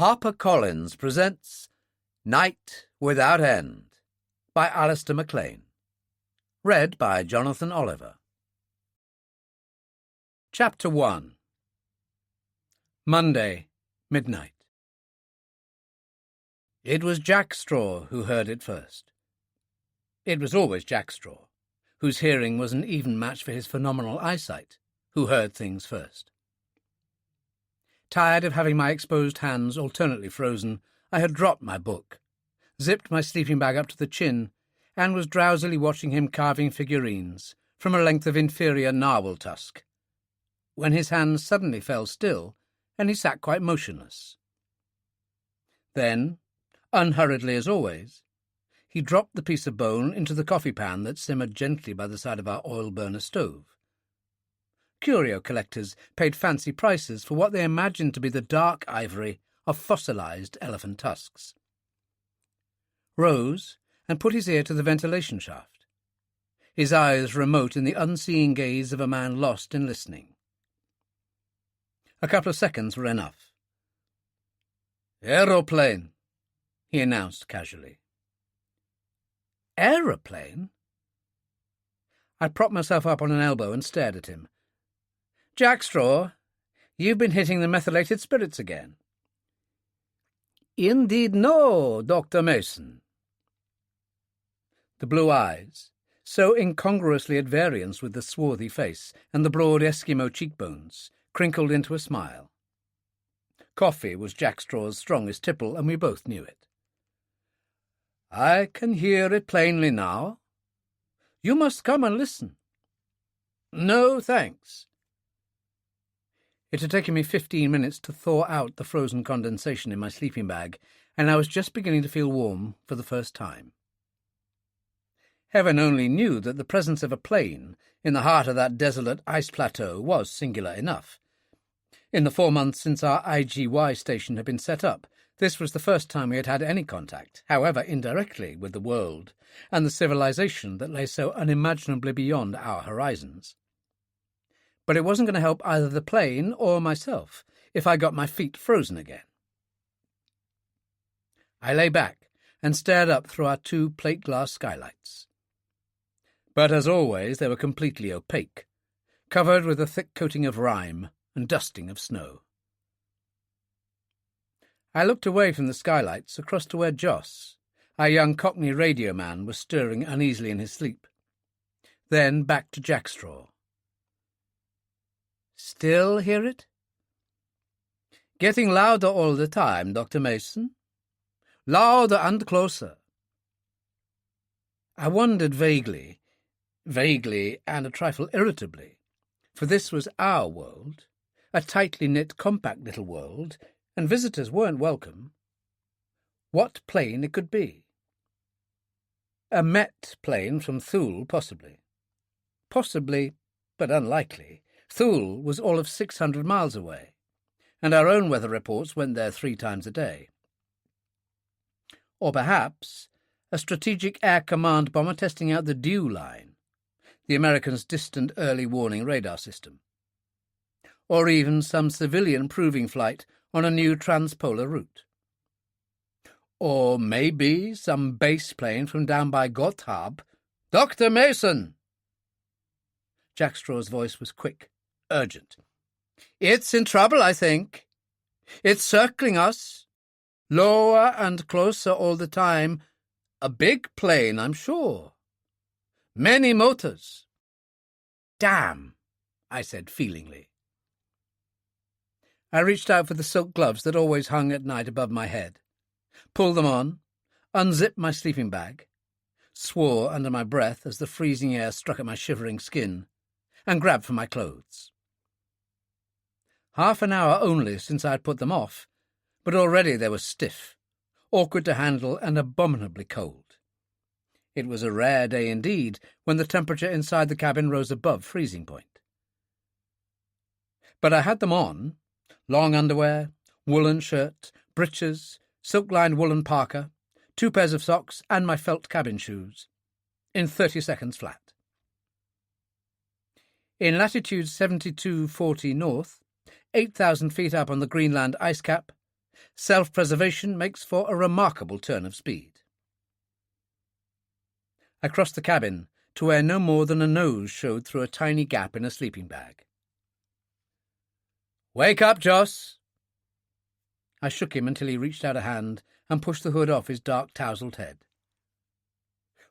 HarperCollins presents Night Without End by Alistair MacLean. Read by Jonathan Oliver. Chapter 1. Monday, midnight. It was Jack Straw who heard it first. It was always Jack Straw, whose hearing was an even match for his phenomenal eyesight, who heard things first. Tired of having my exposed hands alternately frozen, I had dropped my book, zipped my sleeping bag up to the chin, and was drowsily watching him carving figurines from a length of inferior narwhal tusk, when his hands suddenly fell still, and he sat quite motionless. Then, unhurriedly as always, he dropped the piece of bone into the coffee pan that simmered gently by the side of our oil burner stove. Curio collectors paid fancy prices for what they imagined to be the dark ivory of fossilized elephant tusks. Rose and put his ear to the ventilation shaft, his eyes remote in the unseeing gaze of a man lost in listening. A couple of seconds were enough. "Aeroplane," he announced casually. "Aeroplane?" I propped myself up on an elbow and stared at him. "Jack Straw, you've been hitting the methylated spirits again." "Indeed no, Dr. Mason." The blue eyes, so incongruously at variance with the swarthy face and the broad Eskimo cheekbones, crinkled into a smile. Coffee was Jack Straw's strongest tipple, and we both knew it. "I can hear it plainly now. You must come and listen." "No, thanks." It had taken me 15 minutes to thaw out the frozen condensation in my sleeping bag, and I was just beginning to feel warm for the first time. Heaven only knew that the presence of a plane in the heart of that desolate ice plateau was singular enough. In the 4 months since our IGY station had been set up, this was the first time we had had any contact, however indirectly, with the world and the civilization that lay so unimaginably beyond our horizons. But it wasn't going to help either the plane or myself if I got my feet frozen again. I lay back and stared up through our 2 plate glass skylights. But as always, they were completely opaque, covered with a thick coating of rime and dusting of snow. I looked away from the skylights across to where Joss, our young Cockney radio man, was stirring uneasily in his sleep. Then back to Jack Straw. "Still hear it?" "Getting louder all the time, Dr. Mason. Louder and closer." I wondered vaguely and a trifle irritably, for this was our world, a tightly knit, compact little world, and visitors weren't welcome, what plane it could be. A Met plane from Thule, possibly. Possibly, but unlikely. Thule was all of 600 miles away, and our own weather reports went there 3 times a day. Or perhaps a Strategic Air Command bomber testing out the Dew Line, the Americans' distant early warning radar system. Or even some civilian proving flight on a new transpolar route. Or maybe some base plane from down by Gotthard. "Dr. Mason!" Jack Straw's voice was quick, urgent. "It's in trouble, I think. It's circling us. Lower and closer all the time. A big plane, I'm sure. Many motors." "Damn," I said feelingly. I reached out for the silk gloves that always hung at night above my head, pulled them on, unzipped my sleeping bag, swore under my breath as the freezing air struck at my shivering skin, and grabbed for my clothes. Half an hour only since I had put them off, but already they were stiff, awkward to handle, and abominably cold. It was a rare day indeed when the temperature inside the cabin rose above freezing point. But I had them on, long underwear, woolen shirt, breeches, silk-lined woolen parka, 2 pairs of socks, and my felt cabin shoes, in 30 seconds flat. In latitude 7240 north, 8,000 feet up on the Greenland ice cap, Self-preservation makes for a remarkable turn of speed. I crossed the cabin to where no more than a nose showed through a tiny gap in a sleeping bag. "Wake up, Joss!" I shook him until he reached out a hand and pushed the hood off his dark tousled head.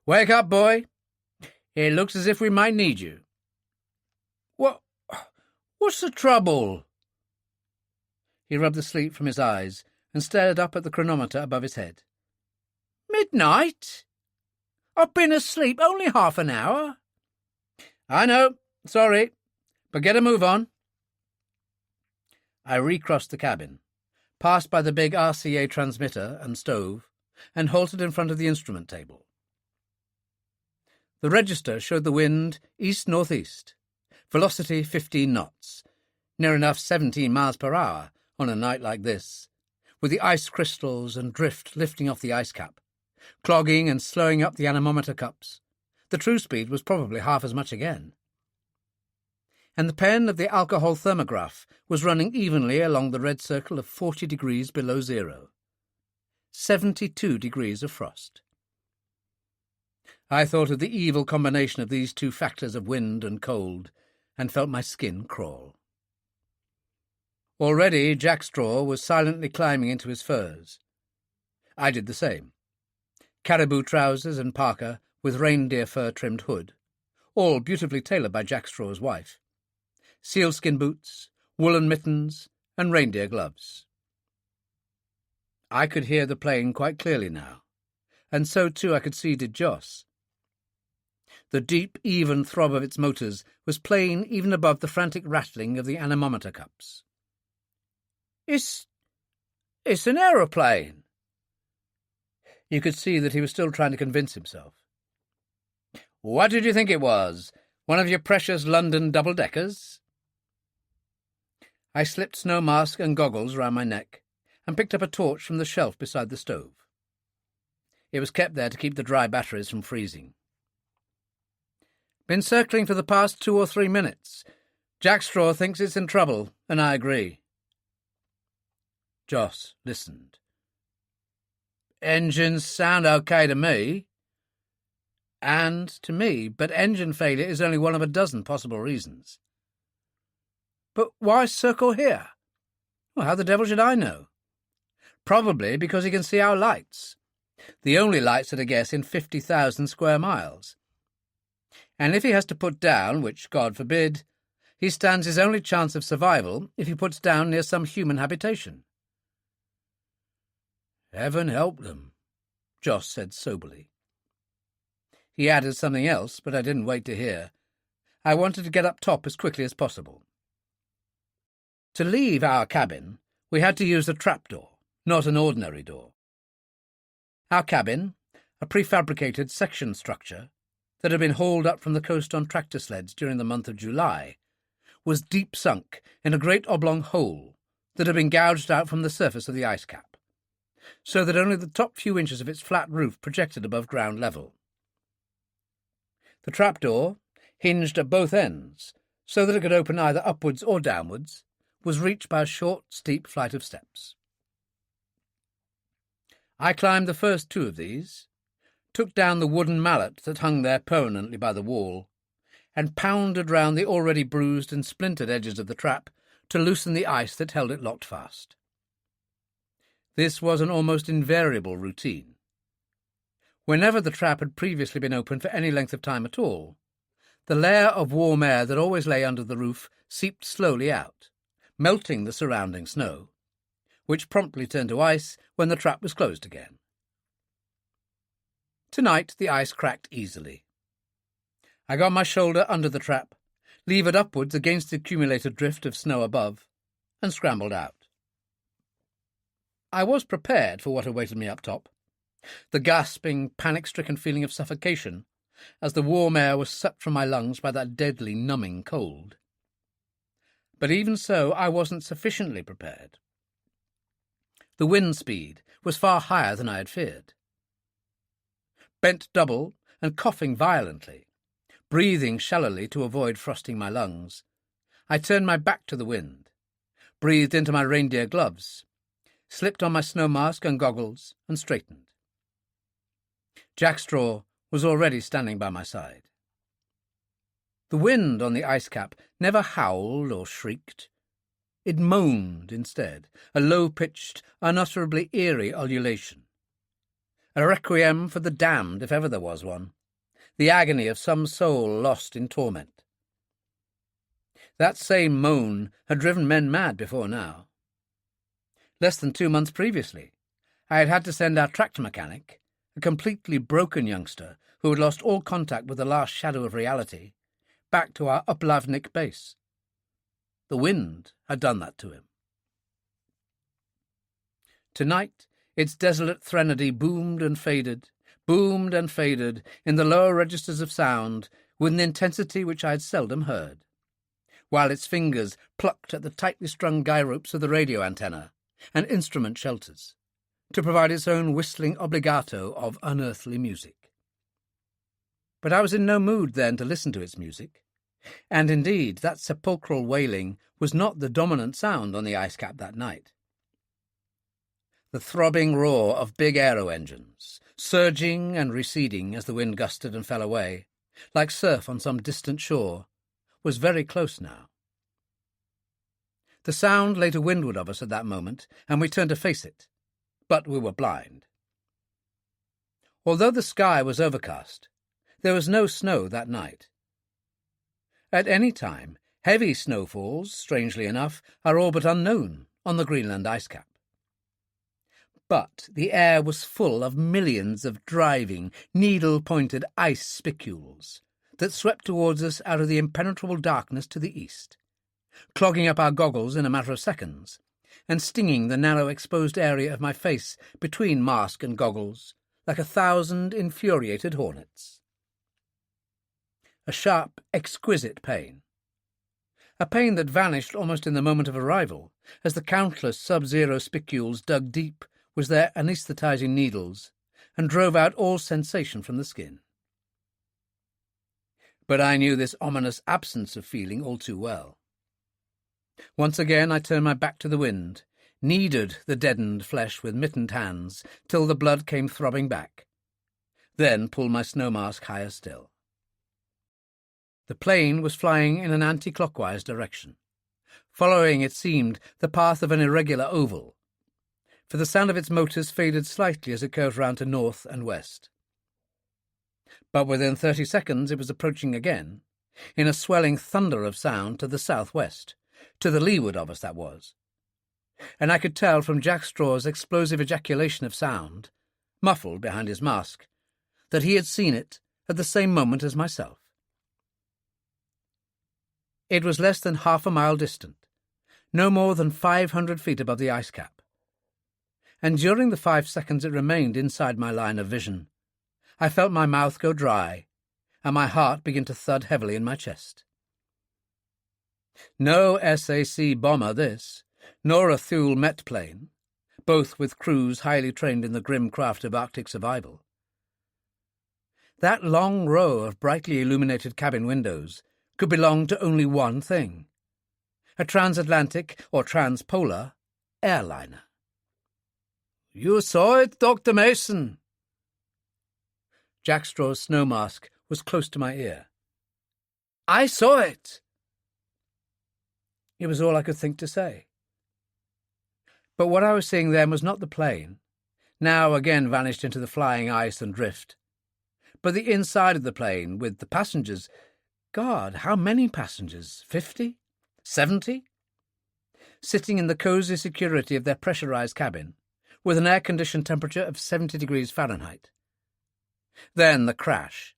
"Wake up, boy! It looks as if we might need you." What's the trouble?" He rubbed the sleep from his eyes and stared up at the chronometer above his head. "Midnight? I've been asleep only half an hour." "I know, sorry, but get a move on." I recrossed the cabin, passed by the big RCA transmitter and stove, and halted in front of the instrument table. The register showed the wind east-northeast, velocity 15 knots, near enough 17 miles per hour on a night like this, with the ice crystals and drift lifting off the ice cap, clogging and slowing up the anemometer cups. The true speed was probably half as much again. And the pen of the alcohol thermograph was running evenly along the red circle of 40 degrees below zero. 72 degrees of frost. I thought of the evil combination of these two factors of wind and cold, and felt my skin crawl. Already Jack Straw was silently climbing into his furs. I did the same. Caribou trousers and parka with reindeer fur-trimmed hood, all beautifully tailored by Jack Straw's wife. Sealskin boots, woolen mittens, and reindeer gloves. I could hear the plane quite clearly now, and so too I could see did Joss. The deep, even throb of its motors was plain even above the frantic rattling of the anemometer cups. It's an aeroplane." You could see that he was still trying to convince himself. "What did you think it was? One of your precious London double-deckers?" I slipped snow mask and goggles round my neck and picked up a torch from the shelf beside the stove. It was kept there to keep the dry batteries from freezing. "Been circling for the past 2 or 3 minutes. Jack Straw thinks it's in trouble, and I agree." Joss listened. "Engines sound okay to me." "And to me, but engine failure is only one of a dozen possible reasons." "But why circle here?" "Well, how the devil should I know? Probably because he can see our lights. The only lights at a guess in 50,000 square miles. And if he has to put down, which God forbid, he stands his only chance of survival if he puts down near some human habitation." "Heaven help them," Joss said soberly. He added something else, but I didn't wait to hear. I wanted to get up top as quickly as possible. To leave our cabin, we had to use a trapdoor, not an ordinary door. Our cabin, a prefabricated section structure that had been hauled up from the coast on tractor sleds during the month of July, was deep sunk in a great oblong hole that had been gouged out from the surface of the ice cap, so that only the top few inches of its flat roof projected above ground level. The trapdoor, hinged at both ends, so that it could open either upwards or downwards, was reached by a short, steep flight of steps. I climbed the first 2 of these, took down the wooden mallet that hung there permanently by the wall, and pounded round the already bruised and splintered edges of the trap to loosen the ice that held it locked fast. This was an almost invariable routine. Whenever the trap had previously been open for any length of time at all, the layer of warm air that always lay under the roof seeped slowly out, melting the surrounding snow, which promptly turned to ice when the trap was closed again. Tonight the ice cracked easily. I got my shoulder under the trap, levered upwards against the accumulated drift of snow above, and scrambled out. I was prepared for what awaited me up top, the gasping, panic-stricken feeling of suffocation as the warm air was sucked from my lungs by that deadly, numbing cold. But even so, I wasn't sufficiently prepared. The wind speed was far higher than I had feared. Bent double and coughing violently, breathing shallowly to avoid frosting my lungs, I turned my back to the wind, breathed into my reindeer gloves, slipped on my snow mask and goggles, and straightened. Jack Straw was already standing by my side. The wind on the ice cap never howled or shrieked. It moaned instead, a low-pitched, unutterably eerie ululation. A requiem for the damned, if ever there was one. The agony of some soul lost in torment. That same moan had driven men mad before now. Less than 2 months previously, I had had to send our tractor mechanic, a completely broken youngster who had lost all contact with the last shadow of reality, back to our Uplavnik base. The wind had done that to him. Tonight, its desolate threnody boomed and faded in the lower registers of sound with an intensity which I had seldom heard, while its fingers plucked at the tightly strung guy ropes of the radio antenna and instrument shelters to provide its own whistling obligato of unearthly music. But I was in no mood then to listen to its music, and indeed that sepulchral wailing was not the dominant sound on the ice cap that night. The throbbing roar of big aero engines, surging and receding as the wind gusted and fell away, like surf on some distant shore, was very close now. The sound lay to windward of us at that moment, and we turned to face it, but we were blind. Although the sky was overcast, there was no snow that night. At any time, heavy snowfalls, strangely enough, are all but unknown on the Greenland ice cap. But the air was full of millions of driving, needle-pointed ice spicules that swept towards us out of the impenetrable darkness to the east, clogging up our goggles in a matter of seconds, and stinging the narrow exposed area of my face between mask and goggles like 1,000 infuriated hornets. A sharp, exquisite pain. A pain that vanished almost in the moment of arrival, as the countless sub-zero spicules dug deep with their anaesthetizing needles and drove out all sensation from the skin. But I knew this ominous absence of feeling all too well. Once again I turned my back to the wind, kneaded the deadened flesh with mittened hands till the blood came throbbing back, then pulled my snow mask higher still. The plane was flying in an anti-clockwise direction, following, it seemed, the path of an irregular oval, for the sound of its motors faded slightly as it curved round to north and west. But within 30 seconds it was approaching again, in a swelling thunder of sound to the southwest, to the leeward of us, that was. And I could tell from Jack Straw's explosive ejaculation of sound, muffled behind his mask, that he had seen it at the same moment as myself. It was less than half a mile distant, no more than 500 feet above the ice cap. And during the 5 seconds it remained inside my line of vision, I felt my mouth go dry and my heart begin to thud heavily in my chest. No SAC bomber this, nor a Thule Met plane, both with crews highly trained in the grim craft of Arctic survival. That long row of brightly illuminated cabin windows could belong to only one thing: a transatlantic or transpolar airliner. "You saw it, Dr. Mason." Jack Straw's snow mask was close to my ear. "I saw it." It was all I could think to say. But what I was seeing then was not the plane, now again vanished into the flying ice and drift, but the inside of the plane with the passengers. God, how many passengers? 50? 70? Sitting in the cosy security of their pressurized cabin, with an air-conditioned temperature of 70 degrees Fahrenheit. Then the crash,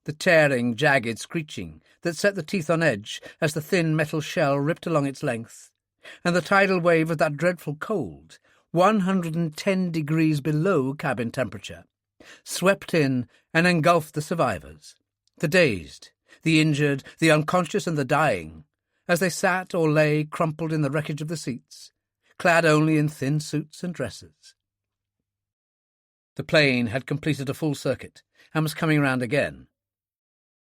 the tearing, jagged screeching that set the teeth on edge as the thin metal shell ripped along its length, and the tidal wave of that dreadful cold, 110 degrees below cabin temperature, swept in and engulfed the survivors, the dazed, the injured, the unconscious and the dying, as they sat or lay crumpled in the wreckage of the seats, clad only in thin suits and dresses. The plane had completed a full circuit and was coming round again.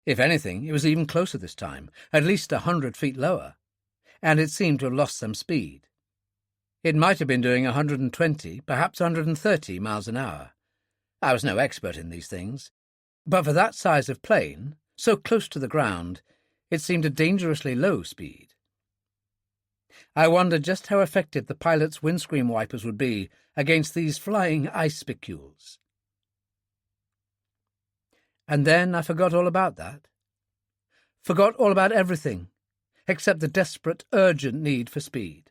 If anything, it was even closer this time, at least 100 feet lower, and it seemed to have lost some speed. It might have been doing 120, perhaps 130 miles an hour. I was no expert in these things, but for that size of plane, so close to the ground, it seemed a dangerously low speed. I wondered just how effective the pilot's windscreen wipers would be against these flying ice spicules. And then I forgot all about that. Forgot all about everything, except the desperate, urgent need for speed.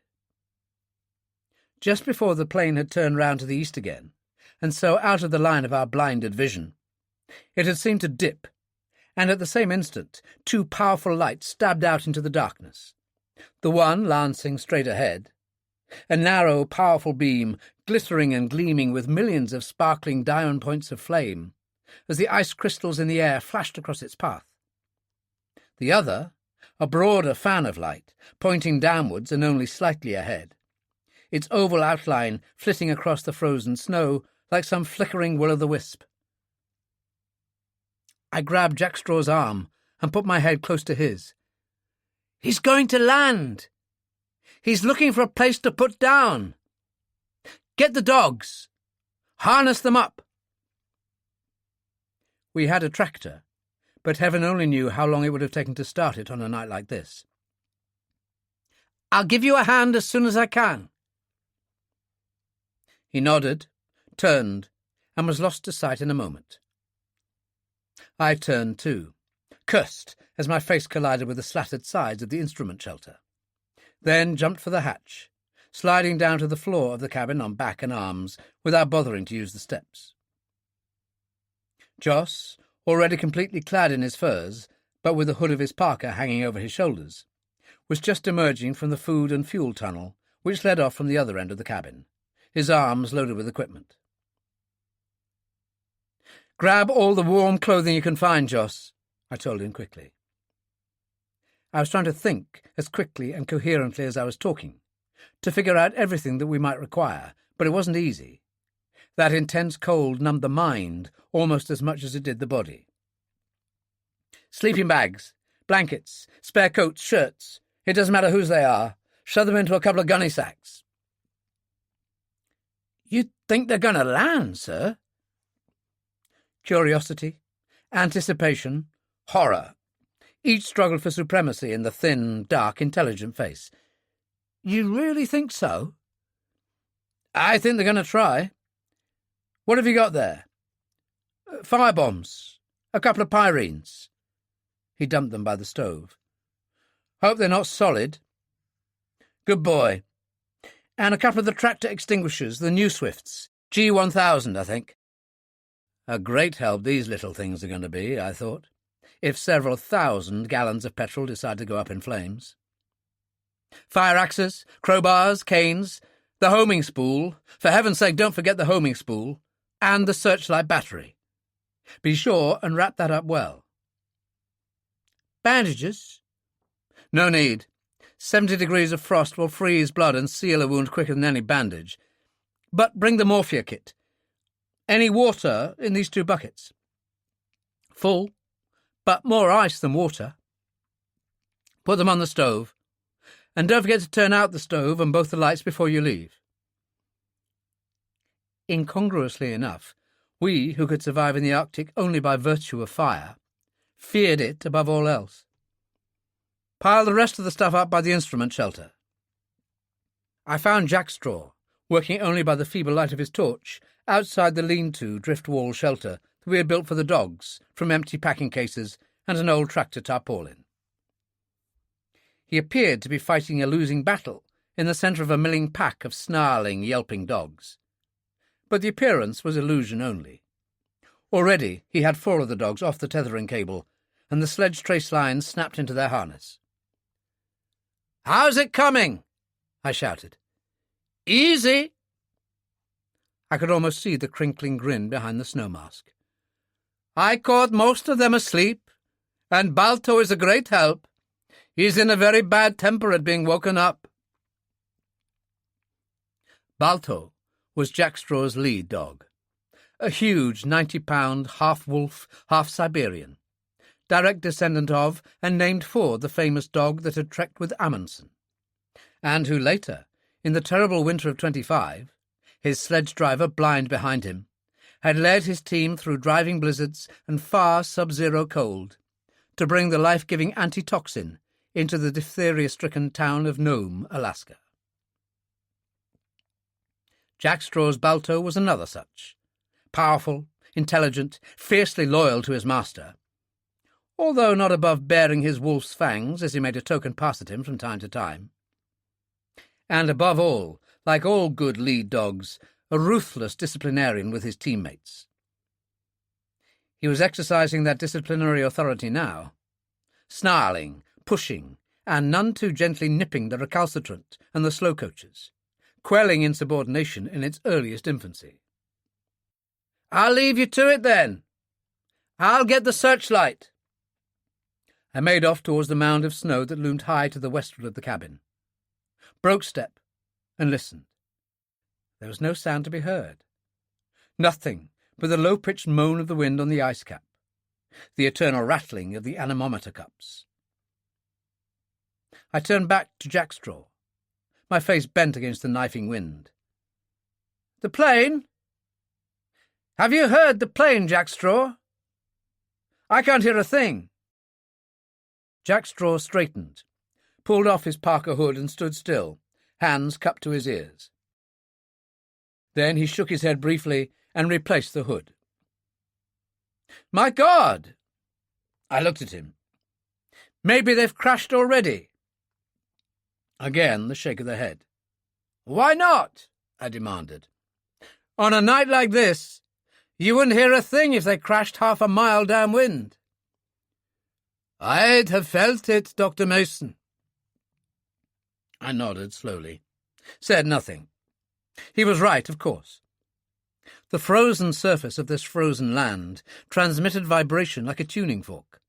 Just before the plane had turned round to the east again, and so out of the line of our blinded vision, it had seemed to dip, and at the same instant 2 powerful lights stabbed out into the darkness, the one lancing straight ahead, a narrow, powerful beam glittering and gleaming with millions of sparkling diamond points of flame, as the ice crystals in the air flashed across its path. The other, a broader fan of light, pointing downwards and only slightly ahead, its oval outline flitting across the frozen snow like some flickering will-o'-the-wisp. I grabbed Jack Straw's arm and put my head close to his. "He's going to land! He's looking for a place to put down! Get the dogs! Harness them up!" We had a tractor, but heaven only knew how long it would have taken to start it on a night like this. "I'll give you a hand as soon as I can." He nodded, turned, and was lost to sight in a moment. I turned too, cursed as my face collided with the slatted sides of the instrument shelter, then jumped for the hatch, sliding down to the floor of the cabin on back and arms without bothering to use the steps. Joss, already completely clad in his furs, but with the hood of his parka hanging over his shoulders, was just emerging from the food and fuel tunnel which led off from the other end of the cabin, his arms loaded with equipment. "Grab all the warm clothing you can find, Joss," I told him quickly. I was trying to think as quickly and coherently as I was talking, to figure out everything that we might require, but it wasn't easy. That intense cold numbed the mind almost as much as it did the body. "Sleeping bags, blankets, spare coats, shirts. It doesn't matter whose they are. Shove them into a couple of gunny sacks." "You think they're going to land, sir?" Curiosity, anticipation, horror, each struggled for supremacy in the thin, dark, intelligent face. "You really think so?" "I think they're going to try. What have you got there?" "Firebombs, a couple of pyrenes." He dumped them by the stove. "Hope they're not solid." "Good boy. And a couple of the tractor extinguishers, the new Swifts, G1000, I think." A great help these little things are going to be, I thought, if several thousand gallons of petrol decide to go up in flames. "Fire axes, crowbars, canes, the homing spool. For heaven's sake, don't forget the homing spool. And the searchlight battery. Be sure and wrap that up well." "Bandages?" "No need. 70 degrees of frost will freeze blood and seal a wound quicker than any bandage. But bring the morphia kit. Any water in these 2 buckets?" "Full, but more ice than water." "Put them on the stove. And don't forget to turn out the stove and both the lights before you leave." Incongruously enough, we, who could survive in the Arctic only by virtue of fire, feared it above all else. "Pile the rest of the stuff up by the instrument shelter." I found Jack Straw, working only by the feeble light of his torch, outside the lean-to drift wall shelter that we had built for the dogs from empty packing cases and an old tractor tarpaulin. He appeared to be fighting a losing battle in the centre of a milling pack of snarling, yelping dogs. But the appearance was illusion only. Already he had 4 of the dogs off the tethering cable, and the sledge trace lines snapped into their harness. "How's it coming?" I shouted. "Easy." I could almost see the crinkling grin behind the snow mask. "I caught most of them asleep, and Balto is a great help. He's in a very bad temper at being woken up." Balto was Jack Straw's lead dog, a huge 90-pound half-wolf, half-Siberian, direct descendant of and named for the famous dog that had trekked with Amundsen, and who later, in the terrible winter of 25, his sledge driver blind behind him, had led his team through driving blizzards and far sub-zero cold to bring the life-giving antitoxin into the diphtheria-stricken town of Nome, Alaska. Jack Straw's Balto was another such, powerful, intelligent, fiercely loyal to his master, although not above baring his wolf's fangs as he made a token pass at him from time to time. And above all, like all good lead dogs, a ruthless disciplinarian with his teammates. He was exercising that disciplinary authority now, snarling, pushing, and none too gently nipping the recalcitrant and the slow coaches, quelling insubordination in its earliest infancy. "I'll leave you to it, then. I'll get the searchlight." I made off towards the mound of snow that loomed high to the westward of the cabin, broke step, and listened. There was no sound to be heard. Nothing but the low-pitched moan of the wind on the ice cap, the eternal rattling of the anemometer cups. I turned back to Jack Straw, my face bent against the knifing wind. "The plane? Have you heard the plane, Jack Straw? I can't hear a thing." Jack Straw straightened, pulled off his parka hood and stood still, hands cupped to his ears. Then he shook his head briefly and replaced the hood. "My God!" I looked at him. "Maybe they've crashed already." Again the shake of the head. "Why not?" I demanded. "On a night like this, you wouldn't hear a thing if they crashed half a mile downwind." "I'd have felt it, Dr. Mason." I nodded slowly, said nothing. He was right, of course. The frozen surface of this frozen land transmitted vibration like a tuning fork.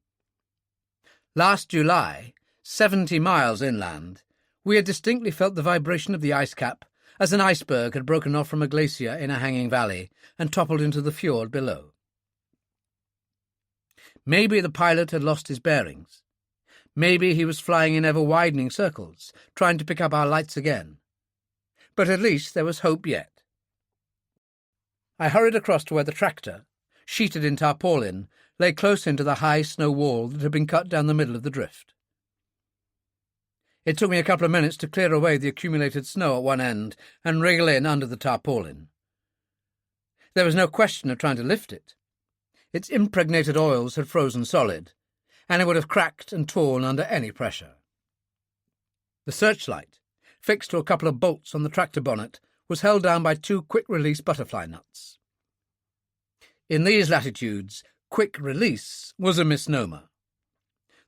Last July, 70 miles inland, we had distinctly felt the vibration of the ice cap as an iceberg had broken off from a glacier in a hanging valley and toppled into the fjord below. Maybe the pilot had lost his bearings. Maybe he was flying in ever-widening circles, trying to pick up our lights again. But at least there was hope yet. I hurried across to where the tractor, sheeted in tarpaulin, lay close into the high snow wall that had been cut down the middle of the drift. It took me a couple of minutes to clear away the accumulated snow at one end and wriggle in under the tarpaulin. There was no question of trying to lift it. Its impregnated oils had frozen solid, and it would have cracked and torn under any pressure. The searchlight, fixed to a couple of bolts on the tractor bonnet, was held down by 2 quick-release butterfly nuts. In these latitudes, quick release was a misnomer.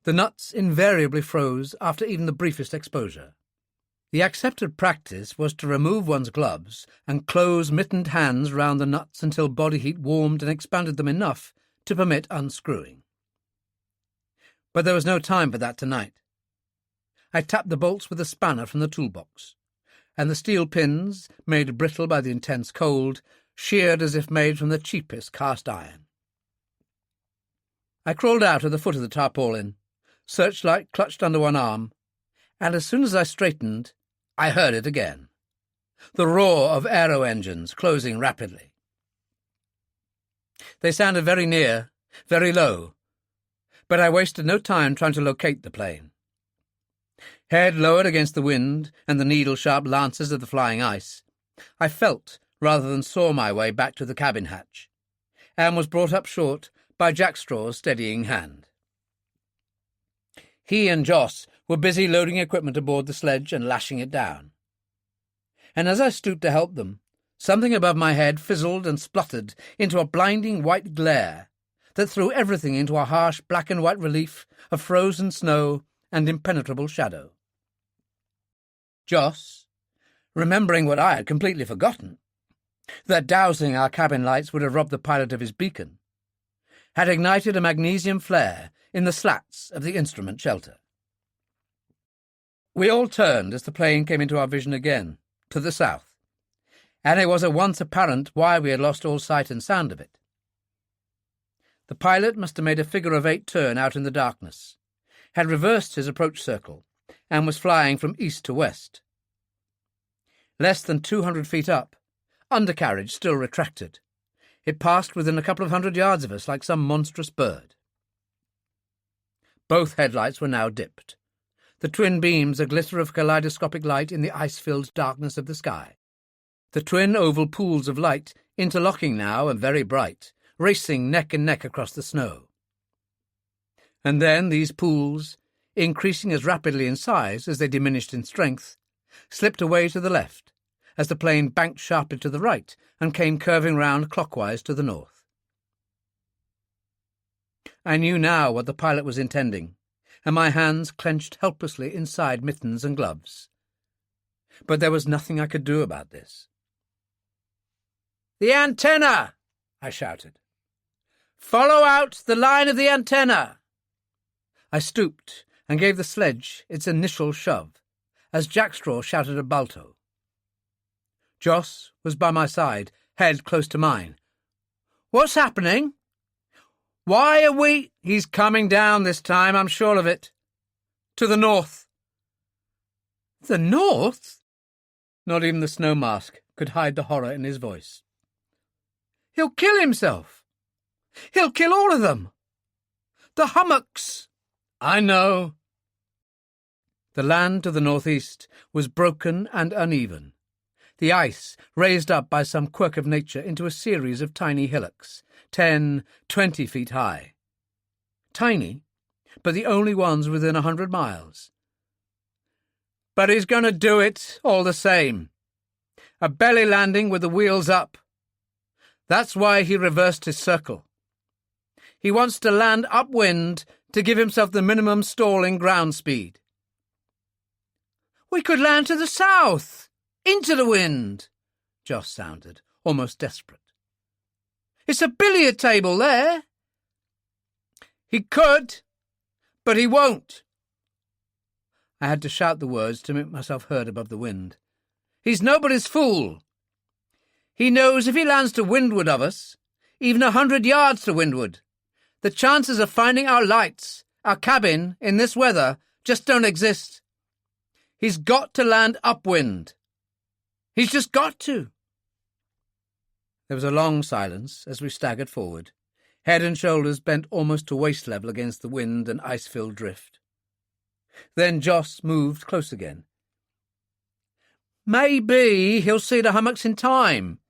The nuts invariably froze after even the briefest exposure. The accepted practice was to remove one's gloves and close mittened hands round the nuts until body heat warmed and expanded them enough to permit unscrewing. But there was no time for that tonight. I tapped the bolts with a spanner from the toolbox, and the steel pins, made brittle by the intense cold, sheared as if made from the cheapest cast iron. I crawled out at the foot of the tarpaulin, searchlight clutched under one arm, and as soon as I straightened, I heard it again. The roar of aero engines closing rapidly. They sounded very near, very low, but I wasted no time trying to locate the plane. Head lowered against the wind and the needle-sharp lances of the flying ice, I felt rather than saw my way back to the cabin hatch, and was brought up short by Jack Straw's steadying hand. He and Joss were busy loading equipment aboard the sledge and lashing it down. And as I stooped to help them, something above my head fizzled and spluttered into a blinding white glare that threw everything into a harsh black-and-white relief of frozen snow and impenetrable shadow. Joss, remembering what I had completely forgotten, that dousing our cabin lights would have robbed the pilot of his beacon, had ignited a magnesium flare in the slats of the instrument shelter. We all turned as the plane came into our vision again, to the south, and it was at once apparent why we had lost all sight and sound of it. The pilot must have made a figure-of-8 turn out in the darkness, had reversed his approach circle, and was flying from east to west. Less than 200 feet up, undercarriage still retracted, it passed within a couple of 100 yards of us like some monstrous bird. Both headlights were now dipped, the twin beams a glitter of kaleidoscopic light in the ice-filled darkness of the sky. The twin oval pools of light, interlocking now and very bright, racing neck and neck across the snow. And then these pools, increasing as rapidly in size as they diminished in strength, slipped away to the left, as the plane banked sharply to the right and came curving round clockwise to the north. I knew now what the pilot was intending, and my hands clenched helplessly inside mittens and gloves. But there was nothing I could do about this. "The antenna!" I shouted. "Follow out the line of the antenna!" I stooped and gave the sledge its initial shove, as Jackstraw shouted a Balto. Joss was by my side, head close to mine. "What's happening?" "Why are we—" "He's coming down this time, I'm sure of it. To the north." "The north?" Not even the snow mask could hide the horror in his voice. "He'll kill himself. He'll kill all of them. The hummocks." "I know." The land to the northeast was broken and uneven, the ice raised up by some quirk of nature into a series of tiny hillocks, 10, 20 feet high. Tiny, but the only ones within 100 miles. "But he's going to do it all the same. A belly landing with the wheels up. That's why he reversed his circle. He wants to land upwind to give himself the minimum stalling ground speed." "We could land to the south, into the wind," Joss sounded, almost desperate. "It's a billiard table there." "He could, but he won't." I had to shout the words to make myself heard above the wind. "He's nobody's fool. He knows if he lands to windward of us, even 100 yards to windward, the chances of finding our lights, our cabin, in this weather just don't exist. He's got to land upwind. He's just got to." There was a long silence as we staggered forward, head and shoulders bent almost to waist level against the wind and ice-filled drift. Then Joss moved close again. "Maybe he'll see the hummocks in time.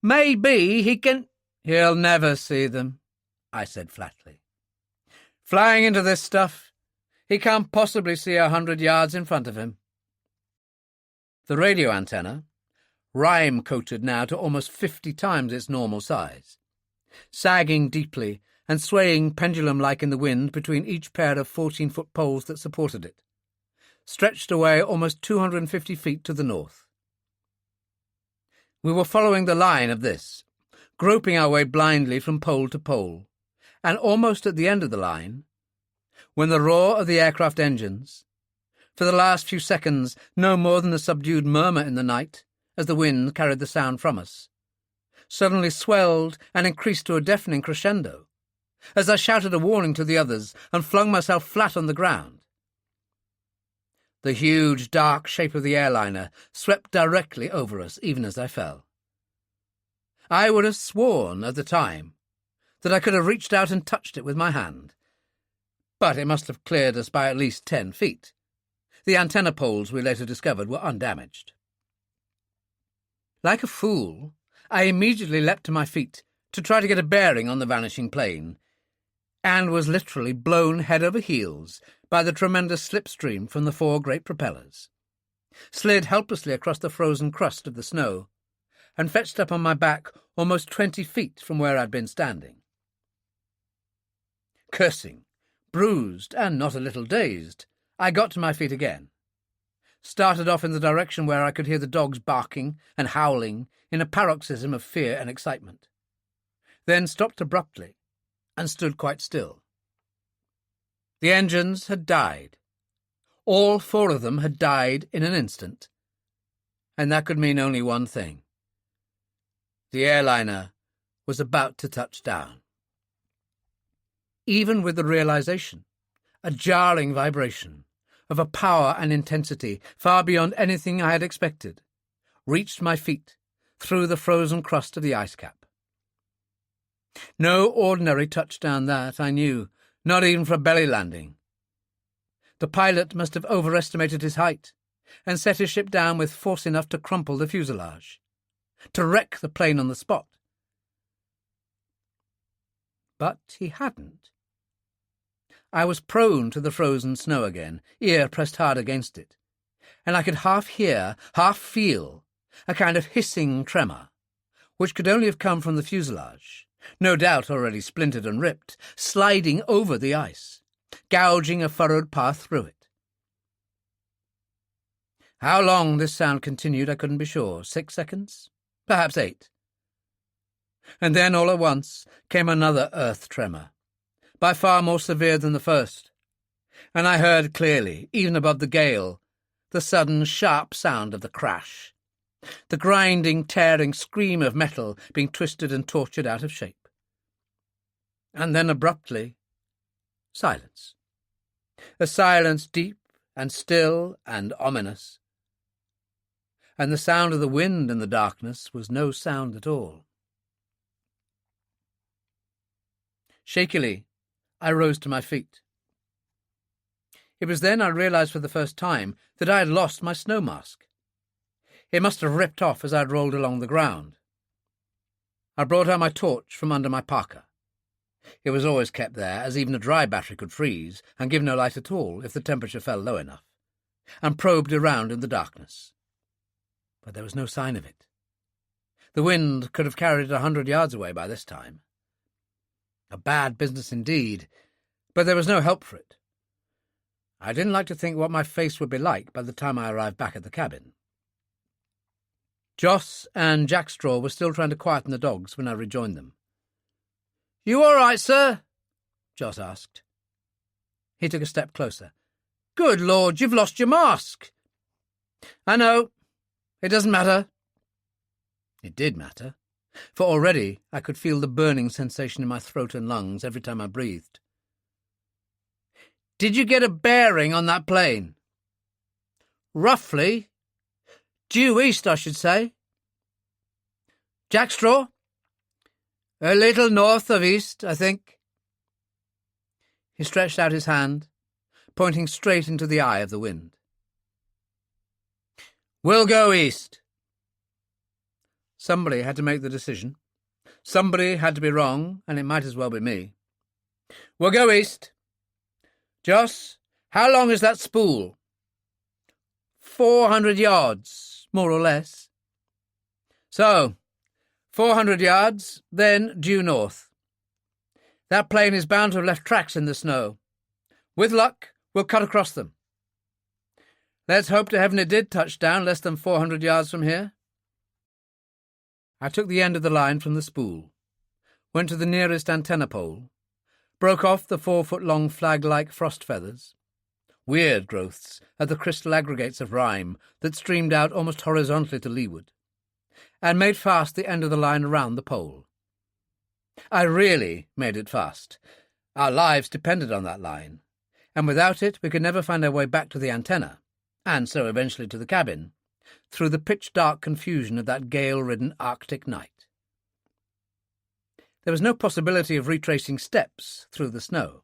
Maybe he can—" "He'll never see them," I said flatly. "Flying into this stuff, he can't possibly see 100 yards in front of him." The radio antenna, rime-coated now to almost 50 times its normal size, sagging deeply and swaying pendulum-like in the wind between each pair of 14-foot poles that supported it, stretched away almost 250 feet to the north. We were following the line of this, groping our way blindly from pole to pole, and almost at the end of the line, when the roar of the aircraft engines, for the last few seconds no more than a subdued murmur in the night as the wind carried the sound from us, suddenly swelled and increased to a deafening crescendo, as I shouted a warning to the others and flung myself flat on the ground. The huge, dark shape of the airliner swept directly over us even as I fell. I would have sworn at the time that I could have reached out and touched it with my hand, but it must have cleared us by at least 10 feet. The antenna poles we later discovered were undamaged. Like a fool, I immediately leapt to my feet to try to get a bearing on the vanishing plane, and was literally blown head over heels by the tremendous slipstream from the 4 great propellers, slid helplessly across the frozen crust of the snow, and fetched up on my back almost 20 feet from where I'd been standing. Cursing, bruised, and not a little dazed, I got to my feet again, started off in the direction where I could hear the dogs barking and howling in a paroxysm of fear and excitement, then stopped abruptly and stood quite still. The engines had died. All 4 of them had died in an instant, and that could mean only one thing. The airliner was about to touch down. Even with the realization, a jarring vibration, of a power and intensity far beyond anything I had expected, reached my feet through the frozen crust of the ice cap. No ordinary touchdown that, I knew, not even for a belly landing. The pilot must have overestimated his height and set his ship down with force enough to crumple the fuselage, to wreck the plane on the spot. But he hadn't. I was prone to the frozen snow again, ear pressed hard against it, and I could half hear, half feel, a kind of hissing tremor, which could only have come from the fuselage, no doubt already splintered and ripped, sliding over the ice, gouging a furrowed path through it. How long this sound continued I couldn't be sure. 6 seconds? Perhaps 8. And then all at once came another earth tremor, by far more severe than the first, and I heard clearly, even above the gale, the sudden sharp sound of the crash, the grinding, tearing scream of metal being twisted and tortured out of shape. And then abruptly, silence. A silence deep and still and ominous. And the sound of the wind in the darkness was no sound at all. Shakily, I rose to my feet. It was then I realized for the first time that I had lost my snow mask. It must have ripped off as I had rolled along the ground. I brought out my torch from under my parka. It was always kept there, as even a dry battery could freeze and give no light at all if the temperature fell low enough, and probed around in the darkness. But there was no sign of it. The wind could have carried it 100 yards away by this time. A bad business indeed, but there was no help for it. I didn't like to think what my face would be like by the time I arrived back at the cabin. Joss and Jackstraw were still trying to quieten the dogs when I rejoined them. "You all right, sir?" Joss asked. He took a step closer. "Good Lord, you've lost your mask." "I know. It doesn't matter." It did matter, for already I could feel the burning sensation in my throat and lungs every time I breathed. "Did you get a bearing on that plane?" "Roughly. Due east, I should say." "Jackstraw?" "A little north of east, I think." He stretched out his hand, pointing straight into the eye of the wind. "We'll go east." Somebody had to make the decision. Somebody had to be wrong, and it might as well be me. "We'll go east. Joss, how long is that spool?" 400 yards, more or less." "So, 400 yards, then due north. That plane is bound to have left tracks in the snow. With luck, we'll cut across them. Let's hope to heaven it did touch down less than 400 yards from here." I took the end of the line from the spool, went to the nearest antenna pole, broke off the 4-foot-long flag-like frost feathers, weird growths of the crystal aggregates of rime that streamed out almost horizontally to leeward, and made fast the end of the line around the pole. I really made it fast. Our lives depended on that line, and without it we could never find our way back to the antenna, and so eventually to the cabin, through the pitch-dark confusion of that gale-ridden Arctic night. There was no possibility of retracing steps through the snow.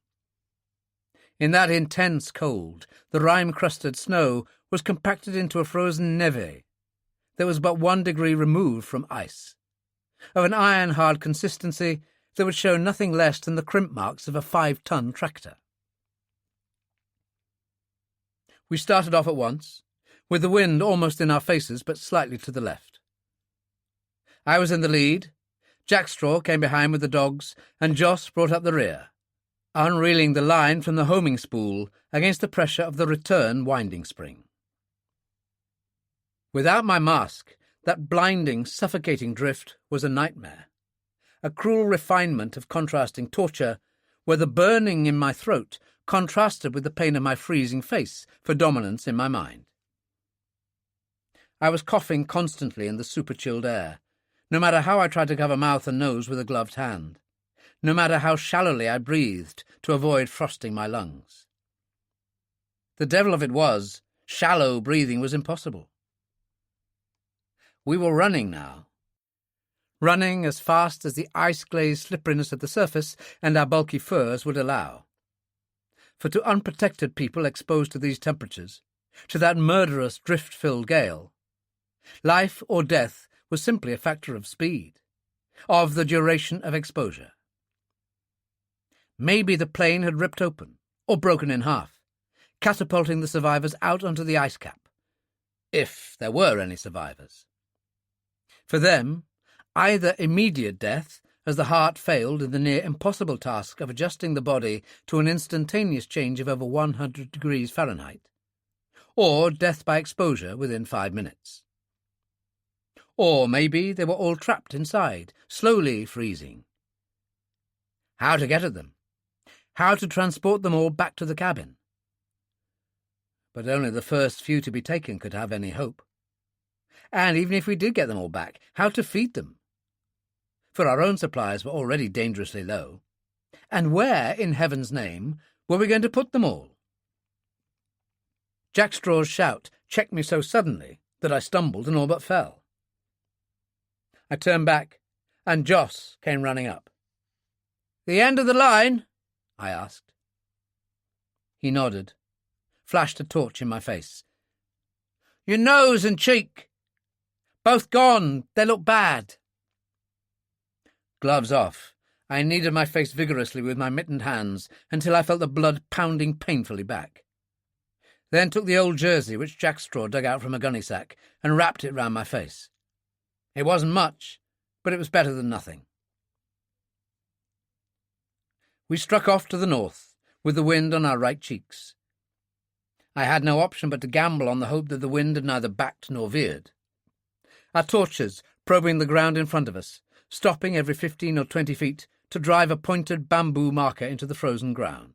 In that intense cold, the rime-crusted snow was compacted into a frozen neve that was but 1 degree removed from ice, of an iron-hard consistency that would show nothing less than the crimp marks of a 5-ton tractor. We started off at once, with the wind almost in our faces but slightly to the left. I was in the lead, Jackstraw came behind with the dogs, and Joss brought up the rear, unreeling the line from the homing spool against the pressure of the return winding spring. Without my mask, that blinding, suffocating drift was a nightmare, a cruel refinement of contrasting torture, where the burning in my throat contrasted with the pain of my freezing face for dominance in my mind. I was coughing constantly in the super-chilled air, no matter how I tried to cover mouth and nose with a gloved hand, no matter how shallowly I breathed to avoid frosting my lungs. The devil of it was, shallow breathing was impossible. We were running now. Running as fast as the ice-glazed slipperiness of the surface and our bulky furs would allow. For to unprotected people exposed to these temperatures, to that murderous drift-filled gale, life or death was simply a factor of speed, of the duration of exposure. Maybe the plane had ripped open, or broken in half, catapulting the survivors out onto the ice cap, if there were any survivors. For them, either immediate death, as the heart failed in the near impossible task of adjusting the body to an instantaneous change of over 100 degrees Fahrenheit, or death by exposure within 5 minutes. Or maybe they were all trapped inside, slowly freezing. How to get at them? How to transport them all back to the cabin? But only the first few to be taken could have any hope. And even if we did get them all back, how to feed them? For our own supplies were already dangerously low. And where, in heaven's name, were we going to put them all? Jack Straw's shout checked me so suddenly that I stumbled and all but fell. I turned back, and Joss came running up. "The end of the line?" I asked. He nodded, flashed a torch in my face. "Your nose and cheek. Both gone. They look bad." Gloves off, I kneaded my face vigorously with my mittened hands until I felt the blood pounding painfully back. Then took the old jersey which Jack Straw dug out from a gunny sack and wrapped it round my face. It wasn't much, but it was better than nothing. We struck off to the north, with the wind on our right cheeks. I had no option but to gamble on the hope that the wind had neither backed nor veered. Our torches probing the ground in front of us, stopping every 15 or 20 feet to drive a pointed bamboo marker into the frozen ground.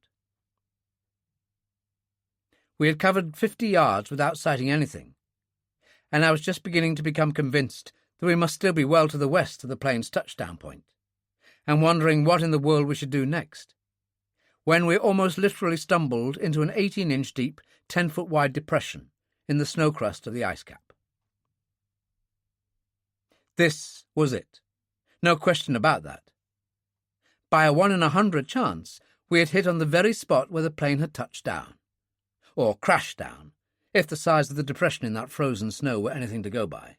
We had covered 50 yards without sighting anything, and I was just beginning to become convinced that we must still be well to the west of the plane's touchdown point, and wondering what in the world we should do next, when we almost literally stumbled into an 18-inch deep, 10-foot-wide depression in the snow crust of the ice cap. This was it. No question about that. By a 1 in 100 chance, we had hit on the very spot where the plane had touched down, or crashed down, if the size of the depression in that frozen snow were anything to go by.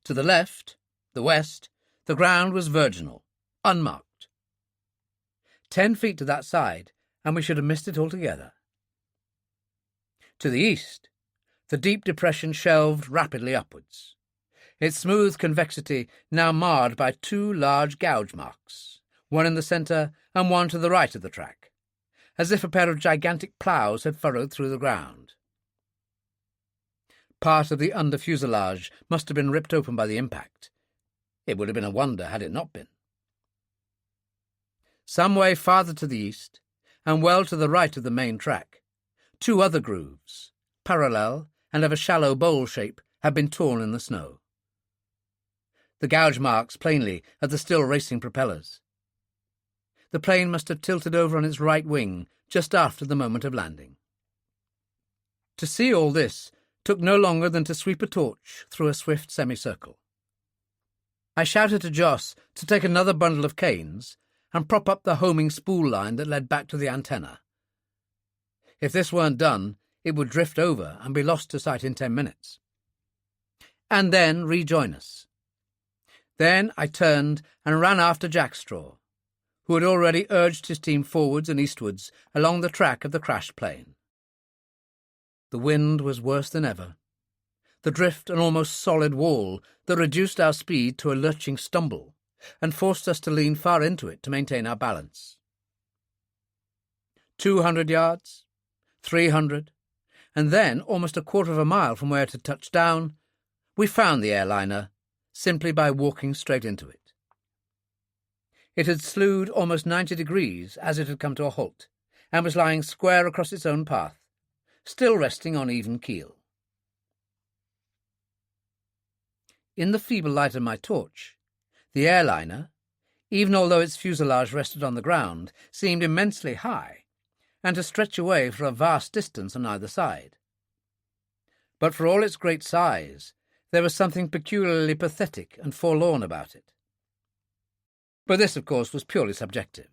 To the left, the west, the ground was virginal, unmarked. 10 feet to that side, and we should have missed it altogether. To the east, the deep depression shelved rapidly upwards, its smooth convexity now marred by 2 large gouge marks, one in the centre and one to the right of the track, as if a pair of gigantic ploughs had furrowed through the ground. Part of the under fuselage must have been ripped open by the impact. It would have been a wonder had it not been. Some way farther to the east, and well to the right of the main track, 2 other grooves, parallel and of a shallow bowl shape, had been torn in the snow. The gouge marks plainly at the still racing propellers. The plane must have tilted over on its right wing just after the moment of landing. To see all this took no longer than to sweep a torch through a swift semicircle. I shouted to Joss to take another bundle of canes and prop up the homing spool line that led back to the antenna. If this weren't done, it would drift over and be lost to sight in 10 minutes. And then rejoin us. Then I turned and ran after Jack Straw, who had already urged his team forwards and eastwards along the track of the crashed plane. The wind was worse than ever. The drift an almost solid wall that reduced our speed to a lurching stumble and forced us to lean far into it to maintain our balance. 200 yards, 300, and then, almost a quarter of a mile from where it had touched down, we found the airliner simply by walking straight into it. It had slewed almost 90 degrees as it had come to a halt, and was lying square across its own path, still resting on even keel. In the feeble light of my torch, the airliner, even although its fuselage rested on the ground, seemed immensely high, and to stretch away for a vast distance on either side. But for all its great size, There was something peculiarly pathetic and forlorn about it. But this, of course, was purely subjective.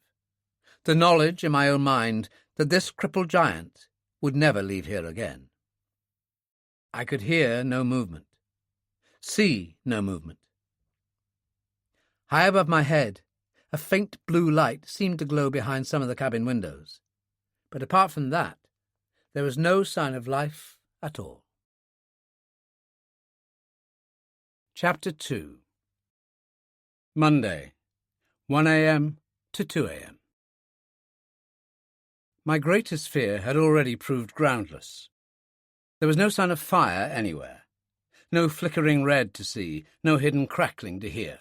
The knowledge in my own mind that this crippled giant would never leave here again. I could hear no movement, see no movement. High above my head, a faint blue light seemed to glow behind some of the cabin windows, but apart from that, there was no sign of life at all. Chapter 2. Monday, 1 a.m. to 2 a.m. My greatest fear had already proved groundless. There was no sign of fire anywhere, no flickering red to see, no hidden crackling to hear.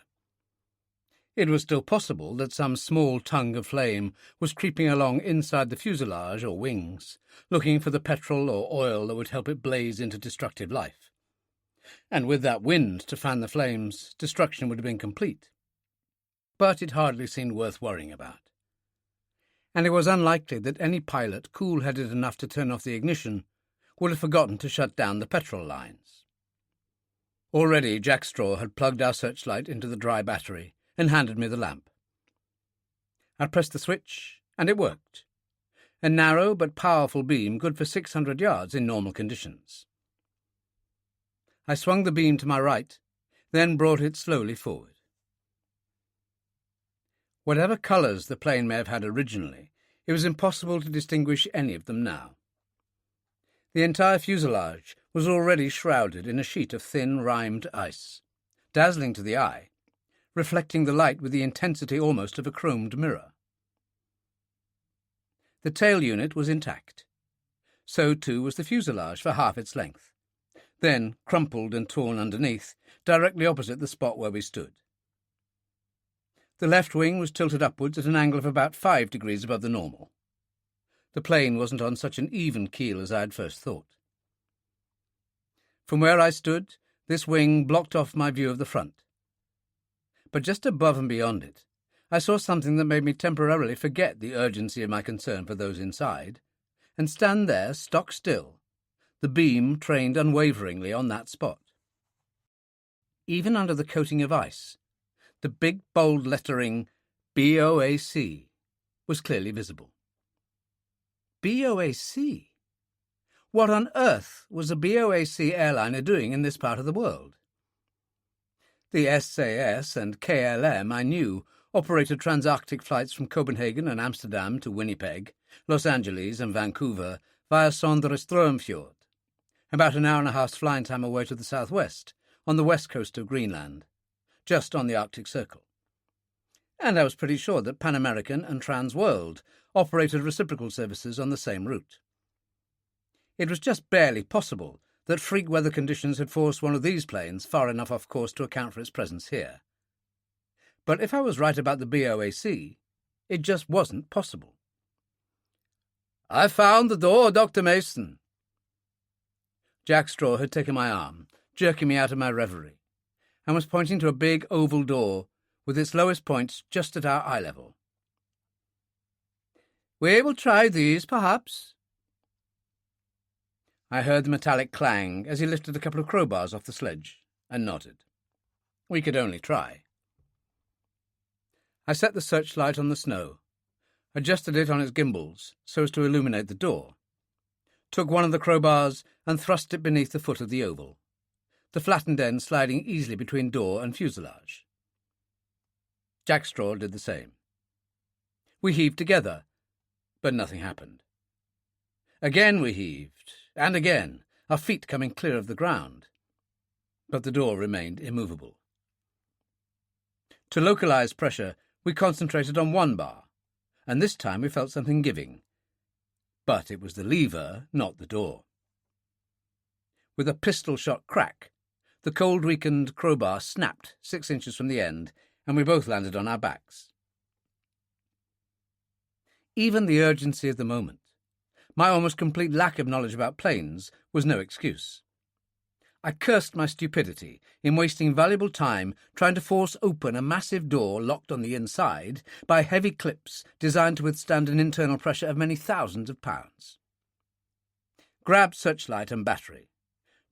It was still possible that some small tongue of flame was creeping along inside the fuselage or wings, looking for the petrol or oil that would help it blaze into destructive life. And with that wind to fan the flames, destruction would have been complete. But it hardly seemed worth worrying about. And it was unlikely that any pilot cool-headed enough to turn off the ignition would have forgotten to shut down the petrol lines. Already Jack Straw had plugged our searchlight into the dry battery and handed me the lamp. I pressed the switch, and it worked. A narrow but powerful beam good for 600 yards in normal conditions. I swung the beam to my right, then brought it slowly forward. Whatever colours the plane may have had originally, it was impossible to distinguish any of them now. The entire fuselage was already shrouded in a sheet of thin, rimed ice, dazzling to the eye, reflecting the light with the intensity almost of a chromed mirror. The tail unit was intact. So too was the fuselage for half its length, then crumpled and torn underneath, directly opposite the spot where we stood. The left wing was tilted upwards at an angle of about 5 degrees above the normal. The plane wasn't on such an even keel as I had first thought. From where I stood, this wing blocked off my view of the front. But just above and beyond it, I saw something that made me temporarily forget the urgency of my concern for those inside, and stand there stock still, the beam trained unwaveringly on that spot. Even under the coating of ice, the big bold lettering BOAC was clearly visible. BOAC? What on earth was a BOAC airliner doing in this part of the world? The SAS and KLM, I knew, operated transarctic flights from Copenhagen and Amsterdam to Winnipeg, Los Angeles and Vancouver via Sondre-Strömfjord, about an hour and a half's flying time away to the southwest, on the west coast of Greenland, just on the Arctic Circle. And I was pretty sure that Pan American and Trans World operated reciprocal services on the same route. It was just barely possible that freak weather conditions had forced one of these planes far enough off course to account for its presence here. But if I was right about the BOAC, it just wasn't possible. "I found the door, Dr. Mason." Jack Straw had taken my arm, jerking me out of my reverie, and was pointing to a big oval door with its lowest points just at our eye level. "We will try these, perhaps." I heard the metallic clang as he lifted a couple of crowbars off the sledge, and nodded. We could only try. I set the searchlight on the snow, adjusted it on its gimbals so as to illuminate the door, took one of the crowbars and thrust it beneath the foot of the oval, the flattened end sliding easily between door and fuselage. Jack Straw did the same. We heaved together, but nothing happened. Again we heaved, and again, our feet coming clear of the ground, but the door remained immovable. To localize pressure, we concentrated on one bar, and this time we felt something giving. But it was the lever, not the door. With a pistol-shot crack, the cold-weakened crowbar snapped 6 inches from the end, and we both landed on our backs. Even the urgency of the moment, my almost complete lack of knowledge about planes, was no excuse. I cursed my stupidity in wasting valuable time trying to force open a massive door locked on the inside by heavy clips designed to withstand an internal pressure of many thousands of pounds. Grabbed searchlight and battery,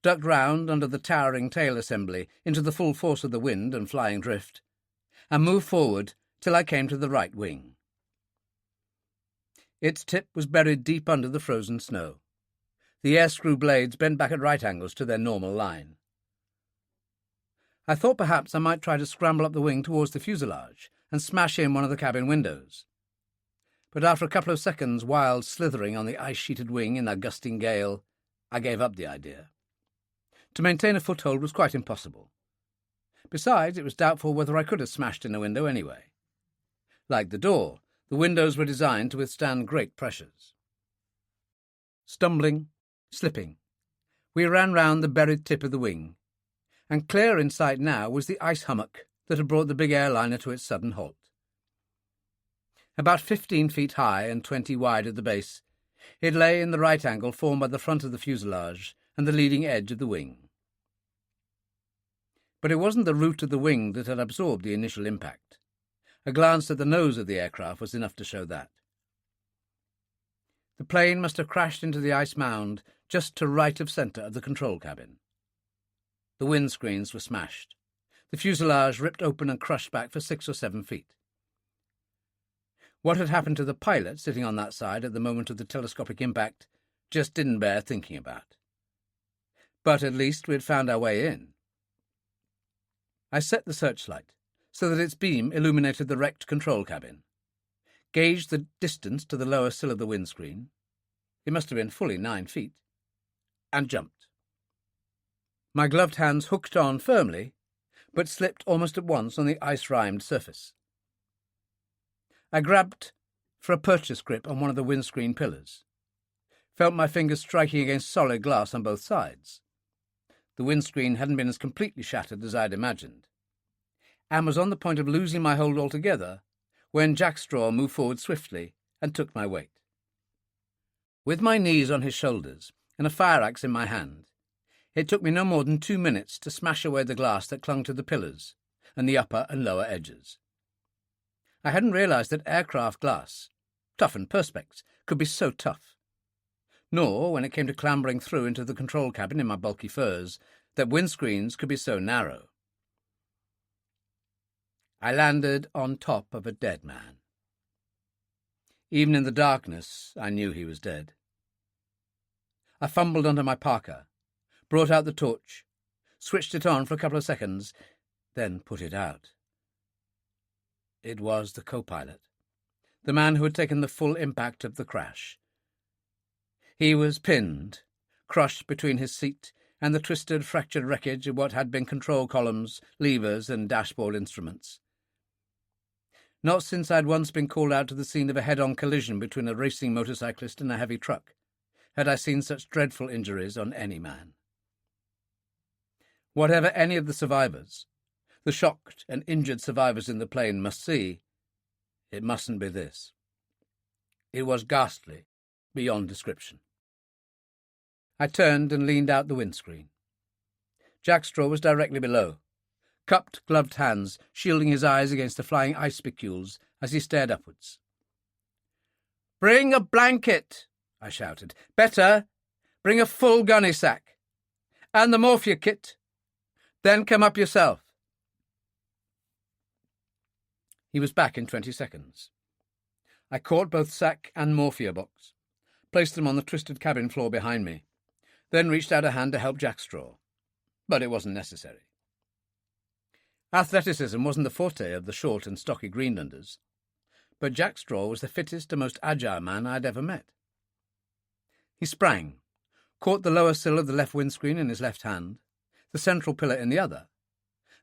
ducked round under the towering tail assembly into the full force of the wind and flying drift, and moved forward till I came to the right wing. Its tip was buried deep under the frozen snow. The air-screw blades bent back at right angles to their normal line. I thought perhaps I might try to scramble up the wing towards the fuselage and smash in one of the cabin windows. But after a couple of seconds' wild slithering on the ice-sheeted wing in a gusting gale, I gave up the idea. To maintain a foothold was quite impossible. Besides, it was doubtful whether I could have smashed in a window anyway. Like the door, the windows were designed to withstand great pressures. Stumbling, slipping, we ran round the buried tip of the wing, and clear in sight now was the ice hummock that had brought the big airliner to its sudden halt. About 15 feet high and 20 wide at the base, it lay in the right angle formed by the front of the fuselage and the leading edge of the wing. But it wasn't the root of the wing that had absorbed the initial impact. A glance at the nose of the aircraft was enough to show that. The plane must have crashed into the ice mound just to right of centre of the control cabin. The windscreens were smashed. The fuselage ripped open and crushed back for 6 or 7 feet. What had happened to the pilot sitting on that side at the moment of the telescopic impact just didn't bear thinking about. But at least we had found our way in. I set the searchlight so that its beam illuminated the wrecked control cabin, gauged the distance to the lower sill of the windscreen — it must have been fully 9 feet — and jumped. My gloved hands hooked on firmly, but slipped almost at once on the ice-rimed surface. I grabbed for a purchase grip on one of the windscreen pillars, felt my fingers striking against solid glass on both sides. The windscreen hadn't been as completely shattered as I'd imagined, and was on the point of losing my hold altogether when Jack Straw moved forward swiftly and took my weight. With my knees on his shoulders and a fire-axe in my hand, it took me no more than 2 minutes to smash away the glass that clung to the pillars and the upper and lower edges. I hadn't realised that aircraft glass, toughened perspex, could be so tough. Nor, when it came to clambering through into the control cabin in my bulky furs, that windscreens could be so narrow. I landed on top of a dead man. Even in the darkness, I knew he was dead. I fumbled under my parka, brought out the torch, switched it on for a couple of seconds, then put it out. It was the co-pilot, the man who had taken the full impact of the crash. He was pinned, crushed between his seat and the twisted, fractured wreckage of what had been control columns, levers, and dashboard instruments. Not since I'd once been called out to the scene of a head-on collision between a racing motorcyclist and a heavy truck had I seen such dreadful injuries on any man. Whatever any of the survivors, the shocked and injured survivors in the plane, must see, it mustn't be this. It was ghastly, beyond description. I turned and leaned out the windscreen. Jack Straw was directly below, cupped, gloved hands shielding his eyes against the flying ice spicules as he stared upwards. "Bring a blanket," I shouted. "Better, bring a full gunny sack. And the morphia kit. Then come up yourself." He was back in 20 seconds. I caught both sack and morphia box, placed them on the twisted cabin floor behind me, then reached out a hand to help Jack Straw. But it wasn't necessary. Athleticism wasn't the forte of the short and stocky Greenlanders, but Jack Straw was the fittest and most agile man I'd ever met. He sprang, caught the lower sill of the left windscreen in his left hand, the central pillar in the other,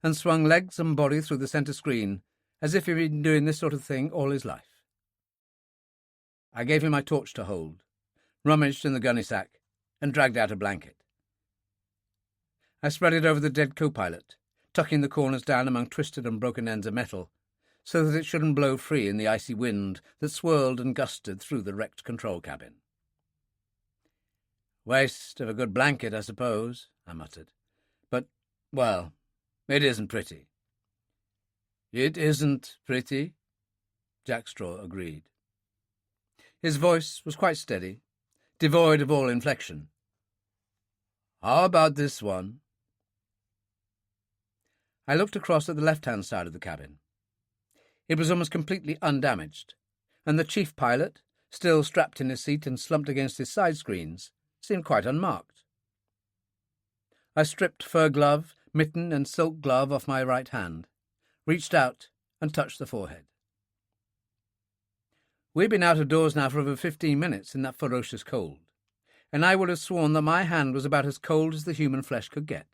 and swung legs and body through the centre screen as if he'd been doing this sort of thing all his life. I gave him my torch to hold, rummaged in the gunny sack, and dragged out a blanket. I spread it over the dead co-pilot, tucking the corners down among twisted and broken ends of metal, so that it shouldn't blow free in the icy wind that swirled and gusted through the wrecked control cabin. "Waste of a good blanket, I suppose," I muttered. "But, well, it isn't pretty." "It isn't pretty," Jack Straw agreed. His voice was quite steady, devoid of all inflection. How about this one? I looked across at the left-hand side of the cabin. It was almost completely undamaged, and the chief pilot, still strapped in his seat and slumped against his side screens, seemed quite unmarked. I stripped fur glove, mitten and silk glove off my right hand, reached out and touched the forehead. We'd been out of doors now for over 15 minutes in that ferocious cold, and I would have sworn that my hand was about as cold as the human flesh could get.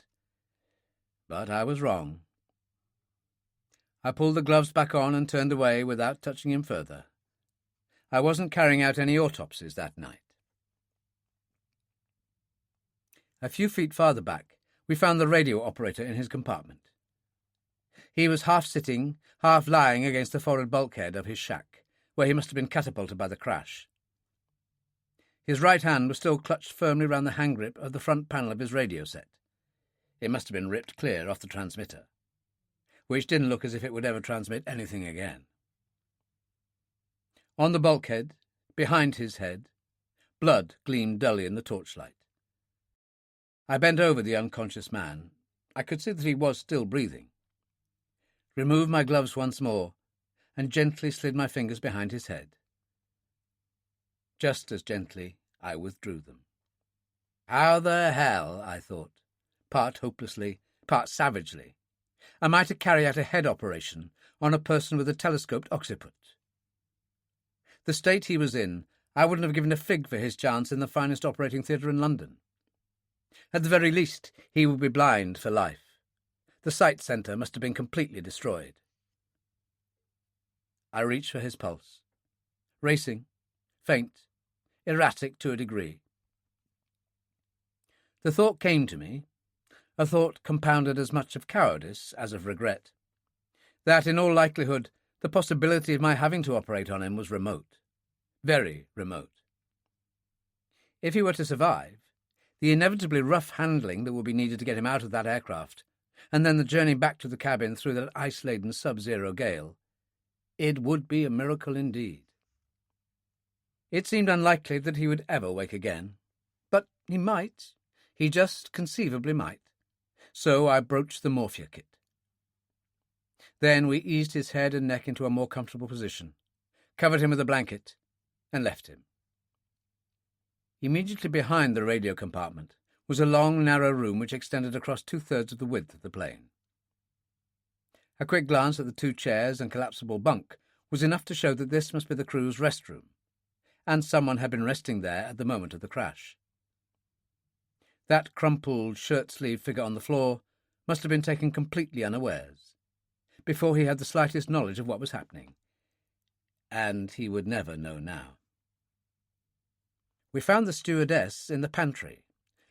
But I was wrong. I pulled the gloves back on and turned away without touching him further. I wasn't carrying out any autopsies that night. A few feet farther back, we found the radio operator in his compartment. He was half sitting, half lying against the forward bulkhead of his shack, where he must have been catapulted by the crash. His right hand was still clutched firmly round the hand grip of the front panel of his radio set. It must have been ripped clear off the transmitter, which didn't look as if it would ever transmit anything again. On the bulkhead, behind his head, blood gleamed dully in the torchlight. I bent over the unconscious man. I could see that he was still breathing. Removed my gloves once more, and gently slid my fingers behind his head. Just as gently, I withdrew them. How the hell, I thought, part hopelessly, part savagely, am I to carry out a head operation on a person with a telescoped occiput? The state he was in, I wouldn't have given a fig for his chance in the finest operating theatre in London. At the very least, he would be blind for life. The sight centre must have been completely destroyed. I reached for his pulse. Racing, faint, erratic to a degree. The thought came to me, a thought compounded as much of cowardice as of regret, that in all likelihood the possibility of my having to operate on him was remote, very remote. If he were to survive, the inevitably rough handling that would be needed to get him out of that aircraft, and then the journey back to the cabin through that ice-laden sub-zero gale, it would be a miracle indeed. It seemed unlikely that he would ever wake again, but he might. He just conceivably might. So I broached the morphia kit. Then we eased his head and neck into a more comfortable position, covered him with a blanket, and left him. Immediately behind the radio compartment was a long, narrow room which extended across 2/3 of the width of the plane. A quick glance at the 2 chairs and collapsible bunk was enough to show that this must be the crew's restroom, and someone had been resting there at the moment of the crash. That crumpled, shirt-sleeved figure on the floor must have been taken completely unawares, before he had the slightest knowledge of what was happening, and he would never know now. We found the stewardess in the pantry,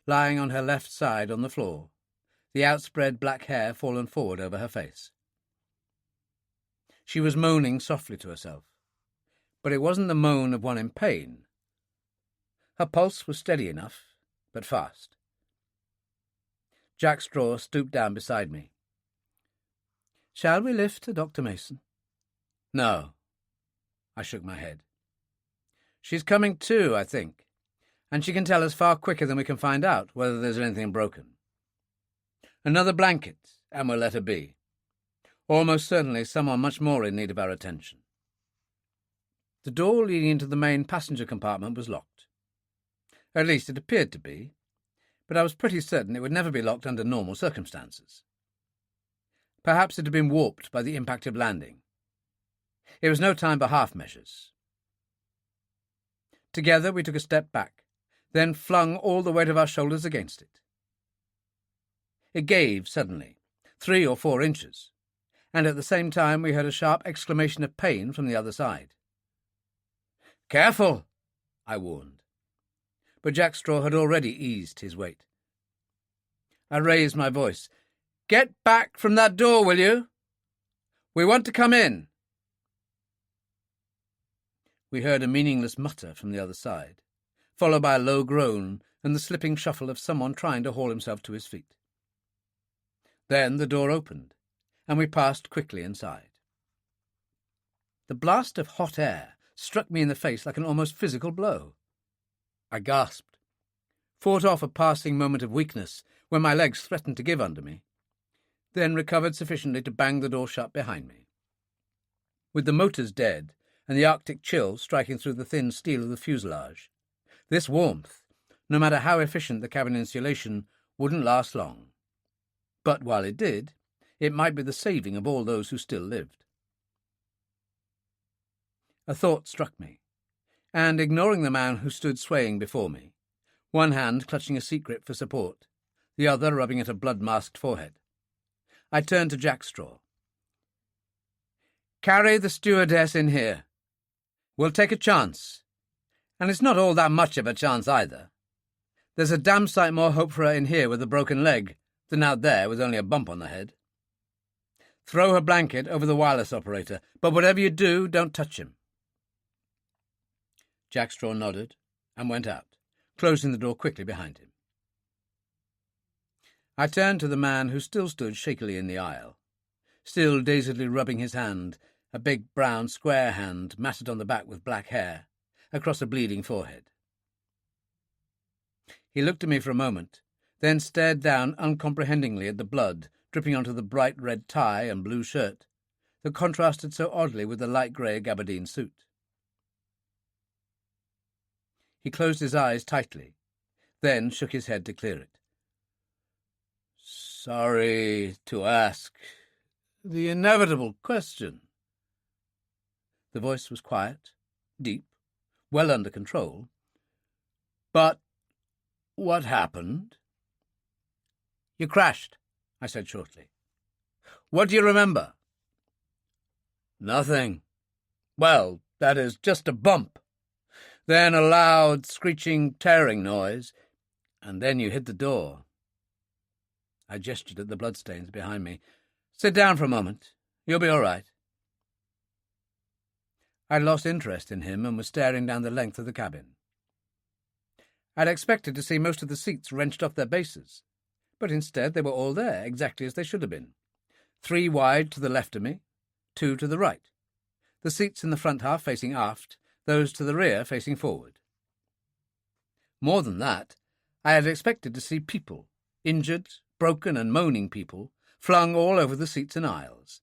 lying on her left side on the floor, the outspread black hair fallen forward over her face. She was moaning softly to herself, but it wasn't the moan of one in pain. Her pulse was steady enough, but fast. Jack Straw stooped down beside me. "Shall we lift to Dr. Mason?" "No." I shook my head. "She's coming to, I think, and she can tell us far quicker than we can find out whether there's anything broken. Another blanket, and we'll let her be. Almost certainly someone much more in need of our attention." The door leading into the main passenger compartment was locked. At least it appeared to be, but I was pretty certain it would never be locked under normal circumstances. Perhaps it had been warped by the impact of landing. It was no time for half measures. Together we took a step back, then flung all the weight of our shoulders against it. It gave suddenly, 3 or 4 inches, and at the same time we heard a sharp exclamation of pain from the other side. "Careful!" I warned. But Jack Straw had already eased his weight. I raised my voice. "Get back from that door, will you? We want to come in." We heard a meaningless mutter from the other side, followed by a low groan and the slipping shuffle of someone trying to haul himself to his feet. Then the door opened, and we passed quickly inside. The blast of hot air struck me in the face like an almost physical blow. I gasped. fought off a passing moment of weakness when my legs threatened to give under me, then recovered sufficiently to bang the door shut behind me. With the motors dead and the Arctic chill striking through the thin steel of the fuselage, this warmth, no matter how efficient the cabin insulation, wouldn't last long. But while it did, it might be the saving of all those who still lived. A thought struck me, and ignoring the man who stood swaying before me, one hand clutching a seat grip for support, the other rubbing at a blood-masked forehead, I turned to Jack Straw. "Carry the stewardess in here. We'll take a chance. And it's not all that much of a chance either. There's a damn sight more hope for her in here with a broken leg than out there with only a bump on the head. Throw her blanket over the wireless operator, but whatever you do, don't touch him." Jack Straw nodded and went out, closing the door quickly behind him. I turned to the man who still stood shakily in the aisle, still dazedly rubbing his hand, a big brown square hand matted on the back with black hair, across a bleeding forehead. He looked at me for a moment, then stared down uncomprehendingly at the blood dripping onto the bright red tie and blue shirt that contrasted so oddly with the light grey gabardine suit. He closed his eyes tightly, then shook his head to clear it. "Sorry to ask the inevitable question." The voice was quiet, deep, well under control. "But what happened?" "You crashed," I said shortly. "What do you remember?" "Nothing. Well, that is, just a bump. Then a loud, screeching, tearing noise, and then you hit the door." I gestured at the bloodstains behind me. "Sit down for a moment. You'll be all right." I'd lost interest in him and was staring down the length of the cabin. I'd expected to see most of the seats wrenched off their bases, but instead they were all there, exactly as they should have been. 3 wide to the left of me, 2 to the right. The seats in the front half facing aft, those to the rear facing forward. More than that, I had expected to see people, injured, broken and moaning people, flung all over the seats and aisles.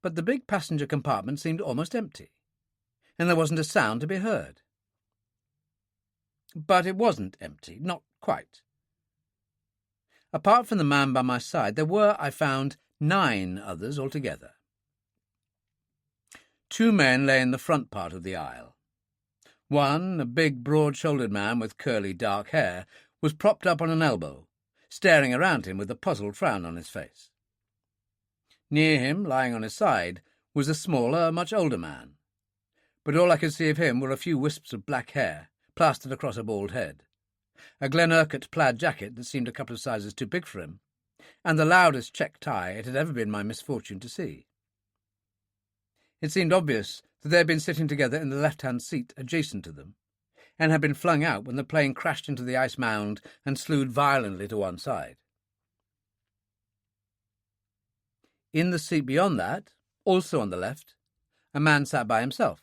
But the big passenger compartment seemed almost empty, and there wasn't a sound to be heard. But it wasn't empty, not quite. Apart from the man by my side, there were, I found, 9 others altogether. 2 men lay in the front part of the aisle. One, a big, broad-shouldered man with curly, dark hair, was propped up on an elbow, staring around him with a puzzled frown on his face. Near him, lying on his side, was a smaller, much older man, but all I could see of him were a few wisps of black hair, plastered across a bald head, a Glen Urquhart plaid jacket that seemed a couple of sizes too big for him, and the loudest check tie it had ever been my misfortune to see. It seemed obvious that they had been sitting together in the left-hand seat adjacent to them, and had been flung out when the plane crashed into the ice mound and slewed violently to one side. In the seat beyond that, also on the left, a man sat by himself.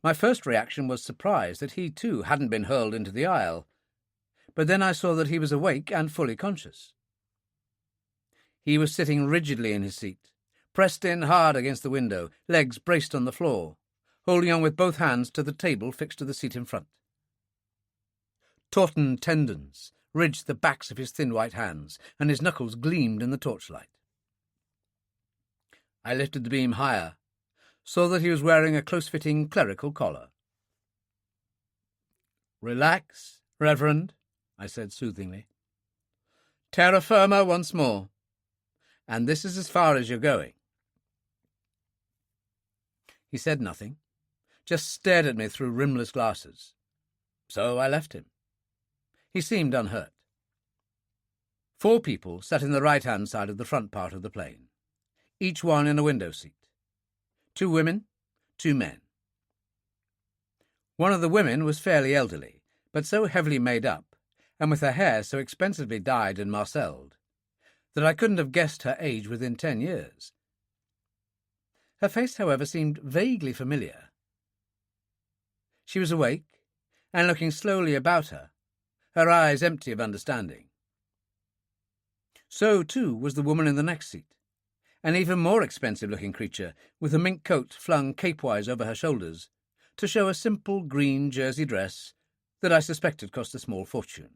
My first reaction was surprise that he too hadn't been hurled into the aisle, but then I saw that he was awake and fully conscious. He was sitting rigidly in his seat, pressed in hard against the window, legs braced on the floor, holding on with both hands to the table fixed to the seat in front. Tauten tendons ridged the backs of his thin white hands, and his knuckles gleamed in the torchlight. I lifted the beam higher, saw that he was wearing a close-fitting clerical collar. "Relax, Reverend," I said soothingly. "Terra firma once more, and this is as far as you're going." He said nothing, just stared at me through rimless glasses. So I left him. He seemed unhurt. 4 people sat in the right-hand side of the front part of the plane, each one in a window seat. 2 women, 2 men. One of the women was fairly elderly, but so heavily made up, and with her hair so expensively dyed and marcelled, that I couldn't have guessed her age within 10 years. Her face, however, seemed vaguely familiar. She was awake, and looking slowly about her, her eyes empty of understanding. So, too, was the woman in the next seat, an even more expensive-looking creature with a mink coat flung cape-wise over her shoulders to show a simple green jersey dress that I suspected cost a small fortune.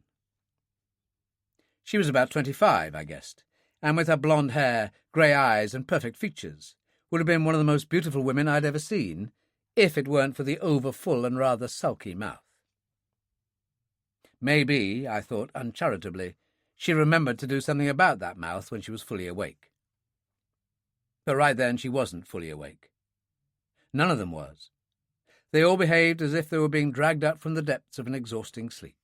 She was about 25, I guessed, and with her blonde hair, grey eyes, and perfect features, would have been one of the most beautiful women I'd ever seen, if it weren't for the over-full and rather sulky mouth. Maybe, I thought uncharitably, she remembered to do something about that mouth when she was fully awake. But right then she wasn't fully awake. None of them was. They all behaved as if they were being dragged up from the depths of an exhausting sleep.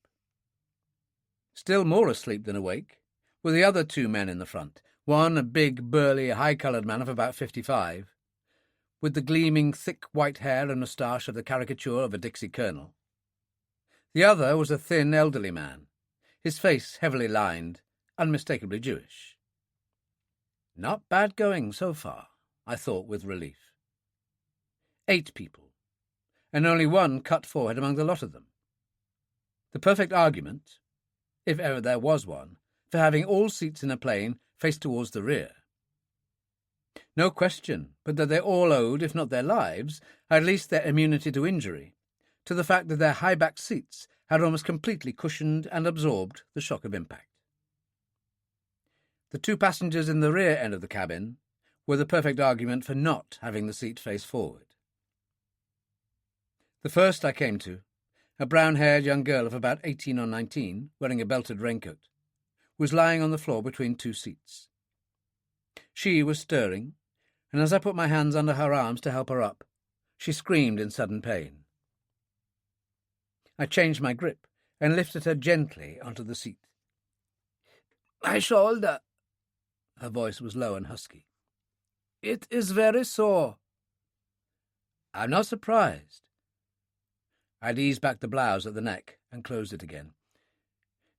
Still more asleep than awake were the other two men in the front, one a big, burly, high-coloured man of about 55, with the gleaming, thick white hair and moustache of the caricature of a Dixie colonel. The other was a thin, elderly man, his face heavily lined, unmistakably Jewish. Not bad going so far, I thought with relief. 8 people, and only one cut forehead among the lot of them. The perfect argument, if ever there was one, for having all seats in a plane face towards the rear. No question but that they all owed, if not their lives, at least their immunity to injury, to the fact that their high-backed seats had almost completely cushioned and absorbed the shock of impact. The 2 passengers in the rear end of the cabin were the perfect argument for not having the seat face forward. The first I came to, a brown-haired young girl of about 18 or 19, wearing a belted raincoat, was lying on the floor between 2 seats. She was stirring, and as I put my hands under her arms to help her up, she screamed in sudden pain. I changed my grip and lifted her gently onto the seat. "My shoulder," her voice was low and husky. "It is very sore." "I'm not surprised." I'd eased back the blouse at the neck and closed it again.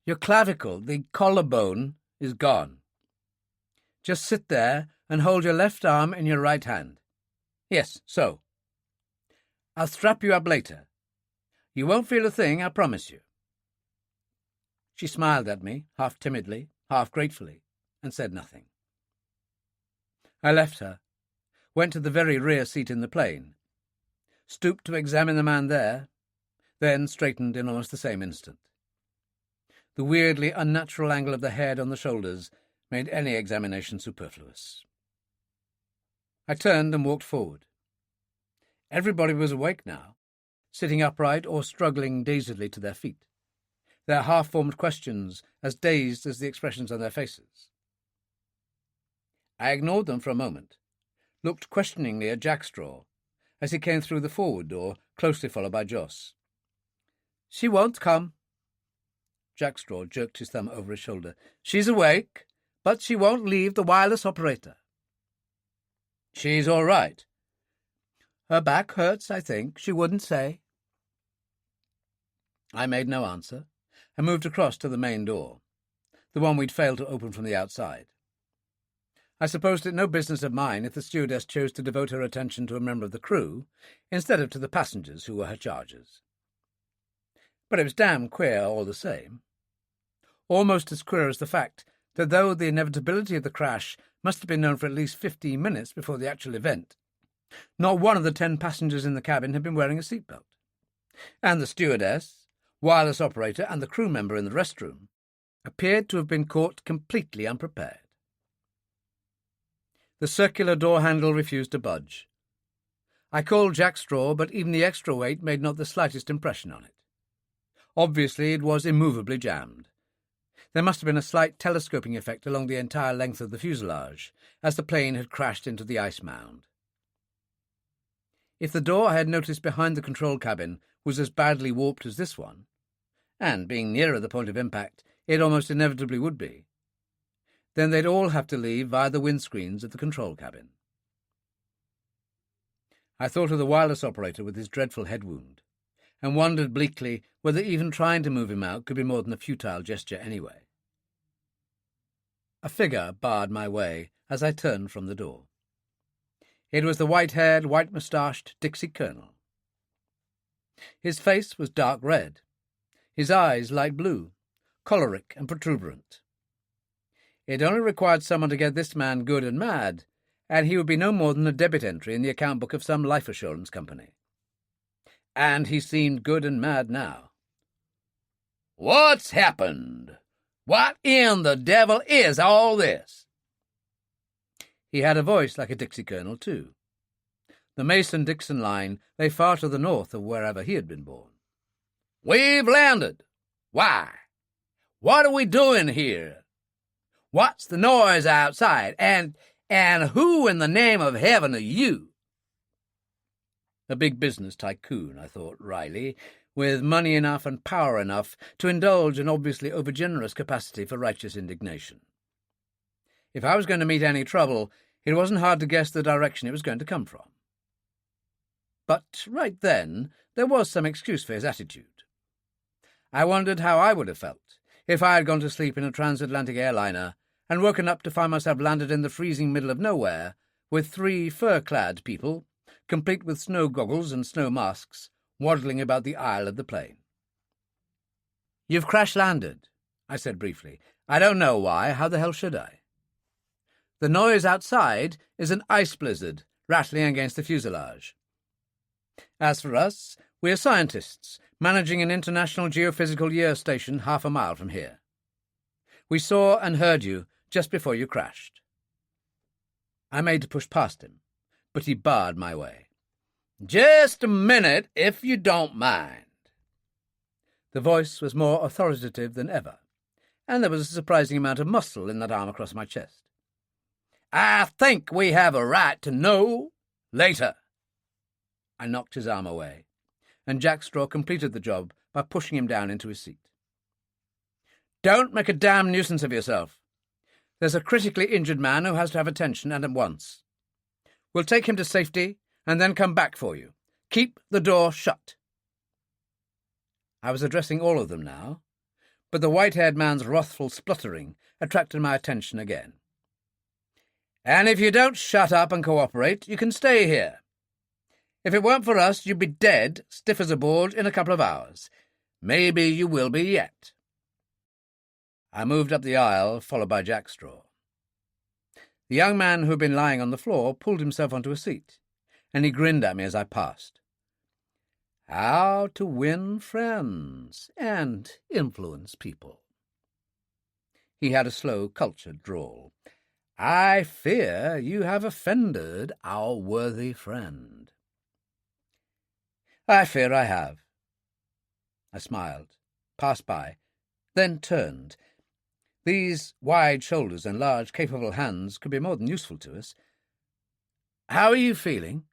"Your clavicle, the collarbone, is gone. Just sit there and hold your left arm in your right hand. Yes, so. I'll strap you up later. You won't feel a thing, I promise you." She smiled at me, half timidly, half gratefully, and said nothing. I left her, went to the very rear seat in the plane, stooped to examine the man there, then straightened in almost the same instant. The weirdly unnatural angle of the head on the shoulders made any examination superfluous. I turned and walked forward. Everybody was awake now, sitting upright or struggling dazedly to their feet, their half-formed questions as dazed as the expressions on their faces. I ignored them for a moment, looked questioningly at Jackstraw as he came through the forward door, closely followed by Joss. "She won't come." Jackstraw jerked his thumb over his shoulder. "She's awake, but she won't leave the wireless operator." "She's all right." "Her back hurts, I think. She wouldn't say." I made no answer and moved across to the main door, the one we'd failed to open from the outside. I supposed it no business of mine if the stewardess chose to devote her attention to a member of the crew instead of to the passengers who were her charges. But it was damn queer all the same. Almost as queer as the fact that though the inevitability of the crash must have been known for at least 15 minutes before the actual event, not one of the 10 passengers in the cabin had been wearing a seatbelt. And the stewardess, wireless operator, and the crew member in the restroom appeared to have been caught completely unprepared. The circular door handle refused to budge. I called Jackstraw, but even the extra weight made not the slightest impression on it. Obviously it was immovably jammed. There must have been a slight telescoping effect along the entire length of the fuselage, as the plane had crashed into the ice mound. If the door I had noticed behind the control cabin was as badly warped as this one, and being nearer the point of impact, it almost inevitably would be, then they'd all have to leave via the windscreens of the control cabin. I thought of the wireless operator with his dreadful head wound, and wondered bleakly whether even trying to move him out could be more than a futile gesture anyway. A figure barred my way as I turned from the door. It was the white-haired, white-moustached Dixie colonel. His face was dark red, his eyes light blue, choleric and protuberant. It only required someone to get this man good and mad, and he would be no more than a debit entry in the account book of some life assurance company. And he seemed good and mad now. "What's happened? What in the devil is all this?" He had a voice like a Dixie Colonel, too. The Mason-Dixon line lay far to the north of wherever he had been born. "We've landed. Why? What are we doing here? What's the noise outside? And who in the name of heaven are you?" A big business tycoon, I thought wryly, with money enough and power enough to indulge an obviously overgenerous capacity for righteous indignation. If I was going to meet any trouble, it wasn't hard to guess the direction it was going to come from. But right then there was some excuse for his attitude. I wondered how I would have felt if I had gone to sleep in a transatlantic airliner and woken up to find myself landed in the freezing middle of nowhere with 3 fur-clad people, complete with snow goggles and snow masks, waddling about the aisle of the plane. "You've crash-landed," I said briefly. "I don't know why. How the hell should I? The noise outside is an ice blizzard rattling against the fuselage. As for us, we are scientists managing an international geophysical year station half a mile from here. We saw and heard you just before you crashed." I made to push past him, but he barred my way. "Just a minute, if you don't mind." The voice was more authoritative than ever, and there was a surprising amount of muscle in that arm across my chest. "I think we have a right to know later." I knocked his arm away, and Jack Straw completed the job by pushing him down into his seat. "Don't make a damn nuisance of yourself. There's a critically injured man who has to have attention, and at once. We'll take him to safety and then come back for you. Keep the door shut." I was addressing all of them now, but the white-haired man's wrathful spluttering attracted my attention again. "And if you don't shut up and cooperate, you can stay here. If it weren't for us, you'd be dead, stiff as a board, in a couple of hours. Maybe you will be yet." I moved up the aisle, followed by Jack Straw. The young man who had been lying on the floor pulled himself onto a seat, and he grinned at me as I passed. How to win friends and influence people. He had a slow, cultured drawl. "I fear you have offended our worthy friend." "I fear I have." I smiled, passed by, then turned. These wide shoulders and large, capable hands could be more than useful to us. "How are you feeling?"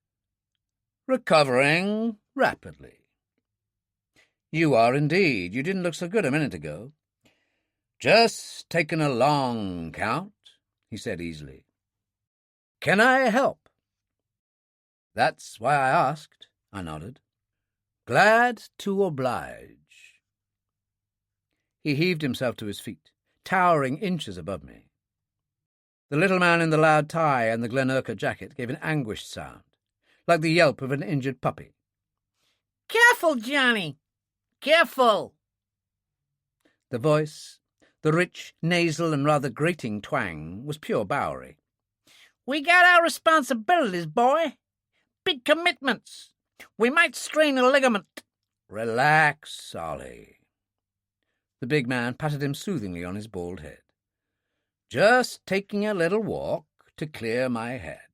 "Recovering rapidly." "You are indeed. You didn't look so good a minute ago." "Just taking a long count," he said easily. "Can I help?" "That's why I asked," I nodded. "Glad to oblige." He heaved himself to his feet, towering inches above me. The little man in the loud tie and the Glenurquhart jacket gave an anguished sound, like the yelp of an injured puppy. "Careful, Johnny! Careful!" The voice, the rich, nasal and rather grating twang, was pure Bowery. "We got our responsibilities, boy. Big commitments. We might strain a ligament." "Relax, Solly." The big man patted him soothingly on his bald head. "Just taking a little walk to clear my head."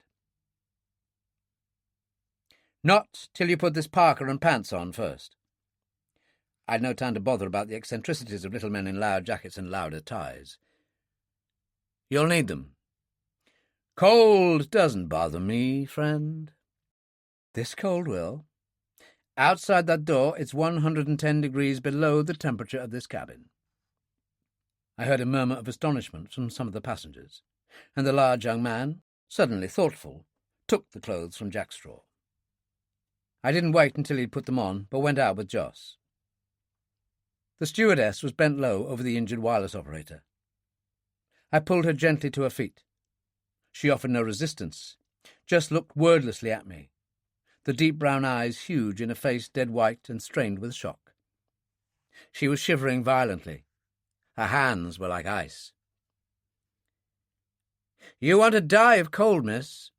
"Not till you put this parka and pants on first." I'd no time to bother about the eccentricities of little men in loud jackets and louder ties. "You'll need them." "Cold doesn't bother me, friend." "This cold will. Outside that door it's 110 degrees below the temperature of this cabin." I heard a murmur of astonishment from some of the passengers, and the large young man, suddenly thoughtful, took the clothes from Jack Straw. I didn't wait until he'd put them on, but went out with Joss. The stewardess was bent low over the injured wireless operator. I pulled her gently to her feet. She offered no resistance, just looked wordlessly at me. the deep brown eyes huge in a face dead white and strained with shock. She was shivering violently. Her hands were like ice. "You want to die of cold, miss?"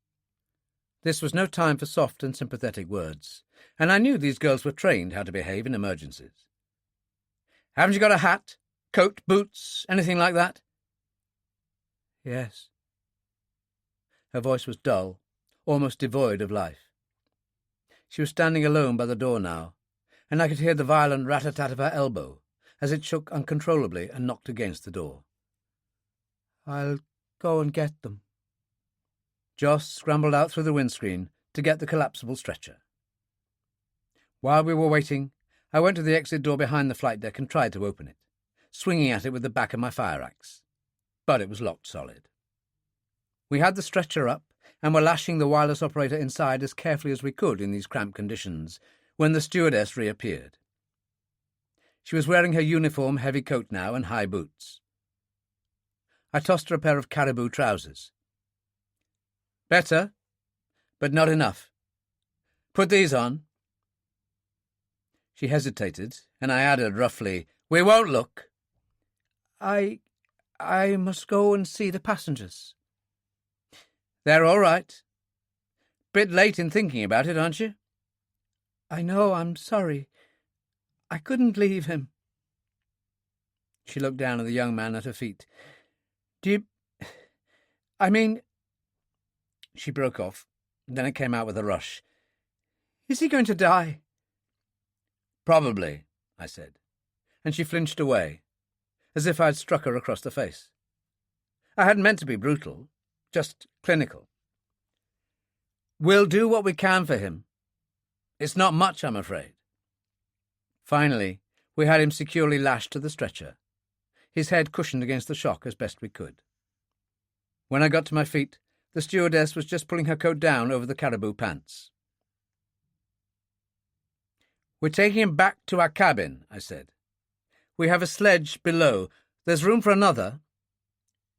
This was no time for soft and sympathetic words, and I knew these girls were trained how to behave in emergencies. "Haven't you got a hat, coat, boots, anything like that?" "Yes." Her voice was dull, almost devoid of life. She was standing alone by the door now, and I could hear the violent rat-a-tat of her elbow as it shook uncontrollably and knocked against the door. "I'll go and get them." Joss scrambled out through the windscreen to get the collapsible stretcher. While we were waiting, I went to the exit door behind the flight deck and tried to open it, swinging at it with the back of my fire-axe. But it was locked solid. We had the stretcher up and were lashing the wireless operator inside as carefully as we could in these cramped conditions when the stewardess reappeared. She was wearing her uniform heavy coat now and high boots. I tossed her a pair of caribou trousers. "Better, but not enough. Put these on." She hesitated, and I added roughly, "We won't look." I must go and see the passengers." "They're all right. Bit late in thinking about it, aren't you?" "I know, I'm sorry. I couldn't leave him." She looked down at the young man at her feet. I mean—" She broke off, then it came out with a rush. "Is he going to die?" "Probably," I said, and she flinched away, as if I'd struck her across the face. I hadn't meant to be brutal, just clinical. "We'll do what we can for him. It's not much, I'm afraid." Finally, we had him securely lashed to the stretcher, his head cushioned against the shock as best we could. When I got to my feet, the stewardess was just pulling her coat down over the caribou pants. "We're taking him back to our cabin," I said. "We have a sledge below. There's room for another.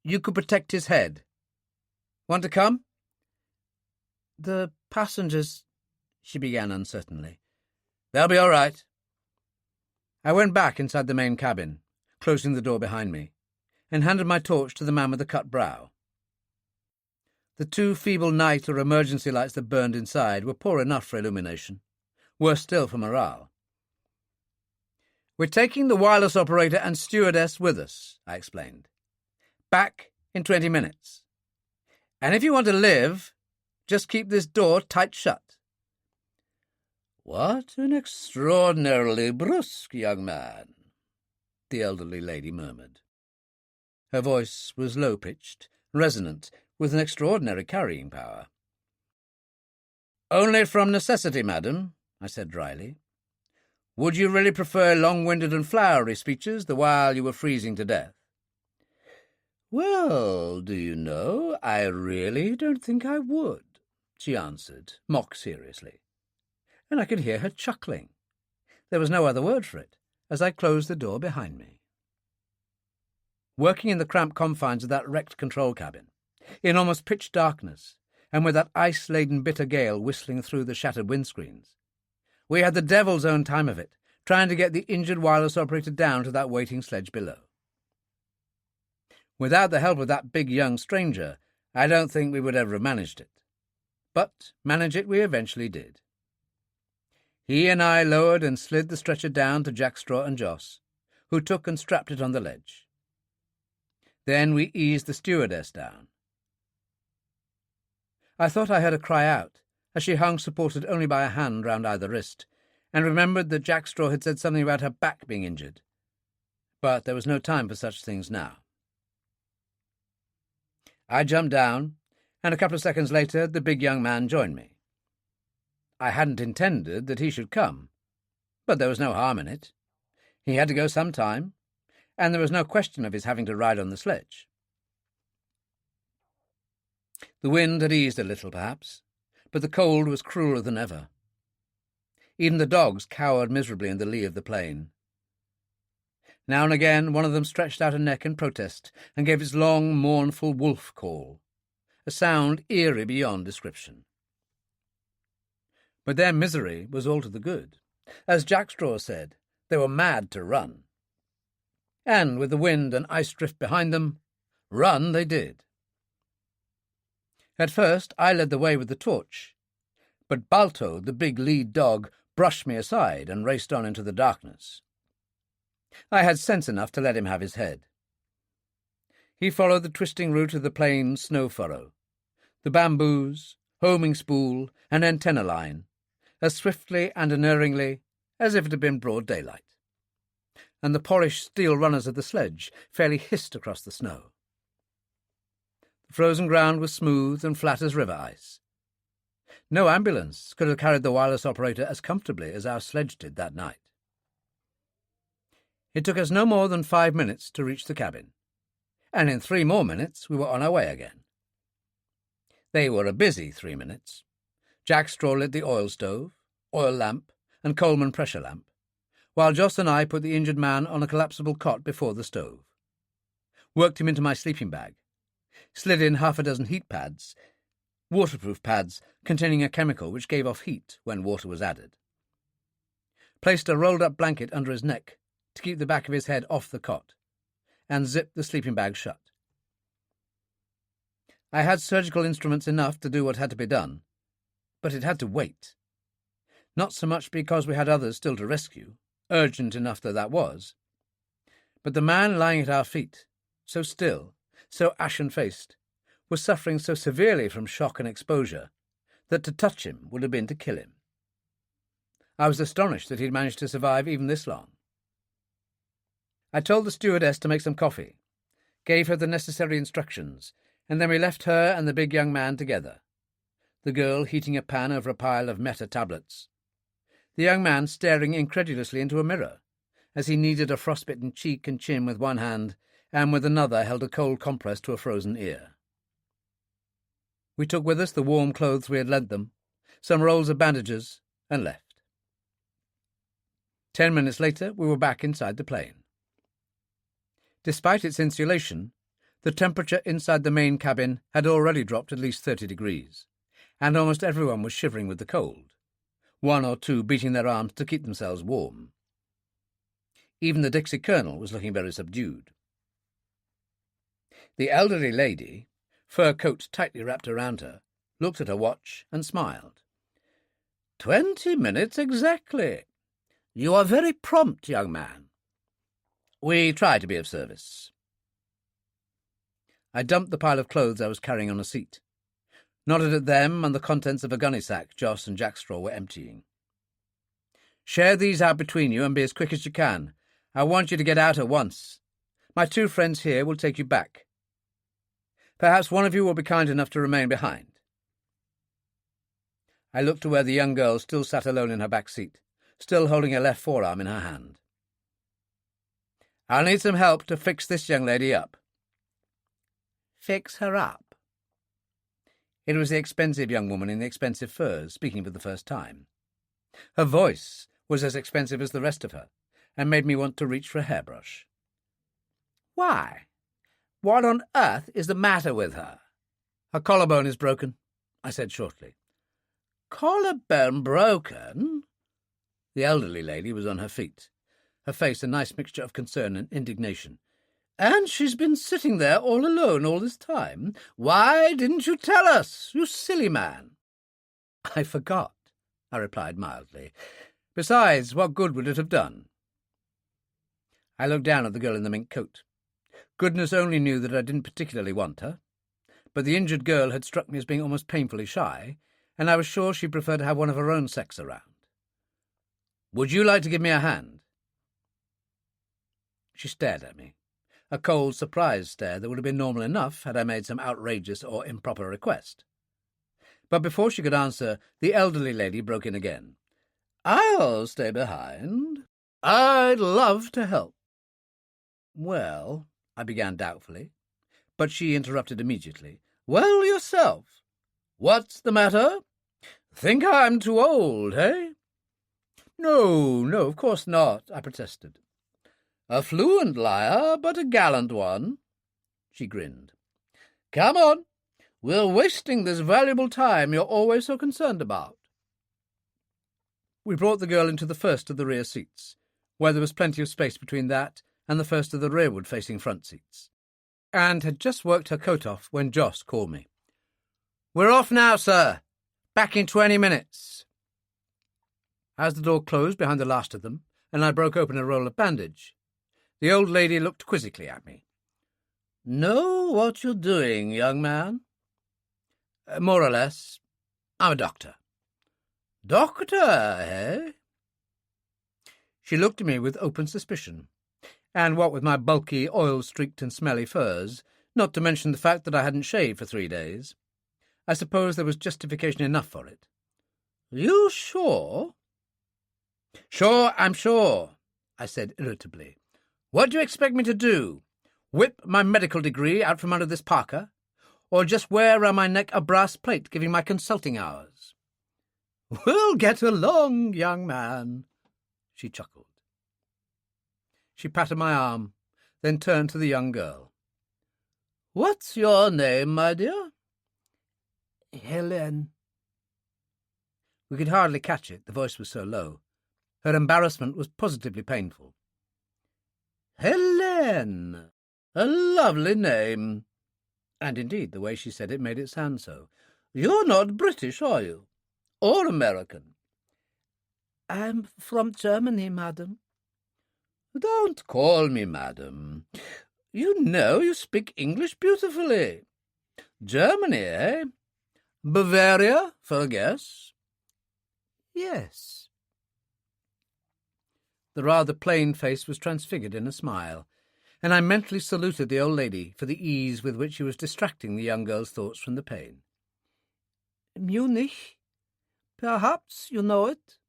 You could protect his head. Want to come?" "The passengers—" she began uncertainly. "They'll be all right." I went back inside the main cabin, closing the door behind me, and handed my torch to the man with the cut brow. The 2 feeble night or emergency lights that burned inside were poor enough for illumination, worse still for morale. "We're taking the wireless operator and stewardess with us," I explained. "Back in 20 minutes. And if you want to live, just keep this door tight shut." "What an extraordinarily brusque young man," the elderly lady murmured. Her voice was low-pitched, resonant, with an extraordinary carrying power. "Only from necessity, madam," I said dryly. "Would you really prefer long-winded and flowery speeches the while you were freezing to death?" "Well, do you know, I really don't think I would," she answered, mock-seriously, and I could hear her chuckling. There was no other word for it, as I closed the door behind me. Working in the cramped confines of that wrecked control cabin, in almost pitch darkness, and with that ice-laden bitter gale whistling through the shattered windscreens, we had the devil's own time of it, trying to get the injured wireless operator down to that waiting sledge below. Without the help of that big young stranger, I don't think we would ever have managed it. But manage it we eventually did. He and I lowered and slid the stretcher down to Jack Straw and Joss, who took and strapped it on the ledge. Then we eased the stewardess down. I thought I heard her cry out, as she hung supported only by a hand round either wrist, and remembered that Jack Straw had said something about her back being injured. But there was no time for such things now. I jumped down, and a couple of seconds later the big young man joined me. I hadn't intended that he should come, but there was no harm in it. He had to go some time, and there was no question of his having to ride on the sledge. The wind had eased a little, perhaps, but the cold was crueler than ever. Even the dogs cowered miserably in the lee of the plain. Now and again one of them stretched out a neck in protest and gave its long, mournful wolf call, a sound eerie beyond description. But their misery was all to the good. As Jackstraw said, they were mad to run. And with the wind and ice drift behind them, run they did. At first I led the way with the torch, but Balto, the big lead dog, brushed me aside and raced on into the darkness. I had sense enough to let him have his head. He followed the twisting route of the plain snow furrow, the bamboos, homing spool, and antenna line, as swiftly and unerringly as if it had been broad daylight, and the polished steel runners of the sledge fairly hissed across the snow. The frozen ground was smooth and flat as river ice. No ambulance could have carried the wireless operator as comfortably as our sledge did that night. It took us no more than 5 minutes to reach the cabin, and in 3 more minutes we were on our way again. They were a busy 3 minutes. Jackstraw lit the oil stove, oil lamp, and Coleman pressure lamp, while Joss and I put the injured man on a collapsible cot before the stove, worked him into my sleeping bag, slid in 6 heat pads, waterproof pads containing a chemical which gave off heat when water was added, placed a rolled-up blanket under his neck to keep the back of his head off the cot, and zipped the sleeping bag shut. I had surgical instruments enough to do what had to be done, but it had to wait. Not so much because we had others still to rescue, urgent enough though that was, but the man lying at our feet, so still, so ashen-faced, was suffering so severely from shock and exposure that to touch him would have been to kill him. I was astonished that he'd managed to survive even this long. I told the stewardess to make some coffee, gave her the necessary instructions, and then we left her and the big young man together, the girl heating a pan over a pile of meta tablets, the young man staring incredulously into a mirror as he kneaded a frostbitten cheek and chin with one hand and with another held a cold compress to a frozen ear. We took with us the warm clothes we had lent them, some rolls of bandages, and left. 10 minutes later we were back inside the plane. Despite its insulation, the temperature inside the main cabin had already dropped at least 30 degrees, and almost everyone was shivering with the cold, 1 or 2 beating their arms to keep themselves warm. Even the Dixie Colonel was looking very subdued. The elderly lady, fur coat tightly wrapped around her, looked at her watch and smiled. 20 minutes exactly. You are very prompt, young man. We try to be of service. I dumped the pile of clothes I was carrying on a seat, nodded at them and the contents of a gunny sack Joss and Jackstraw were emptying. Share these out between you and be as quick as you can. I want you to get out at once. My 2 friends here will take you back. Perhaps one of you will be kind enough to remain behind. I looked to where the young girl still sat alone in her back seat, still holding her left forearm in her hand. I'll need some help to fix this young lady up. Fix her up? It was the expensive young woman in the expensive furs speaking for the first time. Her voice was as expensive as the rest of her, and made me want to reach for a hairbrush. Why? What on earth is the matter with her? Her collarbone is broken, I said shortly. Collarbone broken? The elderly lady was on her feet, her face a nice mixture of concern and indignation. And she's been sitting there all alone all this time? Why didn't you tell us, you silly man? I forgot, I replied mildly. Besides, what good would it have done? I looked down at the girl in the mink coat. Goodness only knew that I didn't particularly want her, but the injured girl had struck me as being almost painfully shy, and I was sure she preferred to have one of her own sex around. Would you like to give me a hand? She stared at me, a cold, surprised stare that would have been normal enough had I made some outrageous or improper request. But before she could answer, the elderly lady broke in again. I'll stay behind. I'd love to help. Well, I began doubtfully, but she interrupted immediately. Well, yourself. What's the matter? Think I'm too old, eh? No, of course not, I protested. A fluent liar, but a gallant one. She grinned. Come on, we're wasting this valuable time you're always so concerned about. We brought the girl into the first of the rear seats, where there was plenty of space between that and the first of the rearward-facing front seats, and had just worked her coat off when Joss called me. "We're off now, sir. Back in 20 minutes. As the door closed behind the last of them, and I broke open a roll of bandage, the old lady looked quizzically at me. "Know what you're doing, young man?" "More or less. I'm a doctor." "Doctor, eh?" She looked at me with open suspicion, and what with my bulky, oil-streaked and smelly furs, not to mention the fact that I hadn't shaved for 3 days, I suppose there was justification enough for it. "You sure?" "Sure, I'm sure," I said irritably. "What do you expect me to do? Whip my medical degree out from under this parka? Or just wear around my neck a brass plate giving my consulting hours?" "We'll get along, young man," she chuckled. She patted my arm, then turned to the young girl. "What's your name, my dear?" "Helen." We could hardly catch it, the voice was so low. Her embarrassment was positively painful. "Helen! A lovely name." And indeed, the way she said it made it sound so. "You're not British, are you? Or American?" "I'm from Germany, madam." "Don't call me madam. You know you speak English beautifully. Germany, eh? Bavaria, for a guess?" "Yes." The rather plain face was transfigured in a smile, and I mentally saluted the old lady for the ease with which she was distracting the young girl's thoughts from the pain. "Munich? Perhaps you know it?"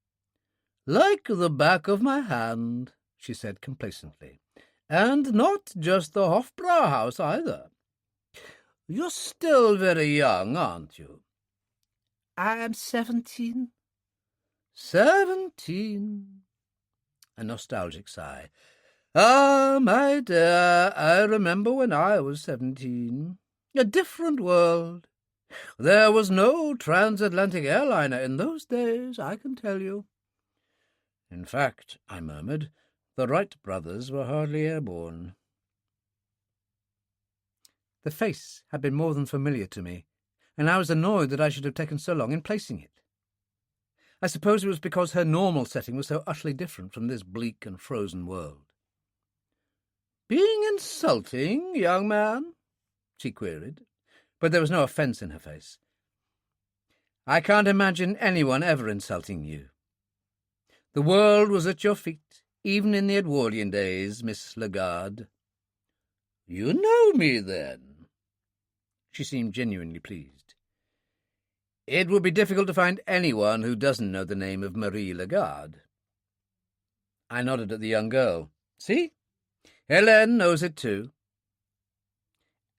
"Like the back of my hand," she said complacently. "And not just the Hofbrauhaus either. You're still very young, aren't you?" "I'm 17. 17. A nostalgic sigh. "Ah, my dear, I remember when I was 17. A different world. There was no transatlantic airliner in those days, I can tell you." "In fact," I murmured, "the Wright brothers were hardly airborne." The face had been more than familiar to me, and I was annoyed that I should have taken so long in placing it. I suppose it was because her normal setting was so utterly different from this bleak and frozen world. "Being insulting, young man?" she queried, but there was no offence in her face. "I can't imagine anyone ever insulting you. The world was at your feet, even in the Edwardian days, Miss Lagarde." "You know me, then?" She seemed genuinely pleased. "It would be difficult to find anyone who doesn't know the name of Marie Lagarde." I nodded at the young girl. "See? Hélène knows it too."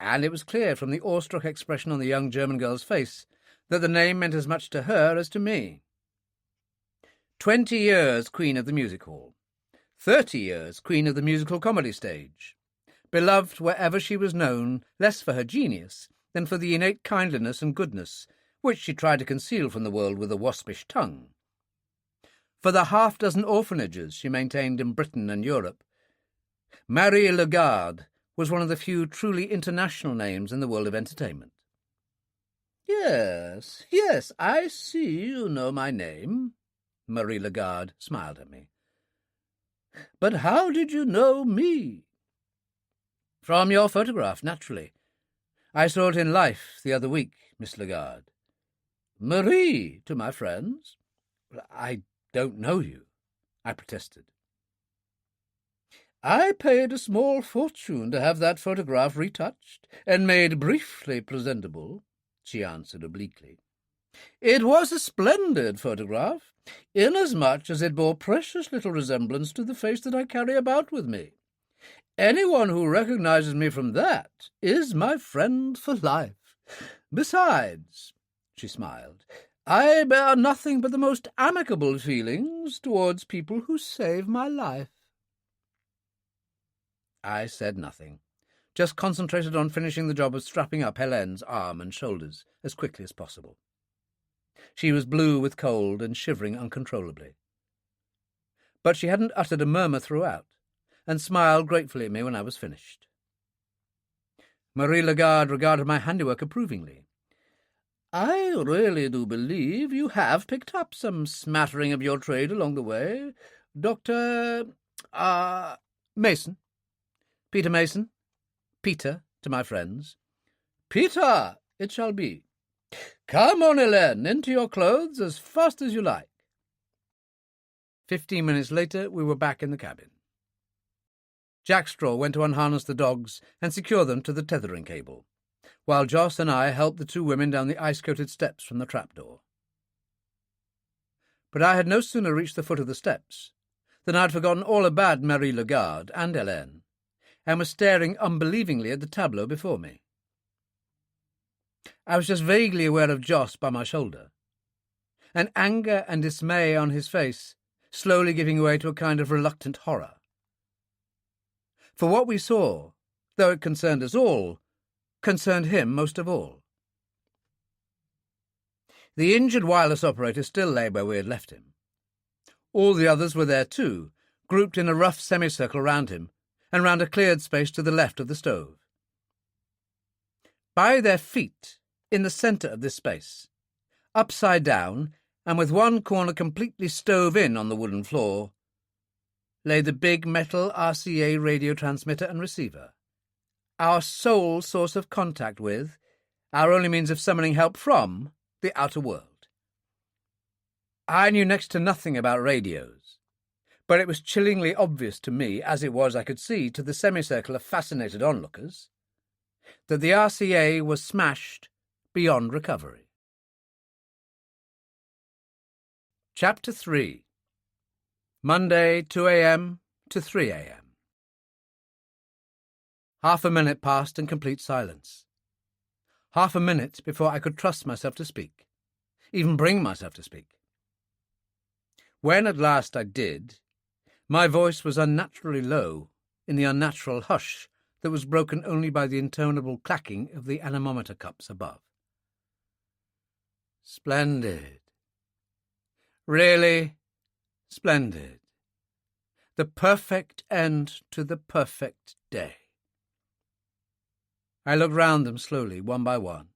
And it was clear from the awestruck expression on the young German girl's face that the name meant as much to her as to me. 20 years Queen of the Music Hall. 30 years Queen of the Musical Comedy Stage. Beloved wherever she was known, less for her genius than for the innate kindliness and goodness which she tried to conceal from the world with a waspish tongue. For the half-dozen orphanages she maintained in Britain and Europe, Marie Lagarde was one of the few truly international names in the world of entertainment. Yes, I see you know my name." Marie Lagarde smiled at me. "But how did you know me?" "From your photograph, naturally. I saw it in Life the other week, Miss Lagarde." "Marie, to my friends?" "I don't know you," I protested. "I paid a small fortune to have that photograph retouched and made briefly presentable," she answered obliquely. "It was a splendid photograph, inasmuch as it bore precious little resemblance to the face that I carry about with me. Anyone who recognizes me from that is my friend for life. Besides," she smiled, "I bear nothing but the most amicable feelings towards people who save my life." I said nothing, just concentrated on finishing the job of strapping up Helene's arm and shoulders as quickly as possible. She was blue with cold and shivering uncontrollably. but she hadn't uttered a murmur throughout, and smiled gratefully at me when I was finished. Marie Lagarde regarded my handiwork approvingly. "I really do believe you have picked up some smattering of your trade along the way, Dr. Mason. Peter Mason. Peter, to my friends. Peter, it shall be. Come on, Hélène, into your clothes as fast as you like." 15 minutes later, we were back in the cabin. Jackstraw went to unharness the dogs and secure them to the tethering cable, while Joss and I helped the two women down the ice-coated steps from the trapdoor. But I had no sooner reached the foot of the steps than I had forgotten all about Marie Lagarde and Hélène, and was staring unbelievingly at the tableau before me. I was just vaguely aware of Joss by my shoulder, and anger and dismay on his face, slowly giving way to a kind of reluctant horror. For what we saw, though it concerned us all, concerned him most of all. The injured wireless operator still lay where we had left him. All the others were there too, grouped in a rough semicircle round him, and round a cleared space to the left of the stove. By their feet, in the centre of this space, upside down, and with one corner completely stove in on the wooden floor, lay the big metal RCA radio transmitter and receiver, our sole source of contact with, our only means of summoning help from, the outer world. I knew next to nothing about radios, but it was chillingly obvious to me, as it was, I could see, to the semicircle of fascinated onlookers, that the RCA was smashed beyond recovery. Chapter 3. Monday, 2 a.m. to 3 a.m. Half a minute passed in complete silence. Half a minute before I could trust myself to speak, even bring myself to speak. When at last I did, my voice was unnaturally low in the unnatural hush that was broken only by the interminable clacking of the anemometer cups above. Splendid. Really splendid. The perfect end to the perfect day. I looked round them slowly, one by one,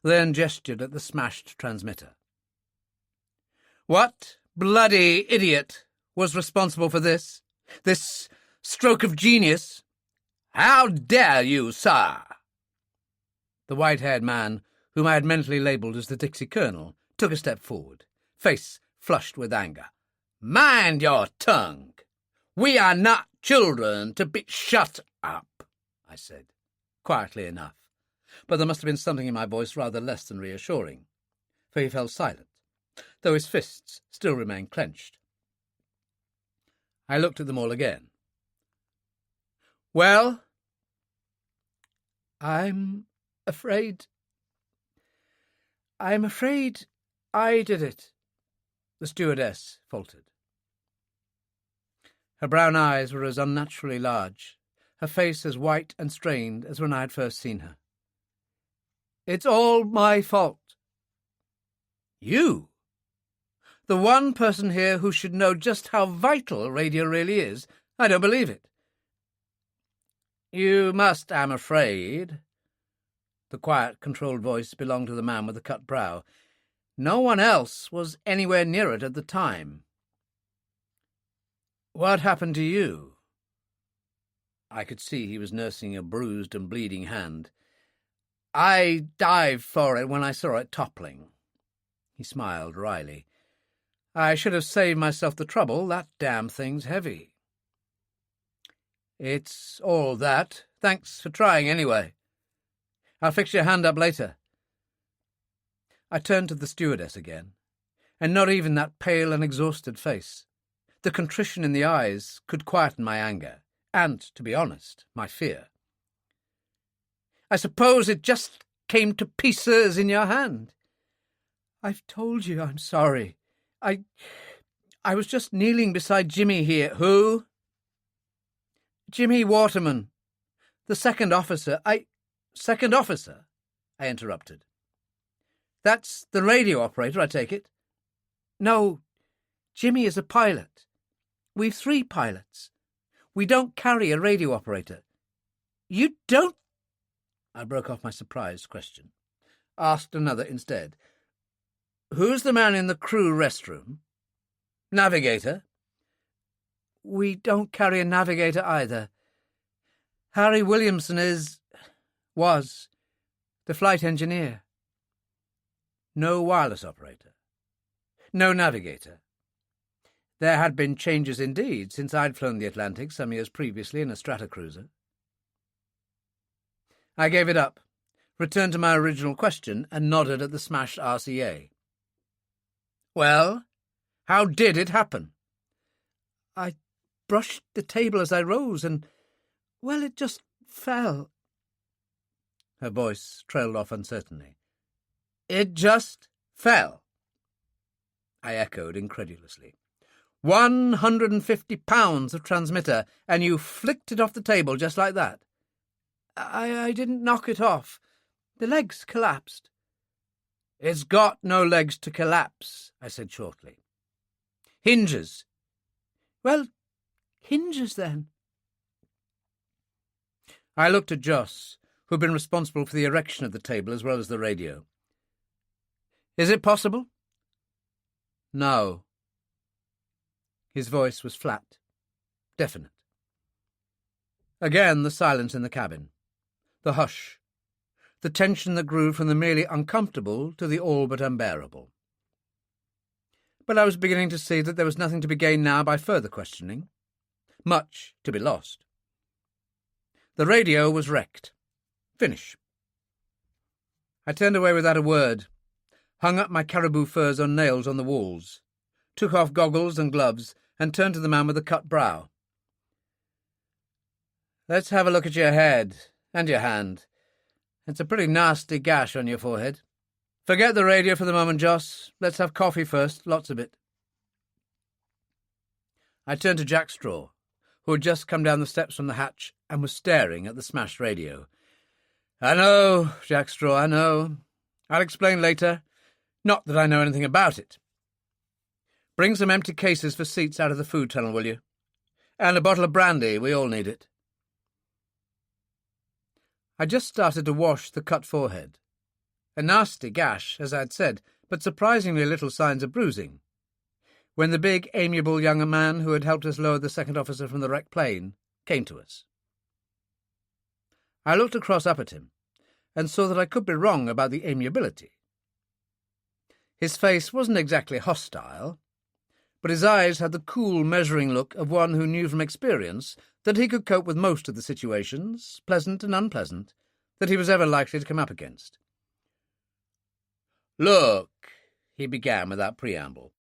then gestured at the smashed transmitter. What bloody idiot was responsible for this? This stroke of genius? How dare you, sir? The white-haired man, whom I had mentally labelled as the Dixie Colonel, took a step forward, face flushed with anger. Mind your tongue. We are not children to be shut up, I said, quietly enough, but there must have been something in my voice rather less than reassuring, for he fell silent, though his fists still remained clenched. I looked at them all again. Well, I'm afraid I did it, the stewardess faltered. Her brown eyes were as unnaturally large, her face as white and strained as when I had first seen her. It's all my fault. You? The one person here who should know just how vital radio really is? I don't believe it. You must, I'm afraid. The quiet, controlled voice belonged to the man with the cut brow. No one else was anywhere near it at the time. What happened to you? I could see he was nursing a bruised and bleeding hand. I dived for it when I saw it toppling. He smiled wryly. I should have saved myself the trouble. That damn thing's heavy. It's all that. Thanks for trying anyway. I'll fix your hand up later. I turned to the stewardess again, and not even that pale and exhausted face, the contrition in the eyes, could quieten my anger, and, to be honest, my fear. I suppose it just came to pieces in your hand. I've told you I'm sorry. I was just kneeling beside Jimmy here. Who? Jimmy Waterman, the second officer. Second officer? I interrupted. That's the radio operator, I take it? No, Jimmy is a pilot. We've 3 pilots. We don't carry a radio operator. You don't? I broke off my surprised question. Asked another instead. Who's the man in the crew restroom? Navigator? We don't carry a navigator either. Harry Williamson was the flight engineer. No wireless operator. No navigator. There had been changes indeed since I'd flown the Atlantic some years previously in a Stratocruiser. I gave it up, returned to my original question, and nodded at the smashed RCA. Well, how did it happen? I brushed the table as I rose and, well, it just fell. Her voice trailed off uncertainly. It just fell, I echoed incredulously. 150 pounds of transmitter, and you flicked it off the table just like that. I didn't knock it off. The legs collapsed. It's got no legs to collapse, I said shortly. Hinges. Well, hinges then. I looked at Joss, who'd been responsible for the erection of the table as well as the radio. Is it possible? No. His voice was flat, definite. Again the silence in the cabin, the hush, the tension that grew from the merely uncomfortable to the all but unbearable. But I was beginning to see that there was nothing to be gained now by further questioning, much to be lost. The radio was wrecked. Finish. I turned away without a word, hung up my caribou furs on nails on the walls, took off goggles and gloves, and turned to the man with the cut brow. Let's have a look at your head and your hand. It's a pretty nasty gash on your forehead. Forget the radio for the moment, Joss. Let's have coffee first, lots of it. I turned to Jack Straw, who had just come down the steps from the hatch and was staring at the smashed radio. I know, Jack Straw, I know. I'll explain later. Not that I know anything about it. Bring some empty cases for seats out of the food tunnel, will you? And a bottle of brandy, we all need it. I just started to wash the cut forehead. A nasty gash, as I'd said, but surprisingly little signs of bruising, when the big, amiable young man who had helped us lower the second officer from the wrecked plane came to us. I looked across up at him, and saw that I could be wrong about the amiability. His face wasn't exactly hostile, but his eyes had the cool, measuring look of one who knew from experience that he could cope with most of the situations, pleasant and unpleasant, that he was ever likely to come up against. Look, he began without preamble,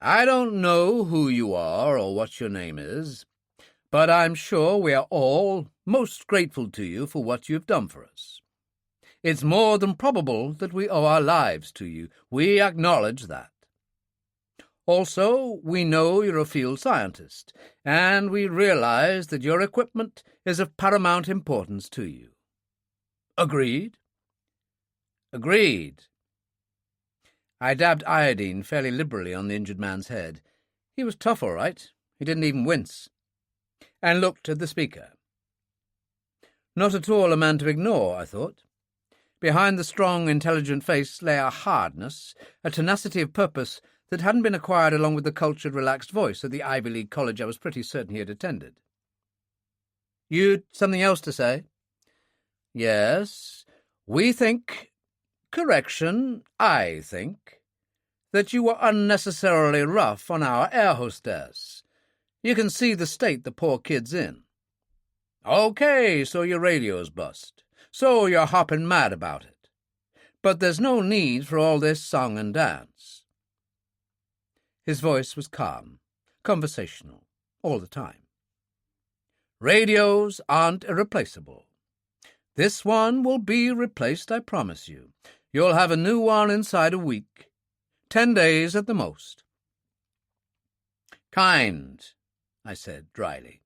I don't know who you are or what your name is, but I'm sure we are all most grateful to you for what you've done for us. It's more than probable that we owe our lives to you. We acknowledge that. Also, we know you're a field scientist, and we realize that your equipment is of paramount importance to you. Agreed? Agreed. I dabbed iodine fairly liberally on the injured man's head. He was tough, all right. He didn't even wince. And looked at the speaker. Not at all a man to ignore, I thought. Behind the strong, intelligent face lay a hardness, a tenacity of purpose that hadn't been acquired along with the cultured, relaxed voice at the Ivy League college I was pretty certain he had attended. You'd something else to say? Yes. We think, I think, that you were unnecessarily rough on our air hostess. You can see the state the poor kid's in. Okay, so your radio's bust. So you're hopping mad about it. But there's no need for all this song and dance. His voice was calm, conversational, all the time. Radios aren't irreplaceable. This one will be replaced, I promise you. You'll have a new one inside a week. 10 days at the most. Kind, I said dryly.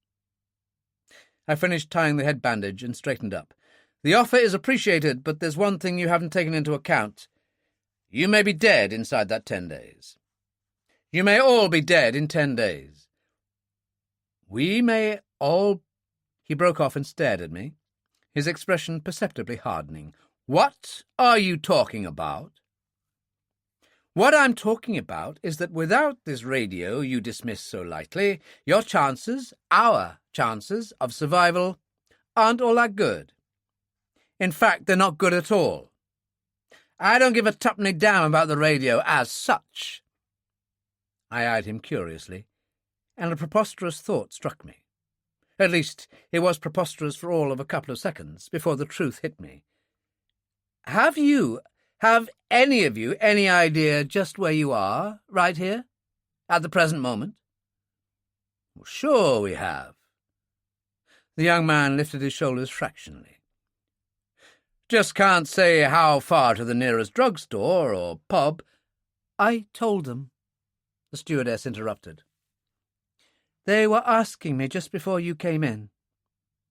I finished tying the head bandage and straightened up. The offer is appreciated, but there's one thing you haven't taken into account. You may be dead inside that 10 days. You may all be dead in 10 days. We may all—" He broke off and stared at me, his expression perceptibly hardening. "What are you talking about?" "What I'm talking about is that without this radio you dismiss so lightly, your chances, our chances, of survival aren't all that good. In fact, they're not good at all. I don't give a tuppenny damn about the radio as such." I eyed him curiously, and a preposterous thought struck me. At least, it was preposterous for all of a couple of seconds before the truth hit me. Have any of you any idea just where you are, right here, at the present moment?" "Well, sure we have." The young man lifted his shoulders fractionally. "Just can't say how far to the nearest drugstore or pub." "I told them," the stewardess interrupted. "They were asking me just before you came in.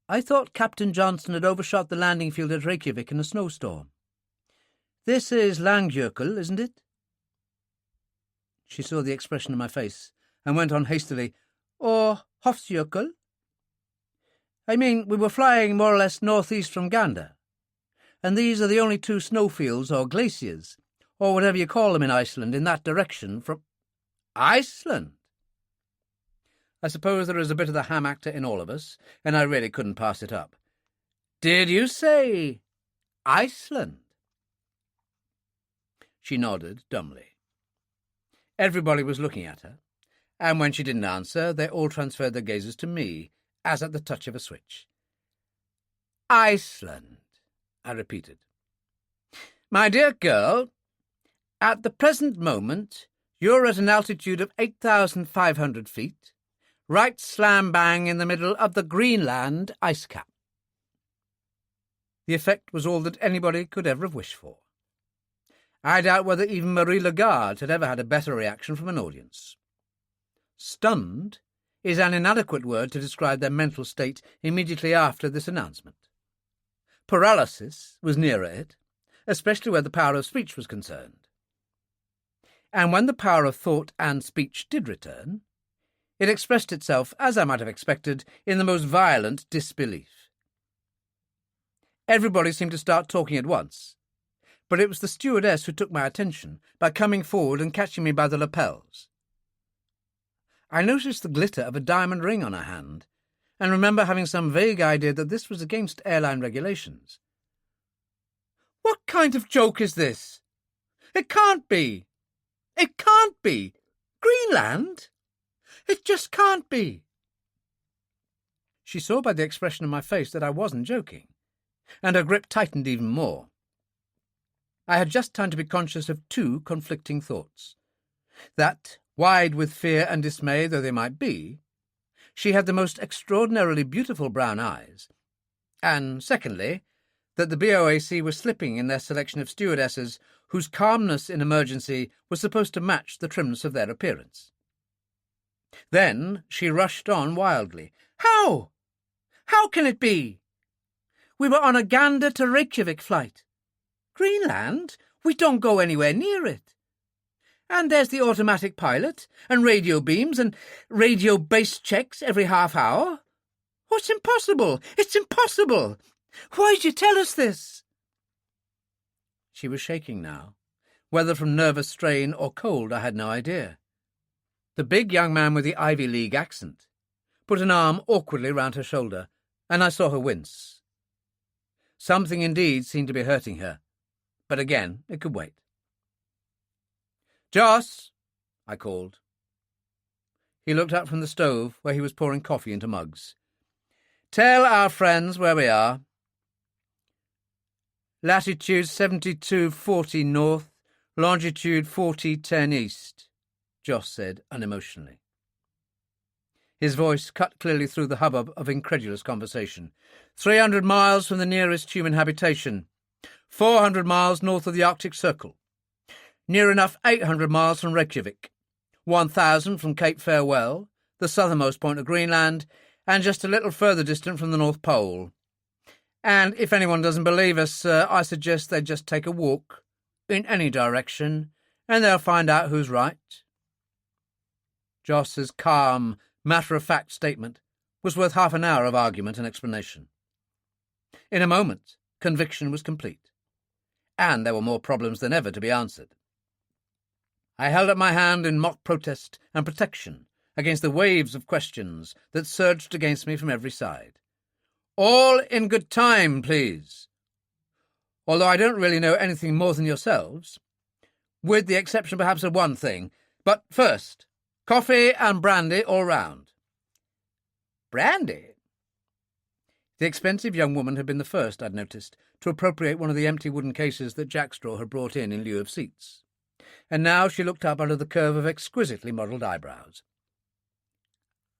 I thought Captain Johnson had overshot the landing field at Reykjavik in a snowstorm. This is Langjökull, isn't it?" She saw the expression on my face and went on hastily, "Or Hofsjökull? I mean, we were flying more or less northeast from Gander, and these are the only two snowfields or glaciers, or whatever you call them in Iceland, in that direction from—" "Iceland?" I suppose there is a bit of the ham actor in all of us, and I really couldn't pass it up. "Did you say Iceland?" She nodded dumbly. Everybody was looking at her, and when she didn't answer, they all transferred their gazes to me, as at the touch of a switch. "Iceland," I repeated. "My dear girl, at the present moment you're at an altitude of 8,500 feet, right slam-bang in the middle of the Greenland ice cap." The effect was all that anybody could ever have wished for. I doubt whether even Marie Lagarde had ever had a better reaction from an audience. Stunned is an inadequate word to describe their mental state immediately after this announcement. Paralysis was nearer it, especially where the power of speech was concerned. And when the power of thought and speech did return, it expressed itself, as I might have expected, in the most violent disbelief. Everybody seemed to start talking at once, but it was the stewardess who took my attention by coming forward and catching me by the lapels. I noticed the glitter of a diamond ring on her hand, and remember having some vague idea that this was against airline regulations. "What kind of joke is this? It can't be! It can't be! Greenland? It just can't be!" She saw by the expression of my face that I wasn't joking, and her grip tightened even more. I had just time to be conscious of two conflicting thoughts. That, wide with fear and dismay though they might be, she had the most extraordinarily beautiful brown eyes, and, secondly, that the BOAC was slipping in their selection of stewardesses whose calmness in emergency was supposed to match the trimness of their appearance. Then she rushed on wildly. "How? How can it be? We were on a Gander to Reykjavik flight. Greenland? We don't go anywhere near it. And there's the automatic pilot, and radio beams, and radio base checks every half hour. Oh, it's impossible! It's impossible! Why'd you tell us this?" She was shaking now. Whether from nervous strain or cold, I had no idea. The big young man with the Ivy League accent put an arm awkwardly round her shoulder, and I saw her wince. Something indeed seemed to be hurting her, but again it could wait. "Joss," I called. He looked up from the stove where he was pouring coffee into mugs. "Tell our friends where we are." "Latitude 7240 north, longitude 4010 east," Joss said unemotionally. His voice cut clearly through the hubbub of incredulous conversation. 300 miles from the nearest human habitation. 400 miles north of the Arctic Circle. Near enough 800 miles from Reykjavik. 1,000 from Cape Farewell, the southernmost point of Greenland, and just a little further distant from the North Pole. And if anyone doesn't believe us, I suggest they just take a walk, in any direction, and they'll find out who's right. Joss's calm, matter-of-fact statement was worth half an hour of argument and explanation. In a moment, conviction was complete, and there were more problems than ever to be answered. I held up my hand in mock protest and protection against the waves of questions that surged against me from every side. All in good time, please. Although I don't really know anything more than yourselves, with the exception perhaps of one thing. But first, coffee and brandy all round. Brandy? The expensive young woman had been the first, I'd noticed, to appropriate one of the empty wooden cases that Jackstraw had brought in lieu of seats. And now she looked up under the curve of exquisitely modelled eyebrows.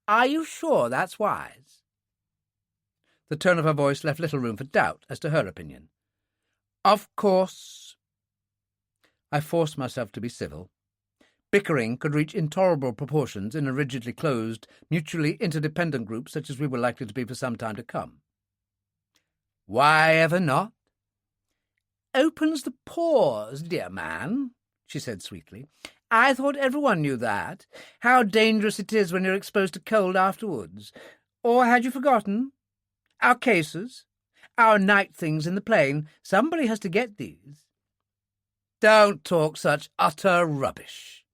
Are you sure that's wise? The tone of her voice left little room for doubt as to her opinion. Of course. I forced myself to be civil. Bickering could reach intolerable proportions in a rigidly closed, mutually interdependent group such as we were likely to be for some time to come. Why ever not? Opens the pores, dear man, she said sweetly. I thought everyone knew that. How dangerous it is when you're exposed to cold afterwards. Or had you forgotten? Our cases, our night things in the plane. Somebody has to get these. Don't talk such utter rubbish.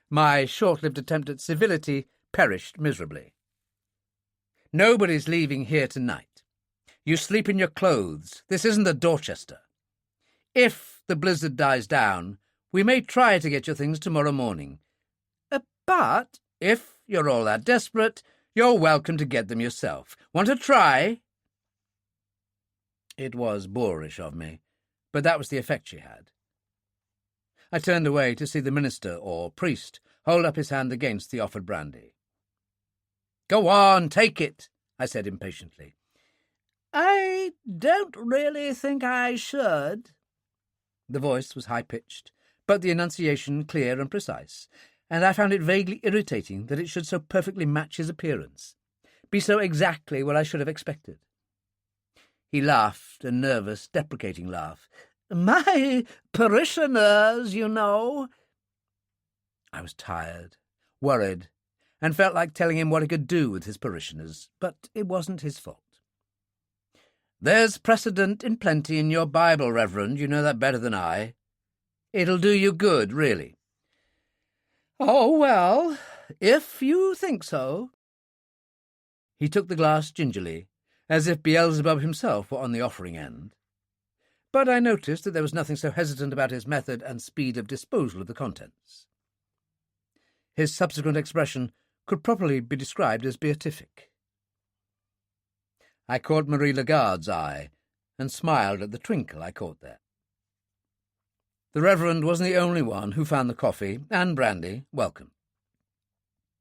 My short-lived attempt at civility perished miserably. Nobody's leaving here tonight. You sleep in your clothes. This isn't the Dorchester. If the blizzard dies down, we may try to get your things tomorrow morning. But if you're all that desperate, you're welcome to get them yourself. Want to try? It was boorish of me, but that was the effect she had. I turned away to see the minister, or priest, hold up his hand against the offered brandy. Go on, take it, I said impatiently. I don't really think I should. The voice was high-pitched, but the enunciation clear and precise, and I found it vaguely irritating that it should so perfectly match his appearance, be so exactly what I should have expected. He laughed, a nervous, deprecating laugh. My parishioners, you know. I was tired, worried, and felt like telling him what he could do with his parishioners, but it wasn't his fault. There's precedent in plenty in your Bible, Reverend. You know that better than I. It'll do you good, really. Oh, well, if you think so. He took the glass gingerly, as if Beelzebub himself were on the offering end. But I noticed that there was nothing so hesitant about his method and speed of disposal of the contents. His subsequent expression could properly be described as beatific. I caught Marie Lagarde's eye, and smiled at the twinkle I caught there. The Reverend wasn't the only one who found the coffee and brandy welcome.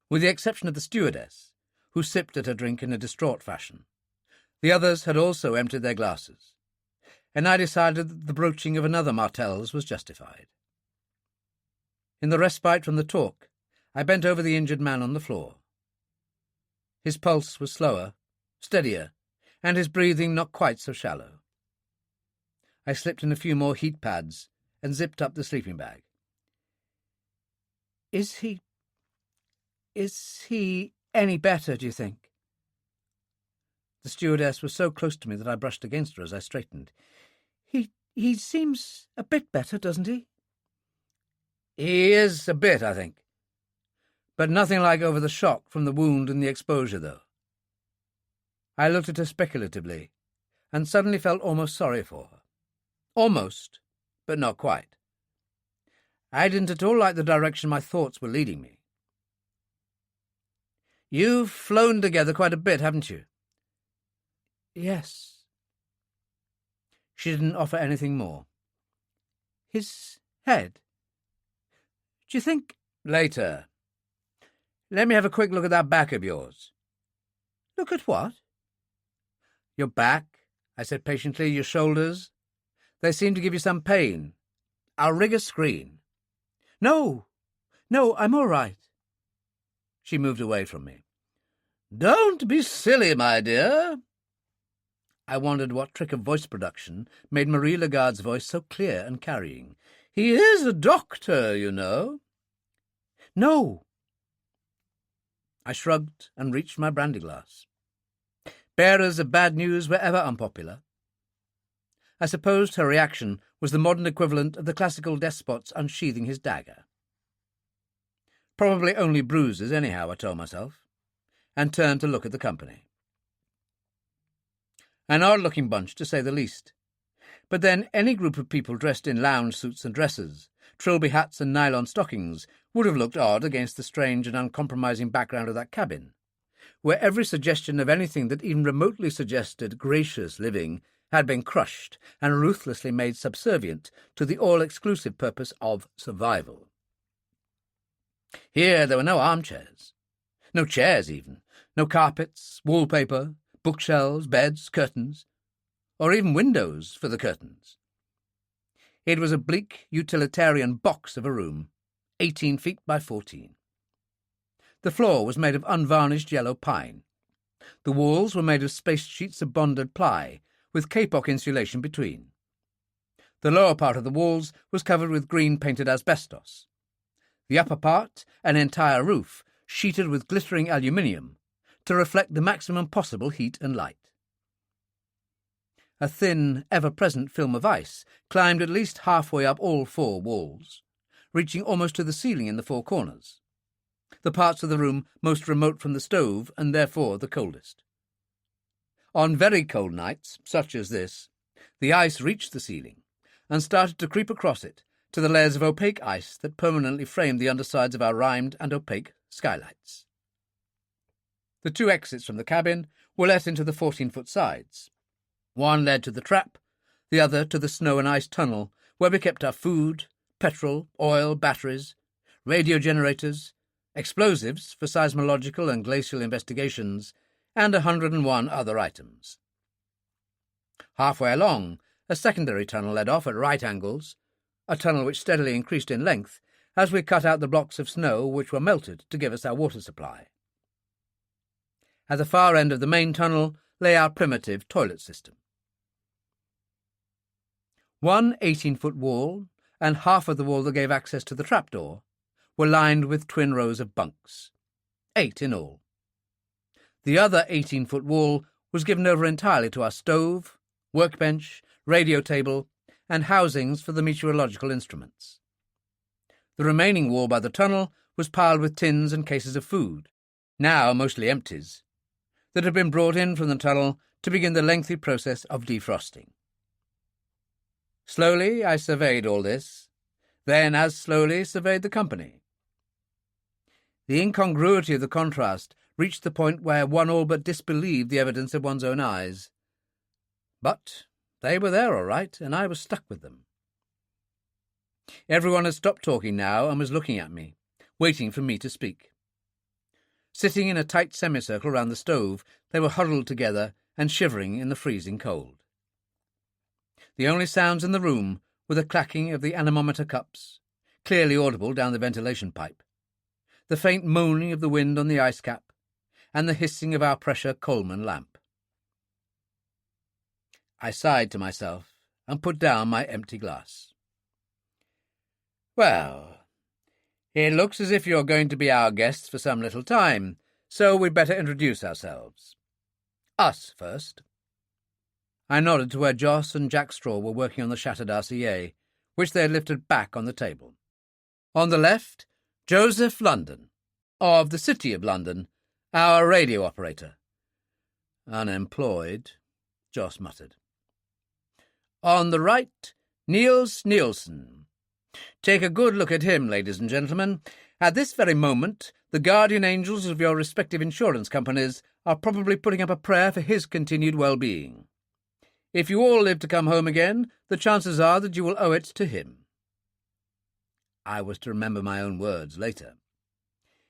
With the exception of the stewardess, who sipped at her drink in a distraught fashion, the others had also emptied their glasses, and I decided that the broaching of another Martell's was justified. In the respite from the talk, I bent over the injured man on the floor. His pulse was slower, steadier, and his breathing not quite so shallow. I slipped in a few more heat pads and zipped up the sleeping bag. Is he any better, do you think? The stewardess was so close to me that I brushed against her as I straightened. He seems a bit better, doesn't he? He is a bit, I think. But nothing like over the shock from the wound and the exposure, though. I looked at her speculatively, and suddenly felt almost sorry for her. Almost, but not quite. I didn't at all like the direction my thoughts were leading me. You've flown together quite a bit, haven't you? Yes. She didn't offer anything more. His head. Do you think... Later. Let me have a quick look at that back of yours. Look at what? Your back, I said patiently, your shoulders. They seem to give you some pain. I'll rig a screen. No, I'm all right. She moved away from me. Don't be silly, my dear. I wondered what trick of voice production made Marie Lagarde's voice so clear and carrying. He is a doctor, you know. No. I shrugged and reached my brandy glass. Bearers of bad news were ever unpopular. I supposed her reaction was the modern equivalent of the classical despot's unsheathing his dagger. Probably only bruises, anyhow, I told myself, and turned to look at the company. An odd-looking bunch, to say the least. But then any group of people dressed in lounge suits and dresses, trilby hats and nylon stockings would have looked odd against the strange and uncompromising background of that cabin, where every suggestion of anything that even remotely suggested gracious living had been crushed and ruthlessly made subservient to the all-exclusive purpose of survival. Here there were no armchairs, no chairs even, no carpets, wallpaper, bookshelves, beds, curtains, or even windows for the curtains. It was a bleak, utilitarian box of a room, 18 feet by 14. The floor was made of unvarnished yellow pine. The walls were made of spaced sheets of bonded ply, with kapok insulation between. The lower part of the walls was covered with green-painted asbestos. The upper part, an entire roof, sheeted with glittering aluminium, to reflect the maximum possible heat and light. A thin, ever-present film of ice climbed at least halfway up all 4 walls, reaching almost to the ceiling in the 4 corners, the parts of the room most remote from the stove and therefore the coldest. On very cold nights, such as this, the ice reached the ceiling and started to creep across it to the layers of opaque ice that permanently framed the undersides of our rimed and opaque skylights. The 2 exits from the cabin were let into the 14-foot sides. One led to the trap, the other to the snow and ice tunnel, where we kept our food, petrol, oil, batteries, radio generators, explosives for seismological and glacial investigations, and 101 other items. Halfway along, a secondary tunnel led off at right angles, a tunnel which steadily increased in length as we cut out the blocks of snow which were melted to give us our water supply. At the far end of the main tunnel lay our primitive toilet system. One 18-foot wall, and half of the wall that gave access to the trapdoor, were lined with twin rows of bunks, 8 in all. The other 18-foot wall was given over entirely to our stove, workbench, radio table, and housings for the meteorological instruments. The remaining wall by the tunnel was piled with tins and cases of food, now mostly empties, that had been brought in from the tunnel to begin the lengthy process of defrosting. Slowly I surveyed all this, then as slowly surveyed the company. The incongruity of the contrast reached the point where one all but disbelieved the evidence of one's own eyes. But they were there all right, and I was stuck with them. Everyone had stopped talking now and was looking at me, waiting for me to speak. Sitting in a tight semicircle round the stove, they were huddled together and shivering in the freezing cold. The only sounds in the room were the clacking of the anemometer cups, clearly audible down the ventilation pipe, the faint moaning of the wind on the ice cap, and the hissing of our pressure Coleman lamp. I sighed to myself and put down my empty glass. "Well, it looks as if you're going to be our guests for some little time, so we'd better introduce ourselves. Us first." I nodded to where Joss and Jack Straw were working on the shattered RCA, which they had lifted back on the table. On the left, Joseph London, of the City of London, our radio operator. "Unemployed," Joss muttered. On the right, Niels Nielsen. Take a good look at him, ladies and gentlemen. At this very moment, the guardian angels of your respective insurance companies are probably putting up a prayer for his continued well-being. If you all live to come home again, the chances are that you will owe it to him. I was to remember my own words later.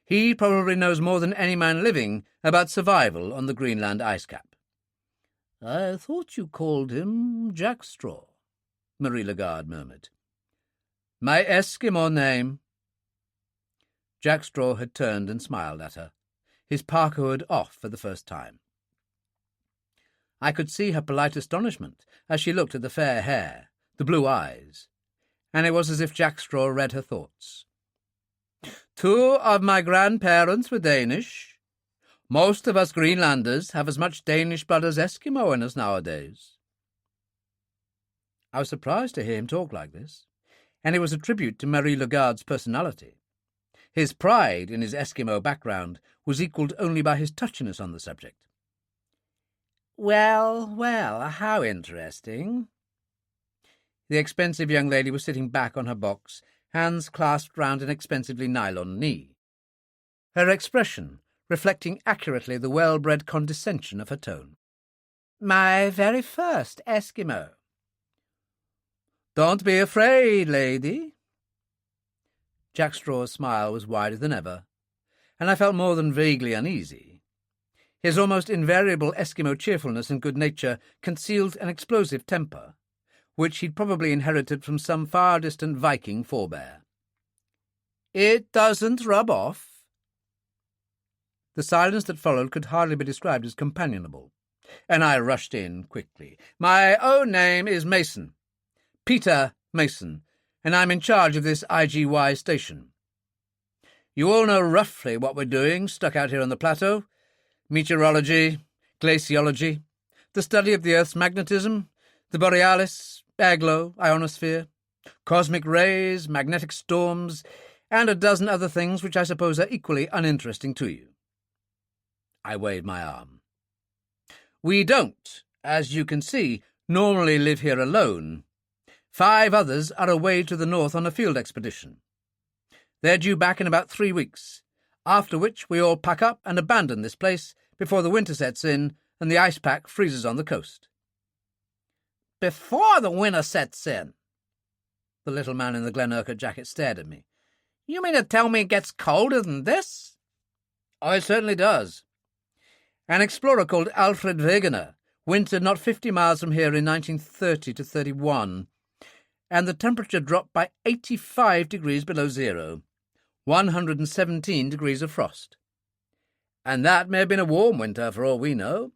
He probably knows more than any man living about survival on the Greenland ice cap. "I thought you called him Jack Straw," Marie Lagarde murmured. "My Eskimo name." Jack Straw had turned and smiled at her, his parka hood off for the first time. I could see her polite astonishment as she looked at the fair hair, the blue eyes, and it was as if Jack Straw read her thoughts. "Two of my grandparents were Danish," Most of us Greenlanders have as much Danish blood as Eskimo in us nowadays. I was surprised to hear him talk like this, and it was a tribute to Marie Lagarde's personality. His pride in his Eskimo background was equalled only by his touchiness on the subject. Well, how interesting. The expensive young lady was sitting back on her box, hands clasped round an expensively nylon knee, her expression reflecting accurately the well-bred condescension of her tone. My very first Eskimo. Don't be afraid, lady. Jack Straw's smile was wider than ever, and I felt more than vaguely uneasy. His almost invariable Eskimo cheerfulness and good nature concealed an explosive temper, which he'd probably inherited from some far-distant Viking forebear. It doesn't rub off. The silence that followed could hardly be described as companionable, and I rushed in quickly. My own name is Mason, Peter Mason, and I'm in charge of this IGY station. You all know roughly what we're doing stuck out here on the plateau. Meteorology, glaciology, the study of the Earth's magnetism, the borealis, aglo, ionosphere, cosmic rays, magnetic storms, and a dozen other things which I suppose are equally uninteresting to you. I waved my arm. We don't, as you can see, normally live here alone. 5 others are away to the north on a field expedition. They're due back in about 3 weeks, after which we all pack up and abandon this place before the winter sets in and the ice pack freezes on the coast. Before the winter sets in? The little man in the Glen Urquhart jacket stared at me. You mean to tell me it gets colder than this? Oh, it certainly does. An explorer called Alfred Wegener wintered not 50 miles from here in 1930 to 31, and the temperature dropped by 85 degrees below zero, 117 degrees of frost. And that may have been a warm winter for all we know.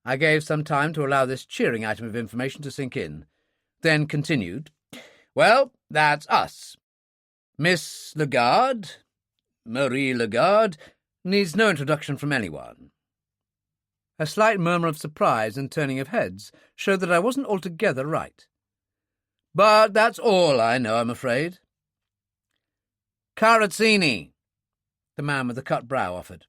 I gave some time to allow this cheering item of information to sink in, then continued. Well, that's us. Miss Lagarde, Marie Lagarde, needs no introduction from anyone. A slight murmur of surprise and turning of heads showed that I wasn't altogether right. But that's all I know, I'm afraid. Carazzini, the man with the cut brow offered.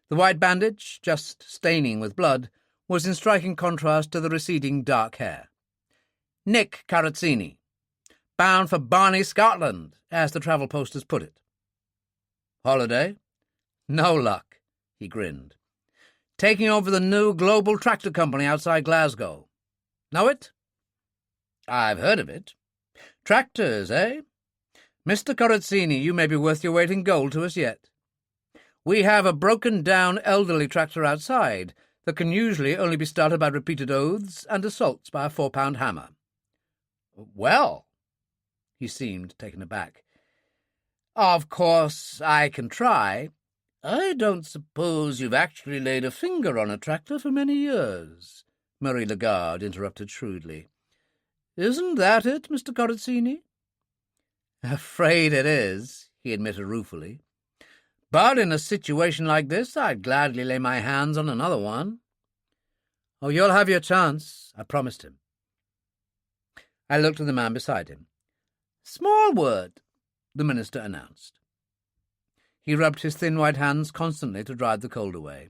The white bandage, just staining with blood, was in striking contrast to the receding dark hair. Nick Carazzini, bound for Barney, Scotland, as the travel posters put it. Holiday? No luck, he grinned. Taking over the new global tractor company outside Glasgow. Know it? I've heard of it. Tractors, eh? Mr. Carazzini, you may be worth your weight in gold to us yet. We have a broken-down elderly tractor outside that can usually only be started by repeated oaths and assaults by a 4-pound hammer. Well, he seemed taken aback. Of course, I can try. I don't suppose you've actually laid a finger on a tractor for many years, Marie Lagarde interrupted shrewdly. Isn't that it, Mr. Carazzini? Afraid it is, he admitted ruefully. But in a situation like this, I'd gladly lay my hands on another one. Oh, you'll have your chance, I promised him. I looked at the man beside him. Smallwood, the minister announced. He rubbed his thin white hands constantly to drive the cold away.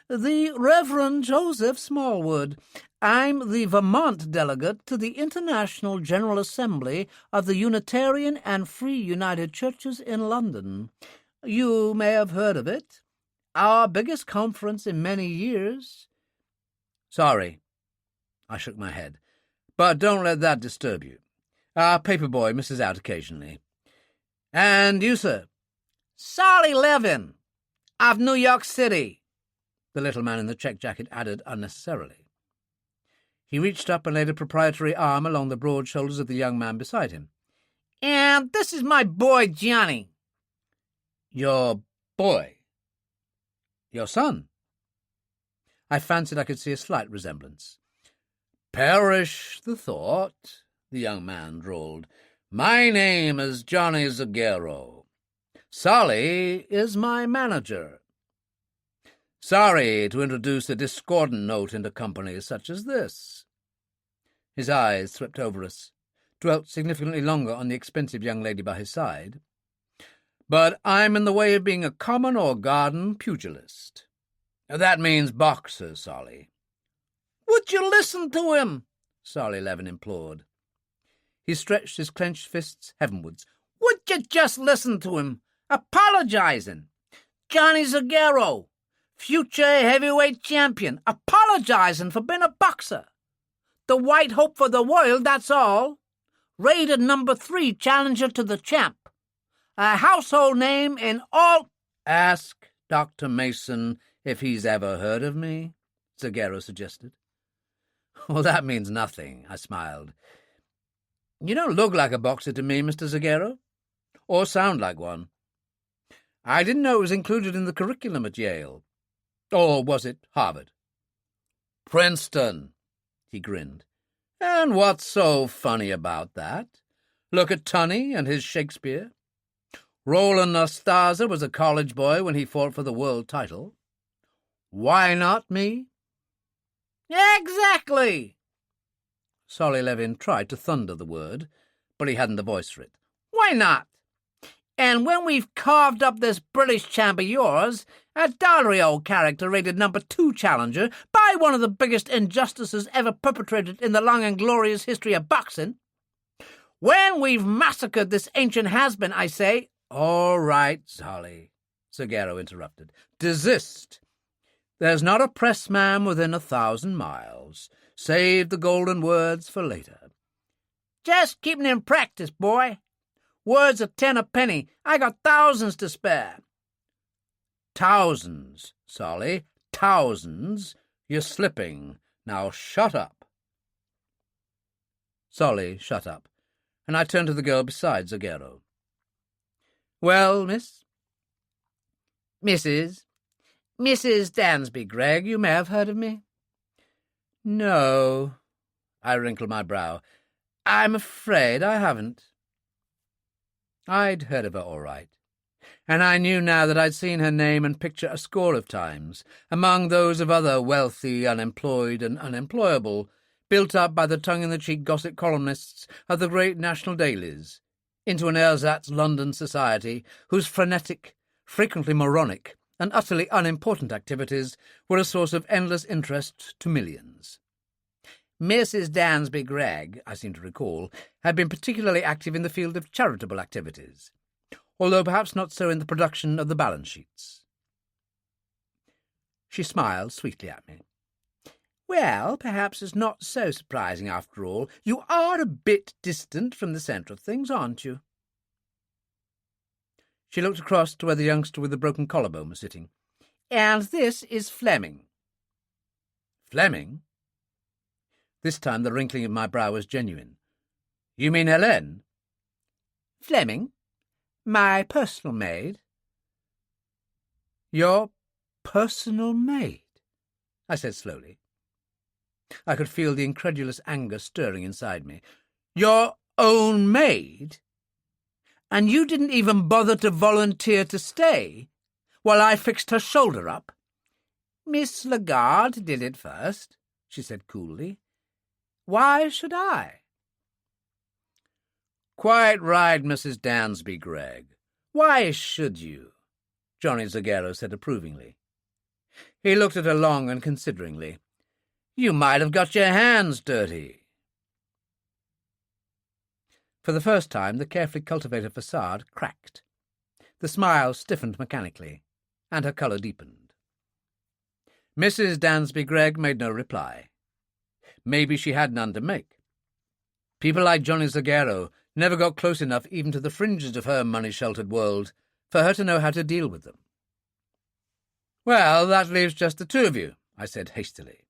The Reverend Joseph Smallwood. I'm the Vermont delegate to the International General Assembly of the Unitarian and Free United Churches in London. You may have heard of it. Our biggest conference in many years. Sorry, I shook my head, but don't let that disturb you. Our paperboy misses out occasionally. And you, sir? Solly Levin, of New York City, the little man in the check jacket added unnecessarily. He reached up and laid a proprietary arm along the broad shoulders of the young man beside him. And this is my boy, Johnny. Your boy? Your son? I fancied I could see a slight resemblance. Perish the thought, the young man drawled. My name is Johnny Zagero. Solly is my manager. Sorry to introduce a discordant note into company such as this." His eyes swept over us, dwelt significantly longer on the expensive young lady by his side. "But I'm in the way of being a common or garden pugilist. That means boxer, Solly." "Would you listen to him?" Solly Levin implored. He stretched his clenched fists heavenwards. "Would you just listen to him? Apologizing. Johnny Zagaro, future heavyweight champion, apologizing for being a boxer. The white hope for the world, that's all. Rated #3 challenger to the champ. A household name in all—" "Ask Dr. Mason if he's ever heard of me," Zagaro suggested. "Well, that means nothing," I smiled. "You don't look like a boxer to me, Mr. Zagaro, or sound like one. I didn't know it was included in the curriculum at Yale. Or was it Harvard?" "Princeton," he grinned. "And what's so funny about that? Look at Tunney and his Shakespeare. Roland Nastaza was a college boy when he fought for the world title. Why not me?" "Exactly." Solly Levin tried to thunder the word, but he hadn't the voice for it. "Why not? And when we've carved up this British champ of yours, a dollary old character rated #2 challenger by one of the biggest injustices ever perpetrated in the long and glorious history of boxing, when we've massacred this ancient has-been, I say—" "All right, Solly," Zagaro interrupted. "Desist. There's not a pressman within 1,000 miles. Save the golden words for later." "Just keeping in practice, boy. Words are 10 a penny. I got thousands to spare." "Thousands, Solly, thousands. You're slipping. Now shut up." Solly shut up, and I turned to the girl beside Zagaro. "Well, Mrs. Dansby Gregg, you may have heard of me." "No," I wrinkled my brow. "I'm afraid I haven't." I'd heard of her all right, and I knew now that I'd seen her name and picture a score of times, among those of other wealthy, unemployed, and unemployable, built up by the tongue-in-the-cheek gossip columnists of the great national dailies, into an ersatz London society whose frenetic, frequently moronic, and utterly unimportant activities were a source of endless interest to millions. Mrs. Dansby Gregg, I seem to recall, had been particularly active in the field of charitable activities, although perhaps not so in the production of the balance sheets. She smiled sweetly at me. "Well, perhaps it's not so surprising after all. You are a bit distant from the centre of things, aren't you?" She looked across to where the youngster with the broken collarbone was sitting. "And this is Fleming." "Fleming?" This time the wrinkling of my brow was genuine. "You mean Helene?" "Fleming, my personal maid." "Your personal maid?" I said slowly. I could feel the incredulous anger stirring inside me. "Your own maid? And you didn't even bother to volunteer to stay while I fixed her shoulder up?" "Miss Lagarde did it first," she said coolly. "Why should I?" "Quite right, Mrs. Dansby Gregg. Why should you?" Johnny Zagaro said approvingly. He looked at her long and consideringly. "You might have got your hands dirty." For the first time, the carefully cultivated facade cracked. The smile stiffened mechanically, and her colour deepened. Mrs. Dansby Gregg made no reply. Maybe she had none to make. People like Johnny Zagaro never got close enough even to the fringes of her money-sheltered world for her to know how to deal with them. "Well, that leaves just the two of you," I said hastily.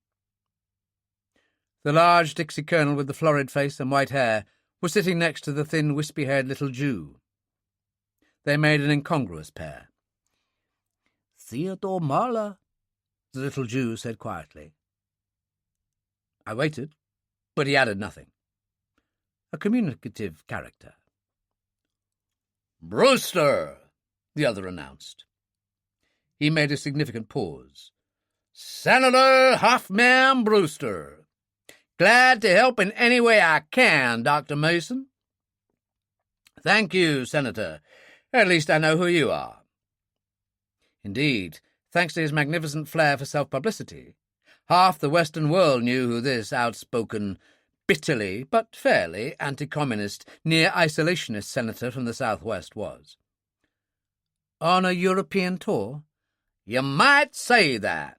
The large Dixie colonel with the florid face and white hair was sitting next to the thin, wispy-haired little Jew. They made an incongruous pair. "Theodore Mahler," the little Jew said quietly. I waited, but he added nothing. A communicative character. "Brewster," the other announced. He made a significant pause. "Senator Huffman Brewster. Glad to help in any way I can, Dr. Mason." "Thank you, Senator. At least I know who you are." Indeed, thanks to his magnificent flair for self-publicity, half the Western world knew who this outspoken, bitterly but fairly anti-communist, near-isolationist senator from the Southwest was. "On a European tour?" "You might say that."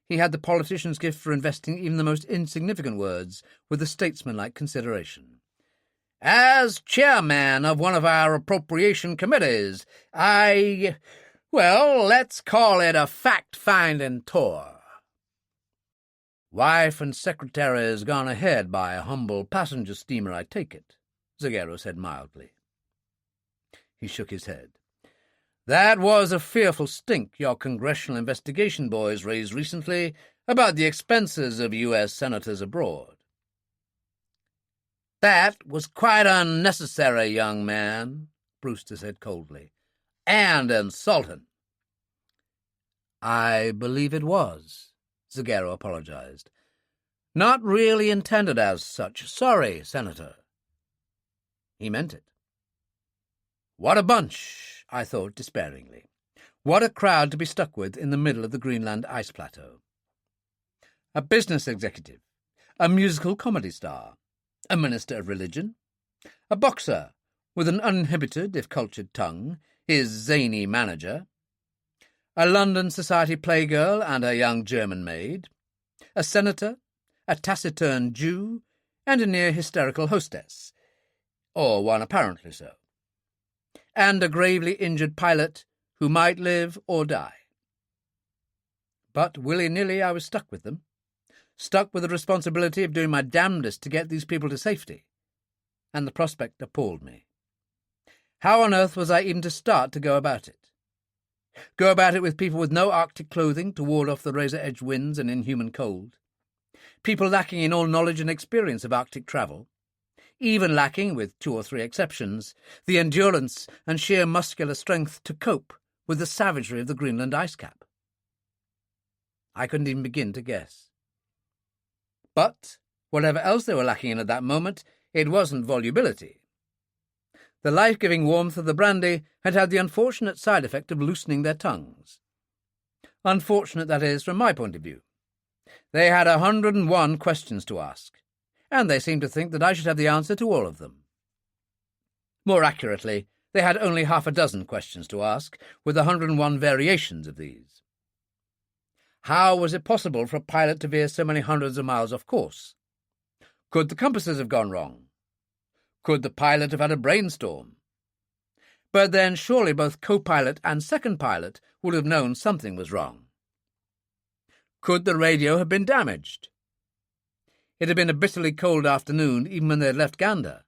He had the politician's gift for investing even the most insignificant words with a statesmanlike consideration. "As chairman of one of our appropriation committees, let's call it a fact-finding tour." "Wife and secretary's gone ahead by a humble passenger steamer, I take it," Zagero said mildly. He shook his head. "That was a fearful stink your congressional investigation boys raised recently about the expenses of U.S. senators abroad." "That was quite unnecessary, young man," Brewster said coldly, "and insulting." "I believe it was," Zagero apologized. "Not really intended as such. Sorry, Senator." He meant it. What a bunch, I thought despairingly. What a crowd to be stuck with in the middle of the Greenland ice plateau. A business executive, a musical comedy star, a minister of religion, a boxer with an uninhibited, if cultured, tongue, his zany manager, a London society playgirl and a young German maid, a senator, a taciturn Jew, and a near-hysterical hostess, or one apparently so, and a gravely injured pilot who might live or die. But willy-nilly I was stuck with them, stuck with the responsibility of doing my damnedest to get these people to safety, and the prospect appalled me. How on earth was I even to start to go about it? Go about it with people with no Arctic clothing to ward off the razor-edged winds and inhuman cold, people lacking in all knowledge and experience of Arctic travel, even lacking, with 2 or 3 exceptions, the endurance and sheer muscular strength to cope with the savagery of the Greenland ice cap. I couldn't even begin to guess. But whatever else they were lacking in at that moment, it wasn't volubility. The life-giving warmth of the brandy had had the unfortunate side effect of loosening their tongues. Unfortunate, that is, from my point of view. They had 101 questions to ask, and they seemed to think that I should have the answer to all of them. More accurately, they had only half a dozen questions to ask, with 101 variations of these. How was it possible for a pilot to veer so many hundreds of miles off course? Could the compasses have gone wrong? Could the pilot have had a brainstorm? But then surely both co-pilot and second pilot would have known something was wrong. Could the radio have been damaged? It had been a bitterly cold afternoon even when they had left Gander.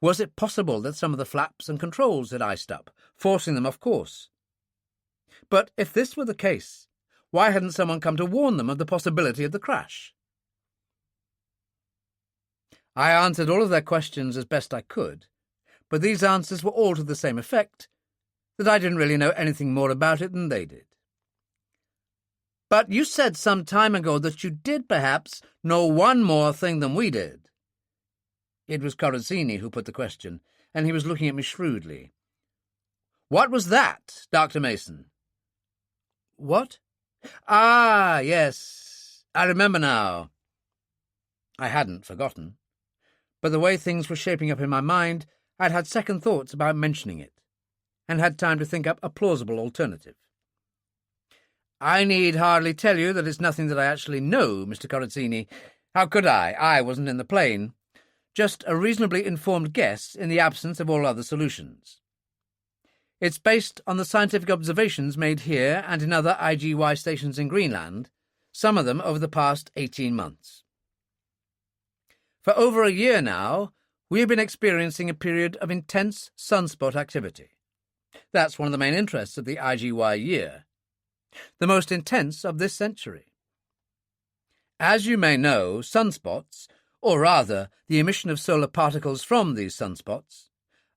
Was it possible that some of the flaps and controls had iced up, forcing them off course? But if this were the case, why hadn't someone come to warn them of the possibility of the crash? I answered all of their questions as best I could, but these answers were all to the same effect, that I didn't really know anything more about it than they did. But you said some time ago that you did perhaps know one more thing than we did. It was Corazzini who put the question, and he was looking at me shrewdly. What was that, Dr. Mason? What? Ah, yes, I remember now. I hadn't forgotten, but the way things were shaping up in my mind, I'd had second thoughts about mentioning it, and had time to think up a plausible alternative. I need hardly tell you that it's nothing that I actually know, Mr. Corazzini. How could I? I wasn't in the plane. Just a reasonably informed guess in the absence of all other solutions. It's based on the scientific observations made here and in other IGY stations in Greenland, some of them over the past 18 months. For over a year now, we have been experiencing a period of intense sunspot activity. That's one of the main interests of the IGY year, the most intense of this century. As you may know, sunspots, or rather the emission of solar particles from these sunspots,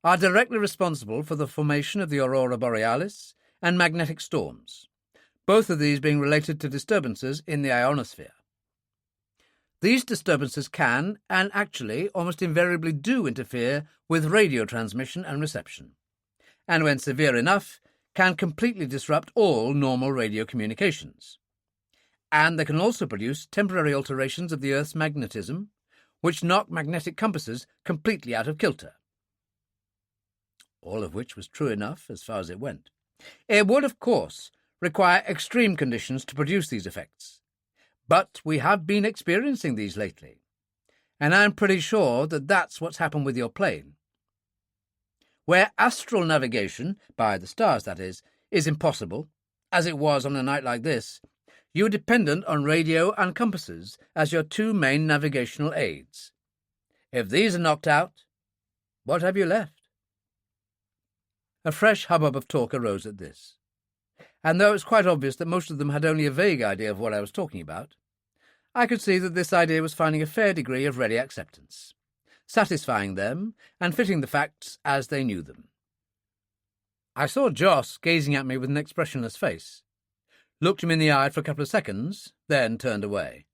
are directly responsible for the formation of the aurora borealis and magnetic storms, both of these being related to disturbances in the ionosphere. These disturbances can, and actually almost invariably do, interfere with radio transmission and reception, and when severe enough, can completely disrupt all normal radio communications. And they can also produce temporary alterations of the Earth's magnetism, which knock magnetic compasses completely out of kilter. All of which was true enough as far as it went. It would, of course, require extreme conditions to produce these effects, but we have been experiencing these lately, and I'm pretty sure that that's what's happened with your plane. Where astral navigation, by the stars that is impossible, as it was on a night like this, you are dependent on radio and compasses as your two main navigational aids. If these are knocked out, what have you left? A fresh hubbub of talk arose at this, and though it was quite obvious that most of them had only a vague idea of what I was talking about, I could see that this idea was finding a fair degree of ready acceptance, satisfying them and fitting the facts as they knew them. I saw Joss gazing at me with an expressionless face, looked him in the eye for a couple of seconds, then turned away.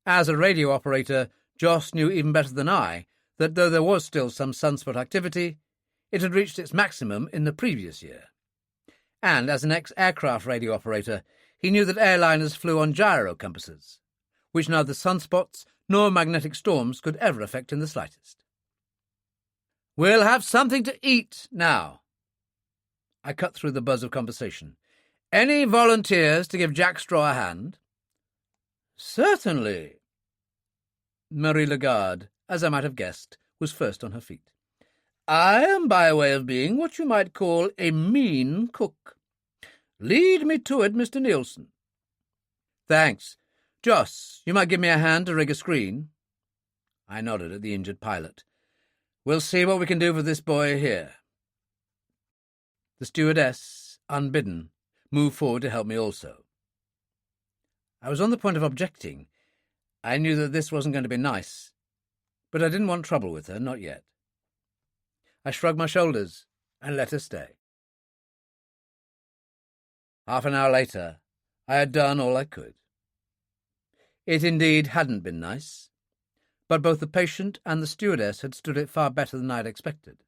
As a radio operator, Joss knew even better than I that though there was still some sunspot activity, it had reached its maximum in the previous year. And as an ex-aircraft radio operator, he knew that airliners flew on gyro compasses, which neither sunspots nor magnetic storms could ever affect in the slightest. "We'll have something to eat now." I cut through the buzz of conversation. "Any volunteers to give Jack Straw a hand?" "Certainly." Marie Lagarde, as I might have guessed, was first on her feet. "I am by way of being what you might call a mean cook. Lead me to it, Mr. Nielsen." "Thanks. Joss, you might give me a hand to rig a screen." I nodded at the injured pilot. "We'll see what we can do for this boy here." The stewardess, unbidden, moved forward to help me also. I was on the point of objecting. I knew that this wasn't going to be nice, but I didn't want trouble with her, not yet. I shrugged my shoulders and let her stay. Half an hour later, I had done all I could. It indeed hadn't been nice, but both the patient and the stewardess had stood it far better than I had expected.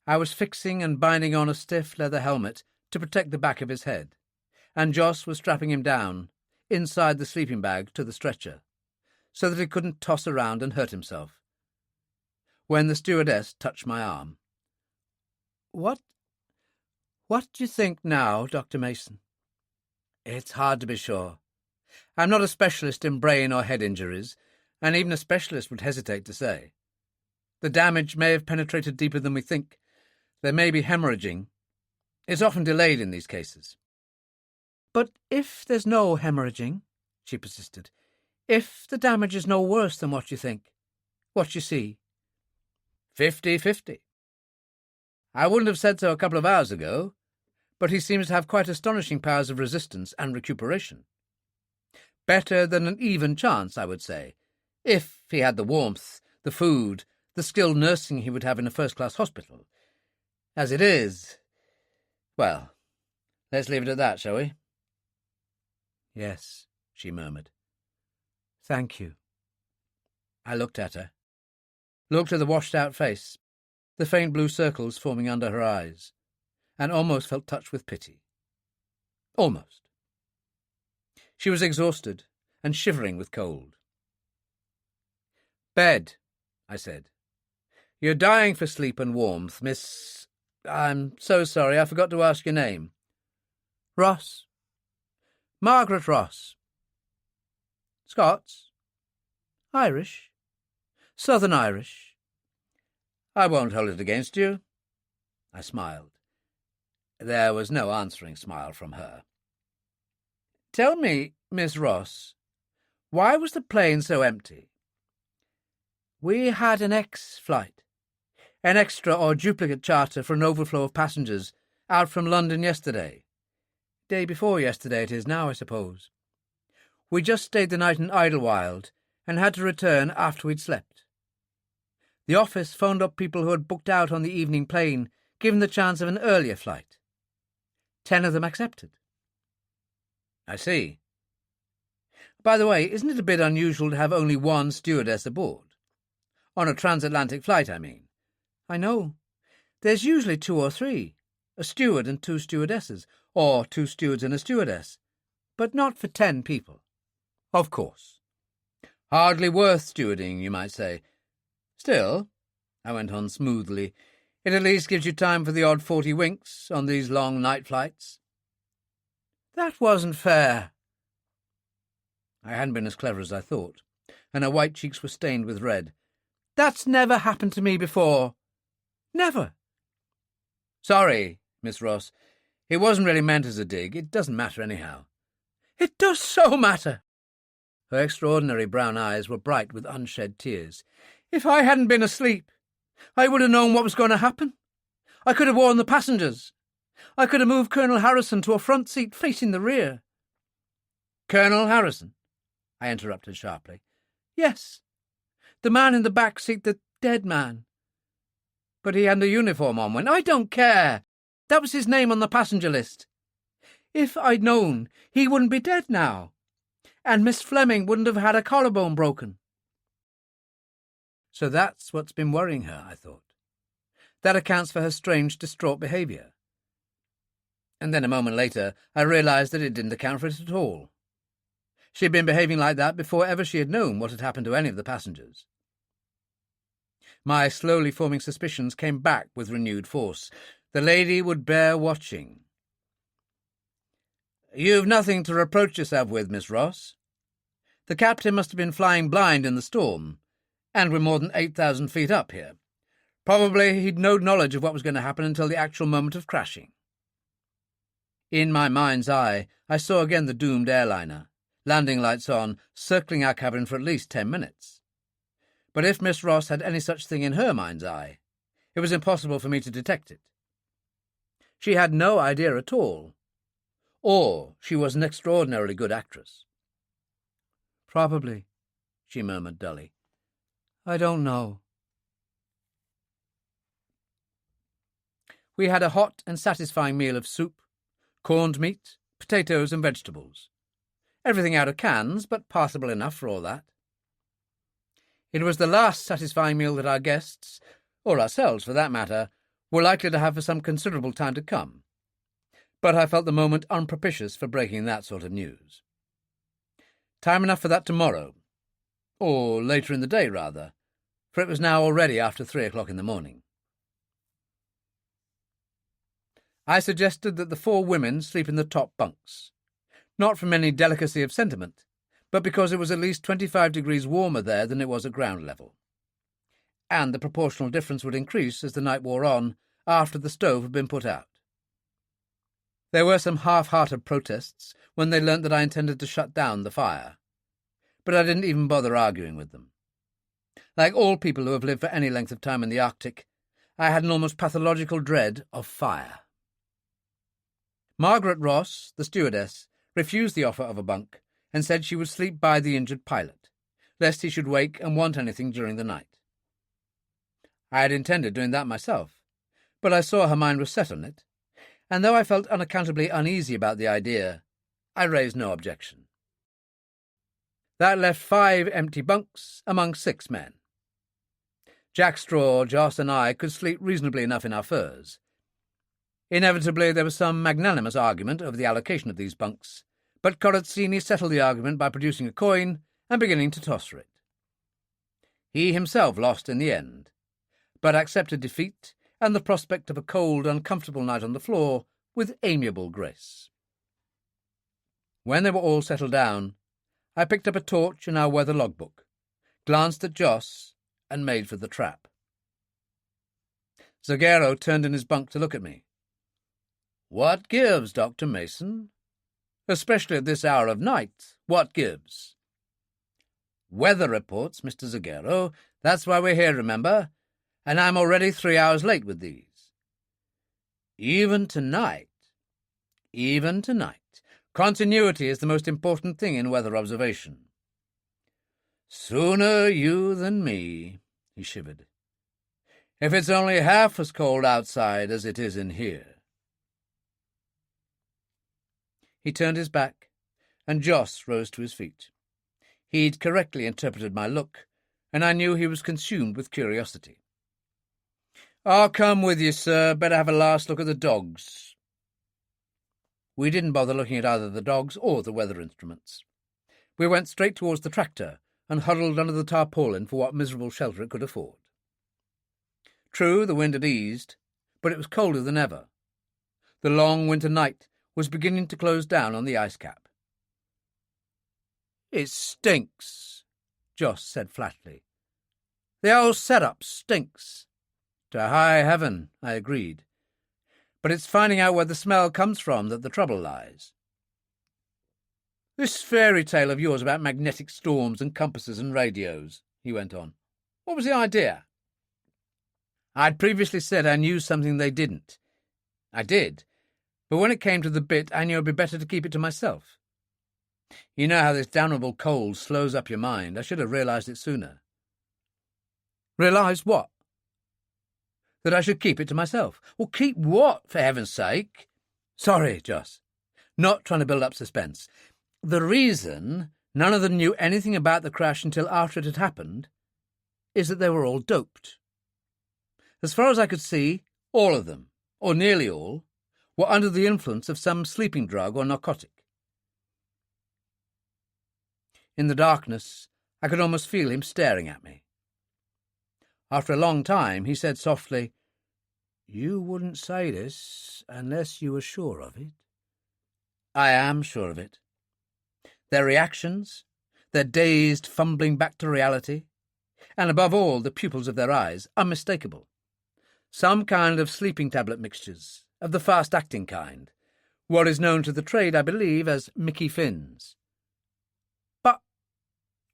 I was fixing and binding on a stiff leather helmet to protect the back of his head, and Joss was strapping him down, inside the sleeping bag, to the stretcher, so that he couldn't toss around and hurt himself, when the stewardess touched my arm. What do you think now, Dr. Mason?" "It's hard to be sure. I'm not a specialist in brain or head injuries, and even a specialist would hesitate to say. The damage may have penetrated deeper than we think. There may be hemorrhaging. It's often delayed in these cases." "But if there's no hemorrhaging," she persisted, "if the damage is no worse than what you think, what you see?" 50-50. I wouldn't have said so a couple of hours ago, but he seems to have quite astonishing powers of resistance and recuperation. Better than an even chance, I would say, if he had the warmth, the food, the skilled nursing he would have in a first-class hospital. As it is, well, let's leave it at that, shall we? "Yes," she murmured. "Thank you." I looked at her, looked at the washed-out face, the faint blue circles forming under her eyes, and almost felt touched with pity. Almost. She was exhausted and shivering with cold. "Bed," I said. "You're dying for sleep and warmth, Miss... I'm so sorry, I forgot to ask your name." "Ross. Margaret Ross." "Scots?" "Irish. Southern Irish." "I won't hold it against you." I smiled. There was no answering smile from her. "Tell me, Miss Ross, why was the plane so empty?" "We had an X-flight. An extra or duplicate charter for an overflow of passengers out from London yesterday. Day before yesterday it is now, I suppose. We just stayed the night in Idlewild and had to return after we'd slept. The office phoned up people who had booked out on the evening plane, given the chance of an earlier flight. 10 of them accepted. I see. By the way, isn't it a bit unusual to have only one stewardess aboard? On a transatlantic flight, I mean. I know. There's usually 2 or 3, a steward and 2 stewardesses, or 2 stewards and a stewardess, but not for 10 people. Of course. Hardly worth stewarding, you might say. Still, I went on smoothly, it at least gives you time for the odd 40 winks on these long night flights. That wasn't fair. I hadn't been as clever as I thought, and her white cheeks were stained with red. That's never happened to me before. Never. Sorry, Miss Ross. It wasn't really meant as a dig. It doesn't matter anyhow. It does so matter. Her extraordinary brown eyes were bright with unshed tears. If I hadn't been asleep, I would have known what was going to happen. I could have warned the passengers. I could have moved Colonel Harrison to a front seat facing the rear. Colonel Harrison? I interrupted sharply. Yes, the man in the back seat, the dead man. But he had a uniform on when— I don't care. That was his name on the passenger list. If I'd known, he wouldn't be dead now, and Miss Fleming wouldn't have had a collarbone broken. So that's what's been worrying her, I thought. That accounts for her strange, distraught behaviour. And then a moment later, I realised that it didn't account for it at all. She had been behaving like that before ever she had known what had happened to any of the passengers. My slowly forming suspicions came back with renewed force. The lady would bear watching. You've nothing to reproach yourself with, Miss Ross. The captain must have been flying blind in the storm, and we're more than 8,000 feet up here. Probably he'd no knowledge of what was going to happen until the actual moment of crashing. In my mind's eye, I saw again the doomed airliner, landing lights on, circling our cabin for at least 10 minutes. But if Miss Ross had any such thing in her mind's eye, it was impossible for me to detect it. She had no idea at all, or she was an extraordinarily good actress. Probably, she murmured dully. I don't know. We had a hot and satisfying meal of soup, corned meat, potatoes and vegetables. Everything out of cans, but passable enough for all that. It was the last satisfying meal that our guests, or ourselves for that matter, were likely to have for some considerable time to come. But I felt the moment unpropitious for breaking that sort of news. Time enough for that tomorrow, or later in the day, rather, for it was now already after 3 o'clock in the morning. I suggested that the 4 women sleep in the top bunks, not from any delicacy of sentiment, but because it was at least 25 degrees warmer there than it was at ground level, and the proportional difference would increase as the night wore on after the stove had been put out. There were some half-hearted protests when they learnt that I intended to shut down the fire, but I didn't even bother arguing with them. Like all people who have lived for any length of time in the Arctic, I had an almost pathological dread of fire. Margaret Ross, the stewardess, refused the offer of a bunk and said she would sleep by the injured pilot, lest he should wake and want anything during the night. I had intended doing that myself, but I saw her mind was set on it, and though I felt unaccountably uneasy about the idea, I raised no objection. That left 5 empty bunks among 6 men. Jack Straw, Joss, and I could sleep reasonably enough in our furs. Inevitably there was some magnanimous argument over the allocation of these bunks, but Corazzini settled the argument by producing a coin and beginning to toss for it. He himself lost in the end, but accepted defeat and the prospect of a cold, uncomfortable night on the floor with amiable grace. When they were all settled down, I picked up a torch and our weather logbook, glanced at Joss, and made for the trap. Zagero turned in his bunk to look at me. "What gives, Dr. Mason? Especially at this hour of night, what gives?" "Weather reports, Mr. Zagero. That's why we're here, remember? And I'm already 3 hours late with these." Even tonight. Continuity is the most important thing in weather observation." "Sooner you than me," he shivered. if it's only half as cold outside as it is in here." He turned his back, and Joss rose to his feet. He'd correctly interpreted my look, and I knew he was consumed with curiosity. "I'll come with you, sir. Better have a last look at the dogs." We didn't bother looking at either the dogs or the weather instruments. We went straight towards the tractor and huddled under the tarpaulin for what miserable shelter it could afford. True, the wind had eased, but it was colder than ever. The long winter night was beginning to close down on the ice cap. "It stinks," Joss said flatly. "The whole setup stinks." "To high heaven," I agreed. "But it's finding out where the smell comes from that the trouble lies." "This fairy tale of yours about magnetic storms and compasses and radios," he went on. "What was the idea?" I'd previously said I knew something they didn't. I did, but when it came to the bit, I knew it'd be better to keep it to myself. You know how this damnable cold slows up your mind. I should have realised it sooner. "Realised what?" "That I should keep it to myself." "Well, keep what, for heaven's sake?" "Sorry, Joss. Not trying to build up suspense. The reason none of them knew anything about the crash until after it had happened is that they were all doped. As far as I could see, all of them, or nearly all, were under the influence of some sleeping drug or narcotic. In the darkness, I could almost feel him staring at me. After a long time, he said softly, "You wouldn't say this unless you were sure of it." "I am sure of it. Their reactions, their dazed fumbling back to reality, and above all the pupils of their eyes, unmistakable. Some kind of sleeping tablet mixtures, of the fast-acting kind, what is known to the trade, I believe, as Mickey Finns." "But—"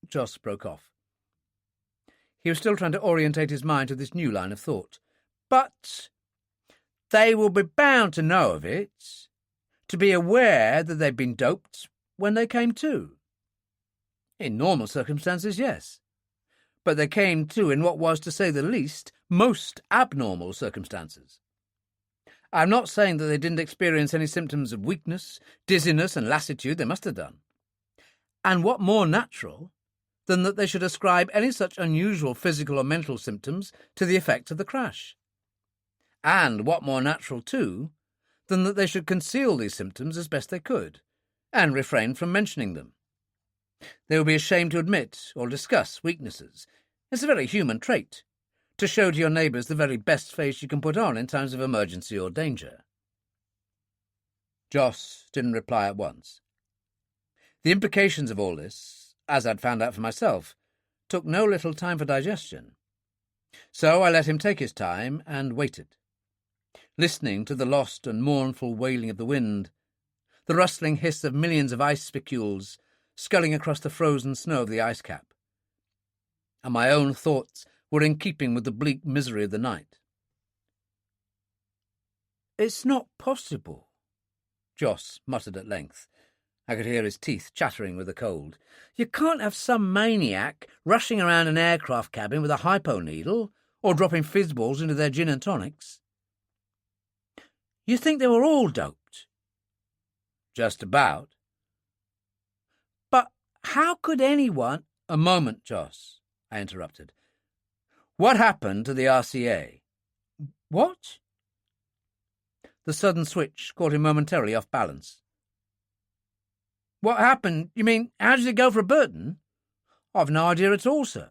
Joss broke off. He was still trying to orientate his mind to this new line of thought. "But they will be bound to know of it, to be aware that they've been doped when they came to." "In normal circumstances, yes. But they came to in what was, to say the least, most abnormal circumstances. I'm not saying that they didn't experience any symptoms of weakness, dizziness, and lassitude. They must have done. And what more natural than that they should ascribe any such unusual physical or mental symptoms to the effect of the crash? And what more natural, too, than that they should conceal these symptoms as best they could, and refrain from mentioning them? They would be ashamed to admit or discuss weaknesses. It's a very human trait, to show to your neighbours the very best face you can put on in times of emergency or danger. Joss didn't reply at once. The implications of all this, as I'd found out for myself, took no little time for digestion. So I let him take his time and waited, listening to the lost and mournful wailing of the wind, the rustling hiss of millions of ice spicules sculling across the frozen snow of the ice cap. And my own thoughts were in keeping with the bleak misery of the night. "It's not possible," Joss muttered at length. I could hear his teeth chattering with the cold. "You can't have some maniac rushing around an aircraft cabin with a hypo needle or dropping fizzballs into their gin and tonics." "You think they were all doped?" "Just about." "But how could anyone—" "A moment, Joss," I interrupted. "What happened to the RCA?" "What?" The sudden switch caught him momentarily off balance. "What happened? You mean, how did it go for Burton? I've no idea at all, sir.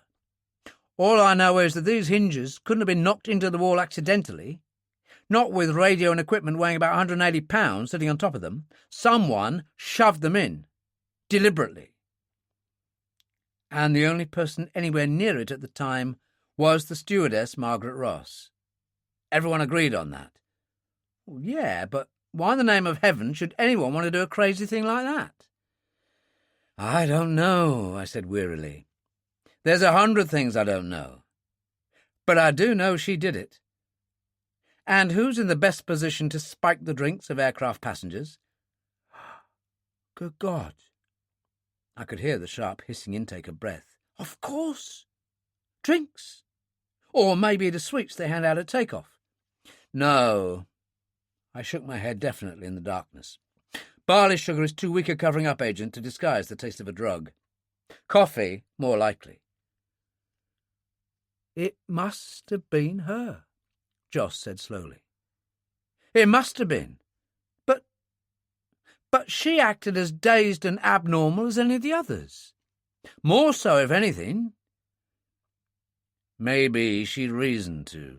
All I know is that these hinges couldn't have been knocked into the wall accidentally, not with radio and equipment weighing about 180 pounds sitting on top of them. Someone shoved them in, deliberately. And the only person anywhere near it at the time was the stewardess, Margaret Ross. Everyone agreed on that." "Well, yeah, but why in the name of heaven should anyone want to do a crazy thing like that?" "I don't know," I said wearily. "There's 100 things I don't know. But I do know she did it. And who's in the best position to spike the drinks of aircraft passengers?" "Good God!" I could hear the sharp hissing intake of breath. "Of course! Drinks! Or maybe the sweets they hand out at takeoff. No. I shook my head definitely in the darkness. Barley sugar is too weak a covering-up agent to disguise the taste of a drug. Coffee, more likely. It must have been her, Joss said slowly. It must have been. But she acted as dazed and abnormal as any of the others. More so, if anything. Maybe she'd reason to,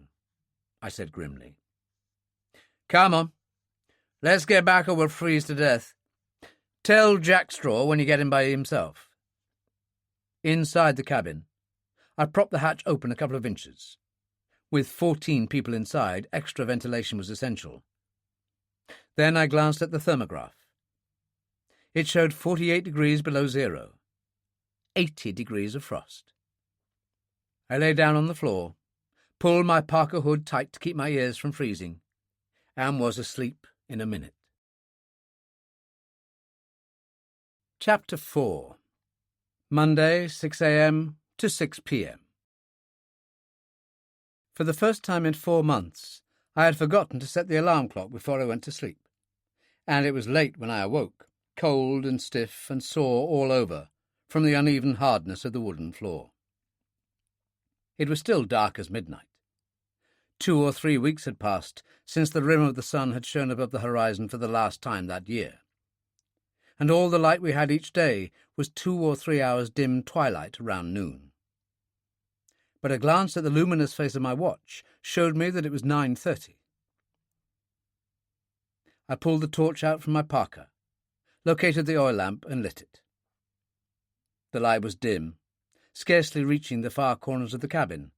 I said grimly. Come on. Let's get back or we'll freeze to death. Tell Jack Straw when you get him by himself. Inside the cabin, I propped the hatch open a couple of inches. With 14 people inside, extra ventilation was essential. Then I glanced at the thermograph. It showed 48 degrees below zero, 80 degrees of frost. I lay down on the floor, pulled my parka hood tight to keep my ears from freezing, and was asleep in a minute. Chapter 4. Monday, 6 a.m. to 6 p.m. For the first time in 4 months, I had forgotten to set the alarm clock before I went to sleep, and it was late when I awoke, cold and stiff and sore all over from the uneven hardness of the wooden floor. It was still dark as midnight. 2 or 3 weeks had passed since the rim of the sun had shone above the horizon for the last time that year, and all the light we had each day was 2 or 3 hours dim twilight around noon. But a glance at the luminous face of my watch showed me that it was 9:30. I pulled the torch out from my parka, located the oil lamp and lit it. The light was dim, scarcely reaching the far corners of the cabin,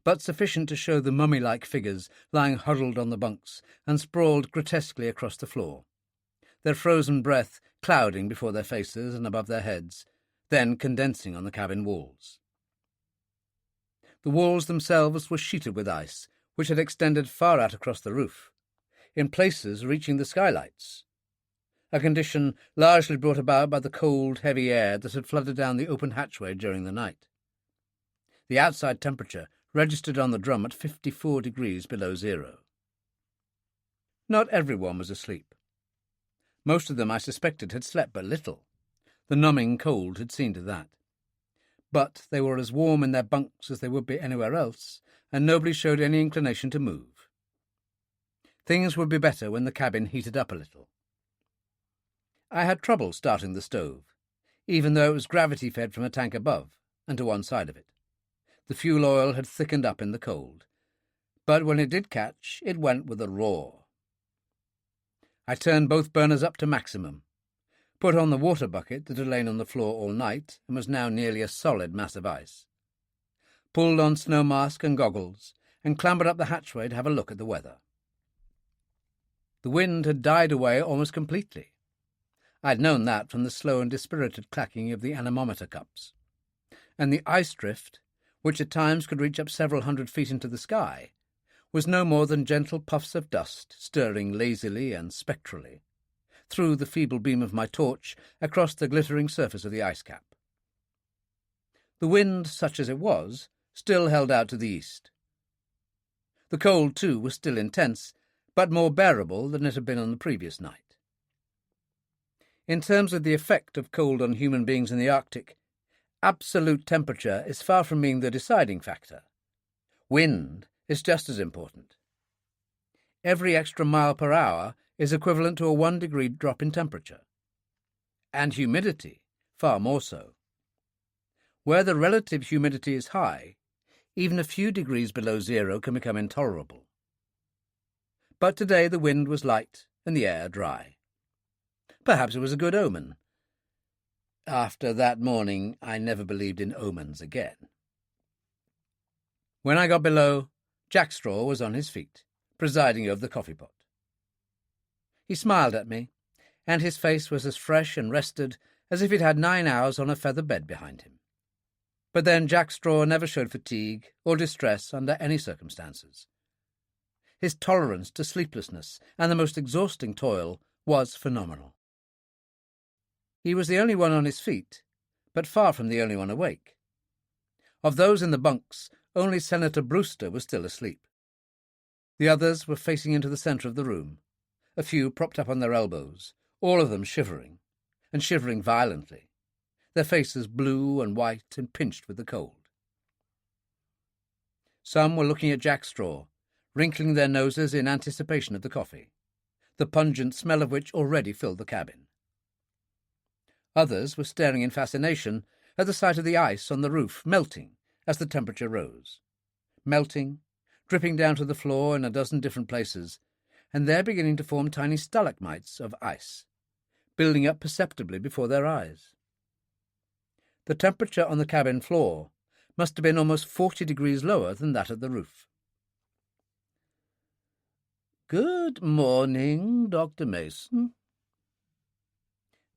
but sufficient to show the mummy-like figures lying huddled on the bunks and sprawled grotesquely across the floor, their frozen breath clouding before their faces and above their heads, then condensing on the cabin walls. The walls themselves were sheeted with ice, which had extended far out across the roof, in places reaching the skylights, a condition largely brought about by the cold, heavy air that had flooded down the open hatchway during the night. The outside temperature registered on the drum at 54 degrees below zero. Not everyone was asleep. Most of them, I suspected, had slept but little. The numbing cold had seen to that. But they were as warm in their bunks as they would be anywhere else, and nobody showed any inclination to move. Things would be better when the cabin heated up a little. I had trouble starting the stove, even though it was gravity-fed from a tank above and to one side of it. The fuel oil had thickened up in the cold, but when it did catch, it went with a roar. I turned both burners up to maximum, put on the water bucket that had lain on the floor all night and was now nearly a solid mass of ice, pulled on snow mask and goggles, and clambered up the hatchway to have a look at the weather. The wind had died away almost completely. I'd known that from the slow and dispirited clacking of the anemometer cups, and the ice drift, which at times could reach up several 100 feet into the sky, was no more than gentle puffs of dust stirring lazily and spectrally through the feeble beam of my torch across the glittering surface of the ice cap. The wind, such as it was, still held out to the east. The cold, too, was still intense, but more bearable than it had been on the previous night. In terms of the effect of cold on human beings in the Arctic, absolute temperature is far from being the deciding factor. Wind is just as important. Every extra mile per hour is equivalent to a 1-degree drop in temperature, and humidity far more so. Where the relative humidity is high, even a few degrees below zero can become intolerable. But today the wind was light and the air dry. Perhaps it was a good omen. After that morning, I never believed in omens again. When I got below, Jack Straw was on his feet, presiding over the coffee pot. He smiled at me, and his face was as fresh and rested as if he'd had 9 hours on a feather bed behind him. But then Jack Straw never showed fatigue or distress under any circumstances. His tolerance to sleeplessness and the most exhausting toil was phenomenal. He was the only one on his feet, but far from the only one awake. Of those in the bunks, only Senator Brewster was still asleep. The others were facing into the centre of the room, a few propped up on their elbows, all of them shivering, and shivering violently, their faces blue and white and pinched with the cold. Some were looking at Jack Straw, wrinkling their noses in anticipation of the coffee, the pungent smell of which already filled the cabin. Others were staring in fascination at the sight of the ice on the roof melting as the temperature rose, melting, dripping down to the floor in a dozen different places, and there beginning to form tiny stalagmites of ice, building up perceptibly before their eyes. The temperature on the cabin floor must have been almost 40 degrees lower than that of the roof. "Good morning, Dr. Mason."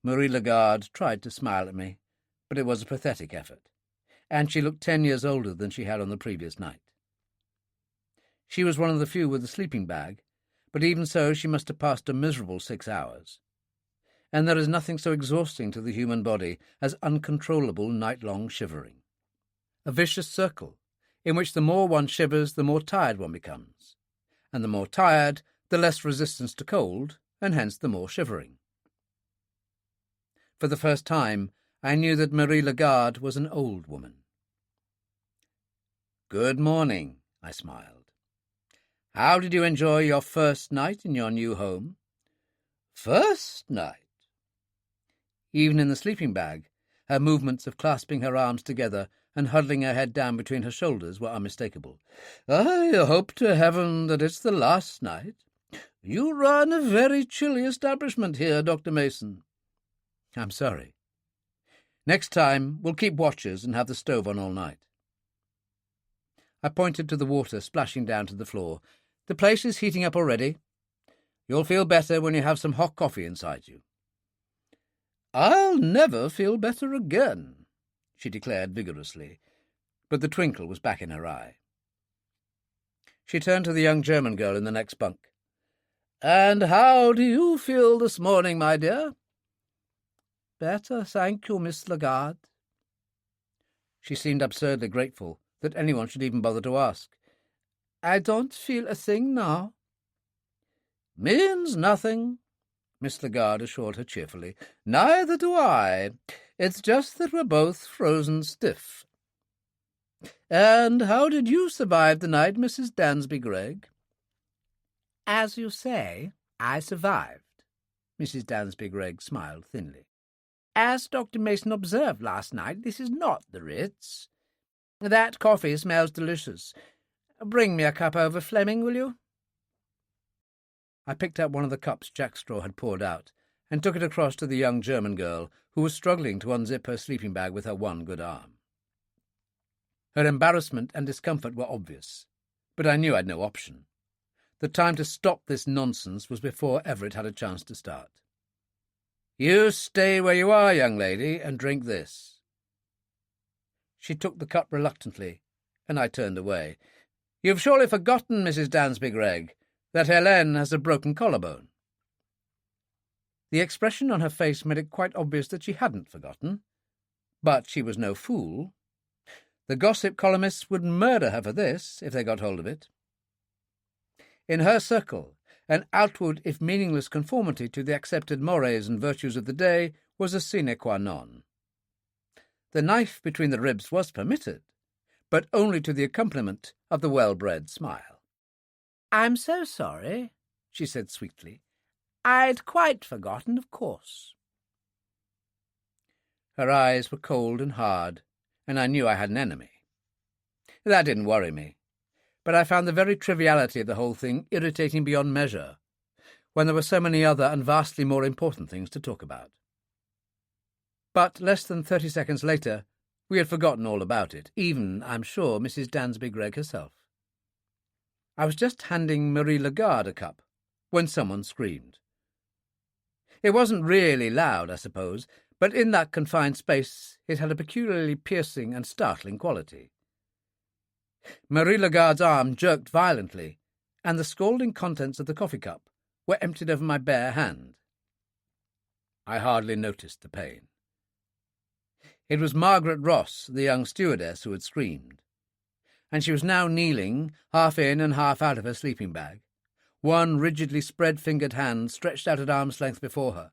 Marie Lagarde tried to smile at me, but it was a pathetic effort, and she looked 10 years older than she had on the previous night. She was one of the few with a sleeping bag, but even so she must have passed a miserable 6 hours. And there is nothing so exhausting to the human body as uncontrollable night-long shivering. A vicious circle, in which the more one shivers, the more tired one becomes, and the more tired, the less resistance to cold, and hence the more shivering. For the first time, I knew that Marie Lagarde was an old woman. "Good morning," I smiled. "How did you enjoy your first night in your new home?" "First night?" Even in the sleeping bag, her movements of clasping her arms together and huddling her head down between her shoulders were unmistakable. "I hope to heaven that it's the last night. You run a very chilly establishment here, Dr. Mason." "I'm sorry. Next time we'll keep watches and have the stove on all night." I pointed to the water splashing down to the floor. "The place is heating up already. You'll feel better when you have some hot coffee inside you." "I'll never feel better again," she declared vigorously, but the twinkle was back in her eye. She turned to the young German girl in the next bunk. "And how do you feel this morning, my dear?" "Better, thank you, Miss Lagarde." She seemed absurdly grateful that anyone should even bother to ask. "I don't feel a thing now." "Means nothing," Miss Lagarde assured her cheerfully. "Neither do I. It's just that we're both frozen stiff." "And how did you survive the night, Mrs. Dansby Gregg?" "As you say, I survived." Mrs. Dansby Gregg smiled thinly. "As Dr. Mason observed last night, this is not the Ritz. That coffee smells delicious. Bring me a cup over, Fleming, will you?" I picked up one of the cups Jack Straw had poured out and took it across to the young German girl, who was struggling to unzip her sleeping bag with her one good arm. Her embarrassment and discomfort were obvious, but I knew I'd no option. The time to stop this nonsense was before ever it had a chance to start. "You stay where you are, young lady, and drink this." She took the cup reluctantly, and I turned away. "You've surely forgotten, Mrs. Dansby Gregg, that Helene has a broken collarbone." The expression on her face made it quite obvious that she hadn't forgotten. But she was no fool. The gossip columnists would murder her for this, if they got hold of it. In her circle, an outward, if meaningless, conformity to the accepted mores and virtues of the day was a sine qua non. The knife between the ribs was permitted, but only to the accompaniment of the well-bred smile. "I'm so sorry," she said sweetly. "I'd quite forgotten, of course." Her eyes were cold and hard, and I knew I had an enemy. That didn't worry me, but I found the very triviality of the whole thing irritating beyond measure, when there were so many other and vastly more important things to talk about. But less than 30 seconds later, we had forgotten all about it, even, I'm sure, Mrs. Dansby Gregg herself. I was just handing Marie Lagarde a cup when someone screamed. It wasn't really loud, I suppose, but in that confined space it had a peculiarly piercing and startling quality. Marie Lagarde's arm jerked violently, and the scalding contents of the coffee cup were emptied over my bare hand. I hardly noticed the pain. It was Margaret Ross, the young stewardess, who had screamed, and she was now kneeling, half in and half out of her sleeping bag, one rigidly spread-fingered hand stretched out at arm's length before her,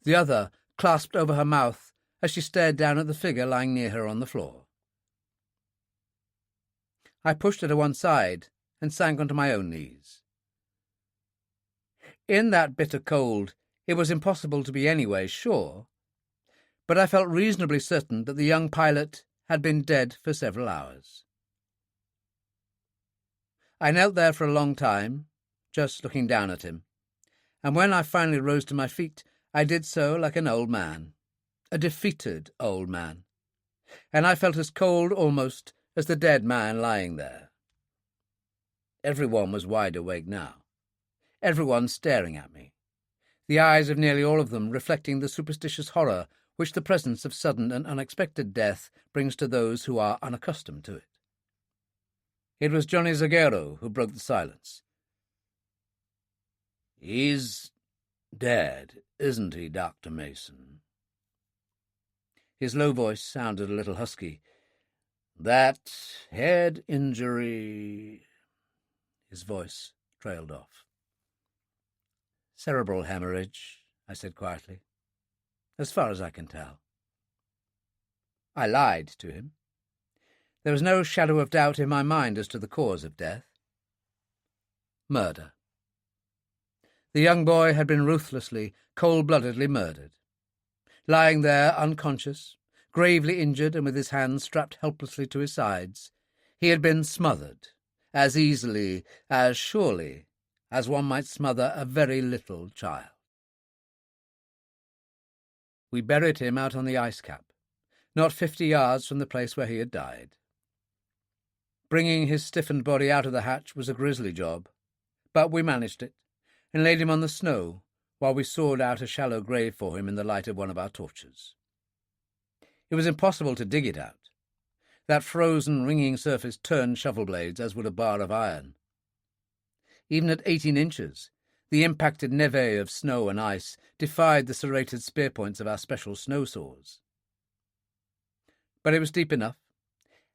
the other clasped over her mouth as she stared down at the figure lying near her on the floor. I pushed her to one side and sank onto my own knees. In that bitter cold, it was impossible to be anyway sure, but I felt reasonably certain that the young pilot had been dead for several hours. I knelt there for a long time, just looking down at him, and when I finally rose to my feet, I did so like an old man, a defeated old man, and I felt as cold almost as the dead man lying there. Everyone was wide awake now, everyone staring at me, the eyes of nearly all of them reflecting the superstitious horror which the presence of sudden and unexpected death brings to those who are unaccustomed to it. It was Johnny Zaguero who broke the silence. "He's dead, isn't he, Dr. Mason?" His low voice sounded a little husky. "That head injury—" His voice trailed off. "Cerebral hemorrhage," I said quietly, "as far as I can tell." I lied to him. There was no shadow of doubt in my mind as to the cause of death. Murder. The young boy had been ruthlessly, cold-bloodedly murdered. Lying there unconscious, gravely injured and with his hands strapped helplessly to his sides, he had been smothered, as easily, as surely, as one might smother a very little child. We buried him out on the ice cap, not 50 yards from the place where he had died. Bringing his stiffened body out of the hatch was a grisly job, but we managed it, and laid him on the snow while we sawed out a shallow grave for him in the light of one of our torches. It was impossible to dig it out. That frozen, ringing surface turned shovel blades as would a bar of iron. Even at 18 inches, the impacted névé of snow and ice defied the serrated spear points of our special snow saws. But it was deep enough,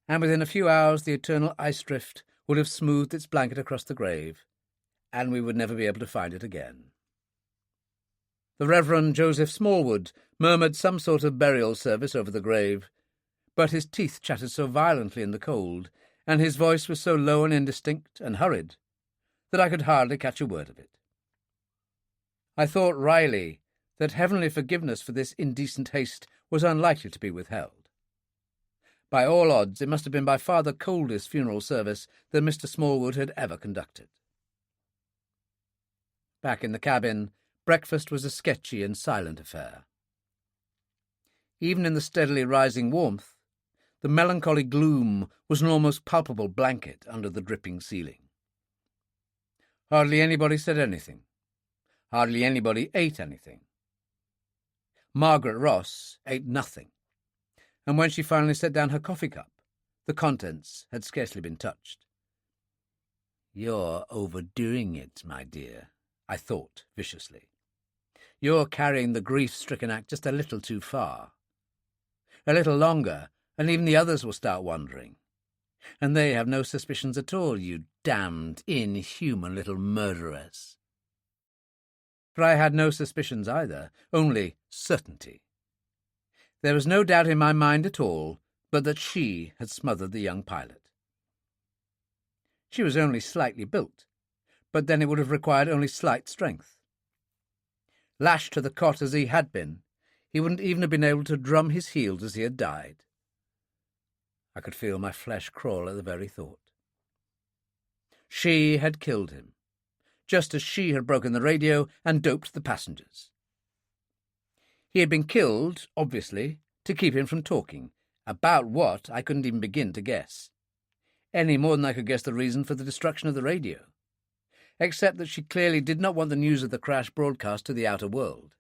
and within a few hours the eternal ice drift would have smoothed its blanket across the grave, and we would never be able to find it again. The Reverend Joseph Smallwood murmured some sort of burial service over the grave, but his teeth chattered so violently in the cold, and his voice was so low and indistinct and hurried, that I could hardly catch a word of it. I thought wryly that heavenly forgiveness for this indecent haste was unlikely to be withheld. By all odds, it must have been by far the coldest funeral service that Mr. Smallwood had ever conducted. Back in the cabin, breakfast was a sketchy and silent affair. Even in the steadily rising warmth, the melancholy gloom was an almost palpable blanket under the dripping ceiling. Hardly anybody said anything. Hardly anybody ate anything. Margaret Ross ate nothing, and when she finally set down her coffee cup, the contents had scarcely been touched. "You're overdoing it, my dear," I thought viciously. "You're carrying the grief-stricken act just a little too far. A little longer, and even the others will start wondering. And they have no suspicions at all, you damned, inhuman little murderess." For I had no suspicions either, only certainty. There was no doubt in my mind at all but that she had smothered the young pilot. She was only slightly built, but then it would have required only slight strength. Lashed to the cot as he had been, he wouldn't even have been able to drum his heels as he had died. I could feel my flesh crawl at the very thought. She had killed him, just as she had broken the radio and doped the passengers. He had been killed, obviously, to keep him from talking. About what, I couldn't even begin to guess. Any more than I could guess the reason for the destruction of the radio. Except that she clearly did not want the news of the crash broadcast to the outer world.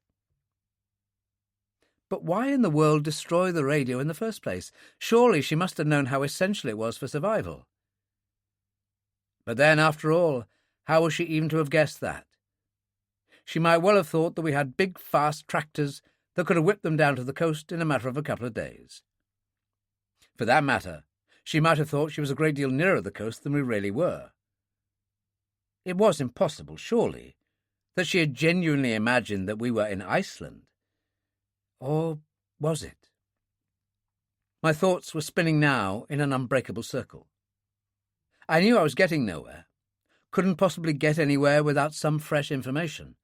But why in the world destroy the radio in the first place? Surely she must have known how essential it was for survival. But then, after all, how was she even to have guessed that? She might well have thought that we had big, fast tractors that could have whipped them down to the coast in a matter of a couple of days. For that matter, She might have thought she was a great deal nearer the coast than we really were. It was impossible, surely, that she had genuinely imagined that we were in Iceland. Or was it? My thoughts were spinning now in an unbreakable circle. I knew I was getting nowhere, couldn't possibly get anywhere without some fresh information.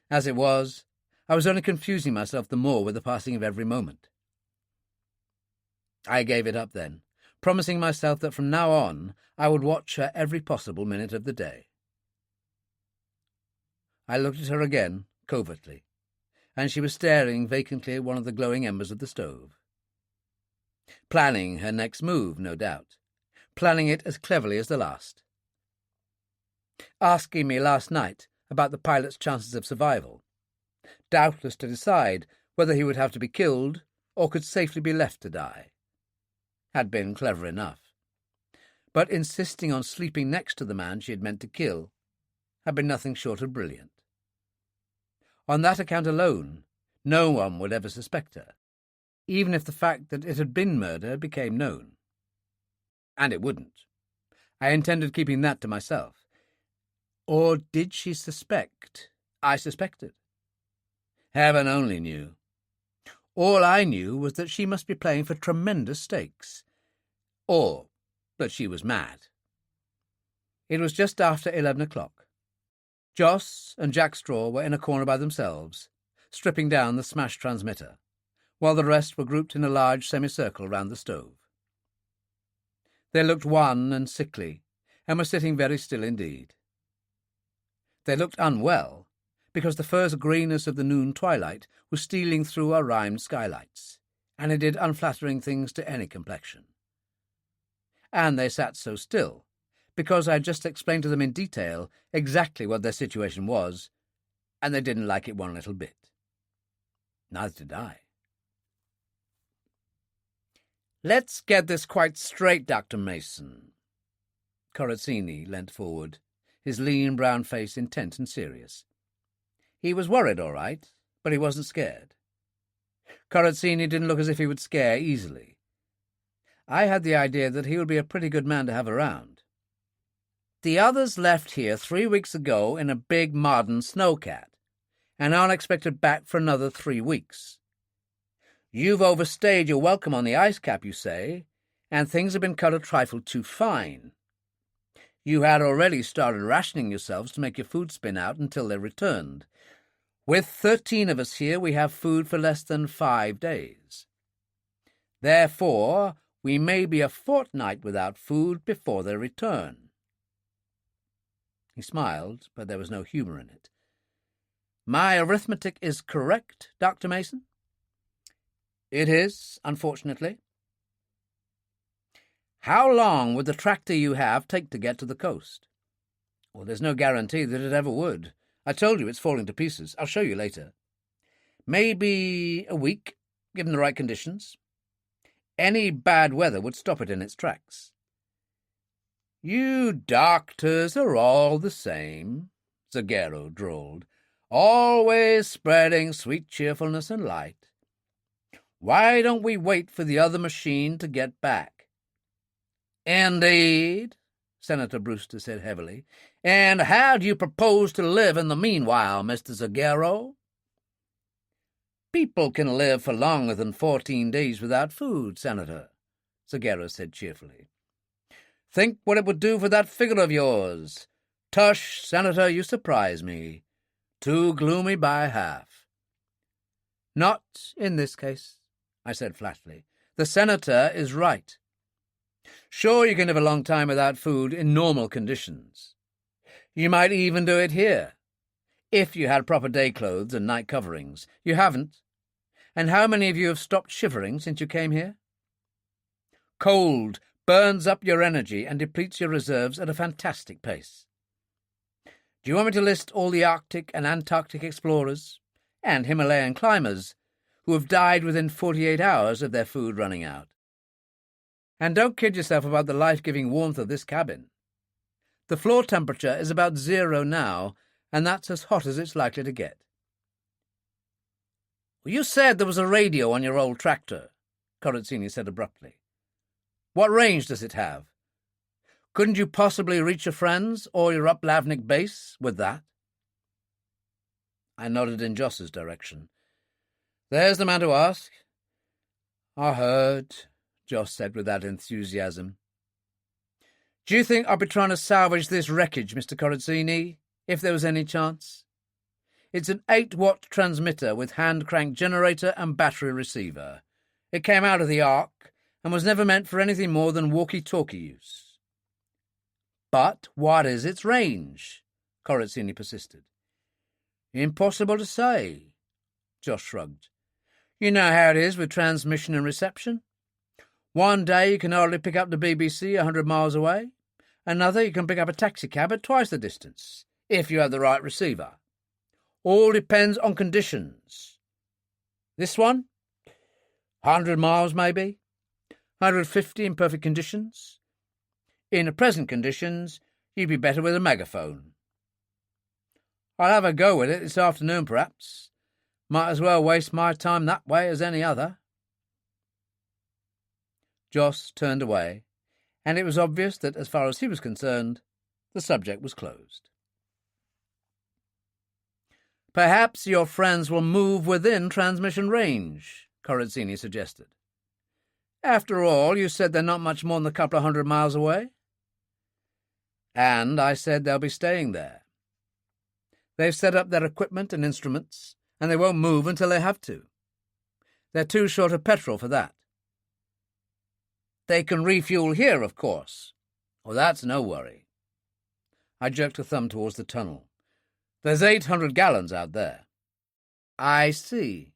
As it was, I was only confusing myself the more with the passing of every moment. I gave it up then, promising myself that from now on I would watch her every possible minute of the day. I looked at her again, covertly, and she was staring vacantly at one of the glowing embers of the stove. Planning her next move, no doubt, planning it as cleverly as the last. Asking me last night about the pilot's chances of survival, doubtless to decide whether he would have to be killed or could safely be left to die. Had been clever enough. But insisting on sleeping next to the man she had meant to kill had been nothing short of brilliant. On that account alone, no one would ever suspect her, even if the fact that it had been murder became known. And it wouldn't. I intended keeping that to myself. Or did she suspect I suspected? Heaven only knew. All I knew was that she must be playing for tremendous stakes, or that she was mad. It was just after 11 o'clock. Joss and Jack Straw were in a corner by themselves, stripping down the smashed transmitter, while the rest were grouped in a large semicircle round the stove. They looked wan and sickly, and were sitting very still indeed. They looked unwell, because the first greyness of the noon twilight was stealing through our rimed skylights, and it did unflattering things to any complexion. And they sat so still, because I had just explained to them in detail exactly what their situation was, and they didn't like it one little bit. Neither did I. "Let's get this quite straight, Dr. Mason." Corazzini leant forward, his lean brown face intent and serious. He was worried, all right, but he wasn't scared. Corazzini didn't look as if he would scare easily. I had the idea that he would be a pretty good man to have around. "The others left here 3 weeks ago in a big modern snowcat, and aren't expected back for another 3 weeks. You've overstayed your welcome on the ice cap, you say, and things have been cut a trifle too fine. You had already started rationing yourselves to make your food spin out until they returned. With 13 of us here, we have food for less than 5 days. Therefore, we may be a fortnight without food before they return." He smiled, but there was no humour in it. "My arithmetic is correct, Dr. Mason?" "It is, unfortunately." "How long would the tractor you have take to get to the coast?" "Well, there's no guarantee that it ever would. I told you it's falling to pieces. I'll show you later." "Maybe a week, given the right conditions. Any bad weather would stop it in its tracks." "You doctors are all the same," Zagero drawled, "always spreading sweet cheerfulness and light. Why don't we wait for the other machine to get back?" "Indeed," Senator Brewster said heavily. "And how do you propose to live in the meanwhile, Mr. Zagero?" "People can live for longer than 14 days without food, Senator," Zagero said cheerfully. "Think what it would do for that figure of yours. Tush, Senator, you surprise me. Too gloomy by half." "Not in this case," I said flatly. "The Senator is right. Sure, you can live a long time without food in normal conditions. You might even do it here, if you had proper day clothes and night coverings. You haven't. And how many of you have stopped shivering since you came here? Cold burns up your energy and depletes your reserves at a fantastic pace. Do you want me to list all the Arctic and Antarctic explorers and Himalayan climbers who have died within 48 hours of their food running out? And don't kid yourself about the life-giving warmth of this cabin. The floor temperature is about 0 now, and that's as hot as it's likely to get." "You said there was a radio on your old tractor," Corazzini said abruptly. What range does it have? Couldn't you possibly reach your friends or your Uplavnik base with that? I nodded in Joss's direction. There's the man to ask. I heard, Joss said without enthusiasm. Do you think I'd be trying to salvage this wreckage, Mr. Corazzini, if there was any chance? It's an 8-watt transmitter with hand-crank generator and battery receiver. It came out of the Ark and was never meant for anything more than walkie-talkie use. But what is its range? Corazzini persisted. Impossible to say, Joss shrugged. You know how it is with transmission and reception. One day you can hardly pick up the BBC 100 miles away. Another you can pick up a taxicab at twice the distance, if you have the right receiver. All depends on conditions. This one? 100 miles, maybe. 150 in perfect conditions. In the present conditions, you'd be better with a megaphone. I'll have a go with it this afternoon, perhaps. Might as well waste my time that way as any other. Joss turned away, and it was obvious that, as far as he was concerned, the subject was closed. Perhaps your friends will move within transmission range, Corazzini suggested. After all, you said they're not much more than a couple of 100 miles away. And I said they'll be staying there. They've set up their equipment and instruments, and they won't move until they have to. They're too short of petrol for that. They can refuel here, of course. Oh, that's no worry. I jerked a thumb towards the tunnel. There's 800 gallons out there. I see.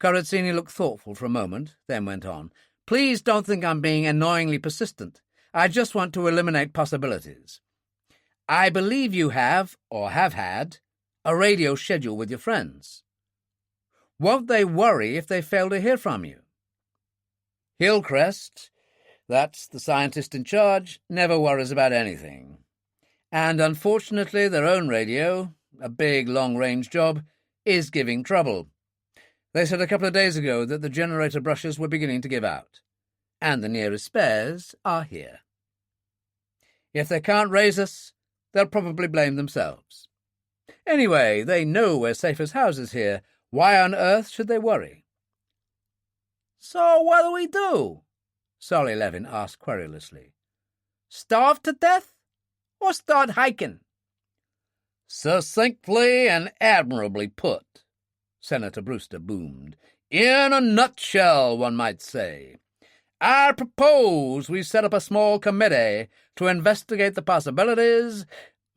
Corazzini looked thoughtful for a moment, then went on. Please don't think I'm being annoyingly persistent. I just want to eliminate possibilities. I believe you have, or have had, a radio schedule with your friends. Won't they worry if they fail to hear from you? Hillcrest, that's the scientist in charge, never worries about anything. And unfortunately their own radio, a big long-range job, is giving trouble. They said a couple of days ago that the generator brushes were beginning to give out, and the nearest spares are here. If they can't raise us, they'll probably blame themselves. Anyway, they know we're safe as houses here. Why on earth should they worry? So what do we do? Solly Levin asked querulously. Starve to death? Or start hiking? Succinctly and admirably put, Senator Brewster boomed. In a nutshell, one might say. I propose we set up a small committee to investigate the possibilities.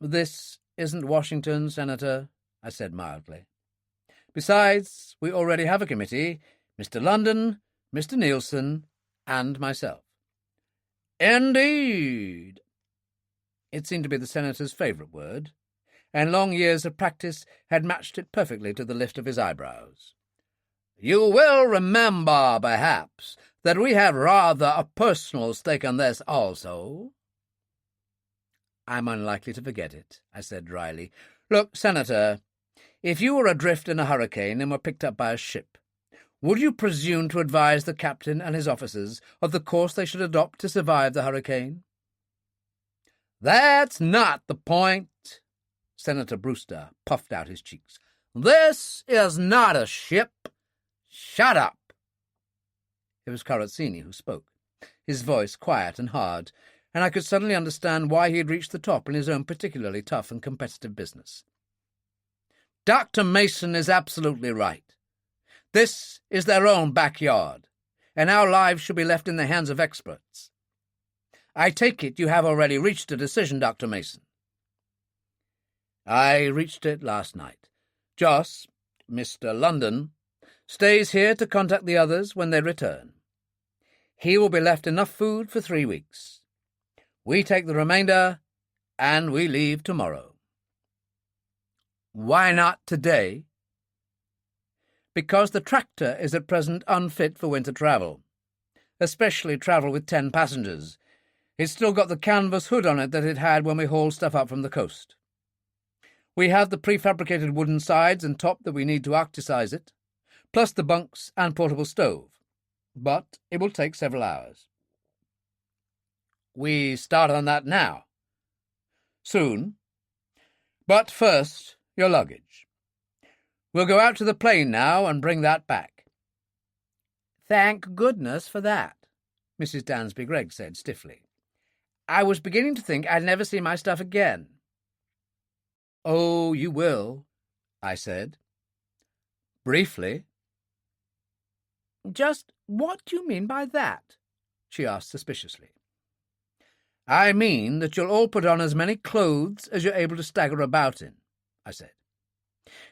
This isn't Washington, Senator, I said mildly. Besides, we already have a committee, Mr. London, Mr. Nielsen, and myself. Indeed. It seemed to be the Senator's favourite word, and long years of practice had matched it perfectly to the lift of his eyebrows. You will remember, perhaps, that we have rather a personal stake in this also. I'm unlikely to forget it, I said dryly. Look, Senator, if you were adrift in a hurricane and were picked up by a ship, would you presume to advise the captain and his officers of the course they should adopt to survive the hurricane? That's not the point. Senator Brewster puffed out his cheeks. This is not a ship. Shut up. It was Corazzini who spoke, his voice quiet and hard, and I could suddenly understand why he had reached the top in his own particularly tough and competitive business. Dr. Mason is absolutely right. This is their own backyard, and our lives should be left in the hands of experts. I take it you have already reached a decision, Dr. Mason. I reached it last night. Joss, Mr. London, stays here to contact the others when they return. He will be left enough food for 3 weeks. We take the remainder, and we leave tomorrow. Why not today? Because the tractor is at present unfit for winter travel, especially travel with 10 passengers. It's still got the canvas hood on it that it had when we hauled stuff up from the coast. We have the prefabricated wooden sides and top that we need to arcticize it, plus the bunks and portable stove. but it will take several hours. We start on that now. Soon. But first, your luggage. We'll go out to the plane now and bring that back. Thank goodness for that, Mrs. Dansby-Gregg said stiffly. I was beginning to think I'd never see my stuff again. Oh, you will, I said. Briefly. Just what do you mean by that? She asked suspiciously. I mean that you'll all put on as many clothes as you're able to stagger about in, I said.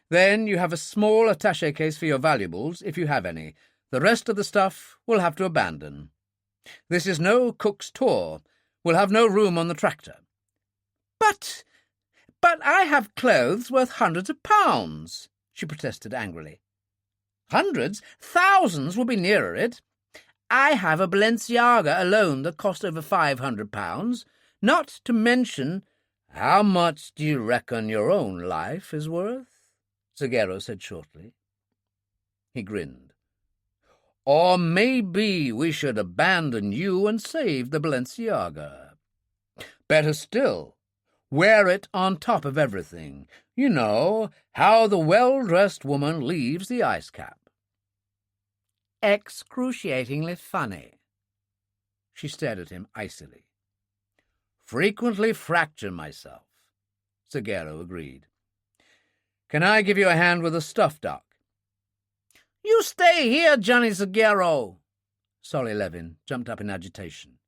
Then you have a small attaché case for your valuables, if you have any. The rest of the stuff we'll have to abandon. This is no Cook's tour. We'll have no room on the tractor. But I have clothes worth hundreds of pounds, she protested angrily. Hundreds? Thousands will be nearer it. I have a Balenciaga alone that cost over £500, not to mention— How much do you reckon your own life is worth? Zagero said shortly. He grinned. Or maybe we should abandon you and save the Balenciaga. Better still, wear it on top of everything. You know, how the well-dressed woman leaves the ice cap. Excruciatingly funny. She stared at him icily. Frequently fracture myself, Zagero agreed. Can I give you a hand with the stuff, Doc? You stay here, Johnny Zagero. Solly Levin jumped up in agitation.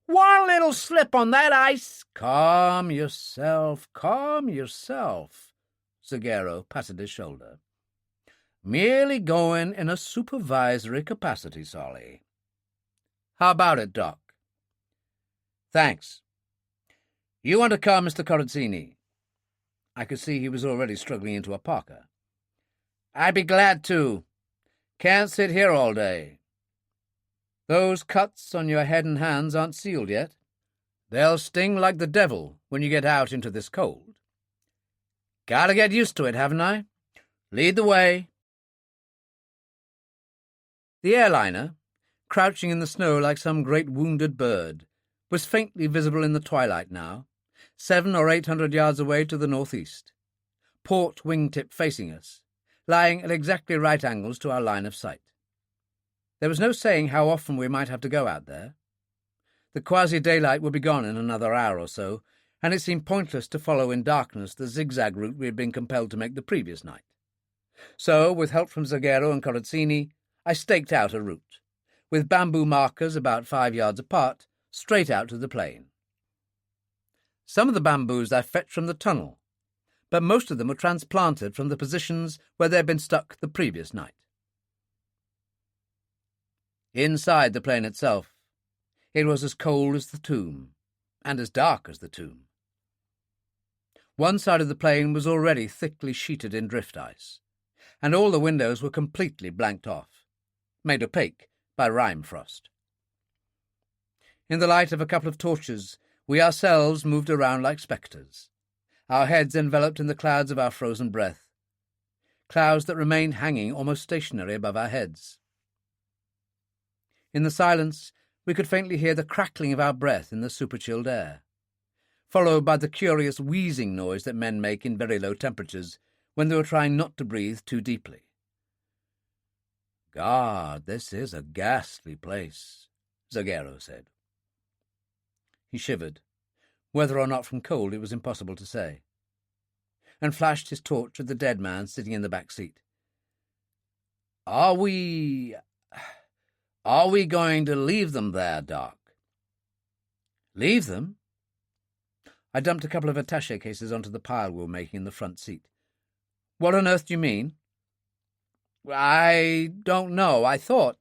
One little slip on that ice. Calm yourself, Zagero patted his shoulder. Merely going in a supervisory capacity, Solly. How about it, Doc? Thanks. You want a car, Mr. Corazzini? I could see he was already struggling into a parka. I'd be glad to. Can't sit here all day. Those cuts on your head and hands aren't sealed yet. They'll sting like the devil when you get out into this cold. Gotta get used to it, haven't I? Lead the way. The airliner, crouching in the snow like some great wounded bird, was faintly visible in the twilight now, 700 or 800 yards away to the northeast, port wingtip facing us, lying at exactly right angles to our line of sight. There was no saying how often we might have to go out there. The quasi-daylight would be gone in another hour or so, and it seemed pointless to follow in darkness the zigzag route we had been compelled to make the previous night. So, with help from Zagero and Corazzini, I staked out a route, with bamboo markers about 5 yards apart, straight out to the plain. Some of the bamboos I fetched from the tunnel, but most of them were transplanted from the positions where they had been stuck the previous night. Inside the plain itself, it was as cold as the tomb, and as dark as the tomb. One side of the plain was already thickly sheeted in drift ice, and all the windows were completely blanked off, made opaque by rime frost. In the light of a couple of torches, we ourselves moved around like spectres, our heads enveloped in the clouds of our frozen breath, clouds that remained hanging almost stationary above our heads. In the silence, we could faintly hear the crackling of our breath in the super-chilled air, followed by the curious wheezing noise that men make in very low temperatures when they are trying not to breathe too deeply. God, this is a ghastly place, Zagero said. He shivered, whether or not from cold it was impossible to say, and flashed his torch at the dead man sitting in the back seat. Are we going to leave them there, Doc? Leave them? I dumped a couple of attaché cases onto the pile we were making in the front seat. What on earth do you mean? I don't know. I thought—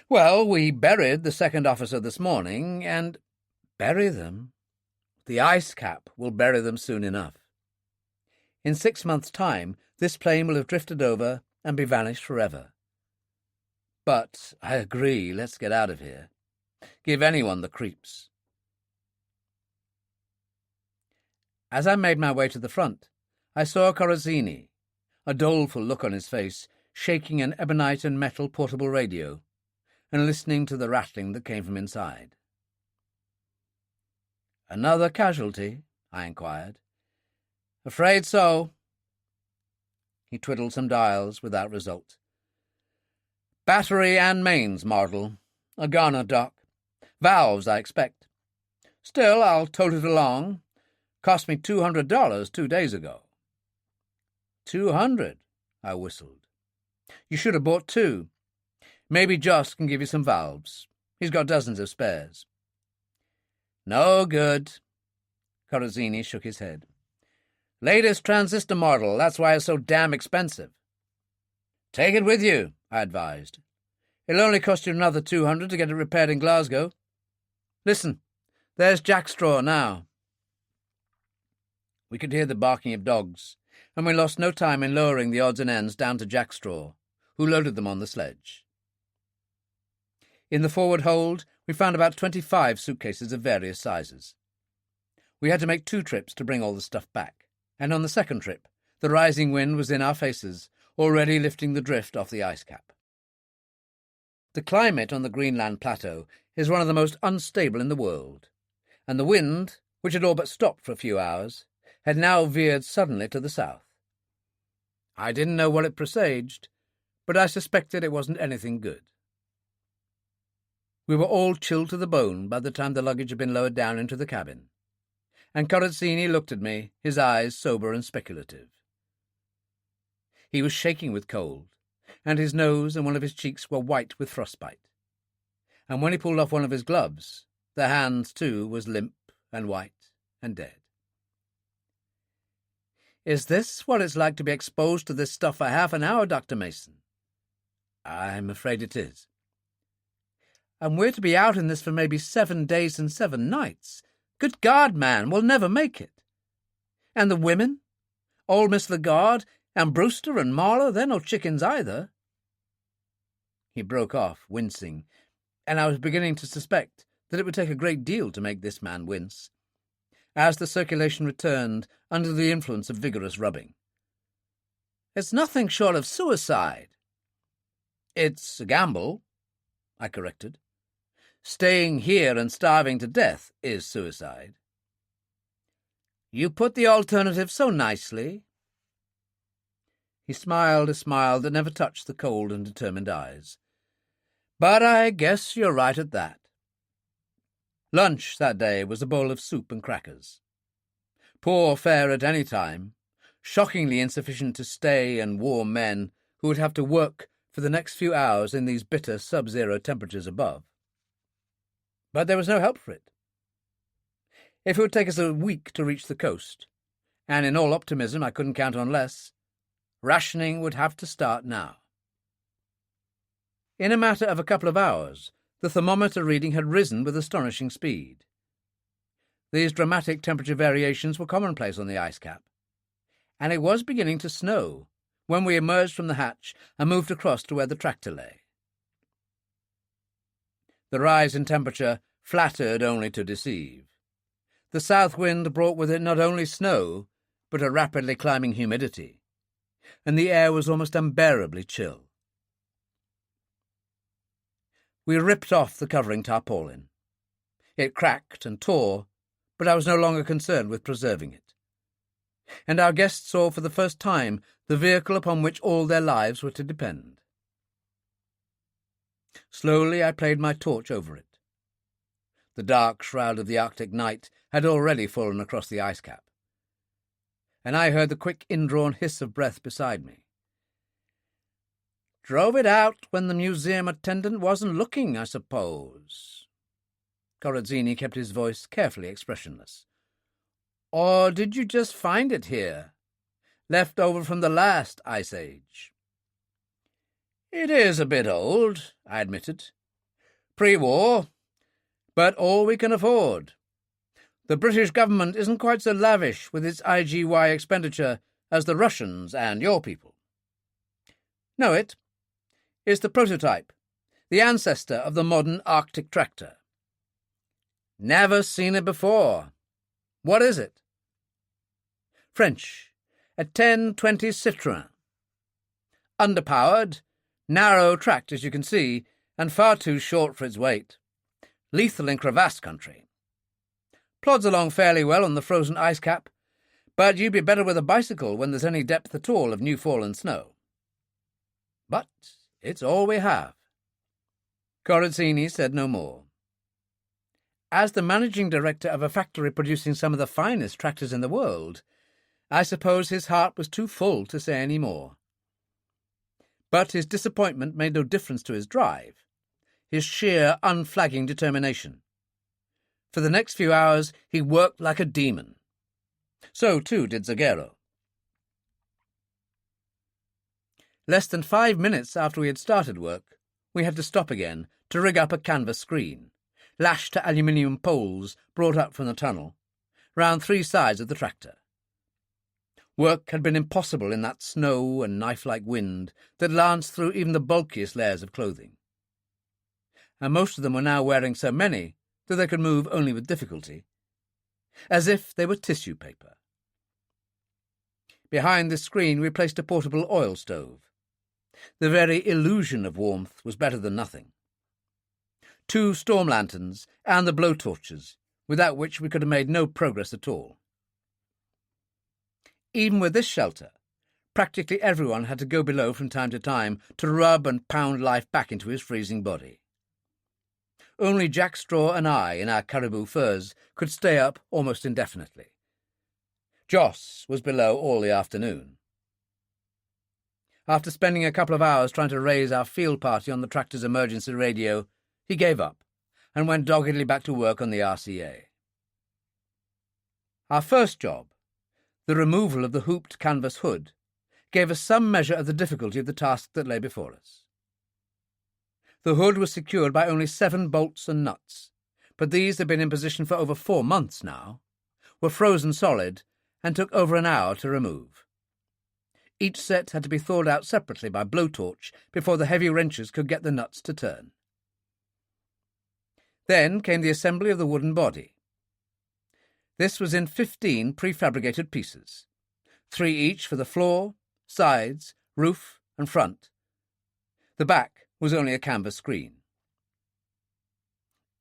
Well, we buried the second officer this morning, and— Bury them? The ice cap will bury them soon enough. In 6 months' time, this plane will have drifted over and be vanished forever. But I agree, let's get out of here. Give anyone the creeps. As I made my way to the front, I saw Corazzini, a doleful look on his face, shaking an ebonite and metal portable radio, and listening to the rattling that came from inside. "Another casualty?" I inquired. "Afraid so." He twiddled some dials without result. "Battery and mains model. A gunner, Doc. Valves, I expect. Still, I'll tote it along. Cost me $200 2 days ago." "$200?" I whistled. "You should have bought 2. Maybe Joss can give you some valves. He's got dozens of spares." "No good." Corazzini shook his head. "Latest transistor model, that's why it's so damn expensive." "Take it with you," I advised. "It'll only cost you another $200 to get it repaired in Glasgow. Listen, there's Jackstraw now." We could hear the barking of dogs, and we lost no time in lowering the odds and ends down to Jackstraw, who loaded them on the sledge. In the forward hold, we found about 25 suitcases of various sizes. We had to make 2 trips to bring all the stuff back, and on the second trip, the rising wind was in our faces, already lifting the drift off the ice cap. The climate on the Greenland plateau is one of the most unstable in the world, and the wind, which had all but stopped for a few hours, had now veered suddenly to the south. I didn't know what it presaged, but I suspected it wasn't anything good. We were all chilled to the bone by the time the luggage had been lowered down into the cabin, and Corazzini looked at me, his eyes sober and speculative. He was shaking with cold, and his nose and one of his cheeks were white with frostbite. And when he pulled off one of his gloves, the hand, too, was limp and white and dead. "Is this what it's like to be exposed to this stuff for half an hour, Dr. Mason?" "I'm afraid it is." "And we're to be out in this for maybe 7 days and 7 nights. Good God, man, we'll never make it. And the women? Old Miss Lagarde and Brewster and Marla, they're no chickens either." He broke off, wincing, and I was beginning to suspect that it would take a great deal to make this man wince, as the circulation returned under the influence of vigorous rubbing. "It's nothing short of suicide." "It's a gamble," I corrected. "Staying here and starving to death is suicide." "You put the alternative so nicely." He smiled a smile that never touched the cold and determined eyes. "But I guess you're right at that." Lunch that day was a bowl of soup and crackers. Poor fare at any time, shockingly insufficient to stay and warm men who would have to work for the next few hours in these bitter sub-zero temperatures above. But there was no help for it. If it would take us a week to reach the coast, and in all optimism I couldn't count on less, rationing would have to start now. In a matter of a couple of hours, the thermometer reading had risen with astonishing speed. These dramatic temperature variations were commonplace on the ice cap, and it was beginning to snow when we emerged from the hatch and moved across to where the tractor lay. The rise in temperature flattered only to deceive. The south wind brought with it not only snow, but a rapidly climbing humidity, and the air was almost unbearably chill. We ripped off the covering tarpaulin. It cracked and tore, but I was no longer concerned with preserving it. And our guests saw for the first time the vehicle upon which all their lives were to depend. Slowly I played my torch over it. The dark shroud of the Arctic night had already fallen across the ice cap, and I heard the quick indrawn hiss of breath beside me. "Drove it out when the museum attendant wasn't looking, I suppose." Corazzini kept his voice carefully expressionless. "Or did you just find it here, left over from the last ice age?" "It is a bit old," I admitted. "Pre-war, but all we can afford. The British government isn't quite so lavish with its IGY expenditure as the Russians and your people. Know it? It's the prototype, the ancestor of the modern Arctic tractor." "Never seen it before. What is it?" "French, a 1020 Citroën. Underpowered, narrow tracked, as you can see, and far too short for its weight. Lethal in crevasse country. Plods along fairly well on the frozen ice cap, but you'd be better with a bicycle when there's any depth at all of new-fallen snow. But it's all we have." Corazzini said no more. As the managing director of a factory producing some of the finest tractors in the world, I suppose his heart was too full to say any more. But his disappointment made no difference to his drive, his sheer, unflagging determination. For the next few hours he worked like a demon. So, too, did Zagero. Less than 5 minutes after we had started work, we had to stop again to rig up a canvas screen, lashed to aluminium poles brought up from the tunnel, round 3 sides of the tractor. Work had been impossible in that snow and knife-like wind that lanced through even the bulkiest layers of clothing. And most of them were now wearing so many that they could move only with difficulty, as if they were tissue paper. Behind this screen we placed a portable oil stove. The very illusion of warmth was better than nothing. 2 storm lanterns and the blowtorches, without which we could have made no progress at all. Even with this shelter, practically everyone had to go below from time to time to rub and pound life back into his freezing body. Only Jack Straw and I, in our caribou furs, could stay up almost indefinitely. Joss was below all the afternoon. After spending a couple of hours trying to raise our field party on the tractor's emergency radio, he gave up and went doggedly back to work on the RCA. Our first job, the removal of the hooped canvas hood, gave us some measure of the difficulty of the task that lay before us. The hood was secured by only 7 bolts and nuts, but these had been in position for over 4 months now, were frozen solid, and took over an hour to remove. Each set had to be thawed out separately by blowtorch before the heavy wrenches could get the nuts to turn. Then came the assembly of the wooden body. This was in 15 prefabricated pieces, 3 each for the floor, sides, roof, and front. The back was only a canvas screen.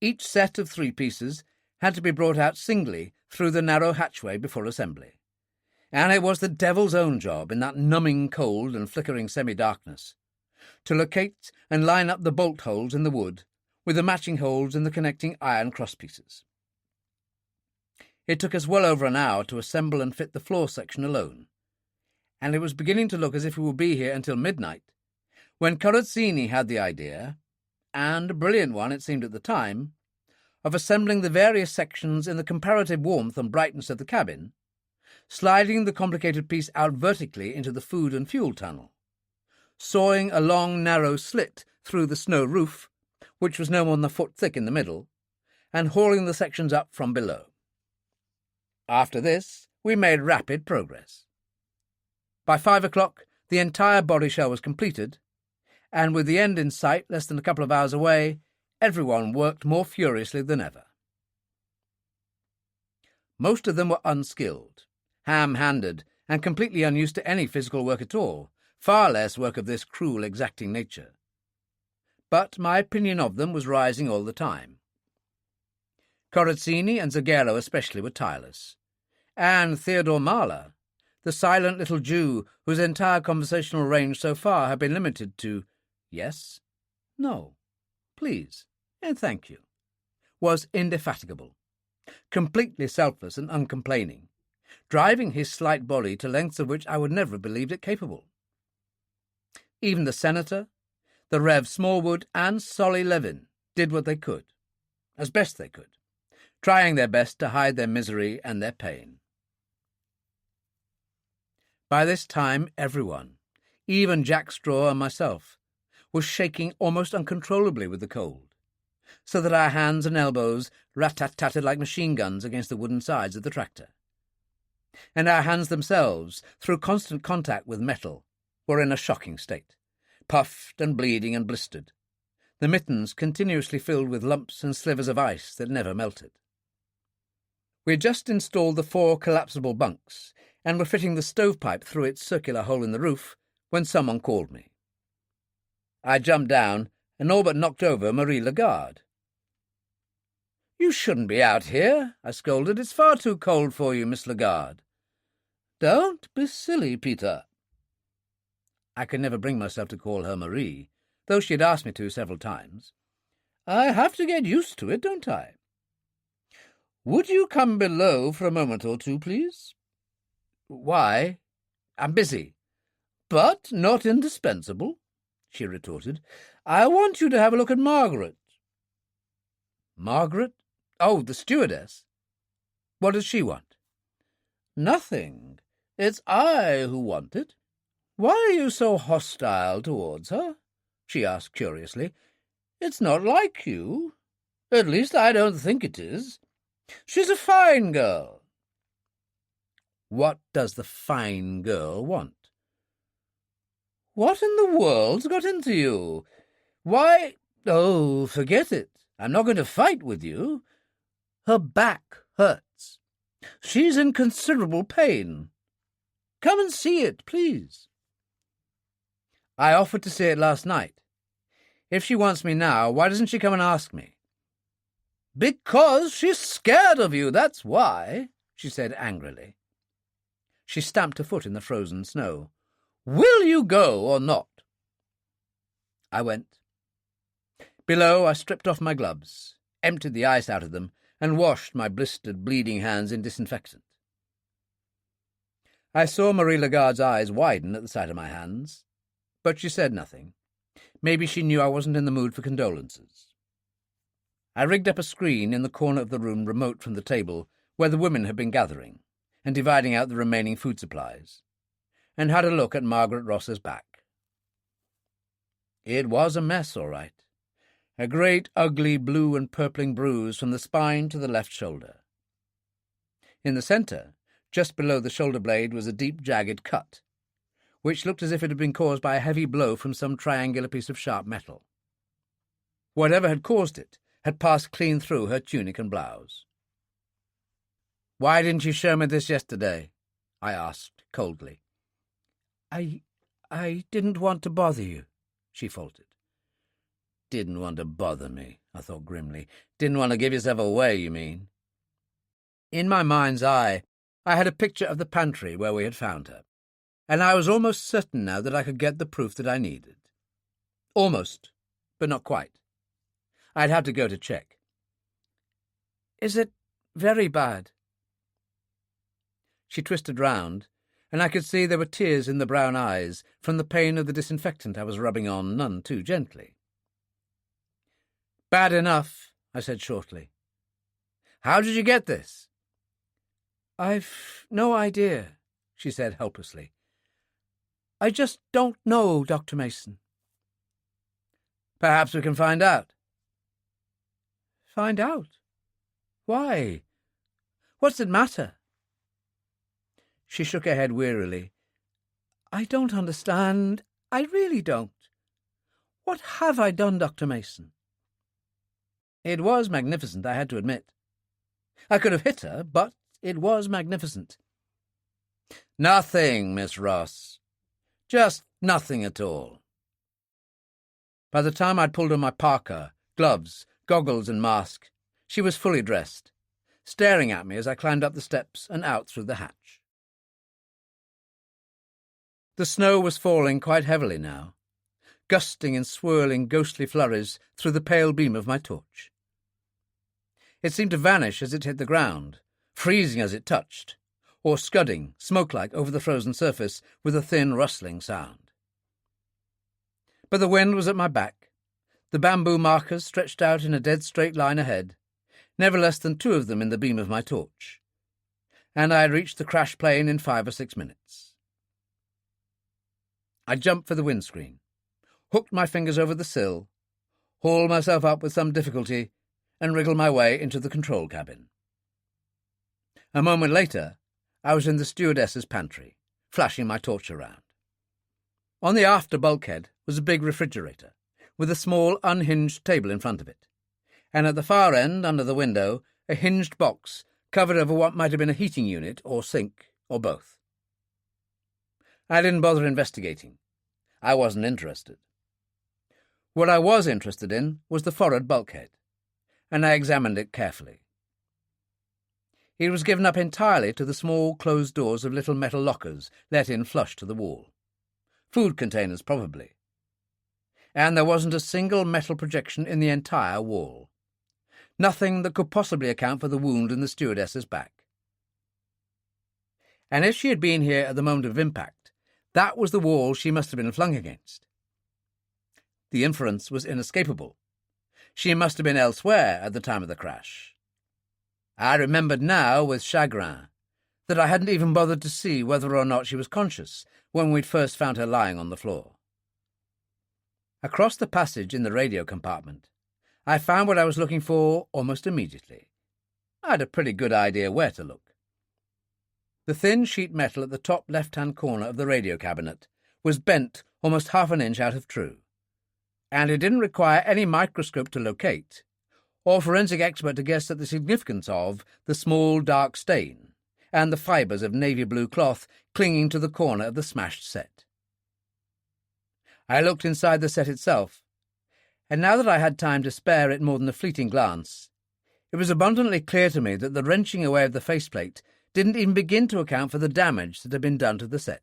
Each set of 3 pieces had to be brought out singly through the narrow hatchway before assembly, and it was the devil's own job in that numbing cold and flickering semi-darkness to locate and line up the bolt holes in the wood with the matching holes in the connecting iron crosspieces. It took us well over an hour to assemble and fit the floor section alone, and it was beginning to look as if we would be here until midnight, when Corazzini had the idea, and a brilliant one it seemed at the time, of assembling the various sections in the comparative warmth and brightness of the cabin, sliding the complicated piece out vertically into the food and fuel tunnel, sawing a long narrow slit through the snow roof, which was no more than a foot thick in the middle, and hauling the sections up from below. After this, we made rapid progress. By 5 o'clock, the entire body shell was completed, and with the end in sight less than a couple of hours away, everyone worked more furiously than ever. Most of them were unskilled, ham-handed, and completely unused to any physical work at all, far less work of this cruel, exacting nature. But my opinion of them was rising all the time. Corazzini and Zagero especially were tireless, and Theodore Mahler, the silent little Jew whose entire conversational range so far had been limited to yes, no, please, and thank you, was indefatigable, completely selfless and uncomplaining, driving his slight body to lengths of which I would never have believed it capable. Even the senator, the Rev. Smallwood, and Solly Levin did what they could, as best they could, trying their best to hide their misery and their pain. By this time, everyone, even Jack Straw and myself, was shaking almost uncontrollably with the cold, so that our hands and elbows rat-tat-tatted like machine guns against the wooden sides of the tractor. And our hands themselves, through constant contact with metal, were in a shocking state, puffed and bleeding and blistered, the mittens continuously filled with lumps and slivers of ice that never melted. We had just installed the 4 collapsible bunks, and were fitting the stovepipe through its circular hole in the roof, when someone called me. I jumped down and all but knocked over Marie Lagarde. "You shouldn't be out here," I scolded. "It's far too cold for you, Miss Lagarde." "Don't be silly, Peter." I could never bring myself to call her Marie, though she had asked me to several times. "I have to get used to it, don't I? Would you come below for a moment or two, please?" "Why?" "I'm busy." "But not indispensable," she retorted. "I want you to have a look at Margaret." "Margaret? Oh, the stewardess. What does she want?" "Nothing. It's I who want it. Why are you so hostile towards her?" she asked curiously. "It's not like you. At least I don't think it is. She's a fine girl." "What does the fine girl want?" "What in the world's got into you? Why—" "Oh, forget it. I'm not going to fight with you. Her back hurts. She's in considerable pain. Come and see it, please." "I offered to see it last night. If she wants me now, why doesn't she come and ask me?" "Because she's scared of you, that's why," she said angrily. She stamped her foot in the frozen snow. "Will you go or not?" I went. Below, I stripped off my gloves, emptied the ice out of them, and washed my blistered, bleeding hands in disinfectant. I saw Marie Lagarde's eyes widen at the sight of my hands, but she said nothing. Maybe she knew I wasn't in the mood for condolences. I rigged up a screen in the corner of the room remote from the table where the women had been gathering and dividing out the remaining food supplies, and had a look at Margaret Ross's back. It was a mess, all right. A great, ugly blue and purpling bruise from the spine to the left shoulder. In the centre, just below the shoulder blade, was a deep, jagged cut, which looked as if it had been caused by a heavy blow from some triangular piece of sharp metal. Whatever had caused it had passed clean through her tunic and blouse. "Why didn't you show me this yesterday?" I asked coldly. I didn't want to bother you," she faltered. "Didn't want to bother me," I thought grimly. "Didn't want to give yourself away, you mean?" In my mind's eye, I had a picture of the pantry where we had found her, and I was almost certain now that I could get the proof that I needed. Almost, but not quite. I'd have to go to check. "Is it very bad?" She twisted round, and I could see there were tears in the brown eyes from the pain of the disinfectant I was rubbing on none too gently. "Bad enough," I said shortly. "How did you get this?" "I've no idea," she said helplessly. "I just don't know, Dr. Mason." "Perhaps we can find out." "Find out? Why? What's it matter?" She shook her head wearily. "I don't understand. I really don't. What have I done, Dr. Mason?" It was magnificent, I had to admit. I could have hit her, but it was magnificent. "Nothing, Miss Ross. Just nothing at all." By the time I'd pulled on my parka, gloves, goggles and mask, she was fully dressed, staring at me as I climbed up the steps and out through the hatch. The snow was falling quite heavily now, gusting and swirling ghostly flurries through the pale beam of my torch. It seemed to vanish as it hit the ground, freezing as it touched, or scudding, smoke-like, over the frozen surface with a thin rustling sound. But the wind was at my back, the bamboo markers stretched out in a dead straight line ahead, never less than 2 of them in the beam of my torch, and I had reached the crash plane in 5 or 6 minutes. I jumped for the windscreen, hooked my fingers over the sill, hauled myself up with some difficulty, and wriggled my way into the control cabin. A moment later, I was in the stewardess's pantry, flashing my torch around. On the after bulkhead was a big refrigerator, with a small unhinged table in front of it, and at the far end, under the window, a hinged box covered over what might have been a heating unit or sink, or both. I didn't bother investigating. I wasn't interested. What I was interested in was the forward bulkhead, and I examined it carefully. It was given up entirely to the small closed doors of little metal lockers let in flush to the wall. Food containers, probably. And there wasn't a single metal projection in the entire wall. Nothing that could possibly account for the wound in the stewardess's back. And if she had been here at the moment of impact, that was the wall she must have been flung against. The inference was inescapable. She must have been elsewhere at the time of the crash. I remembered now with chagrin that I hadn't even bothered to see whether or not she was conscious when we'd first found her lying on the floor. Across the passage in the radio compartment, I found what I was looking for almost immediately. I had a pretty good idea where to look. The thin sheet metal at the top left-hand corner of the radio cabinet was bent almost half an inch out of true, and it didn't require any microscope to locate, or forensic expert to guess at the significance of the small dark stain and the fibres of navy blue cloth clinging to the corner of the smashed set. I looked inside the set itself, and now that I had time to spare it more than a fleeting glance, it was abundantly clear to me that the wrenching away of the faceplate didn't even begin to account for the damage that had been done to the set.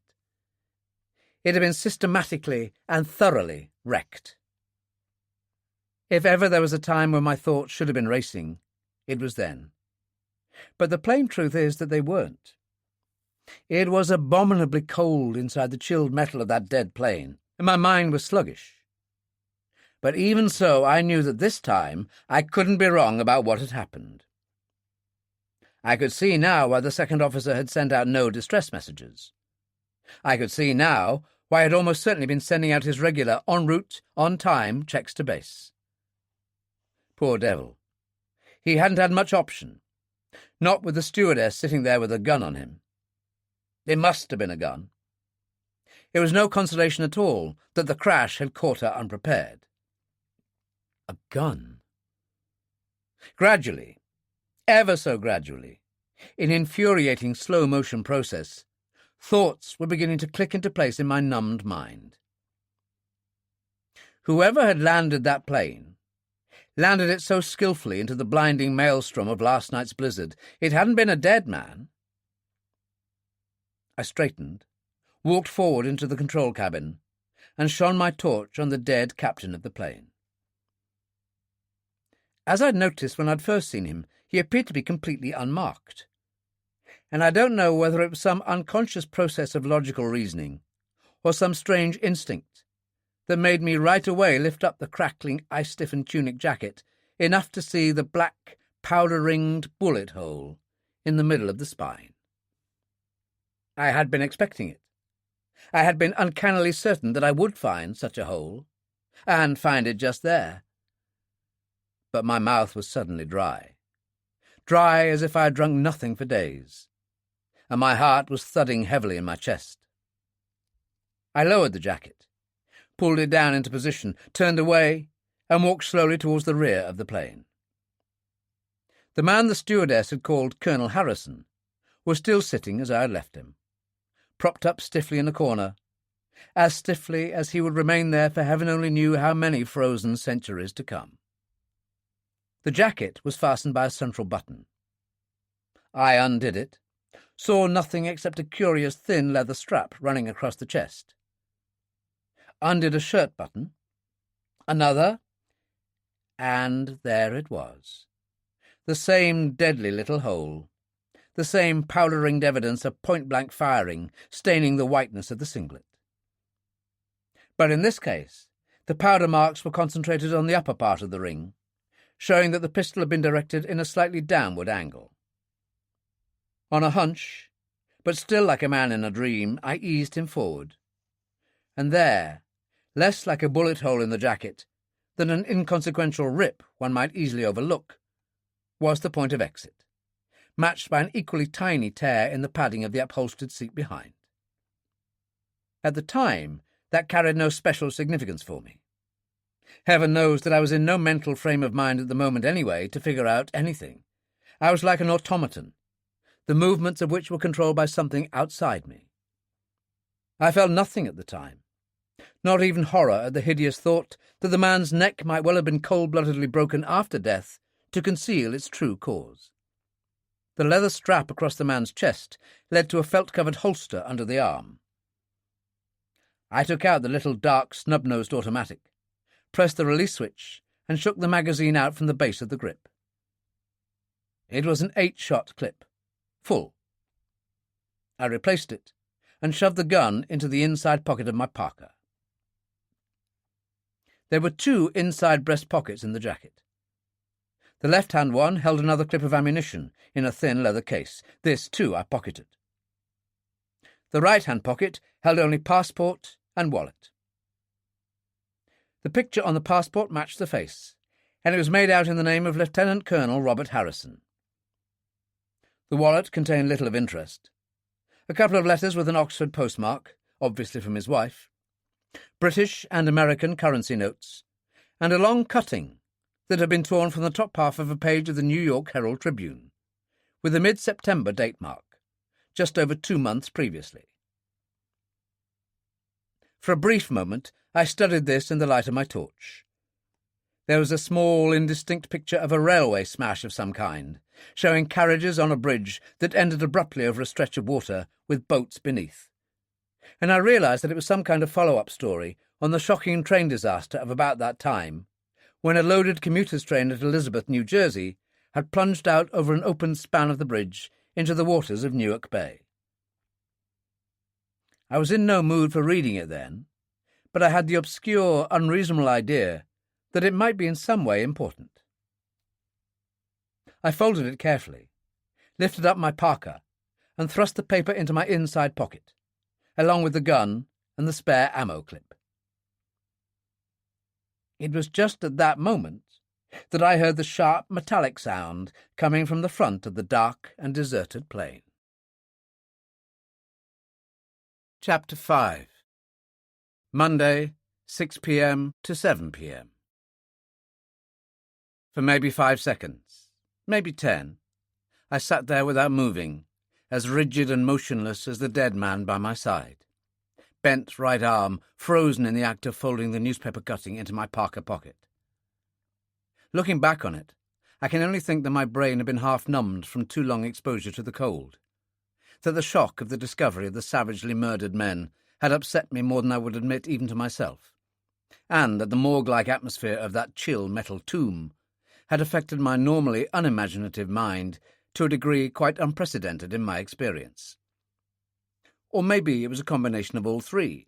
It had been systematically and thoroughly wrecked. If ever there was a time when my thoughts should have been racing, it was then. But the plain truth is that they weren't. It was abominably cold inside the chilled metal of that dead plane, and my mind was sluggish. But even so, I knew that this time I couldn't be wrong about what had happened. I could see now why the second officer had sent out no distress messages. I could see now why he had almost certainly been sending out his regular en route, on time checks to base. Poor devil. He hadn't had much option, not with the stewardess sitting there with a gun on him. It must have been a gun. It was no consolation at all that the crash had caught her unprepared. A gun. Gradually, ever so gradually, in infuriating slow-motion process, thoughts were beginning to click into place in my numbed mind. Whoever had landed that plane landed it so skillfully into the blinding maelstrom of last night's blizzard, it hadn't been a dead man. I straightened, walked forward into the control cabin, and shone my torch on the dead captain of the plane. As I'd noticed when I'd first seen him, he appeared to be completely unmarked. And I don't know whether it was some unconscious process of logical reasoning, or some strange instinct, that made me right away lift up the crackling, ice-stiffened tunic jacket enough to see the black, powder-ringed bullet hole in the middle of the spine. I had been expecting it. I had been uncannily certain that I would find such a hole, and find it just there. But my mouth was suddenly dry as if I had drunk nothing for days, and my heart was thudding heavily in my chest. I lowered the jacket, pulled it down into position, turned away, and walked slowly towards the rear of the plane. The man the stewardess had called Colonel Harrison was still sitting as I had left him, propped up stiffly in a corner, as stiffly as he would remain there for heaven only knew how many frozen centuries to come. The jacket was fastened by a central button. I undid it, saw nothing except a curious thin leather strap running across the chest. Undid a shirt button, another, and there it was. The same deadly little hole, the same powder-ringed evidence of point-blank firing staining the whiteness of the singlet. But in this case, the powder marks were concentrated on the upper part of the ring, showing that the pistol had been directed in a slightly downward angle. On a hunch, but still like a man in a dream, I eased him forward. And there, less like a bullet hole in the jacket than an inconsequential rip one might easily overlook, was the point of exit, matched by an equally tiny tear in the padding of the upholstered seat behind. At the time, that carried no special significance for me. Heaven knows that I was in no mental frame of mind at the moment anyway to figure out anything. I was like an automaton, the movements of which were controlled by something outside me. I felt nothing at the time. not even horror at the hideous thought that the man's neck might well have been cold-bloodedly broken after death to conceal its true cause. The leather strap across the man's chest led to a felt-covered holster under the arm. I took out the little dark snub-nosed automatic, pressed the release switch, and shook the magazine out from the base of the grip. It was an 8-shot clip, full. I replaced it and shoved the gun into the inside pocket of my parka. There were 2 inside breast pockets in the jacket. The left-hand one held another clip of ammunition in a thin leather case. This, too, I pocketed. The right-hand pocket held only passport and wallet. The picture on the passport matched the face, and it was made out in the name of Lieutenant Colonel Robert Harrison. The wallet contained little of interest. A couple of letters with an Oxford postmark, obviously from his wife, British and American currency notes, and a long cutting that had been torn from the top half of a page of the New York Herald Tribune, with a mid-September date mark, just over 2 months previously. For a brief moment, I studied this in the light of my torch. There was a small, indistinct picture of a railway smash of some kind, showing carriages on a bridge that ended abruptly over a stretch of water with boats beneath. And I realised that it was some kind of follow-up story on the shocking train disaster of about that time, when a loaded commuters' train at Elizabeth, New Jersey, had plunged out over an open span of the bridge into the waters of Newark Bay. I was in no mood for reading it then, but I had the obscure, unreasonable idea that it might be in some way important. I folded it carefully, lifted up my parka, and thrust the paper into my inside pocket, along with the gun and the spare ammo clip. It was just at that moment that I heard the sharp metallic sound coming from the front of the dark and deserted plane. Chapter 5. Monday, 6 p.m. to 7 p.m. For maybe 5 seconds, maybe 10, I sat there without moving, as rigid and motionless as the dead man by my side, bent right arm frozen in the act of folding the newspaper cutting into my parka pocket. Looking back on it, I can only think that my brain had been half-numbed from too long exposure to the cold, that the shock of the discovery of the savagely murdered men had upset me more than I would admit even to myself, and that the morgue-like atmosphere of that chill metal tomb had affected my normally unimaginative mind to a degree quite unprecedented in my experience. Or maybe it was a combination of all three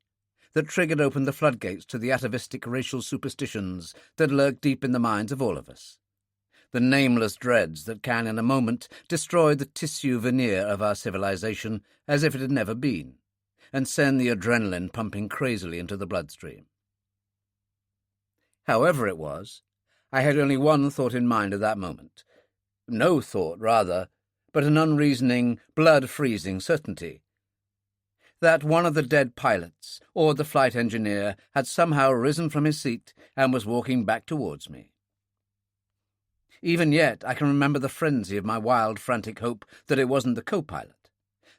that triggered open the floodgates to the atavistic racial superstitions that lurk deep in the minds of all of us, the nameless dreads that can in a moment destroy the tissue veneer of our civilization as if it had never been, and send the adrenaline pumping crazily into the bloodstream. However it was, I had only one thought in mind at that moment. No thought, rather, but an unreasoning, blood-freezing certainty. That one of the dead pilots, or the flight engineer, had somehow risen from his seat and was walking back towards me. Even yet I can remember the frenzy of my wild, frantic hope that it wasn't the co-pilot,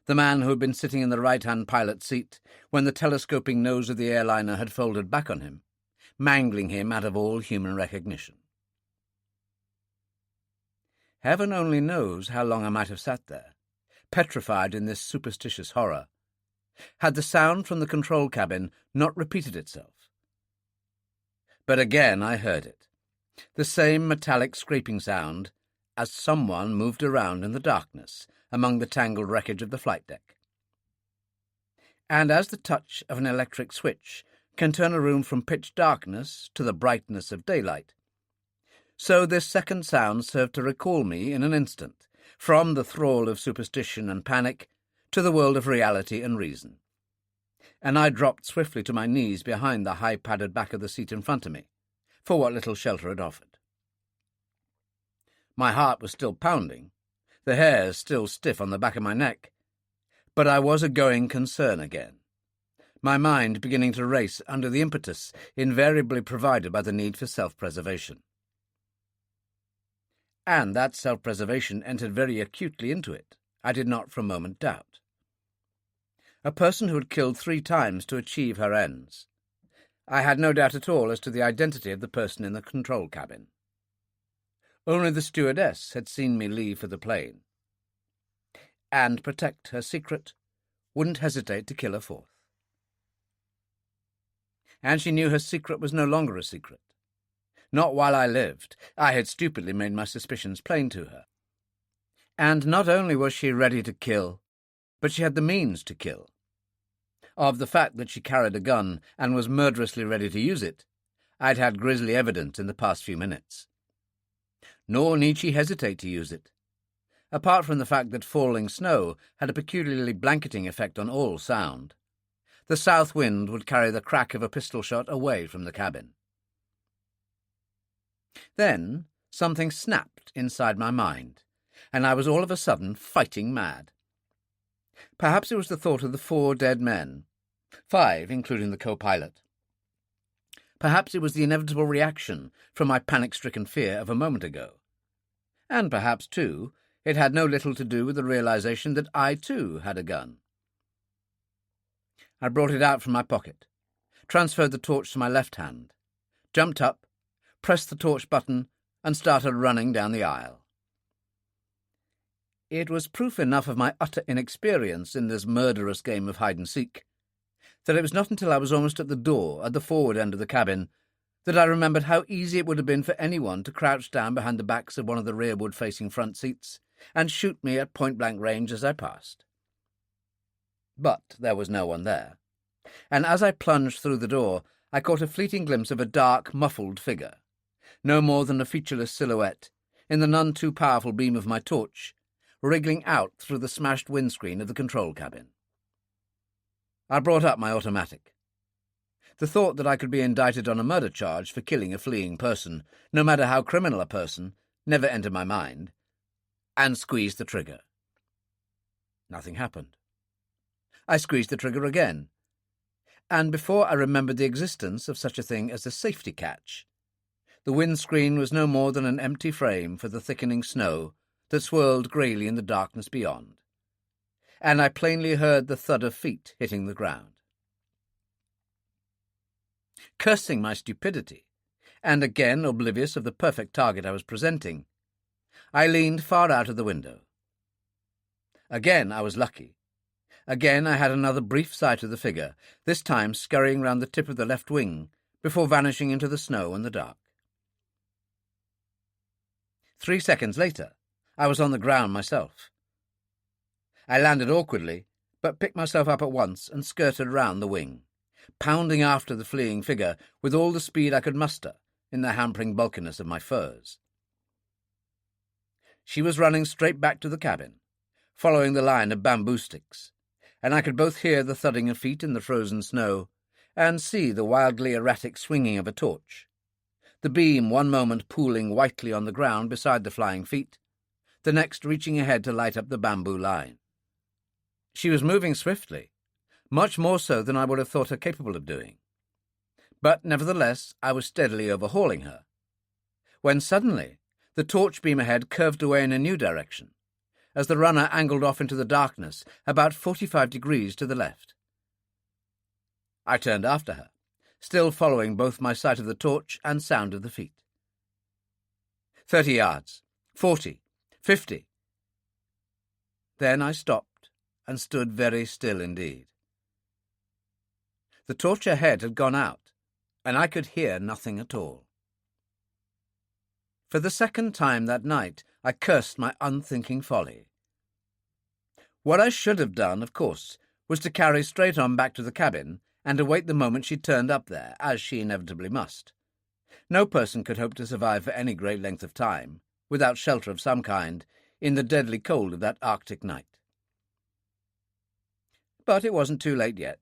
the man who had been sitting in the right-hand pilot's seat when the telescoping nose of the airliner had folded back on him, mangling him out of all human recognition. Heaven only knows how long I might have sat there, petrified in this superstitious horror, had the sound from the control cabin not repeated itself. But again I heard it, the same metallic scraping sound, as someone moved around in the darkness among the tangled wreckage of the flight deck. And as the touch of an electric switch can turn a room from pitch darkness to the brightness of daylight, so this second sound served to recall me in an instant from the thrall of superstition and panic to the world of reality and reason, and I dropped swiftly to my knees behind the high-padded back of the seat in front of me, for what little shelter it offered. My heart was still pounding, the hairs still stiff on the back of my neck, but I was a going concern again, my mind beginning to race under the impetus invariably provided by the need for self-preservation. And that self-preservation entered very acutely into it, I did not for a moment doubt. A person who had killed 3 times to achieve her ends, I had no doubt at all as to the identity of the person in the control cabin. Only the stewardess had seen me leave for the plane. And protect her secret, wouldn't hesitate to kill her forth. And she knew her secret was no longer a secret. Not while I lived. I had stupidly made my suspicions plain to her. And not only was she ready to kill, but she had the means to kill. Of the fact that she carried a gun and was murderously ready to use it, I'd had grisly evidence in the past few minutes. Nor need she hesitate to use it. Apart from the fact that falling snow had a peculiarly blanketing effect on all sound, the south wind would carry the crack of a pistol shot away from the cabin. Then something snapped inside my mind, and I was all of a sudden fighting mad. Perhaps it was the thought of the 4 dead men, 5 including the co-pilot. Perhaps it was the inevitable reaction from my panic-stricken fear of a moment ago. And perhaps, too, it had no little to do with the realization that I, too, had a gun. I brought it out from my pocket, transferred the torch to my left hand, jumped up, pressed the torch button, and started running down the aisle. It was proof enough of my utter inexperience in this murderous game of hide-and-seek that it was not until I was almost at the door at the forward end of the cabin that I remembered how easy it would have been for anyone to crouch down behind the backs of one of the rearward-facing front seats and shoot me at point-blank range as I passed. But there was no one there, and as I plunged through the door, I caught a fleeting glimpse of a dark, muffled figure, no more than a featureless silhouette, in the none too powerful beam of my torch, wriggling out through the smashed windscreen of the control cabin. I brought up my automatic. The thought that I could be indicted on a murder charge for killing a fleeing person, no matter how criminal a person, never entered my mind, and squeezed the trigger. Nothing happened. I squeezed the trigger again, and before I remembered the existence of such a thing as a safety catch, the windscreen was no more than an empty frame for the thickening snow that swirled greyly in the darkness beyond, and I plainly heard the thud of feet hitting the ground. Cursing my stupidity, and again oblivious of the perfect target I was presenting, I leaned far out of the window. Again I was lucky. Again I had another brief sight of the figure, this time scurrying round the tip of the left wing, before vanishing into the snow and the dark. 3 seconds later, I was on the ground myself. I landed awkwardly, but picked myself up at once and skirted round the wing, pounding after the fleeing figure with all the speed I could muster in the hampering bulkiness of my furs. She was running straight back to the cabin, following the line of bamboo sticks, and I could both hear the thudding of feet in the frozen snow and see the wildly erratic swinging of a torch, the beam one moment pooling whitely on the ground beside the flying feet, the next reaching ahead to light up the bamboo line. She was moving swiftly, much more so than I would have thought her capable of doing. But nevertheless I was steadily overhauling her, when suddenly the torch beam ahead curved away in a new direction, as the runner angled off into the darkness about 45 degrees to the left. I turned after her, still following both my sight of the torch and sound of the feet. 30 yards, 40, 50. Then I stopped and stood very still indeed. The torch ahead had gone out, and I could hear nothing at all. For the second time that night, I cursed my unthinking folly. What I should have done, of course, was to carry straight on back to the cabin and await the moment she turned up there, as she inevitably must. No person could hope to survive for any great length of time, without shelter of some kind, in the deadly cold of that Arctic night. But it wasn't too late yet.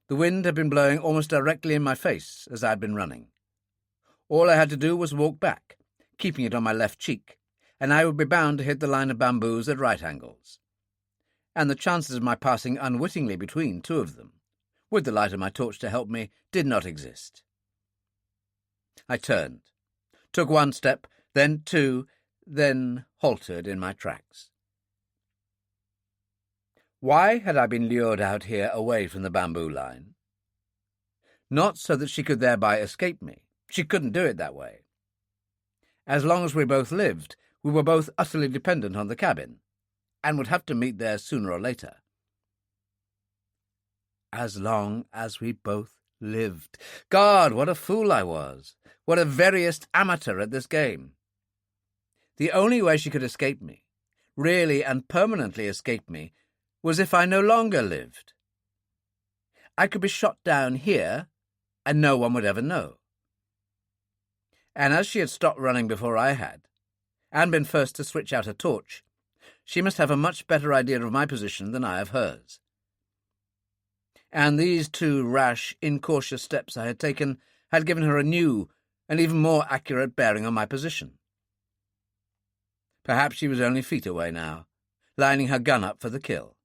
The wind had been blowing almost directly in my face as I had been running. All I had to do was walk back, keeping it on my left cheek, and I would be bound to hit the line of bamboos at right angles. And the chances of my passing unwittingly between 2 of them, with the light of my torch to help me, did not exist. I turned, took 1 step, then 2, then halted in my tracks. Why had I been lured out here away from the bamboo line? Not so that she could thereby escape me. She couldn't do it that way. As long as we both lived, we were both utterly dependent on the cabin, and would have to meet there sooner or later. As long as we both lived. God, what a fool I was! What a veriest amateur at this game! The only way she could escape me, really and permanently escape me, was if I no longer lived. I could be shot down here, and no one would ever know. And as she had stopped running before I had, and been first to switch out her torch, she must have a much better idea of my position than I of hers. And these 2 rash, incautious steps I had taken had given her a new and even more accurate bearing on my position. Perhaps she was only feet away now, lining her gun up for the kill.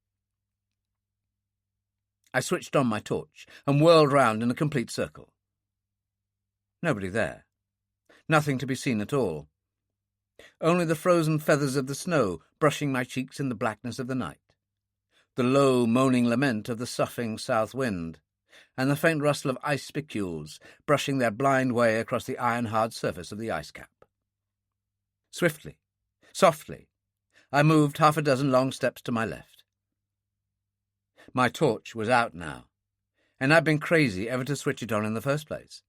I switched on my torch and whirled round in a complete circle. Nobody there. Nothing to be seen at all. Only the frozen feathers of the snow brushing my cheeks in the blackness of the night, the low, moaning lament of the soughing south wind, and the faint rustle of ice spicules brushing their blind way across the iron-hard surface of the ice cap. Swiftly, softly, I moved 6 long steps to my left. My torch was out now, and I'd been crazy ever to switch it on in the first place.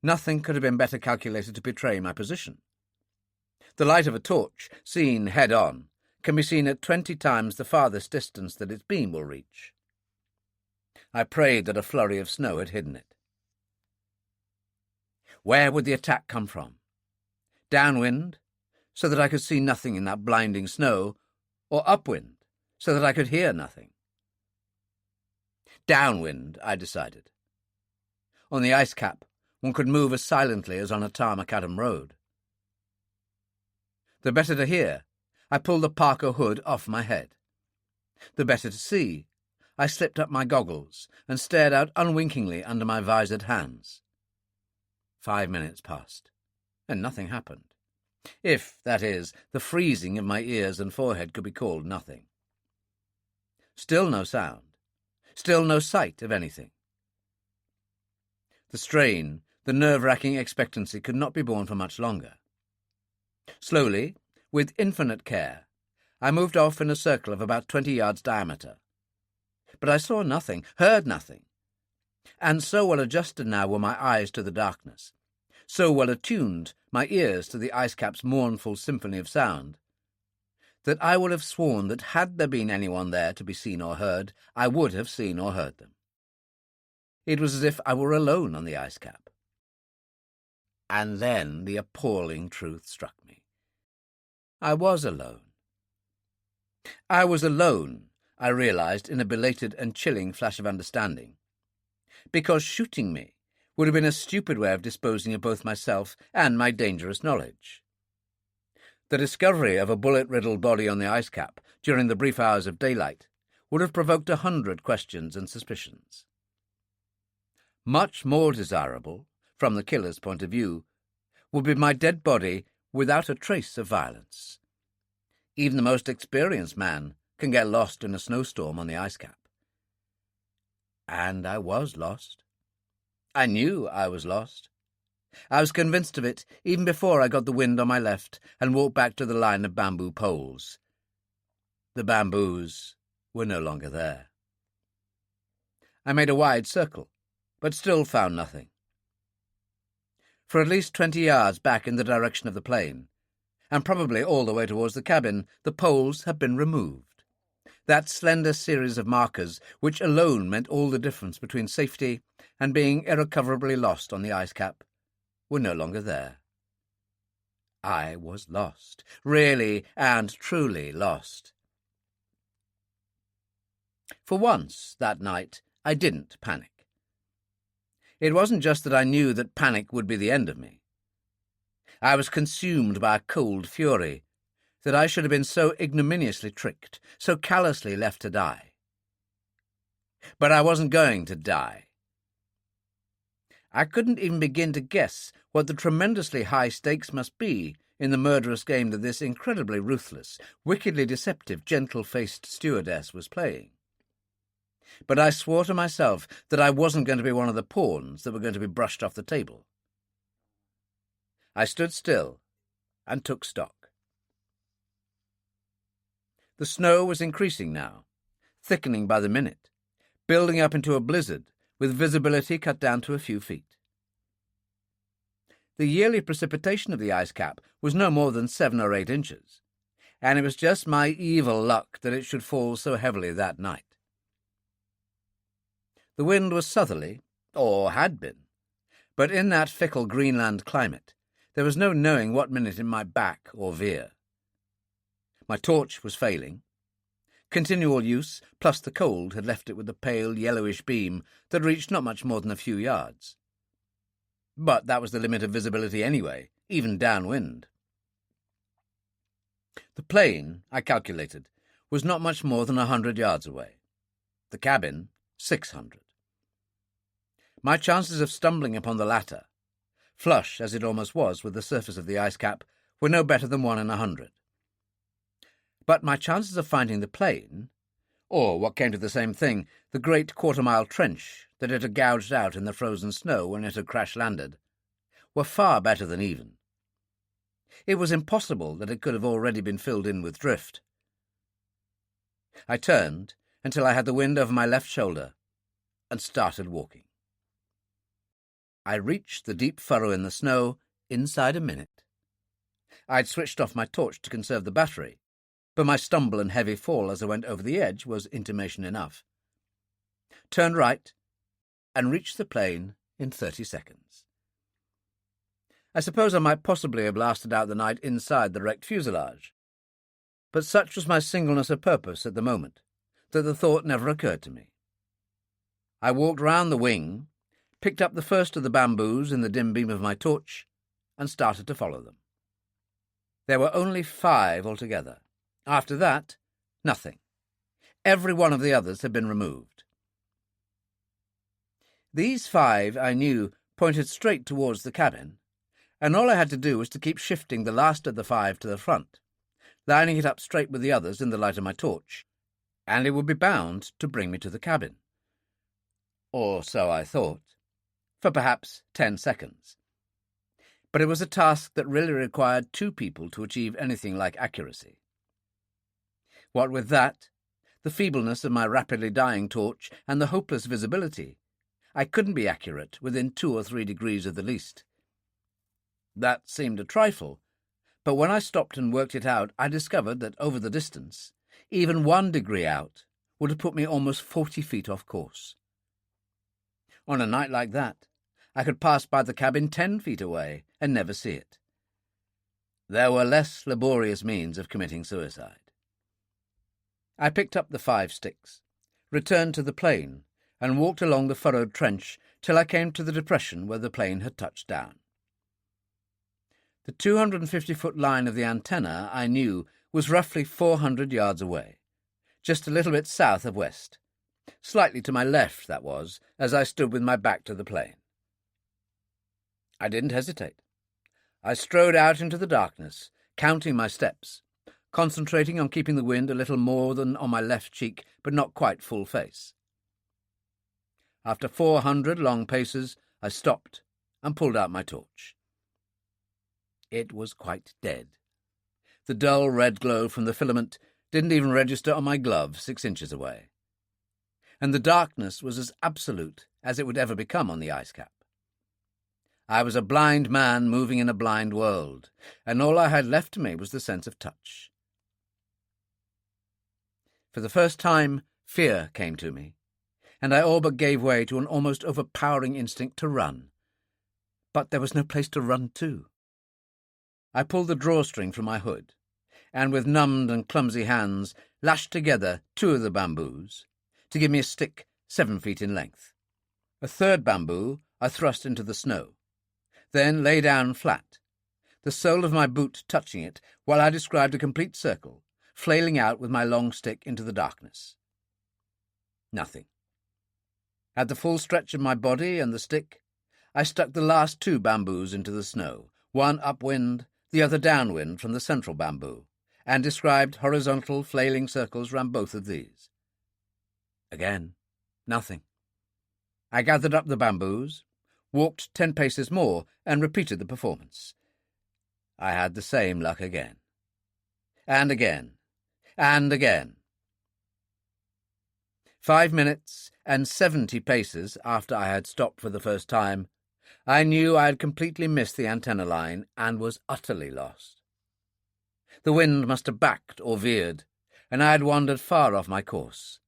Nothing could have been better calculated to betray my position. The light of a torch, seen head-on, can be seen at 20 times the farthest distance that its beam will reach. I prayed that a flurry of snow had hidden it. Where would the attack come from? Downwind, so that I could see nothing in that blinding snow, or upwind, so that I could hear nothing? Downwind, I decided. On the ice cap, one could move as silently as on a tar-macadam road. The better to hear, I pulled the parka hood off my head. The better to see, I slipped up my goggles and stared out unwinkingly under my visored hands. 5 minutes passed, and nothing happened. If, that is, the freezing of my ears and forehead could be called nothing. Still no sound. Still no sight of anything. The strain, the nerve-wracking expectancy could not be borne for much longer. Slowly, with infinite care, I moved off in a circle of about 20 yards diameter. But I saw nothing, heard nothing. And so well adjusted now were my eyes to the darkness, so well attuned my ears to the ice cap's mournful symphony of sound, that I would have sworn that had there been anyone there to be seen or heard, I would have seen or heard them. It was as if I were alone on the ice cap. And then the appalling truth struck me. I was alone. I was alone, I realized in a belated and chilling flash of understanding, because shooting me would have been a stupid way of disposing of both myself and my dangerous knowledge. The discovery of a bullet-riddled body on the ice cap during the brief hours of daylight would have provoked 100 questions and suspicions. Much more desirable, from the killer's point of view, would be my dead body without a trace of violence. Even the most experienced man can get lost in a snowstorm on the ice cap. And I was lost. I knew I was lost. I was convinced of it even before I got the wind on my left and walked back to the line of bamboo poles. The bamboos were no longer there. I made a wide circle, but still found nothing. For at least 20 yards back in the direction of the plain, and probably all the way towards the cabin, the poles had been removed. That slender series of markers which alone meant all the difference between safety and being irrecoverably lost on the ice cap were no longer there. I was lost, really and truly lost. For once that night, I didn't panic. It wasn't just that I knew that panic would be the end of me. I was consumed by a cold fury that I should have been so ignominiously tricked, so callously left to die. But I wasn't going to die. I couldn't even begin to guess what the tremendously high stakes must be in the murderous game that this incredibly ruthless, wickedly deceptive, gentle-faced stewardess was playing. but I swore to myself that I wasn't going to be one of the pawns that were going to be brushed off the table. I stood still and took stock. The snow was increasing now, thickening by the minute, building up into a blizzard with visibility cut down to a few feet. The yearly precipitation of the ice cap was no more than 7 or 8 inches, and it was just my evil luck that it should fall so heavily that night. The wind was southerly, or had been, but in that fickle Greenland climate there was no knowing what minute it might back or veer. My torch was failing. Continual use, plus the cold, had left it with a pale yellowish beam that reached not much more than a few yards. But that was the limit of visibility anyway, even downwind. The plane, I calculated, was not much more than 100 yards away. The cabin, 600. My chances of stumbling upon the latter, flush as it almost was with the surface of the ice cap, were no better than 1 in 100. But my chances of finding the plane, or what came to the same thing, the great quarter-mile trench that it had gouged out in the frozen snow when it had crash-landed, were far better than even. It was impossible that it could have already been filled in with drift. I turned until I had the wind over my left shoulder and started walking. I reached the deep furrow in the snow inside a minute. I'd switched off my torch to conserve the battery, but my stumble and heavy fall as I went over the edge was intimation enough. Turned right and reached the plane in 30 seconds. I suppose I might possibly have lasted out the night inside the wrecked fuselage, but such was my singleness of purpose at the moment that the thought never occurred to me. I walked round the wing, picked up the first of the bamboos in the dim beam of my torch, and started to follow them. There were only 5 altogether. After that, nothing. Every one of the others had been removed. These 5, I knew, pointed straight towards the cabin, and all I had to do was to keep shifting the last of the 5 to the front, lining it up straight with the others in the light of my torch, and it would be bound to bring me to the cabin. Or so I thought, for perhaps 10 seconds. But it was a task that really required 2 people to achieve anything like accuracy. What with that, the feebleness of my rapidly dying torch, and the hopeless visibility, I couldn't be accurate within 2 or 3 degrees of the least. That seemed a trifle, but when I stopped and worked it out, I discovered that over the distance, even 1 degree out would have put me almost 40 feet off course. On a night like that, I could pass by the cabin 10 feet away and never see it. There were less laborious means of committing suicide. I picked up the 5 sticks, returned to the plane, and walked along the furrowed trench till I came to the depression where the plane had touched down. The 250-foot line of the antenna, I knew, was roughly 400 yards away, just a little bit south of west. Slightly to my left, that was, as I stood with my back to the plane. I didn't hesitate. I strode out into the darkness, counting my steps, concentrating on keeping the wind a little more than on my left cheek, but not quite full face. After 400 long paces, I stopped and pulled out my torch. It was quite dead. The dull red glow from the filament didn't even register on my glove 6 inches away. And the darkness was as absolute as it would ever become on the ice cap. I was a blind man moving in a blind world, and all I had left to me was the sense of touch. For the first time, fear came to me, and I all but gave way to an almost overpowering instinct to run. But there was no place to run to. I pulled the drawstring from my hood, and with numbed and clumsy hands lashed together 2 of the bamboos to give me a stick 7 feet in length. A 3rd bamboo I thrust into the snow, then lay down flat, the sole of my boot touching it while I described a complete circle, flailing out with my long stick into the darkness. Nothing. At the full stretch of my body and the stick, I stuck the last 2 bamboos into the snow, one upwind, the other downwind from the central bamboo, and described horizontal flailing circles round both of these. Again, Nothing. I gathered up the bamboos, walked 10 paces more, and repeated the performance. I had the same luck again. And again. And again. 5 minutes and 70 paces after I had stopped for the first time, I knew I had completely missed the antenna line and was utterly lost. The wind must have backed or veered, and I had wandered far off my course.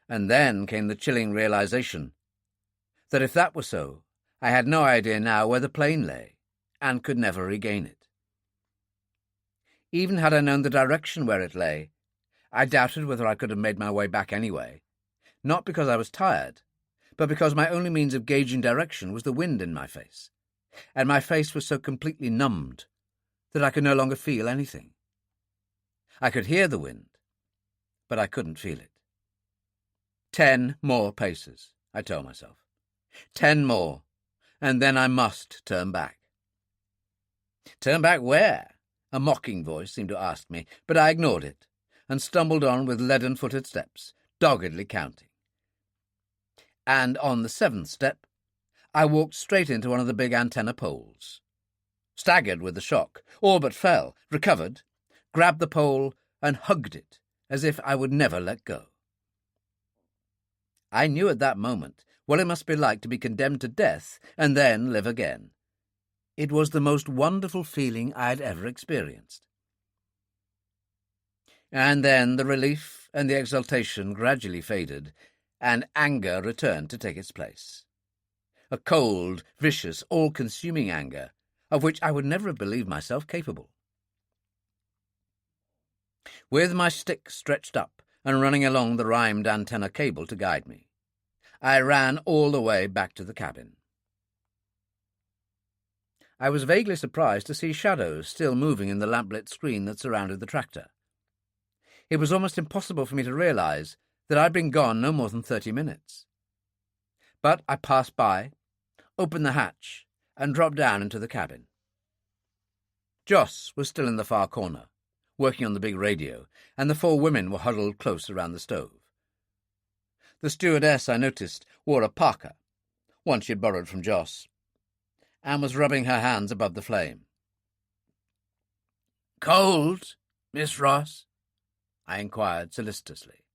And then came the chilling realization that if that were so, I had no idea now where the plane lay, and could never regain it. Even had I known the direction where it lay, I doubted whether I could have made my way back anyway, not because I was tired, but because my only means of gauging direction was the wind in my face, and my face was so completely numbed that I could no longer feel anything. I could hear the wind, but I couldn't feel it. 10 more paces, I told myself. 10 more, and then I must turn back. Turn back where? A mocking voice seemed to ask me, but I ignored it, and stumbled on with leaden-footed steps, doggedly counting. And on the 7th step, I walked straight into one of the big antenna poles. Staggered with the shock, all but fell, recovered, grabbed the pole, and hugged it, as if I would never let go. I knew at that moment what it must be like to be condemned to death and then live again. It was the most wonderful feeling I had ever experienced. And then the relief and the exultation gradually faded, and anger returned to take its place. A cold, vicious, all-consuming anger, of which I would never have believed myself capable. With my stick stretched up and running along the rimed antenna cable to guide me, I ran all the way back to the cabin. I was vaguely surprised to see shadows still moving in the lamplit screen that surrounded the tractor. It was almost impossible for me to realize that I'd been gone no more than 30 minutes. But I passed by, opened the hatch, and dropped down into the cabin. Joss was still in the far corner, working on the big radio, and the 4 women were huddled close around the stove. The stewardess, I noticed, wore a parka, one she had borrowed from Joss, and was rubbing her hands above the flame. "Cold, Miss Ross?" I inquired solicitously.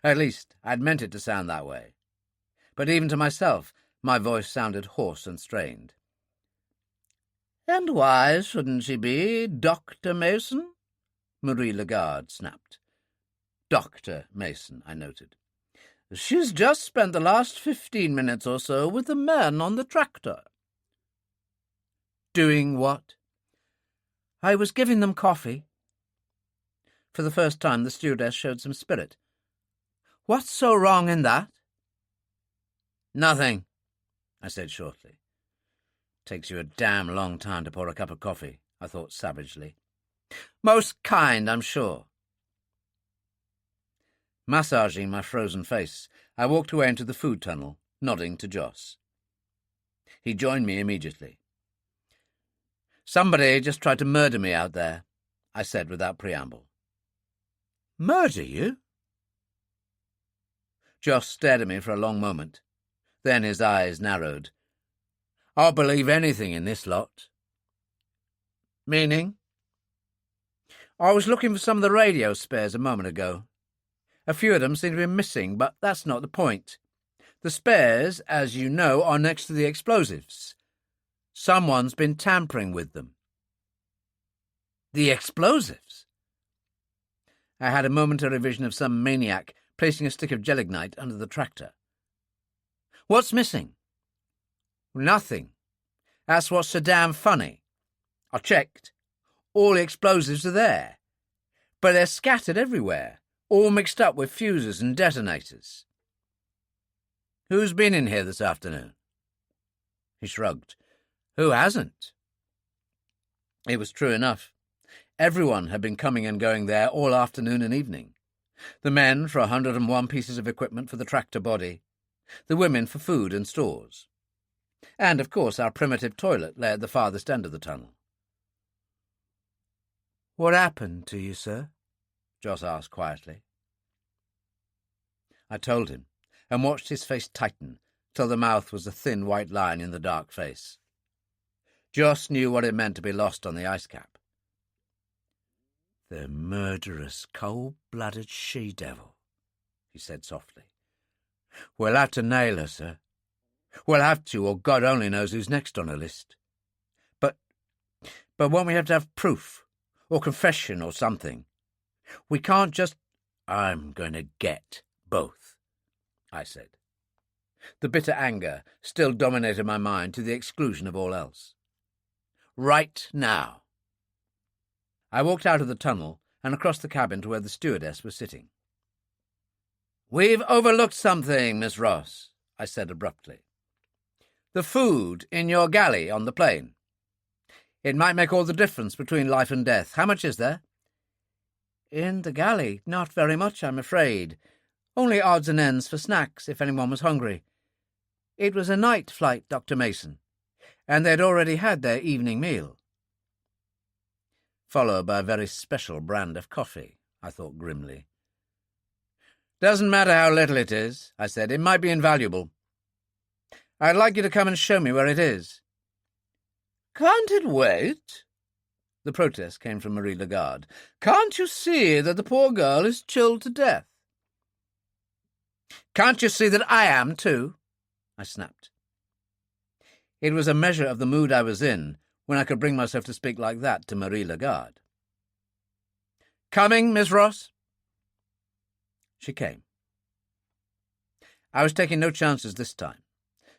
At least, I'd meant it to sound that way. But even to myself, my voice sounded hoarse and strained. "And why shouldn't she be, Dr. Mason?" Marie Lagarde snapped. Dr. Mason, I noted. "She's just spent the last 15 minutes or so with the men on the tractor." "Doing what?" "I was giving them coffee." For the first time, the stewardess showed some spirit. "What's so wrong in that?" "Nothing," I said shortly. "Takes you a damn long time to pour a cup of coffee," I thought savagely. "Most kind, I'm sure." Massaging my frozen face, I walked away into the food tunnel, nodding to Joss. He joined me immediately. "Somebody just tried to murder me out there," I said without preamble. "Murder you?" Joss stared at me for a long moment. Then his eyes narrowed. "I'll believe anything in this lot." "Meaning?" "I was looking for some of the radio spares a moment ago. A few of them seem to be missing, but that's not the point. The spares, as you know, are next to the explosives. Someone's been tampering with them." "The explosives?" I had a momentary vision of some maniac placing a stick of gelignite under the tractor. "What's missing?" "Nothing. That's what's so damn funny. I checked. All the explosives are there. But they're scattered everywhere, all mixed up with fuses and detonators." "Who's been in here this afternoon?" He shrugged. "Who hasn't?" It was true enough. Everyone had been coming and going there all afternoon and evening. The men for 101 pieces of equipment for the tractor body, the women for food and stores. And, of course, our primitive toilet lay at the farthest end of the tunnel. "What happened to you, sir?" Joss asked quietly. I told him, and watched his face tighten till the mouth was a thin white line in the dark face. Joss knew what it meant to be lost on the ice cap. "The murderous, cold-blooded she-devil," he said softly. "We'll have to nail her, sir. We'll have to, or God only knows who's next on her list. But won't we have to have proof, or confession, or something? We can't just—" "I'm going to get both," I said. The bitter anger still dominated my mind to the exclusion of all else. "Right now." I walked out of the tunnel and across the cabin to where the stewardess was sitting. "We've overlooked something, Miss Ross," I said abruptly. "The food in your galley on the plane. It might make all the difference between life and death. How much is there?" "In the galley? Not very much, I'm afraid. Only odds and ends for snacks, if anyone was hungry. It was a night flight, Dr. Mason, and they'd already had their evening meal." Followed by a very special brand of coffee, I thought grimly. "Doesn't matter how little it is," I said. "It might be invaluable. I'd like you to come and show me where it is." "Can't it wait?" The protest came from Marie Lagarde. "Can't you see that the poor girl is chilled to death?" "Can't you see that I am, too?" I snapped. It was a measure of the mood I was in when I could bring myself to speak like that to Marie Lagarde. "Coming, Miss Ross?" She came. I was taking no chances this time,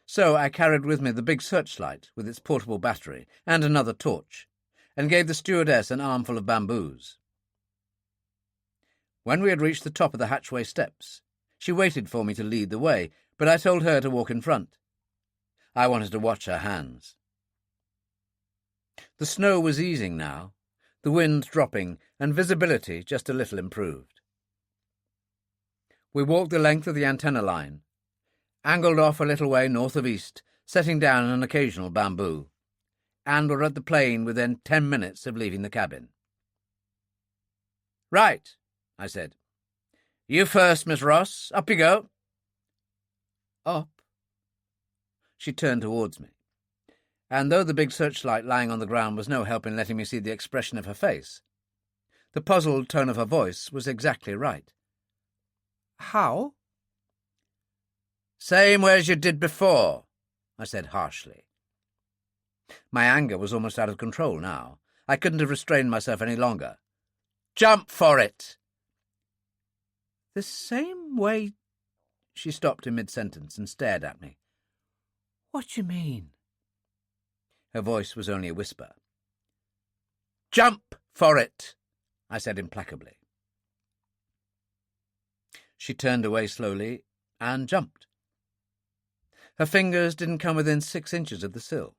so I carried with me the big searchlight with its portable battery and another torch, and gave the stewardess an armful of bamboos. When we had reached the top of the hatchway steps, she waited for me to lead the way, but I told her to walk in front. I wanted to watch her hands. The snow was easing now, the wind dropping, and visibility just a little improved. We walked the length of the antenna line, angled off a little way north of east, setting down an occasional bamboo, and were at the plane within 10 minutes of leaving the cabin. "Right," I said. "You first, Miss Ross. Up you go." "Up?" She turned towards me, and though the big searchlight lying on the ground was no help in letting me see the expression of her face, the puzzled tone of her voice was exactly right. "How?" "Same way as you did before," I said harshly. My anger was almost out of control now. I couldn't have restrained myself any longer. "Jump for it!" "The same way—" She stopped in mid-sentence and stared at me. "What do you mean?" Her voice was only a whisper. "Jump for it," I said implacably. She turned away slowly and jumped. Her fingers didn't come within 6 inches of the sill.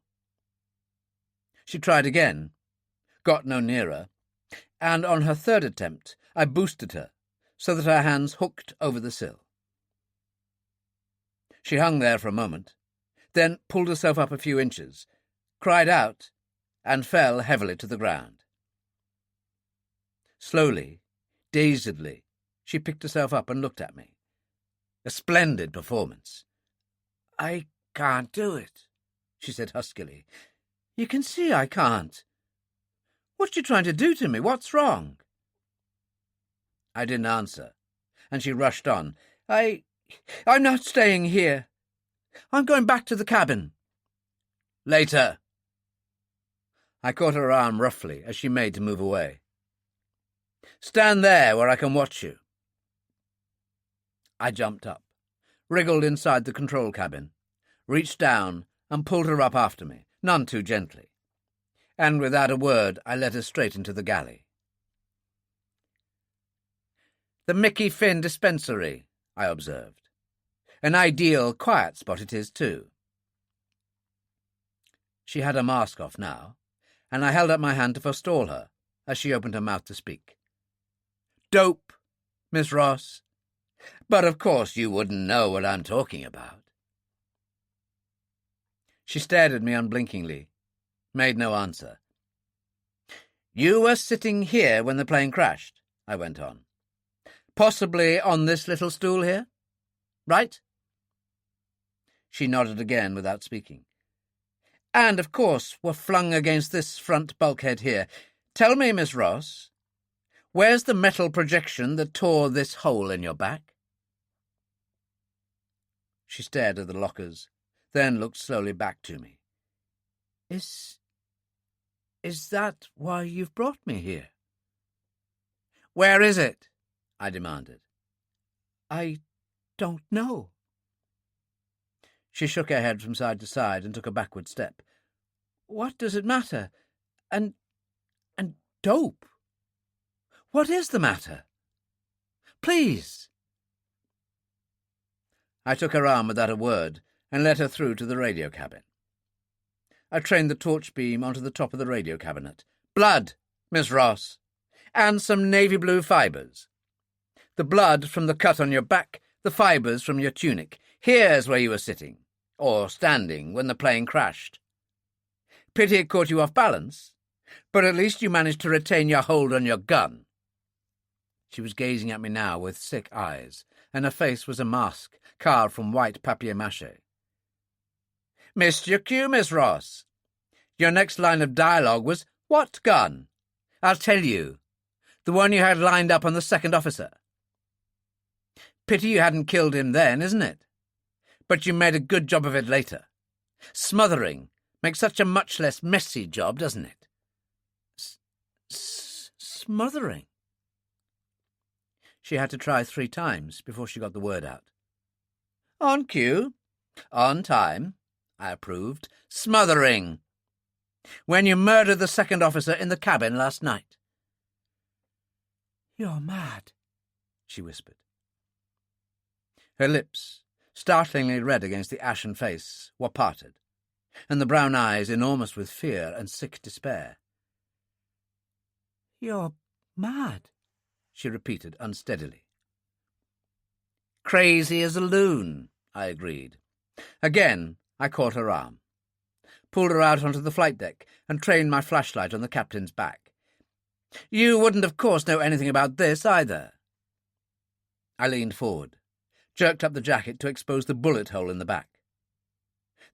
She tried again, got no nearer, and on her third attempt I boosted her so that her hands hooked over the sill. She hung there for a moment, then pulled herself up a few inches, cried out, and fell heavily to the ground. Slowly, dazedly, she picked herself up and looked at me. A splendid performance. "I can't do it," she said huskily. "You can see I can't. What you trying to do to me? What's wrong?" I didn't answer, and she rushed on. I'm not staying here. I'm going back to the cabin." "Later." I caught her arm roughly as she made to move away. "Stand there where I can watch you." I jumped up, wriggled inside the control cabin, reached down and pulled her up after me, none too gently, and without a word I led her straight into the galley. "The Mickey Finn dispensary," I observed. "An ideal, quiet spot it is, too." She had her mask off now, and I held up my hand to forestall her as she opened her mouth to speak. "Dope, Miss Ross. But of course you wouldn't know what I'm talking about." She stared at me unblinkingly, made no answer. "You were sitting here when the plane crashed," I went on. "Possibly on this little stool here, right?" She nodded again without speaking. "And, of course, were flung against this front bulkhead here. Tell me, Miss Ross, where's the metal projection that tore this hole in your back?" She stared at the lockers, then looked slowly back to me. Is that why you've brought me here?" "Where is it?" I demanded. "I don't know." She shook her head from side to side and took a backward step. "What does it matter? And dope? What is the matter? Please." I took her arm without a word and led her through to the radio cabin. I trained the torch beam onto the top of the radio cabinet. "Blood, Miss Ross, and some navy blue fibres. The blood from the cut on your back, the fibres from your tunic. Here's where you were sitting, or standing, when the plane crashed. Pity it caught you off balance, but at least you managed to retain your hold on your gun." She was gazing at me now with sick eyes, and her face was a mask carved from white papier-mâché. "Missed your cue, Miss Ross. Your next line of dialogue was, 'What gun?' I'll tell you. The one you had lined up on the second officer. Pity you hadn't killed him then, isn't it? But you made a good job of it later. Smothering makes such a much less messy job, doesn't it?" Smothering? She had to try 3 times before she got the word out. "On cue. On time," I approved. "Smothering. When you murdered the second officer in the cabin last night." "You're mad," she whispered. Her lips, startlingly red against the ashen face, were parted, and the brown eyes enormous with fear and sick despair. "You're mad," she repeated unsteadily. "Crazy as a loon," I agreed. Again, I caught her arm, pulled her out onto the flight deck, and trained my flashlight on the captain's back. "You wouldn't, of course, know anything about this, either." I leaned forward, jerked up the jacket to expose the bullet hole in the back,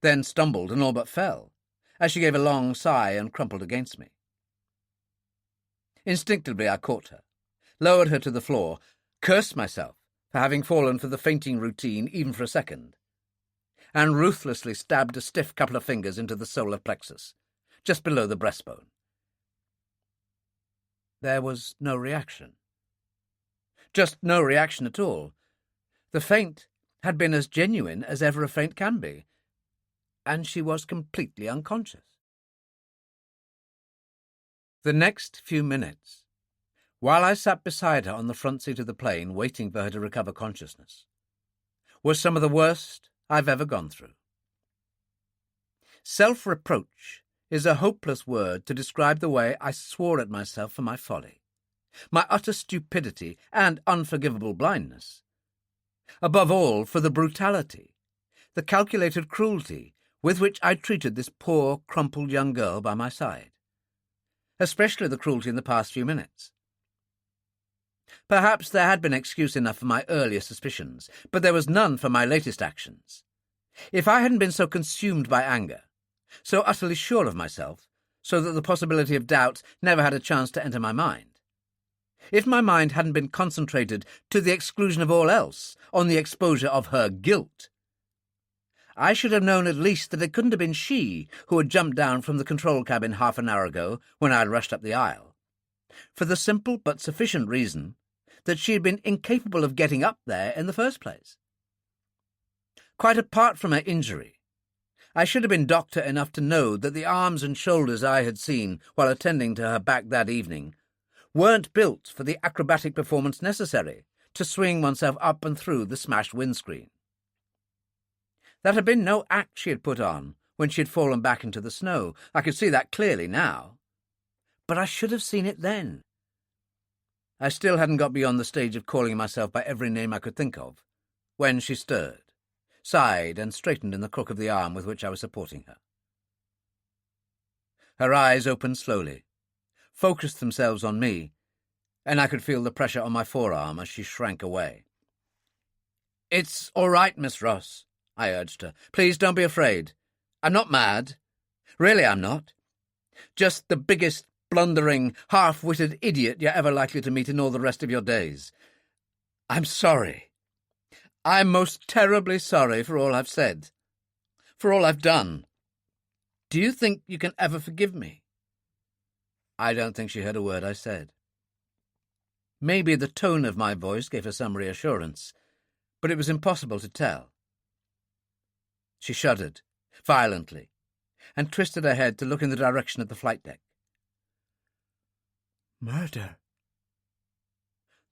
then stumbled and all but fell, as she gave a long sigh and crumpled against me. Instinctively I caught her, lowered her to the floor, cursed myself for having fallen for the fainting routine even for a second, and ruthlessly stabbed a stiff couple of fingers into the solar plexus, just below the breastbone. There was no reaction. Just no reaction at all. The faint had been as genuine as ever a faint can be, and she was completely unconscious. The next few minutes, while I sat beside her on the front seat of the plane waiting for her to recover consciousness, were some of the worst I've ever gone through. Self-reproach is a hopeless word to describe the way I swore at myself for my folly, my utter stupidity and unforgivable blindness. Above all, for the brutality, the calculated cruelty with which I treated this poor, crumpled young girl by my side, especially the cruelty in the past few minutes. Perhaps there had been excuse enough for my earlier suspicions, but there was none for my latest actions. If I hadn't been so consumed by anger, so utterly sure of myself, so that the possibility of doubt never had a chance to enter my mind, if my mind hadn't been concentrated to the exclusion of all else on the exposure of her guilt, I should have known at least that it couldn't have been she who had jumped down from the control cabin half an hour ago when I had rushed up the aisle, for the simple but sufficient reason that she had been incapable of getting up there in the first place. Quite apart from her injury, I should have been doctor enough to know that the arms and shoulders I had seen while attending to her back that evening weren't built for the acrobatic performance necessary to swing oneself up and through the smashed windscreen. That had been no act she had put on when she had fallen back into the snow. I could see that clearly now. But I should have seen it then. I still hadn't got beyond the stage of calling myself by every name I could think of, when she stirred, sighed, and straightened in the crook of the arm with which I was supporting her. Her eyes opened slowly, focused themselves on me, and I could feel the pressure on my forearm as she shrank away. "It's all right, Miss Ross. I urged her. Please don't be afraid. I'm not mad. Really, I'm not. Just the biggest, blundering, half-witted idiot you're ever likely to meet in all the rest of your days. I'm sorry. I'm most terribly sorry for all I've said, for all I've done. Do you think you can ever forgive me? I don't think she heard a word I said. Maybe the tone of my voice gave her some reassurance, but it was impossible to tell. She shuddered, violently, and twisted her head to look in the direction of the flight deck. Murder.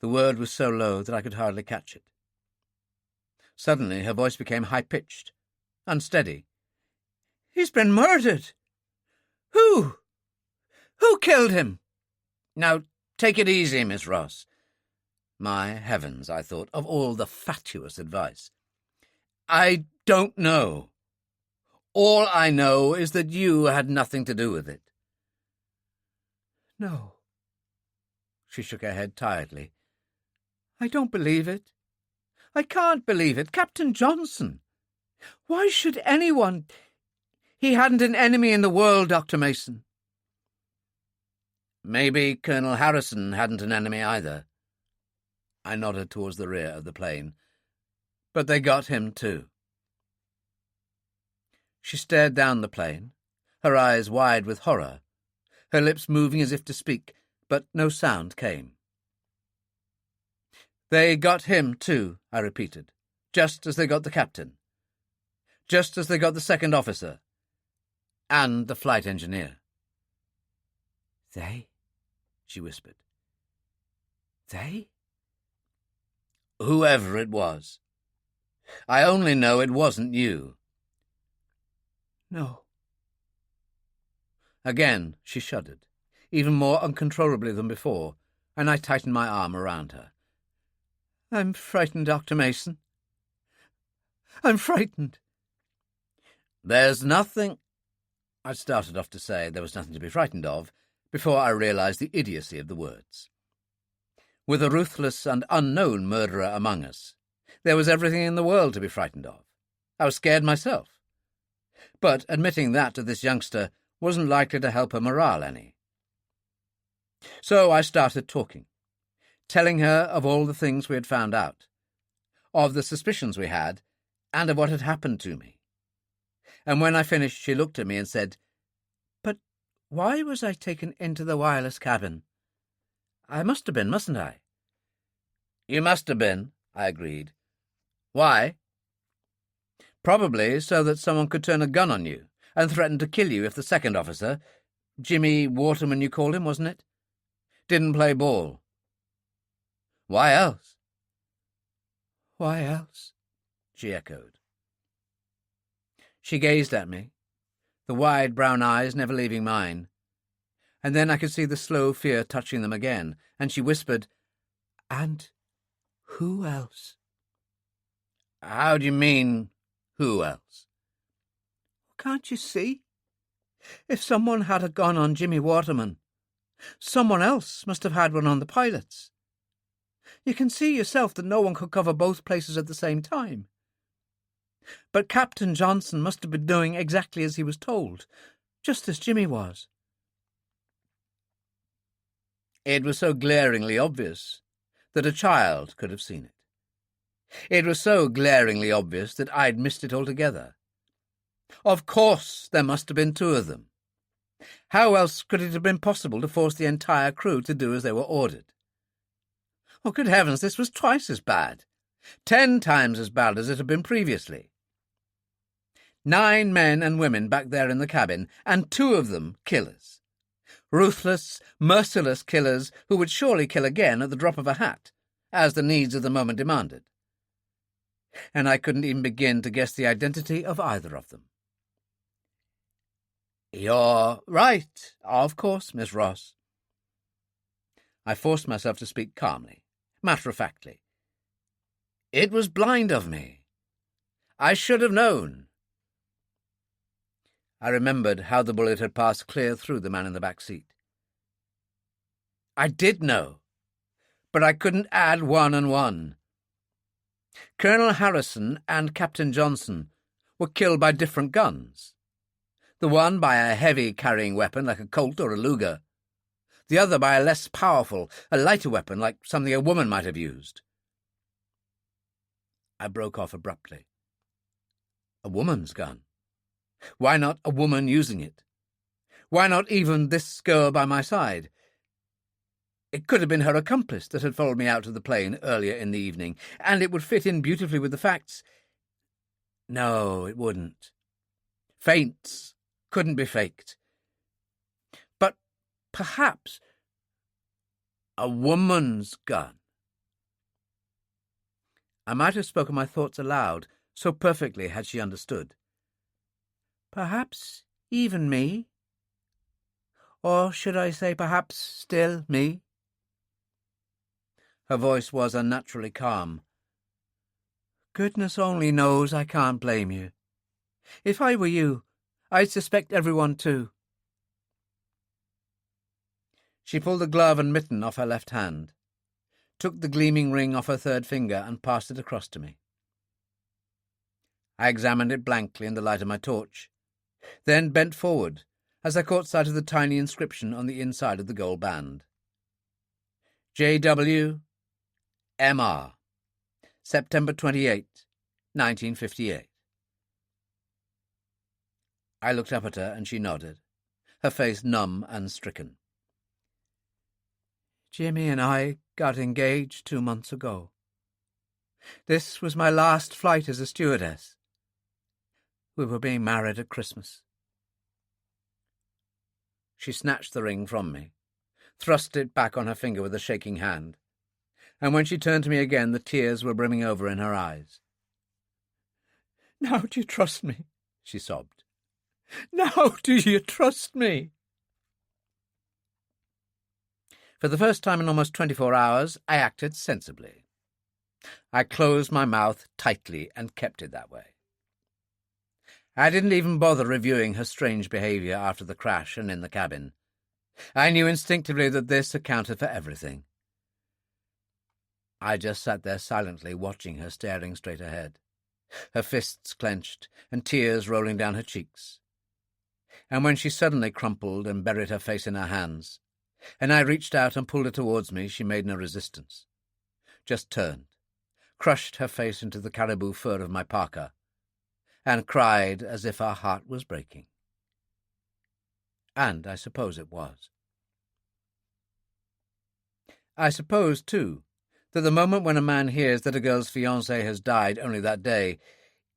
The word was so low that I could hardly catch it. Suddenly her voice became high-pitched, unsteady. He's been murdered! Who? Who killed him? Now, take it easy, Miss Ross. My heavens, I thought, of all the fatuous advice. I don't know. All I know is that you had nothing to do with it. No. She shook her head tiredly. I don't believe it. I can't believe it. Captain Johnson. Why should anyone... He hadn't an enemy in the world, Dr. Mason. Maybe Colonel Harrison hadn't an enemy either. I nodded towards the rear of the plane. But they got him too. She stared down the plane, her eyes wide with horror, her lips moving as if to speak, but no sound came. They got him too, I repeated, just as they got the captain, just as they got the second officer, and the flight engineer. They? She whispered. They? Whoever it was. I only know it wasn't you. No. Again she shuddered, even more uncontrollably than before, and I tightened my arm around her. I'm frightened, Dr. Mason. I'm frightened. There's nothing... I started off to say there was nothing to be frightened of, before I realized the idiocy of the words. With a ruthless and unknown murderer among us, there was everything in the world to be frightened of. I was scared myself. But admitting that to this youngster wasn't likely to help her morale any. So I started talking, telling her of all the things we had found out, of the suspicions we had, and of what had happened to me. And when I finished, she looked at me and said, But why was I taken into the wireless cabin? I must have been, mustn't I? You must have been, I agreed. Why? Probably so that someone could turn a gun on you and threaten to kill you if the second officer, Jimmy Waterman you called him, wasn't it, didn't play ball. Why else? Why else? She echoed. She gazed at me, the wide brown eyes never leaving mine, and then I could see the slow fear touching them again, and she whispered, And who else? How do you mean, who else? Can't you see? If someone had a gun on Jimmy Waterman, someone else must have had one on the pilots. You can see yourself that no one could cover both places at the same time. But Captain Johnson must have been doing exactly as he was told, just as Jimmy was. It was so glaringly obvious that a child could have seen it. It was so glaringly obvious that I'd missed it altogether. Of course there must have been two of them. How else could it have been possible to force the entire crew to do as they were ordered? Oh, good heavens, this was twice as bad. 10 times as bad as it had been previously. 9 men and women back there in the cabin, and 2 of them killers. Ruthless, merciless killers who would surely kill again at the drop of a hat, as the needs of the moment demanded. And I couldn't even begin to guess the identity of either of them. You're right, of course, Miss Ross. I forced myself to speak calmly, matter-of-factly. It was blind of me. I should have known. I remembered how the bullet had passed clear through the man in the back seat. I did know, but I couldn't add 1 and 1. Colonel Harrison and Captain Johnson were killed by different guns. The one by a heavy-carrying weapon like a Colt or a Luger, the other by a less powerful, a lighter weapon like something a woman might have used. I broke off abruptly. A woman's gun. Why not a woman using it? Why not even this girl by my side? It could have been her accomplice that had followed me out to the plane earlier in the evening, and it would fit in beautifully with the facts. No, it wouldn't. Feints couldn't be faked. But perhaps a woman's gun. I might have spoken my thoughts aloud, so perfectly had she understood. Perhaps even me? Or should I say perhaps still me? Her voice was unnaturally calm. Goodness only knows I can't blame you. If I were you, I'd suspect everyone too. She pulled the glove and mitten off her left hand, took the gleaming ring off her third finger and passed it across to me. I examined it blankly in the light of my torch, then bent forward as I caught sight of the tiny inscription on the inside of the gold band. J.W. M.R. September 28, 1958. I looked up at her and she nodded, her face numb and stricken. Jimmy and I got engaged 2 months ago. This was my last flight as a stewardess. We were being married at Christmas. She snatched the ring from me, thrust it back on her finger with a shaking hand, and when she turned to me again the tears were brimming over in her eyes. Now do you trust me? She sobbed. Now do you trust me? For the first time in almost 24 hours, I acted sensibly. I closed my mouth tightly and kept it that way. I didn't even bother reviewing her strange behaviour after the crash and in the cabin. I knew instinctively that this accounted for everything. I just sat there silently watching her staring straight ahead, her fists clenched and tears rolling down her cheeks. And when she suddenly crumpled and buried her face in her hands, and I reached out and pulled her towards me, she made no resistance, just turned, crushed her face into the caribou fur of my parka, and cried as if her heart was breaking. And I suppose it was. I suppose, too, that the moment when a man hears that a girl's fiancé has died only that day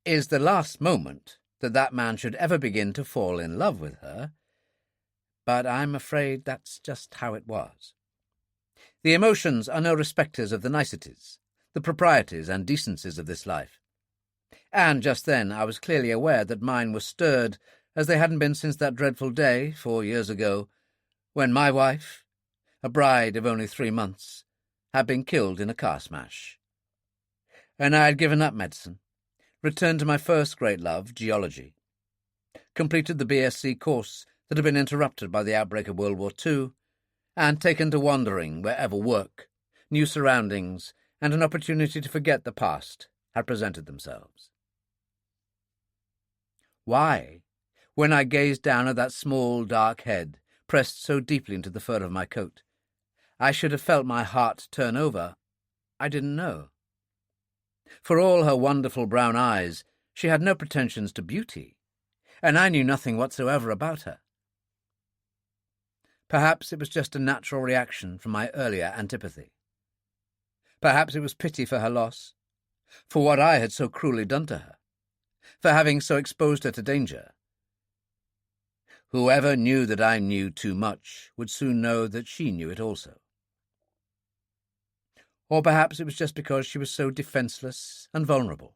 is the last moment that man should ever begin to fall in love with her, but I'm afraid that's just how it was. The emotions are no respecters of the niceties, the proprieties and decencies of this life. And just then I was clearly aware that mine were stirred as they hadn't been since that dreadful day 4 years ago, when my wife, a bride of only 3 months, had been killed in a car smash. And I had given up medicine, returned to my first great love, geology, completed the BSc course that had been interrupted by the outbreak of World War II, and taken to wandering wherever work, new surroundings, and an opportunity to forget the past had presented themselves. Why, when I gazed down at that small, dark head pressed so deeply into the fur of my coat, I should have felt my heart turn over, I didn't know. For all her wonderful brown eyes, she had no pretensions to beauty, and I knew nothing whatsoever about her. Perhaps it was just a natural reaction from my earlier antipathy. Perhaps it was pity for her loss, for what I had so cruelly done to her, for having so exposed her to danger. Whoever knew that I knew too much would soon know that she knew it also. Or perhaps it was just because she was so defenceless and vulnerable,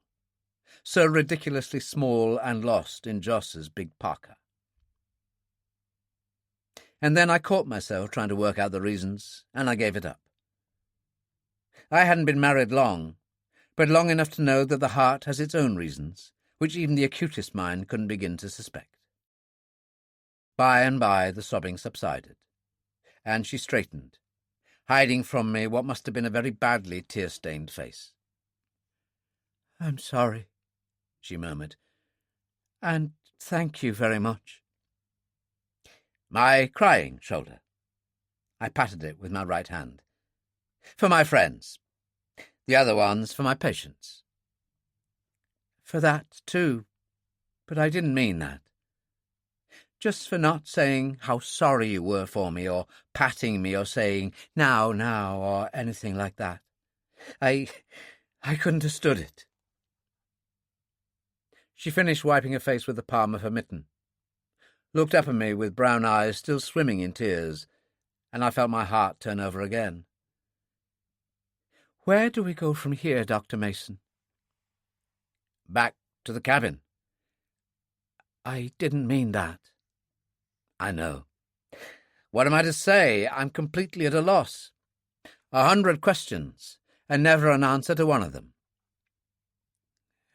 so ridiculously small and lost in Joss's big parka. And then I caught myself trying to work out the reasons, and I gave it up. I hadn't been married long, but long enough to know that the heart has its own reasons, which even the acutest mind couldn't begin to suspect. By and by the sobbing subsided, and she straightened, hiding from me what must have been a very badly tear-stained face. "I'm sorry," she murmured. And thank you very much. My crying shoulder. I patted it with my right hand. For my friends. The other one's for my patients. For that, too. But I didn't mean that. Just for not saying how sorry you were for me, or patting me, or saying, now, or anything like that. I couldn't have stood it. She finished wiping her face with the palm of her mitten, looked up at me with brown eyes still swimming in tears, and I felt my heart turn over again. Where do we go from here, Dr. Mason? Back to the cabin. I didn't mean that. I know. What am I to say? I'm completely at a loss. 100 questions, and never an answer to one of them.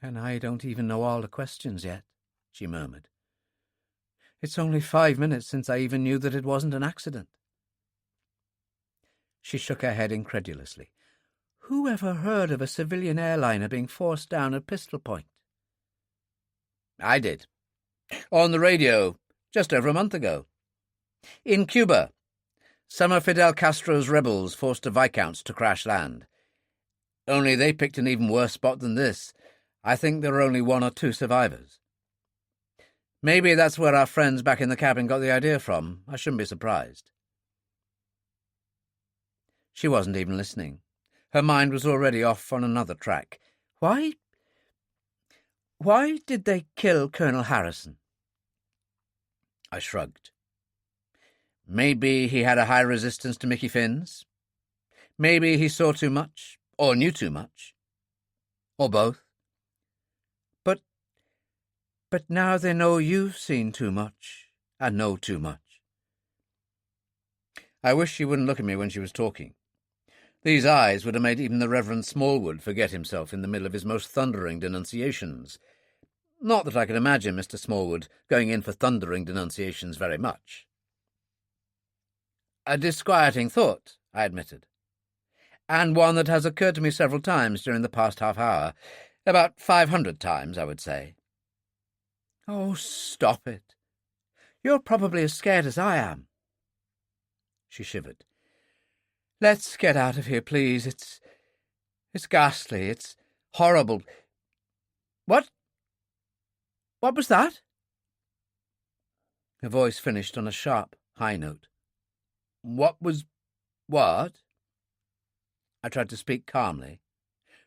And I don't even know all the questions yet, she murmured. It's only 5 minutes since I even knew that it wasn't an accident. She shook her head incredulously. Who ever heard of a civilian airliner being forced down at pistol point? I did. On the radio, just over a month ago. In Cuba, some of Fidel Castro's rebels forced the Viscounts to crash land. Only they picked an even worse spot than this. I think there were only 1 or 2 survivors. Maybe that's where our friends back in the cabin got the idea from. I shouldn't be surprised. She wasn't even listening. Her mind was already off on another track. Why did they kill Colonel Harrison? I shrugged. Maybe he had a high resistance to Mickey Finn's. Maybe he saw too much, or knew too much. Or both. But now they know you've seen too much, and know too much. I wish she wouldn't look at me when she was talking. These eyes would have made even the Reverend Smallwood forget himself in the middle of his most thundering denunciations. Not that I could imagine Mr. Smallwood going in for thundering denunciations very much. A disquieting thought, I admitted, and one that has occurred to me several times during the past half hour, about 500 times, I would say. Oh, stop it. You're probably as scared as I am. She shivered. Let's get out of here, please. It's ghastly. It's horrible. What was that? Her voice finished on a sharp, high note. What? I tried to speak calmly,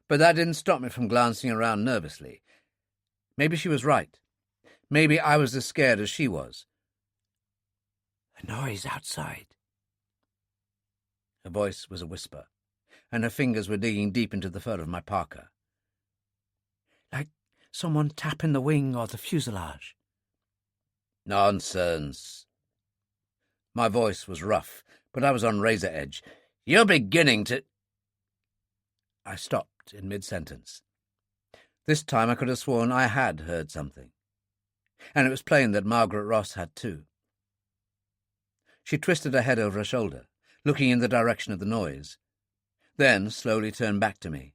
but that didn't stop me from glancing around nervously. Maybe she was right. Maybe I was as scared as she was. A noise outside. Her voice was a whisper, and her fingers were digging deep into the fur of my parka. Like someone tapping the wing or the fuselage. Nonsense. My voice was rough, but I was on razor edge. You're beginning to... I stopped in mid-sentence. This time I could have sworn I had heard something, and it was plain that Margaret Ross had too. She twisted her head over her shoulder, looking in the direction of the noise, then slowly turned back to me,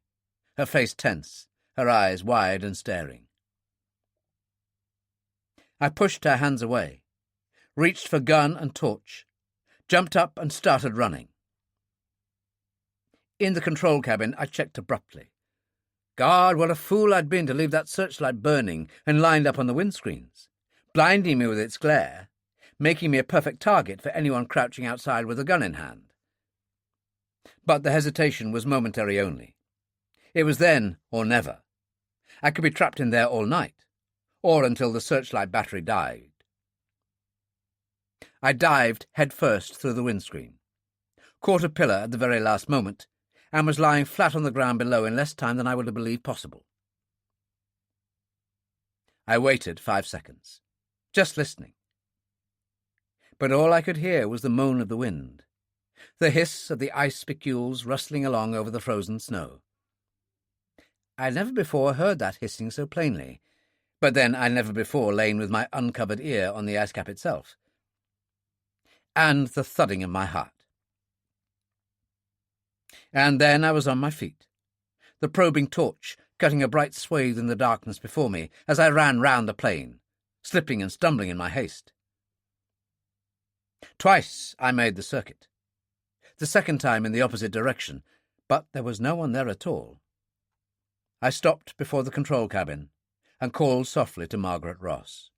her face tense, her eyes wide and staring. I pushed her hands away, reached for gun and torch, jumped up and started running. In the control cabin, I checked abruptly. God, what a fool I'd been to leave that searchlight burning and lined up on the windscreens, blinding me with its glare, making me a perfect target for anyone crouching outside with a gun in hand. But the hesitation was momentary only. It was then or never. I could be trapped in there all night, or until the searchlight battery died. I dived head-first through the windscreen, caught a pillar at the very last moment, and was lying flat on the ground below in less time than I would have believed possible. I waited 5 seconds, just listening. But all I could hear was the moan of the wind, the hiss of the ice spicules rustling along over the frozen snow. I had never before heard that hissing so plainly, but then I never before lain with my uncovered ear on the icecap itself. And the thudding of my heart. And then I was on my feet, the probing torch cutting a bright swathe in the darkness before me as I ran round the plain, slipping and stumbling in my haste. Twice I made the circuit, the second time in the opposite direction, but there was no one there at all. I stopped before the control cabin and called softly to Margaret Ross.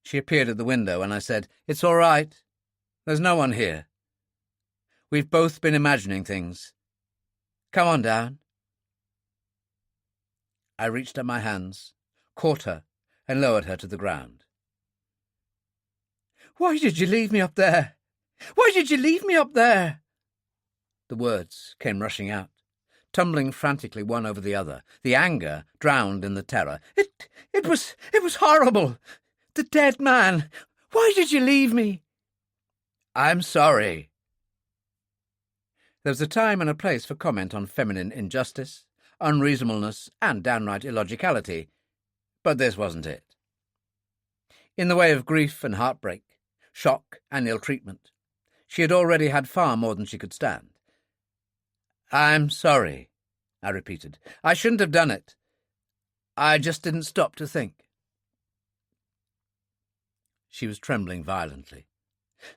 She appeared at the window, and I said, "It's all right. There's no one here. We've both been imagining things. Come on down." I reached up my hands, caught her, and lowered her to the ground. "Why did you leave me up there? Why did you leave me up there?" The words came rushing out, tumbling frantically one over the other, the anger drowned in the terror. It was horrible. The dead man. Why did you leave me?" "I'm sorry." There was a time and a place for comment on feminine injustice, unreasonableness, and downright illogicality, but this wasn't it. In the way of grief and heartbreak, shock and ill-treatment, she had already had far more than she could stand. "I'm sorry," I repeated. "I shouldn't have done it. I just didn't stop to think." She was trembling violently,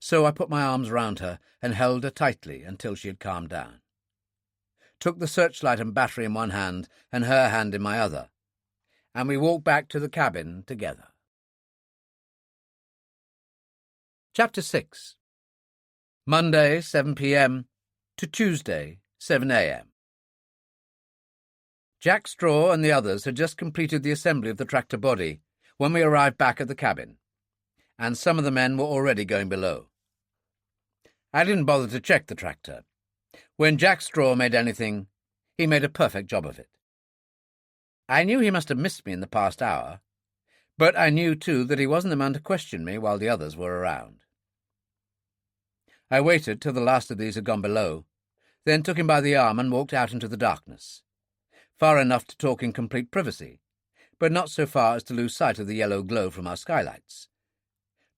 so I put my arms round her and held her tightly until she had calmed down. Took the searchlight and battery in one hand and her hand in my other, and we walked back to the cabin together. Chapter 6. Monday, 7 p.m. to Tuesday, 7 a.m. Jack Straw and the others had just completed the assembly of the tractor body when we arrived back at the cabin, and some of the men were already going below. I didn't bother to check the tractor. When Jack Straw made anything, he made a perfect job of it. I knew he must have missed me in the past hour, but I knew, too, that he wasn't the man to question me while the others were around. I waited till the last of these had gone below, then took him by the arm and walked out into the darkness, far enough to talk in complete privacy, but not so far as to lose sight of the yellow glow from our skylights.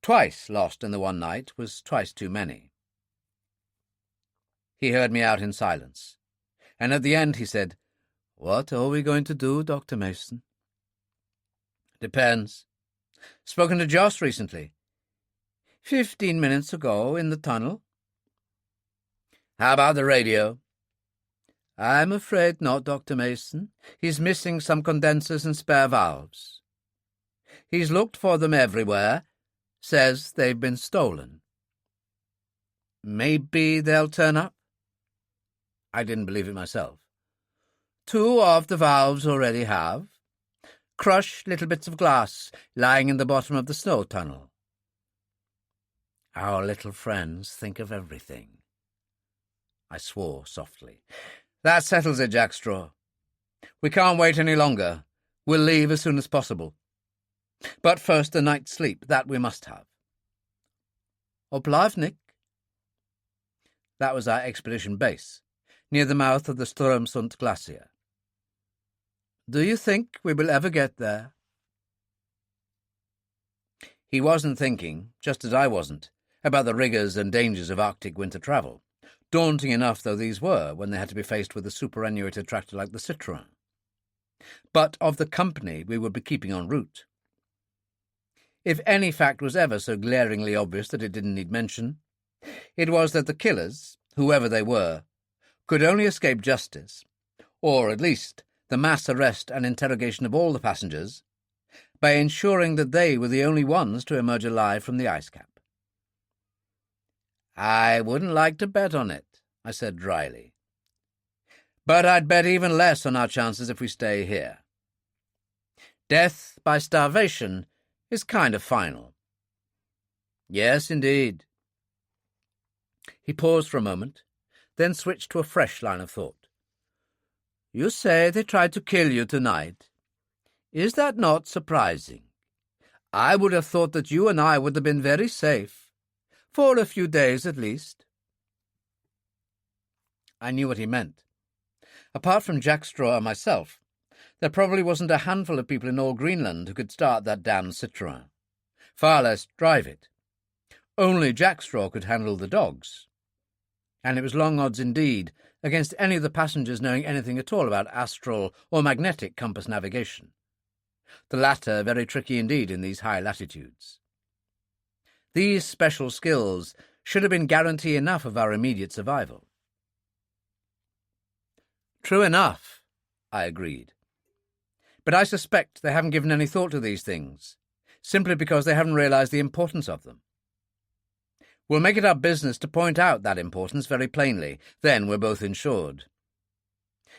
Twice lost in the one night was twice too many. He heard me out in silence, and at the end he said, "What are we going to do, Dr. Mason?" "Depends. Spoken to Joss recently?" 15 minutes ago in the tunnel." "How about the radio?" "I'm afraid not, Dr. Mason. He's missing some condensers and spare valves. He's looked for them everywhere. Says they've been stolen." "Maybe they'll turn up?" I didn't believe it myself. "2 of the valves already have. Crushed little bits of glass lying in the bottom of the snow tunnel." Our little friends think of everything. I swore softly. "That settles it, Jack Straw. We can't wait any longer. We'll leave as soon as possible. But first a night's sleep, that we must have." "Oplavnik?" That was our expedition base, near the mouth of the Strömsund Glacier. "Do you think we will ever get there?" He wasn't thinking, just as I wasn't, about the rigours and dangers of Arctic winter travel, daunting enough though these were when they had to be faced with a superannuated tractor like the Citroën, but of the company we would be keeping en route. If any fact was ever so glaringly obvious that it didn't need mention, it was that the killers, whoever they were, could only escape justice, or at least the mass arrest and interrogation of all the passengers, by ensuring that they were the only ones to emerge alive from the ice cap. "I wouldn't like to bet on it," I said dryly. "But I'd bet even less on our chances if we stay here. Death by starvation is kind of final." "Yes, indeed." He paused for a moment, then switched to a fresh line of thought. "You say they tried to kill you tonight. Is that not surprising? I would have thought that you and I would have been very safe, for a few days at least." I knew what he meant. Apart from Jack Straw and myself, there probably wasn't a handful of people in all Greenland who could start that damned Citroën, far less drive it. Only Jack Straw could handle the dogs, and it was long odds indeed against any of the passengers knowing anything at all about astral or magnetic compass navigation. the latter very tricky indeed in these high latitudes. These special skills should have been guarantee enough of our immediate survival. True enough, I agreed. But I suspect they haven't given any thought to these things, simply because they haven't realized the importance of them. We'll make it our business to point out that importance very plainly. Then we're both insured.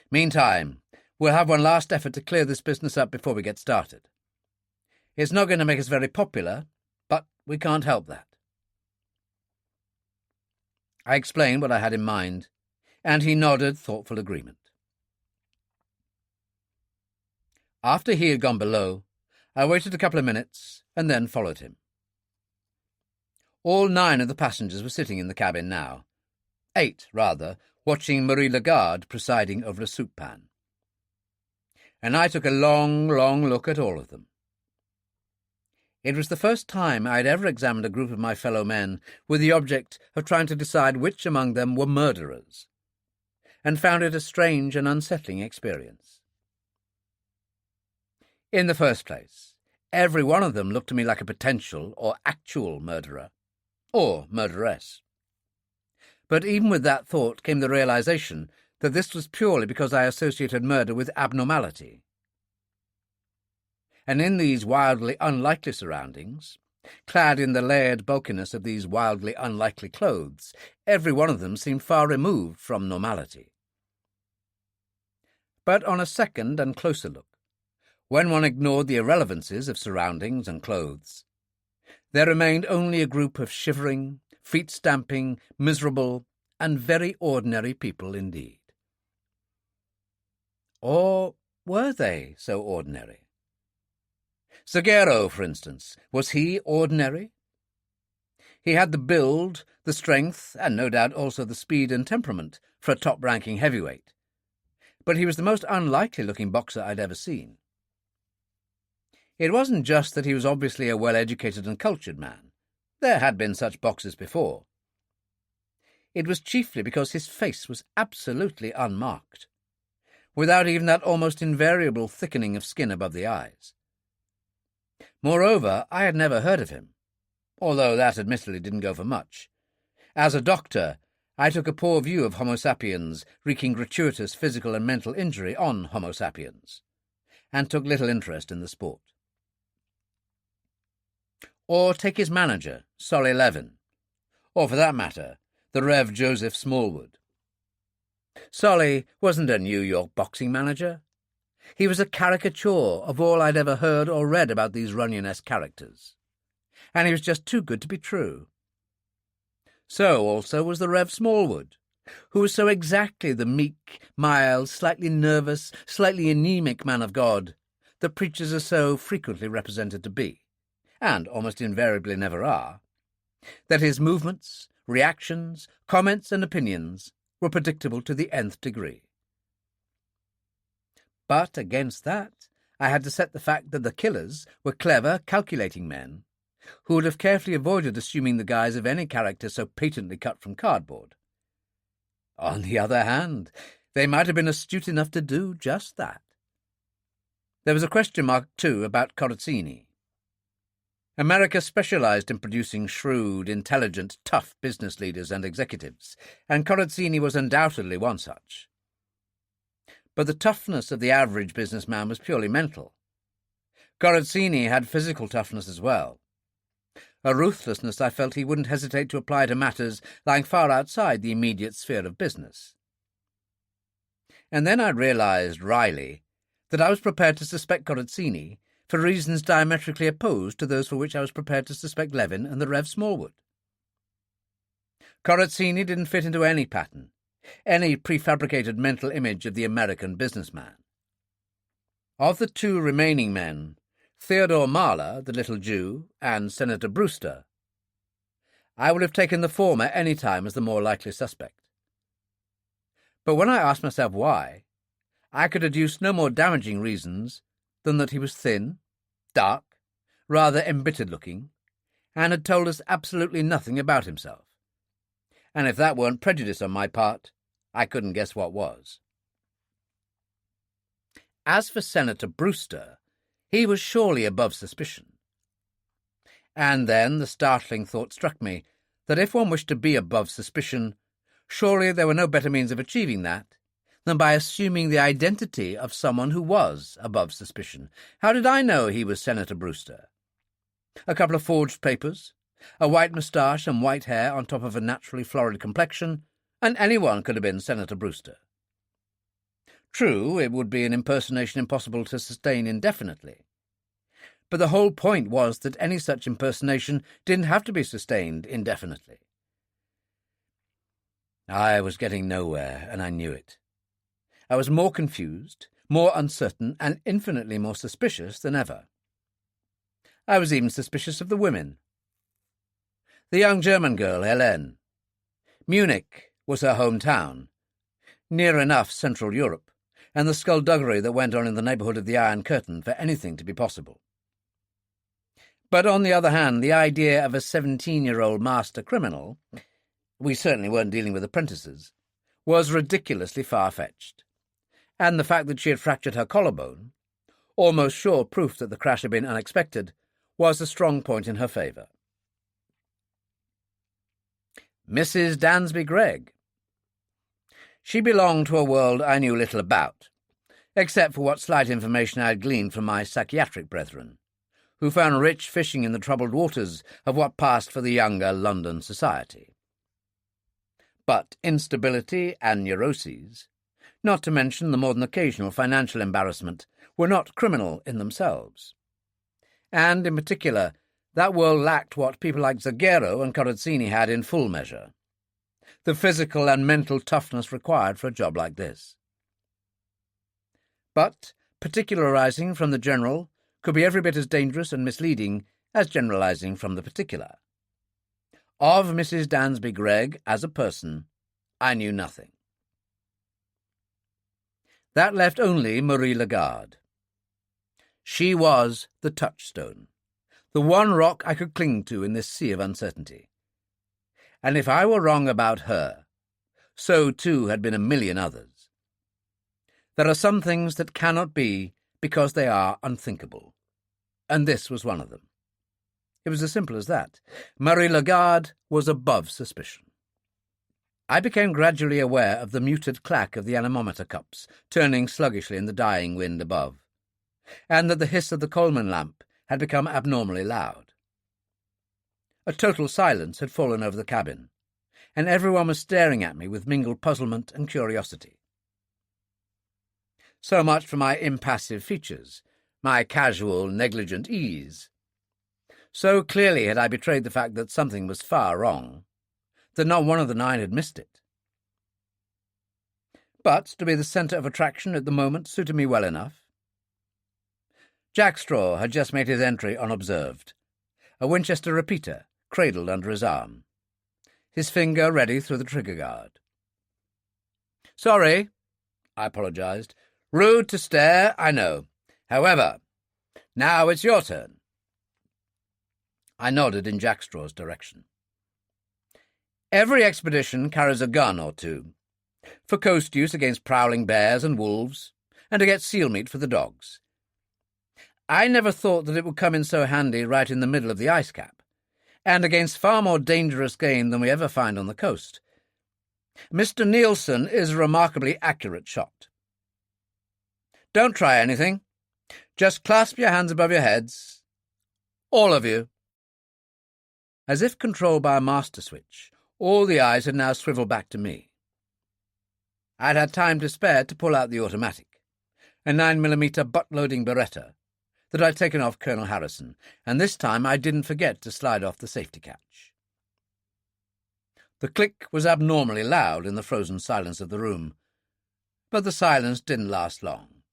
Meantime, we'll have one last effort to clear this business up before we get started. It's not going to make us very popular, but we can't help that. I explained what I had in mind, and he nodded thoughtful agreement. After he had gone below, I waited a couple of minutes and then followed him. All 9 of the passengers were sitting in the cabin now. 8, rather, watching Marie Lagarde presiding over a soup pan. And I took a long, long look at all of them. It was the first time I had ever examined a group of my fellow men with the object of trying to decide which among them were murderers, and found it a strange and unsettling experience. In the first place, every one of them looked to me like a potential or actual murderer, or murderess. But even with that thought came the realization that this was purely because I associated murder with abnormality. And in these wildly unlikely surroundings, clad in the layered bulkiness of these wildly unlikely clothes, every one of them seemed far removed from normality. But on a second and closer look, when one ignored the irrelevancies of surroundings and clothes, there remained only a group of shivering, feet-stamping, miserable, and very ordinary people indeed. Or were they so ordinary? Zagero, for instance, was he ordinary? He had the build, the strength, and no doubt also the speed and temperament for a top-ranking heavyweight, but he was the most unlikely-looking boxer I'd ever seen. It wasn't just that he was obviously a well-educated and cultured man. There had been such boxers before. It was chiefly because his face was absolutely unmarked, without even that almost invariable thickening of skin above the eyes. Moreover, I had never heard of him, although that admittedly didn't go for much. As a doctor, I took a poor view of Homo sapiens wreaking gratuitous physical and mental injury on Homo sapiens, and took little interest in the sport. Or take his manager, Solly Levin, or for that matter, the Rev. Joseph Smallwood. Solly wasn't a New York boxing manager. He was a caricature of all I'd ever heard or read about these Runyon-esque characters, and he was just too good to be true. So also was the Rev. Smallwood, who was so exactly the meek, mild, slightly nervous, slightly anemic man of God that preachers are so frequently represented to be, and almost invariably never are, that his movements, reactions, comments, and opinions were predictable to the nth degree. But against that, I had to set the fact that the killers were clever, calculating men who would have carefully avoided assuming the guise of any character so patently cut from cardboard. On the other hand, they might have been astute enough to do just that. There was a question mark, too, about Corazzini. America specialized in producing shrewd, intelligent, tough business leaders and executives, and Corazzini was undoubtedly one such. But the toughness of the average businessman was purely mental. Corazzini had physical toughness as well, a ruthlessness I felt he wouldn't hesitate to apply to matters lying far outside the immediate sphere of business. And then I realized, wryly, that I was prepared to suspect Corazzini for reasons diametrically opposed to those for which I was prepared to suspect Levin and the Rev. Smallwood. Corazzini didn't fit into any pattern, any prefabricated mental image of the American businessman. Of the 2 remaining men, Theodore Mahler, the little Jew, and Senator Brewster, I would have taken the former any time as the more likely suspect. But when I asked myself why, I could adduce no more damaging reasons than that he was thin, dark, rather embittered-looking, and had told us absolutely nothing about himself. And if that weren't prejudice on my part, I couldn't guess what was. As for Senator Brewster, He was surely above suspicion. And then the startling thought struck me that if one wished to be above suspicion, surely there were no better means of achieving that than by assuming the identity of someone who was above suspicion. How did I know he was Senator Brewster? A couple of forged papers, a white moustache and white hair on top of a naturally florid complexion, and anyone could have been Senator Brewster. True, it would be an impersonation impossible to sustain indefinitely. But the whole point was that any such impersonation didn't have to be sustained indefinitely. I was getting nowhere, and I knew it. I was more confused, more uncertain, and infinitely more suspicious than ever. I was even suspicious of the women. The young German girl, Helene. Munich was her hometown, near enough Central Europe, and the skullduggery that went on in the neighbourhood of the Iron Curtain for anything to be possible. But on the other hand, the idea of a 17-year-old master criminal — we certainly weren't dealing with apprentices — was ridiculously far-fetched. And the fact that she had fractured her collarbone, almost sure proof that the crash had been unexpected, was a strong point in her favour. Mrs. Dansby Gregg. She belonged to a world I knew little about, except for what slight information I had gleaned from my psychiatric brethren, who found rich fishing in the troubled waters of what passed for the younger London society. But instability and neuroses, not to mention the more than occasional financial embarrassment, were not criminal in themselves. And, in particular, that world lacked what people like Zaghero and Corazzini had in full measure: the physical and mental toughness required for a job like this. But particularizing from the general could be every bit as dangerous and misleading as generalizing from the particular. Of Mrs. Dansby Gregg as a person, I knew nothing. That left only Marie Lagarde. She was the touchstone, the one rock I could cling to in this sea of uncertainty. And if I were wrong about her, so too had been a million others. There are some things that cannot be because they are unthinkable, and this was one of them. It was as simple as that. Marie Lagarde was above suspicion. I became gradually aware of the muted clack of the anemometer cups turning sluggishly in the dying wind above, and that the hiss of the Coleman lamp had become abnormally loud. A total silence had fallen over the cabin, and everyone was staring at me with mingled puzzlement and curiosity. So much for my impassive features, my casual, negligent ease. So clearly had I betrayed the fact that something was far wrong, that not one of the 9 had missed it. But to be the centre of attraction at the moment suited me well enough. Jack Straw had just made his entry unobserved, a Winchester repeater cradled under his arm, his finger ready through the trigger guard. "Sorry," I apologised. "Rude to stare, I know. However, now it's your turn." I nodded in Jack Straw's direction. "Every expedition carries a gun or two, for coast use against prowling bears and wolves, and to get seal meat for the dogs. I never thought that it would come in so handy right in the middle of the ice cap, and against far more dangerous game than we ever find on the coast. Mr. Nielsen is a remarkably accurate shot. Don't try anything. Just clasp your hands above your heads. All of you." As if controlled by a master switch, all the eyes had now swiveled back to me. I'd had time to spare to pull out the automatic, a 9mm butt-loading Beretta that I'd taken off Colonel Harrison, and this time I didn't forget to slide off the safety catch. The click was abnormally loud in the frozen silence of the room, but the silence didn't last long.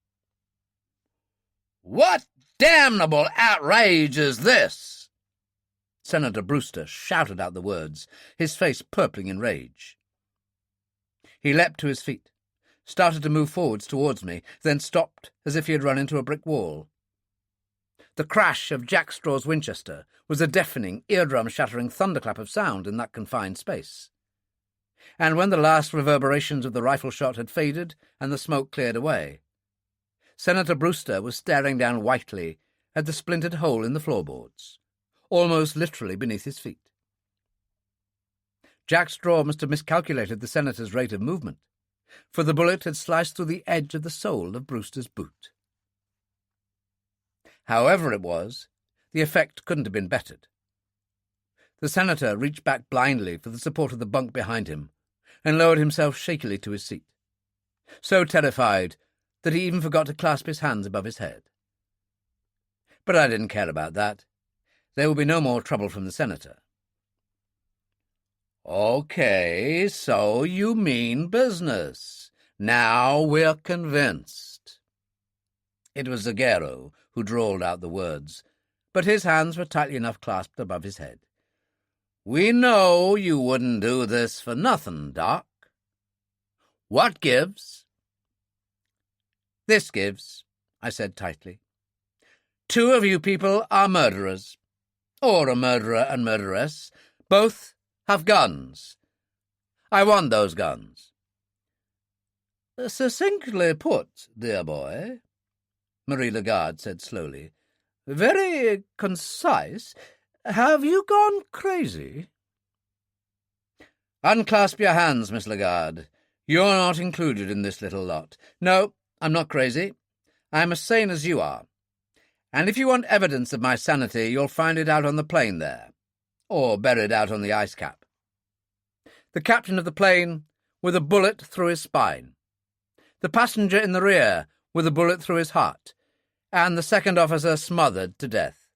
"What damnable outrage is this?" Senator Brewster shouted out the words, his face purpling in rage. He leapt to his feet, started to move forwards towards me, then stopped as if he had run into a brick wall. The crash of Jack Straw's Winchester was a deafening, eardrum-shattering thunderclap of sound in that confined space. And when the last reverberations of the rifle shot had faded and the smoke cleared away, Senator Brewster was staring down whitely at the splintered hole in the floorboards, almost literally beneath his feet. Jack's straw must have miscalculated the senator's rate of movement, for the bullet had sliced through the edge of the sole of Brewster's boot. However it was, the effect couldn't have been bettered. The senator reached back blindly for the support of the bunk behind him and lowered himself shakily to his seat, so terrified that he even forgot to clasp his hands above his head. But I didn't care about that. There would be no more trouble from the senator. "Okay, so you mean business. Now we're convinced." It was Zagero who drawled out the words, but his hands were tightly enough clasped above his head. "We know you wouldn't do this for nothing, Doc. What gives?" "This gives," I said tightly. "Two of you people are murderers, or a murderer and murderess. Both have guns. I want those guns." "Succinctly put, dear boy," Marie Lagarde said slowly. "Very concise. Have you gone crazy?" "Unclasp your hands, Miss Lagarde. You're not included in this little lot. No, I'm not crazy. I'm as sane as you are. And if you want evidence of my sanity, you'll find it out on the plane there, or buried out on the ice cap. The captain of the plane with a bullet through his spine, the passenger in the rear with a bullet through his heart, and the second officer smothered to death.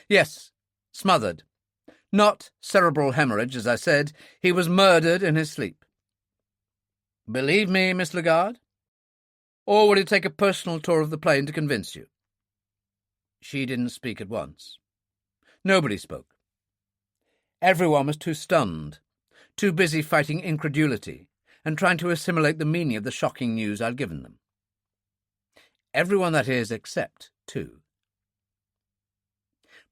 Yes, smothered. Not cerebral hemorrhage, as I said. He was murdered in his sleep. Believe me, Miss Lagarde? Or would it take a personal tour of the plane to convince you?" She didn't speak at once. Nobody spoke. Everyone was too stunned, too busy fighting incredulity and trying to assimilate the meaning of the shocking news I'd given them. Everyone, that is, except two.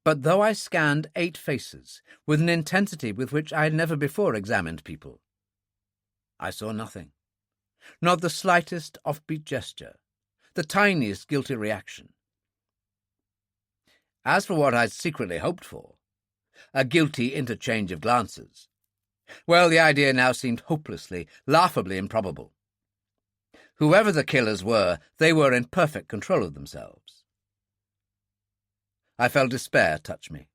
But though I scanned 8 faces with an intensity with which I had never before examined people, I saw nothing. Not the slightest offbeat gesture, the tiniest guilty reaction. As for what I'd secretly hoped for, a guilty interchange of glances, well, the idea now seemed hopelessly, laughably improbable. Whoever the killers were, they were in perfect control of themselves. I felt despair touch me,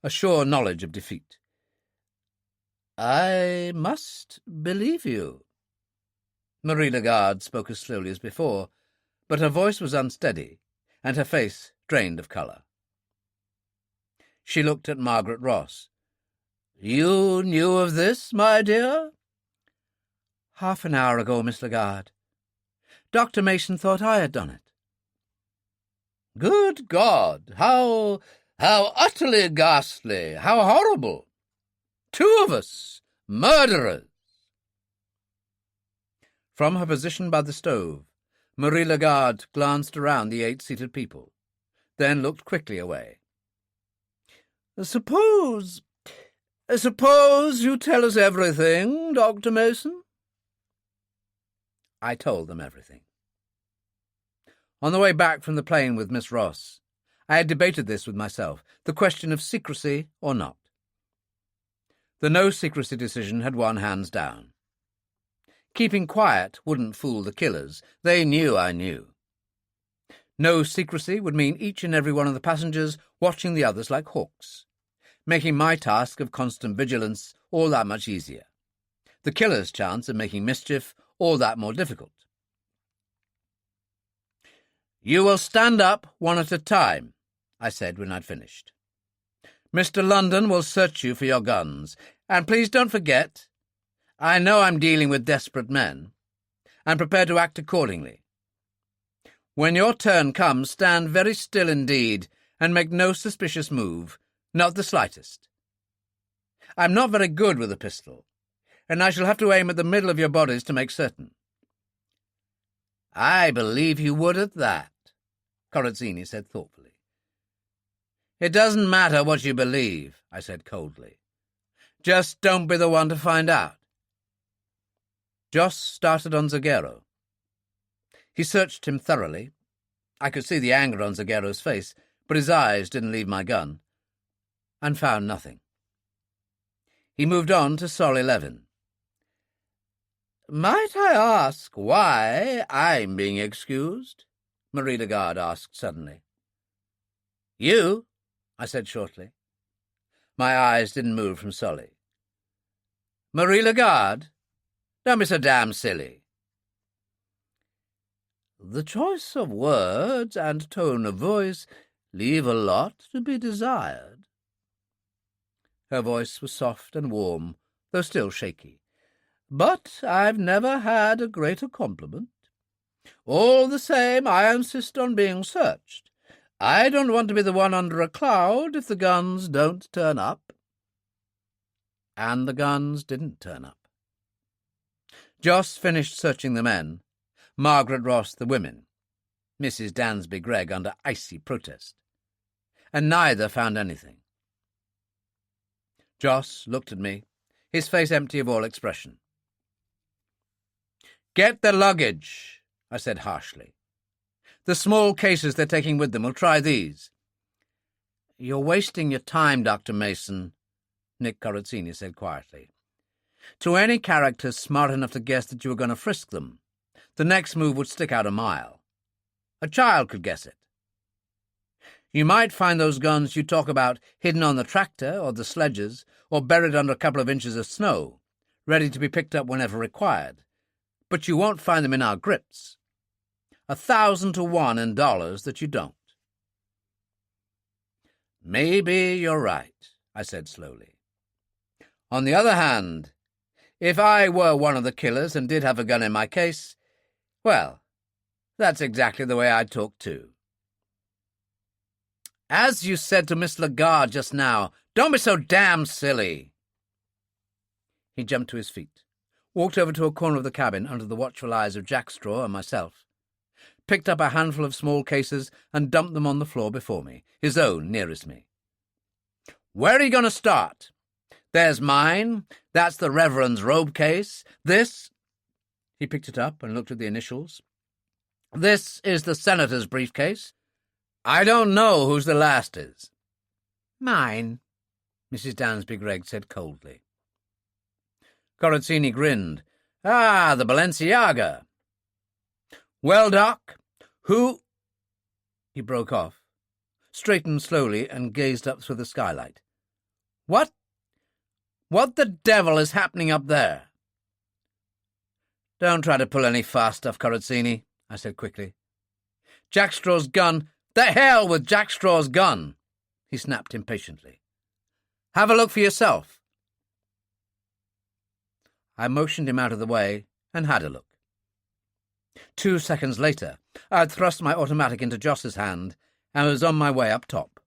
a sure knowledge of defeat. "I must believe you." Marie Lagarde spoke as slowly as before, but her voice was unsteady, and her face drained of colour. She looked at Margaret Ross. "You knew of this, my dear?" "Half an hour ago, Miss Lagarde. Dr. Mason thought I had done it." "Good God! How utterly ghastly! How horrible! 2 of us! Murderers!" From her position by the stove, Marie Lagarde glanced around the 8-seated people, then looked quickly away. Suppose you tell us everything, Dr. Mason?" I told them everything. On the way back from the plane with Miss Ross, I had debated this with myself, the question of secrecy or not. The no-secrecy decision had won hands down. Keeping quiet wouldn't fool the killers. They knew I knew. No secrecy would mean each and every one of the passengers watching the others like hawks, making my task of constant vigilance all that much easier, the killer's chance of making mischief all that more difficult. "You will stand up one at a time," I said when I'd finished. "Mr. London will search you for your guns, and please don't forget, I know I'm dealing with desperate men. I'm prepared to act accordingly. When your turn comes, stand very still indeed, and make no suspicious move, not the slightest. I'm not very good with a pistol, and I shall have to aim at the middle of your bodies to make certain." "I believe you would at that," Corazzini said thoughtfully. "It doesn't matter what you believe," I said coldly. "Just don't be the one to find out." Joss started on Zagero. He searched him thoroughly. I could see the anger on Zagero's face, but his eyes didn't leave my gun, and found nothing. He moved on to Sol 11. "Might I ask why I'm being excused?" Marie Lagarde asked suddenly. "You?" I said shortly. My eyes didn't move from Solly. "Marie Lagarde? Don't be so damn silly." "The choice of words and tone of voice leave a lot to be desired." Her voice was soft and warm, though still shaky. "But I've never had a greater compliment. All the same, I insist on being searched. I don't want to be the one under a cloud if the guns don't turn up." And the guns didn't turn up. Joss finished searching the men, Margaret Ross the women, Mrs. Dansby Gregg under icy protest, and neither found anything. Joss looked at me, his face empty of all expression. "Get the luggage," I said harshly. "The small cases they're taking with them will try these." "You're wasting your time, Dr. Mason," Nick Corazzini said quietly. "To any character smart enough to guess that you were going to frisk them, the next move would stick out a mile. A child could guess it. You might find those guns you talk about hidden on the tractor or the sledges, or buried under a couple of inches of snow, ready to be picked up whenever required. But you won't find them in our grips. 1,000 to 1 in dollars that you don't." "Maybe you're right," I said slowly. "On the other hand, if I were one of the killers and did have a gun in my case, well, that's exactly the way I'd talk too." "As you said to Miss Lagarde just now, don't be so damn silly." He jumped to his feet, walked over to a corner of the cabin under the watchful eyes of Jack Straw and myself, picked up a handful of small cases and dumped them on the floor before me, his own nearest me. "Where are you going to start? There's mine. That's the Reverend's robe case. This—" He picked it up and looked at the initials. "This is the Senator's briefcase. I don't know whose the last is." "Mine," Mrs. Dansby Gregg said coldly. Corazzini grinned. "Ah, the Balenciaga. Well, Doc, who—" He broke off, straightened slowly and gazed up through the skylight. What the devil is happening up there?" "Don't try to pull any fast stuff, Corazzini," I said quickly. "Jack Straw's gun— The hell with Jack Straw's gun!" he snapped impatiently. "Have a look for yourself." I motioned him out of the way and had a look. 2 seconds later, I had thrust my automatic into Joss's hand and was on my way up top.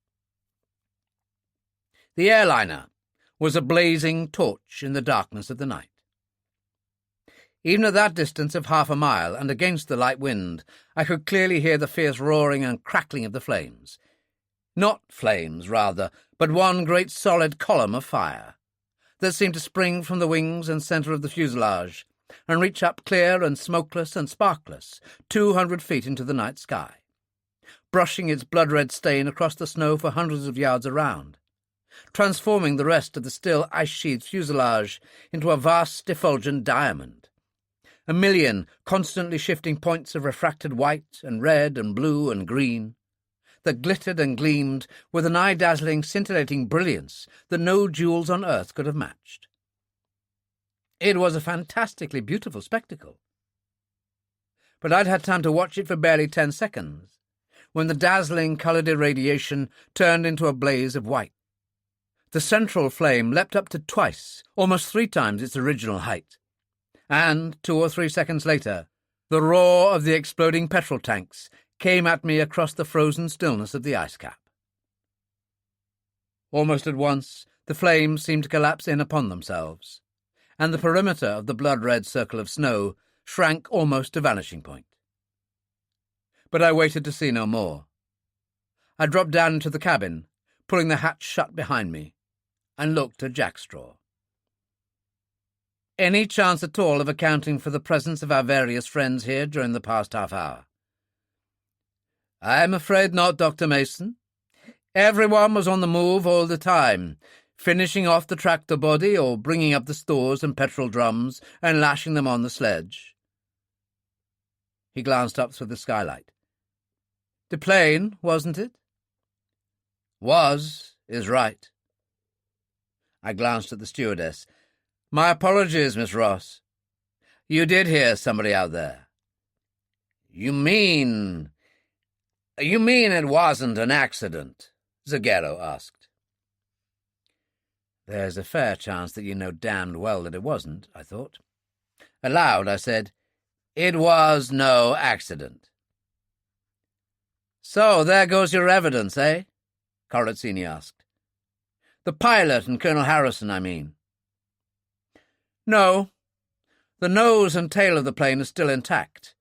The airliner was a blazing torch in the darkness of the night. Even at that distance of half a mile and against the light wind, I could clearly hear the fierce roaring and crackling of the flames. Not flames, rather, but one great solid column of fire that seemed to spring from the wings and centre of the fuselage and reach up clear and smokeless and sparkless 200 feet into the night sky, brushing its blood-red stain across the snow for hundreds of yards around, transforming the rest of the still ice-sheathed fuselage into a vast effulgent diamond. A million constantly shifting points of refracted white and red and blue and green that glittered and gleamed with an eye-dazzling, scintillating brilliance that no jewels on earth could have matched. It was a fantastically beautiful spectacle. But I'd had time to watch it for barely 10 seconds when the dazzling coloured irradiation turned into a blaze of white. The central flame leapt up to twice, almost 3 times its original height. And 2 or 3 seconds later, the roar of the exploding petrol tanks came at me across the frozen stillness of the ice cap. Almost at once, the flames seemed to collapse in upon themselves, and the perimeter of the blood-red circle of snow shrank almost to vanishing point. But I waited to see no more. I dropped down into the cabin, pulling the hatch shut behind me, and looked at Jack Straw. "Any chance at all of accounting for the presence of our various friends here during the past half hour?" "I'm afraid not, Dr. Mason. Everyone was on the move all the time, finishing off the tractor body or bringing up the stores and petrol drums and lashing them on the sledge. He glanced up through the skylight. The plane, wasn't it? Was is right. I glanced at the stewardess. My apologies, Miss Ross. You did hear somebody out there. You mean it wasn't an accident? Zagero asked. There's a fair chance that you know damned well that it wasn't, I thought. Aloud, I said, It was no accident. So there goes your evidence, eh? Corazzini asked. The pilot and Colonel Harrison, I mean. No. The nose and tail of the plane are still intact.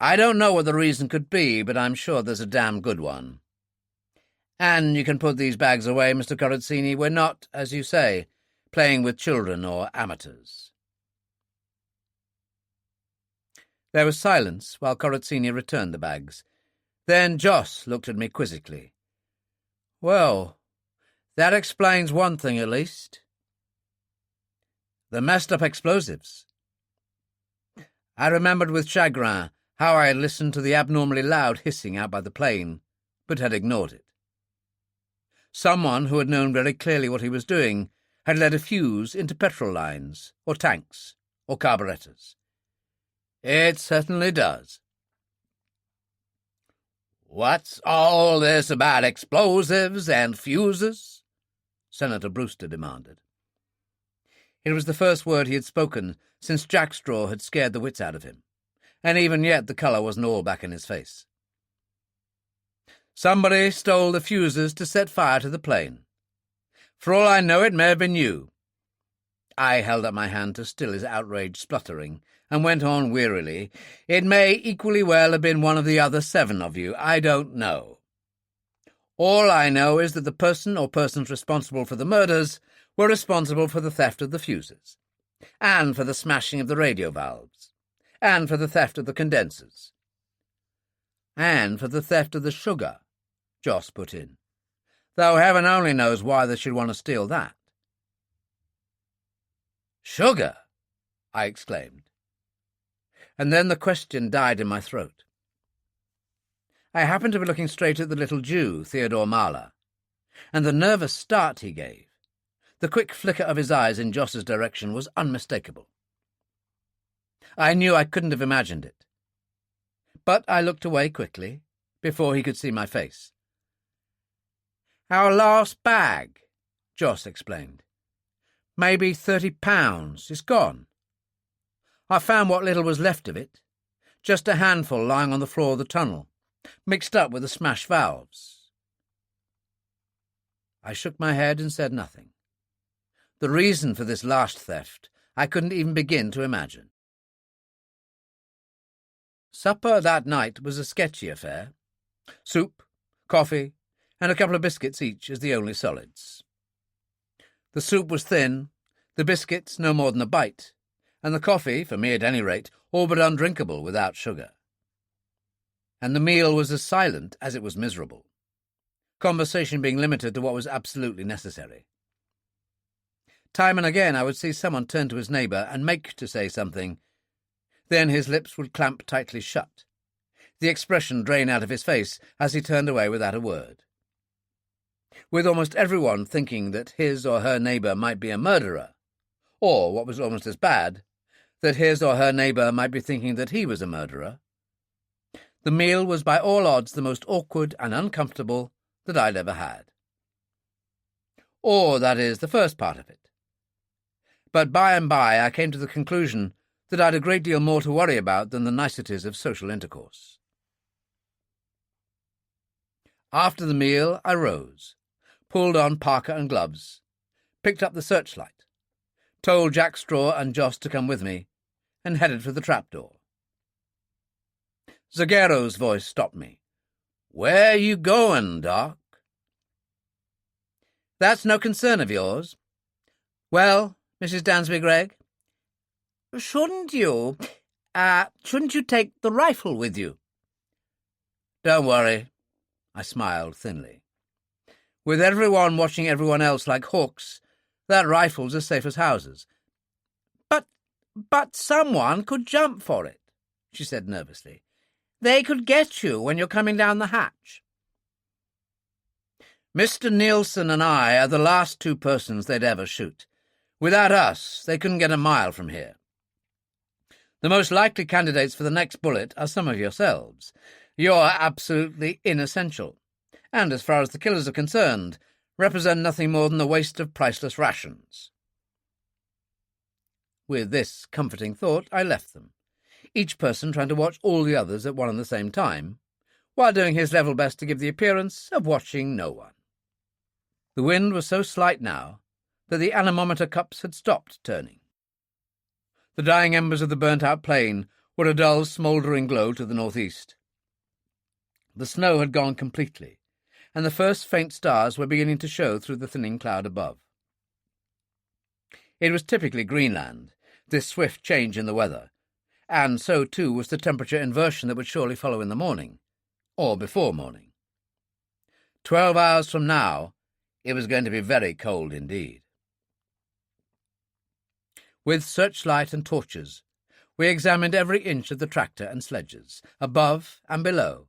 I don't know what the reason could be, but I'm sure there's a damn good one. And you can put these bags away, Mr. Corazzini. We're not, as you say, playing with children or amateurs. There was silence while Corazzini returned the bags. Then Joss looked at me quizzically. Well, that explains one thing at least. The messed-up explosives. I remembered with chagrin how I had listened to the abnormally loud hissing out by the plane, but had ignored it. Someone who had known very clearly what he was doing had let a fuse into petrol lines, or tanks, or carburetors. It certainly does. What's all this about explosives and fuses? Senator Brewster demanded. It was the first word he had spoken since Jack Straw had scared the wits out of him, and even yet the colour wasn't all back in his face. Somebody stole the fuses to set fire to the plane. For all I know, it may have been you. I held up my hand to still his outraged spluttering, and went on wearily. It may equally well have been one of the other 7 of you. I don't know. All I know is that the person or persons responsible for the murders were responsible for the theft of the fuses, and for the smashing of the radio valves, and for the theft of the condensers, and for the theft of the sugar, Joss put in, though heaven only knows why they should want to steal that. Sugar, I exclaimed. And then the question died in my throat. I happened to be looking straight at the little Jew, Theodore Mahler, and the nervous start he gave, the quick flicker of his eyes in Joss's direction, was unmistakable. I knew I couldn't have imagined it. But I looked away quickly, before he could see my face. Our last bag, Joss explained. Maybe £30. It's gone. I found what little was left of it, just a handful lying on the floor of the tunnel, mixed up with the smashed valves. I shook my head and said nothing. The reason for this last theft I couldn't even begin to imagine. Supper that night was a sketchy affair. Soup, coffee, and a couple of biscuits each as the only solids. The soup was thin, the biscuits no more than a bite, and the coffee, for me at any rate, all but undrinkable without sugar. And the meal was as silent as it was miserable, conversation being limited to what was absolutely necessary. Time and again I would see someone turn to his neighbour and make to say something. Then his lips would clamp tightly shut, the expression drain out of his face as he turned away without a word. With almost everyone thinking that his or her neighbour might be a murderer, or, what was almost as bad, that his or her neighbour might be thinking that he was a murderer, the meal was by all odds the most awkward and uncomfortable that I'd ever had. Or, that is, the first part of it. But by and by I came to the conclusion that I'd a great deal more to worry about than the niceties of social intercourse. After the meal I rose, pulled on parka and gloves, picked up the searchlight, told Jack Straw and Joss to come with me, and headed for the trapdoor. Zagero's voice stopped me. "Where you going, Doc?" "That's no concern of yours." "Well, Mrs. Dansby Gregg?" Shouldn't you take the rifle with you?" "Don't worry," I smiled thinly. With everyone watching everyone else like hawks, that rifle's as safe as houses." But someone could jump for it," she said nervously. "They could get you when you're coming down the hatch." "Mr. Nielsen and I are the last two persons they'd ever shoot. Without us, they couldn't get a mile from here. The most likely candidates for the next bullet are some of yourselves. You're absolutely inessential, and as far as the killers are concerned, represent nothing more than the waste of priceless rations." With this comforting thought, I left them, each person trying to watch all the others at one and the same time, while doing his level best to give the appearance of watching no one. The wind was so slight now that the anemometer cups had stopped turning. The dying embers of the burnt-out plain were a dull, smouldering glow to the northeast. The snow had gone completely, and the first faint stars were beginning to show through the thinning cloud above. It was typically Greenland, this swift change in the weather, and so too was the temperature inversion that would surely follow in the morning, or before morning. 12 hours from now, it was going to be very cold indeed. With searchlight and torches, we examined every inch of the tractor and sledges, above and below,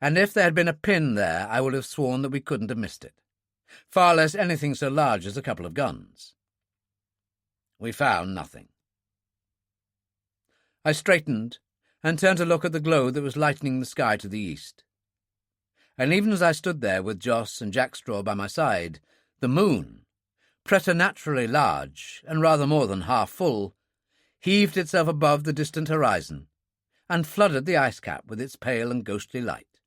and if there had been a pin there, I would have sworn that we couldn't have missed it, far less anything so large as a couple of guns. We found nothing. I straightened and turned to look at the glow that was lightening the sky to the east. And even as I stood there with Joss and Jackstraw by my side, the moon, preternaturally large and rather more than half full, heaved itself above the distant horizon and flooded the ice cap with its pale and ghostly light,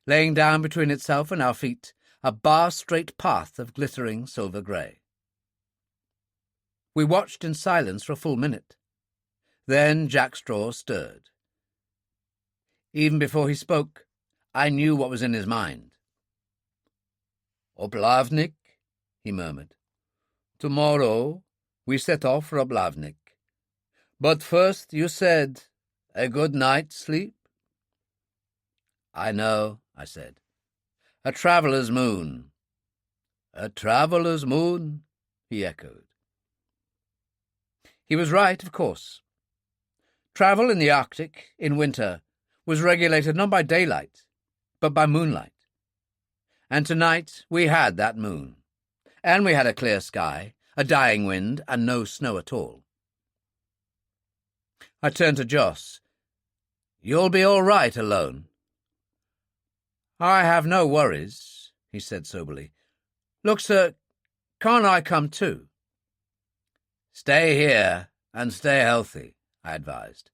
laying down between itself and our feet a bar-straight path of glittering silver grey. We watched in silence for a full minute. Then Jackstraw stirred. Even before he spoke, I knew what was in his mind. "Oblavnik," he murmured. "Tomorrow we set off for Oblavnik. But first you said, a good night's sleep?" "I know," I said. "A traveller's moon." "A traveller's moon," he echoed. He was right, of course. Travel in the Arctic, in winter, was regulated not by daylight, but by moonlight. And tonight we had that moon, and we had a clear sky, a dying wind, and no snow at all. I turned to Joss. "You'll be all right alone." "I have no worries," he said soberly. "Look, sir, can't I come too?" "Stay here and stay healthy," I advised.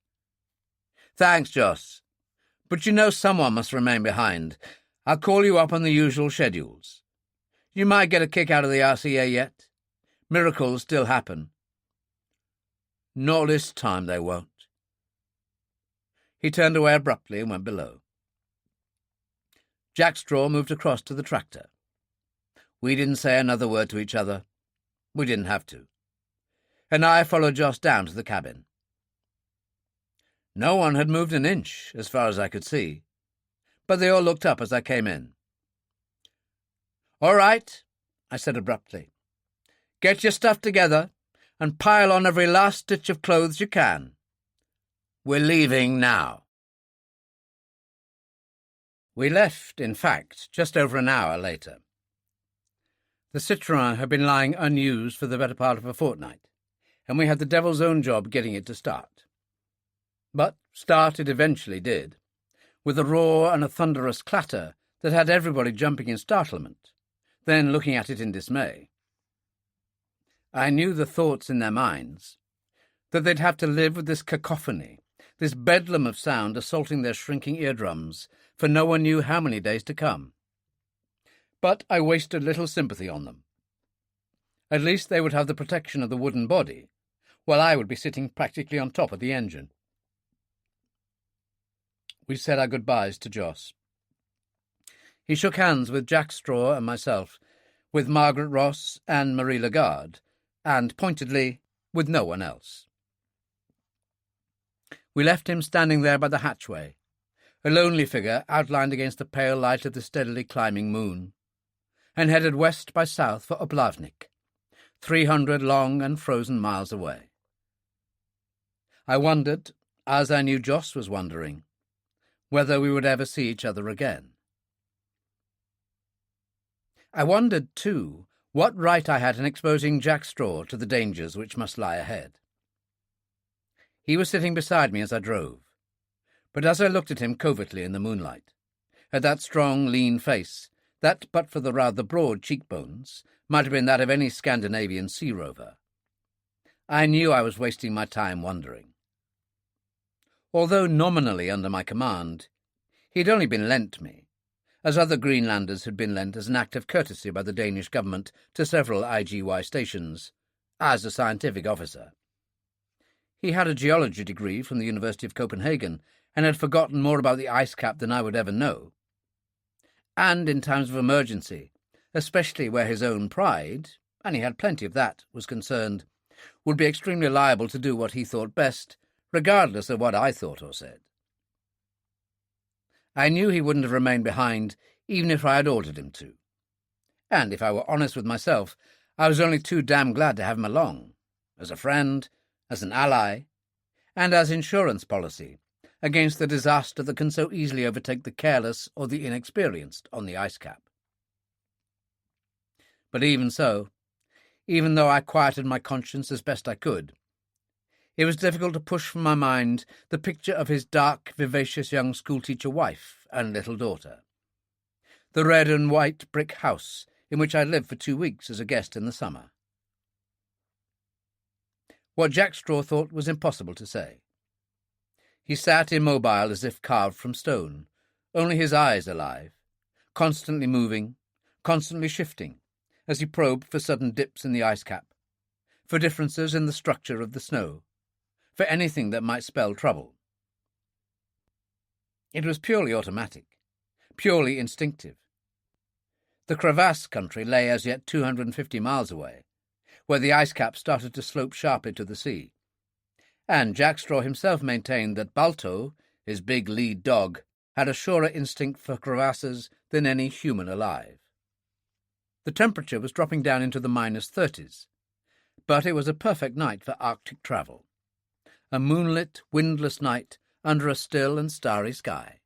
"Thanks, Joss. But you know someone must remain behind. I'll call you up on the usual schedules. You might get a kick out of the RCA yet. Miracles still happen." "Not this time they won't." He turned away abruptly and went below. Jackstraw moved across to the tractor. We didn't say another word to each other. We didn't have to. And I followed Joss down to the cabin. No one had moved an inch, as far as I could see, but they all looked up as I came in. "All right," I said abruptly. "Get your stuff together and pile on every last stitch of clothes you can. We're leaving now." We left, in fact, just over an hour later. The Citroën had been lying unused for the better part of a fortnight, and we had the devil's own job getting it to start. But start it eventually did, with a roar and a thunderous clatter that had everybody jumping in startlement, then looking at it in dismay. I knew the thoughts in their minds, that they'd have to live with this cacophony, this bedlam of sound assaulting their shrinking eardrums for no one knew how many days to come. But I wasted little sympathy on them. At least they would have the protection of the wooden body, while I would be sitting practically on top of the engine. We said our goodbyes to Joss. He shook hands with Jackstraw and myself, with Margaret Ross and Marie Lagarde, and, pointedly, with no one else. We left him standing there by the hatchway, a lonely figure outlined against the pale light of the steadily climbing moon, and headed west by south for Uplavnik, 300 long and frozen miles away. I wondered, as I knew Joss was wondering, whether we would ever see each other again. I wondered, too, what right I had in exposing Jack Straw to the dangers which must lie ahead. He was sitting beside me as I drove, but as I looked at him covertly in the moonlight, at that strong, lean face, that, but for the rather broad cheekbones, might have been that of any Scandinavian sea rover, I knew I was wasting my time wondering. Although nominally under my command, he had only been lent me, as other Greenlanders had been lent as an act of courtesy by the Danish government to several IGY stations, as a scientific officer. He had a geology degree from the University of Copenhagen and had forgotten more about the ice cap than I would ever know. And in times of emergency, especially where his own pride, and he had plenty of that, was concerned, would be extremely liable to do what he thought best, regardless of what I thought or said. I knew he wouldn't have remained behind even if I had ordered him to. And if I were honest with myself, I was only too damn glad to have him along, as a friend, as an ally, and as insurance policy against the disaster that can so easily overtake the careless or the inexperienced on the ice cap. But even so, even though I quieted my conscience as best I could, it was difficult to push from my mind the picture of his dark, vivacious young schoolteacher wife and little daughter, the red and white brick house in which I lived for 2 weeks as a guest in the summer. What Jack Straw thought was impossible to say. He sat immobile as if carved from stone, only his eyes alive, constantly moving, constantly shifting, as he probed for sudden dips in the ice cap, for differences in the structure of the snow, for anything that might spell trouble. It was purely automatic, purely instinctive. The crevasse country lay as yet 250 miles away, where the ice cap started to slope sharply to the sea, and Jack Straw himself maintained that Balto, his big lead dog, had a surer instinct for crevasses than any human alive. The temperature was dropping down into the -30s, but it was a perfect night for Arctic travel. A moonlit, windless night under a still and starry sky.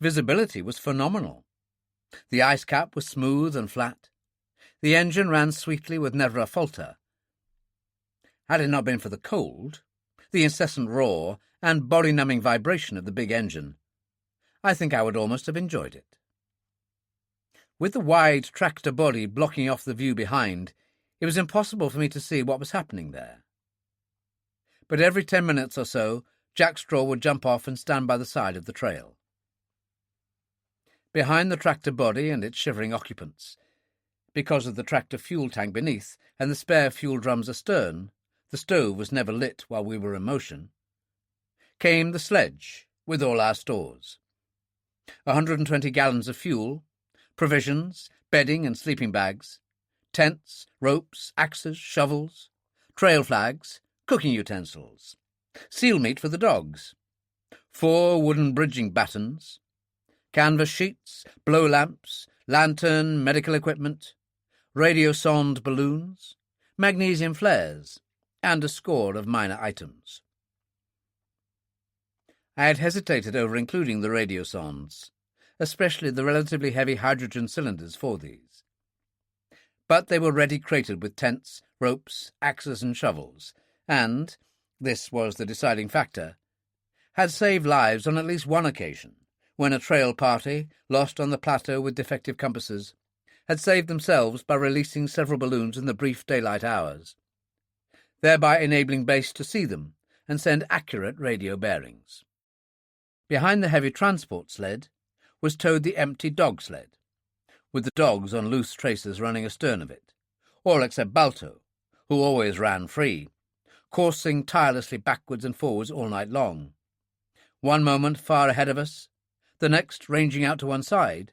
Visibility was phenomenal. The ice cap was smooth and flat. The engine ran sweetly with never a falter. Had it not been for the cold, the incessant roar and body-numbing vibration of the big engine, I think I would almost have enjoyed it. With the wide tractor body blocking off the view behind, it was impossible for me to see what was happening there. But every 10 minutes or so, Jack Straw would jump off and stand by the side of the trail. Behind the tractor body and its shivering occupants, because of the tractor fuel tank beneath and the spare fuel drums astern, the stove was never lit while we were in motion, came the sledge with all our stores. 120 gallons of fuel, provisions, bedding and sleeping bags, tents, ropes, axes, shovels, trail flags, cooking utensils, seal meat for the dogs, 4 wooden bridging batons, canvas sheets, blow lamps, lantern, medical equipment, radiosonde balloons, magnesium flares, and a score of minor items. I had hesitated over including the radiosondes, especially the relatively heavy hydrogen cylinders for these. But they were ready crated with tents, ropes, axes and shovels, and, this was the deciding factor, had saved lives on at least one occasion, when a trail party, lost on the plateau with defective compasses, had saved themselves by releasing several balloons in the brief daylight hours, thereby enabling base to see them and send accurate radio bearings. Behind the heavy transport sled was towed the empty dog sled, with the dogs on loose traces running astern of it, all except Balto, who always ran free, coursing tirelessly backwards and forwards all night long, one moment far ahead of us, the next ranging out to one side,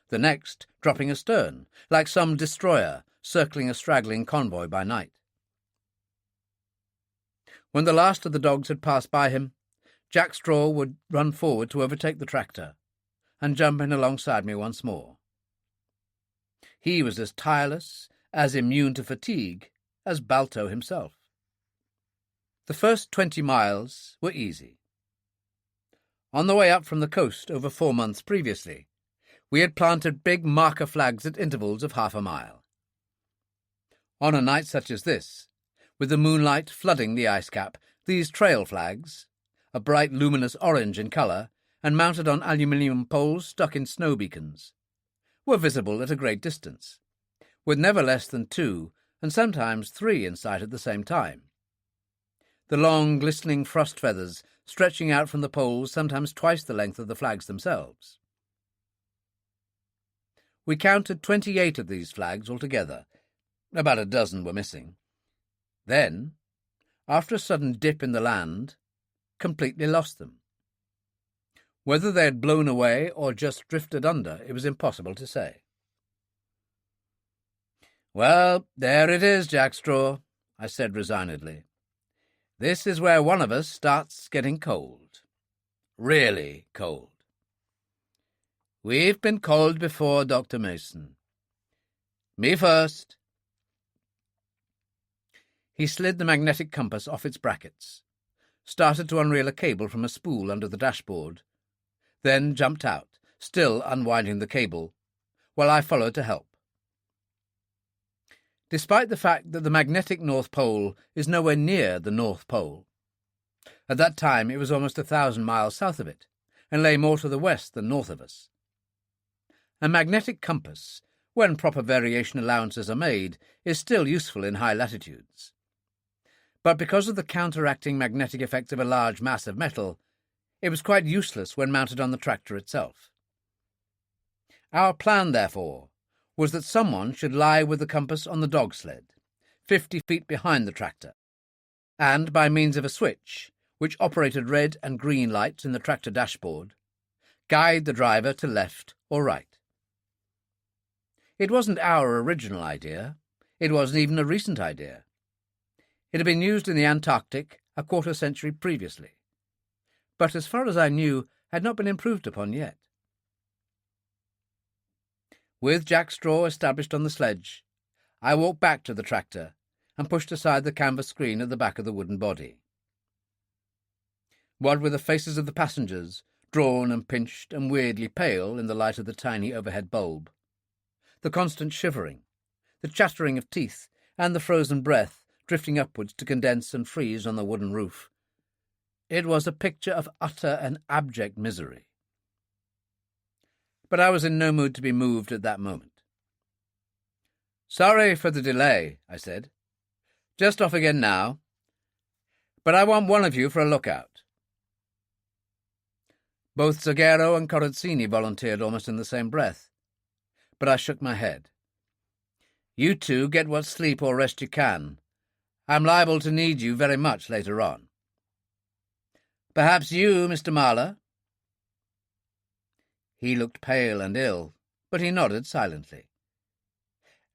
the next dropping astern, like some destroyer circling a straggling convoy by night. When the last of the dogs had passed by him, Jack Straw would run forward to overtake the tractor and jump in alongside me once more. He was as tireless, as immune to fatigue, as Balto himself. The first 20 miles were easy. On the way up from the coast over 4 months previously, we had planted big marker flags at intervals of half a mile. On a night such as this, with the moonlight flooding the ice cap, these trail flags, a bright luminous orange in colour and mounted on aluminium poles stuck in snow beacons, were visible at a great distance, with never less than 2 and sometimes 3 in sight at the same time. The long, glistening frost feathers stretching out from the poles sometimes twice the length of the flags themselves. We counted 28 of these flags altogether. About a dozen were missing. Then, after a sudden dip in the land, completely lost them. Whether they had blown away or just drifted under, it was impossible to say. "Well, there it is, Jackstraw," I said resignedly. "This is where one of us starts getting cold. Really cold. We've been cold before, Dr. Mason. Me first." He slid the magnetic compass off its brackets, started to unreel a cable from a spool under the dashboard, then jumped out, still unwinding the cable, while I followed to help. Despite the fact that the magnetic North Pole is nowhere near the North Pole, at that time it was almost 1,000 miles south of it, and lay more to the west than north of us. A magnetic compass, when proper variation allowances are made, is still useful in high latitudes. But because of the counteracting magnetic effect of a large mass of metal, it was quite useless when mounted on the tractor itself. Our plan, therefore, was that someone should lie with the compass on the dog sled, 50 feet behind the tractor, and by means of a switch, which operated red and green lights in the tractor dashboard, guide the driver to left or right. It wasn't our original idea. It wasn't even a recent idea. It had been used in the Antarctic a quarter century previously, but as far as I knew, had not been improved upon yet. With Jackstraw established on the sledge, I walked back to the tractor and pushed aside the canvas screen at the back of the wooden body. What with the faces of the passengers, drawn and pinched and weirdly pale in the light of the tiny overhead bulb, the constant shivering, the chattering of teeth, and the frozen breath drifting upwards to condense and freeze on the wooden roof, it was a picture of utter and abject misery. But I was in no mood to be moved at that moment. "Sorry for the delay," I said. "Just off again now. But I want one of you for a lookout." Both Zagero and Corazzini volunteered almost in the same breath, but I shook my head. "You two get what sleep or rest you can. I'm liable to need you very much later on. Perhaps you, Mr. Marler?" He looked pale and ill, but he nodded silently.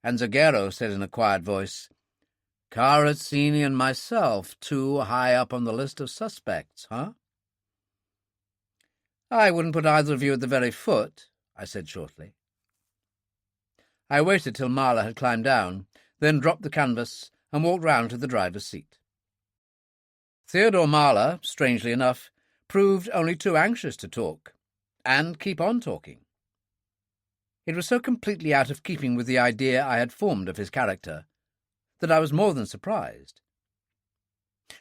And Zagero said in a quiet voice, "Corazzini and myself too high up on the list of suspects, huh?" "I wouldn't put either of you at the very foot," I said shortly. I waited till Marler had climbed down, then dropped the canvas and walked round to the driver's seat. Theodore Marler, strangely enough, proved only too anxious to talk, and keep on talking. It was so completely out of keeping with the idea I had formed of his character that I was more than surprised.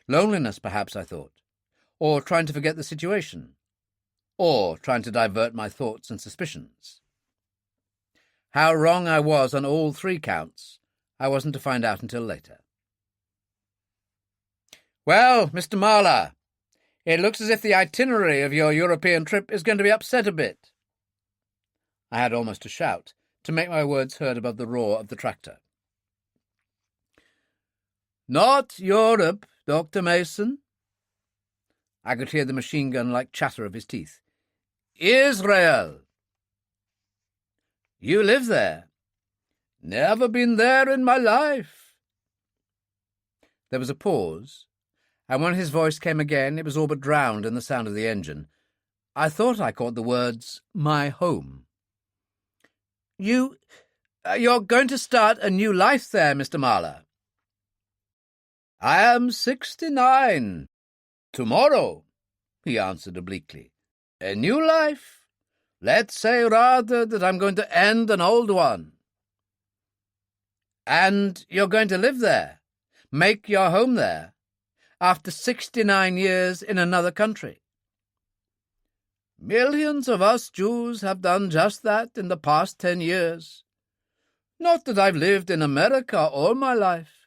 Loneliness, perhaps, I thought, or trying to forget the situation, or trying to divert my thoughts and suspicions. How wrong I was on all 3 counts, I wasn't to find out until later. "Well, Mr. Marler, it looks as if the itinerary of your European trip is going to be upset a bit." I had almost to shout to make my words heard above the roar of the tractor. "Not Europe, Dr. Mason." I could hear the machine gun-like chatter of his teeth. "Israel." "You live there?" "Never been there in my life." There was a pause, and when his voice came again, it was all but drowned in the sound of the engine. I thought I caught the words, "my home." You You're going to start a new life there, Mr. Marlowe. I am 69. Tomorrow, he answered obliquely. A new life? Let's say rather that I'm going to end an old one. And you're going to live there, make your home there, after 69 years in another country. Millions of us Jews have done just that in the past 10 years. Not that I've lived in America all my life.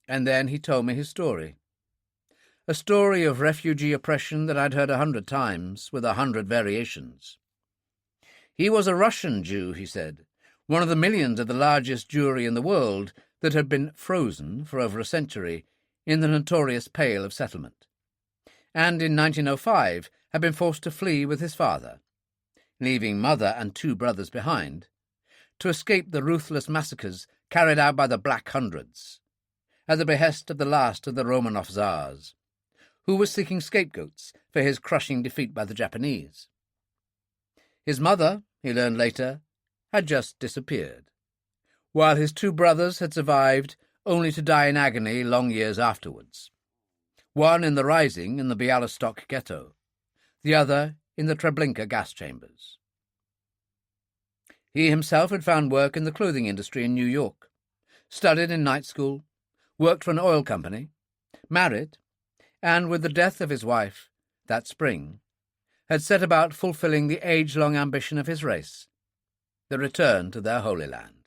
And then he told me his story. A story of refugee oppression that I'd heard 100 times, with 100 variations. He was a Russian Jew, he said, one of the millions of the largest Jewry in the world that had been frozen for over a century in the notorious Pale of Settlement, and in 1905 had been forced to flee with his father, leaving mother and 2 brothers behind, to escape the ruthless massacres carried out by the Black Hundreds, at the behest of the last of the Romanov Tsars, who was seeking scapegoats for his crushing defeat by the Japanese. His mother, he learned later, had just disappeared, while his 2 brothers had survived only to die in agony long years afterwards, one in the Rising in the Bialystok ghetto, the other in the Treblinka gas chambers. He himself had found work in the clothing industry in New York, studied in night school, worked for an oil company, married, and with the death of his wife that spring, had set about fulfilling the age-long ambition of his race, the return to their Holy Land.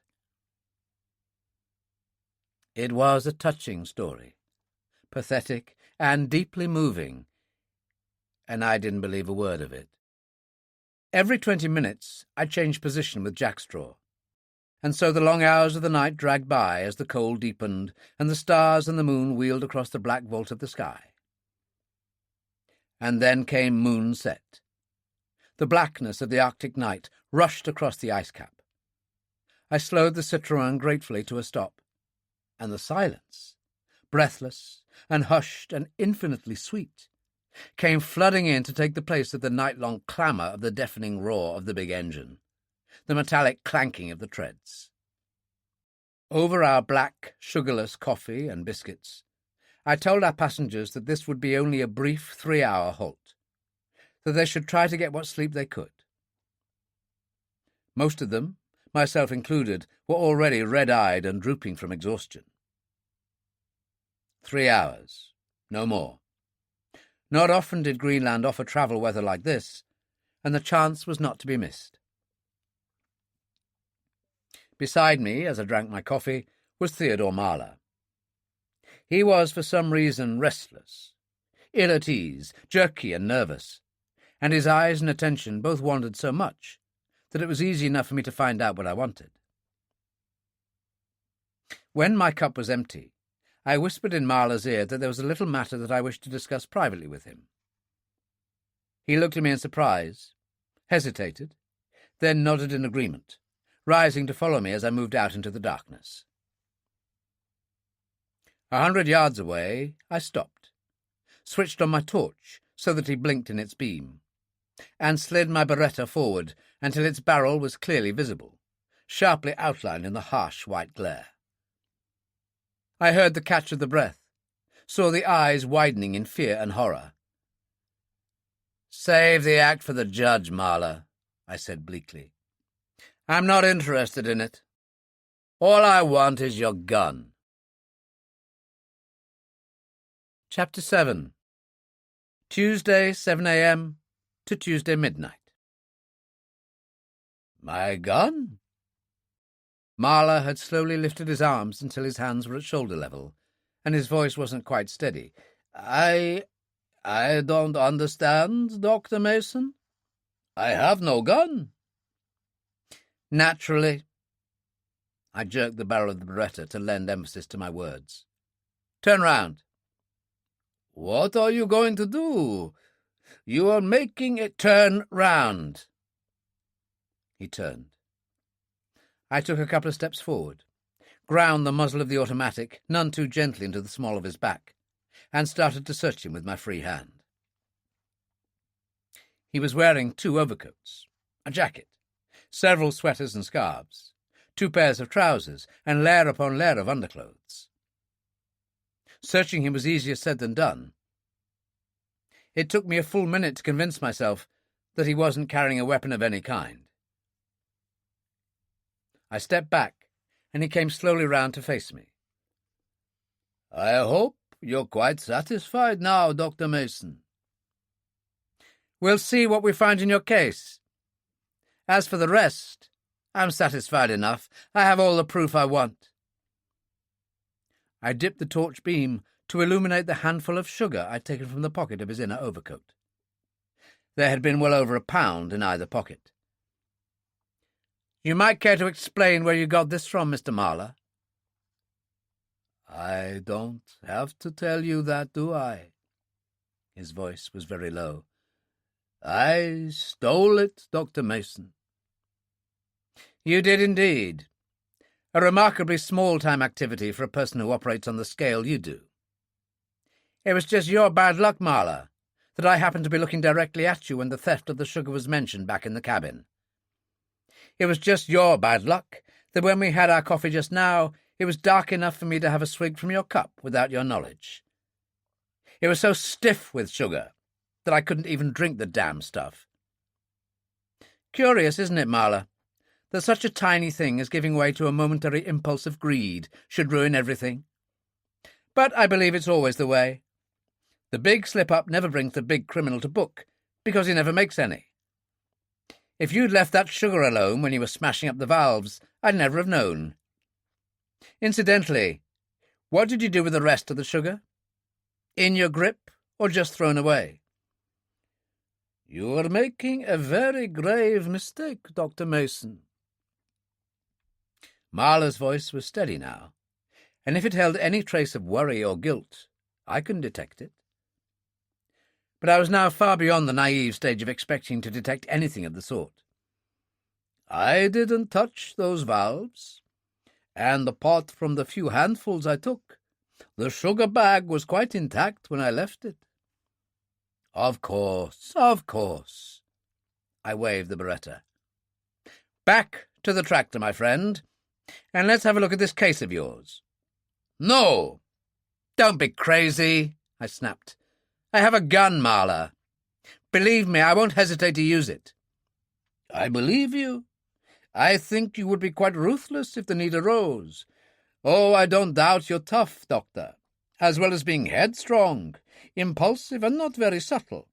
It was a touching story, pathetic and deeply moving, and I didn't believe a word of it. Every 20 minutes I changed position with jackstraw, and so the long hours of the night dragged by as the cold deepened and the stars and the moon wheeled across the black vault of the sky. And then came moonset. The blackness of the Arctic night rushed across the ice cap. I slowed the Citroën gratefully to a stop, and the silence, breathless and hushed and infinitely sweet, came flooding in to take the place of the night-long clamour of the deafening roar of the big engine, the metallic clanking of the treads. Over our black, sugarless coffee and biscuits, I told our passengers that this would be only a brief 3-hour halt, that they should try to get what sleep they could. Most of them, myself included, were already red-eyed and drooping from exhaustion. 3 hours, no more. Not often did Greenland offer travel weather like this, and the chance was not to be missed. Beside me, as I drank my coffee, was Theodore Marlowe. He was, for some reason, restless, ill at ease, jerky and nervous, and his eyes and attention both wandered so much that it was easy enough for me to find out what I wanted. When my cup was empty, I whispered in Marlowe's ear that there was a little matter that I wished to discuss privately with him. He looked at me in surprise, hesitated, then nodded in agreement, rising to follow me as I moved out into the darkness. 100 yards away, I stopped, switched on my torch so that he blinked in its beam, and slid my Beretta forward until its barrel was clearly visible, sharply outlined in the harsh white glare. I heard the catch of the breath, saw the eyes widening in fear and horror. "Save the act for the judge, Marlowe," I said bleakly. "I'm not interested in it. All I want is your gun." Chapter 7. Tuesday, 7 a.m. to Tuesday midnight. "My gun?" Marlowe had slowly lifted his arms until his hands were at shoulder level, and his voice wasn't quite steady. I don't understand, Dr. Mason. I have no gun." "Naturally." I jerked the barrel of the Beretta to lend emphasis to my words. "Turn round." "What are you going to do? You are making it turn round." He turned. I took a couple of steps forward, ground the muzzle of the automatic none too gently into the small of his back, and started to search him with my free hand. He was wearing 2 overcoats, a jacket, several sweaters and scarves, 2 pairs of trousers, and layer upon layer of underclothes. Searching him was easier said than done. It took me a full minute to convince myself that he wasn't carrying a weapon of any kind. I stepped back, and he came slowly round to face me. "I hope you're quite satisfied now, Dr. Mason." "We'll see what we find in your case. As for the rest, I'm satisfied enough. I have all the proof I want." I dipped the torch beam to illuminate the handful of sugar I'd taken from the pocket of his inner overcoat. There had been well over £1 in either pocket. "You might care to explain where you got this from, Mr. Marler?" "I don't have to tell you that, do I?" His voice was very low. "I stole it, Dr. Mason." "You did indeed. A remarkably small-time activity for a person who operates on the scale you do. It was just your bad luck, Marler, that I happened to be looking directly at you when the theft of the sugar was mentioned back in the cabin. It was just your bad luck that when we had our coffee just now, it was dark enough for me to have a swig from your cup without your knowledge. It was so stiff with sugar that I couldn't even drink the damn stuff. Curious, isn't it, Marler, that such a tiny thing as giving way to a momentary impulse of greed should ruin everything? But I believe it's always the way. The big slip-up never brings the big criminal to book, because he never makes any. If you'd left that sugar alone when you were smashing up the valves, I'd never have known. Incidentally, what did you do with the rest of the sugar? In your grip, or just thrown away?" "You are making a very grave mistake, Dr. Mason." Marler's voice was steady now, and if it held any trace of worry or guilt, I couldn't detect it. But I was now far beyond the naive stage of expecting to detect anything of the sort. "I didn't touch those valves, and apart from the few handfuls I took, the sugar bag was quite intact when I left it." Of course. I waved the Beretta. "Back to the tractor, my friend, and let's have a look at this case of yours." "No! Don't be crazy," I snapped. "I have a gun, Marler. Believe me, I won't hesitate to use it." "I believe you. I think you would be quite ruthless if the need arose. Oh, I don't doubt you're tough, Doctor, as well as being headstrong, impulsive, and not very subtle.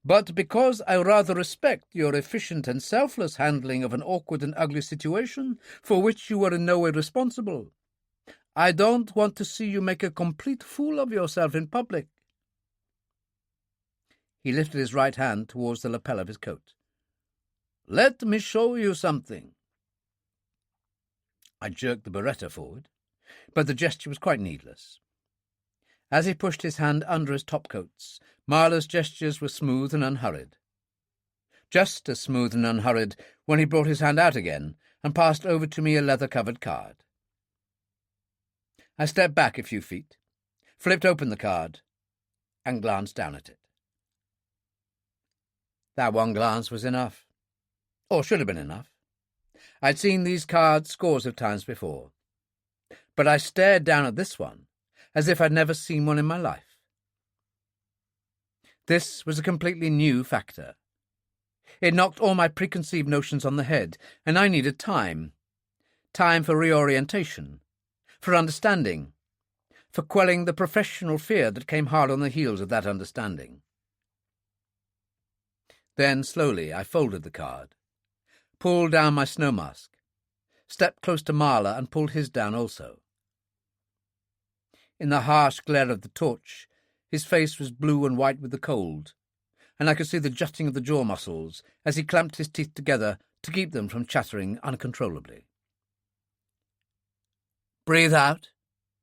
But because I rather respect your efficient and selfless handling of an awkward and ugly situation for which you were in no way responsible, I don't want to see you make a complete fool of yourself in public." He lifted his right hand towards the lapel of his coat. "Let me show you something." I jerked the Beretta forward, but the gesture was quite needless. As he pushed his hand under his topcoats, Marler's gestures were smooth and unhurried. Just as smooth and unhurried when he brought his hand out again and passed over to me a leather-covered card. I stepped back a few feet, flipped open the card, and glanced down at it. That one glance was enough, or should have been enough. I'd seen these cards scores of times before, but I stared down at this one as if I'd never seen one in my life. This was a completely new factor. It knocked all my preconceived notions on the head, and I needed time. Time for reorientation, for understanding, for quelling the professional fear that came hard on the heels of that understanding. Then, slowly, I folded the card, pulled down my snow mask, stepped close to Marler and pulled his down also. In the harsh glare of the torch, his face was blue and white with the cold, and I could see the jutting of the jaw muscles as he clamped his teeth together to keep them from chattering uncontrollably. "Breathe out,"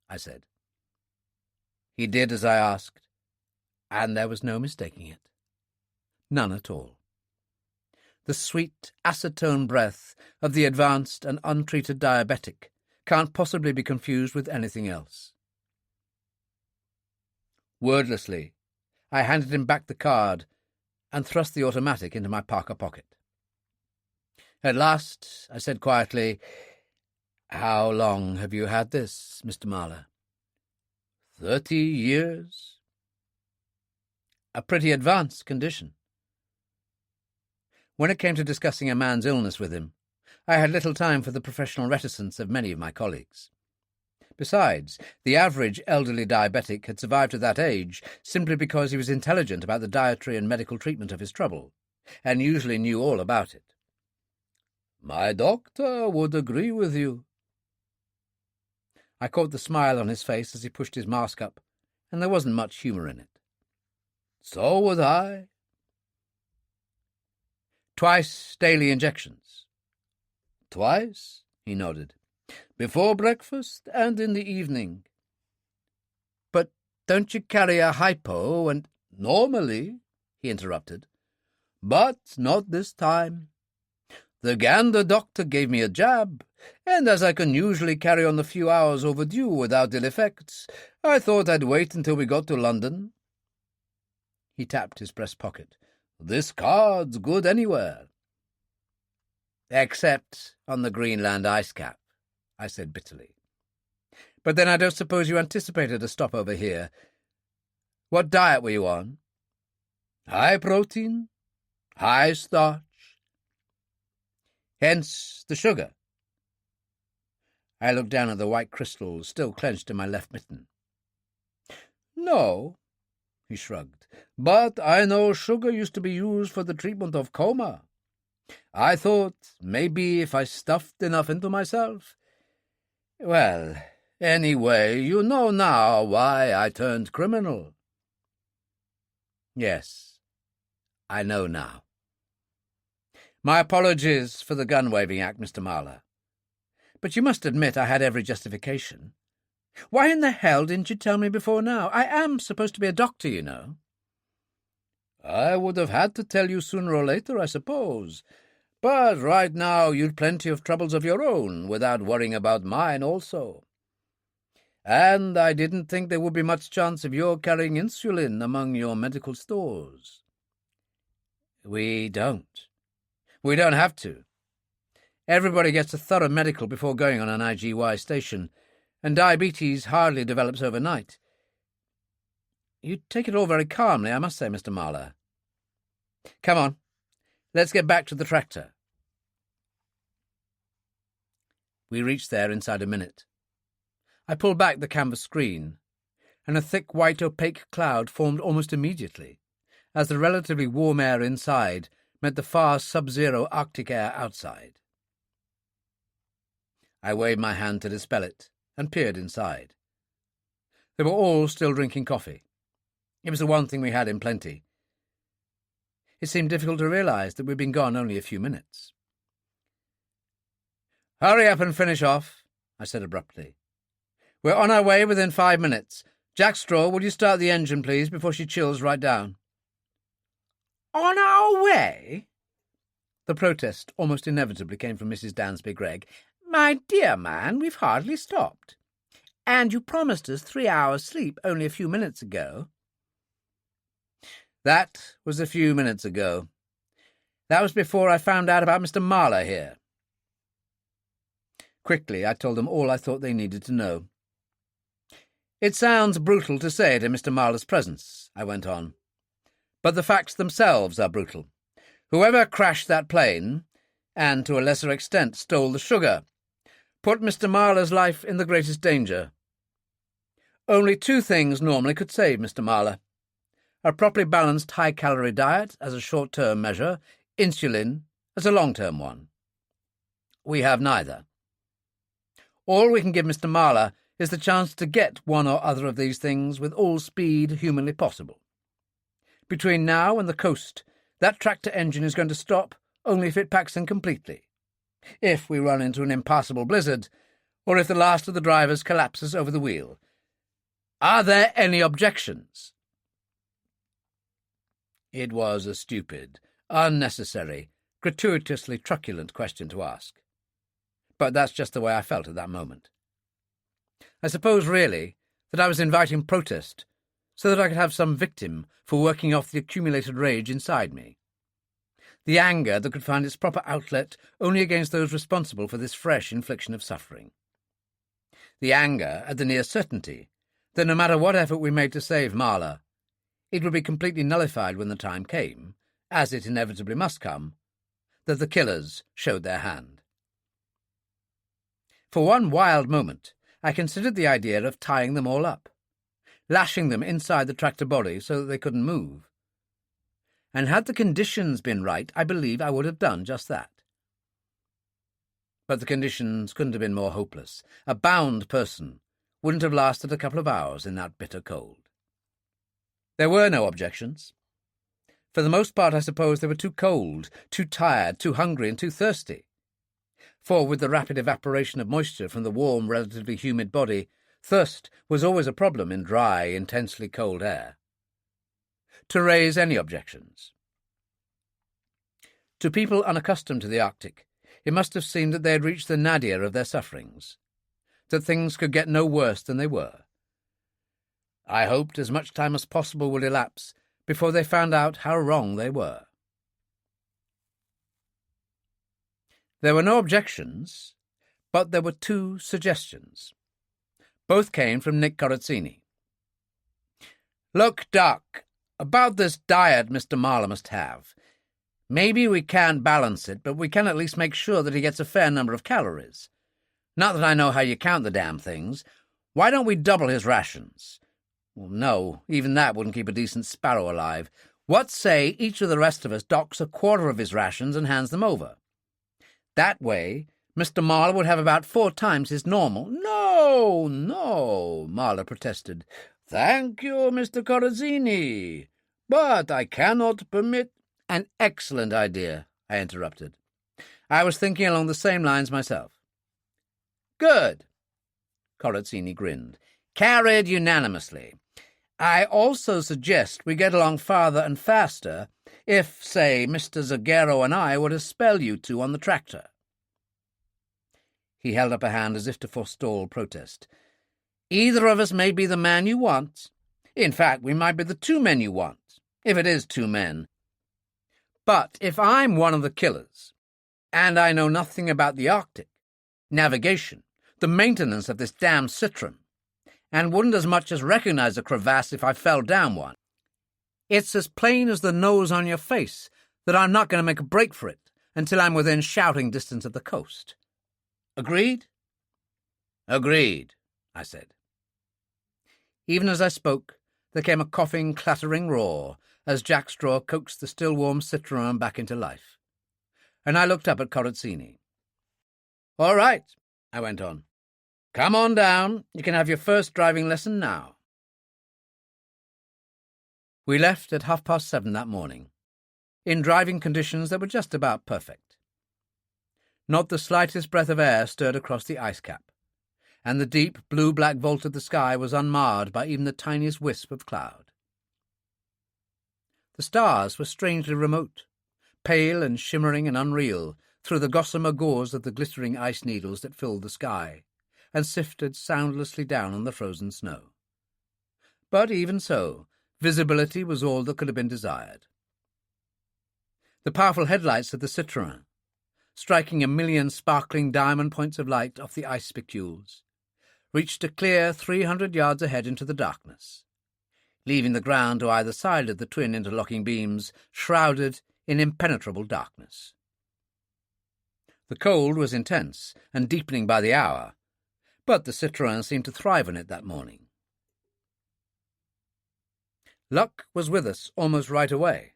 I said. He did as I asked, and there was no mistaking it. None at all. The sweet acetone breath of the advanced and untreated diabetic can't possibly be confused with anything else. Wordlessly, I handed him back the card and thrust the automatic into my parka pocket. At last I said quietly, "How long have you had this, Mr. Marlowe?" 30 years. A pretty advanced condition. When it came to discussing a man's illness with him, I had little time for the professional reticence of many of my colleagues. Besides, the average elderly diabetic had survived to that age simply because he was intelligent about the dietary and medical treatment of his trouble, and usually knew all about it. "My doctor would agree with you." I caught the smile on his face as he pushed his mask up, and there wasn't much humour in it. "So would I." "Twice daily injections?" "Twice," he nodded. "Before breakfast and in the evening." "But don't you carry a hypo and—" "Normally," he interrupted. "But not this time. The gander doctor gave me a jab, and as I can usually carry on a few hours overdue without ill effects, I thought I'd wait until we got to London." He tapped his breast pocket. "This card's good anywhere." "Except on the Greenland ice cap," I said bitterly. "But then I don't suppose you anticipated a stop over here. What diet were you on?" "High protein, high starch." "Hence the sugar." I looked down at the white crystals still clenched in my left mitten. "No," he shrugged, "but I know sugar used to be used for the treatment of coma. I thought maybe if I stuffed enough into myself. Well, anyway, you know now why I turned criminal." "Yes, I know now. My apologies for the gun-waving act, Mr. Marlowe. But you must admit I had every justification. Why in the hell didn't you tell me before now? I am supposed to be a doctor, you know." "I would have had to tell you sooner or later, I suppose. But right now you'd plenty of troubles of your own, without worrying about mine also. And I didn't think there would be much chance of your carrying insulin among your medical stores." We don't have to. Everybody gets a thorough medical before going on an IGY station, and diabetes hardly develops overnight. You take it all very calmly, I must say, Mr. Marlowe. Come on, let's get back to the tractor. We reached there inside a minute. I pulled back the canvas screen, and a thick white opaque cloud formed almost immediately, as the relatively warm air inside met the far sub-zero Arctic air outside. I waved my hand to dispel it and peered inside. They were all still drinking coffee. It was the one thing we had in plenty. It seemed difficult to realize that we'd been gone only a few minutes. "Hurry up and finish off," I said abruptly. "We're on our way within 5 minutes. Jack Straw, will you start the engine, please, before she chills right down?" "On our way?" The protest almost inevitably came from Mrs. Dansby Gregg. "My dear man, we've hardly stopped. And you promised us 3 hours' sleep only a few minutes ago." "That was a few minutes ago. That was before I found out about Mr. Marlowe here." Quickly, I told them all I thought they needed to know. "It sounds brutal to say it in Mr. Marlowe's presence," I went on, "but the facts themselves are brutal. Whoever crashed that plane, and to a lesser extent stole the sugar, put Mr. Marlowe's life in the greatest danger. Only 2 things normally could save Mr. Marlowe: a properly balanced high-calorie diet as a short-term measure, insulin as a long-term one. We have neither. All we can give Mr. Marlowe is the chance to get one or other of these things with all speed humanly possible. Between now and the coast, that tractor engine is going to stop only if it packs in completely, if we run into an impassable blizzard, or if the last of the drivers collapses over the wheel. Are there any objections?" It was a stupid, unnecessary, gratuitously truculent question to ask. But that's just the way I felt at that moment. I suppose, really, that I was inviting protest so that I could have some victim for working off the accumulated rage inside me. the anger that could find its proper outlet only against those responsible for this fresh infliction of suffering. The anger at the near certainty that no matter what effort we made to save Marla, it would be completely nullified when the time came, as it inevitably must come, that the killers showed their hand. For one wild moment, I considered the idea of tying them all up, lashing them inside the tractor body so that they couldn't move. And had the conditions been right, I believe I would have done just that. But the conditions couldn't have been more hopeless. A bound person wouldn't have lasted a couple of hours in that bitter cold. There were no objections. For the most part, I suppose they were too cold, too tired, too hungry, and too thirsty. For with the rapid evaporation of moisture from the warm, relatively humid body, thirst was always a problem in dry, intensely cold air. To raise any objections. To people unaccustomed to the Arctic, it must have seemed that they had reached the nadir of their sufferings, that things could get no worse than they were. I hoped as much time as possible would elapse before they found out how wrong they were. There were no objections, but there were 2 suggestions. Both came from Nick Corazzini. "Look, Doc, about this diet Mr. Marla must have. Maybe we can't balance it, but we can at least make sure that he gets a fair number of calories. Not that I know how you count the damn things. Why don't we double his rations? Well, no, even that wouldn't keep a decent sparrow alive. What say each of the rest of us docks a quarter of his rations and hands them over? That way, Mr. Marla would have about 4 times his normal—" "No, no," Marla protested. "Thank you, Mr. Corazzini, but I cannot permit—" "An excellent idea," I interrupted. "I was thinking along the same lines myself." "Good," Corazzini grinned. "Carried unanimously. I also suggest we get along farther and faster if, say, Mr. Zagero and I were to spell you 2 on the tractor." He held up a hand as if to forestall protest. "Either of us may be the man you want. In fact, we might be the 2 men you want, if it is 2 men. But if I'm one of the killers, and I know nothing about the Arctic, navigation, the maintenance of this damn citron, and wouldn't as much as recognize a crevasse if I fell down one, it's as plain as the nose on your face that I'm not going to make a break for it until I'm within shouting distance of the coast. Agreed?" "Agreed," I said. Even as I spoke, there came a coughing, clattering roar as Jack Straw coaxed the still-warm citron back into life, and I looked up at Corazzini. "All right," I went on. "Come on down. You can have your first driving lesson now." We left at 7:30 that morning, in driving conditions that were just about perfect. Not the slightest breath of air stirred across the ice cap, and the deep blue-black vault of the sky was unmarred by even the tiniest wisp of cloud. The stars were strangely remote, pale and shimmering and unreal through the gossamer gauze of the glittering ice needles that filled the sky and sifted soundlessly down on the frozen snow. But even so, visibility was all that could have been desired. The powerful headlights of the Citroën, striking a million sparkling diamond points of light off the ice spicules, reached a clear 300 yards ahead into the darkness, leaving the ground to either side of the twin interlocking beams shrouded in impenetrable darkness. The cold was intense and deepening by the hour, but the Citroën seemed to thrive on it that morning. Luck was with us almost right away.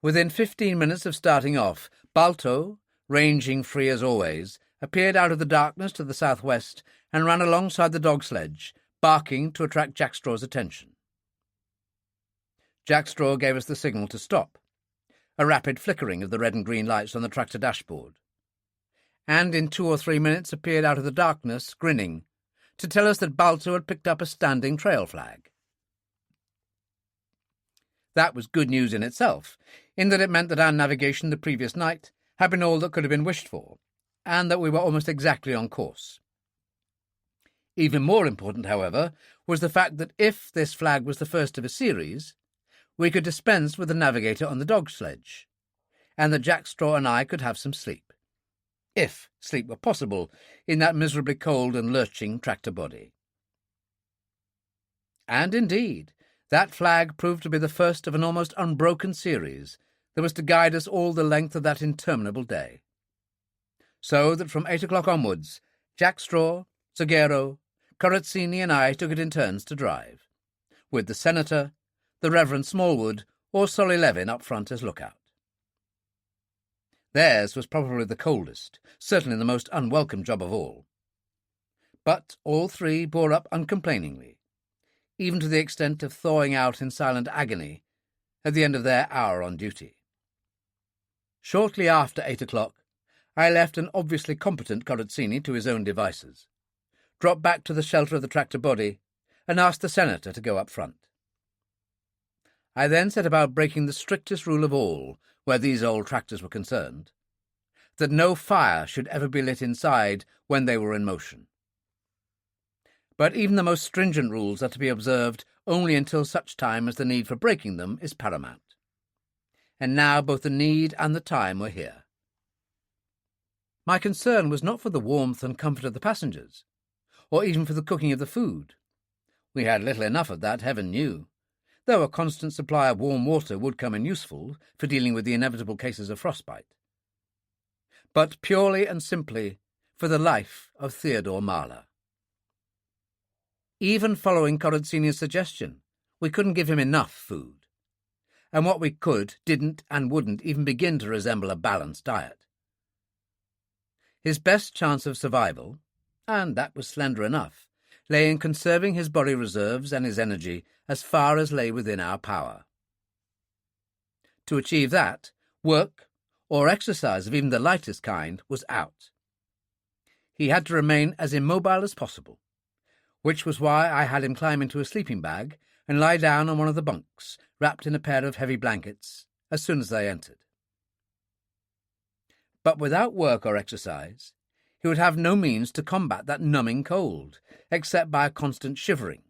Within 15 minutes of starting off, Balto, ranging free as always, appeared out of the darkness to the southwest and ran alongside the dog sledge, barking to attract Jack Straw's attention. Jack Straw gave us the signal to stop, a rapid flickering of the red and green lights on the tractor dashboard, and in 2 or 3 minutes appeared out of the darkness, grinning, to tell us that Balto had picked up a standing trail flag. That was good news in itself, in that it meant that our navigation the previous night had been all that could have been wished for, and that we were almost exactly on course. Even more important, however, was the fact that if this flag was the first of a series, we could dispense with the navigator on the dog sledge, and that Jack Straw and I could have some sleep, if sleep were possible in that miserably cold and lurching tractor body. And indeed, that flag proved to be the first of an almost unbroken series that was to guide us all the length of that interminable day. So that from 8 o'clock onwards, Jack Straw, Zagero, Corazzini and I took it in turns to drive, with the Senator, the Reverend Smallwood, or Solly Levin up front as lookout. Theirs was probably the coldest, certainly the most unwelcome job of all. But all three bore up uncomplainingly, even to the extent of thawing out in silent agony at the end of their hour on duty. Shortly after 8 o'clock, I left an obviously competent Corazzini to his own devices, dropped back to the shelter of the tractor body, and asked the Senator to go up front. I then set about breaking the strictest rule of all, where these old tractors were concerned, that no fire should ever be lit inside when they were in motion. But even the most stringent rules are to be observed only until such time as the need for breaking them is paramount. And now both the need and the time were here. My concern was not for the warmth and comfort of the passengers, or even for the cooking of the food. We had little enough of that, heaven knew, though a constant supply of warm water would come in useful for dealing with the inevitable cases of frostbite. But purely and simply for the life of Theodore Marler. Even following Corazzini's suggestion, we couldn't give him enough food, and what we could didn't and wouldn't even begin to resemble a balanced diet. His best chance of survival, and that was slender enough, lay in conserving his body reserves and his energy as far as lay within our power. To achieve that, work, or exercise of even the lightest kind, was out. He had to remain as immobile as possible, which was why I had him climb into a sleeping bag and lie down on one of the bunks, wrapped in a pair of heavy blankets, as soon as they entered. But without work or exercise, he would have no means to combat that numbing cold, except by a constant shivering,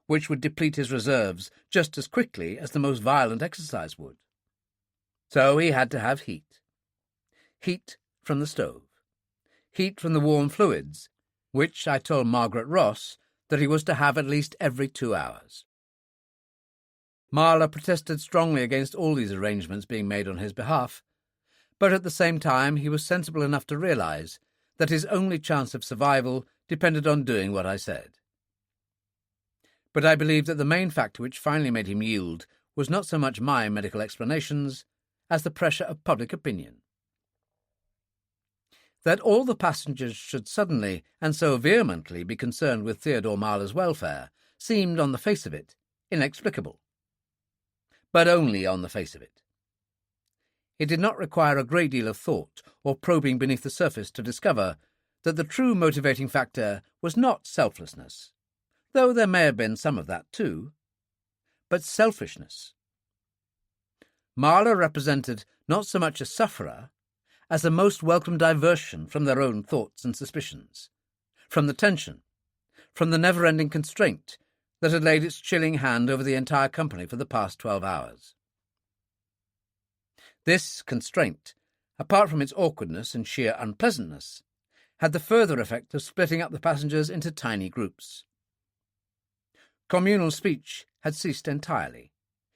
which would deplete his reserves just as quickly as the most violent exercise would. So he had to have heat. Heat from the stove. Heat from the warm fluids, which I told Margaret Ross that he was to have at least every 2 hours. Marler protested strongly against all these arrangements being made on his behalf, but at the same time he was sensible enough to realize that his only chance of survival depended on doing what I said. But I believe that the main factor which finally made him yield was not so much my medical explanations as the pressure of public opinion. That all the passengers should suddenly and so vehemently be concerned with Theodore Marler's welfare seemed, on the face of it, inexplicable. But only on the face of it. It did not require a great deal of thought or probing beneath the surface to discover that the true motivating factor was not selflessness, though there may have been some of that too, but selfishness. Marler represented not so much a sufferer as a most welcome diversion from their own thoughts and suspicions, from the tension, from the never-ending constraint that had laid its chilling hand over the entire company for the past 12 hours. This constraint, apart from its awkwardness and sheer unpleasantness, had the further effect of splitting up the passengers into tiny groups. Communal speech had ceased entirely,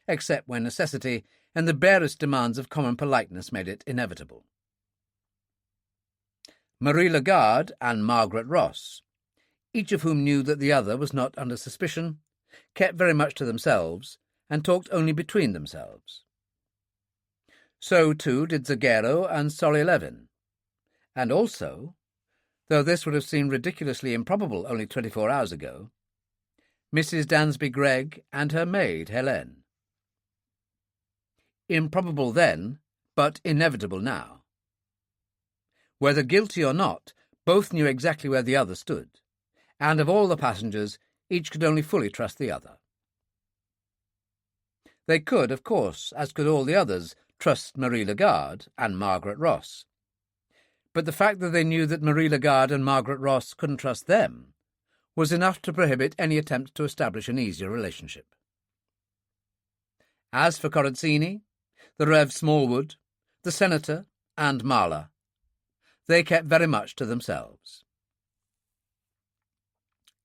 except when necessity and the barest demands of common politeness made it inevitable. Marie Lagarde and Margaret Ross, each of whom knew that the other was not under suspicion, kept very much to themselves and talked only between themselves. So too did Zagero and Solly Levin, and also, though this would have seemed ridiculously improbable only 24 hours ago, Mrs. Dansby Gregg and her maid, Helene. Improbable then, but inevitable now. Whether guilty or not, both knew exactly where the other stood, and of all the passengers, each could only fully trust the other. They could, of course, as could all the others, trust Marie Lagarde and Margaret Ross. But the fact that they knew that Marie Lagarde and Margaret Ross couldn't trust them was enough to prohibit any attempt to establish an easier relationship. As for Corazzini, the Rev. Smallwood, the senator, and Marla. They kept very much to themselves.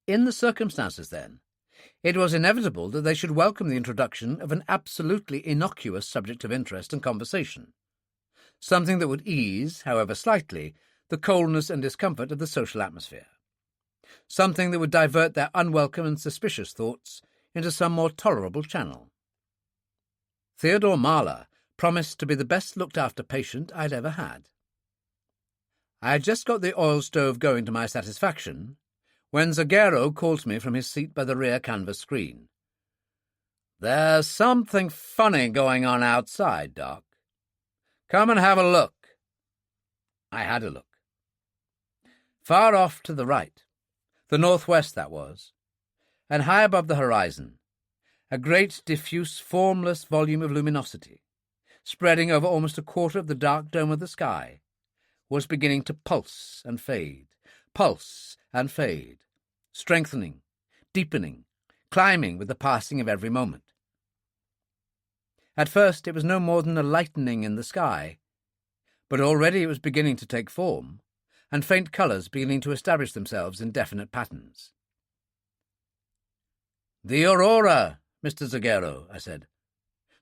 In the circumstances, then, it was inevitable that they should welcome the introduction of an absolutely innocuous subject of interest and conversation, something that would ease, however slightly, the coldness and discomfort of the social atmosphere, something that would divert their unwelcome and suspicious thoughts into some more tolerable channel. Theodore Marla promised to be the best looked-after patient I'd ever had. I had just got the oil stove going to my satisfaction when Zagero called to me from his seat by the rear canvas screen. "There's something funny going on outside, Doc. Come and have a look." I had a look. Far off to the right, the northwest that was, and high above the horizon, a great diffuse, formless volume of luminosity, spreading over almost a quarter of the dark dome of the sky, was beginning to pulse and fade, strengthening, deepening, climbing with the passing of every moment. At first it was no more than a lightening in the sky, but already it was beginning to take form, and faint colours beginning to establish themselves in definite patterns. "The aurora, Mr. Zagero," I said.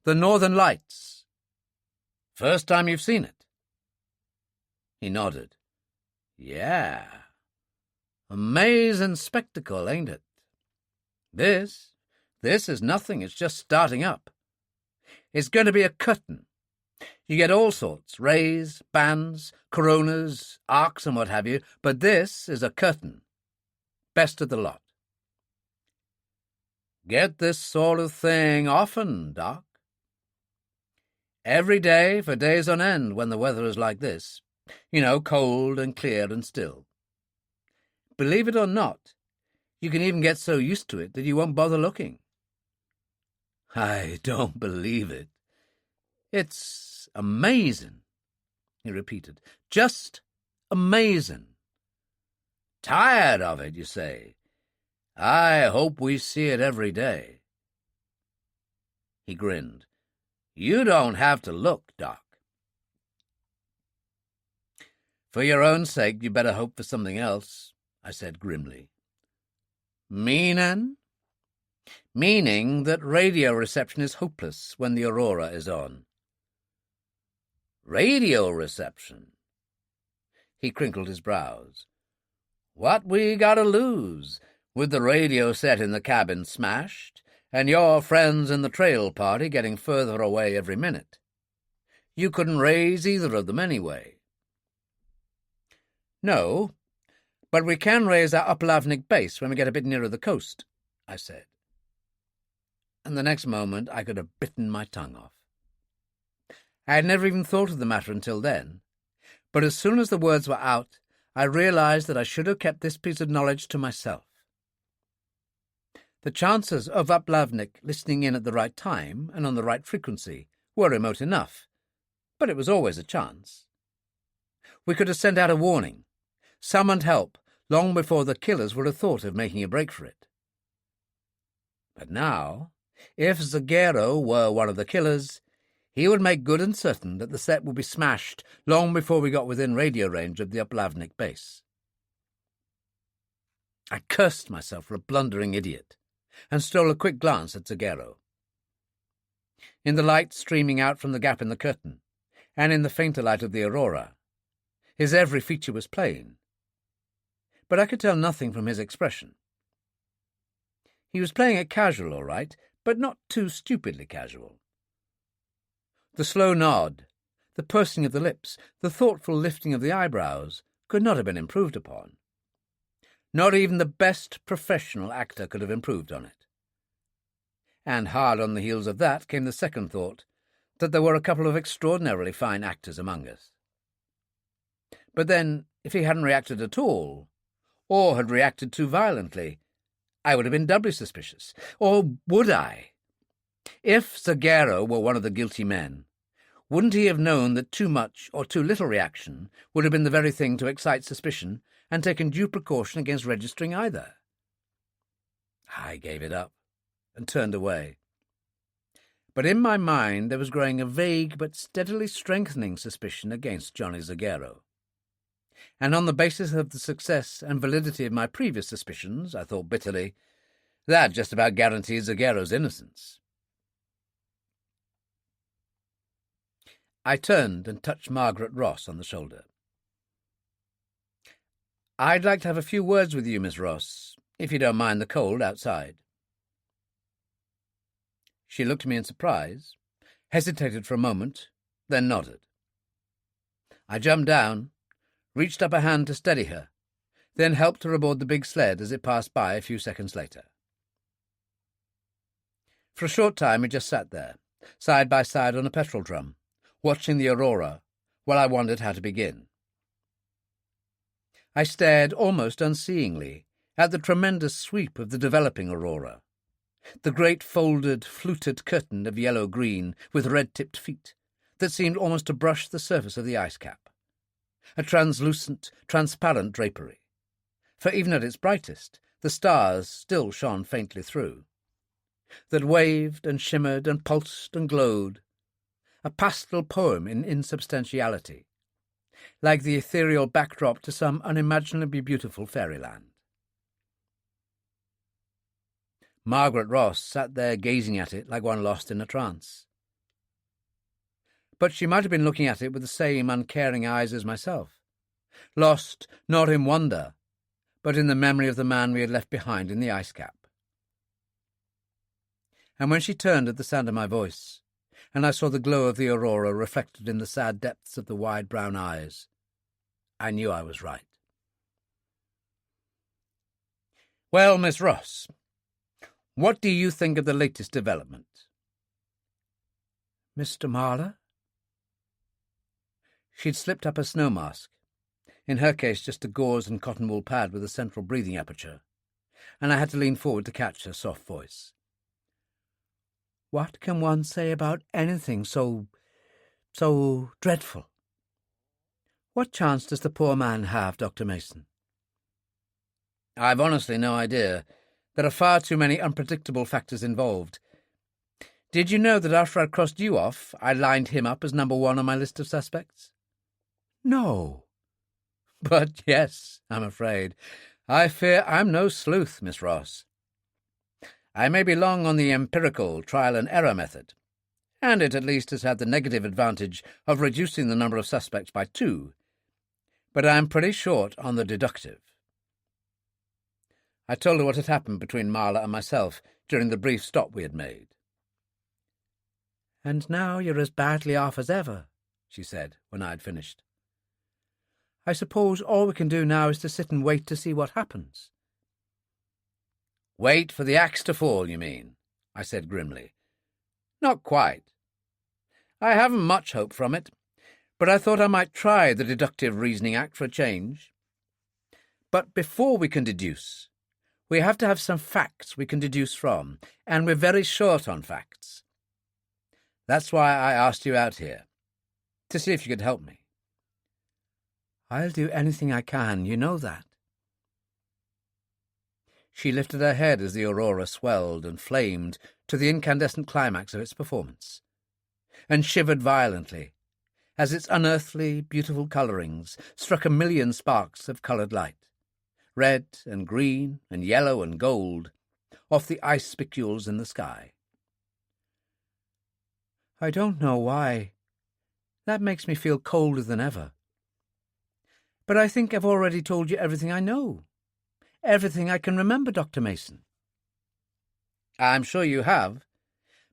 "The northern lights. First time you've seen it?" He nodded. "Yeah. Amazing spectacle, ain't it? This is nothing. It's just starting up. It's going to be a curtain. You get all sorts, rays, bands, coronas, arcs and what have you, but this is a curtain. Best of the lot." "Get this sort of thing often, Doc?" "Every day for days on end when the weather is like this. Cold and clear and still. Believe it or not, you can even get so used to it that you won't bother looking." "I don't believe it. It's amazing," he repeated. "Just amazing. Tired of it, you say? I hope we see it every day." He grinned. "You don't have to look, Doc." "For your own sake, you better hope for something else," I said grimly. "Meaning?" "Meaning that radio reception is hopeless when the aurora is on." "Radio reception?" He crinkled his brows. "What we got to lose, with the radio set in the cabin smashed, and your friends in the trail party getting further away every minute? You couldn't raise either of them anyway." "No, but we can raise our Uplavnik base when we get a bit nearer the coast," I said. And the next moment I could have bitten my tongue off. I had never even thought of the matter until then, but as soon as the words were out, I realized that I should have kept this piece of knowledge to myself. The chances of Uplavnik listening in at the right time and on the right frequency were remote enough, but it was always a chance. We could have sent out a warning, summoned help long before the killers would have thought of making a break for it. But now, if Zagero were one of the killers, he would make good and certain that the set would be smashed long before we got within radio range of the Uplavnik base. I cursed myself for a blundering idiot, and stole a quick glance at Zagero. In the light streaming out from the gap in the curtain, and in the fainter light of the aurora, his every feature was plain, but I could tell nothing from his expression. He was playing it casual, all right, but not too stupidly casual. The slow nod, the pursing of the lips, the thoughtful lifting of the eyebrows could not have been improved upon. Not even the best professional actor could have improved on it. And hard on the heels of that came the second thought, that there were a couple of extraordinarily fine actors among us. But then, if he hadn't reacted at all, or had reacted too violently, I would have been doubly suspicious. Or would I? If Zagero were one of the guilty men, wouldn't he have known that too much or too little reaction would have been the very thing to excite suspicion, and taken due precaution against registering either? I gave it up, and turned away. But in my mind there was growing a vague but steadily strengthening suspicion against Johnny Zagero. And on the basis of the success and validity of my previous suspicions, I thought bitterly, that just about guarantees Zagero's innocence. I turned and touched Margaret Ross on the shoulder. "I'd like to have a few words with you, Miss Ross, if you don't mind the cold outside." She looked at me in surprise, hesitated for a moment, then nodded. I jumped down, reached up a hand to steady her, then helped her aboard the big sled as it passed by a few seconds later. For a short time we just sat there, side by side on a petrol drum, watching the aurora, while I wondered how to begin. I stared almost unseeingly at the tremendous sweep of the developing aurora, the great folded, fluted curtain of yellow-green with red-tipped feet that seemed almost to brush the surface of the ice cap, a translucent, transparent drapery, for even at its brightest the stars still shone faintly through, that waved and shimmered and pulsed and glowed, a pastel poem in insubstantiality, like the ethereal backdrop to some unimaginably beautiful fairyland. Margaret Ross sat there gazing at it like one lost in a trance. But she might have been looking at it with the same uncaring eyes as myself, lost not in wonder, but in the memory of the man we had left behind in the ice cap. And when she turned at the sound of my voice, and I saw the glow of the aurora reflected in the sad depths of the wide brown eyes, I knew I was right. "Well, Miss Ross, what do you think of the latest development?" "Mr. Marler?" She'd slipped up a snow mask, in her case just a gauze and cotton wool pad with a central breathing aperture, and I had to lean forward to catch her soft voice. "What can one say about anything so dreadful? What chance does the poor man have, Dr. Mason?" "I've honestly no idea. There are far too many unpredictable factors involved. Did you know that after I'd crossed you off, I lined him up as number 1 on my list of suspects?" "No." "But yes, I'm afraid. I fear I'm no sleuth, Miss Ross. I may be long on the empirical trial-and-error method, and it at least has had the negative advantage of reducing the number of suspects by 2, but I'm pretty short on the deductive." I told her what had happened between Marla and myself during the brief stop we had made. "And now you're as badly off as ever," she said when I had finished. "I suppose all we can do now is to sit and wait to see what happens." "Wait for the axe to fall, you mean?" I said grimly. "Not quite. I haven't much hope from it, but I thought I might try the deductive reasoning act for a change. But before we can deduce, we have to have some facts we can deduce from, and we're very short on facts. That's why I asked you out here, to see if you could help me." "I'll do anything I can, you know that." She lifted her head as the aurora swelled and flamed to the incandescent climax of its performance, and shivered violently as its unearthly, beautiful colourings struck a million sparks of coloured light, red and green and yellow and gold, off the ice spicules in the sky. "I don't know why. That makes me feel colder than ever. But I think I've already told you everything I know. Everything I can remember, Dr. Mason." "I'm sure you have,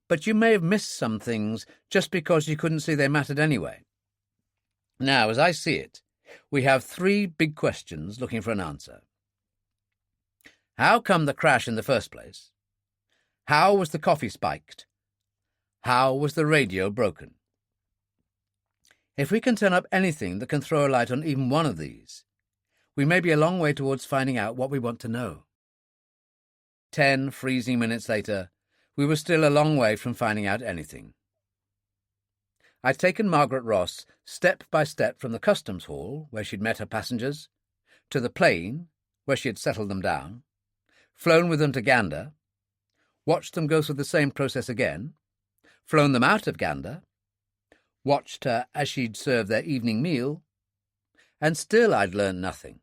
but you may have missed some things just because you couldn't see they mattered anyway. Now, as I see it, we have 3 big questions looking for an answer. How come the crash in the first place? How was the coffee spiked? How was the radio broken? If we can turn up anything that can throw a light on even one of these, we may be a long way towards finding out what we want to know." 10 freezing minutes later, we were still a long way from finding out anything. I'd taken Margaret Ross step by step from the customs hall, where she'd met her passengers, to the plane, where she had settled them down, flown with them to Gander, watched them go through the same process again, flown them out of Gander, watched her as she'd served their evening meal, and still I'd learned nothing,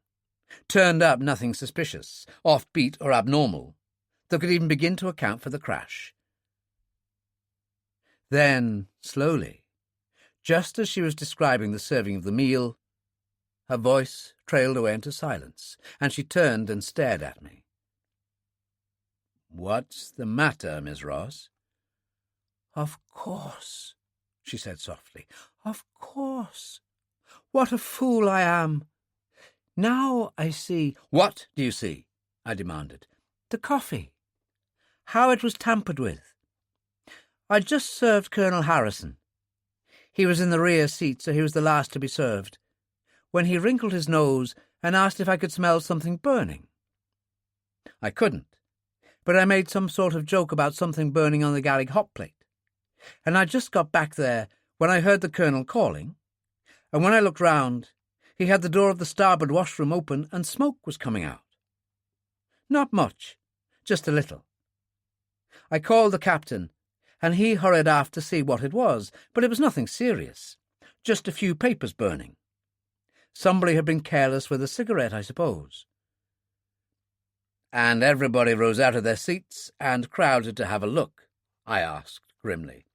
turned up nothing suspicious, offbeat or abnormal, that could even begin to account for the crash. Then, slowly, just as she was describing the serving of the meal, her voice trailed away into silence, and she turned and stared at me. "What's the matter, Miss Ross?" "Of course," she said softly. "Of course. What a fool I am. Now I see—" "What do you see?" I demanded. "The coffee. How it was tampered with. I'd just served Colonel Harrison. He was in the rear seat, so he was the last to be served, when he wrinkled his nose and asked if I could smell something burning. I couldn't, but I made some sort of joke about something burning on the galley hot plate, and I just got back there when I heard the Colonel calling, and when I looked round, he had the door of the starboard washroom open and smoke was coming out. Not much, just a little. I called the captain, and he hurried aft to see what it was, but it was nothing serious, just a few papers burning. Somebody had been careless with a cigarette, I suppose." "And everybody rose out of their seats and crowded to have a look?" I asked grimly.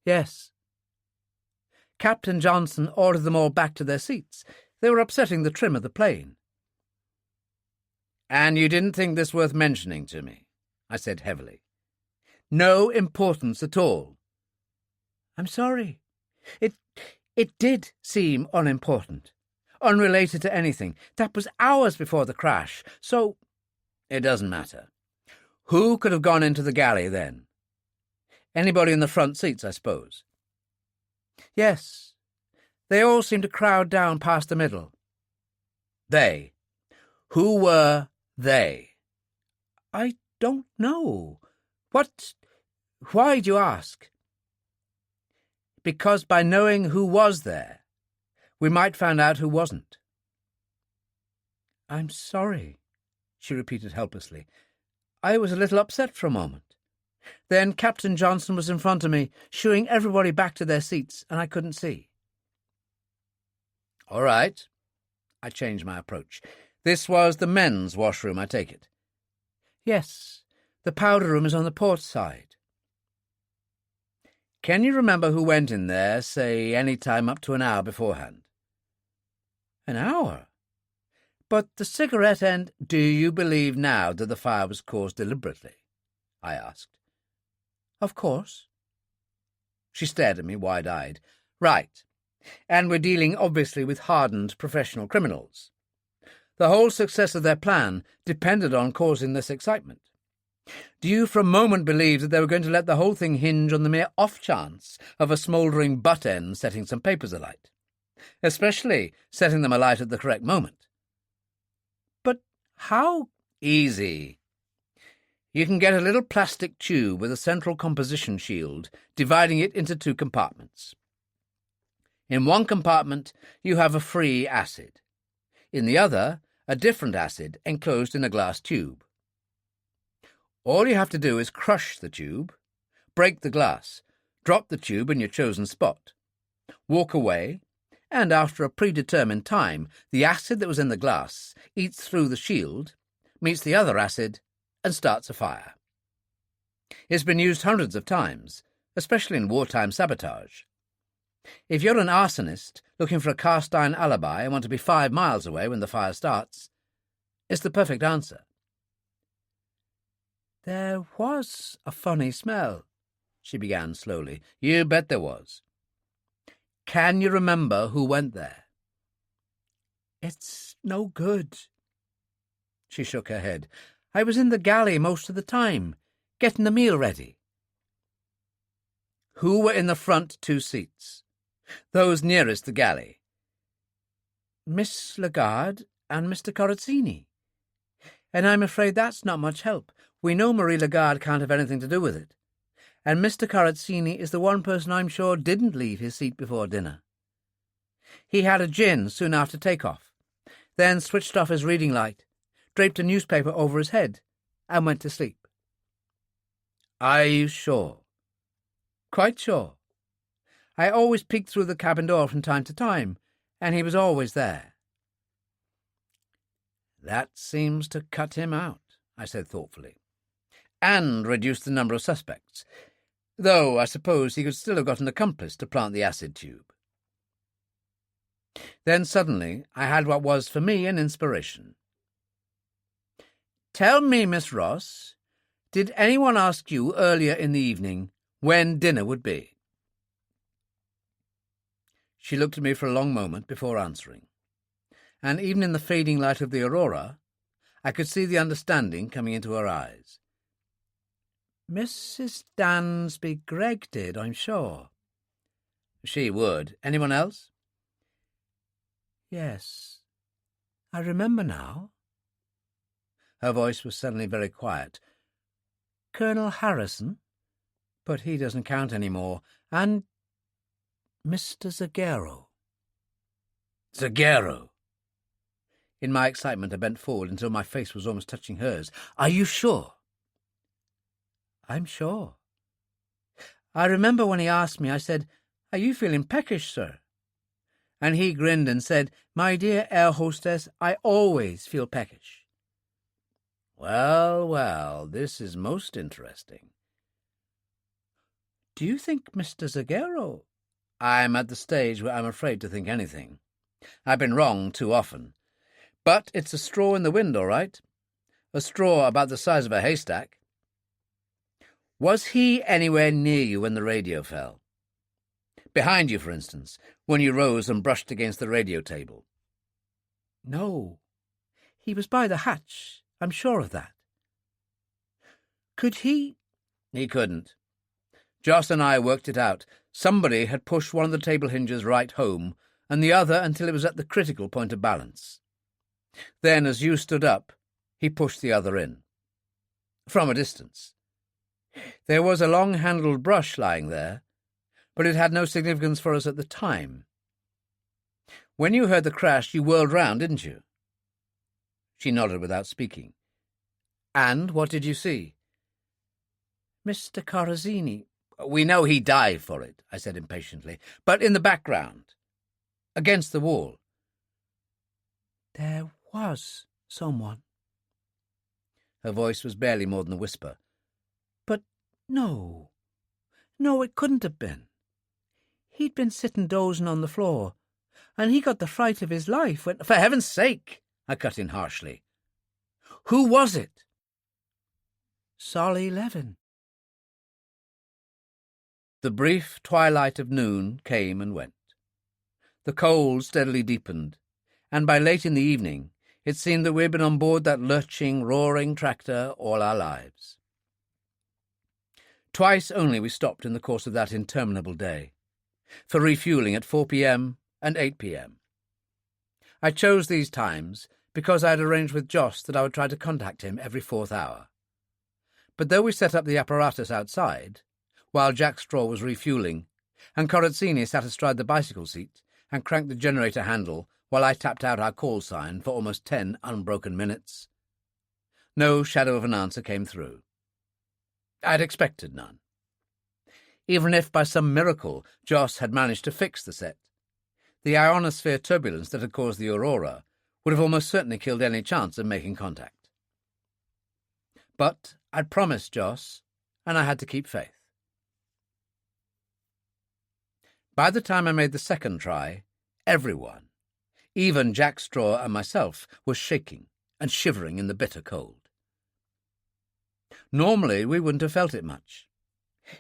"Yes. Captain Johnson ordered them all back to their seats. They were upsetting the trim of the plane." "And you didn't think this worth mentioning to me?" I said heavily. "No importance at all." "I'm sorry. It did seem unimportant, unrelated to anything. That was hours before the crash, so—" "It doesn't matter. Who could have gone into the galley then? Anybody in the front seats, I suppose?" "Yes. They all seemed to crowd down past the middle." "They? Who were they?" "I don't know. Why do you ask?" "Because by knowing who was there, we might find out who wasn't." "I'm sorry," she repeated helplessly. "I was a little upset for a moment. Then Captain Johnson was in front of me, shooing everybody back to their seats, and I couldn't see." "All right." I changed my approach. "This was the men's washroom, I take it?" "Yes. The powder room is on the port side." "Can you remember who went in there, say, any time up to an hour beforehand?" "An hour? But the cigarette end—" "Do you believe now that the fire was caused deliberately?" I asked. "Of course." She stared at me wide-eyed. "Right. And we're dealing, obviously, with hardened professional criminals. The whole success of their plan depended on causing this excitement. Do you for a moment believe that they were going to let the whole thing hinge on the mere off-chance of a smouldering butt-end setting some papers alight, especially setting them alight at the correct moment?" "But how—" "Easy. You can get a little plastic tube with a central composition shield, dividing it into two compartments. In one compartment, you have a free acid. In the other, a different acid enclosed in a glass tube. All you have to do is crush the tube, break the glass, drop the tube in your chosen spot, walk away, and after a predetermined time, the acid that was in the glass eats through the shield, meets the other acid, and starts a fire. It's been used hundreds of times, especially in wartime sabotage. If you're an arsonist looking for a cast-iron alibi and want to be 5 miles away when the fire starts, it's the perfect answer." "There was a funny smell," she began slowly. "You bet there was. Can you remember who went there?" "It's no good." She shook her head. "I was in the galley most of the time, getting the meal ready." "Who were in the front 2 seats? Those nearest the galley?" "Miss Lagarde and Mr. Corazzini. And I'm afraid that's not much help. We know Marie Lagarde can't have anything to do with it. And Mr. Corazzini is the one person I'm sure didn't leave his seat before dinner. He had a gin soon after takeoff, then switched off his reading light, draped a newspaper over his head, and went to sleep." "Are you sure?" Quite sure. I always peeked through the cabin door from time to time, and he was always there. That seems to cut him out, I said thoughtfully, and reduce the number of suspects, though I suppose he could still have got an accomplice to plant the acid tube. Then suddenly I had what was for me an inspiration. Tell me, Miss Ross, did anyone ask you earlier in the evening when dinner would be? She looked at me for a long moment before answering, and even in the fading light of the aurora, I could see the understanding coming into her eyes. Mrs. Dansby Gregg did, I'm sure. She would. Anyone else? Yes, I remember now. Her voice was suddenly very quiet. Colonel Harrison, but he doesn't count any more, and Mr. Zagero. Zagero! In my excitement, I bent forward until my face was almost touching hers. Are you sure? I'm sure. I remember when he asked me, I said, Are you feeling peckish, sir? And he grinned and said, My dear air hostess, I always feel peckish. Well, well, this is most interesting. Do you think Mr. Zagero? I'm at the stage where I'm afraid to think anything. I've been wrong too often. But it's a straw in the wind, all right. A straw about the size of a haystack. Was he anywhere near you when the radio fell? Behind you, for instance, when you rose and brushed against the radio table? No. He was by the hatch. I'm sure of that. Could he? He couldn't. Joss and I worked it out. Somebody had pushed one of the table hinges right home, and the other until it was at the critical point of balance. Then, as you stood up, he pushed the other in. From a distance. There was a long-handled brush lying there, but it had no significance for us at the time. When you heard the crash, you whirled round, didn't you? She nodded without speaking. And what did you see? Mr. Corazzini. We know he died for it, I said impatiently, but in the background, against the wall. There was someone. Her voice was barely more than a whisper. But no, it couldn't have been. He'd been sitting dozing on the floor, and he got the fright of his life when— For heaven's sake, I cut in harshly. Who was it? Solly Levin. The brief twilight of noon came and went. The cold steadily deepened, and by late in the evening it seemed that we had been on board that lurching, roaring tractor all our lives. Twice only we stopped in the course of that interminable day, for refuelling at 4 p.m. and 8 p.m. I chose these times because I had arranged with Joss that I would try to contact him every 4th hour. But though we set up the apparatus outside, while Jack Straw was refuelling, and Corazzini sat astride the bicycle seat and cranked the generator handle while I tapped out our call sign for almost 10 unbroken minutes, no shadow of an answer came through. I'd expected none. Even if by some miracle Joss had managed to fix the set, the ionosphere turbulence that had caused the aurora would have almost certainly killed any chance of making contact. But I'd promised Joss, and I had to keep faith. By the time I made the second try, everyone, even Jack Straw and myself, was shaking and shivering in the bitter cold. Normally we wouldn't have felt it much.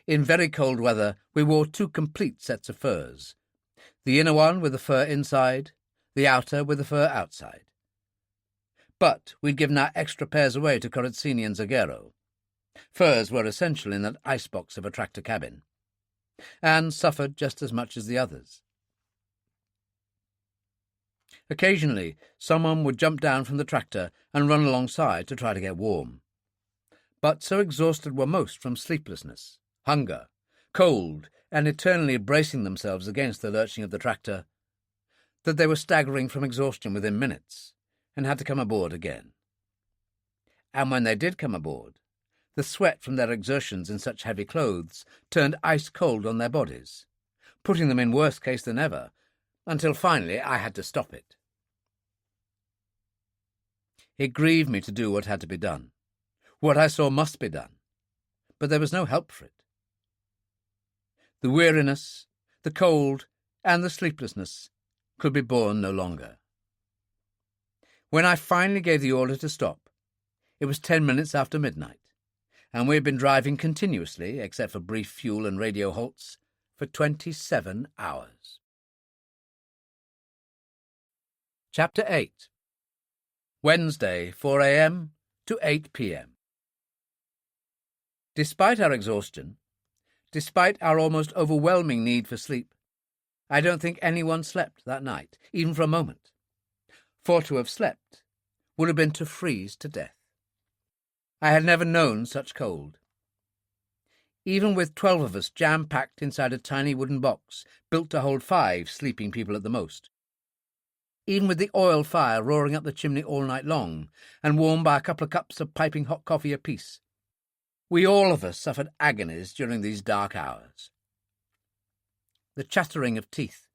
In very cold weather we wore 2 complete sets of furs, the inner one with the fur inside, the outer with the fur outside. But we'd given our extra pairs away to Corazzini and Zagero. Furs were essential in that icebox of a tractor cabin, and suffered just as much as the others. Occasionally, someone would jump down from the tractor and run alongside to try to get warm. But so exhausted were most from sleeplessness, hunger, cold, and eternally bracing themselves against the lurching of the tractor, that they were staggering from exhaustion within minutes and had to come aboard again. And when they did come aboard, The sweat from their exertions in such heavy clothes turned ice cold on their bodies, putting them in worse case than ever, until finally I had to stop it. It grieved me to do what had to be done. What I saw must be done, but there was no help for it. The weariness, the cold, and the sleeplessness could be borne no longer. When I finally gave the order to stop, it was 10 minutes after midnight, and we had been driving continuously, except for brief fuel and radio halts, for 27 hours. Chapter 8. Wednesday, 4 a.m. to 8 p.m. Despite our exhaustion, despite our almost overwhelming need for sleep, I don't think anyone slept that night, even for a moment. For to have slept would have been to freeze to death. I had never known such cold. Even with 12 of us jam-packed inside a tiny wooden box built to hold 5 sleeping people at the most. Even with the oil fire roaring up the chimney all night long and warmed by a couple of cups of piping hot coffee apiece, we all of us suffered agonies during these dark hours. The chattering of teeth,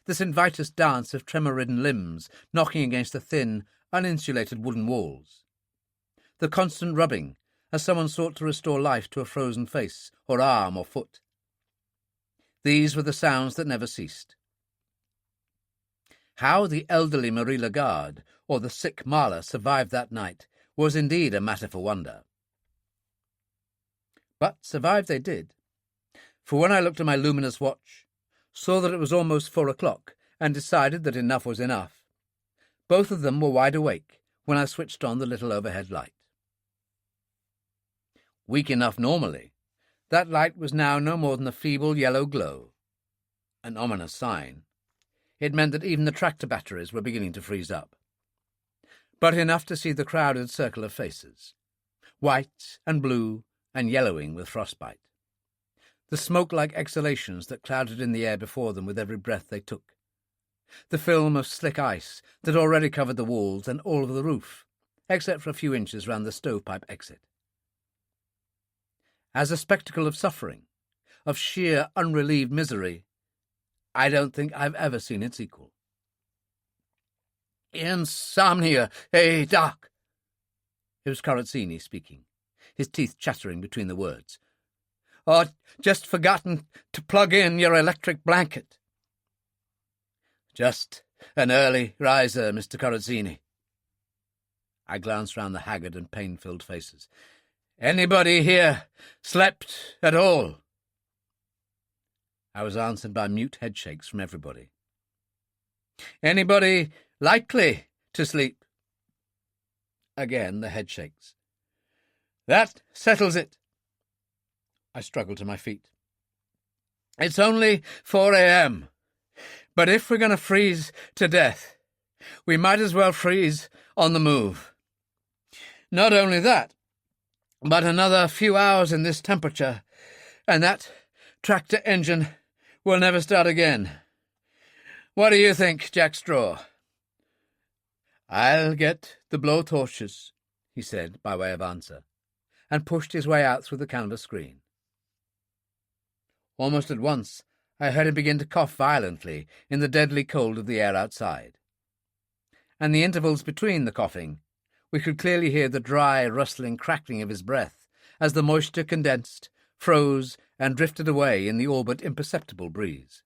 the St. Vitus dance of tremor-ridden limbs knocking against the thin, uninsulated wooden walls, the constant rubbing as someone sought to restore life to a frozen face or arm or foot. These were the sounds that never ceased. How the elderly Marie Lagarde or the sick Marla survived that night was indeed a matter for wonder. But survive they did, for when I looked at my luminous watch, saw that it was almost 4 o'clock, and decided that enough was enough, both of them were wide awake when I switched on the little overhead light. Weak enough normally, that light was now no more than a feeble yellow glow. An ominous sign. It meant that even the tractor batteries were beginning to freeze up. But enough to see the crowded circle of faces, white and blue and yellowing with frostbite. The smoke-like exhalations that clouded in the air before them with every breath they took. The film of slick ice that already covered the walls and all of the roof, except for a few inches round the stovepipe exit. As a spectacle of suffering, of sheer unrelieved misery, I don't think I've ever seen its equal. "Insomnia, eh, Doc?" It was Corazzini speaking, his teeth chattering between the words. "Oh, just forgotten to plug in your electric blanket." "Just an early riser, Mr. Corazzini." I glanced round the haggard and pain-filled faces. "Anybody here slept at all?" I was answered by mute headshakes from everybody. "Anybody likely to sleep?" Again the headshakes. "That settles it." I struggled to my feet. "It's only 4 a.m., but if we're going to freeze to death, we might as well freeze on the move. Not only that, but another few hours in this temperature, and that tractor engine will never start again. What do you think, Jack Straw?" "I'll get the blow-torches," he said by way of answer, and pushed his way out through the canvas screen. Almost at once I heard him begin to cough violently in the deadly cold of the air outside. And the intervals between the coughing, we could clearly hear the dry, rustling crackling of his breath as the moisture condensed, froze, and drifted away in the all but imperceptible breeze.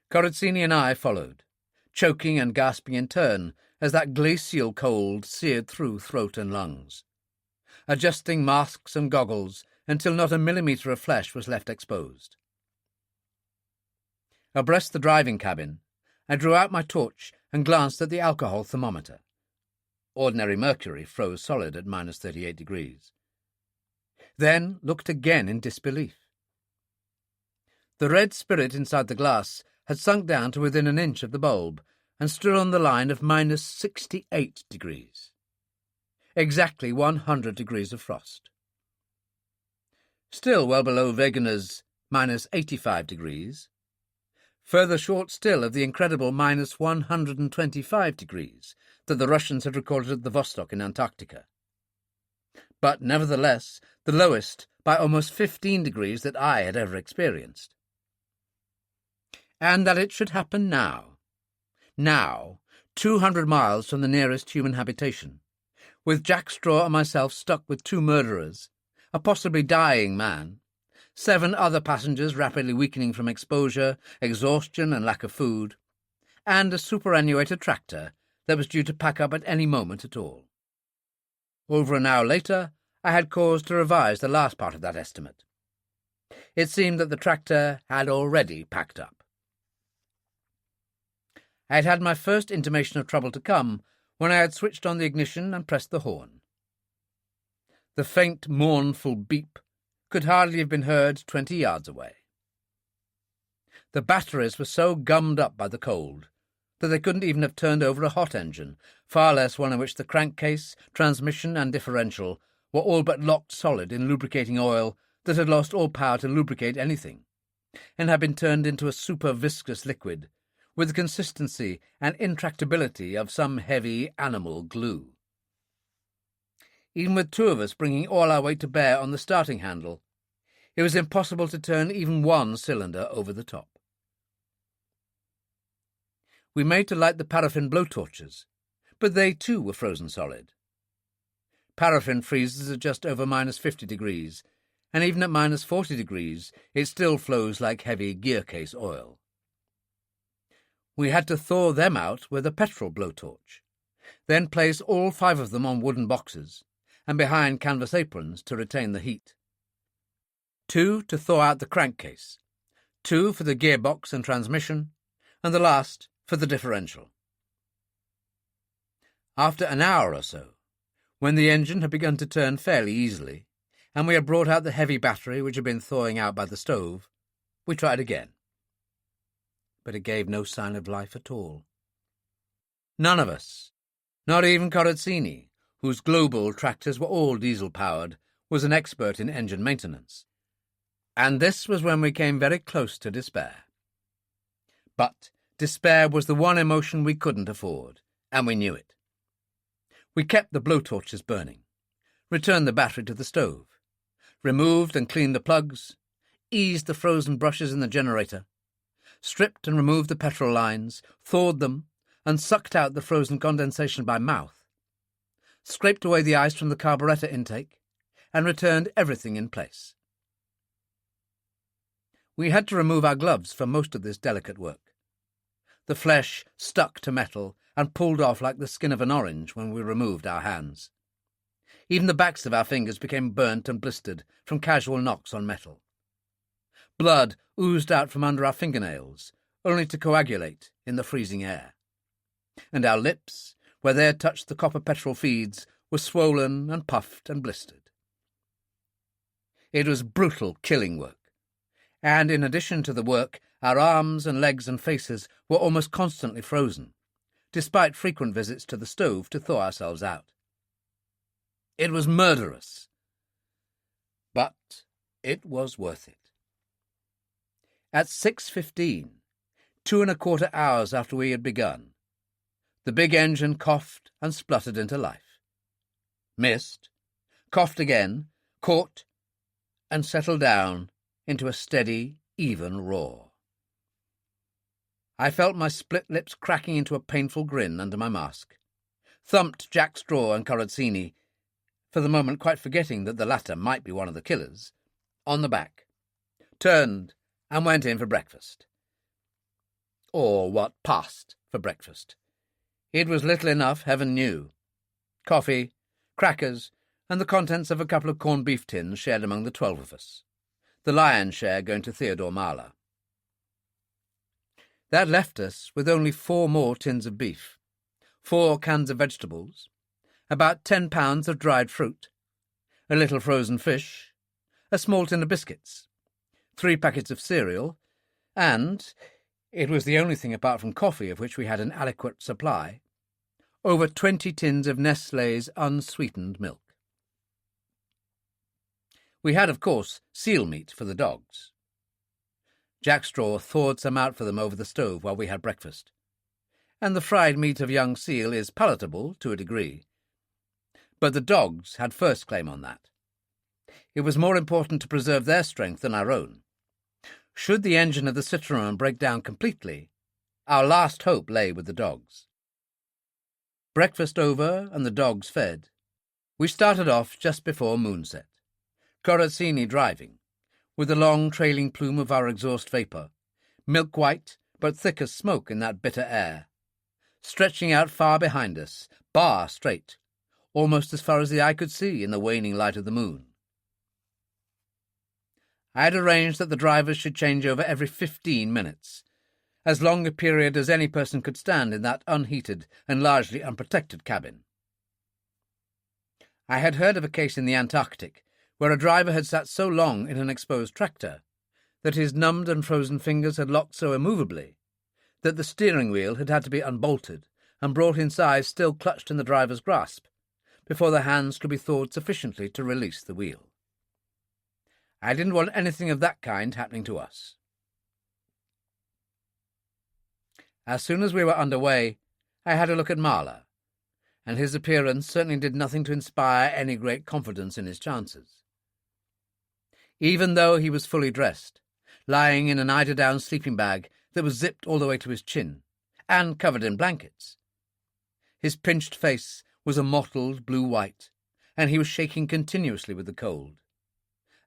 Corazzini and I followed, choking and gasping in turn as that glacial cold seared through throat and lungs, adjusting masks and goggles until not a millimetre of flesh was left exposed. Abreast the driving cabin, I drew out my torch and glanced at the alcohol thermometer. Ordinary mercury froze solid at minus 38 degrees. Then looked again in disbelief. The red spirit inside the glass had sunk down to within an inch of the bulb and stood on the line of minus 68 degrees. Exactly 100 degrees of frost. Still well below Wegener's minus 85 degrees. Further short still of the incredible minus 125 degrees that the Russians had recorded at the Vostok in Antarctica. but nevertheless the lowest by almost 15 degrees that I had ever experienced. And that it should happen now, 200 miles from the nearest human habitation, with Jack Straw and myself stuck with 2 murderers, a possibly dying man, 7 other passengers rapidly weakening from exposure, exhaustion and lack of food, and a superannuated tractor that was due to pack up at any moment at all. Over an hour later, I had cause to revise the last part of that estimate. It seemed that the tractor had already packed up. I had had my first intimation of trouble to come when I had switched on the ignition and pressed the horn. The faint, mournful beep could hardly have been heard 20 yards away. The batteries were so gummed up by the cold that they couldn't even have turned over a hot engine, far less one in which the crankcase, transmission and differential were all but locked solid in lubricating oil that had lost all power to lubricate anything, and had been turned into a super-viscous liquid with the consistency and intractability of some heavy animal glue. Even with 2 of us bringing all our weight to bear on the starting handle, it was impossible to turn even one cylinder over the top. We made to light the paraffin blowtorches, but they too were frozen solid. Paraffin freezes at just over -50 degrees, and even at -40 degrees it still flows like heavy gearcase oil. We had to thaw them out with a petrol blowtorch, then place all 5 of them on wooden boxes and behind canvas aprons to retain the heat. 2 to thaw out the crankcase, 2 for the gearbox and transmission, and the last for the differential. After an hour or so, when the engine had begun to turn fairly easily, and we had brought out the heavy battery which had been thawing out by the stove, we tried again. But it gave no sign of life at all. None of us, not even Corazzini, whose global tractors were all diesel-powered, was an expert in engine maintenance. And this was when we came very close to despair. But despair was the one emotion we couldn't afford, and we knew it. We kept the blowtorches burning, returned the battery to the stove, removed and cleaned the plugs, eased the frozen brushes in the generator, stripped and removed the petrol lines, thawed them, and sucked out the frozen condensation by mouth, scraped away the ice from the carburettor intake, and returned everything in place. We had to remove our gloves for most of this delicate work. The flesh stuck to metal and pulled off like the skin of an orange when we removed our hands. Even the backs of our fingers became burnt and blistered from casual knocks on metal. Blood oozed out from under our fingernails, only to coagulate in the freezing air. And our lips, where they had touched the copper petrol feeds, were swollen and puffed and blistered. It was brutal killing work, and in addition to the work, our arms and legs and faces were almost constantly frozen, despite frequent visits to the stove to thaw ourselves out. It was murderous, but it was worth it. At 6:15, 2¼ hours after we had begun, the big engine coughed and spluttered into life, missed, coughed again, caught, and settled down into a steady, even roar. I felt my split lips cracking into a painful grin under my mask, thumped Jack Straw and Corazzini, for the moment quite forgetting that the latter might be one of the killers, on the back, turned and went in for breakfast. Or what passed for breakfast. It was little enough, heaven knew. Coffee, crackers, and the contents of a couple of corned beef tins shared among the 12 of us, the lion's share going to Theodore Marler. That left us with only 4 more tins of beef, 4 cans of vegetables, about 10 pounds of dried fruit, a little frozen fish, a small tin of biscuits, 3 packets of cereal, and, it was the only thing apart from coffee of which we had an adequate supply, over 20 tins of Nestlé's unsweetened milk. We had, of course, seal meat for the dogs. Jack Straw thawed some out for them over the stove while we had breakfast, and the fried meat of young seal is palatable to a degree, But the dogs had first claim on that. It was more important to preserve their strength than our own. Should the engine of the Citroën break down completely, our last hope lay with the dogs. Breakfast over and the dogs fed, we started off just before moonset, Corazzini driving, with the long trailing plume of our exhaust vapour, milk-white but thick as smoke in that bitter air, stretching out far behind us, bar straight, almost as far as the eye could see in the waning light of the moon. I had arranged that the drivers should change over every 15 minutes, as long a period as any person could stand in that unheated and largely unprotected cabin. I had heard of a case in the Antarctic where a driver had sat so long in an exposed tractor that his numbed and frozen fingers had locked so immovably that the steering wheel had had to be unbolted and brought inside still clutched in the driver's grasp before the hands could be thawed sufficiently to release the wheel. I didn't want anything of that kind happening to us. As soon as we were underway, I had a look at Marla, and his appearance certainly did nothing to inspire any great confidence in his chances. Even though he was fully dressed, lying in an eider-down sleeping bag that was zipped all the way to his chin, and covered in blankets, his pinched face was a mottled blue-white, and he was shaking continuously with the cold,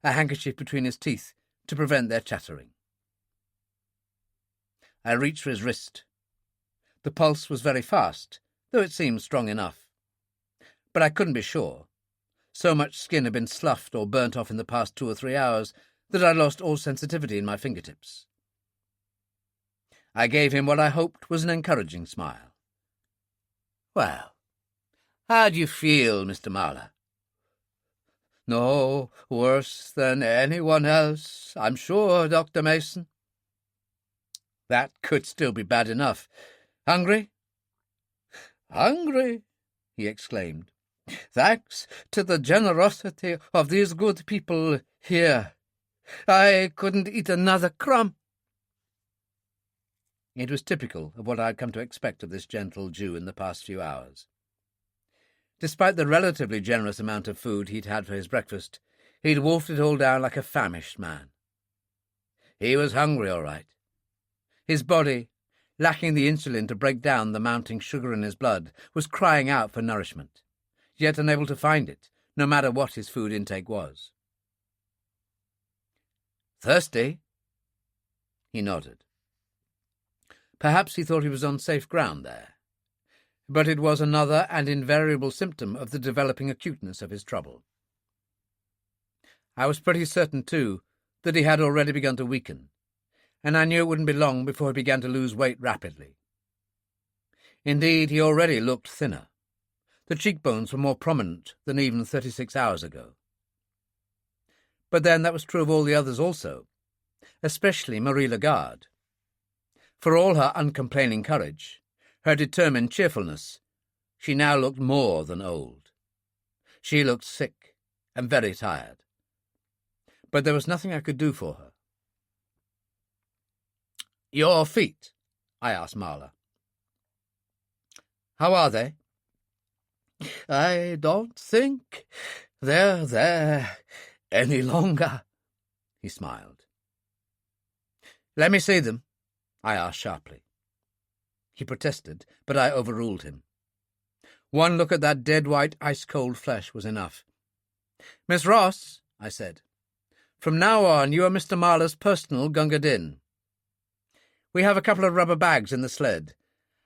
a handkerchief between his teeth to prevent their chattering. I reached for his wrist. The pulse was very fast, though it seemed strong enough. But I couldn't be sure. So much skin had been sloughed or burnt off in the past 2 or 3 hours that I lost all sensitivity in my fingertips. I gave him what I hoped was an encouraging smile. "Well, how do you feel, Mr. Marla?" "No worse than anyone else, I'm sure, Dr. Mason." "That could still be bad enough. Hungry?" "Hungry?" he exclaimed. "Thanks to the generosity of these good people here, I couldn't eat another crumb." It was typical of what I had come to expect of this gentle Jew in the past few hours. Despite the relatively generous amount of food he'd had for his breakfast, he'd wolfed it all down like a famished man. He was hungry, all right. His body, lacking the insulin to break down the mounting sugar in his blood, was crying out for nourishment, yet unable to find it, no matter what his food intake was. "Thirsty?" He nodded. Perhaps he thought he was on safe ground there, but it was another and invariable symptom of the developing acuteness of his trouble. I was pretty certain, too, that he had already begun to weaken, and I knew it wouldn't be long before he began to lose weight rapidly. Indeed, he already looked thinner. The cheekbones were more prominent than even 36 hours ago. But then that was true of all the others also, especially Marie Lagarde. For all her uncomplaining courage, her determined cheerfulness, she now looked more than old. She looked sick and very tired. But there was nothing I could do for her. "Your feet?" I asked Marla. "How are they?" "I don't think they're there any longer," he smiled. "Let me see them," I asked sharply. He protested, but I overruled him. One look at that dead-white, ice-cold flesh was enough. "Miss Ross," I said, "from now on you are Mr. Marla's personal Gunga Din. We have a couple of rubber bags in the sled.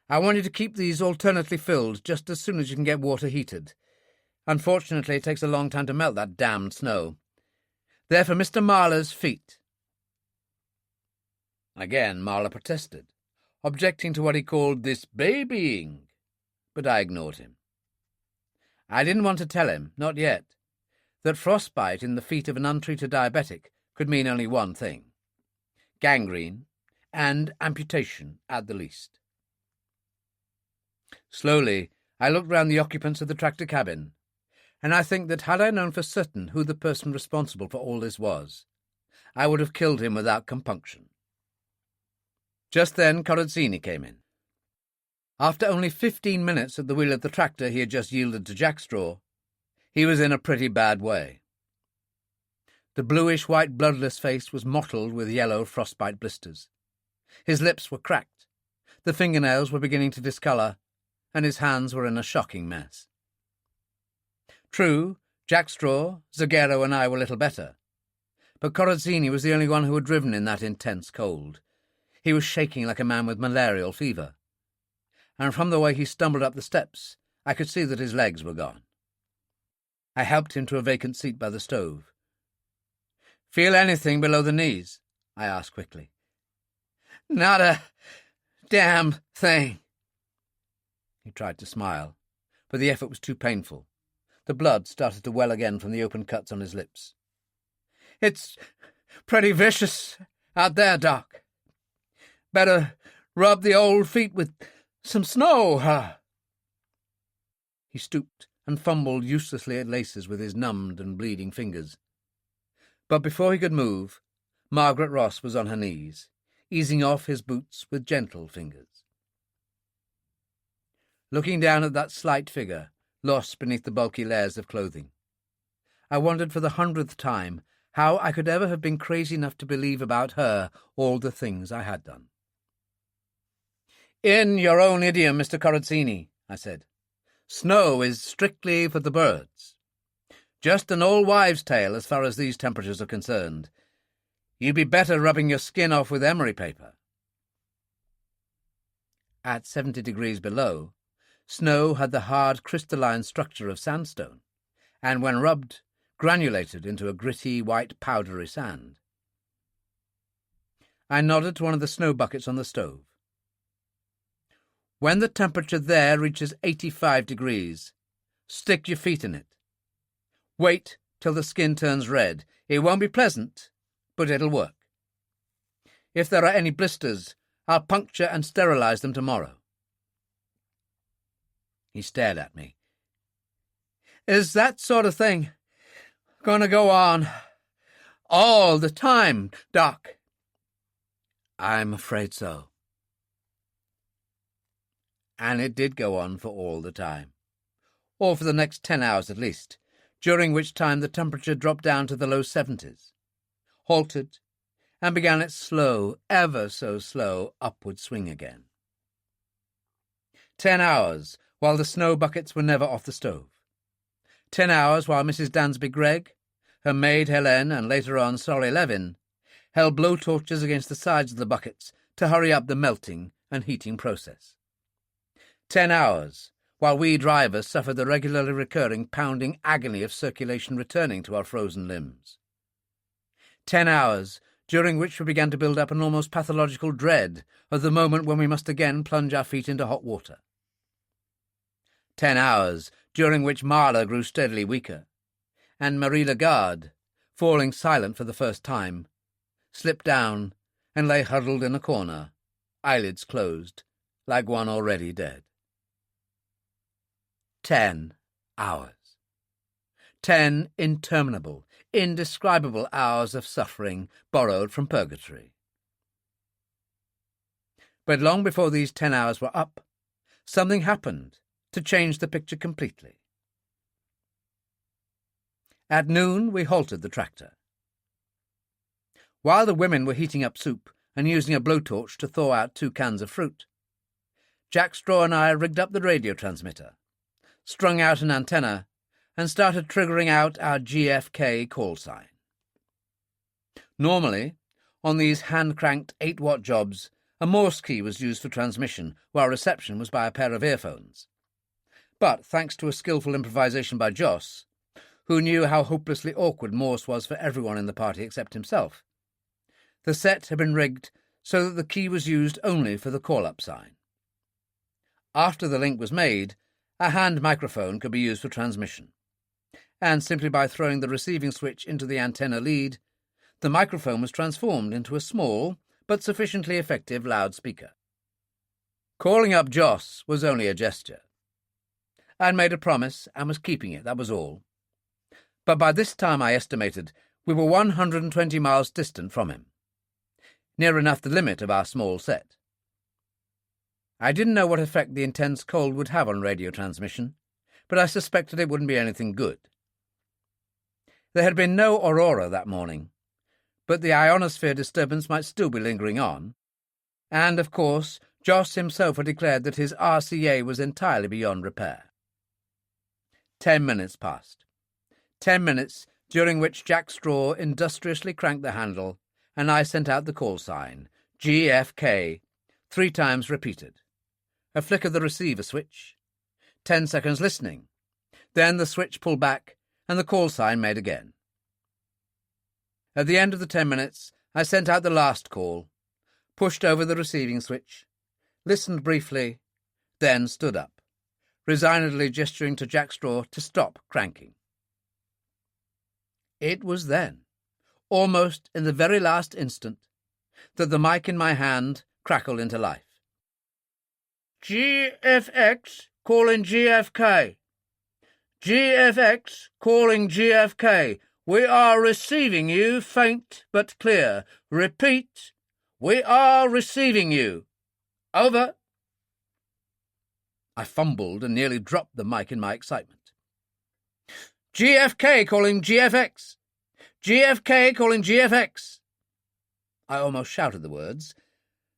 I want you to keep these alternately filled just as soon as you can get water heated. Unfortunately, it takes a long time to melt that damned snow. They're for Mr. Marla's feet." Again Marla protested, objecting to what he called this babying, but I ignored him. I didn't want to tell him, not yet, that frostbite in the feet of an untreated diabetic could mean only one thing: gangrene and amputation at the least. Slowly, I looked round the occupants of the tractor cabin, and I think that had I known for certain who the person responsible for all this was, I would have killed him without compunction. Just then Corazzini came in. After only 15 minutes at the wheel of the tractor he had just yielded to jackstraw, He was in a pretty bad way. The bluish-white bloodless face was mottled with yellow frostbite blisters. His lips were cracked, the fingernails were beginning to discolour, and his hands were in a shocking mess. True, Jack Straw, Zagero and I were little better, but Corazzini was the only one who had driven in that intense cold. He was shaking like a man with malarial fever, and from the way he stumbled up the steps, I could see that his legs were gone. I helped him to a vacant seat by the stove. "Feel anything below the knees?" I asked quickly. "Not a damn thing." He tried to smile, but the effort was too painful. The blood started to well again from the open cuts on his lips. "It's pretty vicious out there, Doc. Better rub the old feet with some snow, huh?" He stooped and fumbled uselessly at laces with his numbed and bleeding fingers. But before he could move, Margaret Ross was on her knees, easing off his boots with gentle fingers. Looking down at that slight figure, lost beneath the bulky layers of clothing, I wondered for the 100th time how I could ever have been crazy enough to believe about her all the things I had done. "In your own idiom, Mr. Corazzini," I said, "snow is strictly for the birds. Just an old wives' tale as far as these temperatures are concerned. You'd be better rubbing your skin off with emery paper." At 70 degrees below, snow had the hard crystalline structure of sandstone, and when rubbed, granulated into a gritty, white, powdery sand. I nodded to one of the snow buckets on the stove. "When the temperature there reaches 85 degrees, stick your feet in it. Wait till the skin turns red. It won't be pleasant, but it'll work. If there are any blisters, I'll puncture and sterilize them tomorrow." He stared at me. "Is that sort of thing going to go on all the time, Doc?" "I'm afraid so." And it did go on for all the time, or for the next 10 hours at least, during which time the temperature dropped down to the low 70s, halted, and began its slow, ever so slow, upward swing again. 10 hours while the snow buckets were never off the stove. 10 hours while Mrs. Dansby Gregg, her maid Helene, and later on Sorry Levin, held blowtorches against the sides of the buckets to hurry up the melting and heating process. 10 hours while we drivers suffered the regularly recurring pounding agony of circulation returning to our frozen limbs. 10 hours during which we began to build up an almost pathological dread of the moment when we must again plunge our feet into hot water. 10 hours during which Marla grew steadily weaker, and Marie Lagarde, falling silent for the first time, slipped down and lay huddled in a corner, eyelids closed, like one already dead. 10 hours. 10 interminable, indescribable hours of suffering borrowed from purgatory. But long before these 10 hours were up, something happened to change the picture completely. At noon, we halted the tractor. While the women were heating up soup and using a blowtorch to thaw out 2 cans of fruit, Jack Straw and I rigged up the radio transmitter, strung out an antenna, and started triggering out our GFK call sign. Normally, on these hand-cranked 8-watt jobs, a Morse key was used for transmission, while reception was by a pair of earphones. But, thanks to a skillful improvisation by Joss, who knew how hopelessly awkward Morse was for everyone in the party except himself, the set had been rigged so that the key was used only for the call-up sign. After the link was made, a hand microphone could be used for transmission, and simply by throwing the receiving switch into the antenna lead, the microphone was transformed into a small but sufficiently effective loudspeaker. Calling up Joss was only a gesture. I'd made a promise and was keeping it, that was all. But by this time, I estimated, we were 120 miles distant from him, near enough the limit of our small set. I didn't know what effect the intense cold would have on radio transmission, but I suspected it wouldn't be anything good. There had been no aurora that morning, but the ionosphere disturbance might still be lingering on, and, of course, Joss himself had declared that his RCA was entirely beyond repair. 10 minutes passed. 10 minutes during which Jack Straw industriously cranked the handle, and I sent out the call sign, GFK, 3 times repeated. A flick of the receiver switch. 10 seconds listening. Then the switch pulled back, and the call sign made again. At the end of the 10 minutes, I sent out the last call, pushed over the receiving switch, listened briefly, then stood up, resignedly gesturing to Jack Straw to stop cranking. It was then, almost in the very last instant, that the mic in my hand crackled into life. GFX calling GFK. GFX calling GFK. We are receiving you, faint but clear. Repeat, we are receiving you. Over. I fumbled and nearly dropped the mic in my excitement. GFK calling GFX. GFK calling GFX. I almost shouted the words,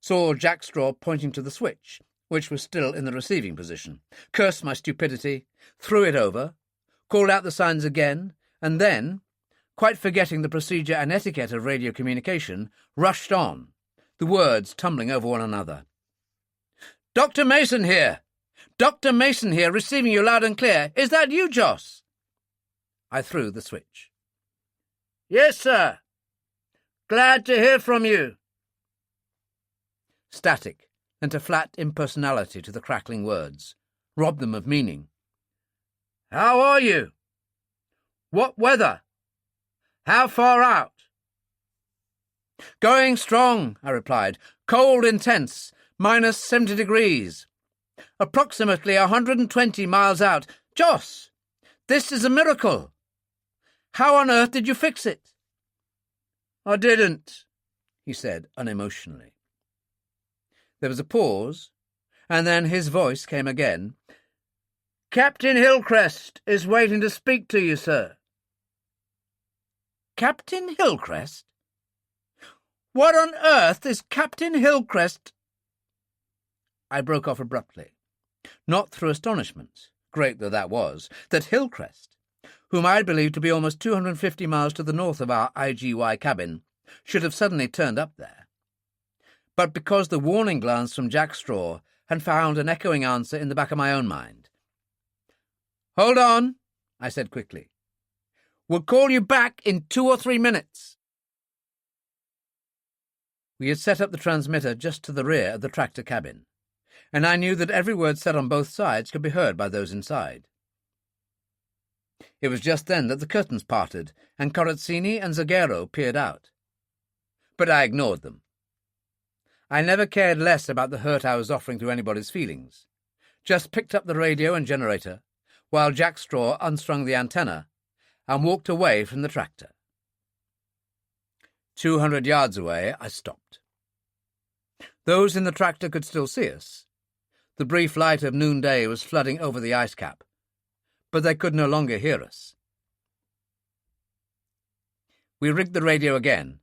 saw Jack Straw pointing to the switch, which was still in the receiving position, cursed my stupidity, threw it over, called out the signs again, and then, quite forgetting the procedure and etiquette of radio communication, rushed on, the words tumbling over one another. Dr. Mason here! Dr. Mason here, receiving you loud and clear. Is that you, Joss? I threw the switch. Yes, sir. Glad to hear from you. Static lent a flat impersonality to the crackling words, robbed them of meaning. How are you? What weather? How far out? Going strong, I replied. Cold intense, minus 70 degrees. Approximately 120 miles out. Joss, this is a miracle. How on earth did you fix it? I didn't, he said unemotionally. There was a pause, and then his voice came again. Captain Hillcrest is waiting to speak to you, sir. Captain Hillcrest? What on earth is Captain Hillcrest? I broke off abruptly, not through astonishment, great though that was, that Hillcrest, whom I believed to be almost 250 miles to the north of our IGY cabin, should have suddenly turned up there, but because the warning glance from Jack Straw had found an echoing answer in the back of my own mind. Hold on, I said quickly. We'll call you back in 2 or 3 minutes. We had set up the transmitter just to the rear of the tractor cabin, and I knew that every word said on both sides could be heard by those inside. It was just then that the curtains parted and Corazzini and Zaghero peered out. But I ignored them. I never cared less about the hurt I was offering to anybody's feelings, just picked up the radio and generator, while Jack Straw unstrung the antenna, and walked away from the tractor. 200 yards away, I stopped. Those in the tractor could still see us. The brief light of noonday was flooding over the ice cap, but they could no longer hear us. We rigged the radio again,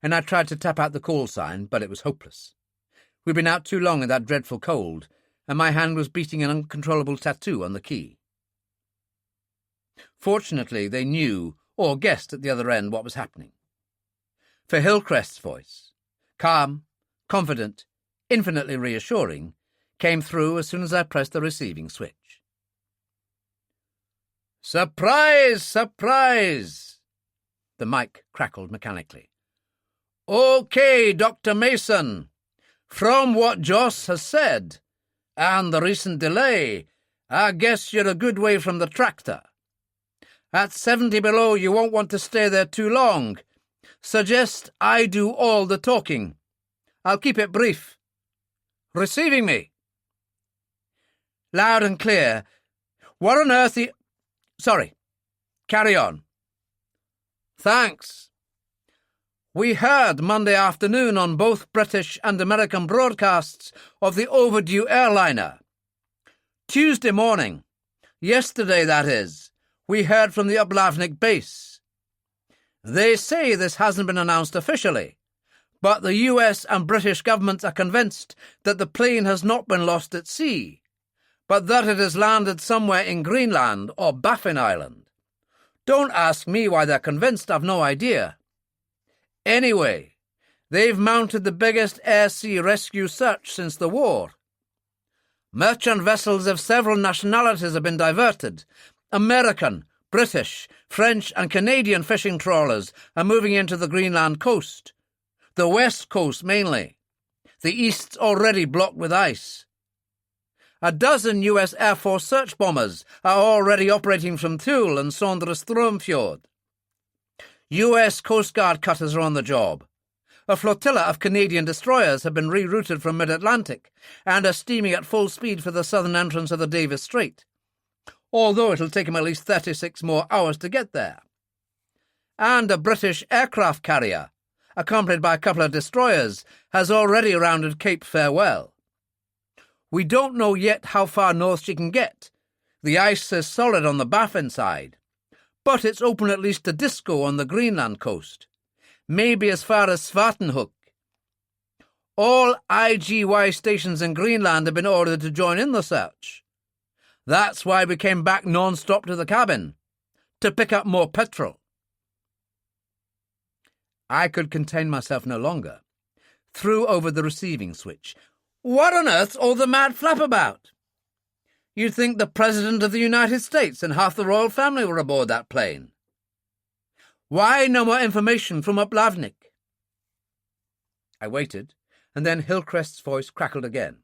and I tried to tap out the call sign, but it was hopeless. We'd been out too long in that dreadful cold, and my hand was beating an uncontrollable tattoo on the key. Fortunately, they knew or guessed at the other end what was happening. For Hillcrest's voice, calm, confident, infinitely reassuring, came through as soon as I pressed the receiving switch. Surprise! Surprise! The mic crackled mechanically. Okay, Dr. Mason. From what Joss has said, and the recent delay, I guess you're a good way from the tractor. At 70 below, you won't want to stay there too long. Suggest I do all the talking. I'll keep it brief. Receiving me? Loud and clear. What on earth Sorry. Carry on. Thanks. We heard Monday afternoon on both British and American broadcasts of the overdue airliner. Tuesday morning, yesterday that is, we heard from the Uplavnik base. They say this hasn't been announced officially, but the US and British governments are convinced that the plane has not been lost at sea, but that it has landed somewhere in Greenland or Baffin Island. Don't ask me why they're convinced, I've no idea. Anyway, they've mounted the biggest air-sea rescue search since the war. Merchant vessels of several nationalities have been diverted. American, British, French and Canadian fishing trawlers are moving into the Greenland coast. The west coast mainly. The east's already blocked with ice. A dozen US Air Force search bombers are already operating from Thule and Sondre-Strömfjord. US Coast Guard cutters are on the job. A flotilla of Canadian destroyers have been rerouted from mid-Atlantic and are steaming at full speed for the southern entrance of the Davis Strait, although it'll take them at least 36 more hours to get there. And a British aircraft carrier, accompanied by a couple of destroyers, has already rounded Cape Farewell. We don't know yet how far north she can get. The ice is solid on the Baffin side, but it's open at least to Disco on the Greenland coast, maybe as far as Svartenhoek. All IGY stations in Greenland have been ordered to join in the search. That's why we came back non-stop to the cabin, to pick up more petrol. I could contain myself no longer. Threw over the receiving switch. What on earth's all the mad flap about? You'd think the President of the United States and half the royal family were aboard that plane. Why no more information from Uplavnik? I waited, and then Hillcrest's voice crackled again.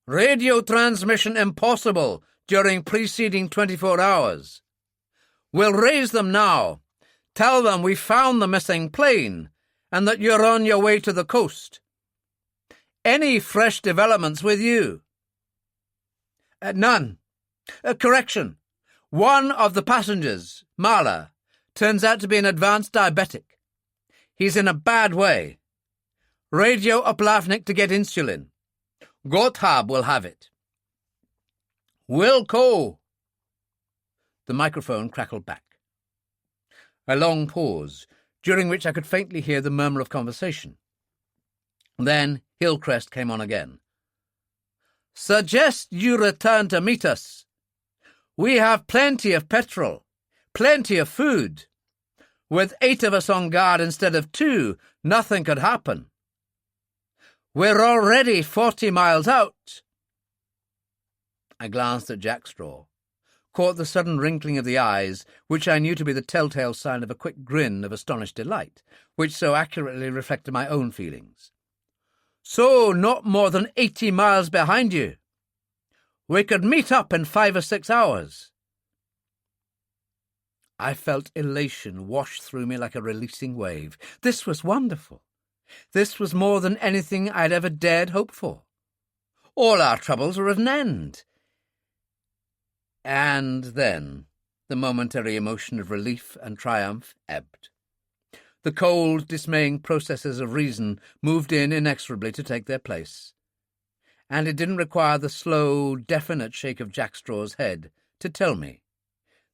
Radio transmission impossible during preceding 24 hours. We'll raise them now. Tell them we found the missing plane and that you're on your way to the coast. Any fresh developments with you? None. Correction. One of the passengers, Mahler, turns out to be an advanced diabetic. He's in a bad way. Radio Uplavnik to get insulin. Gotthard will have it. Wilco. The microphone crackled back. A long pause, during which I could faintly hear the murmur of conversation. Then Hillcrest came on again. Suggest you return to meet us. We have plenty of petrol, plenty of food. With 8 of us on guard instead of 2, nothing could happen. We're already 40 miles out. I glanced at Jack Straw, caught the sudden wrinkling of the eyes, which I knew to be the telltale sign of a quick grin of astonished delight, which so accurately reflected my own feelings. So not more than 80 miles behind you. We could meet up in 5 or 6 hours. I felt elation wash through me like a releasing wave. This was wonderful. This was more than anything I'd ever dared hope for. All our troubles were at an end. And then the momentary emotion of relief and triumph ebbed. The cold, dismaying processes of reason moved in inexorably to take their place. And it didn't require the slow, definite shake of Jack Straw's head to tell me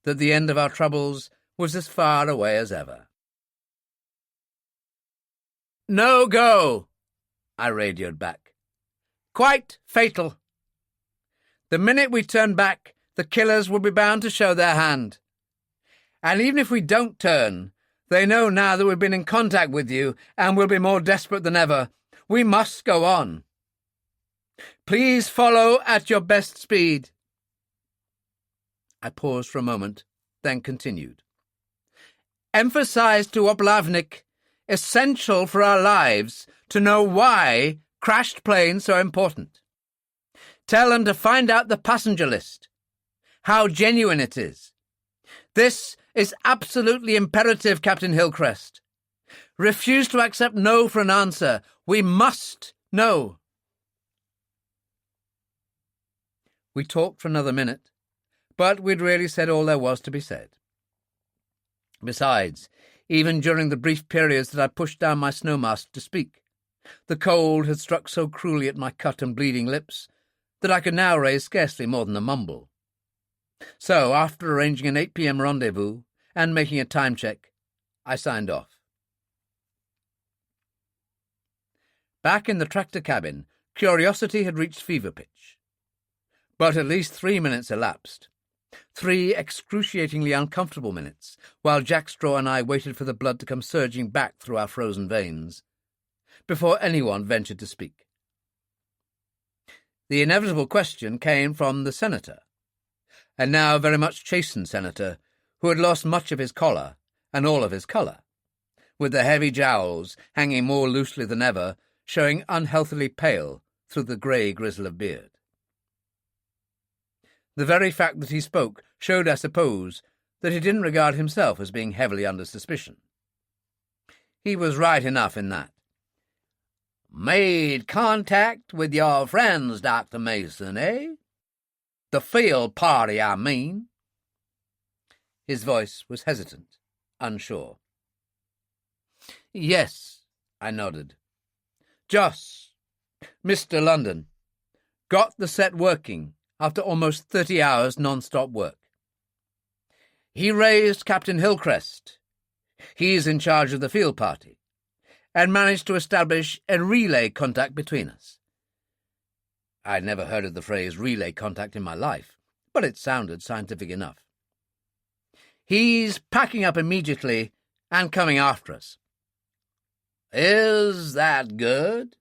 that the end of our troubles was as far away as ever. No go, I radioed back. Quite fatal. The minute we turn back, the killers will be bound to show their hand. And even if we don't turn, they know now that we've been in contact with you and will be more desperate than ever. We must go on. Please follow at your best speed. I paused for a moment, then continued. Emphasize to Uplavnik, essential for our lives to know why crashed planes so important. Tell them to find out the passenger list, how genuine it is. This is absolutely imperative, Captain Hillcrest. Refuse to accept no for an answer. We must know. We talked for another minute, but we'd really said all there was to be said. Besides, even during the brief periods that I pushed down my snow mask to speak, the cold had struck so cruelly at my cut and bleeding lips that I could now raise scarcely more than a mumble. So, after arranging an 8 p.m. rendezvous and making a time check, I signed off. Back in the tractor cabin, curiosity had reached fever pitch. But at least 3 minutes elapsed. 3 excruciatingly uncomfortable minutes, while Jack Straw and I waited for the blood to come surging back through our frozen veins, before anyone ventured to speak. The inevitable question came from the senator, a now very much chastened senator who had lost much of his collar and all of his colour, with the heavy jowls hanging more loosely than ever, showing unhealthily pale through the grey grizzle of beard. The very fact that he spoke showed, I suppose, that he didn't regard himself as being heavily under suspicion. He was right enough in that. "Made contact with your friends, Dr. Mason, eh? The field party, I mean." His voice was hesitant, unsure. "Yes," I nodded. "Joss, Mr. London, got the set working after almost 30 hours non-stop work. He raised Captain Hillcrest. He's in charge of the field party, and managed to establish a relay contact between us." I'd never heard of the phrase relay contact in my life, but it sounded scientific enough. "He's packing up immediately and coming after us." "Is that good?"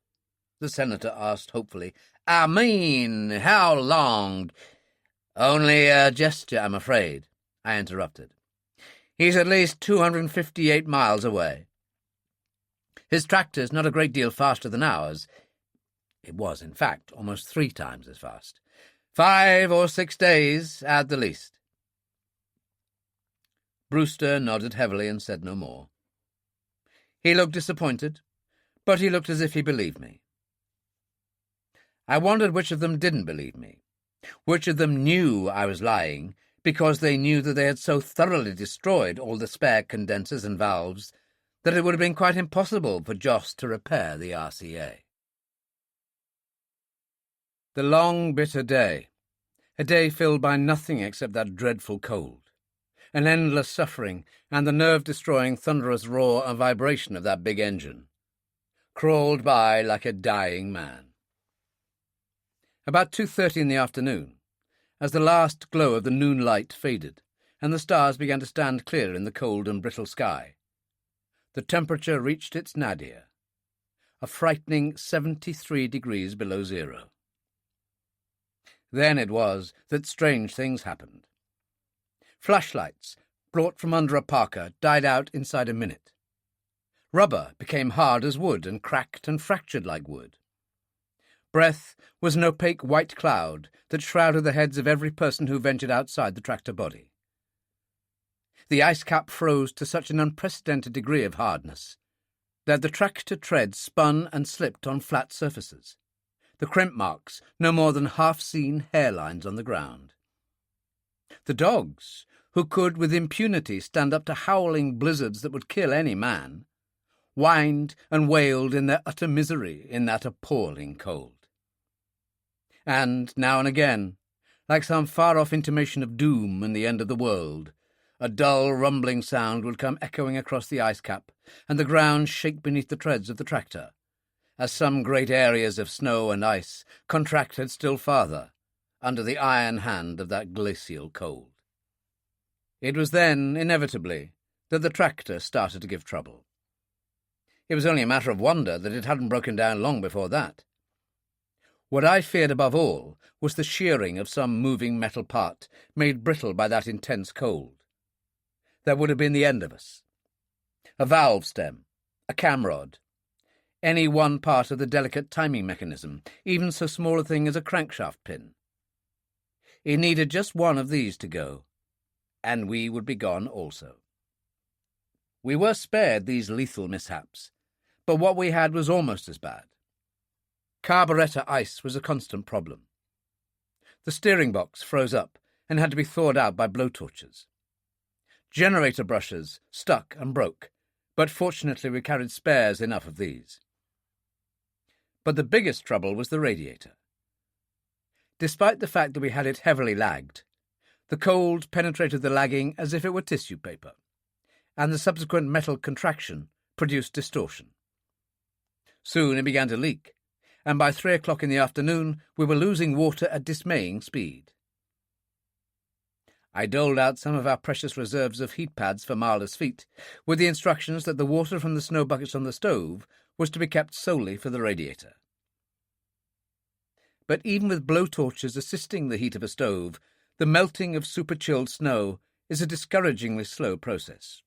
the senator asked hopefully. "I mean, how long—" "Only a gesture, I'm afraid," I interrupted. "He's at least 258 miles away. His tractor's not a great deal faster than ours. It was, in fact, almost 3 times as fast. 5 or 6 days at the least." Brewster nodded heavily and said no more. He looked disappointed, but he looked as if he believed me. I wondered which of them didn't believe me, which of them knew I was lying because they knew that they had so thoroughly destroyed all the spare condensers and valves that it would have been quite impossible for Joss to repair the RCA. The long, bitter day, a day filled by nothing except that dreadful cold, an endless suffering, and the nerve-destroying thunderous roar and vibration of that big engine, crawled by like a dying man. About 2:30 in the afternoon, as the last glow of the noon light faded and the stars began to stand clear in the cold and brittle sky, the temperature reached its nadir, a frightening 73 degrees below zero. Then it was that strange things happened. Flashlights, brought from under a parka, died out inside a minute. Rubber became hard as wood and cracked and fractured like wood. Breath was an opaque white cloud that shrouded the heads of every person who ventured outside the tractor body. The ice cap froze to such an unprecedented degree of hardness that the tractor treads spun and slipped on flat surfaces, the crimp marks no more than half-seen hairlines on the ground. The dogs, who could with impunity stand up to howling blizzards that would kill any man, whined and wailed in their utter misery in that appalling cold. And, now and again, like some far-off intimation of doom and the end of the world, a dull rumbling sound would come echoing across the ice cap, and the ground shake beneath the treads of the tractor, as some great areas of snow and ice contracted still farther under the iron hand of that glacial cold. It was then, inevitably, that the tractor started to give trouble. It was only a matter of wonder that it hadn't broken down long before that. What I feared above all was the shearing of some moving metal part made brittle by that intense cold. That would have been the end of us. A valve stem, a cam rod, any one part of the delicate timing mechanism, even so small a thing as a crankshaft pin. It needed just one of these to go, and we would be gone also. We were spared these lethal mishaps, but what we had was almost as bad. Carburettor ice was a constant problem. The steering box froze up and had to be thawed out by blowtorches. Generator brushes stuck and broke, but fortunately we carried spares enough of these. But the biggest trouble was the radiator. Despite the fact that we had it heavily lagged, the cold penetrated the lagging as if it were tissue paper. and the subsequent metal contraction produced distortion. Soon it began to leak, and by 3 o'clock in the afternoon we were losing water at dismaying speed. I doled out some of our precious reserves of heat pads for Marla's feet, with the instructions that the water from the snow buckets on the stove was to be kept solely for the radiator. But even with blowtorches assisting the heat of a stove, the melting of super-chilled snow is a discouragingly slow process.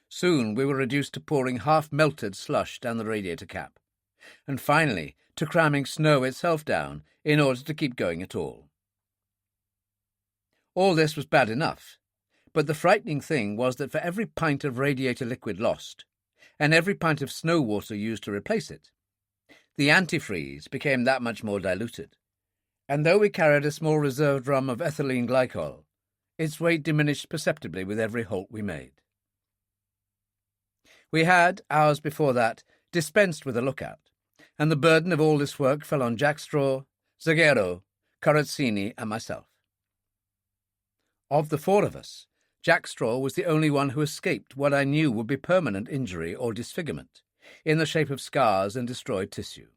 Soon we were reduced to pouring half-melted slush down the radiator cap, and finally to cramming snow itself down in order to keep going at all. All this was bad enough, but the frightening thing was that for every pint of radiator liquid lost, and every pint of snow water used to replace it, the antifreeze became that much more diluted, and though we carried a small reserve drum of ethylene glycol, its weight diminished perceptibly with every halt we made. We had, hours before that, dispensed with a lookout, and the burden of all this work fell on Jack Straw, Zaghero, Corazzini, and myself. Of the 4 of us, Jack Straw was the only one who escaped what I knew would be permanent injury or disfigurement, in the shape of scars and destroyed tissue.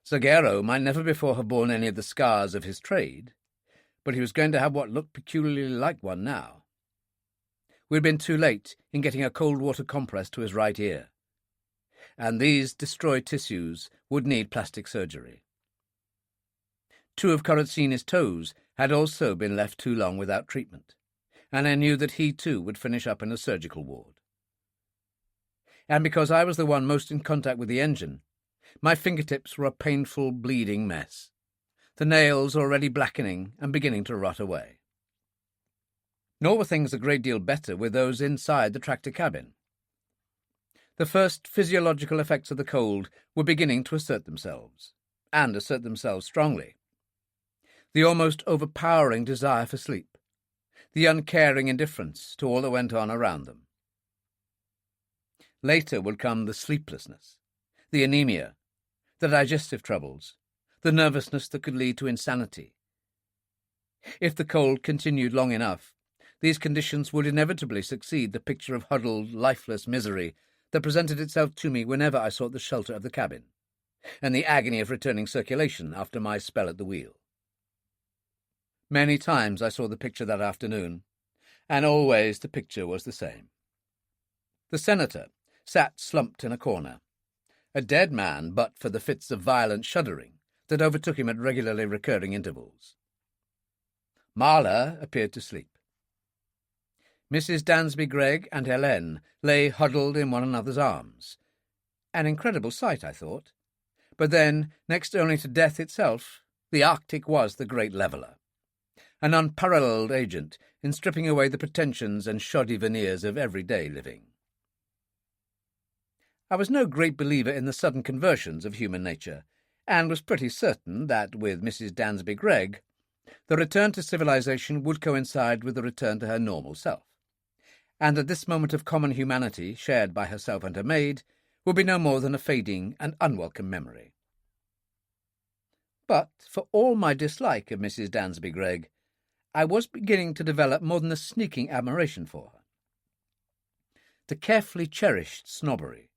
Zaghero might never before have borne any of the scars of his trade, but he was going to have what looked peculiarly like one now. We had been too late in getting a cold water compress to his right ear, and these destroyed tissues would need plastic surgery. 2 of Corazzini's toes had also been left too long without treatment, and I knew that he too would finish up in a surgical ward. And because I was the one most in contact with the engine, my fingertips were a painful, bleeding mess, the nails already blackening and beginning to rot away. Nor were things a great deal better with those inside the tractor cabin. The first physiological effects of the cold were beginning to assert themselves, and assert themselves strongly. The almost overpowering desire for sleep, the uncaring indifference to all that went on around them. Later would come the sleeplessness, the anemia, the digestive troubles, the nervousness that could lead to insanity. If the cold continued long enough, these conditions would inevitably succeed the picture of huddled, lifeless misery that presented itself to me whenever I sought the shelter of the cabin, and the agony of returning circulation after my spell at the wheel. Many times I saw the picture that afternoon, and always the picture was the same. The senator sat slumped in a corner, a dead man but for the fits of violent shuddering that overtook him at regularly recurring intervals. Marla appeared to sleep. Mrs. Dansby Gregg and Helene lay huddled in one another's arms. An incredible sight, I thought. But then, next only to death itself, the Arctic was the great leveller, an unparalleled agent in stripping away the pretensions and shoddy veneers of everyday living. I was no great believer in the sudden conversions of human nature, and was pretty certain that, with Mrs. Dansby Gregg, the return to civilization would coincide with the return to her normal self, and that this moment of common humanity, shared by herself and her maid, would be no more than a fading and unwelcome memory. But, for all my dislike of Mrs. Dansby Gregg, I was beginning to develop more than a sneaking admiration for her. The carefully cherished snobbery,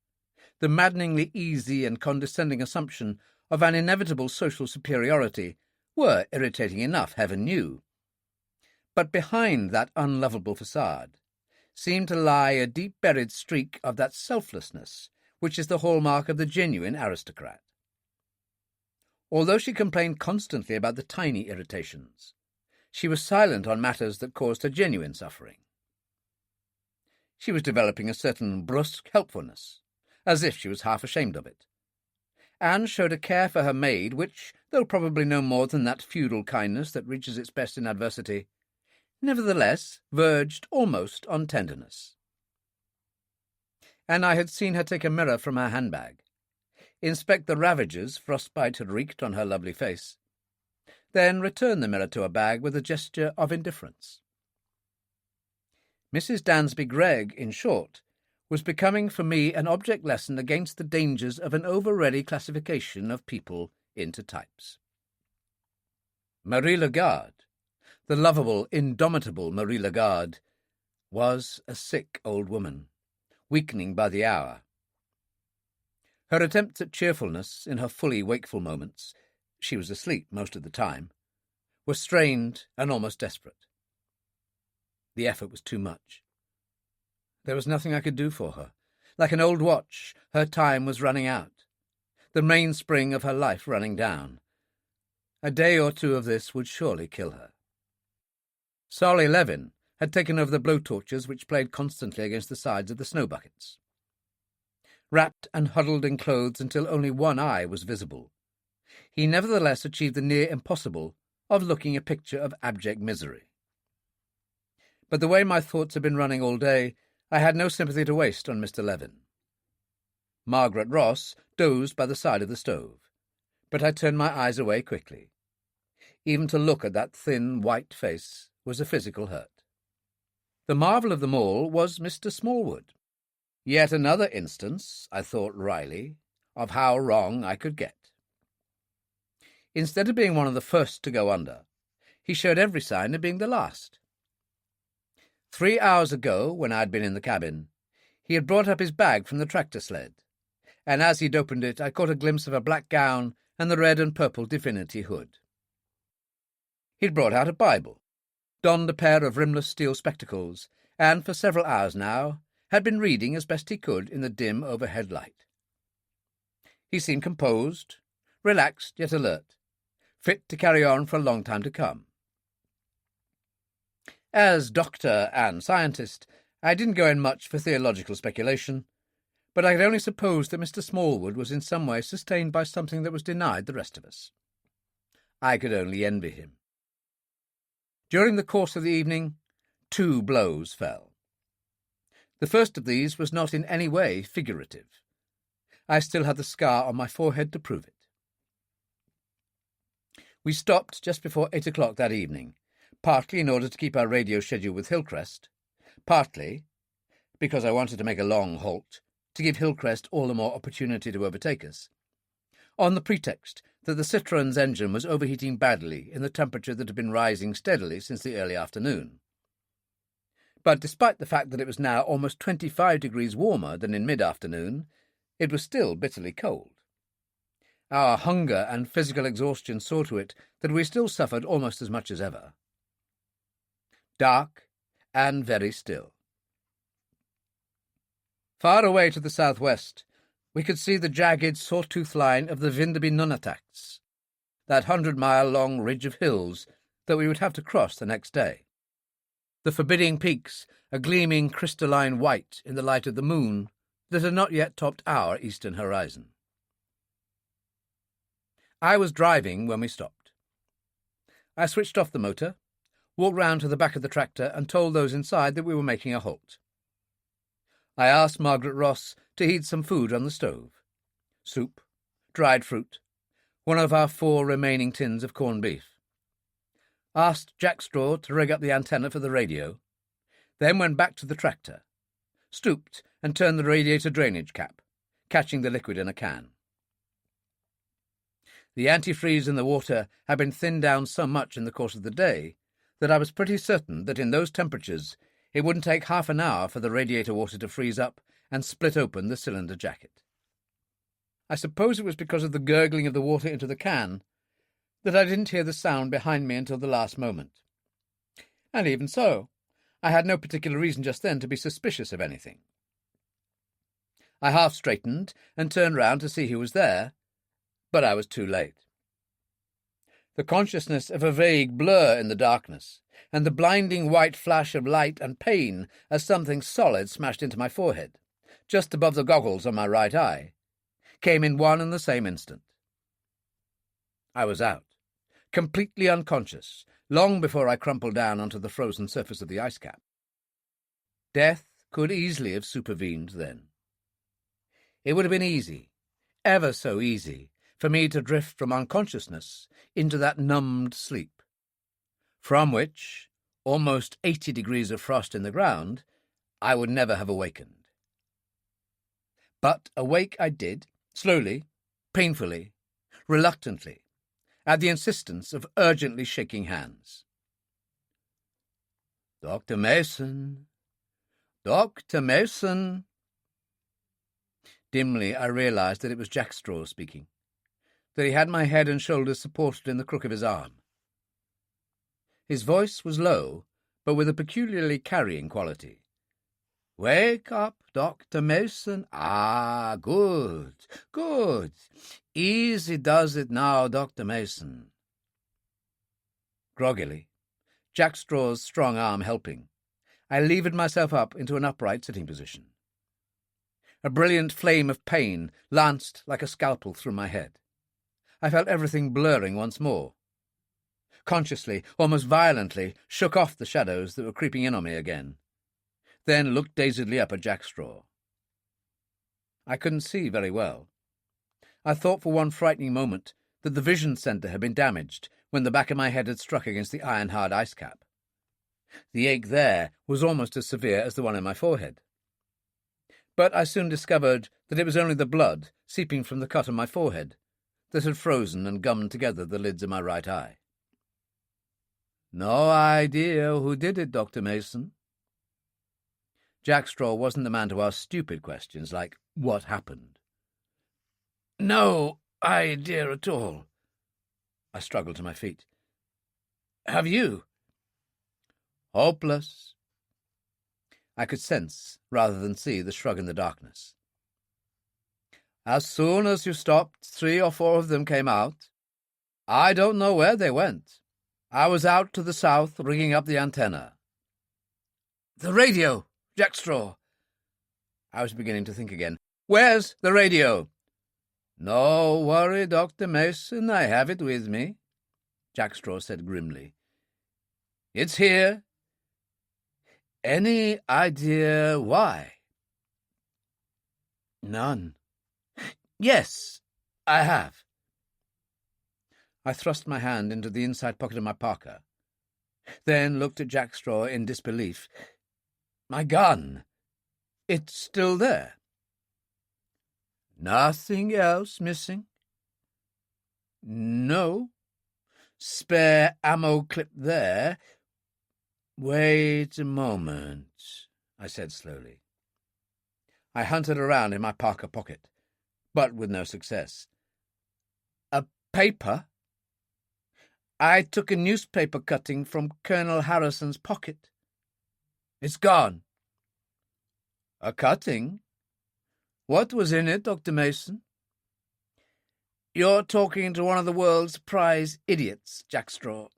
the maddeningly easy and condescending assumption of an inevitable social superiority were irritating enough, heaven knew. But behind that unlovable facade seemed to lie a deep-buried streak of that selflessness which is the hallmark of the genuine aristocrat. Although she complained constantly about the tiny irritations, she was silent on matters that caused her genuine suffering. She was developing a certain brusque helpfulness, as if she was half ashamed of it, and showed a care for her maid which, though probably no more than that feudal kindness that reaches its best in adversity, nevertheless verged almost on tenderness. And I had seen her take a mirror from her handbag, inspect the ravages frostbite had wreaked on her lovely face, then return the mirror to her bag with a gesture of indifference. Mrs. Dansby Gregg, in short, was becoming for me an object lesson against the dangers of an over-ready classification of people into types. Marie Lagarde, the lovable, indomitable Marie Lagarde, was a sick old woman, weakening by the hour. Her attempts at cheerfulness in her fully wakeful moments — she was asleep most of the time — were strained and almost desperate. The effort was too much. There was nothing I could do for her. Like an old watch, her time was running out, the mainspring of her life running down. A day or two of this would surely kill her. Solly Levin had taken over the blowtorches which played constantly against the sides of the snow buckets. Wrapped and huddled in clothes until only one eye was visible, he nevertheless achieved the near impossible of looking a picture of abject misery. But the way my thoughts had been running all day, I had no sympathy to waste on Mr. Levin. Margaret Ross dozed by the side of the stove, but I turned my eyes away quickly. Even to look at that thin, white face was a physical hurt. The marvel of them all was Mr. Smallwood. Yet another instance, I thought wryly, of how wrong I could get. Instead of being one of the first to go under, he showed every sign of being the last. 3 hours ago, when I had been in the cabin, he had brought up his bag from the tractor sled, and as he'd opened it I caught a glimpse of a black gown and the red and purple Divinity hood. He'd brought out a Bible, donned a pair of rimless steel spectacles, and for several hours now had been reading as best he could in the dim overhead light. He seemed composed, relaxed yet alert, fit to carry on for a long time to come. As doctor and scientist, I didn't go in much for theological speculation, but I could only suppose that Mr. Smallwood was in some way sustained by something that was denied the rest of us. I could only envy him. During the course of the evening, 2 blows fell. The first of these was not in any way figurative. I still had the scar on my forehead to prove it. We stopped just before 8 o'clock that evening, partly in order to keep our radio schedule with Hillcrest, partly because I wanted to make a long halt, to give Hillcrest all the more opportunity to overtake us, on the pretext that the Citroen's engine was overheating badly in the temperature that had been rising steadily since the early afternoon. But despite the fact that it was now almost 25 degrees warmer than in mid-afternoon, it was still bitterly cold. Our hunger and physical exhaustion saw to it that we still suffered almost as much as ever. Dark and very still. Far away to the southwest, we could see the jagged, sawtooth line of the Vindeby Nunataks, that 100-mile-long ridge of hills that we would have to cross the next day. The forbidding peaks, a gleaming crystalline white in the light of the moon that had not yet topped our eastern horizon. I was driving when we stopped. I switched off the motor, walked round to the back of the tractor and told those inside that we were making a halt. I asked Margaret Ross to heat some food on the stove. Soup, dried fruit, one of our 4 remaining tins of corned beef. Asked Jack Straw to rig up the antenna for the radio, then went back to the tractor, stooped and turned the radiator drainage cap, catching the liquid in a can. The antifreeze in the water had been thinned down so much in the course of the day that I was pretty certain that in those temperatures it wouldn't take half an hour for the radiator water to freeze up and split open the cylinder jacket. I suppose it was because of the gurgling of the water into the can that I didn't hear the sound behind me until the last moment. And even so, I had no particular reason just then to be suspicious of anything. I half-straightened and turned round to see who was there, but I was too late. The consciousness of a vague blur in the darkness, and the blinding white flash of light and pain as something solid smashed into my forehead, just above the goggles on my right eye, came in one and the same instant. I was out, completely unconscious, long before I crumpled down onto the frozen surface of the ice cap. Death could easily have supervened then. It would have been easy, ever so easy, for me to drift from unconsciousness into that numbed sleep, from which, almost 80 degrees of frost in the ground, I would never have awakened. But awake I did, slowly, painfully, reluctantly, at the insistence of urgently shaking hands. "Dr. Mason," Dr. Mason. Dimly I realized that it was Jack Straw speaking, that he had my head and shoulders supported in the crook of his arm. His voice was low, but with a peculiarly carrying quality. "Wake up, Dr. Mason. Ah, good, good. Easy does it now, Dr. Mason." Groggily, Jack Straw's strong arm helping, I levered myself up into an upright sitting position. A brilliant flame of pain lanced like a scalpel through my head. I felt everything blurring once more. Consciously, almost violently, shook off the shadows that were creeping in on me again, then looked dazedly up at Jack Straw. I couldn't see very well. I thought for one frightening moment that the vision centre had been damaged when the back of my head had struck against the iron-hard ice cap. The ache there was almost as severe as the one in my forehead. But I soon discovered that it was only the blood seeping from the cut on my forehead that had frozen and gummed together the lids of my right eye. "No idea who did it, Dr. Mason?" Jack Straw wasn't the man to ask stupid questions like, "What happened?" "No idea at all." I struggled to my feet. "Have you?" "Hopeless." I could sense, rather than see, the shrug in the darkness. "As soon as you stopped, 3 or 4 of them came out. I don't know where they went. I was out to the south rigging up the antenna." "The radio, Jack Straw." I was beginning to think again. "Where's the radio?" "No worry, Dr. Mason, I have it with me," Jack Straw said grimly. "It's here. Any idea why?" "None." "Yes, I have." I thrust my hand into the inside pocket of my parka, then looked at Jack Straw in disbelief. "My gun! It's still there." "Nothing else missing?" "No. Spare ammo clip there." "Wait a moment," I said slowly. I hunted around in my parka pocket, but with no success. "A paper? I took a newspaper cutting from Colonel Harrison's pocket. It's gone." "A cutting? What was in it, Dr. Mason?" "You're talking to one of the world's prize idiots, Jack Straw."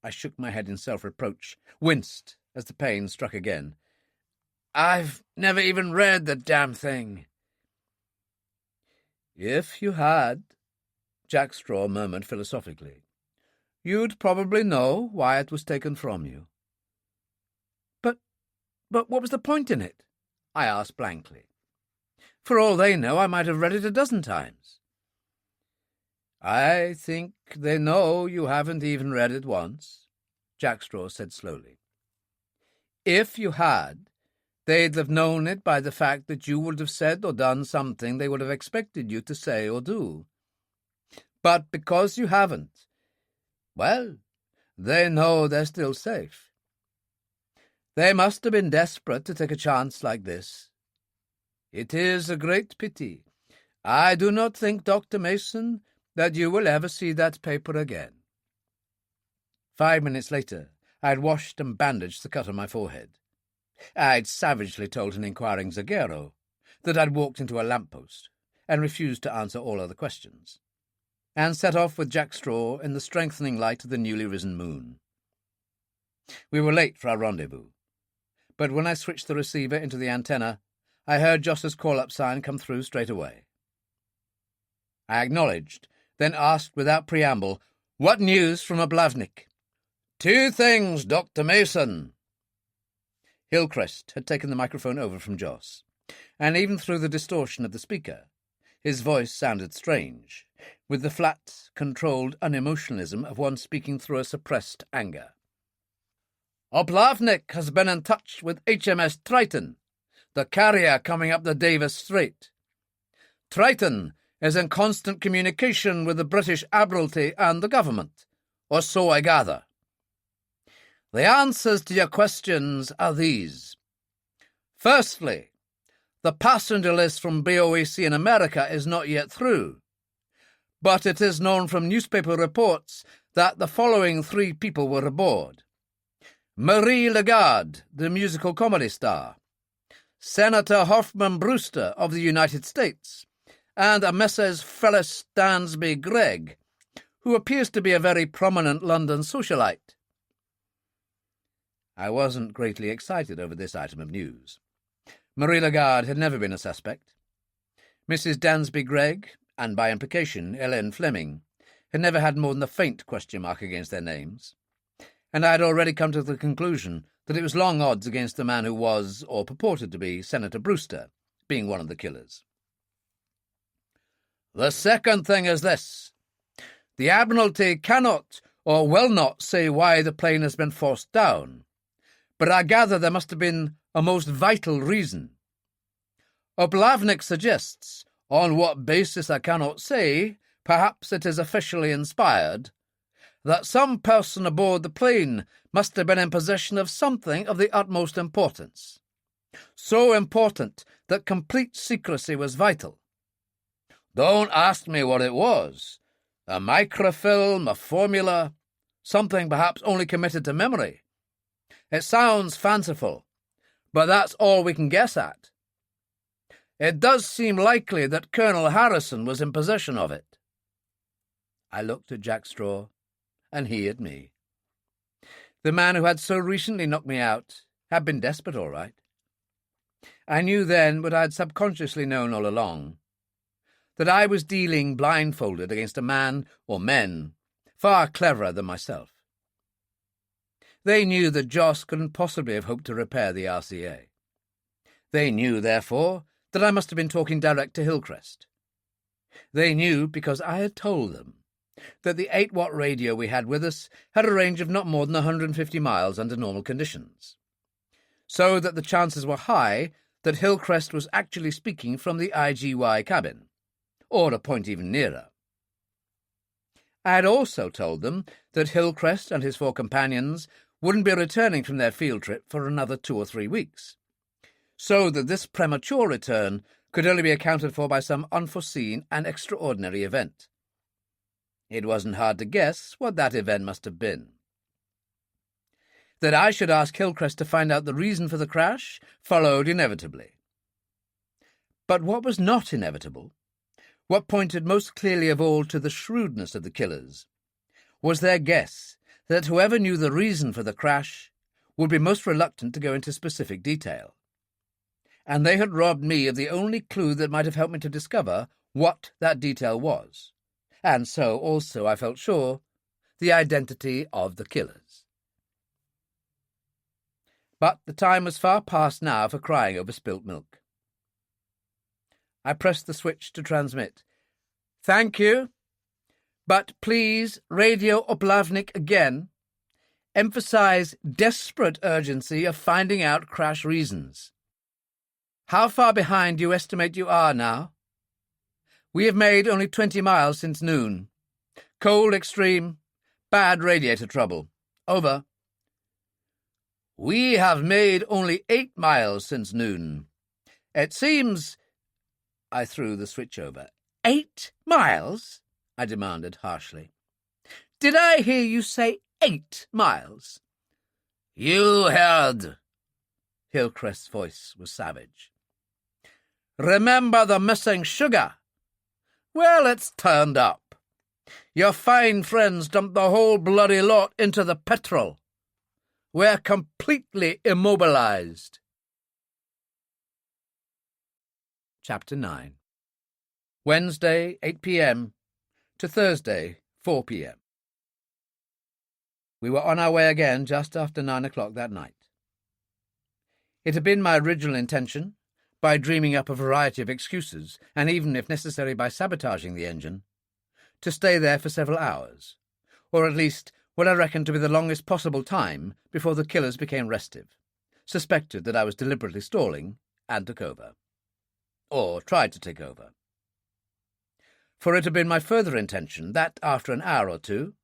I shook my head in self-reproach, winced as the pain struck again. "I've never even read the damn thing." "If you had," Jack Straw murmured philosophically, "you'd probably know why it was taken from you." But what was the point in it?" I asked blankly. "For all they know, I might have read it a dozen times." "I think they know you haven't even read it once," Jack Straw said slowly. "If you had, they'd have known it by the fact that you would have said or done something they would have expected you to say or do. But because you haven't, well, they know they're still safe. They must have been desperate to take a chance like this. It is a great pity. I do not think, Dr. Mason, that you will ever see that paper again." 5 minutes later, I had washed and bandaged the cut on my forehead. I'd savagely told an inquiring zaguero that I'd walked into a lamp-post and refused to answer all other questions, and set off with Jack Straw in the strengthening light of the newly risen moon. We were late for our rendezvous, but when I switched the receiver into the antenna, I heard Joss's call-up sign come through straight away. I acknowledged, then asked without preamble, "What news from Oblavnik?" "2 things, Dr. Mason." Hillcrest had taken the microphone over from Joss, and even through the distortion of the speaker, his voice sounded strange, with the flat, controlled unemotionalism of one speaking through a suppressed anger. "Oblavnik has been in touch with HMS Triton, the carrier coming up the Davis Strait. Triton is in constant communication with the British Admiralty and the government, or so I gather. The answers to your questions are these. Firstly, the passenger list from BOAC in America is not yet through, but it is known from newspaper reports that the following 3 people were aboard: Marie Lagarde, the musical comedy star, Senator Hoffman Brewster of the United States, and a Messrs. Phyllis Dansby Gregg, who appears to be a very prominent London socialite. I wasn't greatly excited over this item of news. Marie Lagarde had never been a suspect. Mrs. Dansby Gregg, and by implication Ellen Fleming, had never had more than a faint question mark against their names, and I had already come to the conclusion that it was long odds against the man who was, or purported to be, Senator Brewster, being one of the killers. The second thing is this. The Admiralty cannot, or will not, say why the plane has been forced down, but I gather there must have been a most vital reason. Oplavnik suggests, on what basis I cannot say, perhaps it is officially inspired, that some person aboard the plane must have been in possession of something of the utmost importance. So important that complete secrecy was vital. Don't ask me what it was. A microfilm, a formula, something perhaps only committed to memory. It sounds fanciful, but that's all we can guess at. It does seem likely that Colonel Harrison was in possession of it. I looked at Jack Straw, and he at me. The man who had so recently knocked me out had been desperate, all right. I knew then what I had subconsciously known all along, that I was dealing blindfolded against a man, or men, far cleverer than myself. They knew that Joss couldn't possibly have hoped to repair the RCA. They knew, therefore, that I must have been talking direct to Hillcrest. They knew, because I had told them, that the 8-watt radio we had with us had a range of not more than 150 miles under normal conditions, so that the chances were high that Hillcrest was actually speaking from the IGY cabin, or a point even nearer. I had also told them that Hillcrest and his 4 companions wouldn't be returning from their field trip for another 2 or 3 weeks, so that this premature return could only be accounted for by some unforeseen and extraordinary event. It wasn't hard to guess what that event must have been. That I should ask Hillcrest to find out the reason for the crash followed inevitably. But what was not inevitable, what pointed most clearly of all to the shrewdness of the killers, was their guess that whoever knew the reason for the crash would be most reluctant to go into specific detail. And they had robbed me of the only clue that might have helped me to discover what that detail was, and so also, I felt sure, the identity of the killers. But the time was far past now for crying over spilt milk. I pressed the switch to transmit. "Thank you, but please radio Oplavnik again. Emphasize desperate urgency of finding out crash reasons. How far behind do you estimate you are now? We have made only 20 miles since noon. Cold extreme, bad radiator trouble. Over." "We have made only 8 miles since noon. It seems—" I threw the switch over. 8 miles? I demanded harshly. "Did I hear you say 8 miles? "You heard." Hillcrest's voice was savage. "Remember the missing sugar? Well, it's turned up. Your fine friends dumped the whole bloody lot into the petrol. We're completely immobilized." Chapter 9. Wednesday, 8 p.m. to Thursday, 4 p.m. We were on our way again just after 9 o'clock that night. It had been my original intention, by dreaming up a variety of excuses, and even, if necessary, by sabotaging the engine, to stay there for several hours, or at least what I reckoned to be the longest possible time before the killers became restive, suspected that I was deliberately stalling, and took over. Or tried to take over. For it had been my further intention that, after an hour or two,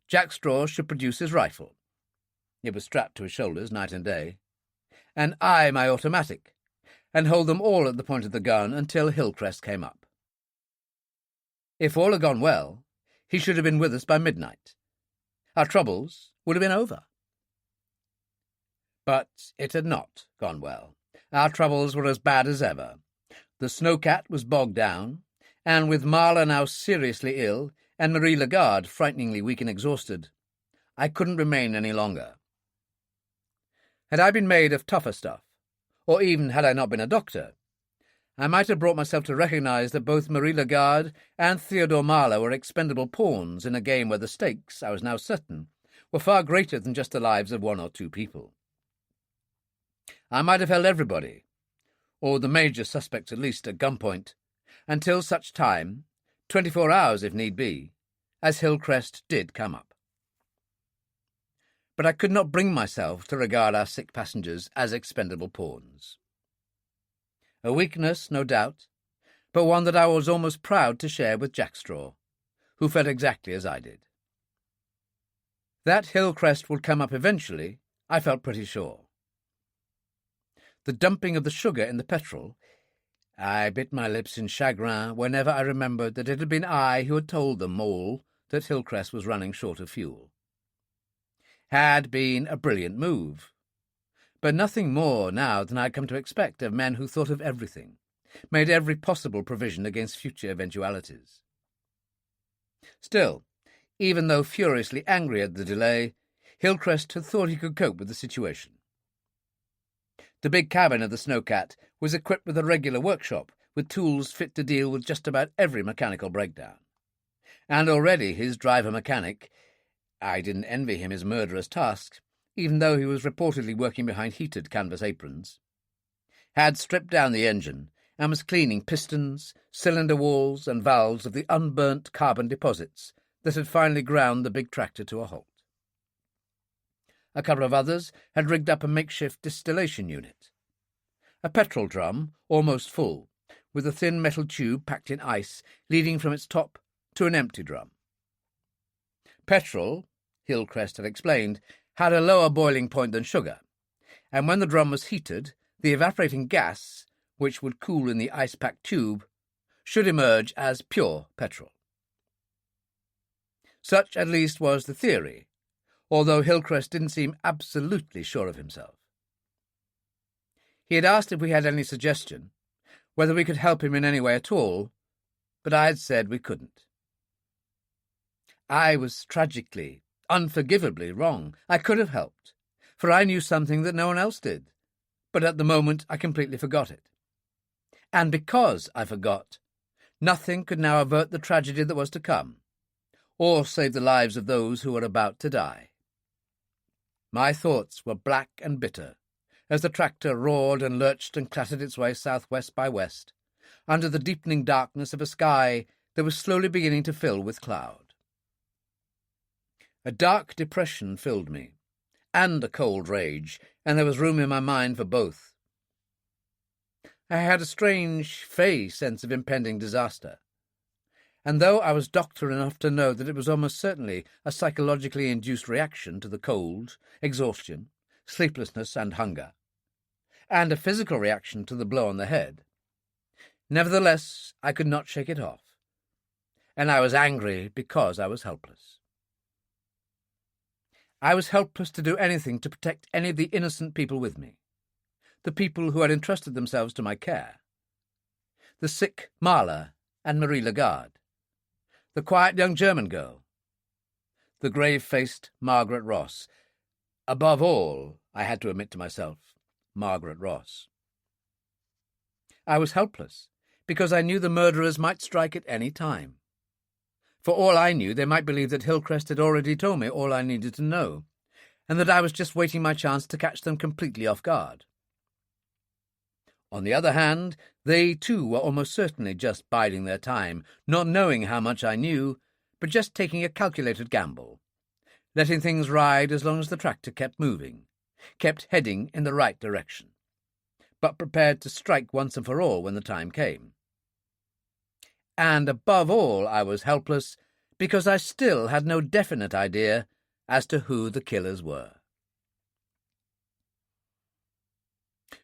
Jack Straw should produce his rifle. It was strapped to his shoulders night and day, and I my automatic, and hold them all at the point of the gun until Hillcrest came up. If all had gone well, he should have been with us by midnight. Our troubles would have been over. But it had not gone well. Our troubles were as bad as ever. The Snowcat was bogged down, and with Marla now seriously ill and Marie Lagarde frighteningly weak and exhausted, I couldn't remain any longer. Had I been made of tougher stuff, or even had I not been a doctor, I might have brought myself to recognize that both Marie Lagarde and Theodore Marla were expendable pawns in a game where the stakes, I was now certain, were far greater than just the lives of one or two people. I might have held everybody, or the major suspects at least, at gunpoint, until such time, 24 hours if need be, as Hillcrest did come up. But I could not bring myself to regard our sick passengers as expendable pawns. A weakness, no doubt, but one that I was almost proud to share with Jackstraw, who felt exactly as I did. That Hillcrest would come up eventually, I felt pretty sure. The dumping of the sugar in the petrol, I bit my lips in chagrin whenever I remembered that it had been I who had told them all that Hillcrest was running short of fuel. Had been a brilliant move, but nothing more now than I had come to expect of men who thought of everything, made every possible provision against future eventualities. Still, even though furiously angry at the delay, Hillcrest had thought he could cope with the situation. The big cabin of the Snowcat was equipped with a regular workshop, with tools fit to deal with just about every mechanical breakdown. And already his driver-mechanic, I didn't envy him his murderous task, even though he was reportedly working behind heated canvas aprons, had stripped down the engine and was cleaning pistons, cylinder walls and valves of the unburnt carbon deposits that had finally ground the big tractor to a halt. A couple of others had rigged up a makeshift distillation unit. A petrol drum, almost full, with a thin metal tube packed in ice leading from its top to an empty drum. Petrol, Hillcrest had explained, had a lower boiling point than sugar, and when the drum was heated, the evaporating gas, which would cool in the ice-packed tube, should emerge as pure petrol. Such, at least, was the theory, although Hillcrest didn't seem absolutely sure of himself. He had asked if we had any suggestion, whether we could help him in any way at all, but I had said we couldn't. I was tragically, unforgivably wrong. I could have helped, for I knew something that no one else did, but at the moment I completely forgot it. And because I forgot, nothing could now avert the tragedy that was to come, or save the lives of those who were about to die. My thoughts were black and bitter as the tractor roared and lurched and clattered its way southwest by west, under the deepening darkness of a sky that was slowly beginning to fill with cloud. A dark depression filled me, and a cold rage, and there was room in my mind for both. I had a strange, fey sense of impending disaster, and though I was doctor enough to know that it was almost certainly a psychologically induced reaction to the cold, exhaustion, sleeplessness and hunger, and a physical reaction to the blow on the head, nevertheless I could not shake it off, and I was angry because I was helpless. I was helpless to do anything to protect any of the innocent people with me, the people who had entrusted themselves to my care, the sick Marla and Marie Lagarde, the quiet young German girl, the grave-faced Margaret Ross. Above all, I had to admit to myself, Margaret Ross. I was helpless, because I knew the murderers might strike at any time. For all I knew, they might believe that Hillcrest had already told me all I needed to know, and that I was just waiting my chance to catch them completely off guard. On the other hand, they too were almost certainly just biding their time, not knowing how much I knew, but just taking a calculated gamble, letting things ride as long as the tractor kept moving, kept heading in the right direction, but prepared to strike once and for all when the time came. And above all, I was helpless because I still had no definite idea as to who the killers were.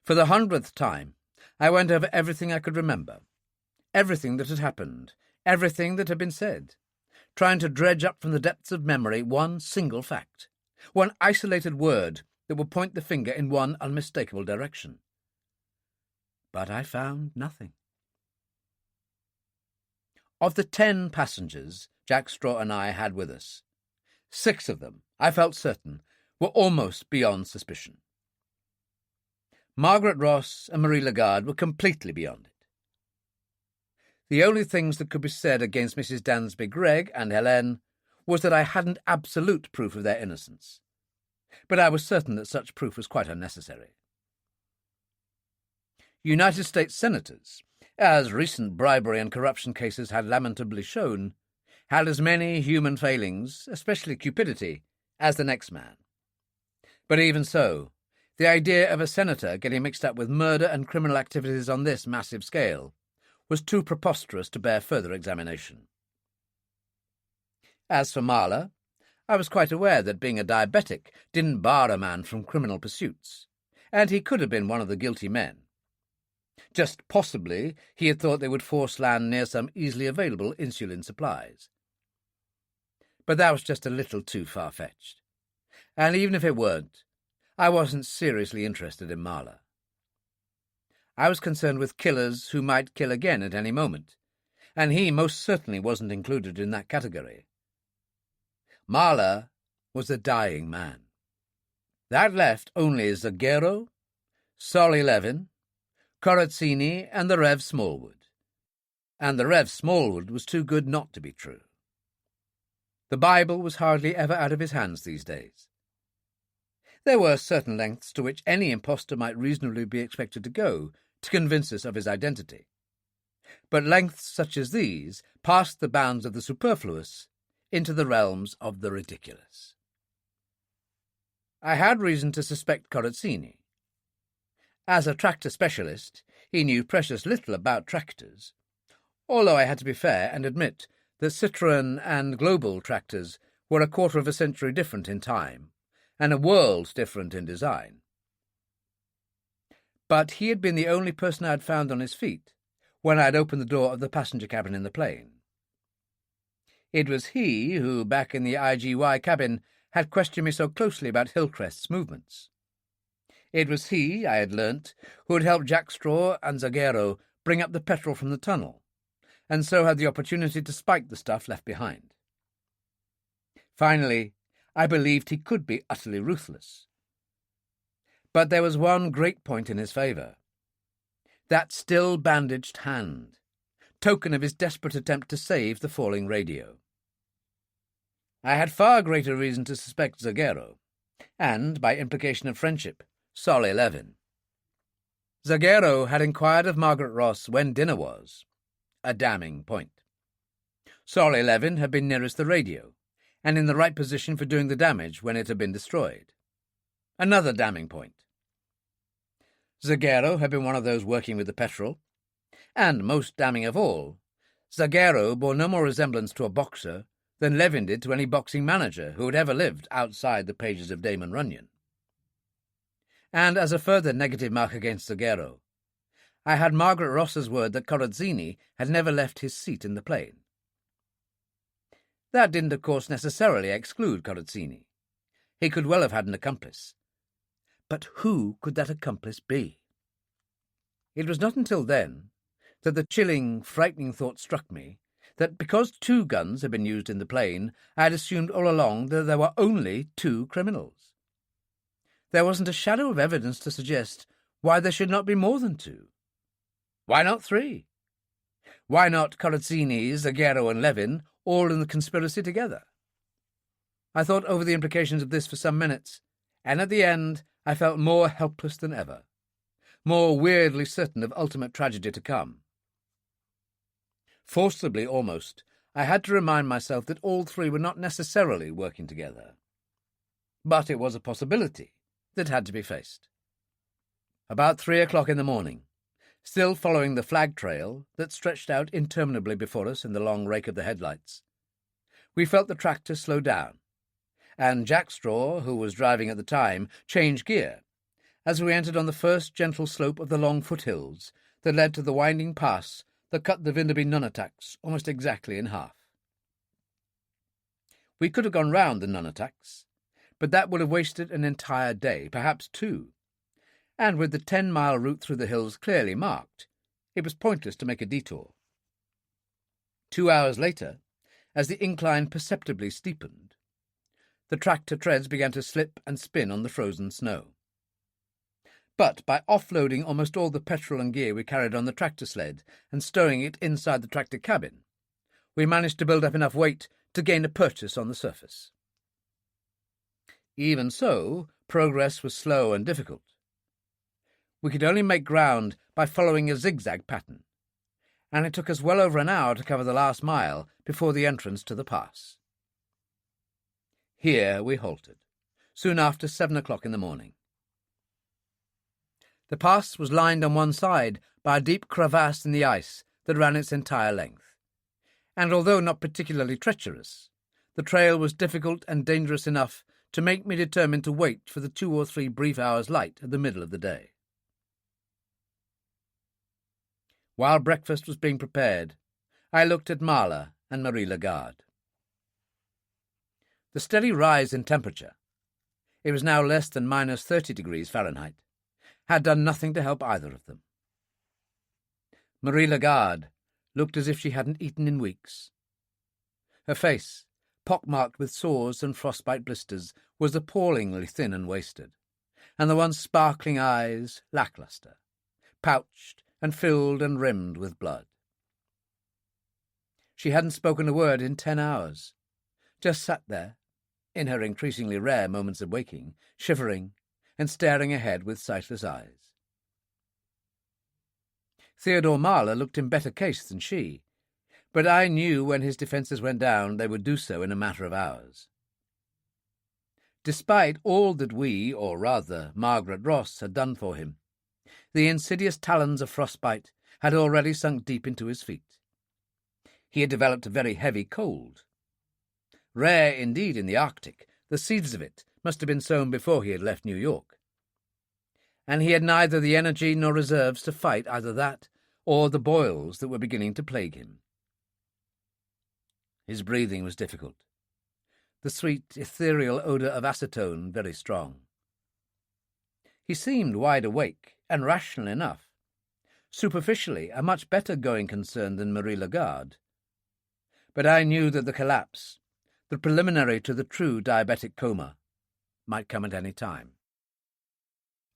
For the 100th time, I went over everything I could remember, everything that had happened, everything that had been said, trying to dredge up from the depths of memory one single fact, one isolated word that would point the finger in one unmistakable direction. But I found nothing. Of the 10 passengers Jack Straw and I had with us, 6 of them, I felt certain, were almost beyond suspicion. Margaret Ross and Marie Lagarde were completely beyond it. The only things that could be said against Mrs. Dansby Gregg and Helene was that I hadn't absolute proof of their innocence, but I was certain that such proof was quite unnecessary. United States senators, as recent bribery and corruption cases had lamentably shown, had as many human failings, especially cupidity, as the next man. But even so, the idea of a senator getting mixed up with murder and criminal activities on this massive scale was too preposterous to bear further examination. As for Marla, I was quite aware that being a diabetic didn't bar a man from criminal pursuits, and he could have been one of the guilty men. Just possibly he had thought they would force land near some easily available insulin supplies. But that was just a little too far-fetched. And even if it weren't, I wasn't seriously interested in Marla. I was concerned with killers who might kill again at any moment, and he most certainly wasn't included in that category. Marla was a dying man. That left only Zagero, Solly Levin, Corazzini, and the Rev Smallwood. And the Rev Smallwood was too good not to be true. The Bible was hardly ever out of his hands these days. There were certain lengths to which any impostor might reasonably be expected to go to convince us of his identity. But lengths such as these passed the bounds of the superfluous into the realms of the ridiculous. I had reason to suspect Corazzini. As a tractor specialist, he knew precious little about tractors, although I had to be fair and admit that Citroën and Global tractors were a quarter of a century different in time, and a world different in design. But he had been the only person I had found on his feet when I had opened the door of the passenger cabin in the plane. It was he who, back in the IGY cabin, had questioned me so closely about Hillcrest's movements. It was he, I had learnt, who had helped Jack Straw and Zagero bring up the petrol from the tunnel, and so had the opportunity to spike the stuff left behind. Finally, I believed he could be utterly ruthless. But there was one great point in his favour. That still bandaged hand, token of his desperate attempt to save the falling radio. I had far greater reason to suspect Zagero, and, by implication of friendship, Solly Levin. Zagero had inquired of Margaret Ross when dinner was, a damning point. Solly Levin had been nearest the radio, and in the right position for doing the damage when it had been destroyed. Another damning point. Zagero had been one of those working with the petrol, and, most damning of all, Zagero bore no more resemblance to a boxer than Levin did to any boxing manager who had ever lived outside the pages of Damon Runyon. And as a further negative mark against Zagero, I had Margaret Ross's word that Corazzini had never left his seat in the plane. That didn't, of course, necessarily exclude Corazzini. He could well have had an accomplice. But who could that accomplice be? It was not until then that the chilling, frightening thought struck me that because 2 guns had been used in the plane, I had assumed all along that there were only 2 criminals. There wasn't a shadow of evidence to suggest why there should not be more than 2. Why not 3? Why not Corazzini, Zagero, and Levin all in the conspiracy together? I thought over the implications of this for some minutes, and at the end I felt more helpless than ever, more weirdly certain of ultimate tragedy to come. Forcibly almost, I had to remind myself that all 3 were not necessarily working together. But it was a possibility that had to be faced. About 3 o'clock in the morning, still following the flag trail that stretched out interminably before us in the long rake of the headlights, we felt the tractor slow down, and Jack Straw, who was driving at the time, changed gear as we entered on the first gentle slope of the long foothills that led to the winding pass that cut the Vinderby Nunataks almost exactly in half. We could have gone round the Nunataks, but that would have wasted an entire day, perhaps 2, and with the 10-mile route through the hills clearly marked, it was pointless to make a detour. 2 hours later, as the incline perceptibly steepened, the tractor treads began to slip and spin on the frozen snow. But by offloading almost all the petrol and gear we carried on the tractor sled and stowing it inside the tractor cabin, we managed to build up enough weight to gain a purchase on the surface. Even so, progress was slow and difficult. We could only make ground by following a zigzag pattern, and it took us well over an hour to cover the last mile before the entrance to the pass. Here we halted, soon after 7 o'clock in the morning. The pass was lined on one side by a deep crevasse in the ice that ran its entire length, and although not particularly treacherous, the trail was difficult and dangerous enough to make me determined to wait for the 2 or 3 brief hours' light at the middle of the day. While breakfast was being prepared, I looked at Marla and Marie Lagarde. The steady rise in temperature, it was now less than minus 30 degrees Fahrenheit, had done nothing to help either of them. Marie Lagarde looked as if she hadn't eaten in weeks. Her face, pockmarked with sores and frostbite blisters, was appallingly thin and wasted, and the once sparkling eyes lacklustre, pouched and filled and rimmed with blood. She hadn't spoken a word in 10 hours, just sat there, in her increasingly rare moments of waking, shivering and staring ahead with sightless eyes. Theodore Marla looked in better case than she, but I knew when his defences went down they would do so in a matter of hours. Despite all that we, or rather Margaret Ross, had done for him, the insidious talons of frostbite had already sunk deep into his feet. He had developed a very heavy cold. Rare indeed in the Arctic, the seeds of it must have been sown before he had left New York. And he had neither the energy nor reserves to fight either that or the boils that were beginning to plague him. His breathing was difficult, the sweet, ethereal odour of acetone very strong. He seemed wide awake and rational enough, superficially a much better going concern than Marie Lagarde. But I knew that the collapse, the preliminary to the true diabetic coma, might come at any time.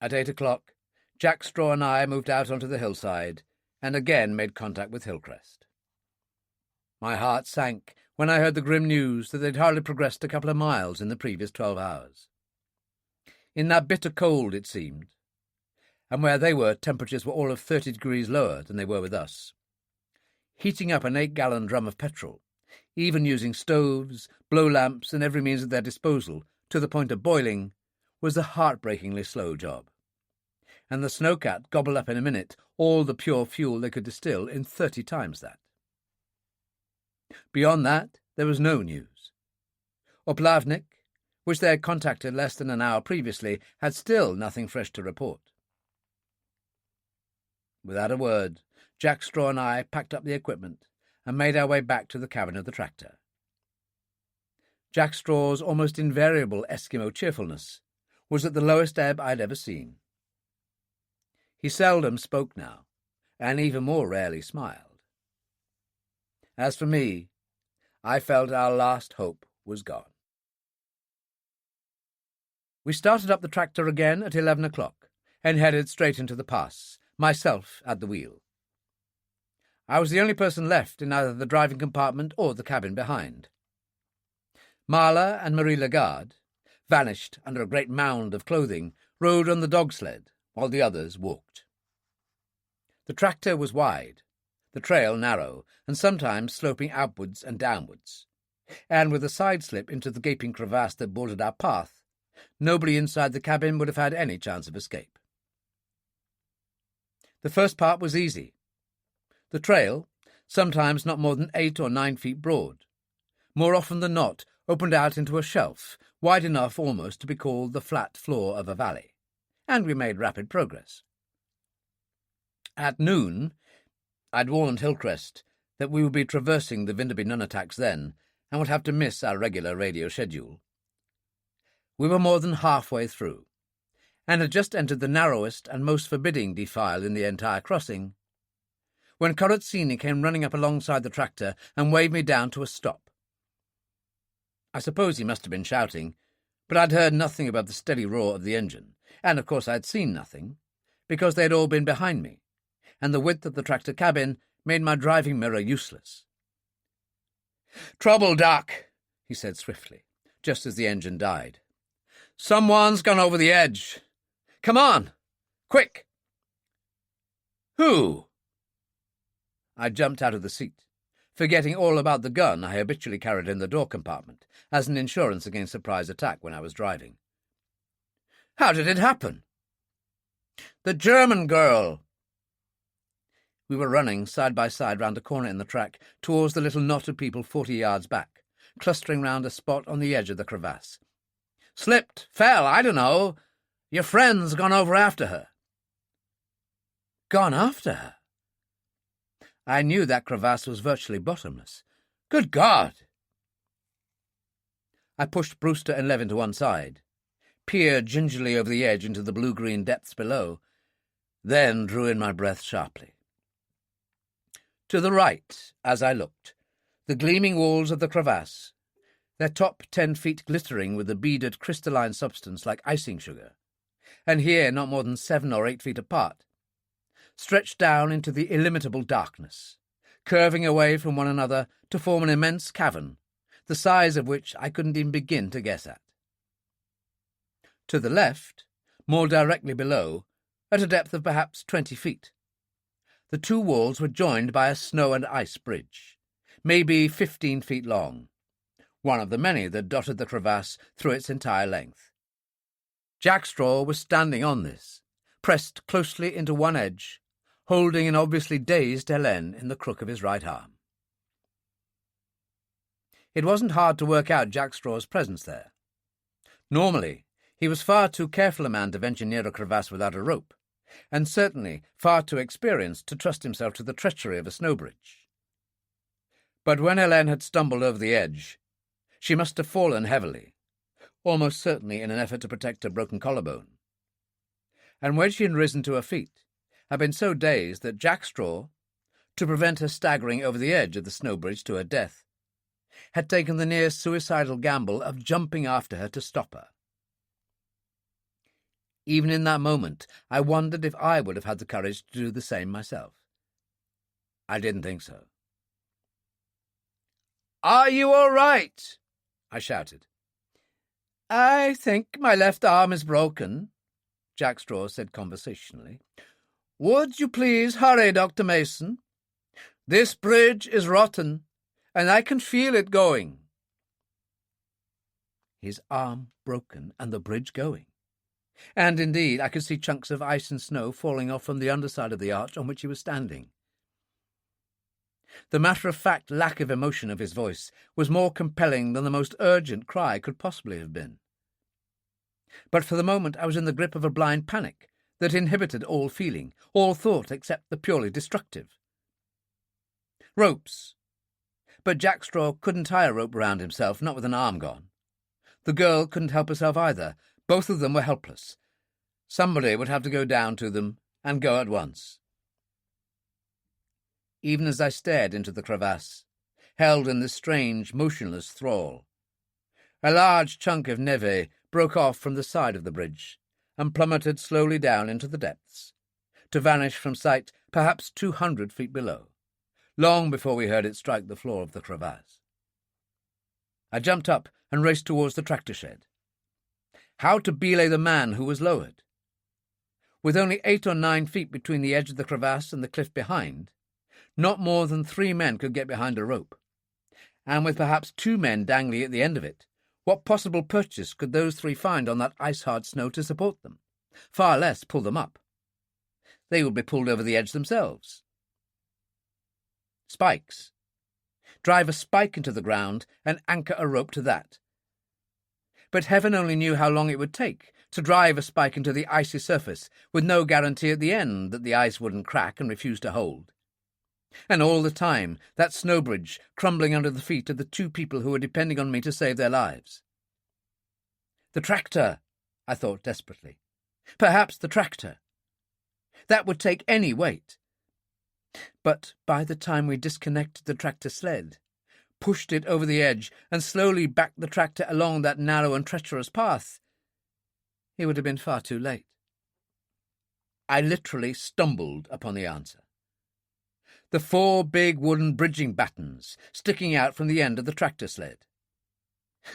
At 8 o'clock, Jack Straw and I moved out onto the hillside and again made contact with Hillcrest. My heart sank when I heard the grim news that they'd hardly progressed a couple of miles in the previous 12 hours. In that bitter cold, it seemed, and where they were, temperatures were all of 30 degrees lower than they were with us. Heating up an 8-gallon drum of petrol, even using stoves, blow lamps, and every means at their disposal, to the point of boiling, was a heartbreakingly slow job. And the snowcat gobbled up in a minute all the pure fuel they could distill in 30 times that. Beyond that, there was no news. Oplavnik, which they had contacted less than an hour previously, had still nothing fresh to report. Without a word, Jack Straw and I packed up the equipment and made our way back to the cabin of the tractor. Jack Straw's almost invariable Eskimo cheerfulness was at the lowest ebb I'd ever seen. He seldom spoke now, and even more rarely smiled. As for me, I felt our last hope was gone. We started up the tractor again at 11 o'clock and headed straight into the pass, myself at the wheel. I was the only person left in either the driving compartment or the cabin behind. Marla and Marie Lagarde, vanished under a great mound of clothing, rode on the dog sled, while the others walked. The tractor was wide, the trail narrow, and sometimes sloping outwards and downwards, and with a side slip into the gaping crevasse that bordered our path, nobody inside the cabin would have had any chance of escape. The first part was easy. The trail, sometimes not more than 8 or 9 feet broad, more often than not opened out into a shelf, wide enough almost to be called the flat floor of a valley, and we made rapid progress. At noon, I'd warned Hillcrest that we would be traversing the Vinderby Nunataks then and would have to miss our regular radio schedule. We were more than halfway through, and had just entered the narrowest and most forbidding defile in the entire crossing, when Corazzini came running up alongside the tractor and waved me down to a stop. I suppose he must have been shouting, but I'd heard nothing above the steady roar of the engine, and of course I'd seen nothing, because they had all been behind me, and the width of the tractor cabin made my driving mirror useless. "Trouble, Doc," he said swiftly, just as the engine died. "Someone's gone over the edge. Come on! Quick!" "Who?" I jumped out of the seat, forgetting all about the gun I habitually carried in the door compartment as an insurance against surprise attack when I was driving. "How did it happen?" "The German girl." We were running side by side round a corner in the track towards the little knot of people 40 yards back, clustering round a spot on the edge of the crevasse. "Slipped, fell, I don't know. Your friend's gone over after her." Gone after her? I knew that crevasse was virtually bottomless. Good God! I pushed Brewster and Levin to one side, peered gingerly over the edge into the blue-green depths below, then drew in my breath sharply. To the right, as I looked, the gleaming walls of the crevasse, their top 10 feet glittering with a beaded crystalline substance like icing sugar, and here not more than 7 or 8 feet apart, stretched down into the illimitable darkness, curving away from one another to form an immense cavern, the size of which I couldn't even begin to guess at. To the left, more directly below, at a depth of perhaps 20 feet, the two walls were joined by a snow and ice bridge, maybe 15 feet long, one of the many that dotted the crevasse through its entire length. Jack Straw was standing on this, pressed closely into one edge, holding an obviously dazed Helene in the crook of his right arm. It wasn't hard to work out Jack Straw's presence there. Normally, he was far too careful a man to venture near a crevasse without a rope, and certainly far too experienced to trust himself to the treachery of a snow bridge. But when Helene had stumbled over the edge, she must have fallen heavily, almost certainly in an effort to protect her broken collarbone. And when she had risen to her feet, had been so dazed that Jack Straw, to prevent her staggering over the edge of the snow bridge to her death, had taken the near suicidal gamble of jumping after her to stop her. Even in that moment, I wondered if I would have had the courage to do the same myself. I didn't think so. "Are you all right?" I shouted. "I think my left arm is broken," Jack Straw said conversationally. "Would you please hurry, Dr. Mason? This bridge is rotten, and I can feel it going." His arm broken and the bridge going. And indeed, I could see chunks of ice and snow falling off from the underside of the arch on which he was standing. The matter-of-fact lack of emotion of his voice was more compelling than the most urgent cry could possibly have been. But for the moment I was in the grip of a blind panic that inhibited all feeling, all thought except the purely destructive. Ropes. But Jack Straw couldn't tie a rope round himself, not with an arm gone. The girl couldn't help herself either. Both of them were helpless. Somebody would have to go down to them, and go at once. Even as I stared into the crevasse, held in this strange, motionless thrall, a large chunk of neve broke off from the side of the bridge and plummeted slowly down into the depths, to vanish from sight perhaps 200 feet below, long before we heard it strike the floor of the crevasse. I jumped up and raced towards the tractor shed. How to belay the man who was lowered? With only 8 or 9 feet between the edge of the crevasse and the cliff behind, not more than 3 men could get behind a rope, and with perhaps 2 men dangling at the end of it, what possible purchase could those 3 find on that ice-hard snow to support them? Far less pull them up. They would be pulled over the edge themselves. Spikes. Drive a spike into the ground and anchor a rope to that. But heaven only knew how long it would take to drive a spike into the icy surface with no guarantee at the end that the ice wouldn't crack and refuse to hold. And all the time, that snow bridge crumbling under the feet of the two people who were depending on me to save their lives. The tractor, I thought desperately. Perhaps the tractor. That would take any weight. But by the time we disconnected the tractor sled, pushed it over the edge, and slowly backed the tractor along that narrow and treacherous path, it would have been far too late. I literally stumbled upon the answer. The 4 big wooden bridging battens sticking out from the end of the tractor sled.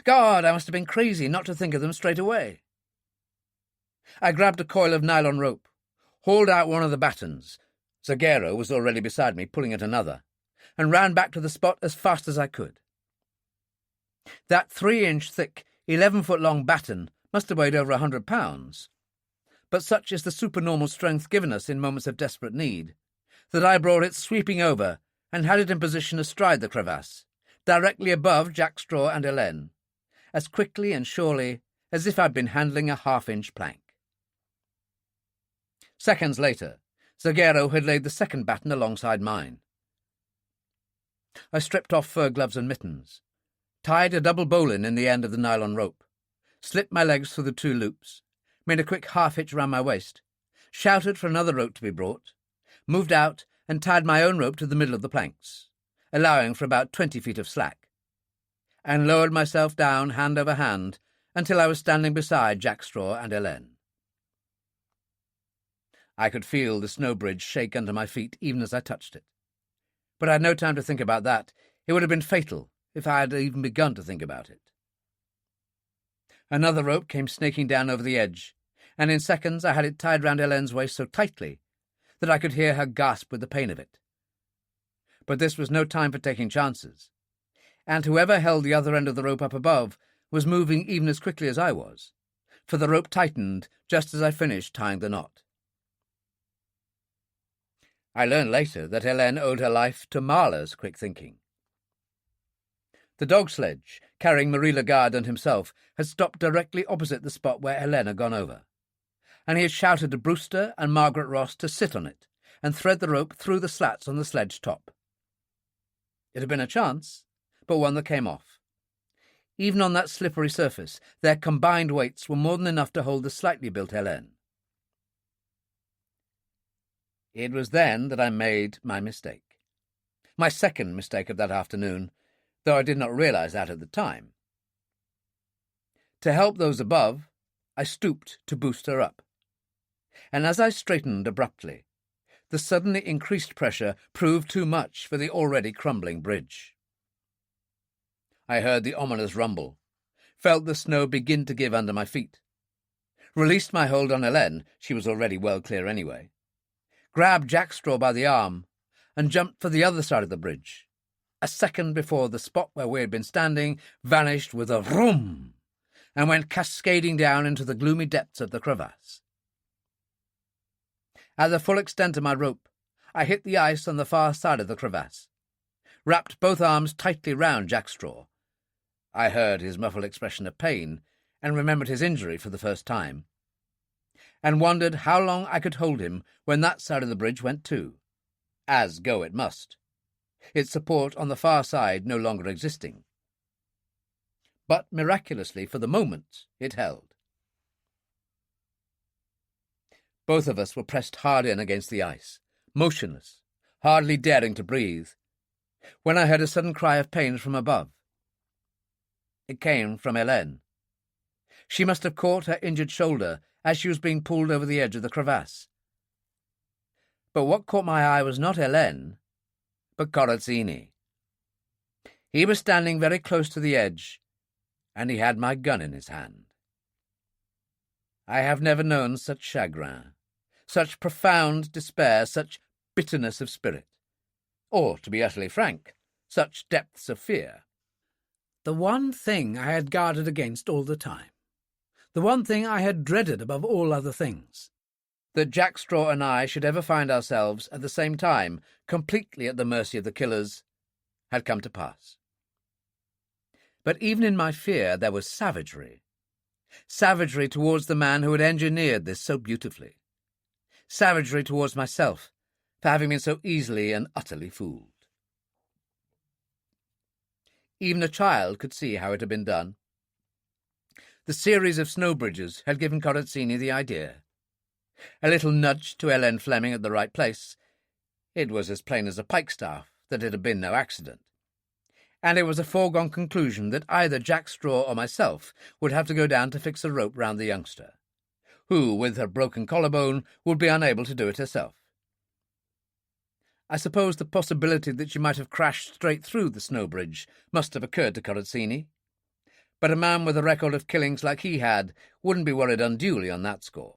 God, I must have been crazy not to think of them straight away. I grabbed a coil of nylon rope, hauled out one of the battens. Zagero was already beside me, pulling at another, and ran back to the spot as fast as I could. That 3-inch thick, 11-foot-long batten must have weighed over 100 pounds, but such is the supernormal strength given us in moments of desperate need, that I brought it sweeping over and had it in position astride the crevasse, directly above Jack Straw and Helene, as quickly and surely as if I'd been handling a 1/2-inch plank. Seconds later, Zagero had laid the second batten alongside mine. I stripped off fur gloves and mittens, tied a double bowline in the end of the nylon rope, slipped my legs through the 2 loops, made a quick half-hitch round my waist, shouted for another rope to be brought, moved out and tied my own rope to the middle of the planks, allowing for about 20 feet of slack, and lowered myself down hand over hand until I was standing beside Jack Straw and Helene. I could feel the snow bridge shake under my feet even as I touched it. But I had no time to think about that. It would have been fatal if I had even begun to think about it. Another rope came snaking down over the edge, and in seconds I had it tied round Helene's waist so tightly that I could hear her gasp with the pain of it. But this was no time for taking chances, and whoever held the other end of the rope up above was moving even as quickly as I was, for the rope tightened just as I finished tying the knot. I learned later that Helene owed her life to Marla's quick thinking. The dog sledge, carrying Marie Lagarde and himself, had stopped directly opposite the spot where Helene had gone over, and he had shouted to Brewster and Margaret Ross to sit on it and thread the rope through the slats on the sledge top. It had been a chance, but one that came off. Even on that slippery surface, their combined weights were more than enough to hold the slightly built Helene. It was then that I made my mistake. My second mistake of that afternoon, though I did not realize that at the time. To help those above, I stooped to boost her up. And as I straightened abruptly, the suddenly increased pressure proved too much for the already crumbling bridge. I heard the ominous rumble, felt the snow begin to give under my feet, released my hold on Helene, she was already well clear anyway, grabbed Jack Straw by the arm, and jumped for the other side of the bridge, a second before the spot where we had been standing vanished with a vroom and went cascading down into the gloomy depths of the crevasse. At the full extent of my rope, I hit the ice on the far side of the crevasse, wrapped both arms tightly round Jack Straw. I heard his muffled expression of pain and remembered his injury for the first time, and wondered how long I could hold him when that side of the bridge went too, as go it must, its support on the far side no longer existing. But miraculously, for the moment, it held. Both of us were pressed hard in against the ice, motionless, hardly daring to breathe, when I heard a sudden cry of pain from above. It came from Helene. She must have caught her injured shoulder as she was being pulled over the edge of the crevasse. But what caught my eye was not Helene, but Corazzini. He was standing very close to the edge, and he had my gun in his hand. I have never known such chagrin, such profound despair, such bitterness of spirit, or, to be utterly frank, such depths of fear. The one thing I had guarded against all the time, the one thing I had dreaded above all other things, that Jack Straw and I should ever find ourselves at the same time completely at the mercy of the killers, had come to pass. But even in my fear there was savagery, Savagery towards the man who had engineered this so beautifully. Savagery towards myself for having been so easily and utterly fooled. Even a child could see how it had been done. The series of snow bridges had given Corazzini the idea. A little nudge to Ellen Fleming at the right place. It was as plain as a pikestaff that it had been no accident. And it was a foregone conclusion that either Jack Straw or myself would have to go down to fix a rope round the youngster, who, with her broken collarbone, would be unable to do it herself. I suppose the possibility that she might have crashed straight through the snow bridge must have occurred to Corazzini, but a man with a record of killings like he had wouldn't be worried unduly on that score.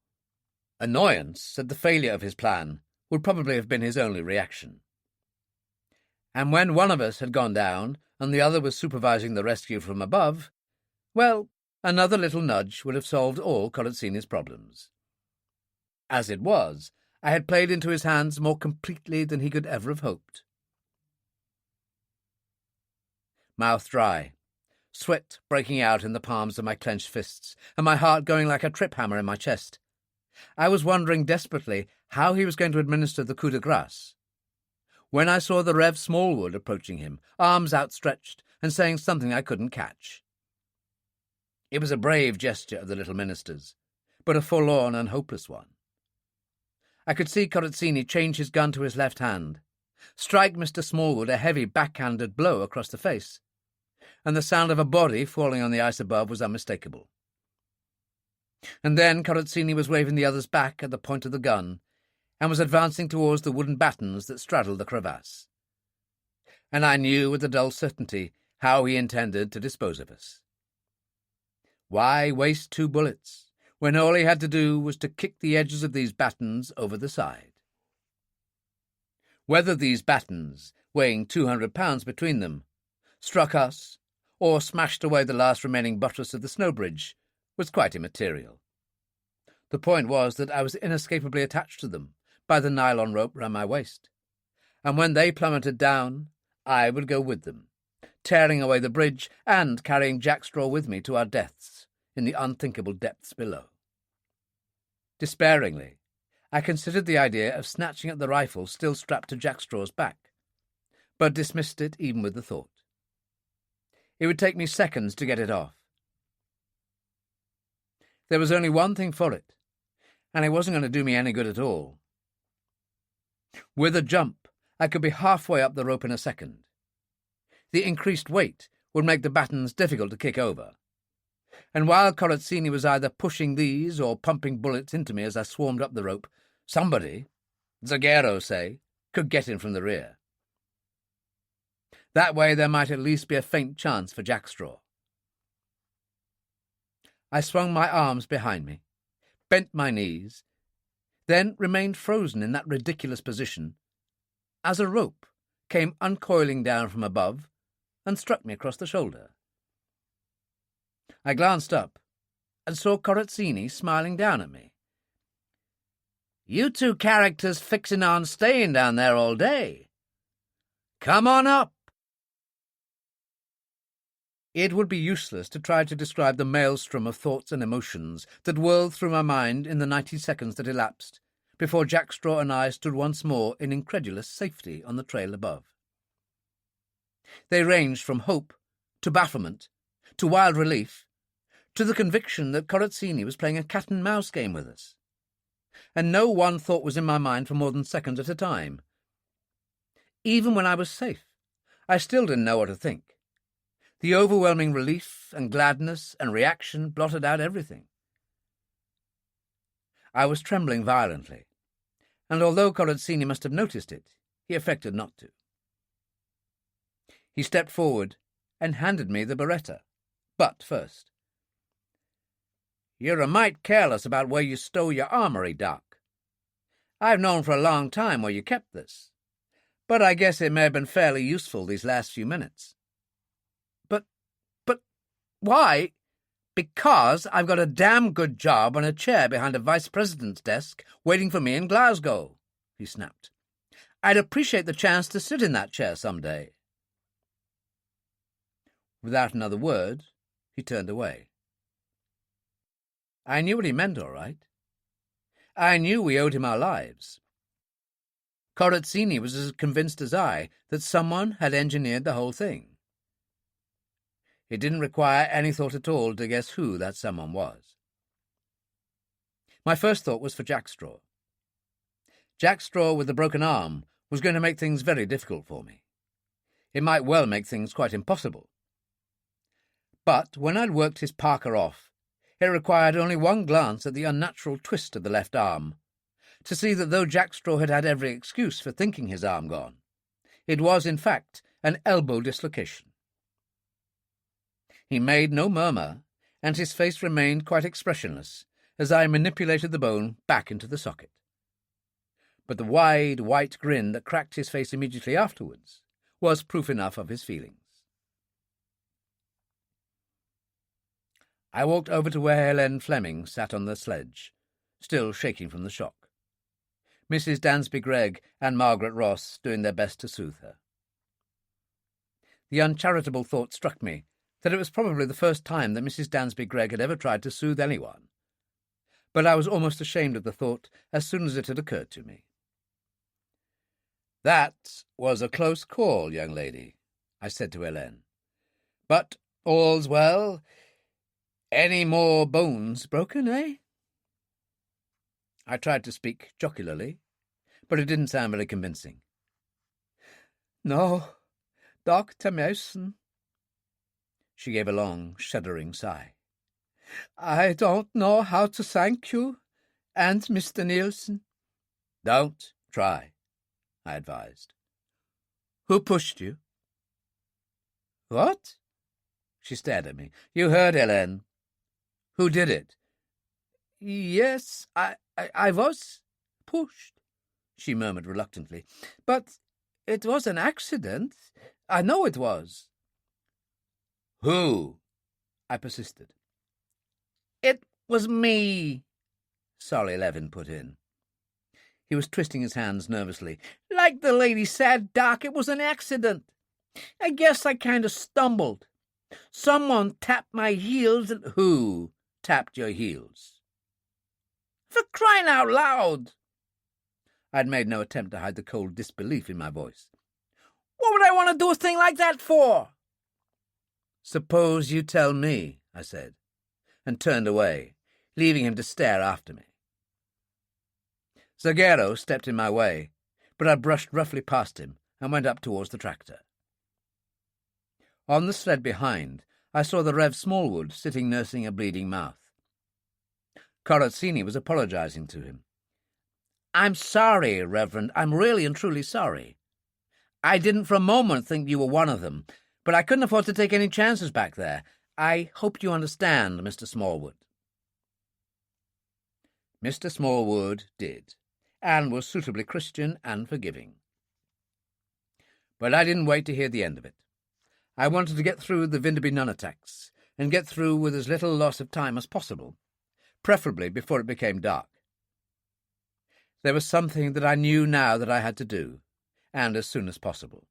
Annoyance at the failure of his plan would probably have been his only reaction. And when one of us had gone down and the other was supervising the rescue from above, well, another little nudge would have solved all Corazzini's problems. As it was, I had played into his hands more completely than he could ever have hoped. Mouth dry, sweat breaking out in the palms of my clenched fists, and my heart going like a trip hammer in my chest. I was wondering desperately how he was going to administer the coup de grace, when I saw the Rev. Smallwood approaching him, arms outstretched, and saying something I couldn't catch. It was a brave gesture of the little minister's, but a forlorn and hopeless one. I could see Corazzini change his gun to his left hand, strike Mr. Smallwood a heavy backhanded blow across the face, and the sound of a body falling on the ice above was unmistakable. And then Corazzini was waving the others back at the point of the gun, and was advancing towards the wooden battens that straddled the crevasse. And I knew with a dull certainty how he intended to dispose of us. Why waste 2 bullets, when all he had to do was to kick the edges of these battens over the side? Whether these battens, weighing 200 pounds between them, struck us, or smashed away the last remaining buttress of the snow bridge, was quite immaterial. The point was that I was inescapably attached to them by the nylon rope round my waist, and when they plummeted down, I would go with them, tearing away the bridge and carrying Jack Straw with me to our deaths in the unthinkable depths below. Despairingly, I considered the idea of snatching at the rifle still strapped to Jack Straw's back, but dismissed it even with the thought. It would take me seconds to get it off. There was only one thing for it, and it wasn't going to do me any good at all. With a jump, I could be halfway up the rope in a second. The increased weight would make the battens difficult to kick over, and while Corazzini was either pushing these or pumping bullets into me as I swarmed up the rope, somebody, Zaghero say, could get in from the rear. That way there might at least be a faint chance for Jack Straw. I swung my arms behind me, bent my knees, then remained frozen in that ridiculous position as a rope came uncoiling down from above and struck me across the shoulder. I glanced up and saw Corazzini smiling down at me. "You 2 characters fixing on staying down there all day. Come on up." It would be useless to try to describe the maelstrom of thoughts and emotions that whirled through my mind in the 90 seconds that elapsed before Jack Straw and I stood once more in incredulous safety on the trail above. They ranged from hope to bafflement to wild relief to the conviction that Corazzini was playing a cat-and-mouse game with us. And no one thought was in my mind for more than seconds at a time. Even when I was safe, I still didn't know what to think. The overwhelming relief and gladness and reaction blotted out everything. I was trembling violently, and although Corazzini must have noticed it, he affected not to. He stepped forward and handed me the Beretta, but first. "You're a mite careless about where you stow your armory, Doc. I've known for a long time where you kept this, but I guess it may have been fairly useful these last few minutes." But why? "Because I've got a damn good job on a chair behind a vice president's desk waiting for me in Glasgow," he snapped. "I'd appreciate the chance to sit in that chair some day." Without another word, he turned away. I knew what he meant, all right. I knew we owed him our lives. Corazzini was as convinced as I that someone had engineered the whole thing. It didn't require any thought at all to guess who that someone was. My first thought was for Jack Straw. Jack Straw with the broken arm was going to make things very difficult for me. It might well make things quite impossible. But when I'd worked his Parker off, it required only one glance at the unnatural twist of the left arm to see that though Jack Straw had had every excuse for thinking his arm gone, it was, in fact, an elbow dislocation. He made no murmur, and his face remained quite expressionless as I manipulated the bone back into the socket. But the wide, white grin that cracked his face immediately afterwards was proof enough of his feelings. I walked over to where Helene Fleming sat on the sledge, still shaking from the shock. Mrs. Dansby Gregg and Margaret Ross doing their best to soothe her. The uncharitable thought struck me that it was probably the first time that Mrs. Dansby Gregg had ever tried to soothe anyone, but I was almost ashamed of the thought as soon as it had occurred to me. "That was a close call, young lady," I said to Helene. "But all's well. Any more bones broken, eh?" I tried to speak jocularly, but it didn't sound very convincing. "No, Dr. Mason." She gave a long, shuddering sigh. "I don't know how to thank you and Mr. Nielsen." "Don't try," I advised. "Who pushed you?" "What?" She stared at me. "You heard, Helene. Who did it?" "Yes, I was pushed," she murmured reluctantly. "But it was an accident. I know it was." "Who?" I persisted. "It was me," Solly Levin put in. He was twisting his hands nervously. "Like the lady said, Doc, it was an accident. I guess I kind of stumbled. Someone tapped my heels and—" "Who tapped your heels?" "For crying out loud!" I'd made no attempt to hide the cold disbelief in my voice. "What would I want to do a thing like that for?" "Suppose you tell me," I said, and turned away, leaving him to stare after me. Zaguero stepped in my way, but I brushed roughly past him and went up towards the tractor. On the sled behind, I saw the Rev. Smallwood sitting nursing a bleeding mouth. Corazzini was apologizing to him. "I'm sorry, Reverend. I'm really and truly sorry. I didn't for a moment think you were one of them, but I couldn't afford to take any chances back there. I hope you understand, Mr. Smallwood." Mr. Smallwood did, and was suitably Christian and forgiving. But I didn't wait to hear the end of it. I wanted to get through the Vinderby nun attacks, and get through with as little loss of time as possible, preferably before it became dark. There was something that I knew now that I had to do, and as soon as possible.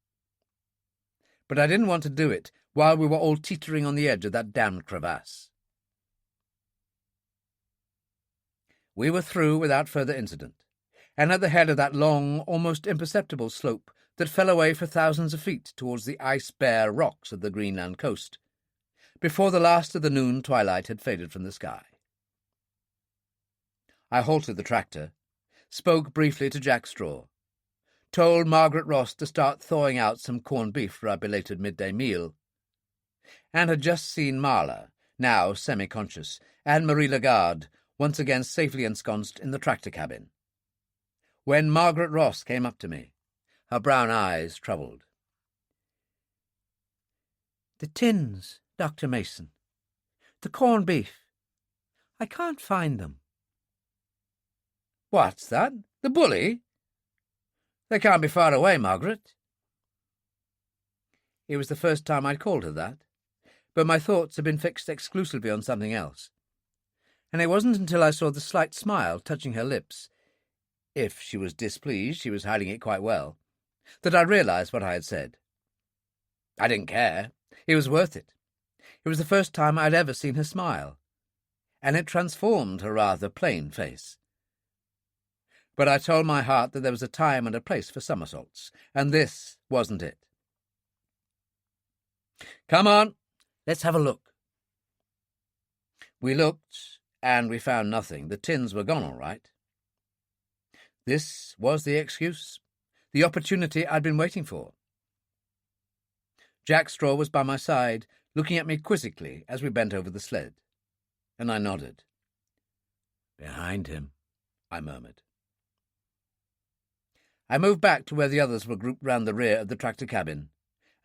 But I didn't want to do it while we were all teetering on the edge of that damned crevasse. We were through without further incident, and at the head of that long, almost imperceptible slope that fell away for thousands of feet towards the ice-bare rocks of the Greenland coast, before the last of the noon twilight had faded from the sky. I halted the tractor, spoke briefly to Jack Straw, told Margaret Ross to start thawing out some corned beef for our belated midday meal, and had just seen Marla, now semi-conscious, and Marie Lagarde once again safely ensconced in the tractor cabin, when Margaret Ross came up to me, her brown eyes troubled. "The tins, Dr. Mason. The corned beef. I can't find them." "What's that? The bully? They can't be far away, Margaret." It was the first time I'd called her that, but my thoughts had been fixed exclusively on something else, and it wasn't until I saw the slight smile touching her lips — if she was displeased, she was hiding it quite well — that I realized what I had said. I didn't care. It was worth it. It was the first time I'd ever seen her smile, and it transformed her rather plain face. But I told my heart that there was a time and a place for somersaults, and this wasn't it. "Come on, let's have a look." We looked, and we found nothing. The tins were gone all right. This was the excuse, the opportunity I'd been waiting for. Jack Straw was by my side, looking at me quizzically as we bent over the sled, and I nodded. "Behind him," I murmured. I moved back to where the others were grouped round the rear of the tractor cabin,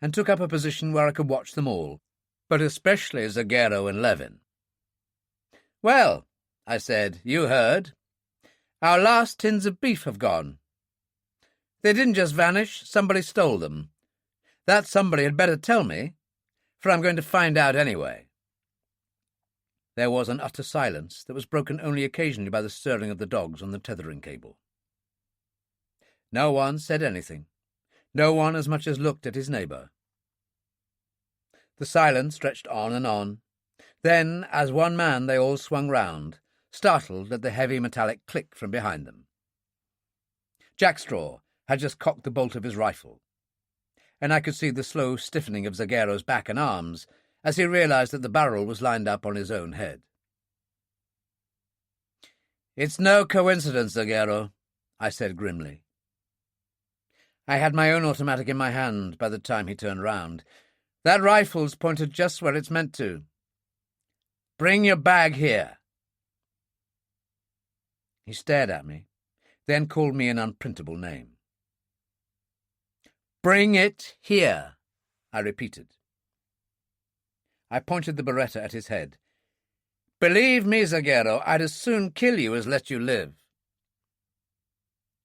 and took up a position where I could watch them all, but especially Zagero and Levin. "Well," I said, "you heard. Our last tins of beef have gone. They didn't just vanish, somebody stole them. That somebody had better tell me, for I'm going to find out anyway." There was an utter silence that was broken only occasionally by the stirring of the dogs on the tethering cable. No one said anything. No one as much as looked at his neighbour. The silence stretched on and on. Then, as one man, they all swung round, startled at the heavy metallic click from behind them. Jack Straw had just cocked the bolt of his rifle, and I could see the slow stiffening of Zagero's back and arms as he realized that the barrel was lined up on his own head. "It's no coincidence, Zagero," I said grimly. I had my own automatic in my hand by the time he turned round. "That rifle's pointed just where it's meant to. Bring your bag here." He stared at me, then called me an unprintable name. "Bring it here," I repeated. I pointed the Beretta at his head. "Believe me, Zagero, I'd as soon kill you as let you live."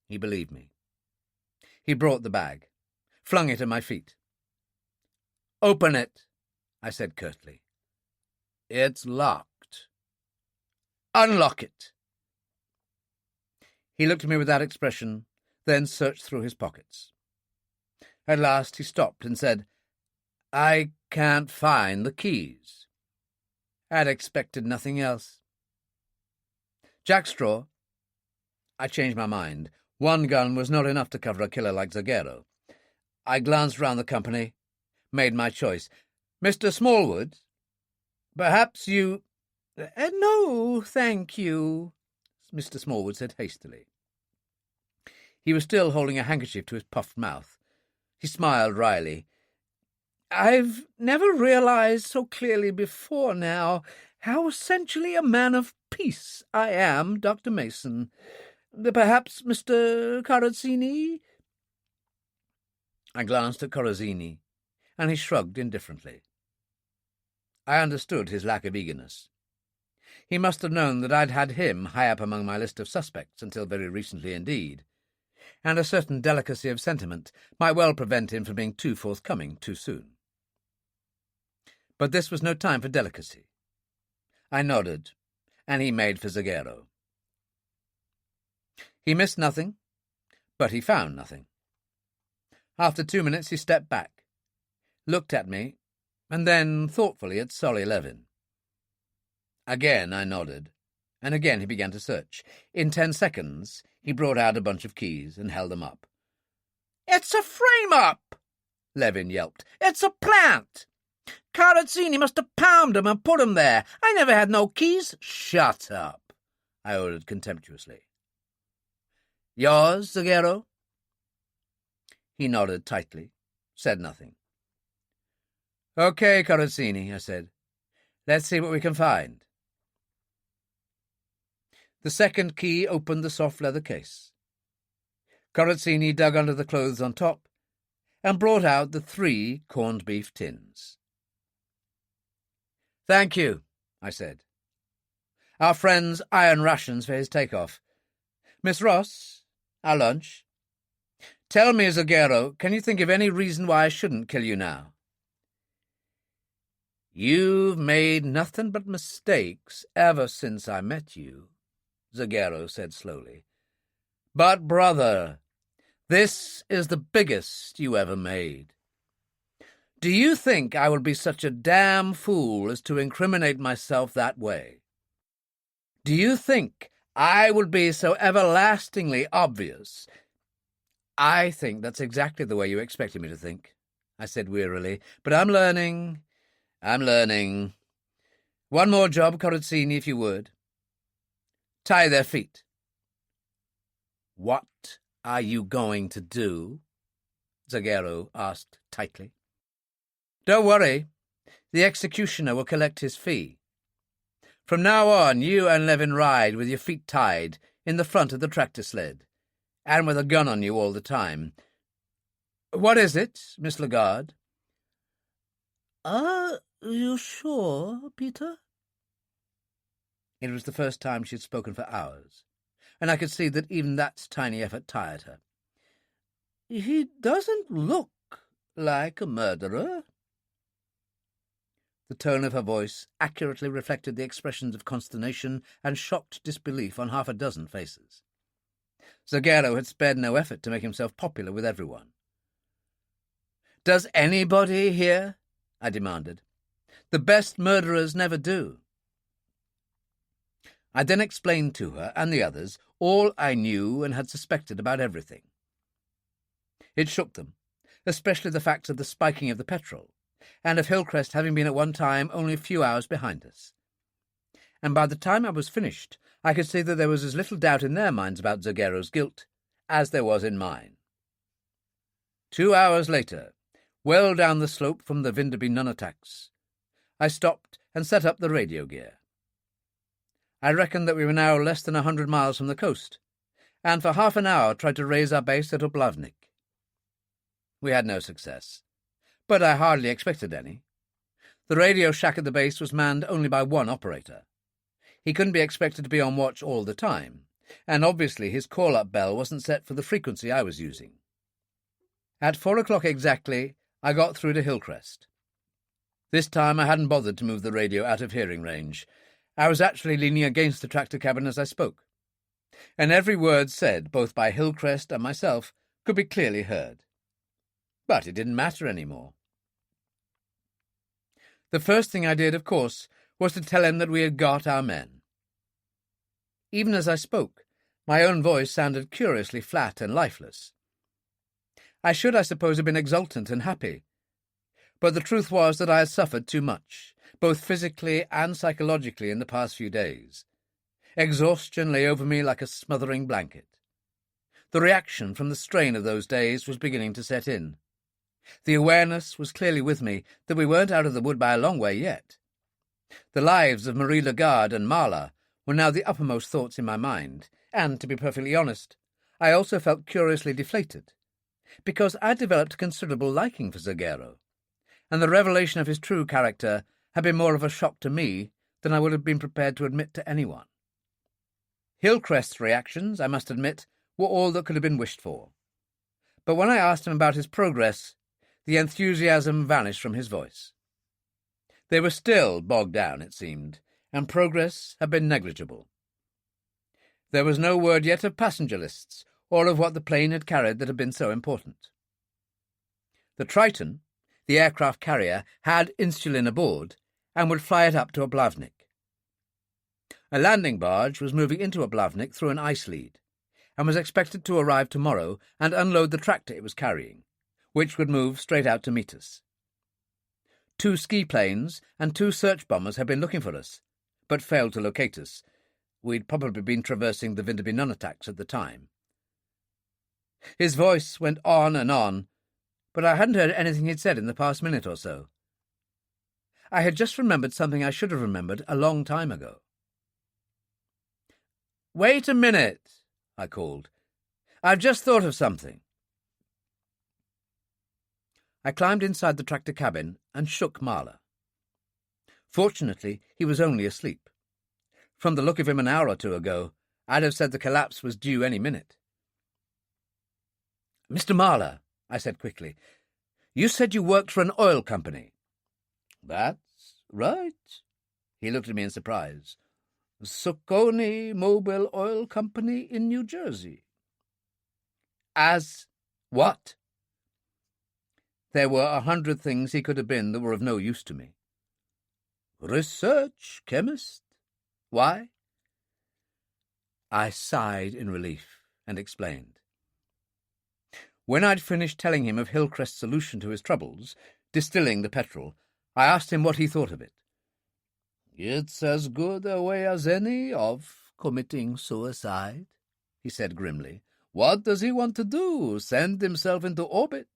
He believed me. He brought the bag, flung it at my feet. "Open it," I said curtly. "It's locked." "Unlock it." He looked at me with that expression, then searched through his pockets. At last he stopped and said, "I can't find the keys." I'd expected nothing else. Jack Straw. I changed my mind. One gun was not enough to cover a killer like Zagero. I glanced round the company, made my choice. "Mr. Smallwood, perhaps you—" "No, thank you," Mr. Smallwood said hastily. He was still holding a handkerchief to his puffed mouth. He smiled wryly. "I've never realized so clearly before now how essentially a man of peace I am, Dr. Mason. Perhaps Mr. Corazzini?" I glanced at Corazzini, and he shrugged indifferently. I understood his lack of eagerness. He must have known that I'd had him high up among my list of suspects until very recently indeed, and a certain delicacy of sentiment might well prevent him from being too forthcoming too soon. But this was no time for delicacy. I nodded, and he made for Zagero. He missed nothing, but he found nothing. After 2 minutes he stepped back, looked at me, and then thoughtfully at Solly Levin. Again I nodded, and again he began to search. In 10 seconds he brought out a bunch of keys and held them up. "It's a frame-up!" Levin yelped. "It's a plant! Corazzini must have palmed 'em and put 'em there. I never had no keys." "Shut up," I ordered contemptuously. "Yours, Zagero?" He nodded tightly, said nothing. "Okay, Corazzini," I said. "Let's see what we can find." The second key opened the soft leather case. Corazzini dug under the clothes on top and brought out the 3 corned beef tins. "Thank you," I said. "Our friend's iron rations for his takeoff. Miss Ross, our lunch. Tell me, Zagero, can you think of any reason why I shouldn't kill you now?" "You've made nothing but mistakes ever since I met you," Zagero said slowly. "But, brother, this is the biggest you ever made. Do you think I will be such a damn fool as to incriminate myself that way?" Do you think I would be so everlastingly obvious? I think that's exactly the way you expected me to think, I said wearily, but I'm learning. One more job, Corazzini, if you would. Tie their feet. What are you going to do? Zagero asked tightly. Don't worry. The executioner will collect his fee. From now on, you and Levin ride with your feet tied in the front of the tractor sled, and with a gun on you all the time. What is it, Miss Lagarde? Are you sure, Peter? It was the first time she had spoken for hours, and I could see that even that tiny effort tired her. He doesn't look like a murderer. The tone of her voice accurately reflected the expressions of consternation and shocked disbelief on half a dozen faces. Zagero had spared no effort to make himself popular with everyone. Does anybody here? I demanded. The best murderers never do. I then explained to her and the others all I knew and had suspected about everything. It shook them, especially the facts of the spiking of the petrol, and of Hillcrest having been at one time only a few hours behind us. And by the time I was finished, I could see that there was as little doubt in their minds about Zagero's guilt as there was in mine. 2 hours later, well down the slope from the Vinderby nunataks, I stopped and set up the radio gear. I reckoned that we were now less than 100 miles from the coast, and for half an hour tried to raise our base at Oblavnik. We had no success, but I hardly expected any. The radio shack at the base was manned only by one operator. He couldn't be expected to be on watch all the time, and obviously his call-up bell wasn't set for the frequency I was using. At 4 o'clock exactly, I got through to Hillcrest. This time I hadn't bothered to move the radio out of hearing range. I was actually leaning against the tractor cabin as I spoke, and every word said, both by Hillcrest and myself, could be clearly heard. But it didn't matter any more. The first thing I did, of course, was to tell him that we had got our men. Even as I spoke, my own voice sounded curiously flat and lifeless. I should, I suppose, have been exultant and happy, but the truth was that I had suffered too much, both physically and psychologically, in the past few days. Exhaustion lay over me like a smothering blanket. The reaction from the strain of those days was beginning to set in. The awareness was clearly with me that we weren't out of the wood by a long way yet. The lives of Marie Lagarde and Marla were now the uppermost thoughts in my mind, and, to be perfectly honest, I also felt curiously deflated, because I developed a considerable liking for Zagero, and the revelation of his true character had been more of a shock to me than I would have been prepared to admit to anyone. Hillcrest's reactions, I must admit, were all that could have been wished for. But when I asked him about his progress, the enthusiasm vanished from his voice. They were still bogged down, it seemed, and progress had been negligible. There was no word yet of passenger lists, or of what the plane had carried that had been so important. The Triton, the aircraft carrier, had insulin aboard, and would fly it up to Oblavnik. A landing barge was moving into Oblavnik through an ice lead, and was expected to arrive tomorrow and unload the tractor it was carrying, which would move straight out to meet us. 2 ski planes and 2 search bombers had been looking for us, but failed to locate us. We'd probably been traversing the Vinderby nunataks at the time. His voice went on, but I hadn't heard anything he'd said in the past minute or so. I had just remembered something I should have remembered a long time ago. "Wait a minute," I called. "I've just thought of something." I climbed inside the tractor cabin and shook Marla. Fortunately, he was only asleep. From the look of him an hour or two ago, I'd have said the collapse was due any minute. "Mr. Marla," I said quickly, "you said you worked for an oil company." "That's right." He looked at me in surprise. "Socconi Mobile Oil Company in New Jersey." "As what?" There were 100 things he could have been that were of no use to me. "Research chemist." "Why?" I sighed in relief and explained. When I'd finished telling him of Hillcrest's solution to his troubles, distilling the petrol, I asked him what he thought of it. "It's as good a way as any of committing suicide," he said grimly. "What does he want to do? Send himself into orbit?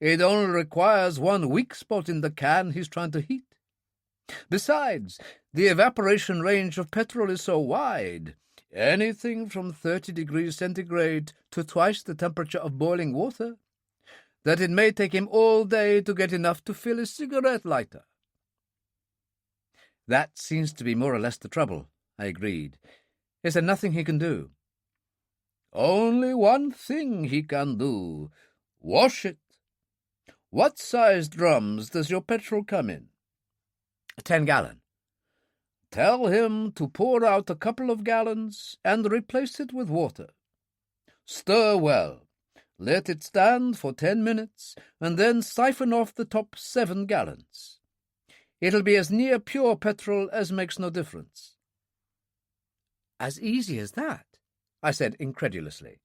It only requires one weak spot in the can he's trying to heat. Besides, the evaporation range of petrol is so wide, anything from 30 degrees centigrade to twice the temperature of boiling water, that it may take him all day to get enough to fill his cigarette lighter." "That seems to be more or less the trouble," I agreed. "Is there nothing he can do?" "Only one thing he can do. Wash it. What size drums does your petrol come in?" 10-gallon. "Tell him to pour out a couple of gallons and replace it with water. Stir well. Let it stand for 10 minutes, and then siphon off the top 7 gallons. It'll be as near pure petrol as makes no difference." "As easy as that?" I said incredulously.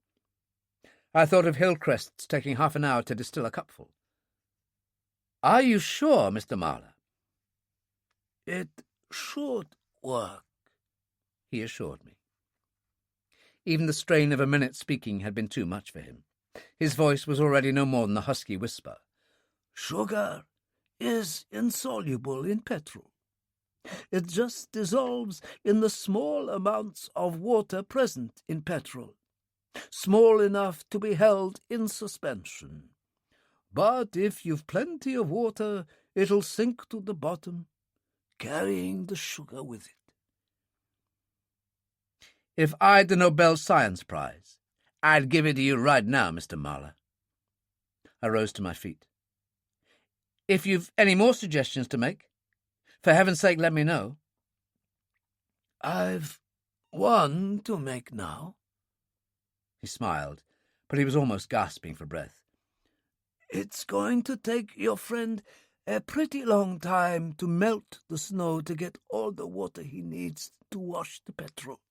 I thought of Hillcrest's taking half an hour to distill a cupful. "Are you sure, Mr. Marler?" "It should work," he assured me. Even the strain of a minute's speaking had been too much for him. His voice was already no more than a husky whisper. "Sugar is insoluble in petrol. It just dissolves in the small amounts of water present in petrol, small enough to be held in suspension. But if you've plenty of water, it'll sink to the bottom, carrying the sugar with it." "If I'd the Nobel Science Prize, I'd give it to you right now, Mr. Marler." I rose to my feet. "If you've any more suggestions to make, for heaven's sake let me know." "I've one to make now." He smiled, but he was almost gasping for breath. "It's going to take your friend a pretty long time to melt the snow to get all the water he needs to wash the petrol."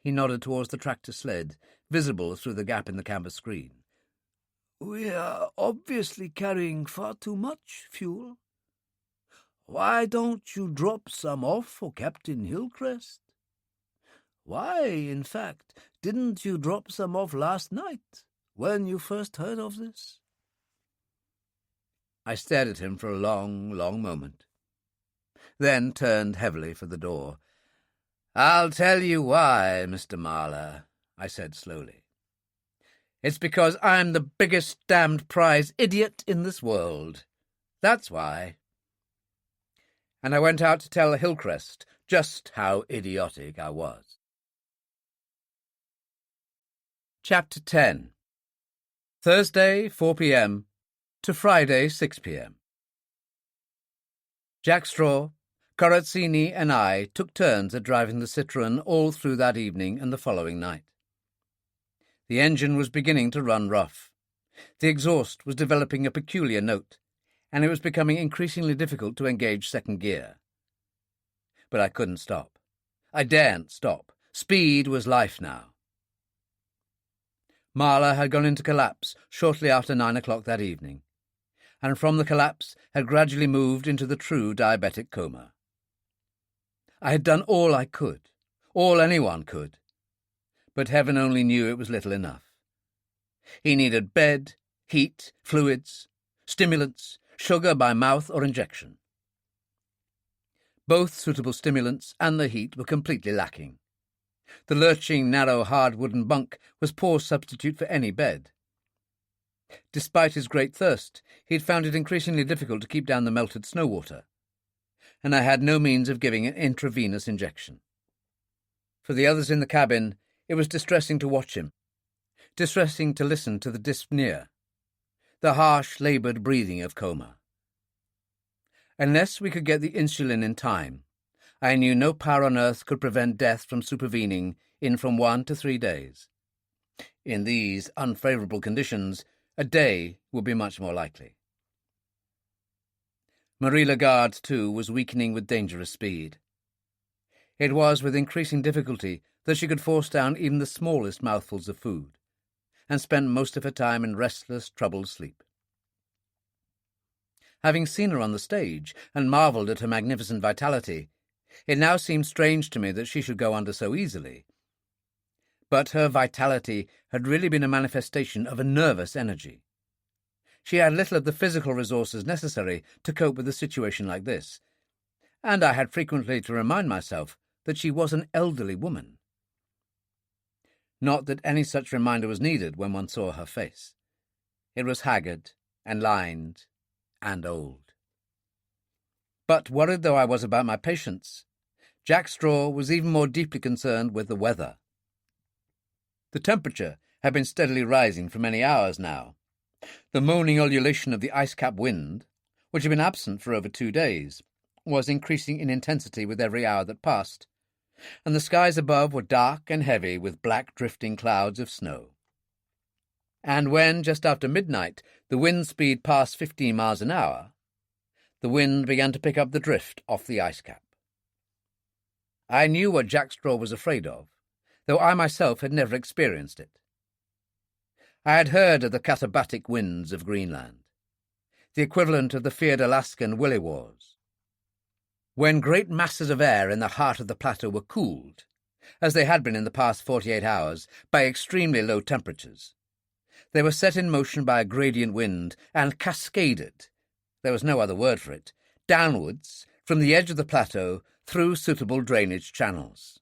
He nodded towards the tractor sled, visible through the gap in the canvas screen. "We are obviously carrying far too much fuel. Why don't you drop some off for Captain Hillcrest? Why, in fact, didn't you drop some off last night, when you first heard of this?" I stared at him for a long, long moment, then turned heavily for the door. "I'll tell you why, Mr. Marler," I said slowly. "It's because I'm the biggest damned prize idiot in this world. That's why." And I went out to tell Hillcrest just how idiotic I was. Chapter 10. Thursday, 4 p.m. to Friday, 6 p.m. Jack Straw, Corazzini, and I took turns at driving the Citroën all through that evening and the following night. The engine was beginning to run rough. The exhaust was developing a peculiar note, and it was becoming increasingly difficult to engage second gear. But I couldn't stop. I daren't stop. Speed was life now. Marler had gone into collapse shortly after 9 o'clock that evening, and from the collapse had gradually moved into the true diabetic coma. I had done all I could, all anyone could, but heaven only knew it was little enough. He needed bed, heat, fluids, stimulants, sugar by mouth or injection. Both suitable stimulants and the heat were completely lacking. The lurching, narrow, hard wooden bunk was poor substitute for any bed. Despite his great thirst, he had found it increasingly difficult to keep down the melted snow water, and I had no means of giving an intravenous injection. For the others in the cabin, it was distressing to watch him, distressing to listen to the dyspnea, the harsh, laboured breathing of coma. Unless we could get the insulin in time, I knew no power on earth could prevent death from supervening in from 1 to 3 days. In these unfavourable conditions, a day would be much more likely. Marie Lagarde, too, was weakening with dangerous speed. It was with increasing difficulty that she could force down even the smallest mouthfuls of food, and spent most of her time in restless, troubled sleep. Having seen her on the stage and marvelled at her magnificent vitality, it now seemed strange to me that she should go under so easily. But her vitality had really been a manifestation of a nervous energy. She had little of the physical resources necessary to cope with a situation like this, and I had frequently to remind myself that she was an elderly woman. Not that any such reminder was needed when one saw her face. It was haggard and lined and old. But worried though I was about my patients, Jack Straw was even more deeply concerned with the weather. The temperature had been steadily rising for many hours now. The moaning ululation of the ice-cap wind, which had been absent for over 2 days, was increasing in intensity with every hour that passed, and the skies above were dark and heavy with black drifting clouds of snow. And when, just after midnight, the wind speed passed 15 miles an hour, the wind began to pick up the drift off the ice cap. I knew what Jack Straw was afraid of, though I myself had never experienced it. I had heard of the katabatic winds of Greenland, the equivalent of the feared Alaskan williwaws. When great masses of air in the heart of the plateau were cooled, as they had been in the past 48 hours, by extremely low temperatures, they were set in motion by a gradient wind and cascaded, there was no other word for it, downwards from the edge of the plateau through suitable drainage channels.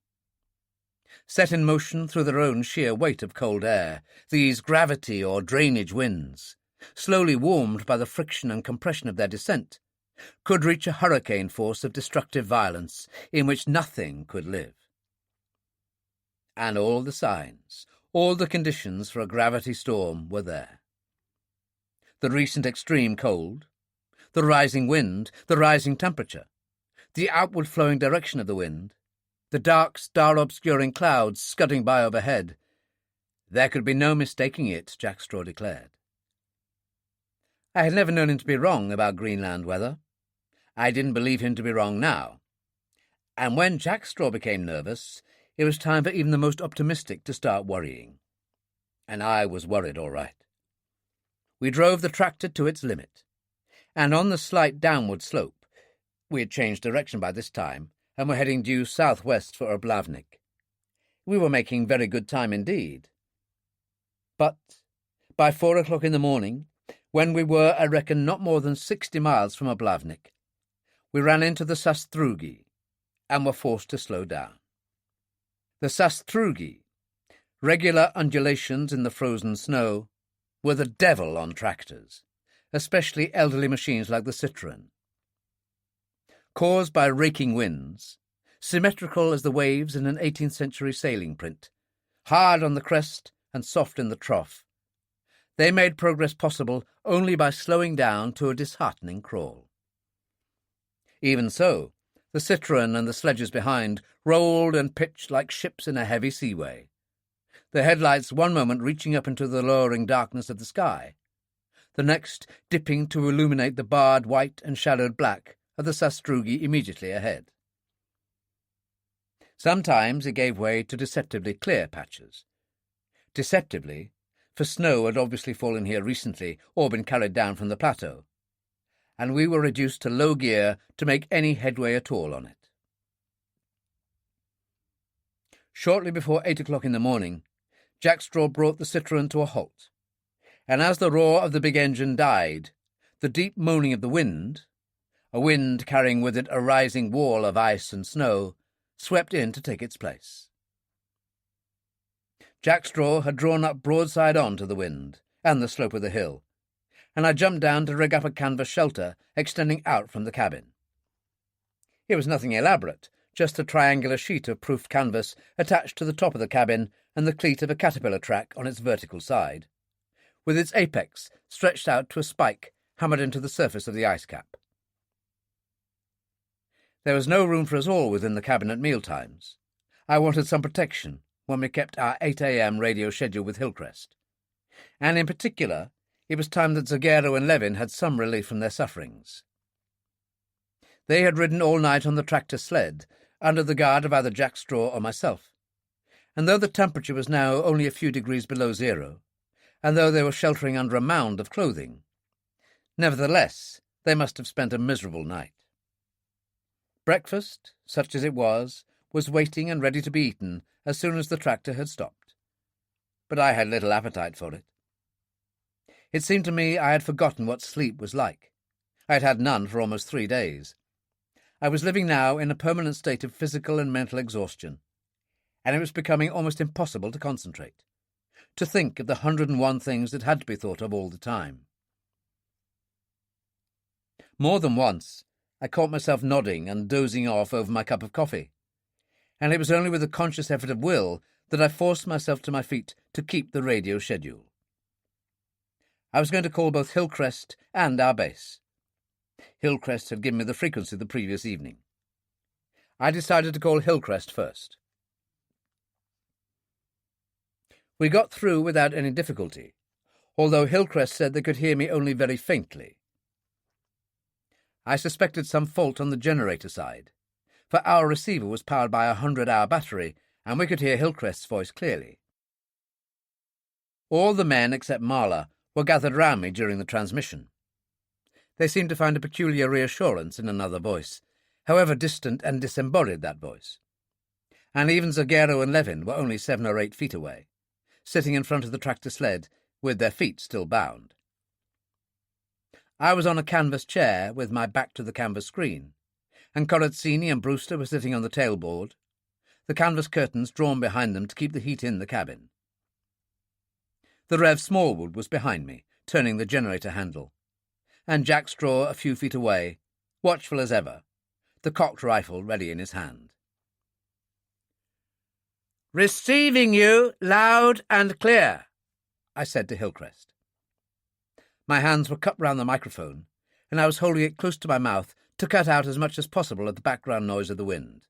Set in motion through their own sheer weight of cold air, these gravity or drainage winds, slowly warmed by the friction and compression of their descent, could reach a hurricane force of destructive violence in which nothing could live. And all the signs, all the conditions for a gravity storm were there. The recent extreme cold, the rising wind, the rising temperature, the outward flowing direction of the wind, the dark, star-obscuring clouds scudding by overhead. There could be no mistaking it, Jack Straw declared. I had never known him to be wrong about Greenland weather. I didn't believe him to be wrong now. And when Jack Straw became nervous, it was time for even the most optimistic to start worrying. And I was worried all right. We drove the tractor to its limit, and on the slight downward slope, we had changed direction by this time, and were heading due southwest for Oblavnik. We were making very good time indeed. But by 4 o'clock in the morning, when we were, I reckon, not more than 60 miles from Oblavnik, we ran into the sastrugi, and were forced to slow down. The sastrugi, regular undulations in the frozen snow, were the devil on tractors, especially elderly machines like the Citroën. Caused by raking winds, symmetrical as the waves in an 18th century sailing print, hard on the crest and soft in the trough, they made progress possible only by slowing down to a disheartening crawl. Even so, the Citroën and the sledges behind rolled and pitched like ships in a heavy seaway, the headlights one moment reaching up into the lowering darkness of the sky, the next dipping to illuminate the barred white and shadowed black of the sastrugi immediately ahead. Sometimes it gave way to deceptively clear patches. Deceptively, for snow had obviously fallen here recently or been carried down from the plateau, and we were reduced to low gear to make any headway at all on it. Shortly before 8 o'clock in the morning, Jack Straw brought the Citroën to a halt, and as the roar of the big engine died, the deep moaning of the wind, a wind carrying with it a rising wall of ice and snow, swept in to take its place. Jack Straw had drawn up broadside on to the wind and the slope of the hill, and I jumped down to rig up a canvas shelter extending out from the cabin. It was nothing elaborate, just a triangular sheet of proofed canvas attached to the top of the cabin and the cleat of a caterpillar track on its vertical side, with its apex stretched out to a spike hammered into the surface of the ice cap. There was no room for us all within the cabin at mealtimes. I wanted some protection when we kept our 8 a.m. radio schedule with Hillcrest, and in particular, it was time that Zagero and Levin had some relief from their sufferings. They had ridden all night on the tractor sled, under the guard of either Jack Straw or myself, and though the temperature was now only a few degrees below zero, and though they were sheltering under a mound of clothing, nevertheless they must have spent a miserable night. Breakfast, such as it was waiting and ready to be eaten as soon as the tractor had stopped, but I had little appetite for it. It seemed to me I had forgotten what sleep was like. I had had none for almost 3 days. I was living now in a permanent state of physical and mental exhaustion, and it was becoming almost impossible to concentrate, to think of the 101 things that had to be thought of all the time. More than once, I caught myself nodding and dozing off over my cup of coffee, and it was only with a conscious effort of will that I forced myself to my feet to keep the radio schedule. I was going to call both Hillcrest and our base. Hillcrest had given me the frequency the previous evening. I decided to call Hillcrest first. We got through without any difficulty, although Hillcrest said they could hear me only very faintly. I suspected some fault on the generator side, for our receiver was powered by a 100-hour battery, and we could hear Hillcrest's voice clearly. All the men except Marla were gathered round me during the transmission. They seemed to find a peculiar reassurance in another voice, however distant and disembodied that voice. And even Zagero and Levin were only 7 or 8 feet away, sitting in front of the tractor sled with their feet still bound. I was on a canvas chair with my back to the canvas screen, and Corazzini and Brewster were sitting on the tailboard, the canvas curtains drawn behind them to keep the heat in the cabin. The Rev Smallwood was behind me, turning the generator handle, and Jack Straw a few feet away, watchful as ever, the cocked rifle ready in his hand. "Receiving you loud and clear," I said to Hillcrest. My hands were cupped round the microphone, and I was holding it close to my mouth to cut out as much as possible of the background noise of the wind.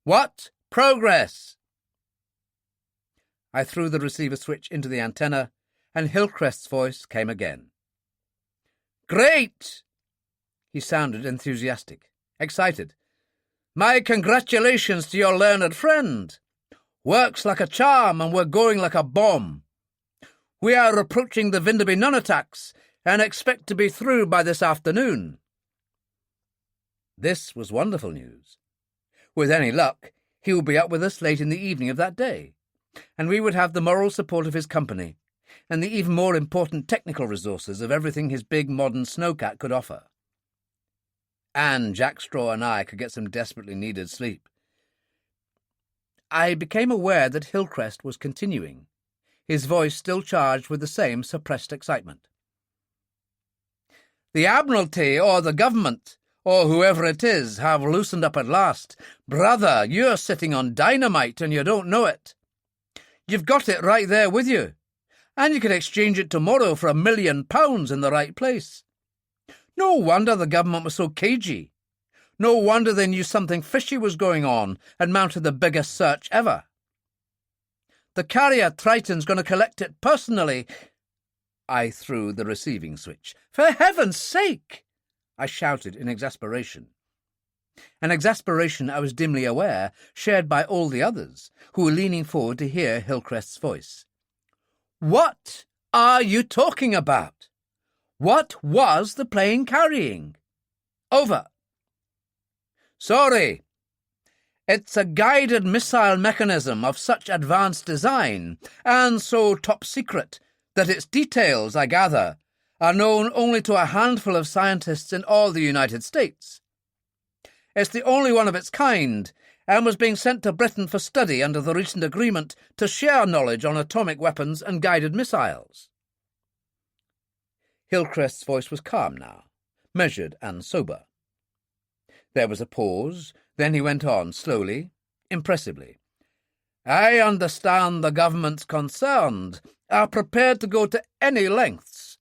"What progress?" I threw the receiver switch into the antenna, and Hillcrest's voice came again. "Great!" He sounded enthusiastic, excited. "My congratulations to your learned friend. Works like a charm, and we're going like a bomb. We are approaching the Vinderby non-attacks and expect to be through by this afternoon." This was wonderful news. With any luck, he would be up with us late in the evening of that day, and we would have the moral support of his company and the even more important technical resources of everything his big modern snowcat could offer. And Jack Straw and I could get some desperately needed sleep. I became aware that Hillcrest was continuing, his voice still charged with the same suppressed excitement. "The Admiralty or the government, or whoever it is, have loosened up at last. Brother, you're sitting on dynamite and you don't know it. You've got it right there with you, and you can exchange it tomorrow for £1 million in the right place. No wonder the government was so cagey. No wonder they knew something fishy was going on and mounted the biggest search ever. The carrier Triton's going to collect it personally." I threw the receiving switch. "For heaven's sake!" I shouted in exasperation. An exasperation, I was dimly aware, shared by all the others, who were leaning forward to hear Hillcrest's voice. "What are you talking about? What was the plane carrying? Over." "Sorry. It's a guided missile mechanism of such advanced design, and so top secret, that its details, I gather, are known only to a handful of scientists in all the United States. It's the only one of its kind, and was being sent to Britain for study under the recent agreement to share knowledge on atomic weapons and guided missiles." Hillcrest's voice was calm now, measured and sober. There was a pause, then he went on slowly, impressively. "I understand the governments concerned are prepared to go to any lengths,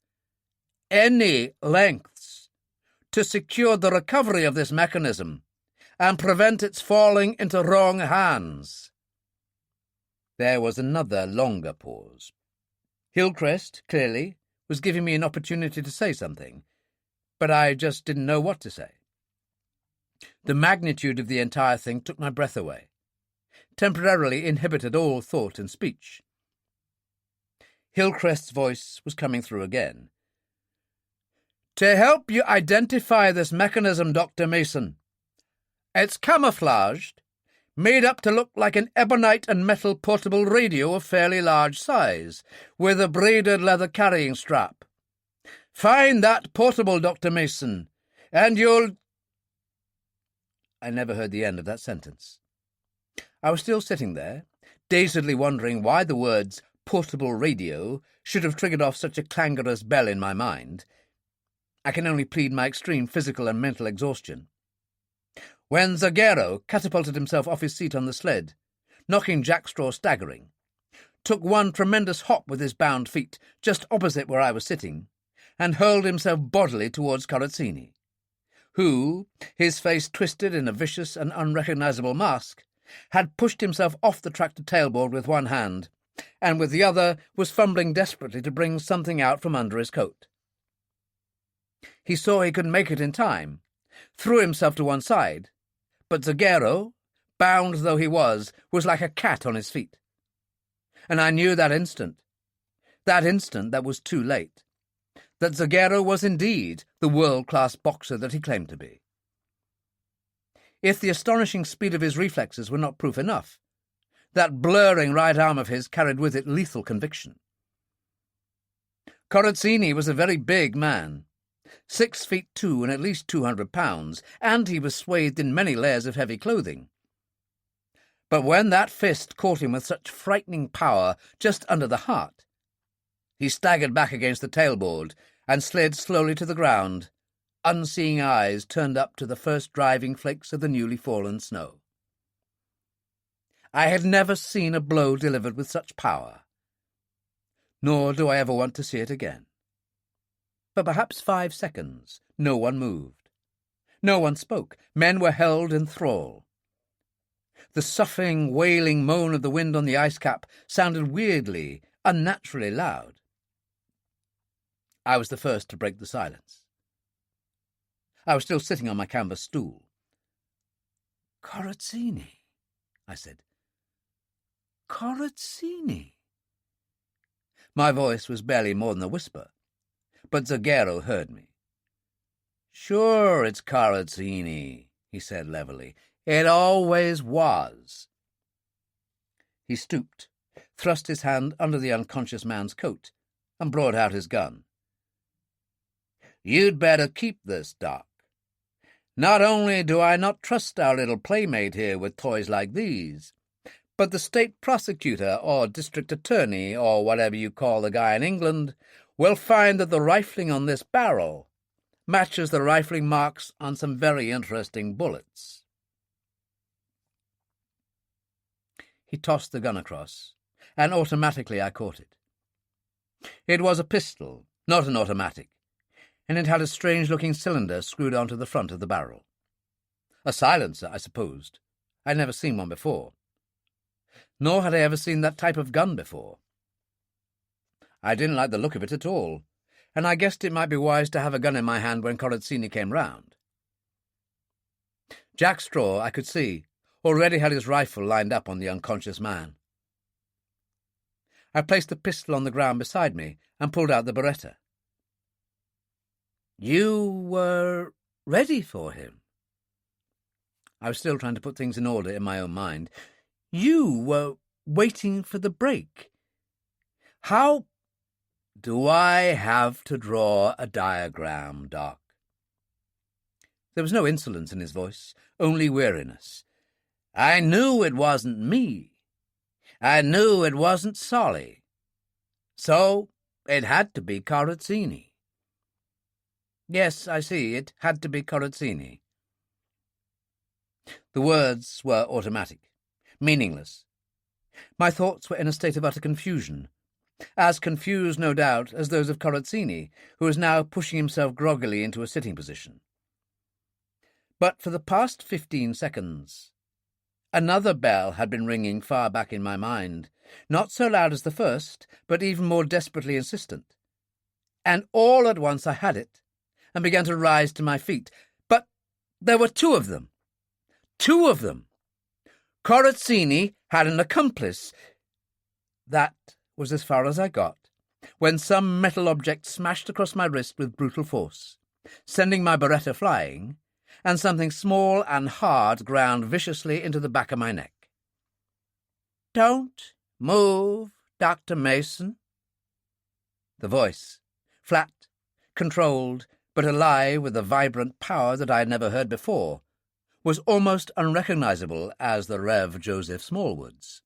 to secure the recovery of this mechanism and prevent its falling into wrong hands." There was another longer pause. Hillcrest, clearly, was giving me an opportunity to say something, but I just didn't know what to say. The magnitude of the entire thing took my breath away, temporarily inhibited all thought and speech. Hillcrest's voice was coming through again. "To help you identify this mechanism, Dr. Mason. It's camouflaged, made up to look like an ebonite and metal portable radio of fairly large size, with a braided leather carrying strap. Find that portable, Dr. Mason, and you'll—" I never heard the end of that sentence. I was still sitting there, dazedly wondering why the words portable radio should have triggered off such a clangorous bell in my mind. I can only plead my extreme physical and mental exhaustion, when Zagero catapulted himself off his seat on the sled, knocking Jack Straw staggering, took one tremendous hop with his bound feet just opposite where I was sitting, and hurled himself bodily towards Corazzini, who, his face twisted in a vicious and unrecognizable mask, had pushed himself off the tractor tailboard with one hand, and with the other was fumbling desperately to bring something out from under his coat. He saw he couldn't make it in time, threw himself to one side, but Zagero, bound though he was like a cat on his feet. And I knew that instant that was too late, that Zagero was indeed the world-class boxer that he claimed to be. If the astonishing speed of his reflexes were not proof enough, that blurring right arm of his carried with it lethal conviction. Corazzini was a very big man, 6'2" and at least 200 pounds, and he was swathed in many layers of heavy clothing. But when that fist caught him with such frightening power just under the heart, he staggered back against the tailboard and slid slowly to the ground, unseeing eyes turned up to the first driving flakes of the newly fallen snow. I had never seen a blow delivered with such power, nor do I ever want to see it again. For perhaps 5 seconds, no one moved. No one spoke. Men were held in thrall. The soughing, wailing moan of the wind on the ice cap sounded weirdly, unnaturally loud. I was the first to break the silence. I was still sitting on my canvas stool. "Corazzini," I said. "Corazzini." My voice was barely more than a whisper, but Zagero heard me. "Sure, it's Corazzini," he said levelly. "It always was." He stooped, thrust his hand under the unconscious man's coat, and brought out his gun. "You'd better keep this, Doc. Not only do I not trust our little playmate here with toys like these, but the state prosecutor or district attorney or whatever you call the guy in England will find that the rifling on this barrel matches the rifling marks on some very interesting bullets." He tossed the gun across, and automatically I caught it. It was a pistol, not an automatic, and it had a strange-looking cylinder screwed onto the front of the barrel. A silencer, I supposed. I'd never seen one before. Nor had I ever seen that type of gun before. I didn't like the look of it at all, and I guessed it might be wise to have a gun in my hand when Corazzini came round. Jack Straw, I could see, already had his rifle lined up on the unconscious man. I placed the pistol on the ground beside me and pulled out the Beretta. "You were ready for him?" I was still trying to put things in order in my own mind. "You were waiting for the break. How—" "Do I have to draw a diagram, Doc?" There was no insolence in his voice, only weariness. "I knew it wasn't me. I knew it wasn't Solly. So it had to be Corazzini." "Yes, I see, it had to be Corazzini." The words were automatic, meaningless. My thoughts were in a state of utter confusion, as confused, no doubt, as those of Corazzini, who was now pushing himself groggily into a sitting position. But for the past 15 seconds, another bell had been ringing far back in my mind, not so loud as the first, but even more desperately insistent. And all at once I had it, and began to rise to my feet. But There were two of them. Two of them. Corazzini had an accomplice. That was as far as I got, when some metal object smashed across my wrist with brutal force, sending my beretta flying, and something small and hard ground viciously into the back of my neck. "Don't move, Dr. Mason." The voice, flat, controlled, but alive with a vibrant power that I had never heard before, was almost unrecognizable as the Rev. Joseph Smallwood's.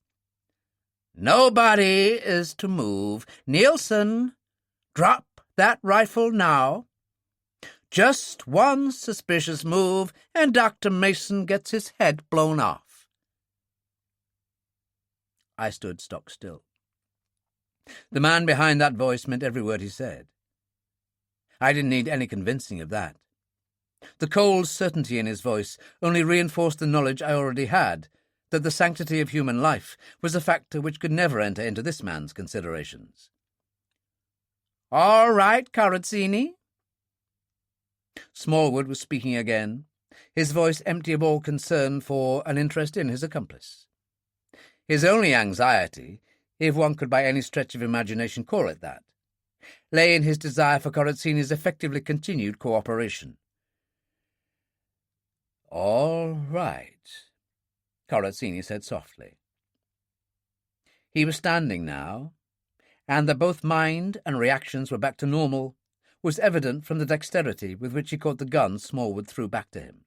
"Nobody is to move. Nielsen, drop that rifle now. Just one suspicious move, and Dr. Mason gets his head blown off." I stood stock still. The man behind that voice meant every word he said. I didn't need any convincing of that. The cold certainty in his voice only reinforced the knowledge I already had, that the sanctity of human life was a factor which could never enter into this man's considerations. "All right, Corazzini." Smallwood was speaking again, his voice empty of all concern for an interest in his accomplice. His only anxiety, if one could by any stretch of imagination call it that, lay in his desire for Corazzini's effectively continued cooperation. "All right," Corazzini said softly. He was standing now, and that both mind and reactions were back to normal was evident from the dexterity with which he caught the gun Smallwood threw back to him.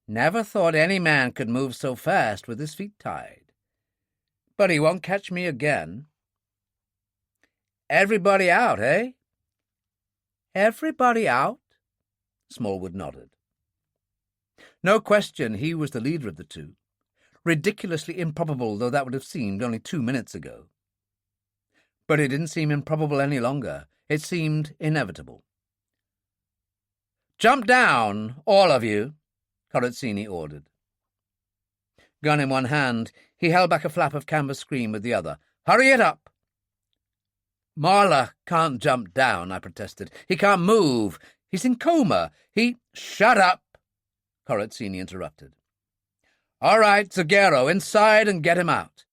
"Never thought any man could move so fast with his feet tied. But he won't catch me again." "Everybody out, eh?" "Everybody out?" Smallwood nodded. No question he was the leader of the two, ridiculously improbable though that would have seemed only 2 minutes ago. But it didn't seem improbable any longer. It seemed inevitable. "Jump down, all of you," Corazzini ordered. Gun in one hand, he held back a flap of canvas screen with the other. "Hurry it up." "Marla can't jump down," I protested. "He can't move. He's in coma. Shut up," Corazzini interrupted. "All right, Zagero, inside and get him out."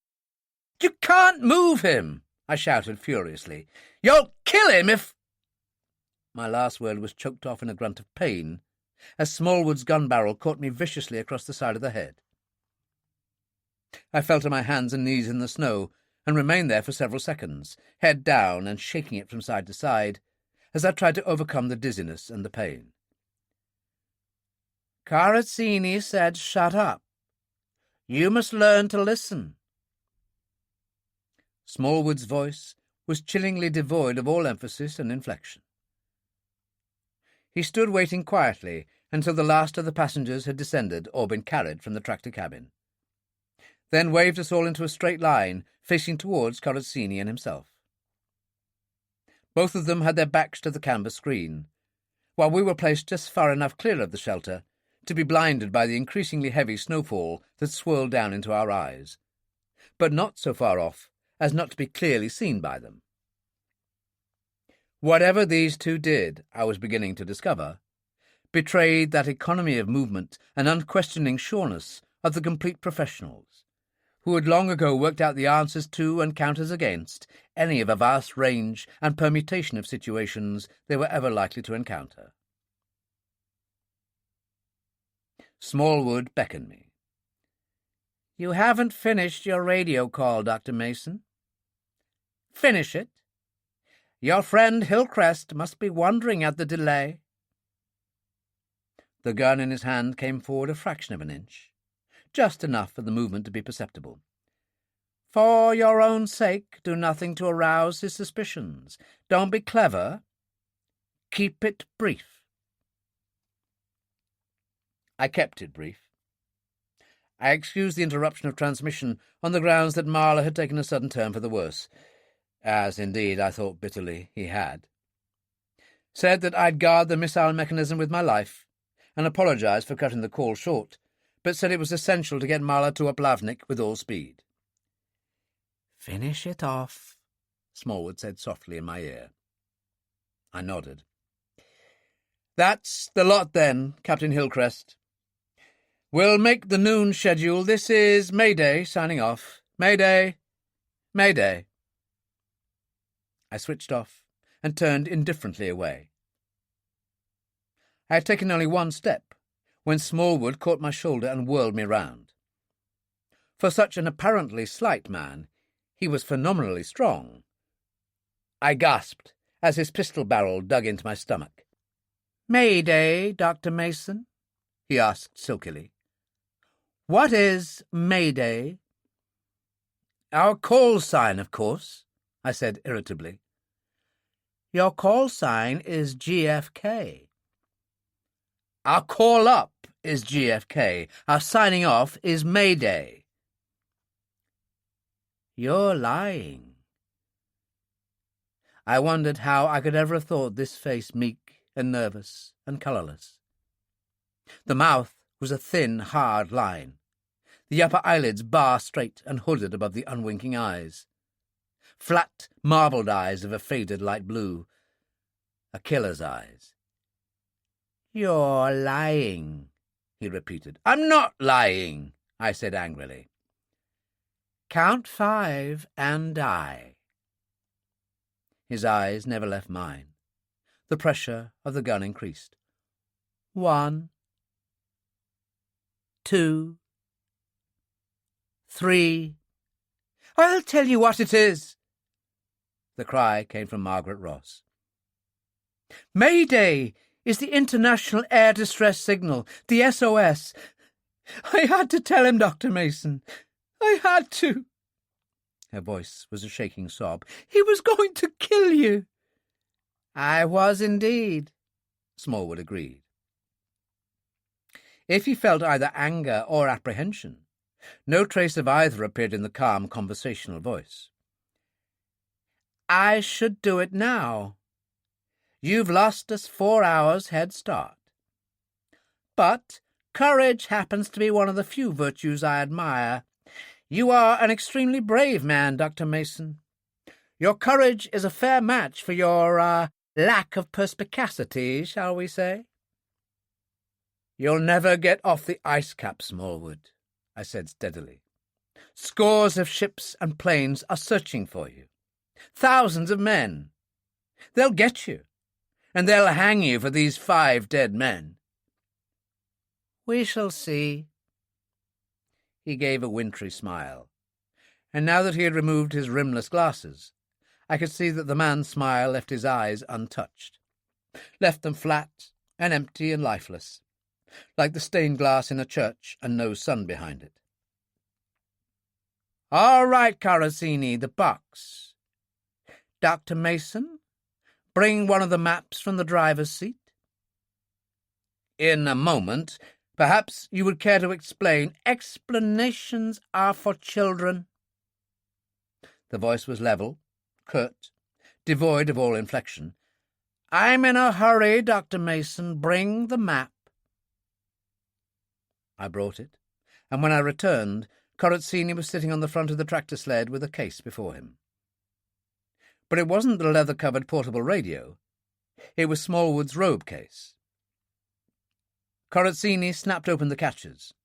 "You can't move him," I shouted furiously. "You'll kill him if—" My last word was choked off in a grunt of pain as Smallwood's gun barrel caught me viciously across the side of the head. I fell to my hands and knees in the snow and remained there for several seconds, head down and shaking it from side to side, as I tried to overcome the dizziness and the pain. "Corazzini said shut up. You must learn to listen." Smallwood's voice was chillingly devoid of all emphasis and inflection. He stood waiting quietly until the last of the passengers had descended or been carried from the tractor cabin, then waved us all into a straight line, facing towards Corazzini and himself. Both of them had their backs to the canvas screen, while we were placed just far enough clear of the shelter to be blinded by the increasingly heavy snowfall that swirled down into our eyes, but not so far off as not to be clearly seen by them. Whatever these two did, I was beginning to discover, betrayed that economy of movement and unquestioning sureness of the complete professionals, who had long ago worked out the answers to and counters against any of a vast range and permutation of situations they were ever likely to encounter. Smallwood beckoned me. "You haven't finished your radio call, Dr. Mason. Finish it. Your friend Hillcrest must be wondering at the delay." The gun in his hand came forward a fraction of an inch, just enough for the movement to be perceptible. "For your own sake, do nothing to arouse his suspicions. Don't be clever. Keep it brief." I kept it brief. I excused the interruption of transmission on the grounds that Marla had taken a sudden turn for the worse, as indeed I thought bitterly he had. Said that I'd guard the missile mechanism with my life, and apologised for cutting the call short, but said it was essential to get Marla to Uplavnik with all speed. "Finish it off," Smallwood said softly in my ear. I nodded. That's the lot then, Captain Hillcrest. We'll make the noon schedule. This is Mayday signing off. Mayday. Mayday. I switched off and turned indifferently away. I had taken only one step when Smallwood caught my shoulder and whirled me round. For such an apparently slight man, he was phenomenally strong. I gasped as his pistol barrel dug into my stomach. "Mayday, Dr. Mason?" he asked silkily. "What is Mayday?" "Our call sign, of course," I said irritably. "Your call sign is GFK." "Our call up is GFK. Our signing off is Mayday." "You're lying." I wondered how I could ever have thought this face meek and nervous and colourless. The mouth was a thin, hard line, the upper eyelids bar-straight and hooded above the unwinking eyes. Flat, marbled eyes of a faded light blue. A killer's eyes. "You're lying," he repeated. "I'm not lying," I said angrily. "Count 5 and die." His eyes never left mine. The pressure of the gun increased. 1, 2, 3. "I'll tell you what it is." The cry came from Margaret Ross. "Mayday is the International Air Distress Signal, the SOS. I had to tell him, Dr. Mason. I had to." Her voice was a shaking sob. "He was going to kill you." "I was indeed," Smallwood agreed. If he felt either anger or apprehension, no trace of either appeared in the calm conversational voice. "I should do it now. You've lost us 4 hours head start. But courage happens to be one of the few virtues I admire. You are an extremely brave man, Dr. Mason. Your courage is a fair match for your, lack of perspicacity, shall we say?" "You'll never get off the ice cap, Smallwood," I said steadily. "Scores of ships and planes are searching for you. Thousands of men. They'll get you, and they'll hang you for these 5 dead men." "We shall see." He gave a wintry smile, and now that he had removed his rimless glasses, I could see that the man's smile left his eyes untouched, left them flat and empty and lifeless, like the stained glass in a church and no sun behind it. "All right, Carosini, the box. Dr. Mason, bring one of the maps from the driver's seat." "In a moment. Perhaps you would care to explain." "Explanations are for children." The voice was level, curt, devoid of all inflection. "I'm in a hurry, Dr. Mason. Bring the map." I brought it, and when I returned, Corazzini was sitting on the front of the tractor sled with a case before him. But it wasn't the leather-covered portable radio. It was Smallwood's robe case. Corazzini snapped open the catches,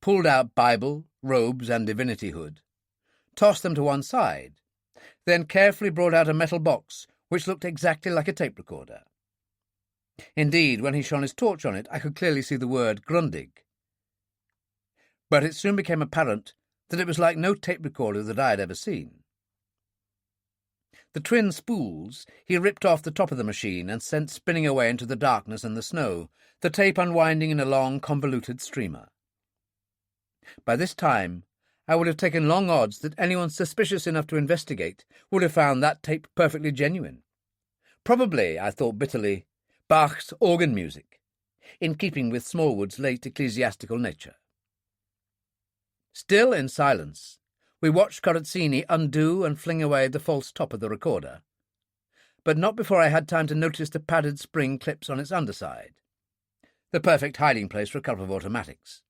pulled out Bible, robes, and divinity hood, tossed them to one side, then carefully brought out a metal box which looked exactly like a tape recorder. Indeed, when he shone his torch on it, I could clearly see the word Grundig. But it soon became apparent that it was like no tape recorder that I had ever seen. The twin spools he ripped off the top of the machine and sent spinning away into the darkness and the snow, the tape unwinding in a long, convoluted streamer. By this time, I would have taken long odds that anyone suspicious enough to investigate would have found that tape perfectly genuine. Probably, I thought bitterly, Bach's organ music, in keeping with Smallwood's late ecclesiastical nature. Still in silence, we watched Corazzini undo and fling away the false top of the recorder, but not before I had time to notice the padded spring clips on its underside, the perfect hiding place for a couple of automatics.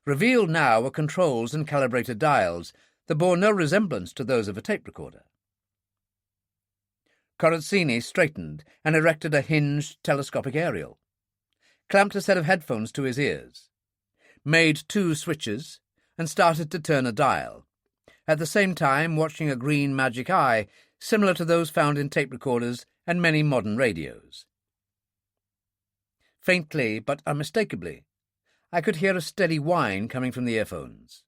Revealed now were controls and calibrated dials that bore no resemblance to those of a tape recorder. Corazzini straightened and erected a hinged telescopic aerial, clamped a set of headphones to his ears, made 2 switches, and started to turn a dial, at the same time watching a green magic eye similar to those found in tape recorders and many modern radios. Faintly but unmistakably, I could hear a steady whine coming from the earphones,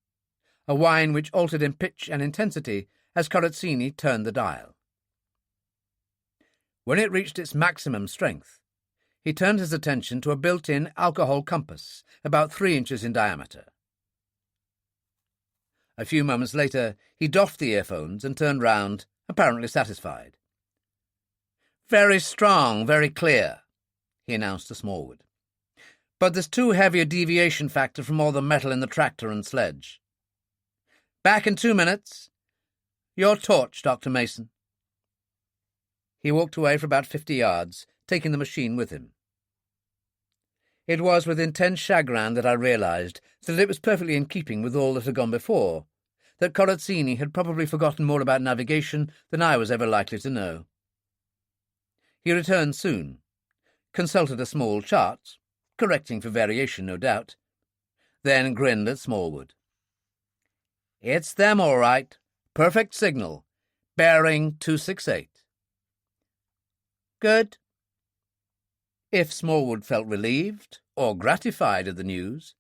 a whine which altered in pitch and intensity as Corazzini turned the dial. When it reached its maximum strength, he turned his attention to a built-in alcohol compass about 3 inches in diameter. A few moments later, he doffed the earphones and turned round, apparently satisfied. "Very strong, very clear," he announced to Smallwood. "But there's too heavy a deviation factor from all the metal in the tractor and sledge. Back in 2 minutes. Your torch, Dr. Mason." He walked away for about 50 yards, taking the machine with him. It was with intense chagrin that I realized that it was perfectly in keeping with all that had gone before, that Corazzini had probably forgotten more about navigation than I was ever likely to know. He returned soon, consulted a small chart, correcting for variation, no doubt, then grinned at Smallwood. "It's them, all right. Perfect signal. Bearing 268. "Good." If Smallwood felt relieved or gratified at the news,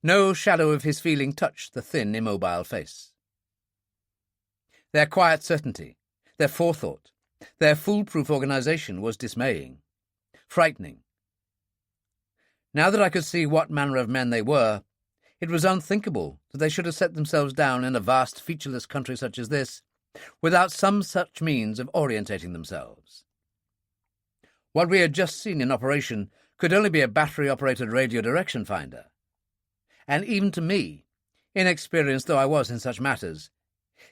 no shadow of his feeling touched the thin, immobile face. Their quiet certainty, their forethought, their foolproof organization was dismaying, frightening. Now that I could see what manner of men they were, it was unthinkable that they should have set themselves down in a vast, featureless country such as this, without some such means of orientating themselves. What we had just seen in operation could only be a battery-operated radio direction finder. And even to me, inexperienced though I was in such matters,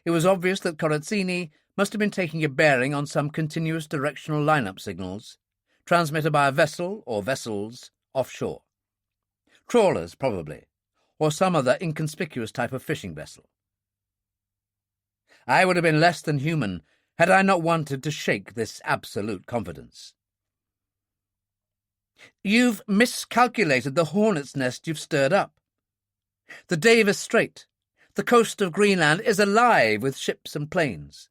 it was obvious that Corazzini must have been taking a bearing on some continuous directional line-up signals, transmitted by a vessel or vessels offshore. Trawlers, probably, or some other inconspicuous type of fishing vessel. I would have been less than human had I not wanted to shake this absolute confidence. "You've miscalculated the hornet's nest you've stirred up. The Davis Strait, the coast of Greenland, is alive with ships and planes.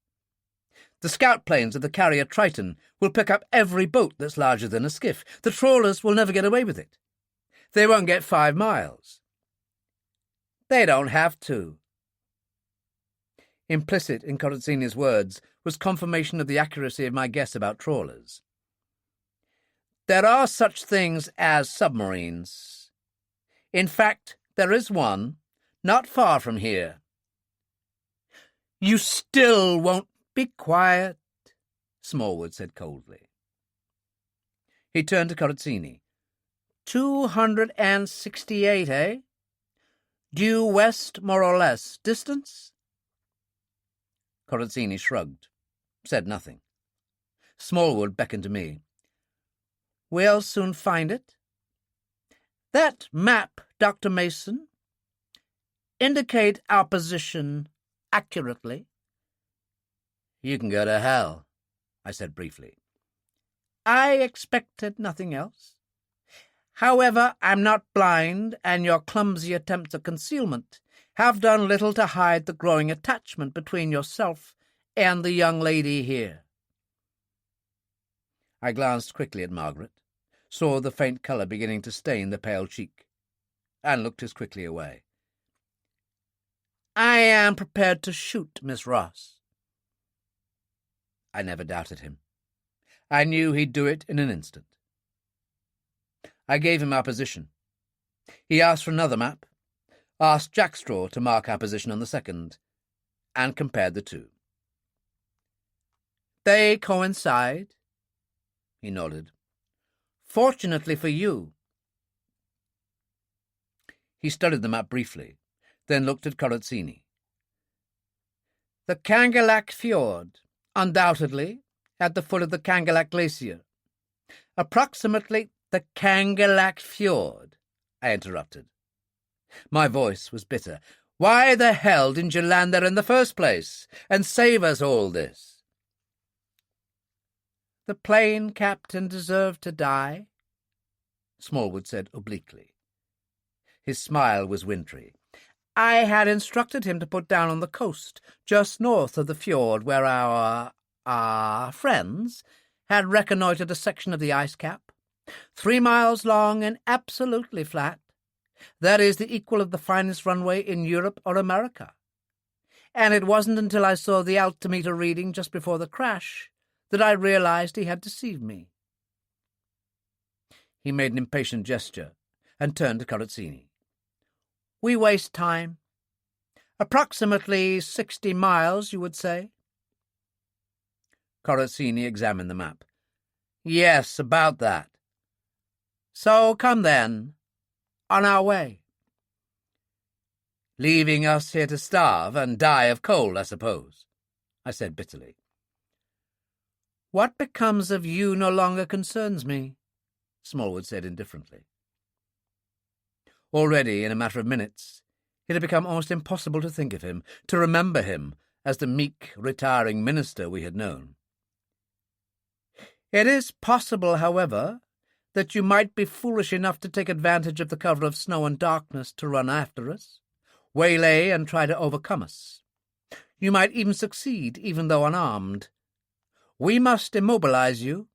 The scout planes of the carrier Triton will pick up every boat that's larger than a skiff. The trawlers will never get away with it. They won't get 5 miles. They don't have to." Implicit in Corazzini's words was confirmation of the accuracy of my guess about trawlers. "There are such things as submarines. In fact, there is one, not far from here." "You still won't be quiet," Smallwood said coldly. He turned to Corazzini. 268, eh? Due west, more or less. Distance?" Corazzini shrugged, said nothing. Smallwood beckoned to me. "We'll soon find it. That map, Dr. Mason, indicate our position accurately." "You can go to hell," I said briefly. "I expected nothing else. However, I'm not blind, and your clumsy attempts at concealment have done little to hide the growing attachment between yourself and the young lady here." I glanced quickly at Margaret, saw the faint colour beginning to stain the pale cheek, and looked as quickly away. "I am prepared to shoot, Miss Ross." I never doubted him. I knew he'd do it in an instant. I gave him our position. He asked for another map, asked Jackstraw to mark our position on the second, and compared the two. "They coincide," he nodded. "Fortunately for you." He studied the map briefly, then looked at Corazzini. "The Kangelak Fjord, undoubtedly, at the foot of the Kangelak Glacier. Approximately—" "The Kangelak Fjord," I interrupted. My voice was bitter. "Why the hell didn't you land there in the first place, and save us all this?" The plain captain deserved to die, Smallwood said obliquely. His smile was wintry. I had instructed him to put down on the coast, just north of the fjord, where our friends had reconnoitred a section of the ice cap, 3 miles long and absolutely flat. That is the equal of the finest runway in Europe or America. And it wasn't until I saw the altimeter reading just before the crash that I realized he had deceived me. He made an impatient gesture and turned to Corazzini. We waste time. Approximately 60 miles, you would say? Corazzini examined the map. Yes, about that. So come then. On our way. Leaving us here to starve and die of cold, I suppose, I said bitterly. What becomes of you no longer concerns me, Smallwood said indifferently. Already, in a matter of minutes, it had become almost impossible to think of him, to remember him as the meek, retiring minister we had known. It is possible, however, that you might be foolish enough to take advantage of the cover of snow and darkness to run after us, waylay and try to overcome us. You might even succeed, even though unarmed. We must immobilize you,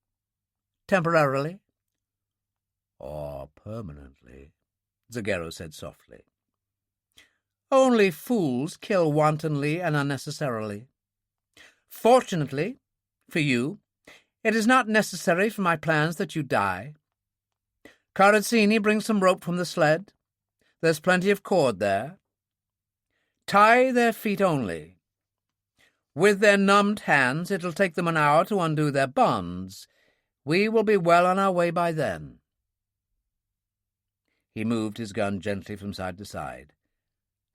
temporarily. Or permanently, Zagero said softly. Only fools kill wantonly and unnecessarily. Fortunately, for you, it is not necessary for my plans that you die. Corazzini, bring some rope from the sled. There's plenty of cord there. Tie their feet only. With their numbed hands, it'll take them an hour to undo their bonds. We will be well on our way by then. He moved his gun gently from side to side.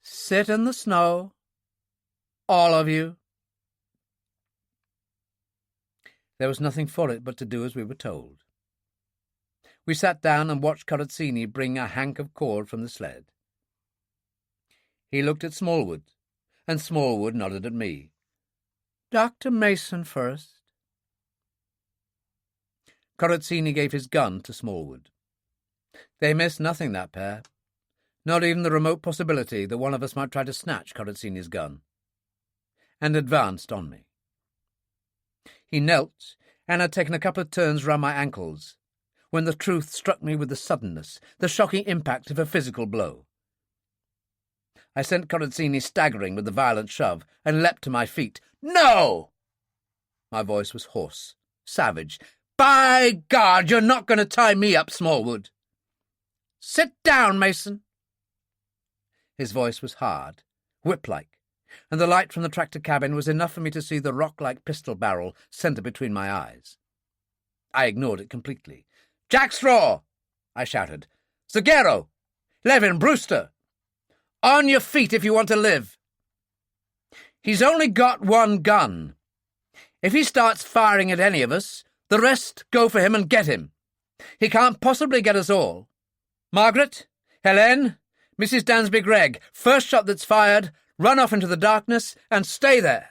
Sit in the snow, all of you. There was nothing for it but to do as we were told. We sat down and watched Corazzini bring a hank of cord from the sled. He looked at Smallwood, and Smallwood nodded at me. Dr. Mason first. Corazzini gave his gun to Smallwood. They missed nothing, that pair. Not even the remote possibility that one of us might try to snatch Corazzini's gun. And advanced on me. He knelt and had taken a couple of turns round my ankles, when the truth struck me with the suddenness, the shocking impact of a physical blow. I sent Corazzini staggering with the violent shove and leapt to my feet. No! My voice was hoarse, savage. By God, you're not going to tie me up, Smallwood. Sit down, Mason. His voice was hard, whip-like, and the light from the tractor cabin was enough for me to see the rock-like pistol barrel centre between my eyes. I ignored it completely. Jack Straw! I shouted. Zagero! Levin, Brewster! On your feet if you want to live. He's only got one gun. If he starts firing at any of us, the rest go for him and get him. He can't possibly get us all. Margaret, Helene, Mrs. Dansby Gregg, first shot that's fired, run off into the darkness and stay there.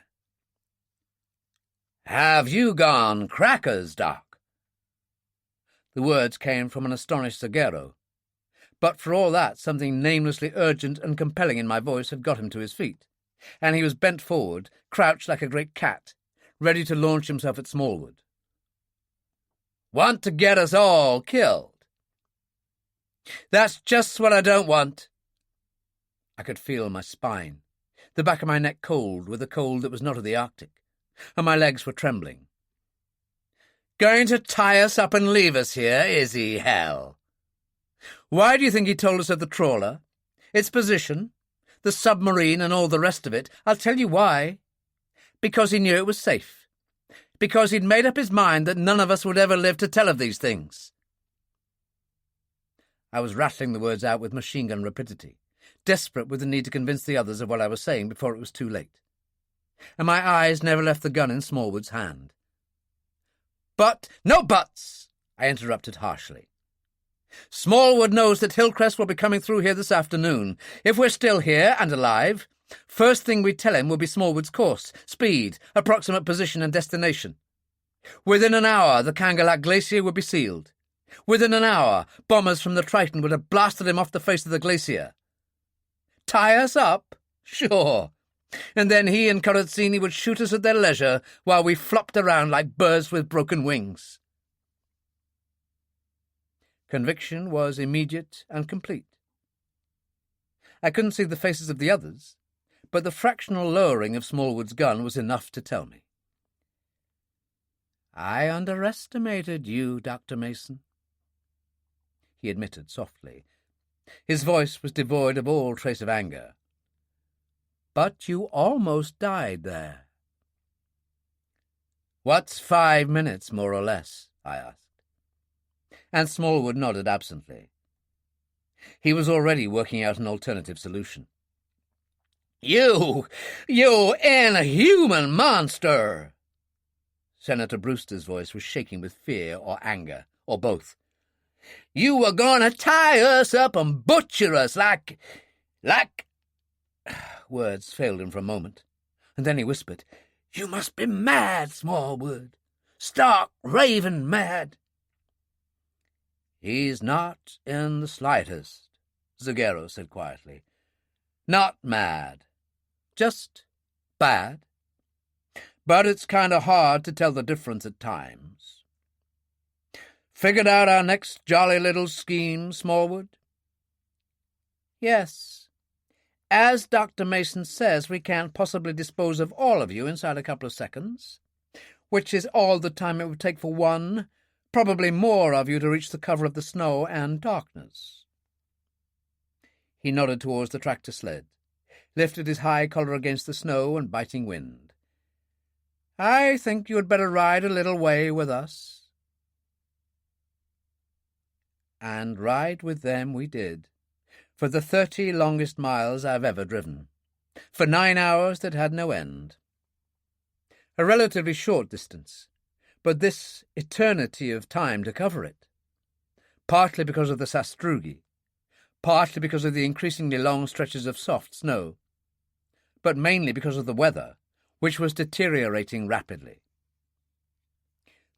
Have you gone crackers, Doc? The words came from an astonished Zagero. But for all that, something namelessly urgent and compelling in my voice had got him to his feet, and he was bent forward, crouched like a great cat, ready to launch himself at Smallwood. Want to get us all killed? That's just what I don't want. I could feel my spine, the back of my neck cold with a cold that was not of the Arctic, and my legs were trembling. Going to tie us up and leave us here, is he, hell? Why do you think he told us of the trawler, its position, the submarine and all the rest of it? I'll tell you why. Because he knew it was safe. Because he'd made up his mind that none of us would ever live to tell of these things. I was rattling the words out with machine-gun rapidity, desperate with the need to convince the others of what I was saying before it was too late. And my eyes never left the gun in Smallwood's hand. But, no buts, I interrupted harshly. Smallwood knows that Hillcrest will be coming through here this afternoon. If we're still here and alive, first thing we tell him will be Smallwood's course, speed, approximate position and destination. Within an hour, the Kangalak Glacier would be sealed. Within an hour, bombers from the Triton would have blasted him off the face of the glacier. Tie us up? Sure. And then he and Corazzini would shoot us at their leisure while we flopped around like birds with broken wings. Conviction was immediate and complete. I couldn't see the faces of the others, but the fractional lowering of Smallwood's gun was enough to tell me. I underestimated you, Dr. Mason, he admitted softly. His voice was devoid of all trace of anger. But you almost died there. What's 5 minutes, more or less? I asked. And Smallwood nodded absently. He was already working out an alternative solution. You inhuman monster! Senator Brewster's voice was shaking with fear or anger, or both. You were going to tie us up and butcher us like... Words failed him for a moment, and then he whispered, You must be mad, Smallwood. Stark, raving mad. He's not in the slightest, Zagero said quietly. Not mad. Just bad. But it's kind of hard to tell the difference at times. Figured out our next jolly little scheme, Smallwood? Yes. As Dr. Mason says, we can't possibly dispose of all of you inside a couple of seconds, which is all the time it would take for one, probably more of you to reach the cover of the snow and darkness. He nodded towards the tractor sled, lifted his high collar against the snow and biting wind. I think you had better ride a little way with us. And ride with them we did, for the 30 longest miles I've ever driven, for 9 hours that had no end. A relatively short distance, but this eternity of time to cover it, partly because of the sastrugi, partly because of the increasingly long stretches of soft snow, but mainly because of the weather, which was deteriorating rapidly.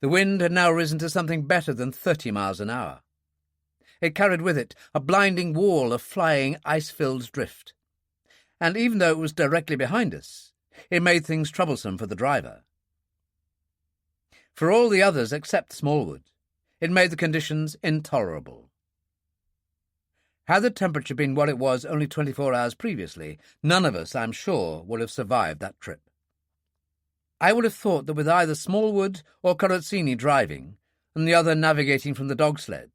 The wind had now risen to something better than 30 miles an hour. It carried with it a blinding wall of flying, ice-filled drift, and even though it was directly behind us, it made things troublesome for the driver. For all the others except Smallwood, it made the conditions intolerable. Had the temperature been what it was only 24 hours previously, none of us, I'm sure, would have survived that trip. I would have thought that with either Smallwood or Corazzini driving, and the other navigating from the dog sled,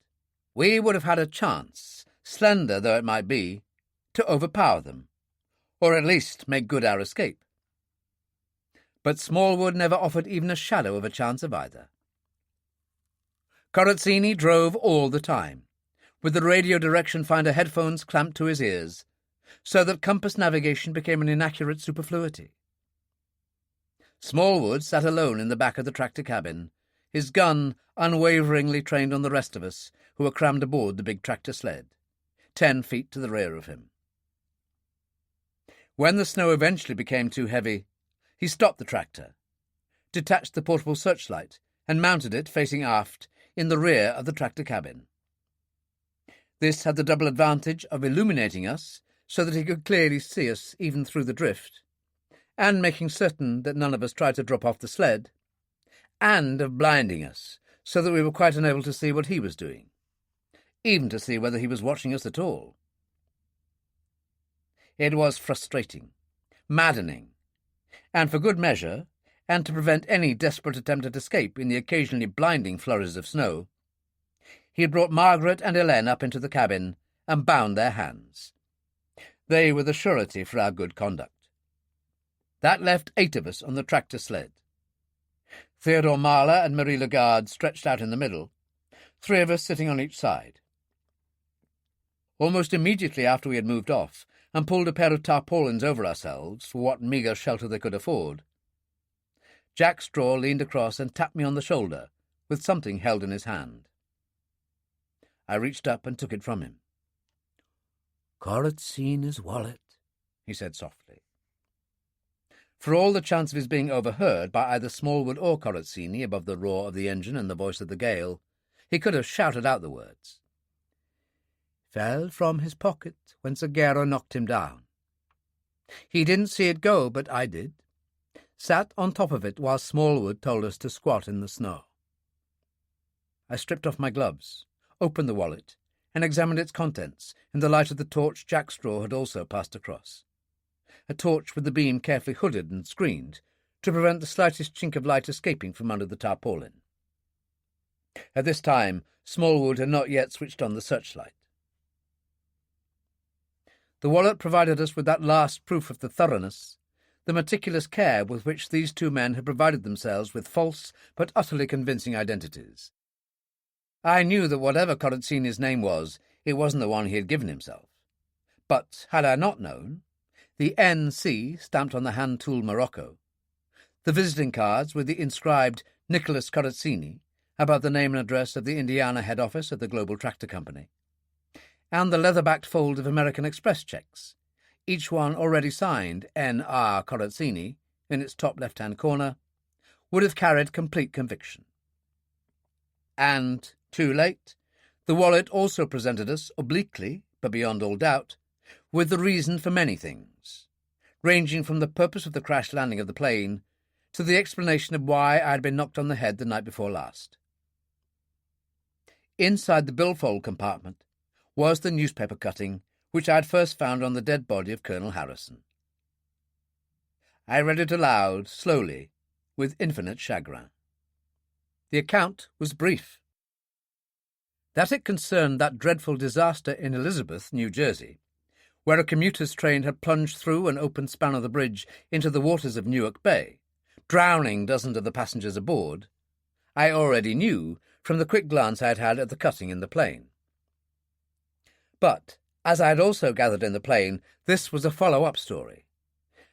we would have had a chance, slender though it might be, to overpower them, or at least make good our escape. But Smallwood never offered even a shadow of a chance of either. Corazzini drove all the time, with the radio direction finder headphones clamped to his ears, so that compass navigation became an inaccurate superfluity. Smallwood sat alone in the back of the tractor cabin, his gun unwaveringly trained on the rest of us, who were crammed aboard the big tractor sled, 10 feet to the rear of him. When the snow eventually became too heavy, he stopped the tractor, detached the portable searchlight, and mounted it facing aft in the rear of the tractor cabin. This had the double advantage of illuminating us so that he could clearly see us even through the drift, and making certain that none of us tried to drop off the sled, and of blinding us so that we were quite unable to see what he was doing, even to see whether he was watching us at all. It was frustrating, maddening, and for good measure, and to prevent any desperate attempt at escape in the occasionally blinding flurries of snow, he had brought Margaret and Helene up into the cabin and bound their hands. They were the surety for our good conduct. That left 8 of us on the tractor sled. Theodore Marler and Marie Lagarde stretched out in the middle, 3 of us sitting on each side. Almost immediately after we had moved off and pulled a pair of tarpaulins over ourselves for what meagre shelter they could afford, Jack Straw leaned across and tapped me on the shoulder with something held in his hand. I reached up and took it from him. "Corazzini's wallet," he said softly. For all the chance of his being overheard by either Smallwood or Corazzini above the roar of the engine and the voice of the gale, he could have shouted out the words. Fell from his pocket when Zagero knocked him down. He didn't see it go, but I did. Sat on top of it while Smallwood told us to squat in the snow. I stripped off my gloves, opened the wallet, and examined its contents in the light of the torch Jack Straw had also passed across. A torch with the beam carefully hooded and screened to prevent the slightest chink of light escaping from under the tarpaulin. At this time, Smallwood had not yet switched on the searchlight. The wallet provided us with that last proof of the thoroughness, the meticulous care with which these two men had provided themselves with false but utterly convincing identities. I knew that whatever Corazzini's name was, it wasn't the one he had given himself. But had I not known, the N.C. stamped on the hand-tool Morocco, the visiting cards with the inscribed Nicholas Corazzini above the name and address of the Indiana head office of the Global Tractor Company, and the leather-backed fold of American Express checks, each one already signed N.R. Corazzini in its top left-hand corner, would have carried complete conviction. And, too late, the wallet also presented us, obliquely, but beyond all doubt, with the reason for many things, ranging from the purpose of the crash landing of the plane to the explanation of why I had been knocked on the head the night before last. Inside the billfold compartment was the newspaper cutting which I had first found on the dead body of Colonel Harrison. I read it aloud, slowly, with infinite chagrin. The account was brief. That it concerned that dreadful disaster in Elizabeth, New Jersey, where a commuter's train had plunged through an open span of the bridge into the waters of Newark Bay, drowning dozens of the passengers aboard, I already knew from the quick glance I had had at the cutting in the plane. But, as I had also gathered in the plane, this was a follow-up story,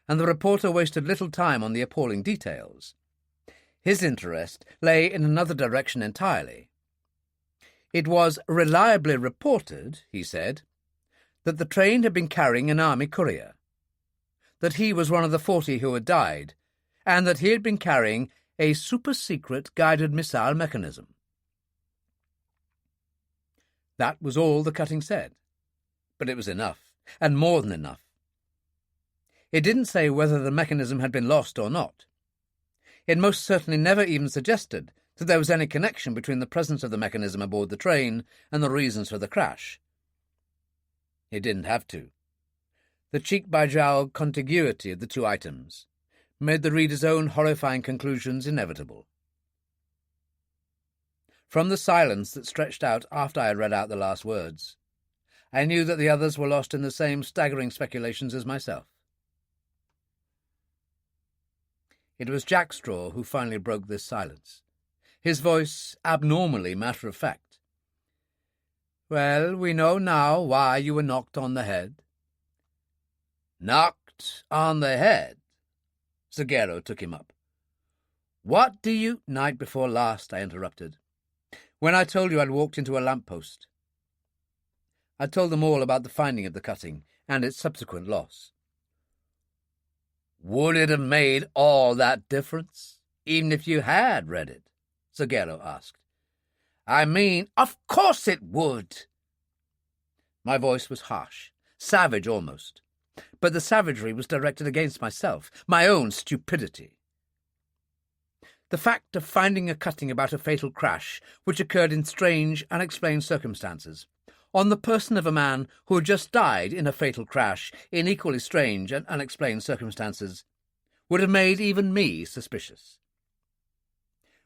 and the reporter wasted little time on the appalling details. His interest lay in another direction entirely. It was reliably reported, he said, that the train had been carrying an army courier, that he was one of the 40 who had died, and that he had been carrying a super-secret guided missile mechanism. That was all the cutting said, but it was enough, and more than enough. It didn't say whether the mechanism had been lost or not. It most certainly never even suggested that there was any connection between the presence of the mechanism aboard the train and the reasons for the crash. It didn't have to. The cheek-by-jowl contiguity of the two items made the reader's own horrifying conclusions inevitable. From the silence that stretched out after I had read out the last words, I knew that the others were lost in the same staggering speculations as myself. It was Jack Straw who finally broke this silence, his voice abnormally matter-of-fact. "Well, we know now why you were knocked on the head." "Knocked on the head?" Zagero took him up. "What do you—" "Night before last," I interrupted, "when I told you I'd walked into a lamp-post. I told them all about the finding of the cutting and its subsequent loss." "Would it have made all that difference, even if you had read it?" Zagero asked. "I mean—" "Of course it would!" My voice was harsh, savage almost, but the savagery was directed against myself, my own stupidity. The fact of finding a cutting about a fatal crash, which occurred in strange, unexplained circumstances, on the person of a man who had just died in a fatal crash in equally strange and unexplained circumstances, would have made even me suspicious.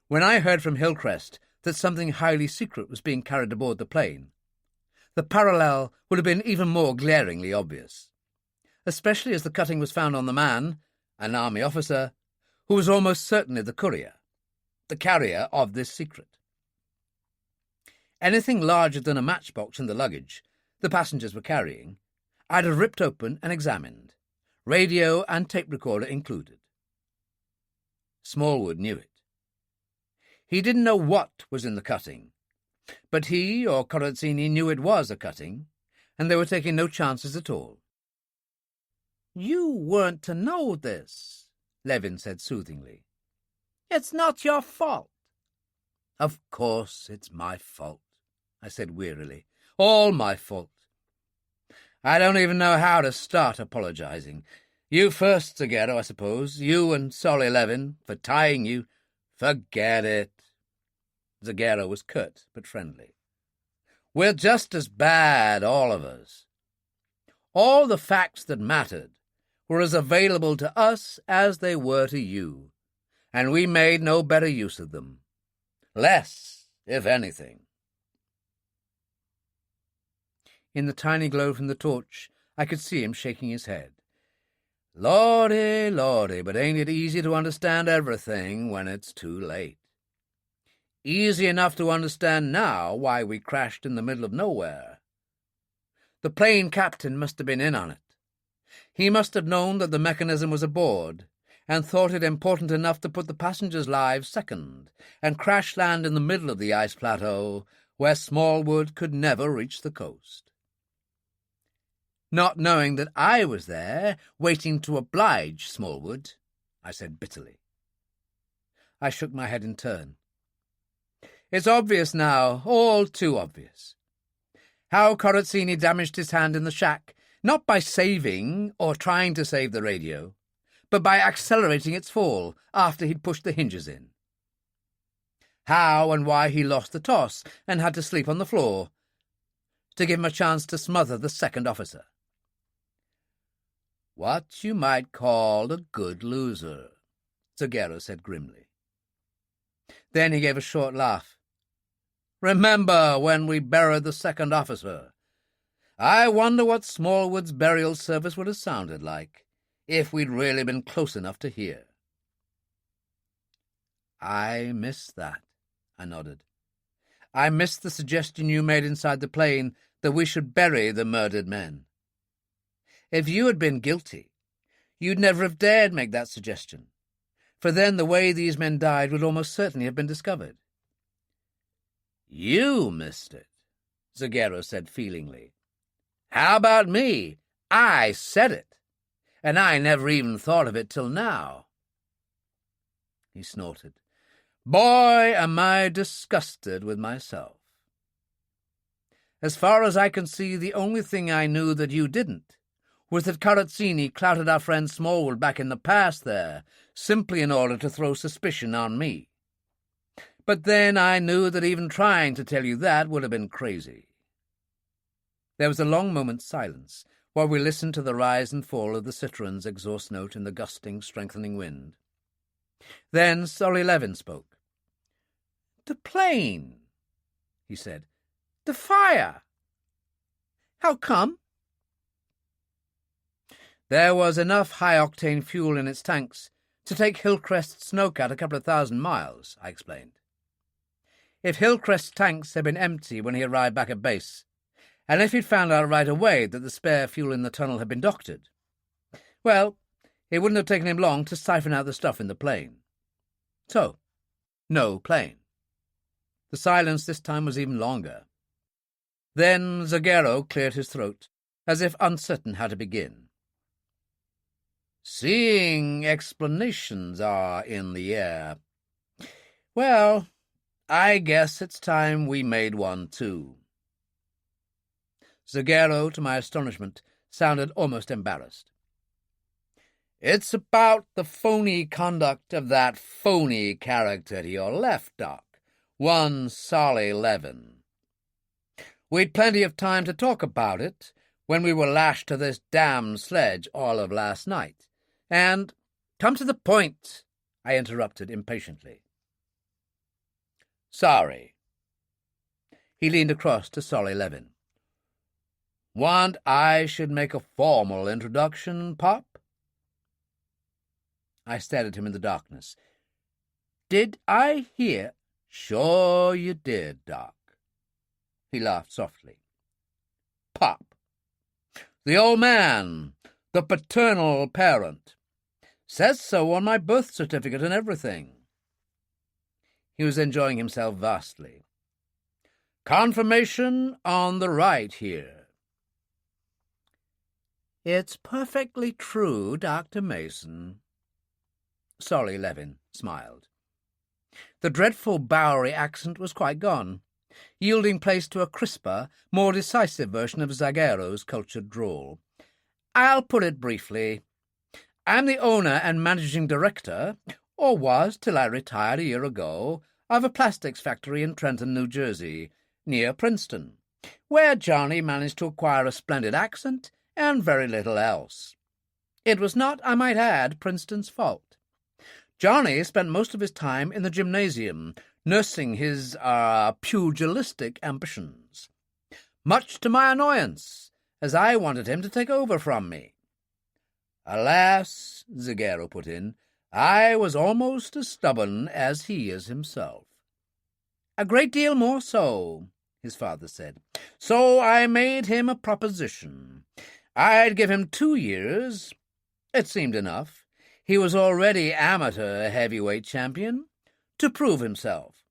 When I heard from Hillcrest that something highly secret was being carried aboard the plane, the parallel would have been even more glaringly obvious, especially as the cutting was found on the man, an army officer, who was almost certainly the courier, the carrier of this secret. Anything larger than a matchbox in the luggage the passengers were carrying, I'd have ripped open and examined, radio and tape recorder included. Smallwood knew it. He didn't know what was in the cutting, but he or Corazzini knew it was a cutting, and they were taking no chances at all. "You weren't to know this," Levin said soothingly. It's not your fault. Of course it's my fault, I said wearily. All my fault. I don't even know how to start apologizing. You first, Zagero, I suppose. You and Solly Levin, for tying you. Forget it. Zagero was curt but friendly. We're just as bad, all of us. All the facts that mattered were as available to us as they were to you, and we made no better use of them. Less, if anything. In the tiny glow from the torch, I could see him shaking his head. Lordy, lordy, but ain't it easy to understand everything when it's too late? Easy enough to understand now why we crashed in the middle of nowhere. The plane captain must have been in on it. He must have known that the mechanism was aboard, and thought it important enough to put the passengers' lives second, and crash-land in the middle of the ice plateau, where Smallwood could never reach the coast. Not knowing that I was there, waiting to oblige Smallwood, I said bitterly. I shook my head in turn. It's obvious now, all too obvious. How Corazzini damaged his hand in the shack, not by saving or trying to save the radio, but by accelerating its fall after he'd pushed the hinges in. How and why he lost the toss and had to sleep on the floor, to give him a chance to smother the second officer. What you might call a good loser, Zagero said grimly. Then he gave a short laugh. Remember when we buried the second officer? I wonder what Smallwood's burial service would have sounded like, if we'd really been close enough to hear. I missed that, I nodded. I missed the suggestion you made inside the plane that we should bury the murdered men. If you had been guilty, you'd never have dared make that suggestion, for then the way these men died would almost certainly have been discovered. You missed it, Zagero said feelingly. How about me? I said it, and I never even thought of it till now. He snorted. Boy, am I disgusted with myself. As far as I can see, the only thing I knew that you didn't was that Corazzini clouted our friend Smallwood back in the past there, simply in order to throw suspicion on me. But then I knew that even trying to tell you that would have been crazy. There was a long moment's silence while we listened to the rise and fall of the Citroen's exhaust note in the gusting, strengthening wind. Then Solly Levin spoke. The plane, he said. The fire. How come? There was enough high-octane fuel in its tanks to take Hillcrest's Snowcat a couple of 1,000 miles, I explained. If Hillcrest's tanks had been empty when he arrived back at base, and if he'd found out right away that the spare fuel in the tunnel had been doctored, well, it wouldn't have taken him long to siphon out the stuff in the plane. So, no plane. The silence this time was even longer. Then Zagero cleared his throat, as if uncertain how to begin. Seeing explanations are in the air. Well, I guess it's time we made one, too. Zagero, to my astonishment, sounded almost embarrassed. It's about the phony conduct of that phony character to your left, Doc, one Solly Levin. We'd plenty of time to talk about it when we were lashed to this damn sledge all of last night. And, come to the point, I interrupted impatiently. Sorry. He leaned across to Solly Levin. Want I should make a formal introduction, Pop? I stared at him in the darkness. Did I hear? Sure you did, Doc. He laughed softly. Pop. The old man, the paternal parent. Says so on my birth certificate and everything. He was enjoying himself vastly. Confirmation on the right here. It's perfectly true, Dr. Mason. Solly Levin smiled. The dreadful Bowery accent was quite gone, yielding place to a crisper, more decisive version of Zaghero's cultured drawl. I'll put it briefly. I'm the owner and managing director, or was till I retired a year ago, of a plastics factory in Trenton, New Jersey, near Princeton, where Johnny managed to acquire a splendid accent and very little else. It was not, I might add, Princeton's fault. Johnny spent most of his time in the gymnasium, nursing his, pugilistic ambitions, much to my annoyance, as I wanted him to take over from me. Alas, Zaghero put in, I was almost as stubborn as he is himself. A great deal more so, his father said. So I made him a proposition. I'd give him 2 years. It seemed enough. He was already amateur heavyweight champion, to prove himself.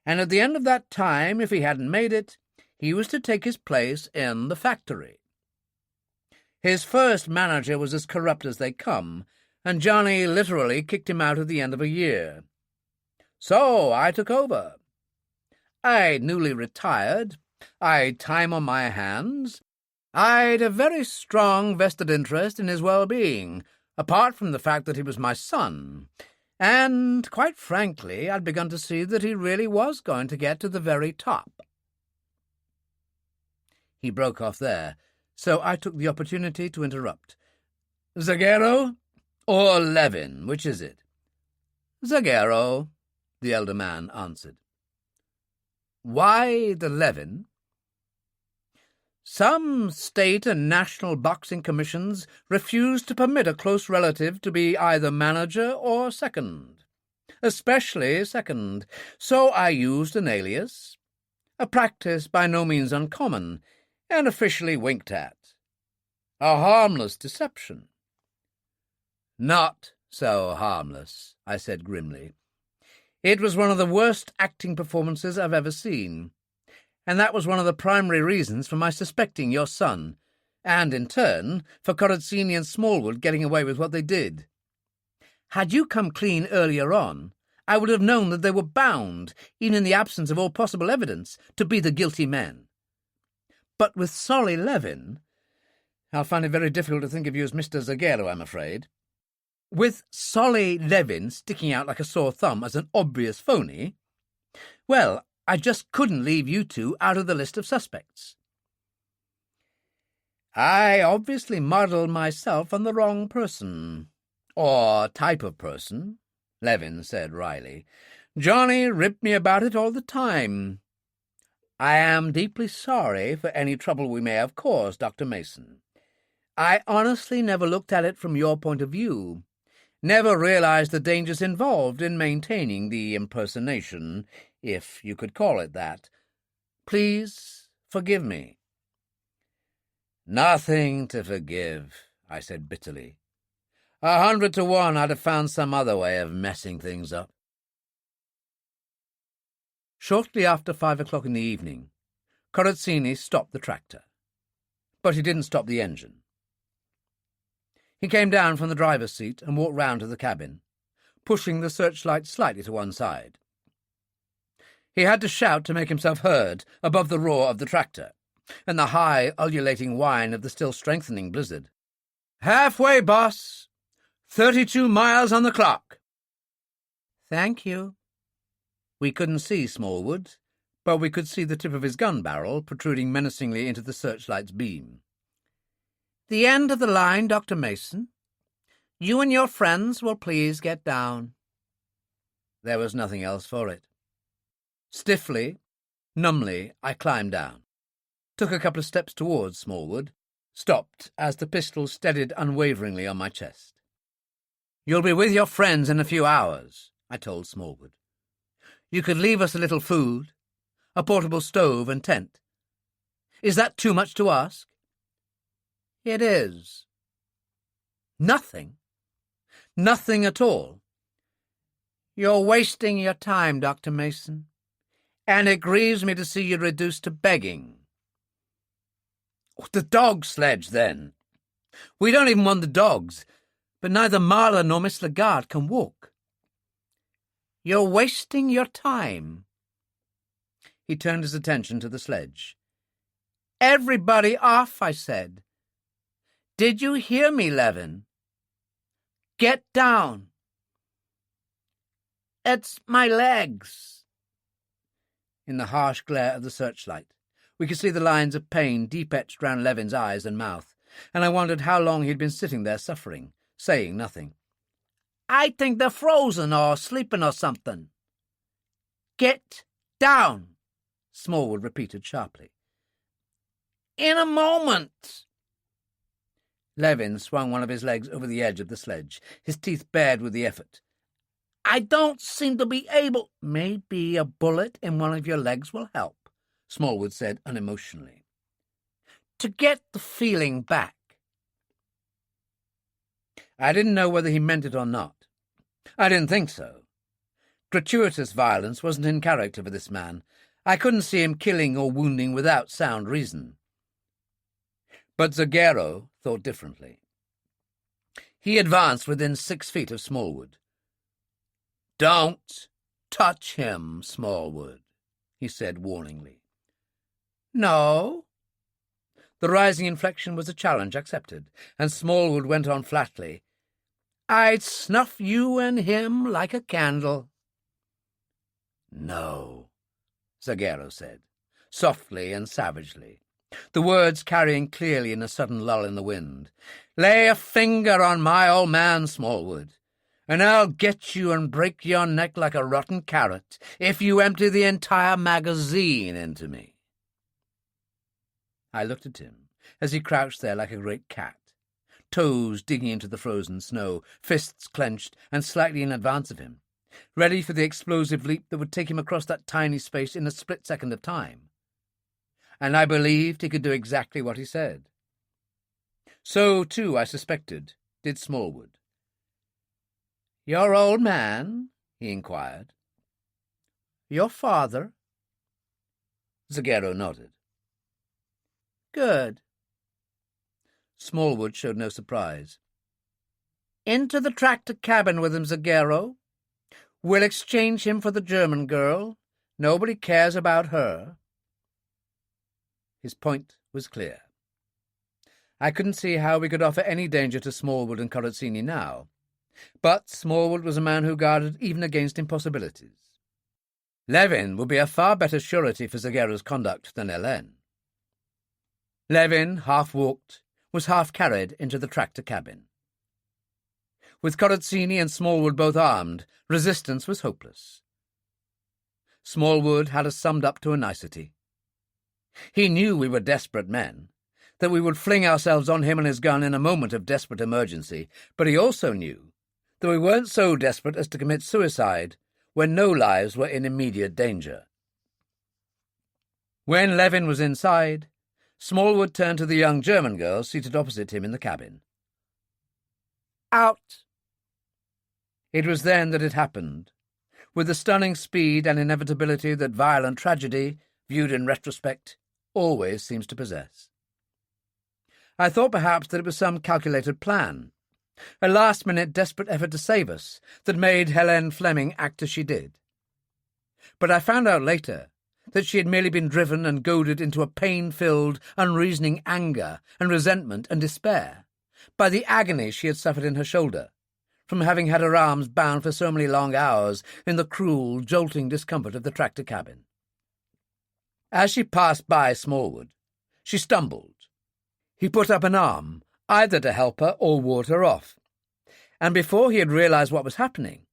And at the end of that time, if he hadn't made it, he was to take his place in the factory. His first manager was as corrupt as they come, and Johnny literally kicked him out at the end of a year. So I took over. I'd newly retired. I'd time on my hands. I'd a very strong vested interest in his well-being, apart from the fact that he was my son. And, quite frankly, I'd begun to see that he really was going to get to the very top. He broke off there, so I took the opportunity to interrupt. Zaghero or Levin, which is it? Zaghero, the elder man answered. Why the Levin? Some state and national boxing commissions refuse to permit a close relative to be either manager or second, especially second, so I used an alias, a practice by no means uncommon, and officially winked at. A harmless deception. Not so harmless, I said grimly. It was one of the worst acting performances I've ever seen, and that was one of the primary reasons for my suspecting your son, and, in turn, for Corazzini and Smallwood getting away with what they did. Had you come clean earlier on, I would have known that they were bound, even in the absence of all possible evidence, to be the guilty men. But with Solly Levin, I'll find it very difficult to think of you as Mr. Zaghero, I'm afraid. With Solly Levin sticking out like a sore thumb as an obvious phony, well, I just couldn't leave you two out of the list of suspects. I obviously modelled myself on the wrong person, or type of person, Levin said wryly. Johnny ripped me about it all the time. I am deeply sorry for any trouble we may have caused, Dr. Mason. I honestly never looked at it from your point of view, never realized the dangers involved in maintaining the impersonation, if you could call it that. Please forgive me. Nothing to forgive, I said bitterly. 100 to 1 I'd have found some other way of messing things up. Shortly after 5 o'clock in the evening, Corazzini stopped the tractor. But he didn't stop the engine. He came down from the driver's seat and walked round to the cabin, pushing the searchlight slightly to one side. He had to shout to make himself heard above the roar of the tractor and the high, ululating whine of the still strengthening blizzard. "Halfway, boss! 32 miles on the clock!" "Thank you." We couldn't see Smallwood, but we could see the tip of his gun barrel protruding menacingly into the searchlight's beam. "The end of the line, Dr. Mason. You and your friends will please get down." There was nothing else for it. Stiffly, numbly, I climbed down, took a couple of steps towards Smallwood, stopped as the pistol steadied unwaveringly on my chest. "You'll be with your friends in a few hours," I told Smallwood. "You could leave us a little food, a portable stove and tent. Is that too much to ask?" "It is." "Nothing? Nothing at all?" "You're wasting your time, Dr. Mason, and it grieves me to see you reduced to begging." "The dog sledge, then." "We don't even want the dogs. but neither Marla nor Miss Lagarde can walk. You're wasting your time. He turned his attention to the sledge. Everybody off, I said. Did you hear me, Levin? Get down. It's my legs. In the harsh glare of the searchlight, we could see the lines of pain deep-etched round Levin's eyes and mouth, and I wondered how long he'd been sitting there suffering, saying nothing. I think they're frozen or sleeping or something. Get down, Smallwood repeated sharply. In a moment. Levin swung one of his legs over the edge of the sledge, his teeth bared with the effort. I don't seem to be able. Maybe a bullet in one of your legs will help, Smallwood said unemotionally. To get the feeling back. I didn't know whether he meant it or not. I didn't think so. Gratuitous violence wasn't in character for this man. I couldn't see him killing or wounding without sound reason. But Zagero thought differently. He advanced within 6 feet of Smallwood. "Don't touch him, Smallwood," he said warningly. No. The rising inflection was a challenge accepted, and Smallwood went on flatly. "I'd snuff you and him like a candle." No, Zagero said, softly and savagely, the words carrying clearly in a sudden lull in the wind. "Lay a finger on my old man, Smallwood, and I'll get you and break your neck like a rotten carrot if you empty the entire magazine into me." I looked at him as he crouched there like a great cat, toes digging into the frozen snow, fists clenched and slightly in advance of him, ready for the explosive leap that would take him across that tiny space in a split second of time. And I believed he could do exactly what he said. So, too, I suspected, did Smallwood. "Your old man?" he inquired. "Your father?" Zagero nodded. Good. Smallwood showed no surprise. Into the tractor cabin with him, Zagero. We'll exchange him for the German girl. Nobody cares about her. His point was clear. I couldn't see how we could offer any danger to Smallwood and Corazzini now, but Smallwood was a man who guarded even against impossibilities. Levin would be a far better surety for Zagero's conduct than Helene. Levin, half-walked, was half-carried into the tractor cabin. With Corazzini and Smallwood both armed, resistance was hopeless. Smallwood had us summed up to a nicety. He knew we were desperate men, that we would fling ourselves on him and his gun in a moment of desperate emergency, but he also knew that we weren't so desperate as to commit suicide when no lives were in immediate danger. When Levin was inside, Smallwood turned to the young German girl seated opposite him in the cabin. Out. It was then that it happened, with the stunning speed and inevitability that violent tragedy, viewed in retrospect, always seems to possess. I thought perhaps that it was some calculated plan, a last-minute desperate effort to save us that made Helene Fleming act as she did. But I found out later that she had merely been driven and goaded into a pain-filled, unreasoning anger and resentment and despair by the agony she had suffered in her shoulder, from having had her arms bound for so many long hours in the cruel, jolting discomfort of the tractor cabin. As she passed by Smallwood, she stumbled. He put up an arm, either to help her or ward her off, and before he had realized what was happening,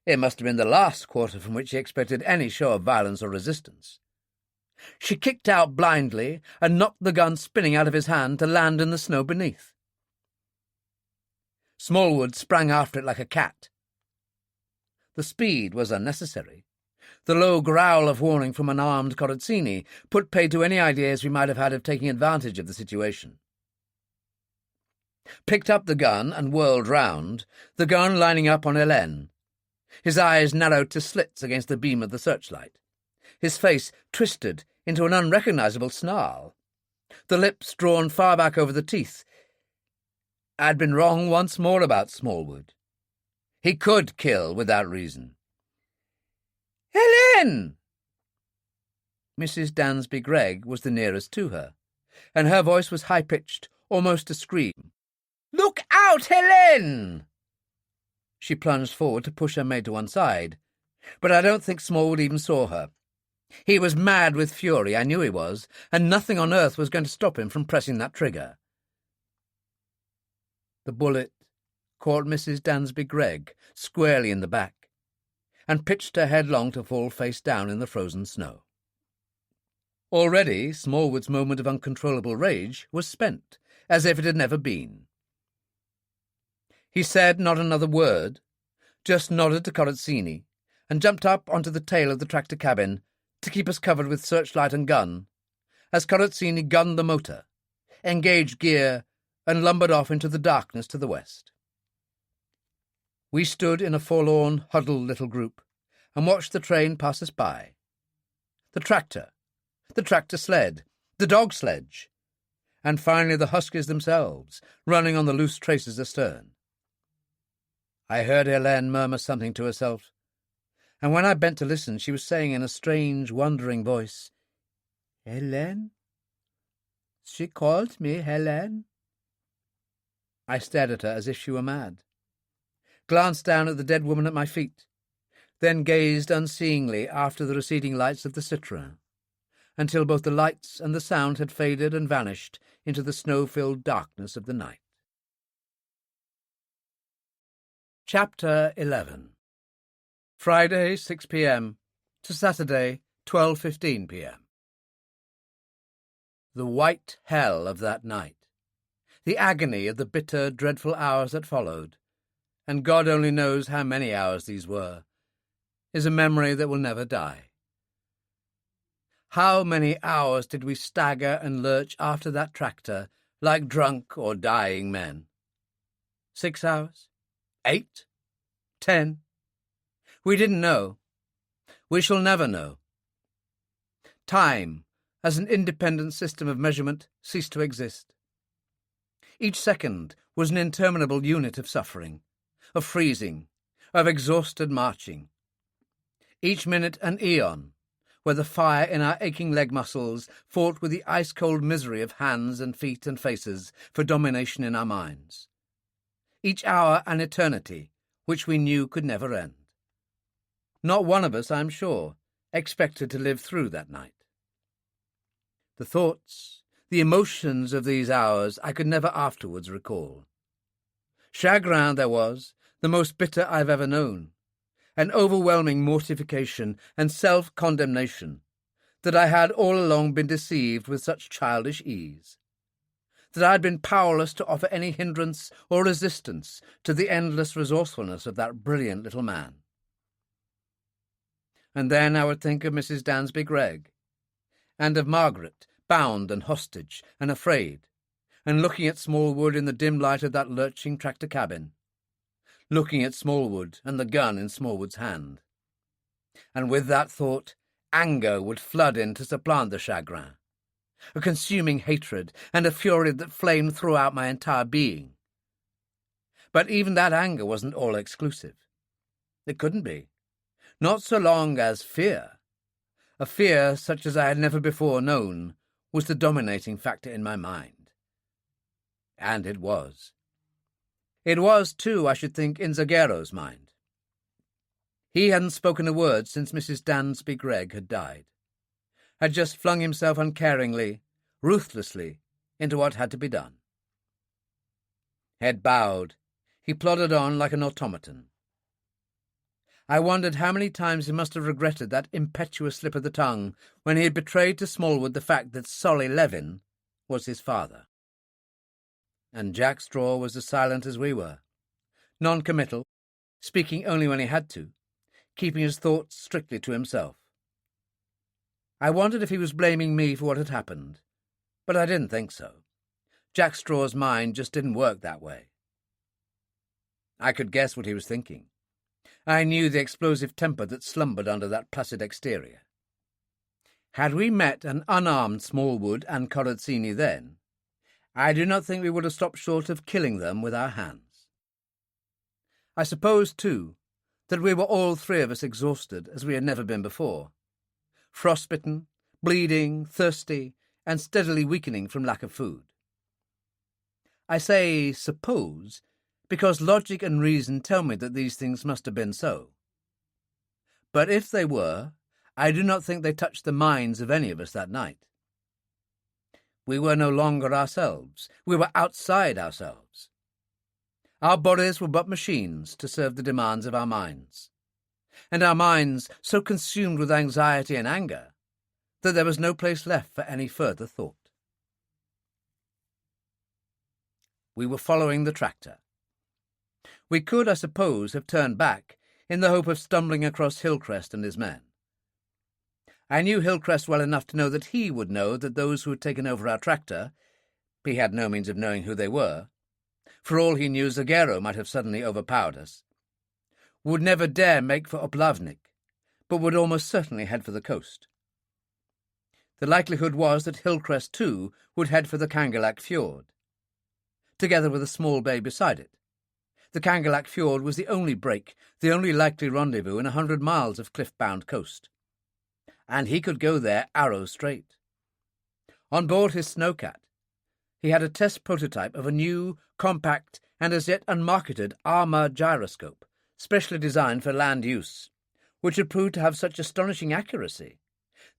it must have been the last quarter from which he expected any show of violence or resistance, she kicked out blindly and knocked the gun spinning out of his hand to land in the snow beneath. Smallwood sprang after it like a cat. The speed was unnecessary. The low growl of warning from an armed Corazzini put paid to any ideas we might have had of taking advantage of the situation. Picked up the gun and whirled round, the gun lining up on Helene. His eyes narrowed to slits against the beam of the searchlight. His face twisted into an unrecognizable snarl, the lips drawn far back over the teeth. I'd been wrong once more about Smallwood. He could kill without reason. "Helen!" Mrs. Dansby Gregg was the nearest to her, and her voice was high-pitched, almost a scream. "Look out, Helen!" She plunged forward to push her maid to one side, but I don't think Smallwood even saw her. He was mad with fury, I knew he was, and nothing on earth was going to stop him from pressing that trigger. The bullet caught Mrs. Dansby Gregg squarely in the back, and pitched her headlong to fall face down in the frozen snow. Already Smallwood's moment of uncontrollable rage was spent, as if it had never been. He said not another word, just nodded to Corazzini, and jumped up onto the tail of the tractor cabin to keep us covered with searchlight and gun, as Corazzini gunned the motor, engaged gear, and lumbered off into the darkness to the west. We stood in a forlorn, huddled little group, and watched the train pass us by. The tractor sled, the dog sledge, and finally the huskies themselves, running on the loose traces astern. I heard Hélène murmur something to herself, and when I bent to listen, she was saying in a strange, wondering voice, "Hélène? She called me Hélène." I stared at her as if she were mad, glanced down at the dead woman at my feet, then gazed unseeingly after the receding lights of the Citroën, until both the lights and the sound had faded and vanished into the snow-filled darkness of the night. Chapter 11. Friday, 6 p.m. to Saturday, 12:15 p.m. The white hell of that night, the agony of the bitter, dreadful hours that followed, and God only knows how many hours these were, is a memory that will never die. How many hours did we stagger and lurch after that tractor like drunk or dying men? 6 hours? 8? 10? We didn't know. We shall never know. Time, as an independent system of measurement, ceased to exist. Each second was an interminable unit of suffering, of freezing, of exhausted marching. Each minute an aeon, where the fire in our aching leg muscles fought with the ice-cold misery of hands and feet and faces for domination in our minds. Each hour an eternity, which we knew could never end. Not one of us, I'm sure, expected to live through that night. The thoughts, the emotions of these hours I could never afterwards recall. Chagrin there was, the most bitter I've ever known, an overwhelming mortification and self-condemnation that I had all along been deceived with such childish ease, that I had been powerless to offer any hindrance or resistance to the endless resourcefulness of that brilliant little man. And then I would think of Mrs. Dansby Gregg, and of Margaret, bound and hostage and afraid, and looking at Smallwood in the dim light of that lurching tractor cabin, looking at Smallwood and the gun in Smallwood's hand. And with that thought, anger would flood in to supplant the chagrin, a consuming hatred and a fury that flamed throughout my entire being. But even that anger wasn't all-exclusive. It couldn't be. Not so long as fear, a fear such as I had never before known, was the dominating factor in my mind. And it was. It was, too, I should think, in Zaghero's mind. He hadn't spoken a word since Mrs. Dansby Gregg had died, had just flung himself uncaringly, ruthlessly, into what had to be done. Head bowed, he plodded on like an automaton. I wondered how many times he must have regretted that impetuous slip of the tongue when he had betrayed to Smallwood the fact that Solly Levin was his father. And Jack Straw was as silent as we were, non-committal, speaking only when he had to, keeping his thoughts strictly to himself. I wondered if he was blaming me for what had happened, but I didn't think so. Jack Straw's mind just didn't work that way. I could guess what he was thinking. I knew the explosive temper that slumbered under that placid exterior. Had we met an unarmed Smallwood and Corazzini then, I do not think we would have stopped short of killing them with our hands. I suppose, too, that we were all three of us exhausted as we had never been before, frostbitten, bleeding, thirsty, and steadily weakening from lack of food. I say suppose because logic and reason tell me that these things must have been so. But if they were, I do not think they touched the minds of any of us that night. We were no longer ourselves. We were outside ourselves. Our bodies were but machines to serve the demands of our minds, and our minds so consumed with anxiety and anger that there was no place left for any further thought. We were following the tractor. We could, I suppose, have turned back in the hope of stumbling across Hillcrest and his men. I knew Hillcrest well enough to know that he would know that those who had taken over our tractor, he had no means of knowing who they were, for all he knew Zagero might have suddenly overpowered us, would never dare make for Oplavnik, but would almost certainly head for the coast. The likelihood was that Hillcrest, too, would head for the Kangalak Fjord, together with a small bay beside it. The Kangalak Fjord was the only break, the only likely rendezvous in 100 miles of cliff-bound coast, and he could go there arrow straight. On board his Snowcat, he had a test prototype of a new, compact, and as yet unmarketed armor gyroscope, specially designed for land use, which had proved to have such astonishing accuracy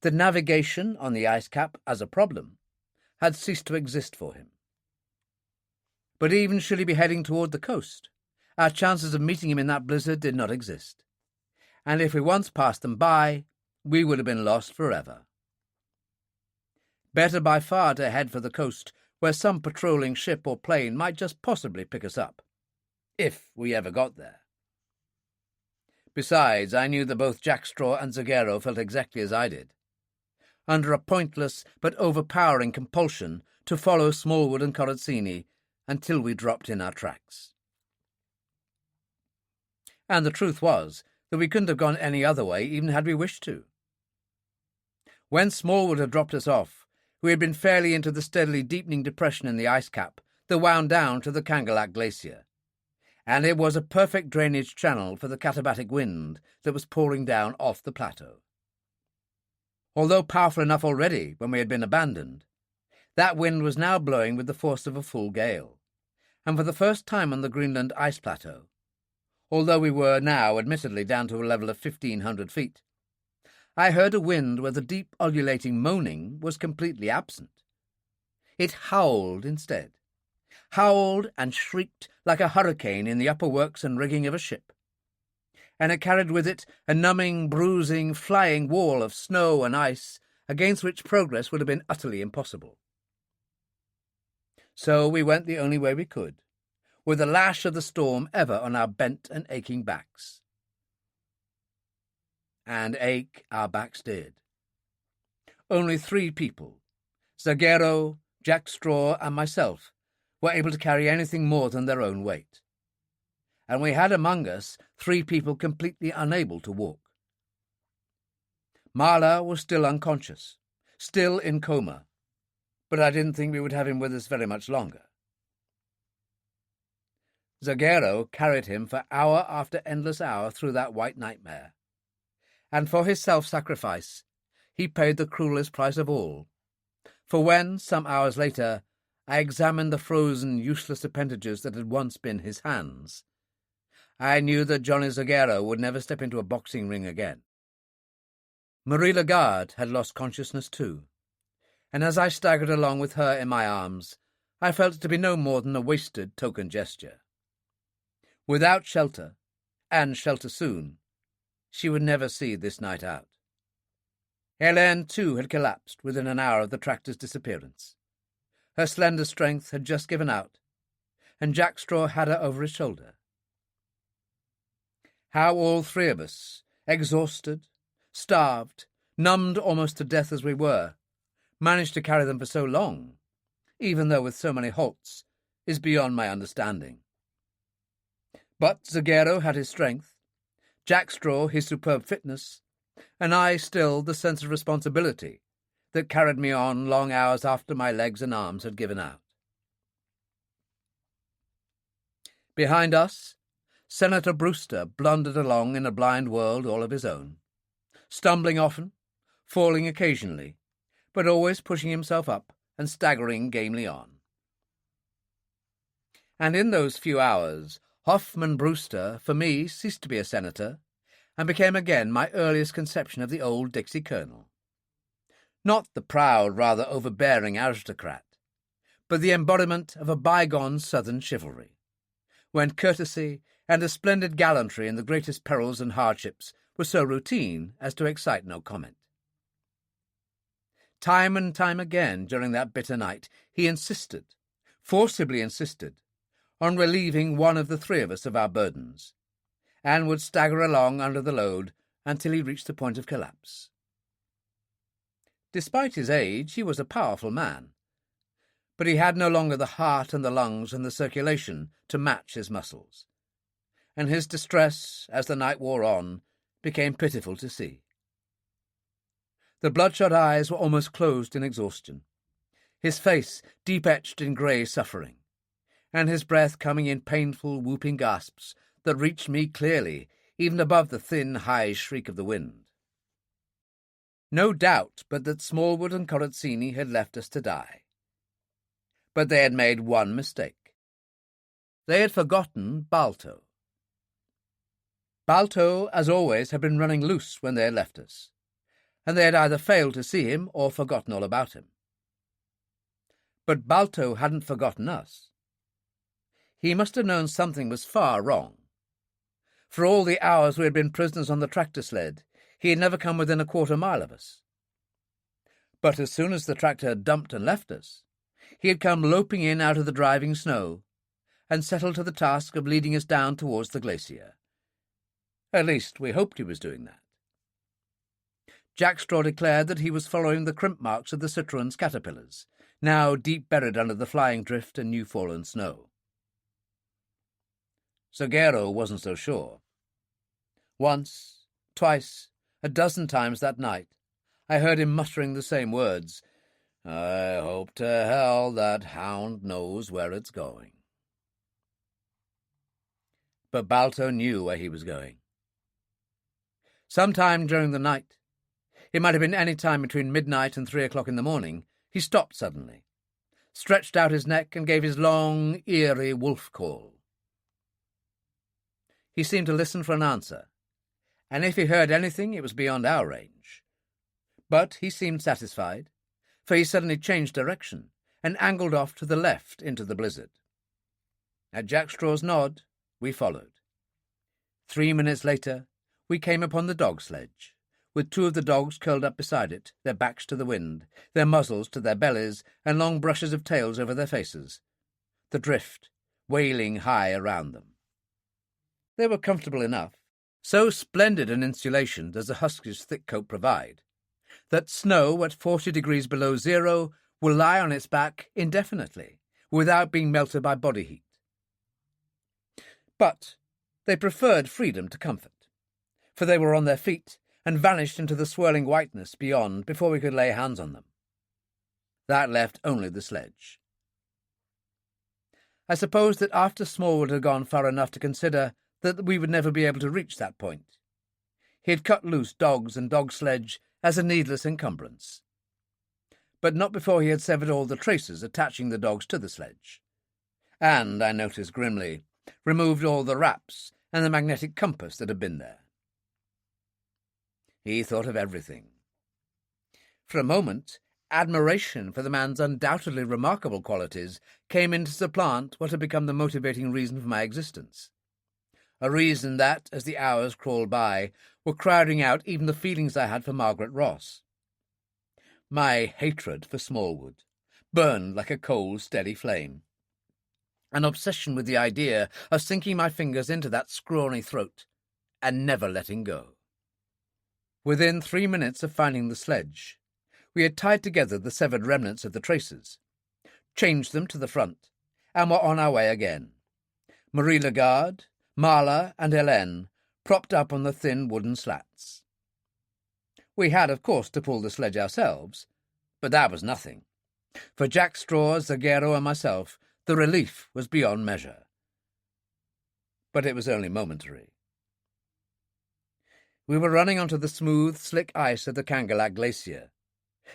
that navigation on the ice cap as a problem had ceased to exist for him. But even should he be heading toward the coast, our chances of meeting him in that blizzard did not exist, and if we once passed them by, we would have been lost forever. Better by far to head for the coast, where some patrolling ship or plane might just possibly pick us up, if we ever got there. Besides, I knew that both Jackstraw and Zagero felt exactly as I did, under a pointless but overpowering compulsion to follow Smallwood and Corazzini until we dropped in our tracks. And the truth was that we couldn't have gone any other way even had we wished to. When Smallwood had dropped us off, we had been fairly into the steadily deepening depression in the ice cap that wound down to the Kangalak Glacier, and it was a perfect drainage channel for the katabatic wind that was pouring down off the plateau. Although powerful enough already when we had been abandoned, that wind was now blowing with the force of a full gale, and for the first time on the Greenland ice plateau, although we were now admittedly down to a level of 1,500 feet, I heard a wind where the deep ululating moaning was completely absent. It howled instead, howled and shrieked like a hurricane in the upper works and rigging of a ship, and it carried with it a numbing, bruising, flying wall of snow and ice against which progress would have been utterly impossible. So we went the only way we could, with the lash of the storm ever on our bent and aching backs. And ache our backs did. Only 3 people, Zagero, Jackstraw, and myself, were able to carry anything more than their own weight, and we had among us 3 people completely unable to walk. Marla was still unconscious, still in coma, but I didn't think we would have him with us very much longer. Zagero carried him for hour after endless hour through that white nightmare, and for his self-sacrifice he paid the cruelest price of all, for when, some hours later, I examined the frozen, useless appendages that had once been his hands, I knew that Johnny Zagero would never step into a boxing ring again. Marie Lagarde had lost consciousness too, and as I staggered along with her in my arms, I felt it to be no more than a wasted token gesture. Without shelter, and shelter soon, she would never see this night out. Hélène, too, had collapsed within an hour of the tractor's disappearance. Her slender strength had just given out, and Jackstraw had her over his shoulder. How all 3 of us, exhausted, starved, numbed almost to death as we were, managed to carry them for so long, even though with so many halts, is beyond my understanding. But Zagero had his strength, Jackstraw his superb fitness, and I still the sense of responsibility that carried me on long hours after my legs and arms had given out. Behind us, Senator Brewster blundered along in a blind world all of his own, stumbling often, falling occasionally, but always pushing himself up and staggering gamely on. And in those few hours, Hoffman Brewster, for me, ceased to be a senator, and became again my earliest conception of the old Dixie colonel. Not the proud, rather overbearing aristocrat, but the embodiment of a bygone southern chivalry, when courtesy and a splendid gallantry in the greatest perils and hardships were so routine as to excite no comment. Time and time again during that bitter night he insisted, forcibly insisted, on relieving one of the three of us of our burdens, and would stagger along under the load until he reached the point of collapse. Despite his age, he was a powerful man, but he had no longer the heart and the lungs and the circulation to match his muscles, and his distress, as the night wore on, became pitiful to see. The bloodshot eyes were almost closed in exhaustion, his face deep-etched in grey suffering, and his breath coming in painful, whooping gasps that reached me clearly, even above the thin, high shriek of the wind. No doubt but that Smallwood and Corazzini had left us to die. But they had made one mistake. They had forgotten Balto. Balto, as always, had been running loose when they had left us, and they had either failed to see him or forgotten all about him. But Balto hadn't forgotten us. He must have known something was far wrong. For all the hours we had been prisoners on the tractor sled, he had never come within a quarter mile of us. But as soon as the tractor had dumped and left us, he had come loping in out of the driving snow and settled to the task of leading us down towards the glacier. At least, we hoped he was doing that. Jack Straw declared that he was following the crimp marks of the Citroen's caterpillars, now deep buried under the flying drift and new-fallen snow. Zagero wasn't so sure. Once, twice, a dozen times that night, I heard him muttering the same words, "I hope to hell that hound knows where it's going." But Balto knew where he was going. Sometime during the night, it might have been any time between midnight and 3 o'clock in the morning, he stopped suddenly, stretched out his neck and gave his long, eerie wolf call. He seemed to listen for an answer, and if he heard anything, it was beyond our range. But he seemed satisfied, for he suddenly changed direction and angled off to the left into the blizzard. At Jack Straw's nod, we followed. 3 minutes later, we came upon the dog sledge, with two of the dogs curled up beside it, their backs to the wind, their muzzles to their bellies, and long brushes of tails over their faces, the drift wailing high around them. They were comfortable enough, so splendid an insulation does a husky's thick coat provide, that snow at 40 degrees below zero will lie on its back indefinitely, without being melted by body heat. But they preferred freedom to comfort, for they were on their feet and vanished into the swirling whiteness beyond before we could lay hands on them. That left only the sledge. I suppose that after Smallwood had gone far enough to consider that we would never be able to reach that point, he had cut loose dogs and dog sledge as a needless encumbrance. But not before he had severed all the traces attaching the dogs to the sledge, and, I noticed grimly, removed all the wraps and the magnetic compass that had been there. He thought of everything. For a moment, admiration for the man's undoubtedly remarkable qualities came in to supplant what had become the motivating reason for my existence. A reason that, as the hours crawled by, were crowding out even the feelings I had for Margaret Ross. My hatred for Smallwood burned like a cold, steady flame. An obsession with the idea of sinking my fingers into that scrawny throat and never letting go. Within 3 minutes of finding the sledge, we had tied together the severed remnants of the traces, changed them to the front, and were on our way again. Marie Lagarde, Marla, and Hélène propped up on the thin wooden slats. We had, of course, to pull the sledge ourselves, but that was nothing. For Jack Straw, Zagero, and myself, the relief was beyond measure. but it was only momentary. We were running onto the smooth, slick ice of the Kangalak Glacier,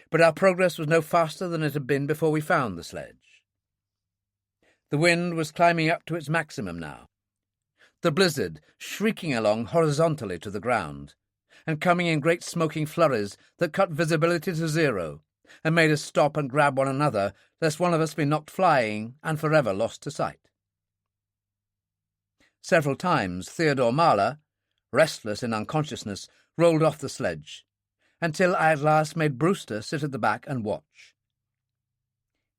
but our progress was no faster than it had been before we found the sledge. The wind was climbing up to its maximum now, the blizzard shrieking along horizontally to the ground, and coming in great smoking flurries that cut visibility to zero and made us stop and grab one another, lest one of us be knocked flying and forever lost to sight. Several times Theodore Marler, restless in unconsciousness, rolled off the sledge, until I at last made Brewster sit at the back and watch.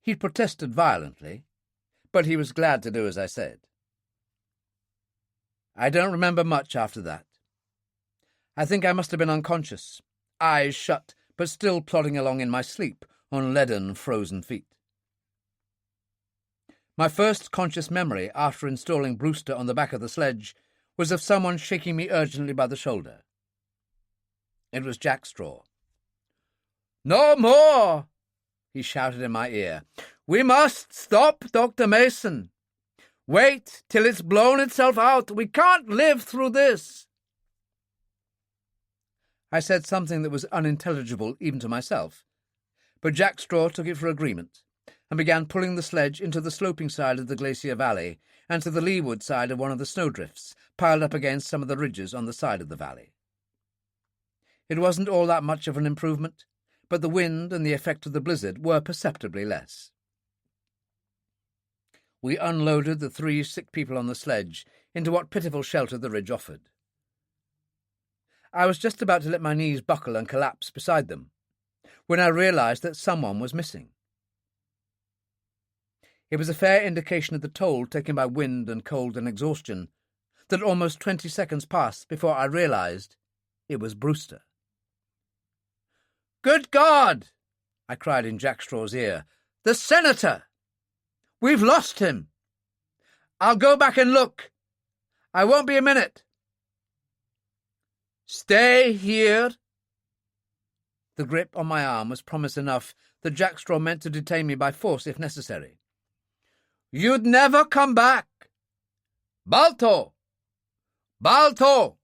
He protested violently, but he was glad to do as I said. I don't remember much after that. I think I must have been unconscious, eyes shut, but still plodding along in my sleep on leaden, frozen feet. My first conscious memory after installing Brewster on the back of the sledge was of someone shaking me urgently by the shoulder. It was Jack Straw. "No more!" he shouted in my ear. "We must stop, Dr. Mason. Wait till it's blown itself out. We can't live through this." I said something that was unintelligible even to myself, but Jack Straw took it for agreement and began pulling the sledge into the sloping side of the glacier valley and to the leeward side of one of the snowdrifts piled up against some of the ridges on the side of the valley. It wasn't all that much of an improvement, but the wind and the effect of the blizzard were perceptibly less. We unloaded the 3 sick people on the sledge into what pitiful shelter the ridge offered. I was just about to let my knees buckle and collapse beside them, when I realized that someone was missing. It was a fair indication of the toll taken by wind and cold and exhaustion that almost 20 seconds passed before I realized it was Brewster. "Good God!" I cried in Jack Straw's ear. "The senator! We've lost him! I'll go back and look. I won't be a minute." "Stay here." The grip on my arm was promise enough that Jack Straw meant to detain me by force if necessary. "You'd never come back. Balto! Balto!"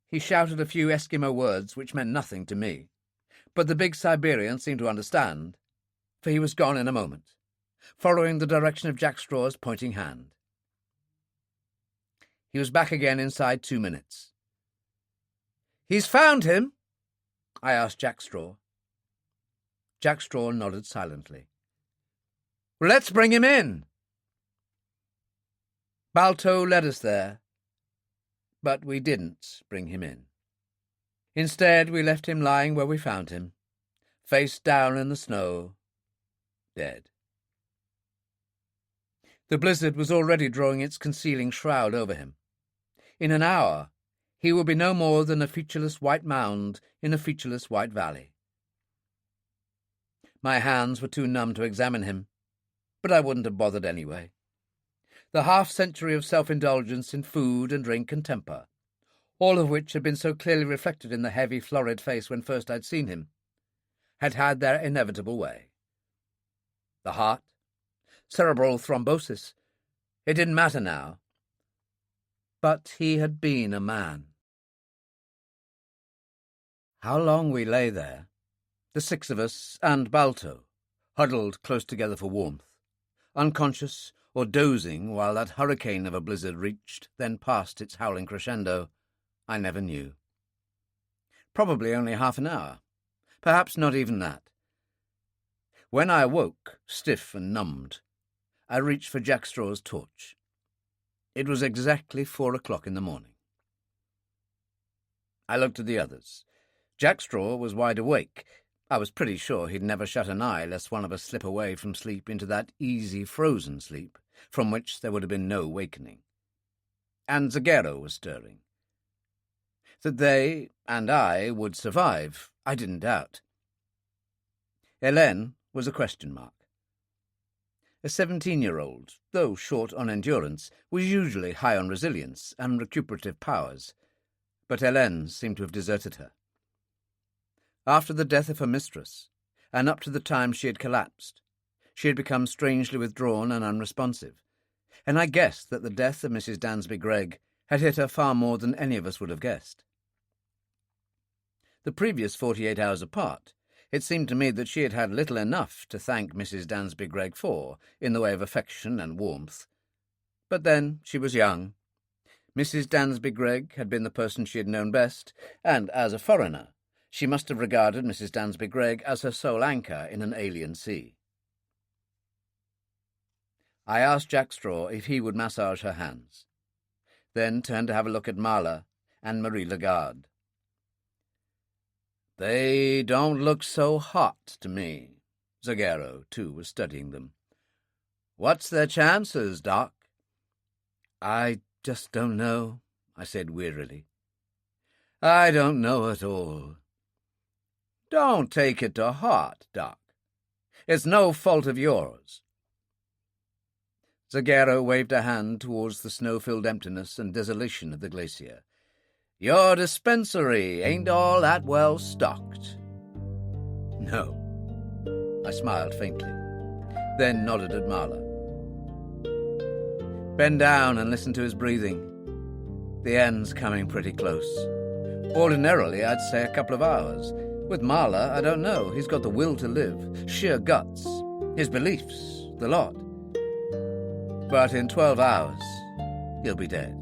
He shouted a few Eskimo words which meant nothing to me, but the big Siberian seemed to understand, for he was gone in a moment, following the direction of Jack Straw's pointing hand. He was back again inside 2 minutes. "He's found him?" I asked Jack Straw. Jack Straw nodded silently. "Let's bring him in." Balto led us there, but we didn't bring him in. Instead, we left him lying where we found him, face down in the snow, dead. The blizzard was already drawing its concealing shroud over him. In an hour, he would be no more than a featureless white mound in a featureless white valley. My hands were too numb to examine him, but I wouldn't have bothered anyway. The half-century of self-indulgence in food and drink and temper, all of which had been so clearly reflected in the heavy, florid face when first I'd seen him, had had their inevitable way. The heart, cerebral thrombosis, it didn't matter now. But he had been a man. How long we lay there, the 6 of us and Balto, huddled close together for warmth, unconscious or dozing while that hurricane of a blizzard reached, then passed its howling crescendo, I never knew. Probably only half an hour, perhaps not even that. When I awoke, stiff and numbed, I reached for Jack Straw's torch. It was exactly 4 o'clock in the morning. I looked at the others. Jack Straw was wide awake. I was pretty sure he'd never shut an eye lest one of us slip away from sleep into that easy frozen sleep from which there would have been no wakening. And Zagero was stirring. That they and I would survive, I didn't doubt. Hélène was a question mark. A 17-year-old, though short on endurance, was usually high on resilience and recuperative powers, but Hélène seemed to have deserted her. After the death of her mistress, and up to the time she had collapsed, she had become strangely withdrawn and unresponsive, and I guessed that the death of Mrs. Dansby Gregg had hit her far more than any of us would have guessed. The previous 48 hours apart, it seemed to me that she had had little enough to thank Mrs. Dansby Gregg for in the way of affection and warmth. But then she was young. Mrs. Dansby Gregg had been the person she had known best, and as a foreigner, she must have regarded Mrs. Dansby Gregg as her sole anchor in an alien sea. I asked Jack Straw if he would massage her hands, then turned to have a look at Marla and Marie Lagarde. "They don't look so hot to me." Zagero, too, was studying them. "What's their chances, Doc?" "I just don't know," I said wearily. "I don't know at all." "Don't take it to heart, Doc. It's no fault of yours." Zagero waved a hand towards the snow-filled emptiness and desolation of the glacier. "Your dispensary ain't all that well stocked." "No." I smiled faintly, then nodded at Marla. "Bend down and listen to his breathing. The end's coming pretty close. Ordinarily, I'd say a couple of hours. With Marla, I don't know. He's got the will to live, sheer guts, his beliefs, the lot. But in 12 hours, he'll be dead."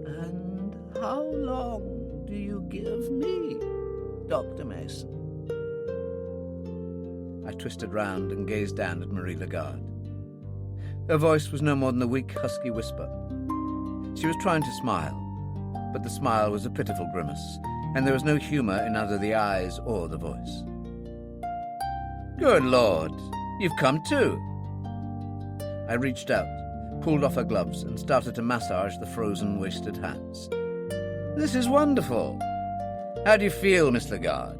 "And how long do you give me, Dr. Mason?" I twisted round and gazed down at Marie Lagarde. Her voice was no more than a weak, husky whisper. She was trying to smile, but the smile was a pitiful grimace, and there was no humour in either the eyes or the voice. "Good Lord, you've come too." I reached out, pulled off her gloves, and started to massage the frozen, wasted hands. "This is wonderful. How do you feel, Miss Lagarde?"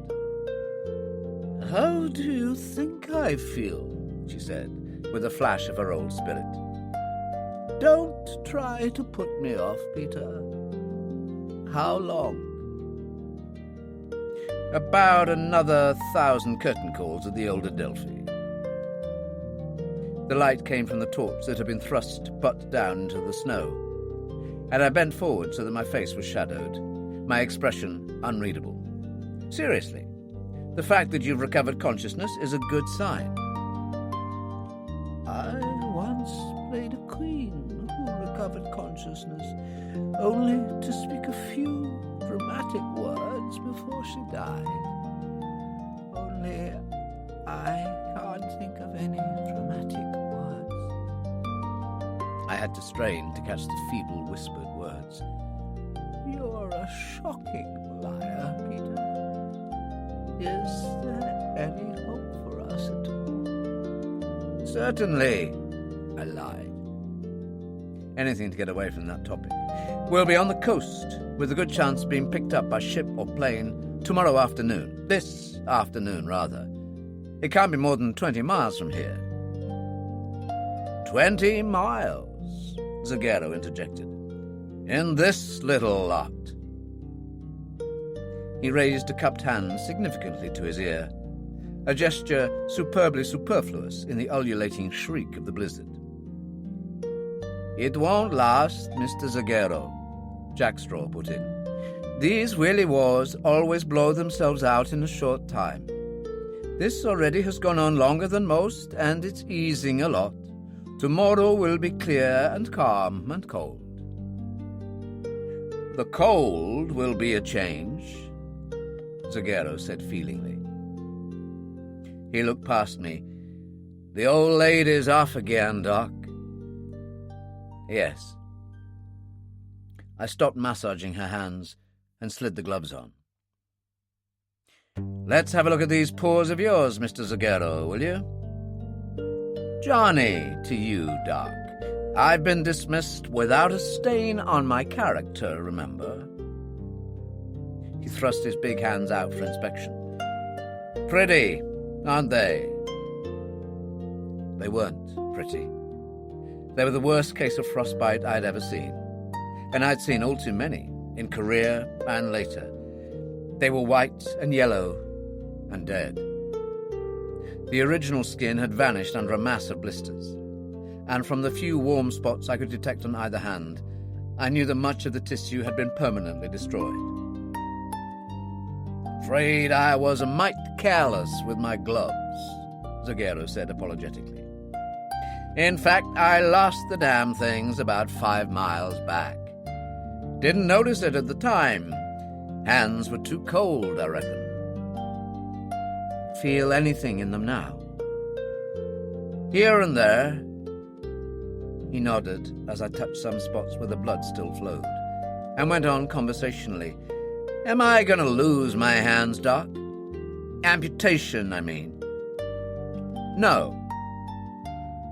"How do you think I feel?" she said, with a flash of her old spirit. "Don't try to put me off, Peter. How long?" "About another 1,000 curtain calls at the old Adelphi." The light came from the torch that had been thrust butt down into the snow, and I bent forward so that my face was shadowed, my expression unreadable. "Seriously, the fact that you've recovered consciousness is a good sign." "I once played a queen who recovered consciousness, only to speak a few dramatic words before she died. Only I can't think of any dramatic words." I had to strain to catch the feeble whispered words. "You're a shocking liar, Peter. Is there any hope for us at all?" "Certainly," I lied. Anything to get away from that topic. "We'll be on the coast, with a good chance of being picked up by ship or plane tomorrow afternoon. This afternoon, rather. It can't be more than 20 miles from here." 20 miles, Zagero interjected. "In this little lot." He raised a cupped hand significantly to his ear, a gesture superbly superfluous in the ululating shriek of the blizzard. "It won't last, Mr. Zagero," Jack Straw put in. "These wheelie wars always blow themselves out in a short time. This already has gone on longer than most, and it's easing a lot. Tomorrow will be clear and calm and cold." "The cold will be a change," Zagero said feelingly. He looked past me. "The old lady's off again, Doc." "Yes." I stopped massaging her hands and slid the gloves on. "Let's have a look at these paws of yours, Mr. Zagero, will you?" "Johnny to you, Doc. I've been dismissed without a stain on my character, remember." He thrust his big hands out for inspection. "Pretty, aren't they?" They weren't pretty. They were the worst case of frostbite I'd ever seen, and I'd seen all too many, in Korea and later. They were white and yellow and dead. The original skin had vanished under a mass of blisters, and from the few warm spots I could detect on either hand, I knew that much of the tissue had been permanently destroyed. "Afraid I was a mite careless with my gloves," Zagero said apologetically. "In fact, I lost the damn things about 5 miles back. Didn't notice it at the time. Hands were too cold, I reckon." "Feel anything in them now?" "Here and there." He nodded as I touched some spots where the blood still flowed, and went on conversationally. "Am I going to lose my hands, Doc? Amputation, I mean." "No."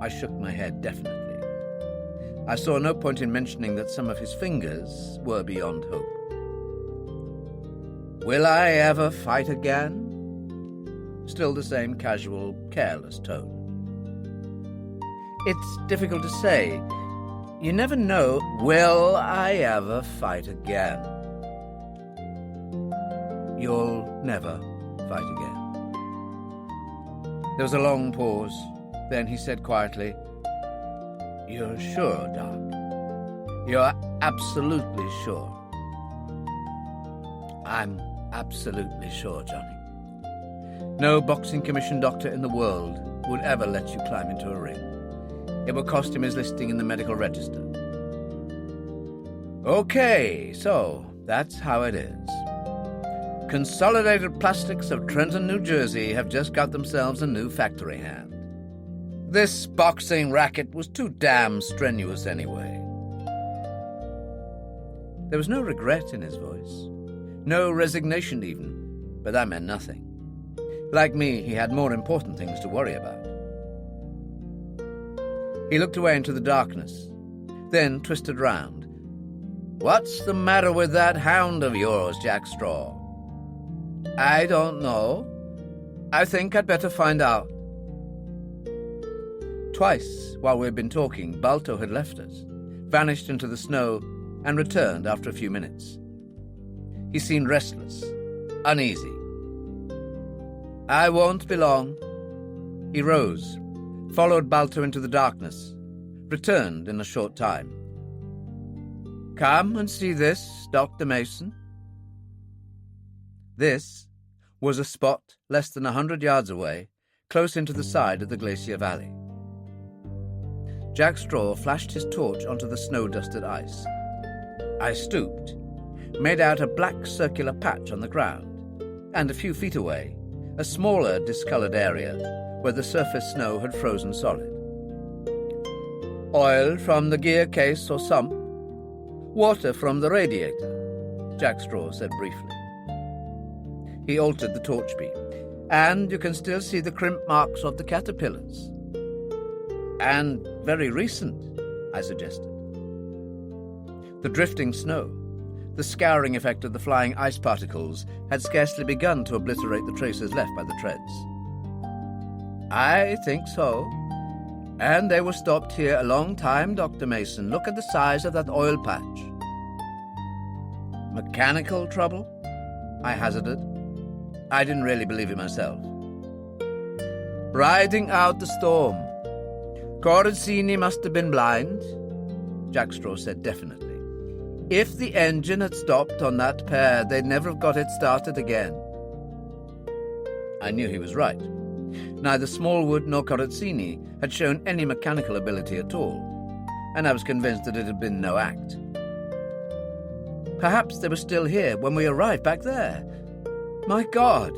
I shook my head definitely. I saw no point in mentioning that some of his fingers were beyond hope. "Will I ever fight again?" Still the same casual, careless tone. "It's difficult to say. You never know. Will I ever fight again?" "You'll never fight again." There was a long pause. Then he said quietly, "You're sure, Doc? You're absolutely sure?" "I'm absolutely sure, Johnny. No boxing commission doctor in the world would ever let you climb into a ring. It would cost him his listing in the medical register." "Okay, so that's how it is. Consolidated Plastics of Trenton, New Jersey have just got themselves a new factory hand. This boxing racket was too damn strenuous anyway." There was no regret in his voice, no resignation even, but that meant nothing. Like me, he had more important things to worry about. He looked away into the darkness, then twisted round. "What's the matter with that hound of yours, Jack Straw?" "I don't know. I think I'd better find out." Twice, while we'd been talking, Balto had left us, vanished into the snow, and returned after a few minutes. He seemed restless, uneasy. "I won't be long." He rose, followed Balto into the darkness, returned in a short time. "Come and see this, Dr. Mason." This was a spot less than 100 yards away, close into the side of the glacier valley. Jack Straw flashed his torch onto the snow-dusted ice. I stooped, made out a black circular patch on the ground, and a few feet away, a smaller discolored area where the surface snow had frozen solid. "Oil from the gear case or sump? Water from the radiator," Jack Straw said briefly. He altered the torch beam. "And you can still see the crimp marks of the caterpillars." "And very recent," I suggested. The drifting snow, the scouring effect of the flying ice particles, had scarcely begun to obliterate the traces left by the treads. "I think so. And they were stopped here a long time, Dr. Mason. Look at the size of that oil patch." "Mechanical trouble?" I hazarded. I didn't really believe it myself. "Riding out the storm. Corazzini must have been blind," Jack Straw said definitely. "If the engine had stopped on that pair, they'd never have got it started again." I knew he was right. Neither Smallwood nor Corazzini had shown any mechanical ability at all, and I was convinced that it had been no act. Perhaps they were still here when we arrived back there. My God!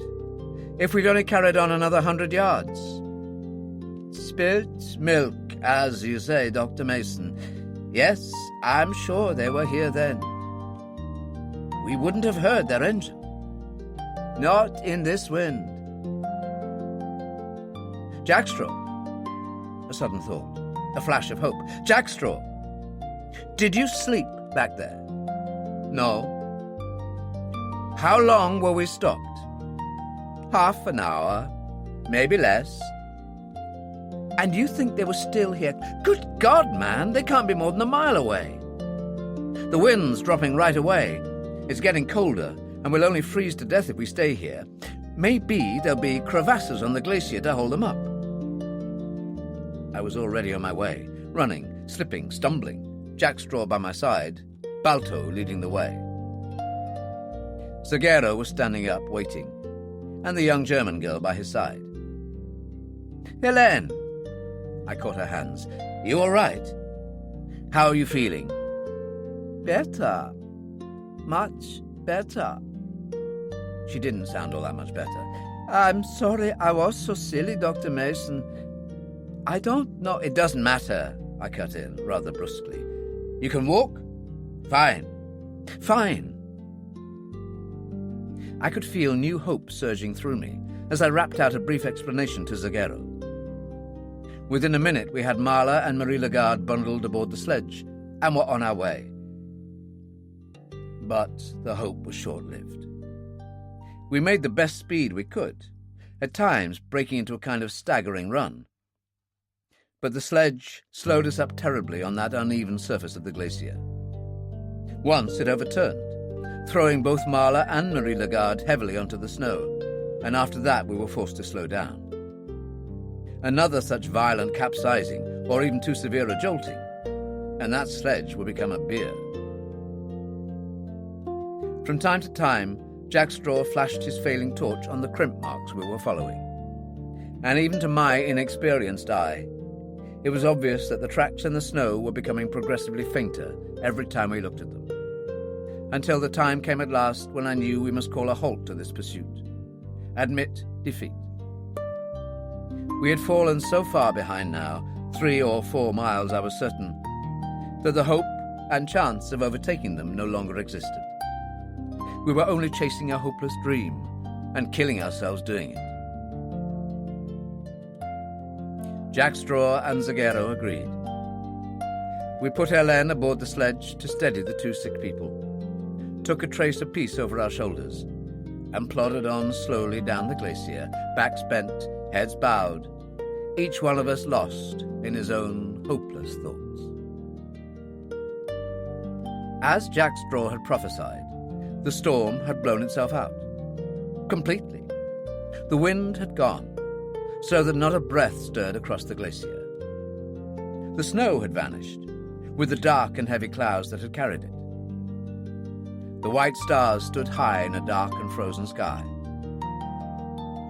If we'd only carried on another 100 yards. "Spilt milk, as you say, Dr. Mason. Yes, I'm sure they were here then. We wouldn't have heard their engine. Not in this wind." Jack Straw. A sudden thought, a flash of hope. Jack Straw. "Did you sleep back there?" "No." "How long were we stopped?" "Half an hour, maybe less." "And you think they were still here? Good God, man, they can't be more than a mile away." "The wind's dropping right away. It's getting colder, and we'll only freeze to death if we stay here. Maybe there'll be crevasses on the glacier to hold them up." I was already on my way, running, slipping, stumbling, Jack Straw by my side, Balto leading the way. Zagero was standing up, waiting, and the young German girl by his side. "Helene!" I caught her hands. "You all right? How are you feeling?" "Better. Much better." She didn't sound all that much better. "I'm sorry I was so silly, Dr. Mason. I don't know." "It doesn't matter," I cut in, rather brusquely. "You can walk? Fine. Fine." I could feel new hope surging through me as I rapped out a brief explanation to Zagero. Within a minute we had Marla and Marie Lagarde bundled aboard the sledge and were on our way. But the hope was short-lived. We made the best speed we could, at times breaking into a kind of staggering run. But the sledge slowed us up terribly on that uneven surface of the glacier. Once it overturned, throwing both Marla and Marie Lagarde heavily onto the snow, and after that we were forced to slow down. Another such violent capsizing, or even too severe a jolting, and that sledge would become a bier. From time to time, Jack Straw flashed his failing torch on the crimp marks we were following, and even to my inexperienced eye, it was obvious that the tracks in the snow were becoming progressively fainter every time we looked at them, until the time came at last when I knew we must call a halt to this pursuit, admit defeat. We had fallen so far behind now, 3 or 4 miles I was certain, that the hope and chance of overtaking them no longer existed. We were only chasing a hopeless dream and killing ourselves doing it. Jack Straw and Zagero agreed. We put Helene aboard the sledge to steady the 2 sick people, took a trace apiece over our shoulders, and plodded on slowly down the glacier, backs bent, heads bowed, each one of us lost in his own hopeless thoughts. As Jack Straw had prophesied, the storm had blown itself out. Completely. The wind had gone, so that not a breath stirred across the glacier. The snow had vanished, with the dark and heavy clouds that had carried it. The white stars stood high in a dark and frozen sky.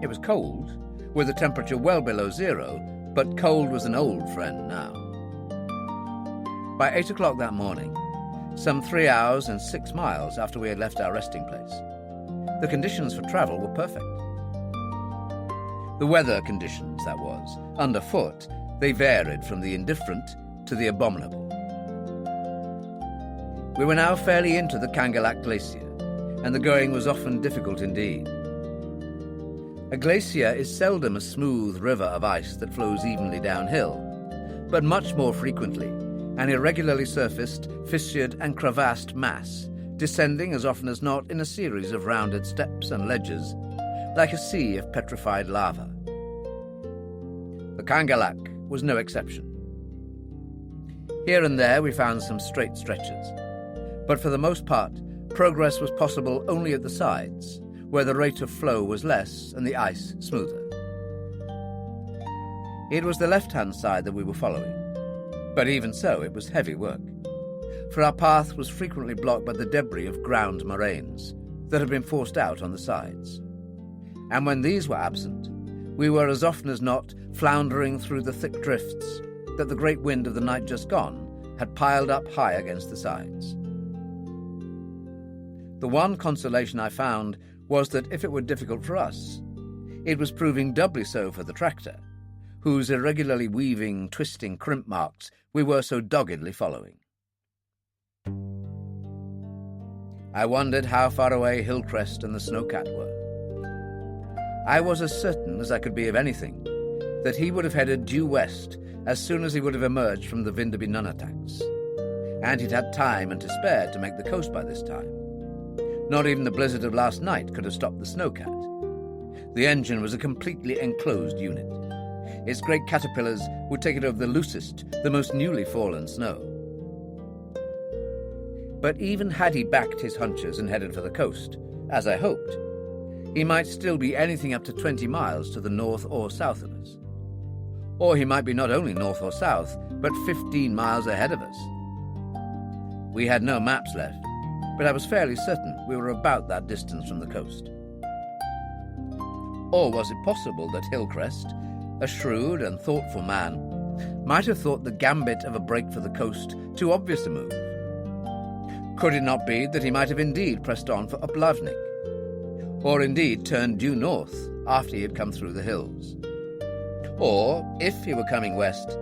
It was cold, with the temperature well below 0, but cold was an old friend now. By 8 o'clock that morning, some 3 hours and 6 miles after we had left our resting place, the conditions for travel were perfect. The weather conditions, that was. Underfoot, they varied from the indifferent to the abominable. We were now fairly into the Kangalak Glacier, and the going was often difficult indeed. A glacier is seldom a smooth river of ice that flows evenly downhill, but much more frequently an irregularly surfaced, fissured and crevassed mass, descending as often as not in a series of rounded steps and ledges, like a sea of petrified lava. The Kangalak was no exception. Here and there we found some straight stretches, but for the most part, progress was possible only at the sides, where the rate of flow was less and the ice smoother. It was the left-hand side that we were following, but even so it was heavy work, for our path was frequently blocked by the debris of ground moraines that had been forced out on the sides. And when these were absent, we were as often as not floundering through the thick drifts that the great wind of the night just gone had piled up high against the sides. The one consolation I found was that if it were difficult for us, it was proving doubly so for the tractor, whose irregularly weaving, twisting crimp marks we were so doggedly following. I wondered how far away Hillcrest and the Snowcat were. I was as certain as I could be of anything that he would have headed due west as soon as he would have emerged from the Vindeby Nunataks, and he'd had time and to spare to make the coast by this time. Not even the blizzard of last night could have stopped the Snowcat. The engine was a completely enclosed unit. Its great caterpillars would take it over the loosest, the most newly fallen snow. But even had he backed his hunches and headed for the coast, as I hoped, he might still be anything up to 20 miles to the north or south of us. Or he might be not only north or south, but 15 miles ahead of us. We had no maps left, but I was fairly certain we were about that distance from the coast. Or was it possible that Hillcrest, a shrewd and thoughtful man, might have thought the gambit of a break for the coast too obvious a move? Could it not be that he might have indeed pressed on for Uplavnik, or indeed turned due north after he had come through the hills? Or, if he were coming west,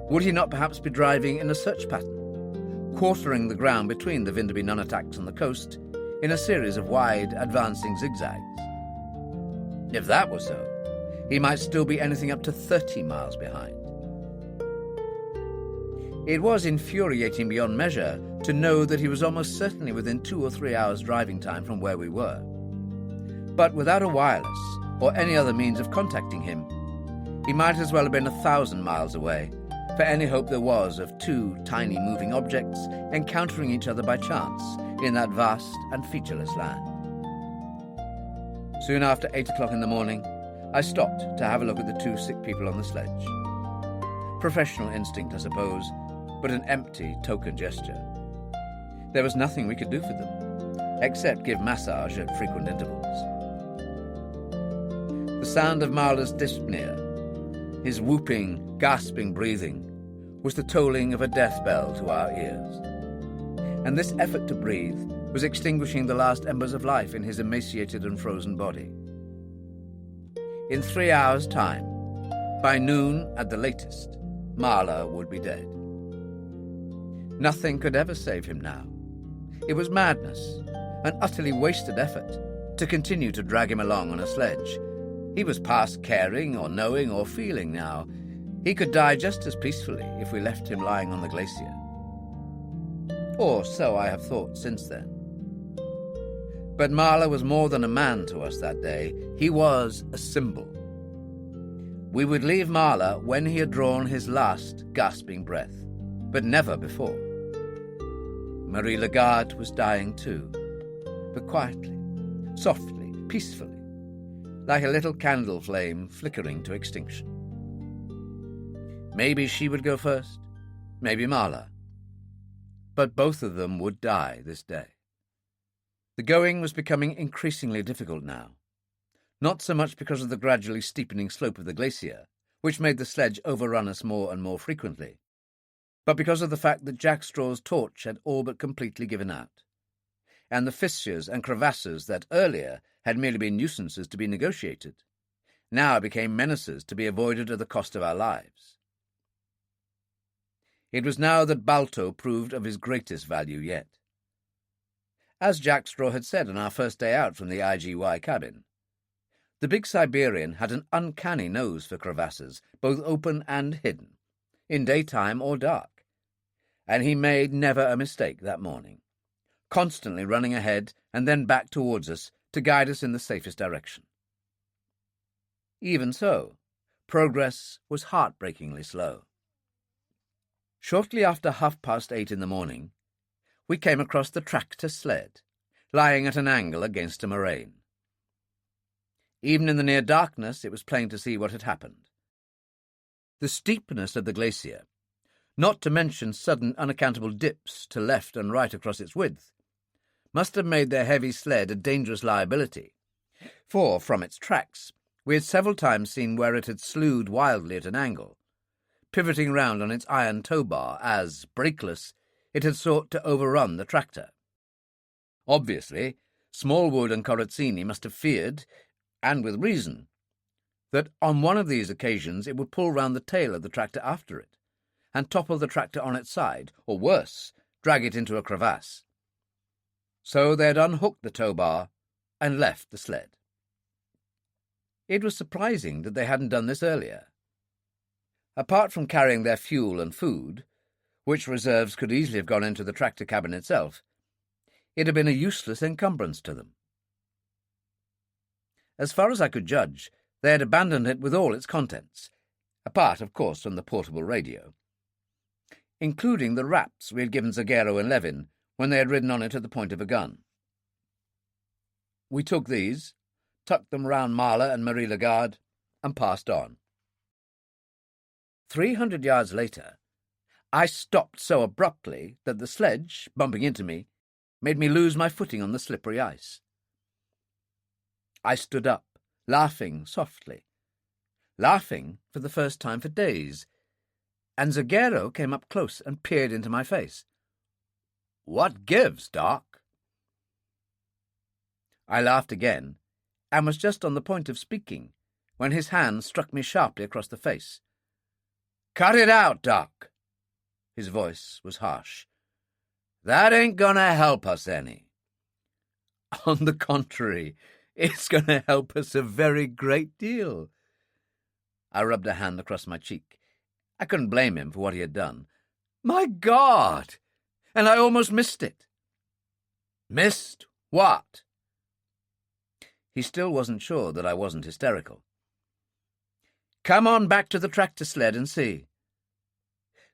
would he not perhaps be driving in a search pattern, quartering the ground between the Vinderby nunataks and the coast in a series of wide, advancing zigzags? If that were so, he might still be anything up to 30 miles behind. It was infuriating beyond measure to know that he was almost certainly within 2 or 3 hours' driving time from where we were. But without a wireless or any other means of contacting him, he might as well have been 1,000 miles away, for any hope there was of two tiny moving objects encountering each other by chance in that vast and featureless land. Soon after 8 o'clock in the morning, I stopped to have a look at the two sick people on the sledge. Professional instinct, I suppose, but an empty token gesture. There was nothing we could do for them, except give massage at frequent intervals. The sound of Marla's dyspnea, his whooping, gasping breathing, was the tolling of a death bell to our ears. And this effort to breathe was extinguishing the last embers of life in his emaciated and frozen body. In 3 hours' time, by noon at the latest, Marla would be dead. Nothing could ever save him now. It was madness, an utterly wasted effort, to continue to drag him along on a sledge. He was past caring or knowing or feeling now. He could die just as peacefully if we left him lying on the glacier. Or so I have thought since then. But Marla was more than a man to us that day. He was a symbol. We would leave Marla when he had drawn his last gasping breath, but never before. Marie Lagarde was dying too, but quietly, softly, peacefully, like a little candle flame flickering to extinction. Maybe she would go first, maybe Marla. But both of them would die this day. The going was becoming increasingly difficult now, not so much because of the gradually steepening slope of the glacier, which made the sledge overrun us more and more frequently, but because of the fact that Jack Straw's torch had all but completely given out, and the fissures and crevasses that earlier had merely been nuisances to be negotiated, now became menaces to be avoided at the cost of our lives. It was now that Balto proved of his greatest value yet. As Jack Straw had said on our first day out from the IGY cabin, the big Siberian had an uncanny nose for crevasses, both open and hidden, in daytime or dark, and he made never a mistake that morning, constantly running ahead and then back towards us to guide us in the safest direction. Even so, progress was heartbreakingly slow. Shortly after 8:30 in the morning, we came across the tractor sled, lying at an angle against a moraine. Even in the near darkness, it was plain to see what had happened. The steepness of the glacier, not to mention sudden unaccountable dips to left and right across its width, must have made their heavy sled a dangerous liability, for, from its tracks, we had several times seen where it had slewed wildly at an angle, pivoting round on its iron tow bar as, brakeless, it had sought to overrun the tractor. Obviously, Smallwood and Corazzini must have feared, and with reason, that on one of these occasions it would pull round the tail of the tractor after it, and topple the tractor on its side, or worse, drag it into a crevasse. So they had unhooked the tow bar and left the sled. It was surprising that they hadn't done this earlier. Apart from carrying their fuel and food, which reserves could easily have gone into the tractor cabin itself, it had been a useless encumbrance to them. As far as I could judge, they had abandoned it with all its contents, apart, of course, from the portable radio, including the raps we had given Zagero and Levin when they had ridden on it at the point of a gun. We took these, tucked them round Marla and Marie Lagarde, and passed on. 300 yards later, I stopped so abruptly that the sledge, bumping into me, made me lose my footing on the slippery ice. I stood up, laughing softly, laughing for the first time for days, and Zagero came up close and peered into my face. "What gives, Doc?" I laughed again, and was just on the point of speaking when his hand struck me sharply across the face. "Cut it out, Doc." His voice was harsh. "That ain't gonna help us any." "On the contrary, it's gonna help us a very great deal." I rubbed a hand across my cheek. I couldn't blame him for what he had done. My God! And I almost missed it. Missed what? He still wasn't sure that I wasn't hysterical. "Come on back to the tractor sled and see.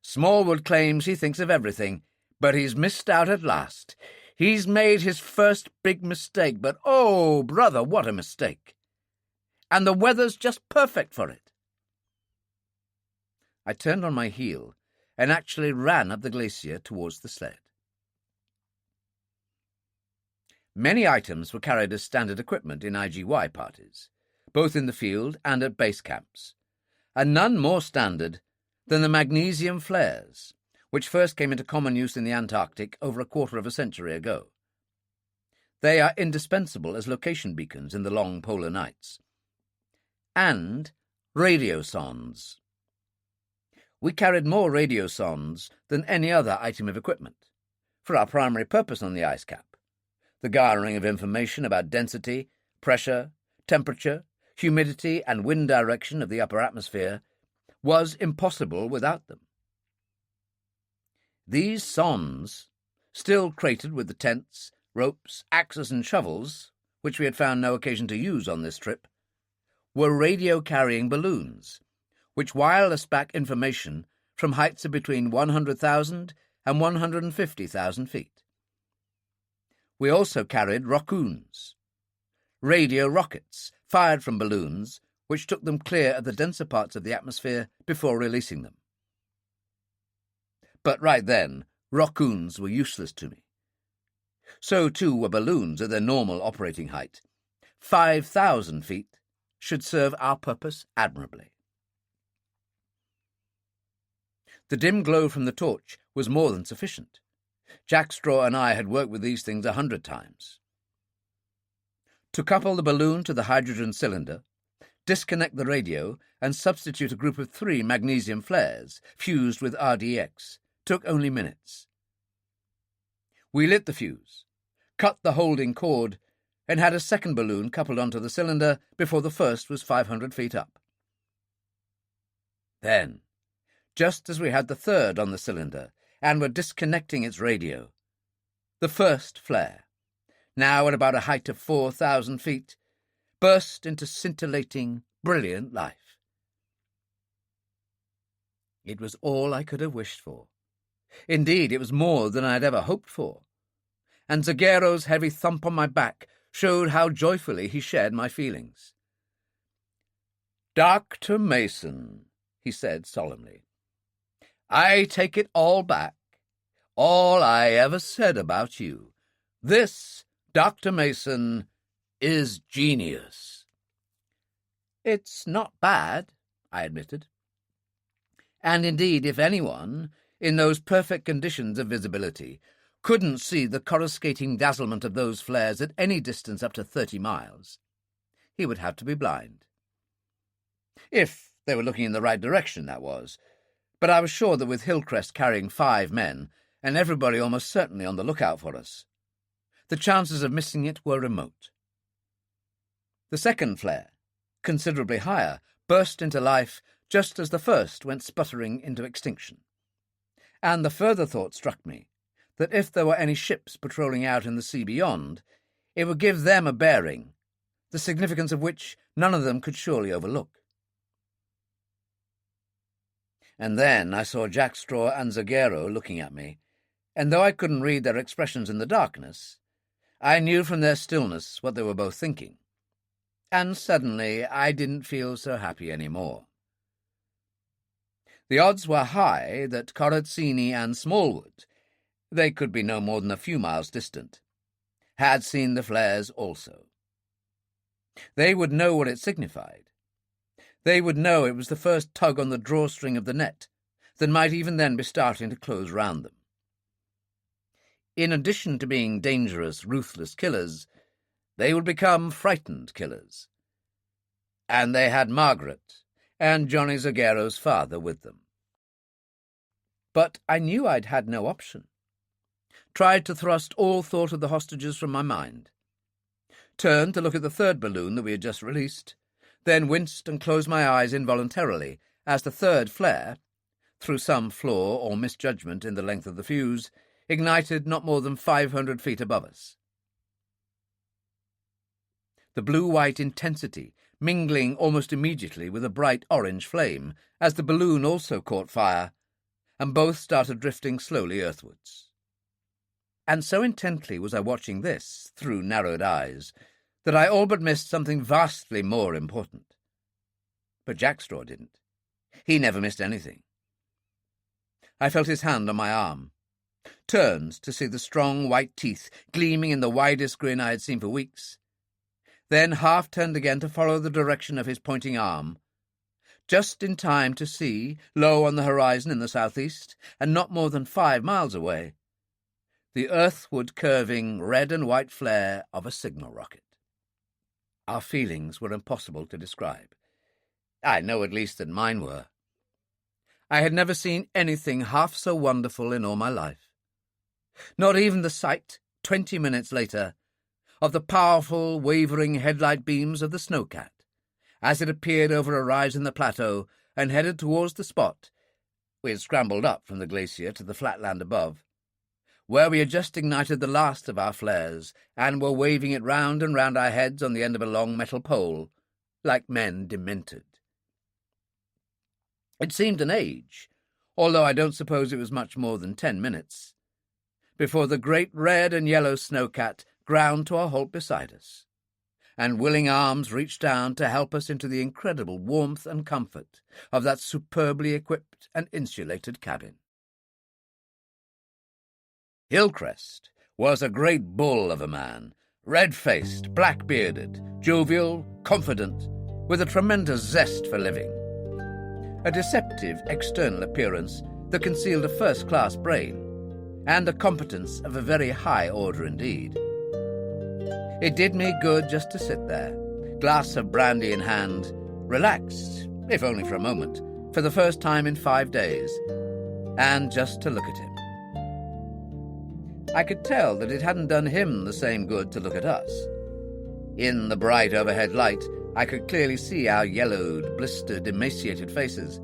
Smallwood claims he thinks of everything, but he's missed out at last. He's made his first big mistake, but oh, brother, what a mistake. And the weather's just perfect for it." I turned on my heel and actually ran up the glacier towards the sled. Many items were carried as standard equipment in IGY parties, both in the field and at base camps, and none more standard than the magnesium flares, which first came into common use in the Antarctic over a quarter of a century ago. They are indispensable as location beacons in the long polar nights. And radiosondes. We carried more radiosondes than any other item of equipment, for our primary purpose on the ice cap, the garnering of information about density, pressure, temperature, humidity, and wind direction of the upper atmosphere, was impossible without them. These sondes, still crated with the tents, ropes, axes, and shovels, which we had found no occasion to use on this trip, were radio-carrying balloons, which wireless back information from heights of between 100,000 and 150,000 feet. We also carried rockoons, radio rockets fired from balloons which took them clear of the denser parts of the atmosphere before releasing them. But right then, rockoons were useless to me. So too were balloons at their normal operating height. 5,000 feet should serve our purpose admirably. The dim glow from the torch was more than sufficient. Jack Straw and I had worked with these things 100 times. To couple the balloon to the hydrogen cylinder, disconnect the radio, and substitute a group of 3 magnesium flares fused with RDX took only minutes. We lit the fuse, cut the holding cord, and had a second balloon coupled onto the cylinder before the first was 500 feet up. Then, just as we had the third on the cylinder and were disconnecting its radio, the first flare, now at about a height of 4,000 feet, burst into scintillating, brilliant life. It was all I could have wished for. Indeed, it was more than I had ever hoped for, and Zagero's heavy thump on my back showed how joyfully he shared my feelings. "Dr. Mason," he said solemnly, "I take it all back, all I ever said about you. This, Dr. Mason, is genius." "It's not bad," I admitted. And indeed, if anyone, in those perfect conditions of visibility, couldn't see the coruscating dazzlement of those flares at any distance up to 30 miles, he would have to be blind. If they were looking in the right direction, that was. But I was sure that with Hillcrest carrying 5 men, and everybody almost certainly on the lookout for us, the chances of missing it were remote. The second flare, considerably higher, burst into life just as the first went sputtering into extinction. And the further thought struck me that if there were any ships patrolling out in the sea beyond, it would give them a bearing, the significance of which none of them could surely overlook. And then I saw Jack Straw and Zagero looking at me, and though I couldn't read their expressions in the darkness, I knew from their stillness what they were both thinking, and suddenly I didn't feel so happy any more. The odds were high that Corazzini and Smallwood, they could be no more than a few miles distant, had seen the flares also. They would know what it signified. They would know it was the first tug on the drawstring of the net that might even then be starting to close round them. In addition to being dangerous, ruthless killers, they would become frightened killers. And they had Margaret and Johnny Zagueiro's father with them. But I knew I'd had no option. Tried to thrust all thought of the hostages from my mind. Turned to look at the third balloon that we had just released, then winced and closed my eyes involuntarily as the third flare, through some flaw or misjudgment in the length of the fuse, ignited not more than 500 feet above us. The blue-white intensity mingling almost immediately with a bright orange flame as the balloon also caught fire, and both started drifting slowly earthwards. And so intently was I watching this, through narrowed eyes, that I all but missed something vastly more important. But Jack Straw didn't. He never missed anything. I felt his hand on my arm, turned to see the strong white teeth gleaming in the widest grin I had seen for weeks, then half turned again to follow the direction of his pointing arm, just in time to see, low on the horizon in the southeast, and not more than 5 miles away, the earthward curving red and white flare of a signal rocket. Our feelings were impossible to describe. I know at least that mine were. I had never seen anything half so wonderful in all my life. Not even the sight, 20 minutes later, of the powerful, wavering headlight beams of the Snowcat, as it appeared over a rise in the plateau and headed towards the spot we had scrambled up from the glacier to the flat land above, where we had just ignited the last of our flares and were waving it round and round our heads on the end of a long metal pole, like men demented. It seemed an age, although I don't suppose it was much more than 10 minutes, before the great red and yellow Snowcat ground to a halt beside us, and willing arms reached down to help us into the incredible warmth and comfort of that superbly equipped and insulated cabin. Hillcrest was a great bull of a man, red-faced, black-bearded, jovial, confident, with a tremendous zest for living. A deceptive external appearance that concealed a first-class brain, and a competence of a very high order indeed. It did me good just to sit there, glass of brandy in hand, relaxed, if only for a moment, for the first time in 5 days, and just to look at him. I could tell that it hadn't done him the same good to look at us. In the bright overhead light, I could clearly see our yellowed, blistered, emaciated faces,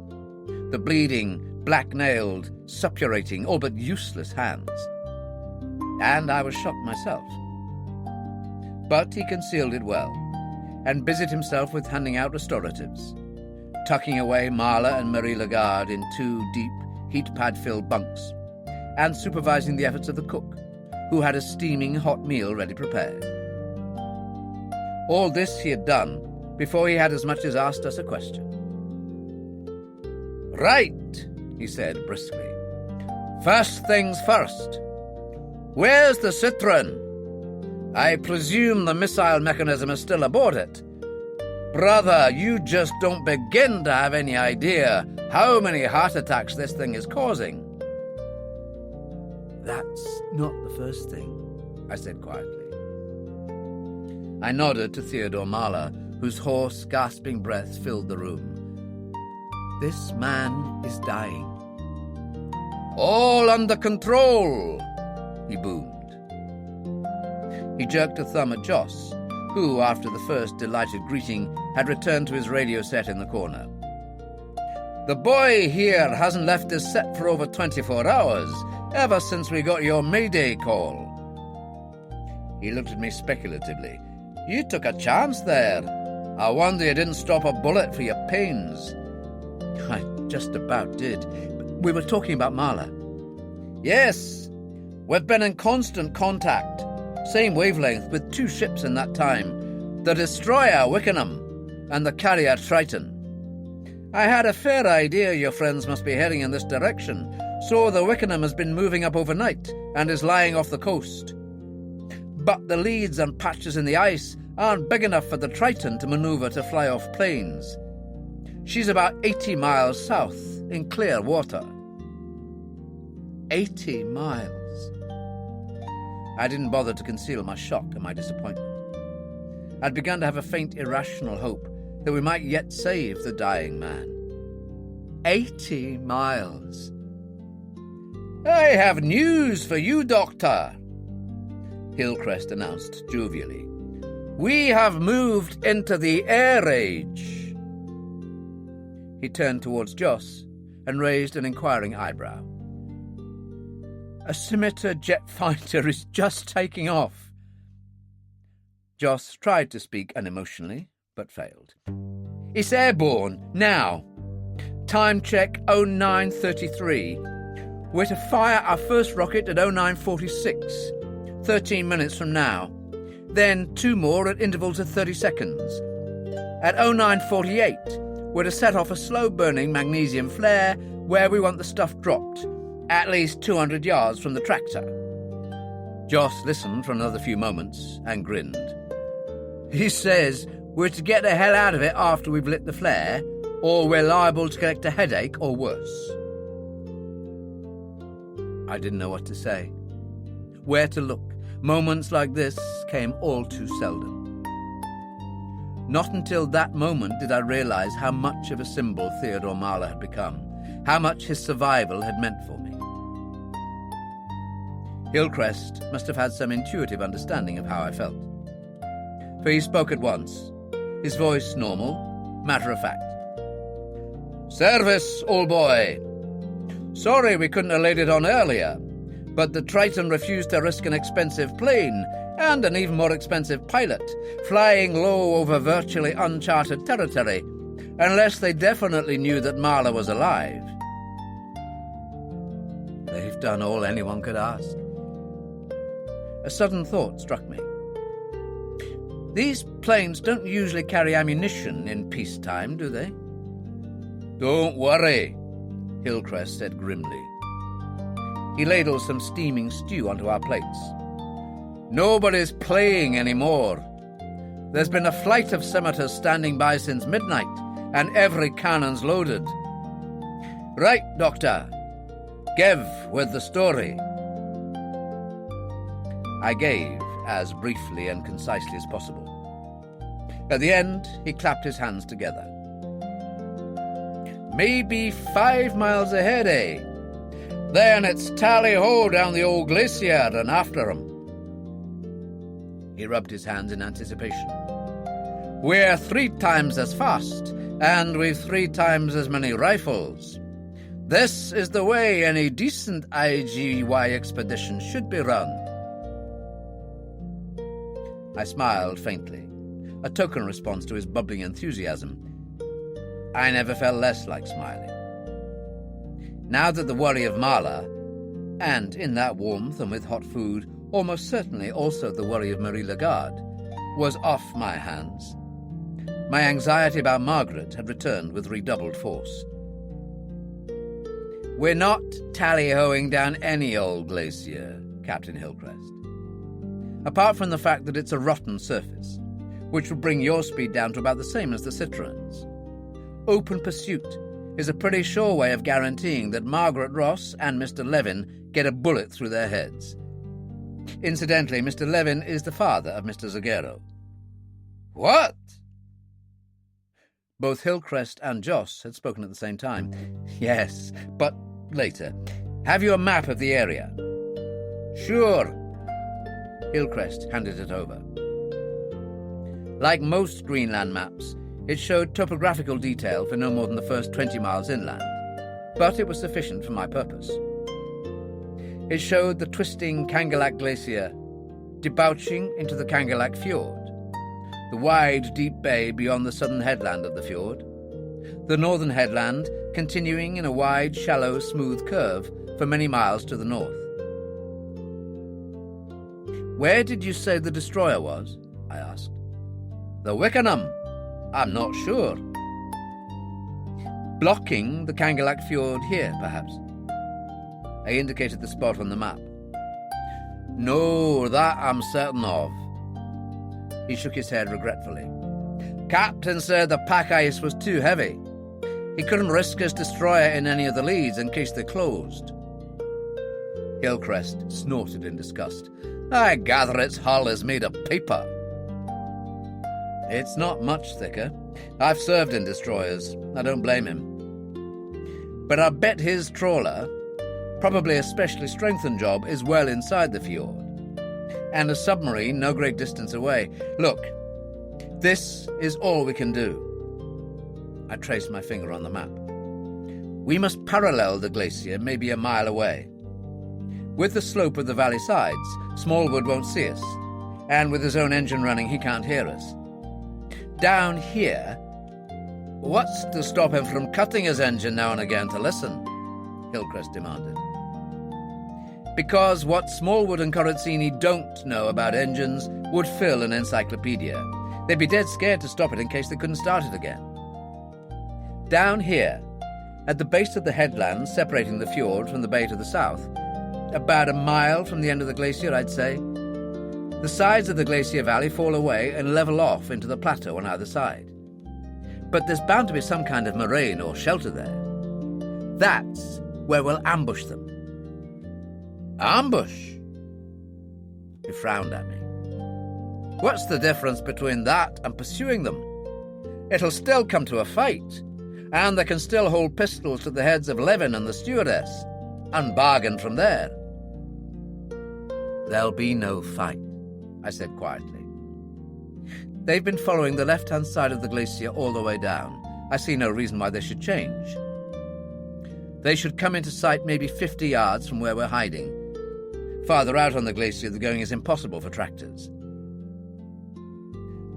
the bleeding, black-nailed, suppurating, all but useless hands. And I was shocked myself. But he concealed it well, and busied himself with handing out restoratives, tucking away Marla and Marie Lagarde in 2 deep, heat-pad-filled bunks, and supervising the efforts of the cook, who had a steaming hot meal ready prepared. All this he had done before he had as much as asked us a question. "Right," he said briskly. "First things first. Where's the Citron? I presume the missile mechanism is still aboard it. Brother, you just don't begin to have any idea how many heart attacks this thing is causing." "That's not the first thing," I said quietly. I nodded to Theodore Marla, whose hoarse, gasping breath filled the room. "This man is dying." "All under control," he boomed. He jerked a thumb at Joss, who, after the first delighted greeting, had returned to his radio set in the corner. "The boy here hasn't left his set for over 24 hours, ever since we got your Mayday call." He looked at me speculatively. "You took a chance there. I wonder you didn't stop a bullet for your pains." "I just about did. We were talking about Marla." "Yes. We've been in constant contact. Same wavelength with 2 ships in that time. The destroyer Wickenham and the carrier Triton. I had a fair idea your friends must be heading in this direction, so the Wickenham has been moving up overnight and is lying off the coast. But the leads and patches in the ice aren't big enough for the Triton to manoeuvre to fly off plains. She's about 80 miles south in clear water. 80 miles. I didn't bother to conceal my shock and my disappointment. I'd begun to have a faint irrational hope that we might yet save the dying man. 80 miles. I have news for you, Doctor, Hillcrest announced jovially. We have moved into the air age. He turned towards Joss and raised an inquiring eyebrow. A scimitar jet fighter is just taking off. Joss tried to speak unemotionally, but failed. It's airborne, now. Time check 0933. We're to fire our first rocket at 0946, 13 minutes from now. Then 2 more at intervals of 30 seconds. At 0948, we're to set off a slow-burning magnesium flare where we want the stuff dropped, at least 200 yards from the tractor. Joss listened for another few moments and grinned. He says we're to get the hell out of it after we've lit the flare, or we're liable to collect a headache or worse. I didn't know what to say, where to look. Moments like this came all too seldom. Not until that moment did I realize how much of a symbol Theodore Marler had become, how much his survival had meant for me. Hillcrest must have had some intuitive understanding of how I felt, for he spoke at once, his voice normal, matter-of-fact. Service, old boy. Sorry we couldn't have laid it on earlier, but the Triton refused to risk an expensive plane and an even more expensive pilot flying low over virtually uncharted territory unless they definitely knew that Marler was alive. They've done all anyone could ask. A sudden thought struck me. These planes don't usually carry ammunition in peacetime, do they? Don't worry, Hillcrest said grimly. He ladled some steaming stew onto our plates. Nobody's playing anymore. There's been a flight of scimitars standing by since midnight, and every cannon's loaded. Right, Doctor. Give with the story. I gave as briefly and concisely as possible. At the end, he clapped his hands together. Maybe 5 miles ahead, eh? Then it's tally-ho down the old glacier and after 'em. He rubbed his hands in anticipation. We're 3 times as fast, and we've 3 times as many rifles. This is the way any decent IGY expedition should be run. I smiled faintly, a token response to his bubbling enthusiasm. I never felt less like smiling. Now that the worry of Marler, and in that warmth and with hot food, almost certainly also the worry of Marie Lagarde, was off my hands, my anxiety about Margaret had returned with redoubled force. We're not tally-hoing down any old glacier, Captain Hillcrest. Apart from the fact that it's a rotten surface, which will bring your speed down to about the same as the Citroen's. Open pursuit is a pretty sure way of guaranteeing that Margaret Ross and Mr. Levin get a bullet through their heads. Incidentally, Mr. Levin is the father of Mr. Zagero. What? Both Hillcrest and Joss had spoken at the same time. Yes, but later. Have you a map of the area? Sure. Hillcrest handed it over. Like most Greenland maps, it showed topographical detail for no more than the first 20 miles inland, but it was sufficient for my purpose. It showed the twisting Kangalak Glacier debouching into the Kangalak Fjord, the wide, deep bay beyond the southern headland of the fjord, the northern headland continuing in a wide, shallow, smooth curve for many miles to the north. Where did you say the destroyer was? I asked. The Wickenham. I'm not sure. blocking the Kangalak Fjord here, perhaps. I indicated the spot on the map. No, that I'm certain of. He shook his head regretfully. Captain said the pack ice was too heavy. He couldn't risk his destroyer in any of the leads in case they closed. Hillcrest snorted in disgust. I gather its hull is made of paper. It's not much thicker. I've served in destroyers. I don't blame him. But I bet his trawler, probably a specially strengthened job, is well inside the fjord. And a submarine no great distance away. Look, this is all we can do. I traced my finger on the map. We must parallel the glacier, maybe a mile away. With the slope of the valley sides, Smallwood won't see us, and with his own engine running, he can't hear us. Down here, what's to stop him from cutting his engine now and again to listen? Hillcrest demanded. Because what Smallwood and Corazzini don't know about engines would fill an encyclopedia. They'd be dead scared to stop it in case they couldn't start it again. Down here, at the base of the headland separating the fjord from the bay to the south, about a mile from the end of the glacier, I'd say, the sides of the glacier valley fall away and level off into the plateau on either side. But there's bound to be some kind of moraine or shelter there. That's where we'll ambush them. Ambush? He frowned at me. What's the difference between that and pursuing them? It'll still come to a fight, and they can still hold pistols to the heads of Levin and the stewardess, and bargain from there. There'll be no fight, I said quietly. They've been following the left-hand side of the glacier all the way down. I see no reason why they should change. They should come into sight maybe 50 yards from where we're hiding. Farther out on the glacier, the going is impossible for tractors.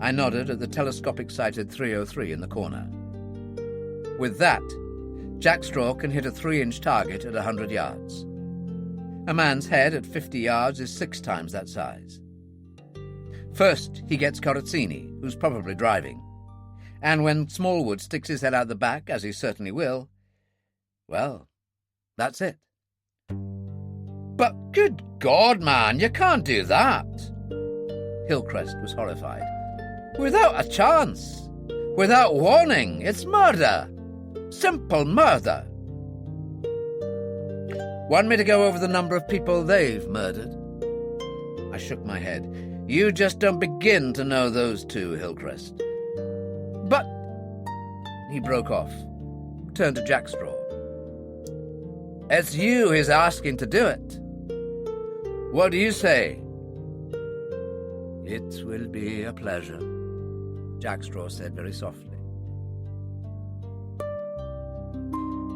I nodded at the telescopic-sighted 303 in the corner. With that, Jack Straw can hit a 3-inch target at 100 yards. A man's head at 50 yards is 6 times that size. First, he gets Corazzini, who's probably driving. And when Smallwood sticks his head out the back, as he certainly will, well, that's it. But good God, man, you can't do that. Hillcrest was horrified. Without a chance. Without warning. It's murder. Simple murder. Want me to go over the number of people they've murdered? I shook my head. You just don't begin to know those two, Hillcrest. But... He broke off, turned to Jack Straw. It's you he's asking to do it. What do you say? It will be a pleasure, Jack Straw said very softly.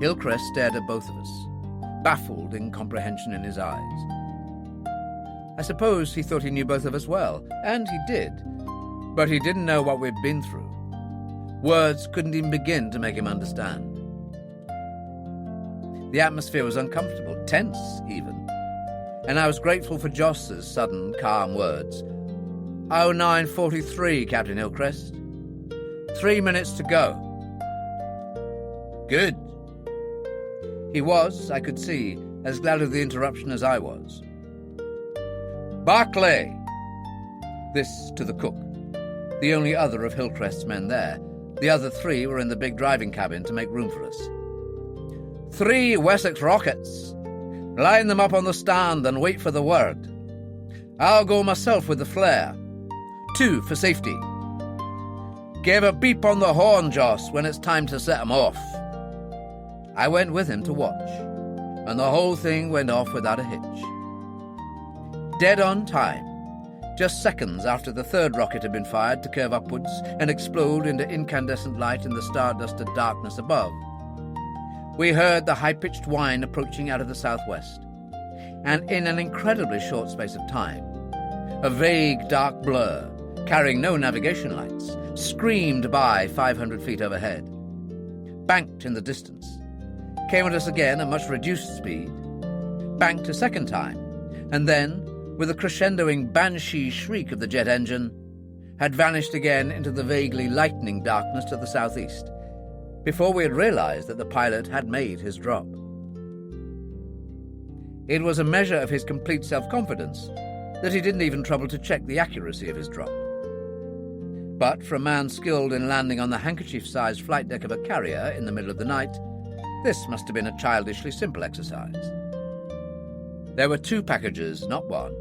Hillcrest stared at both of us, baffled incomprehension in his eyes. I suppose he thought he knew both of us well, and he did, but he didn't know what we'd been through. Words couldn't even begin to make him understand. The atmosphere was uncomfortable, tense even, and I was grateful for Joss's sudden, calm words. 09:43, Captain Hillcrest. 3 minutes to go. Good. He was, I could see, as glad of the interruption as I was. Barclay! This to the cook, the only other of Hillcrest's men there. The other 3 were in the big driving cabin to make room for us. 3 Wessex rockets. Line them up on the stand and wait for the word. I'll go myself with the flare. 2 for safety. Give a beep on the horn, Joss, when it's time to set 'em off. I went with him to watch, and the whole thing went off without a hitch. Dead on time, just seconds after the 3rd rocket had been fired to curve upwards and explode into incandescent light in the star-dusted darkness above. We heard the high-pitched whine approaching out of the southwest, and in an incredibly short space of time, a vague dark blur, carrying no navigation lights, screamed by 500 feet overhead, banked in the distance, came at us again at much reduced speed, banked a second time, and then, with a crescendoing banshee shriek of the jet engine, had vanished again into the vaguely lightening darkness to the southeast, before we had realized that the pilot had made his drop. It was a measure of his complete self-confidence that he didn't even trouble to check the accuracy of his drop. But for a man skilled in landing on the handkerchief-sized flight deck of a carrier in the middle of the night, this must have been a childishly simple exercise. There were 2 packages, not one,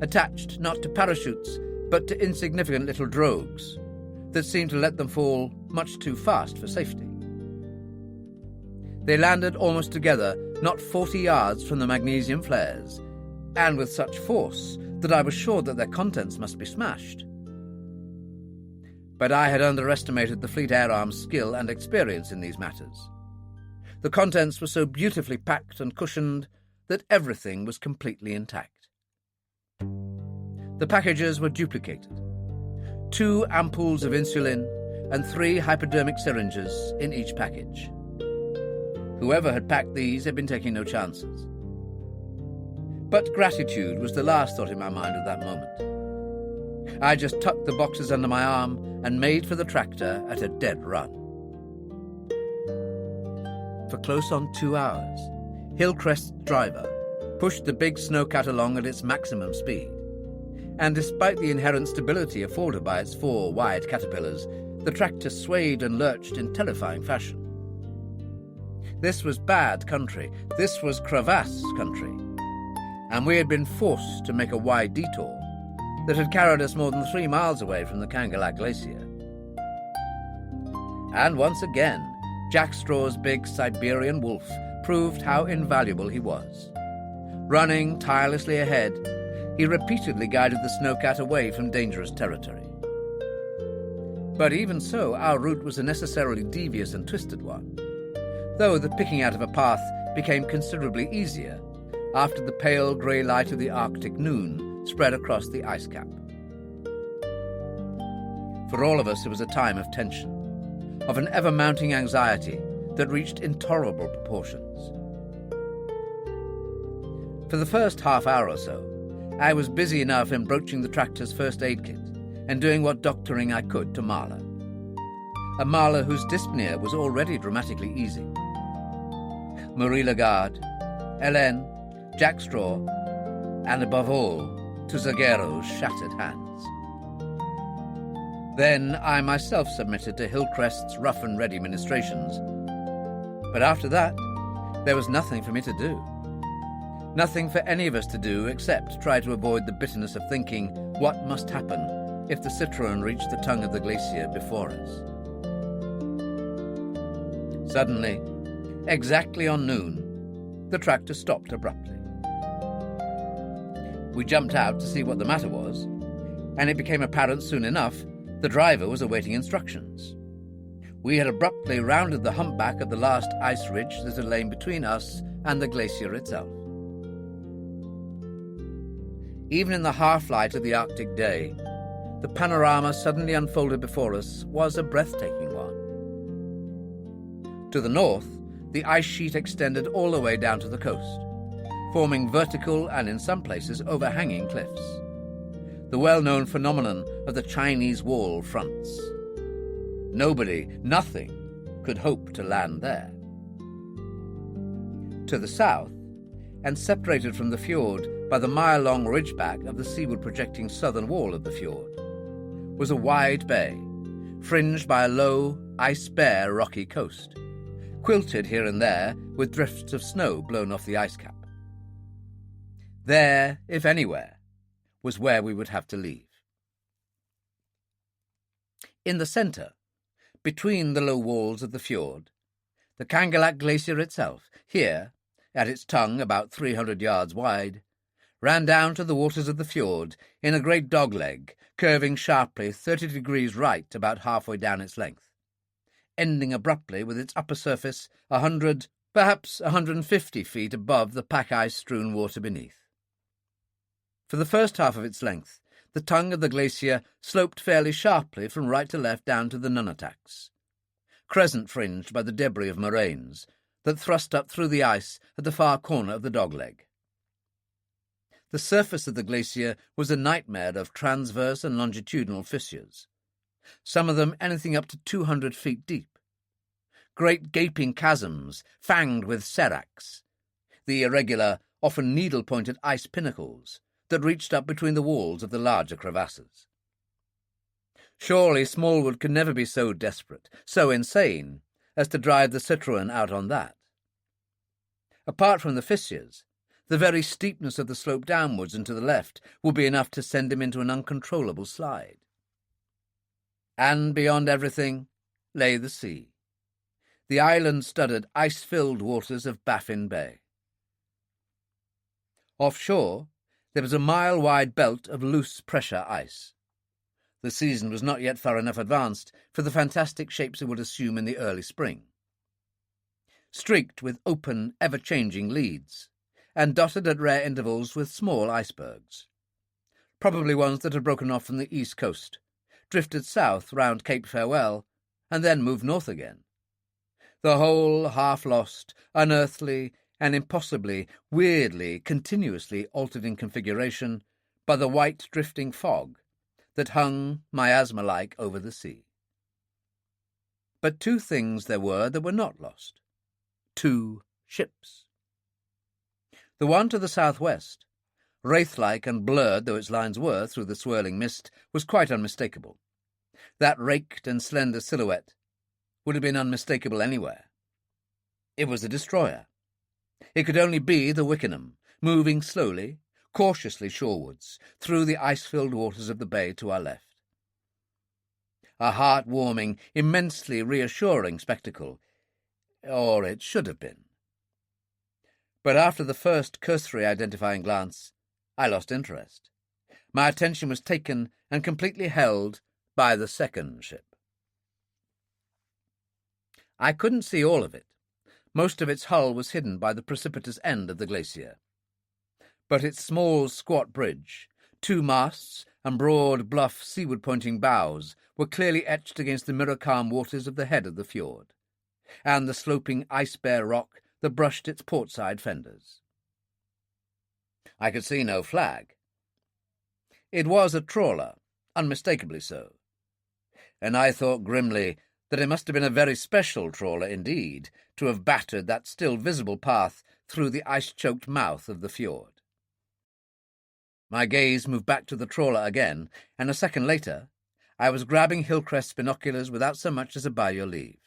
attached not to parachutes, but to insignificant little drogues that seemed to let them fall much too fast for safety. They landed almost together, not 40 yards from the magnesium flares, and with such force that I was sure that their contents must be smashed. But I had underestimated the Fleet Air Arm's skill and experience in these matters. The contents were so beautifully packed and cushioned that everything was completely intact. The packages were duplicated. 2 ampoules of insulin and 3 hypodermic syringes in each package. Whoever had packed these had been taking no chances. But gratitude was the last thought in my mind at that moment. I just tucked the boxes under my arm and made for the tractor at a dead run. For close on 2 hours, Hillcrest's driver pushed the big snowcat along at its maximum speed, and despite the inherent stability afforded by its 4 wide caterpillars, the tractor swayed and lurched in terrifying fashion. This was bad country, this was crevasse country, and we had been forced to make a wide detour that had carried us more than 3 miles away from the Kangalak Glacier. And once again, Jack Straw's big Siberian wolf proved how invaluable he was. Running tirelessly ahead, he repeatedly guided the snowcat away from dangerous territory. But even so, our route was a necessarily devious and twisted one, though the picking out of a path became considerably easier after the pale grey light of the Arctic noon spread across the ice cap. For all of us, it was a time of tension, of an ever-mounting anxiety that reached intolerable proportions. For the first half hour or so, I was busy enough in broaching the tractor's first aid kit and doing what doctoring I could to Marla. A Marla whose dyspnea was already dramatically easing. Marie Lagarde, Hélène, Jack Straw, and above all, to Zaguero's shattered hands. Then I myself submitted to Hillcrest's rough and ready ministrations. But after that, there was nothing for me to do. Nothing for any of us to do except try to avoid the bitterness of thinking what must happen if the Citroën reached the tongue of the glacier before us. Suddenly, exactly on noon, the tractor stopped abruptly. We jumped out to see what the matter was, and it became apparent soon enough the driver was awaiting instructions. We had abruptly rounded the humpback of the last ice ridge that had lain between us and the glacier itself. Even in the half-light of the Arctic day, the panorama suddenly unfolded before us was a breathtaking one. To the north, the ice sheet extended all the way down to the coast, forming vertical and, in some places, overhanging cliffs. The well-known phenomenon of the Chinese wall fronts. Nobody, nothing, could hope to land there. To the south, and separated from the fjord by the mile-long ridgeback of the seaward projecting southern wall of the fjord, was a wide bay, fringed by a low, ice-bare rocky coast, quilted here and there with drifts of snow blown off the ice cap. There, if anywhere, was where we would have to leave. In the centre, between the low walls of the fjord, the Kangalak Glacier itself, here, at its tongue about 300 yards wide, ran down to the waters of the fjord in a great dogleg, curving sharply 30 degrees right about halfway down its length, ending abruptly with its upper surface 100, perhaps 150 feet above the pack-ice-strewn water beneath. For the first half of its length, the tongue of the glacier sloped fairly sharply from right to left down to the nunataks, crescent-fringed by the debris of moraines that thrust up through the ice at the far corner of the dogleg. The surface of the glacier was a nightmare of transverse and longitudinal fissures, some of them anything up to 200 feet deep, great gaping chasms fanged with seracs, the irregular, often needle-pointed ice pinnacles that reached up between the walls of the larger crevasses. Surely Smallwood could never be so desperate, so insane, as to drive the Citroën out on that. Apart from the fissures, the very steepness of the slope downwards and to the left would be enough to send him into an uncontrollable slide. And beyond everything lay the sea, the island-studded, ice-filled waters of Baffin Bay. Offshore, there was a mile-wide belt of loose pressure ice. The season was not yet far enough advanced for the fantastic shapes it would assume in the early spring. Streaked with open, ever-changing leads, and dotted at rare intervals with small icebergs, probably ones that had broken off from the east coast, drifted south round Cape Farewell, and then moved north again. The whole half-lost, unearthly, and impossibly, weirdly, continuously altered in configuration by the white drifting fog that hung miasma-like over the sea. But two things there were that were not lost. Two ships. The one to the southwest, wraith-like and blurred though its lines were through the swirling mist, was quite unmistakable. That raked and slender silhouette would have been unmistakable anywhere. It was a destroyer. It could only be the Wickenham, moving slowly, cautiously shorewards, through the ice-filled waters of the bay to our left. A heart-warming, immensely reassuring spectacle, or it should have been. But after the first cursory identifying glance, I lost interest. My attention was taken and completely held by the second ship. I couldn't see all of it. Most of its hull was hidden by the precipitous end of the glacier. But its small, squat bridge, two masts, and broad, bluff, seaward-pointing bows were clearly etched against the mirror-calm waters of the head of the fjord, and the sloping ice-bare rock that brushed its portside fenders. I could see no flag. It was a trawler, unmistakably so, and I thought grimly that it must have been a very special trawler indeed to have battered that still visible path through the ice-choked mouth of the fjord. My gaze moved back to the trawler again, and a second later I was grabbing Hillcrest's binoculars without so much as a by your leave.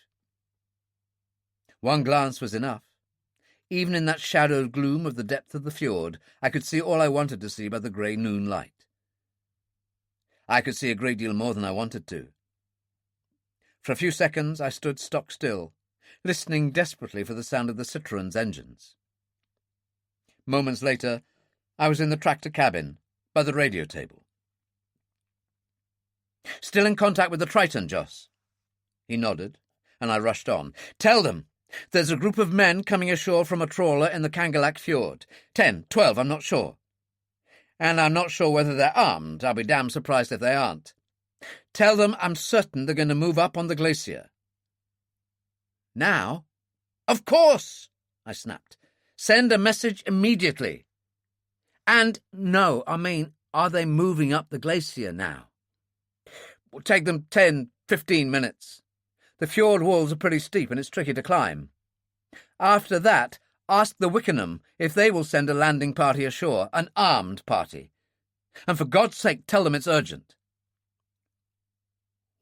One glance was enough. Even in that shadowed gloom of the depth of the fjord, I could see all I wanted to see by the grey noon light. I could see a great deal more than I wanted to. For a few seconds I stood stock still, listening desperately for the sound of the Citroën's engines. Moments later, I was in the tractor cabin, by the radio table. "Still in contact with the Triton, Joss?" He nodded, and I rushed on. "Tell them there's a group of men coming ashore from a trawler in the Kangalak Fjord. 10, 12, I'm not sure. And I'm not sure whether they're armed. I'll be damn surprised if they aren't. Tell them I'm certain they're going to move up on the glacier." "Now?" "Of course," I snapped. "Send a message immediately." "And, no, I mean, are they moving up the glacier now?" "Will take them 10, 15 minutes. The fjord walls are pretty steep and it's tricky to climb. After that, ask the Wickenham if they will send a landing party ashore, an armed party. And for God's sake, tell them it's urgent."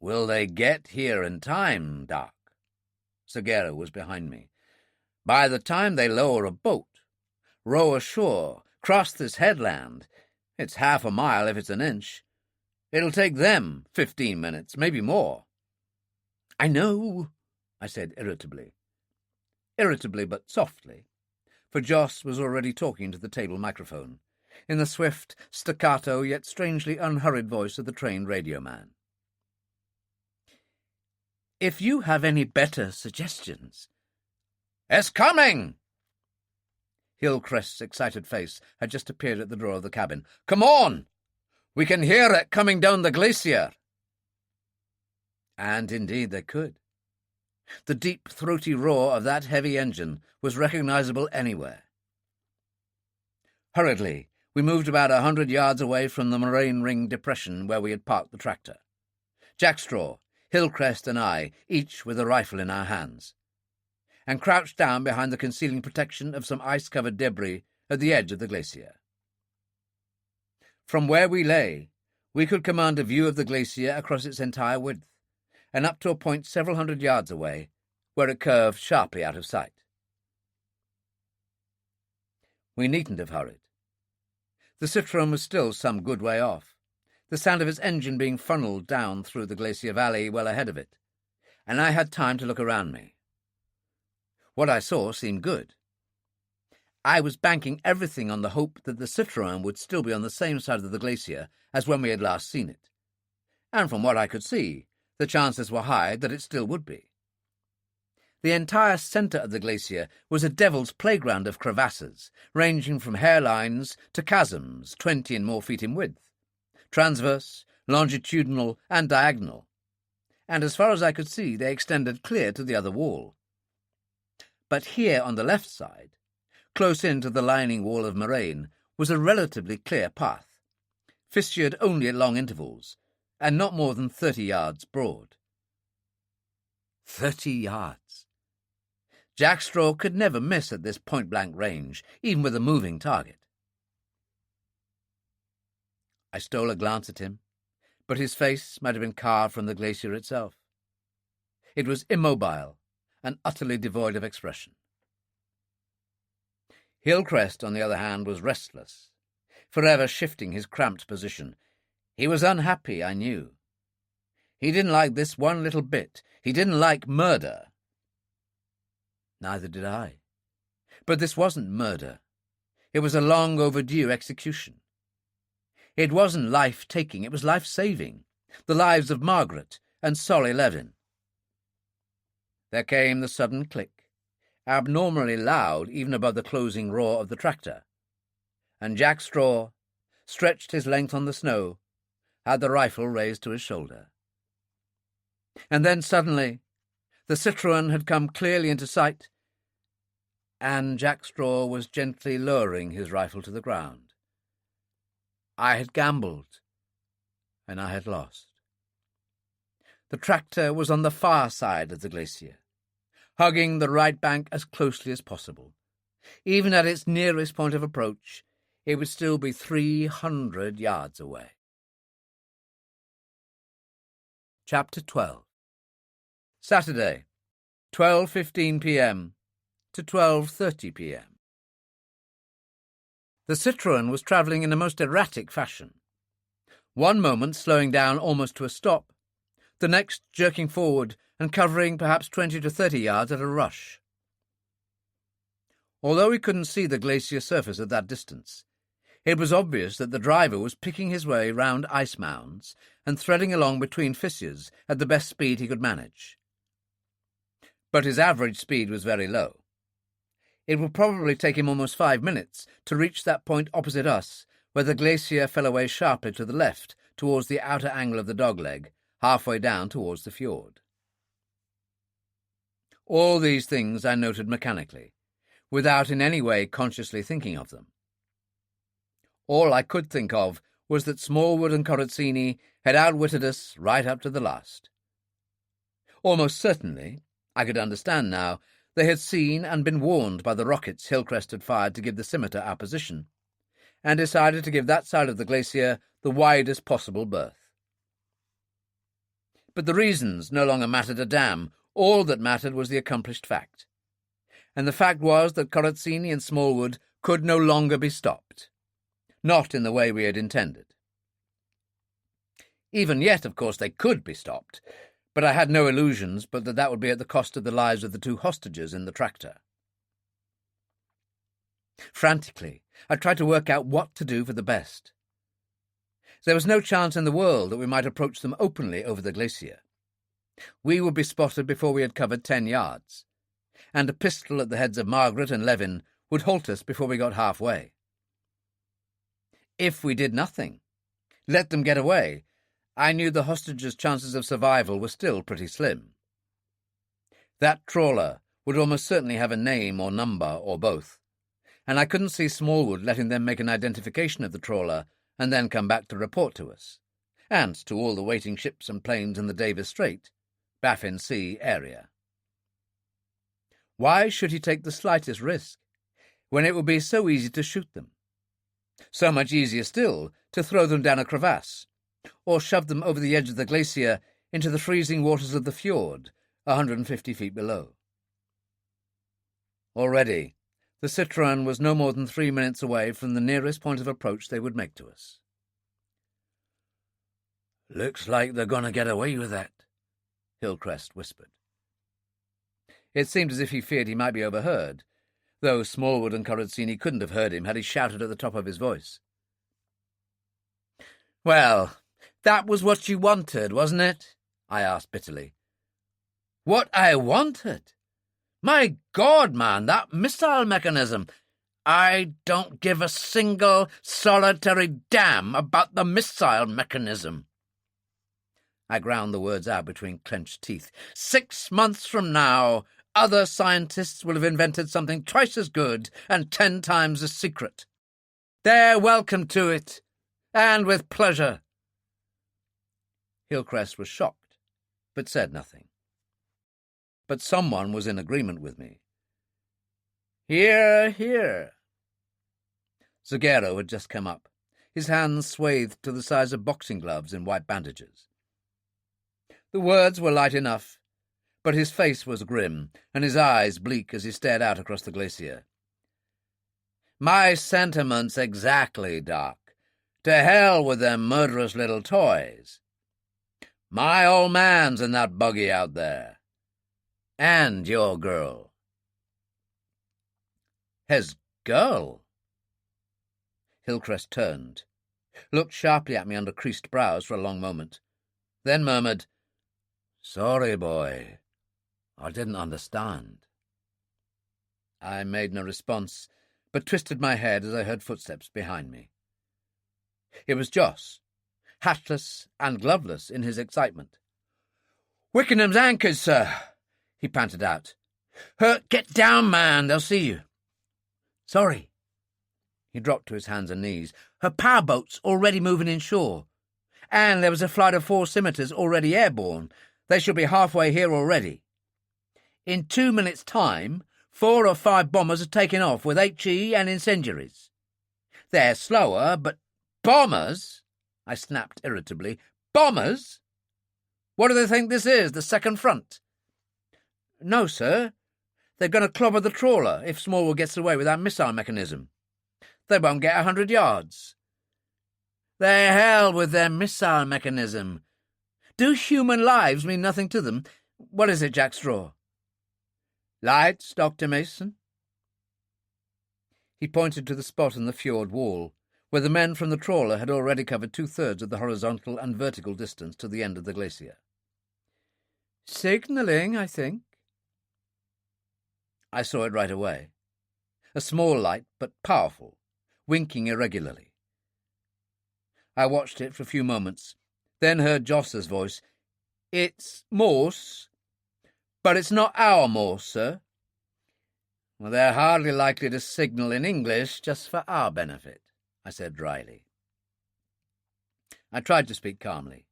"Will they get here in time, Doc?" Segura was behind me. "By the time they lower a boat, row ashore, cross this headland, it's half a mile if it's an inch. It'll take them 15 minutes, maybe more." "I know," I said irritably. Irritably but softly, for Joss was already talking to the table microphone, in the swift, staccato yet strangely unhurried voice of the trained radio man. "If you have any better suggestions—" "It's coming!" Hillcrest's excited face had just appeared at the door of the cabin. "Come on! We can hear it coming down the glacier!" And indeed they could. The deep, throaty roar of that heavy engine was recognizable anywhere. Hurriedly, we moved about 100 yards away from the moraine ring depression where we had parked the tractor. Jack Straw, Hillcrest and I, each with a rifle in our hands. and crouched down behind the concealing protection of some ice-covered debris at the edge of the glacier. From where we lay, we could command a view of the glacier across its entire width, and up to a point several hundred yards away, where it curved sharply out of sight. We needn't have hurried. The Citroën was still some good way off, the sound of its engine being funneled down through the glacier valley well ahead of it, and I had time to look around me. What I saw seemed good. I was banking everything on the hope that the Citroën would still be on the same side of the glacier as when we had last seen it, and from what I could see, the chances were high that it still would be. The entire centre of the glacier was a devil's playground of crevasses, ranging from hairlines to chasms 20 and more feet in width, transverse, longitudinal, and diagonal, and as far as I could see they extended clear to the other wall. But here on the left side, close in to the lining wall of moraine, was a relatively clear path, fissured only at long intervals, and not more than 30 yards broad. 30 yards! Jack Straw could never miss at this point-blank range, even with a moving target. I stole a glance at him, but his face might have been carved from the glacier itself. It was immobile and utterly devoid of expression. Hillcrest, on the other hand, was restless, forever shifting his cramped position. He was unhappy, I knew. He didn't like this one little bit. He didn't like murder. Neither did I. But this wasn't murder. It was a long overdue execution. It wasn't life-taking, it was life-saving. The lives of Margaret and Solly Levin. There came the sudden click, abnormally loud even above the closing roar of the tractor, and Jack Straw, stretched his length on the snow, had the rifle raised to his shoulder. And then suddenly the Citroën had come clearly into sight, and Jack Straw was gently lowering his rifle to the ground. I had gambled, and I had lost. The tractor was on the far side of the glacier, hugging the right bank as closely as possible. Even at its nearest point of approach, it would still be 300 yards away. Chapter 12. Saturday, 12:15 p.m. to 12:30 p.m. The Citroën was travelling in a most erratic fashion, one moment slowing down almost to a stop, the next jerking forward and covering perhaps 20 to 30 yards at a rush. Although we couldn't see the glacier surface at that distance, it was obvious that the driver was picking his way round ice mounds and threading along between fissures at the best speed he could manage. But his average speed was very low. It would probably take him almost 5 minutes to reach that point opposite us, where the glacier fell away sharply to the left towards the outer angle of the dogleg, halfway down towards the fjord. All these things I noted mechanically, without in any way consciously thinking of them. All I could think of was that Smallwood and Corazzini had outwitted us right up to the last. Almost certainly, I could understand now, they had seen and been warned by the rockets Hillcrest had fired to give the scimitar our position, and decided to give that side of the glacier the widest possible berth. But the reasons no longer mattered a damn. All that mattered was the accomplished fact. And the fact was that Corazzini and Smallwood could no longer be stopped. Not in the way we had intended. Even yet, of course, they could be stopped, but I had no illusions but that that would be at the cost of the lives of the 2 hostages in the tractor. Frantically, I tried to work out what to do for the best. There was no chance in the world that we might approach them openly over the glacier. We would be spotted before we had covered 10 yards, and a pistol at the heads of Margaret and Levin would halt us before we got halfway. If we did nothing, let them get away, I knew the hostages' chances of survival were still pretty slim. That trawler would almost certainly have a name or number or both, and I couldn't see Smallwood letting them make an identification of the trawler and then come back to report to us, and to all the waiting ships and planes in the Davis Strait, Baffin Sea area. Why should he take the slightest risk, when it would be so easy to shoot them? So much easier still to throw them down a crevasse, or shove them over the edge of the glacier into the freezing waters of the fjord, 150 feet below. Already, the Citroën was no more than 3 minutes away from the nearest point of approach they would make to us. "Looks like they're going to get away with that," Hillcrest whispered. It seemed as if he feared he might be overheard, though Smallwood and Corazzini couldn't have heard him had he shouted at the top of his voice. "Well, that was what you wanted, wasn't it?" I asked bitterly. "What I wanted? My God, man, that missile mechanism! I don't give a single solitary damn about the missile mechanism." I ground the words out between clenched teeth. 6 months from now, other scientists will have invented something twice as good and 10 times as secret. They're welcome to it, and with pleasure. Hillcrest was shocked, but said nothing. But someone was in agreement with me. "Hear, hear." Zagero had just come up, his hands swathed to the size of boxing gloves in white bandages. The words were light enough, but his face was grim, and his eyes bleak as he stared out across the glacier. "My sentiments exactly, Doc. To hell with them murderous little toys. My old man's in that buggy out there. And your girl." "His girl?" Hillcrest turned, looked sharply at me under creased brows for a long moment, then murmured, "Sorry, boy. I didn't understand." I made no response, but twisted my head as I heard footsteps behind me. It was Joss, hatless and gloveless in his excitement. "Wickenham's anchored, sir," he panted out. "Get down, man, they'll see you." "Sorry." He dropped to his hands and knees. "Her powerboat's already moving inshore, and there was a flight of 4 scimitars already airborne. They should be halfway here already. In 2 minutes' time, 4 or 5 bombers are taking off with HE and incendiaries. They're slower, but bombers?" I snapped irritably. "Bombers? What do they think this is, the second front?" "No, sir. They're going to clobber the trawler if Smallwood gets away with that missile mechanism. They won't get 100 yards. "The hell with their missile mechanism. Do human lives mean nothing to them? What is it, Jack Straw?" "Lights, Dr. Mason." He pointed to the spot in the fjord wall, where the men from the trawler had already covered 2/3 of the horizontal and vertical distance to the end of the glacier. "Signalling, I think." I saw it right away. A small light, but powerful, winking irregularly. I watched it for a few moments, then heard Joss's voice. "It's Morse, but it's not our Morse, sir." "Well, they're hardly likely to signal in English just for our benefit," I said dryly. I tried to speak calmly,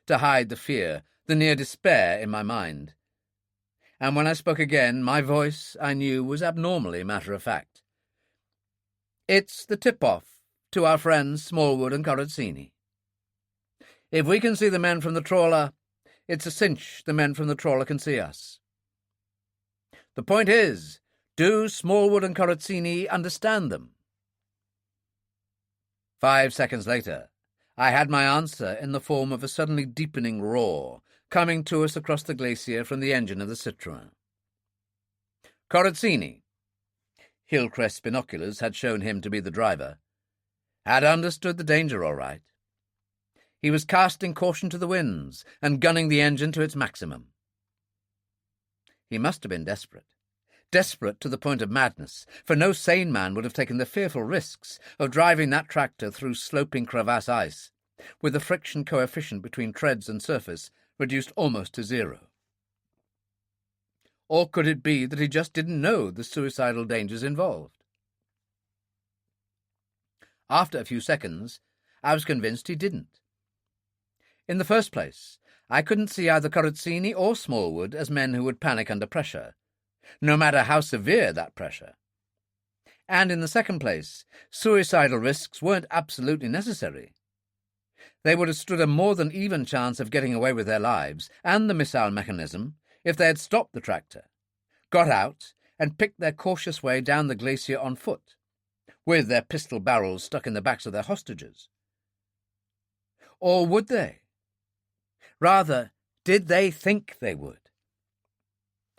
to hide the fear, the near despair in my mind. And when I spoke again, my voice, I knew, was abnormally matter-of-fact. "It's the tip-off to our friends Smallwood and Corazzini. If we can see the men from the trawler, it's a cinch the men from the trawler can see us. The point is, do Smallwood and Corazzini understand them?" 5 seconds later, I had my answer in the form of a suddenly deepening roar coming to us across the glacier from the engine of the Citroën. Corazzini, Hillcrest's binoculars had shown him to be the driver, had understood the danger all right. He was casting caution to the winds and gunning the engine to its maximum. He must have been desperate to the point of madness, for no sane man would have taken the fearful risks of driving that tractor through sloping crevasse ice, with the friction coefficient between treads and surface reduced almost to 0. Or could it be that he just didn't know the suicidal dangers involved? After a few seconds, I was convinced he didn't. In the first place, I couldn't see either Corazzini or Smallwood as men who would panic under pressure, no matter how severe that pressure. And in the second place, suicidal risks weren't absolutely necessary. They would have stood a more than even chance of getting away with their lives and the missile mechanism if they had stopped the tractor, got out, and picked their cautious way down the glacier on foot, with their pistol barrels stuck in the backs of their hostages. Or would they? Rather, did they think they would?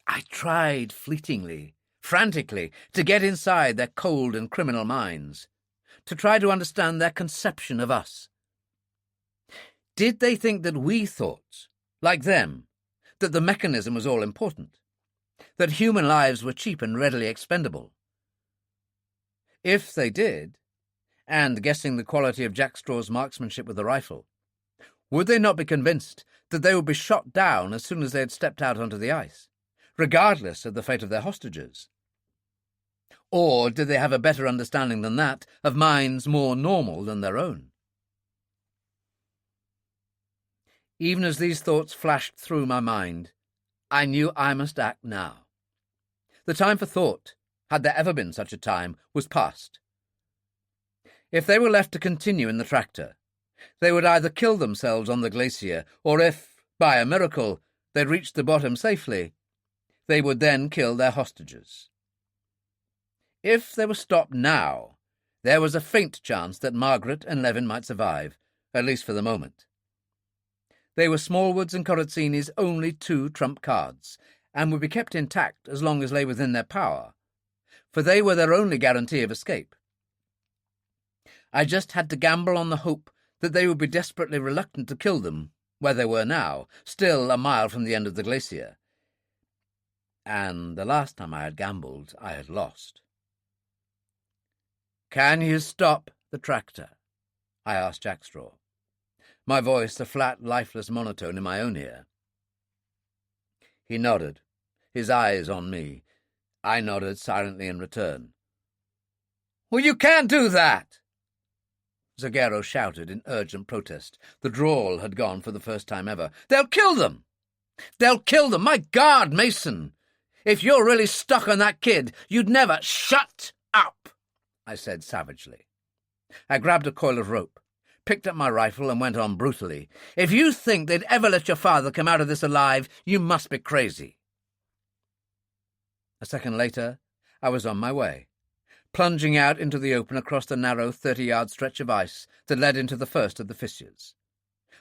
I tried fleetingly, frantically, to get inside their cold and criminal minds, to try to understand their conception of us. Did they think that we thought, like them, that the mechanism was all important, that human lives were cheap and readily expendable? If they did, and guessing the quality of Jack Straw's marksmanship with the rifle, would they not be convinced that they would be shot down as soon as they had stepped out onto the ice, regardless of the fate of their hostages? Or did they have a better understanding than that of minds more normal than their own? Even as these thoughts flashed through my mind, I knew I must act now. The time for thought, had there ever been such a time, was past. If they were left to continue in the tractor, they would either kill themselves on the glacier, or if, by a miracle, they reached the bottom safely, they would then kill their hostages. If they were stopped now, there was a faint chance that Margaret and Levin might survive, at least for the moment. They were Smallwood's and Corazzini's only two trump cards, and would be kept intact as long as lay within their power, for they were their only guarantee of escape. I just had to gamble on the hope that they would be desperately reluctant to kill them where they were now, still a mile from the end of the glacier. And the last time I had gambled, I had lost. "Can you stop the tractor?" I asked Jack Straw, my voice a flat, lifeless monotone in my own ear. He nodded, his eyes on me. I nodded silently in return. "Well, you can't do that!" Zagero shouted in urgent protest. The drawl had gone for the first time ever. "They'll kill them! They'll kill them! My God, Mason! If you're really stuck on that kid, you'd never—" "Shut up!" I said savagely. I grabbed a coil of rope, picked up my rifle, and went on brutally. "If you think they'd ever let your father come out of this alive, you must be crazy." A second later, I was on my way, plunging out into the open across the narrow 30-yard stretch of ice that led into the first of the fissures,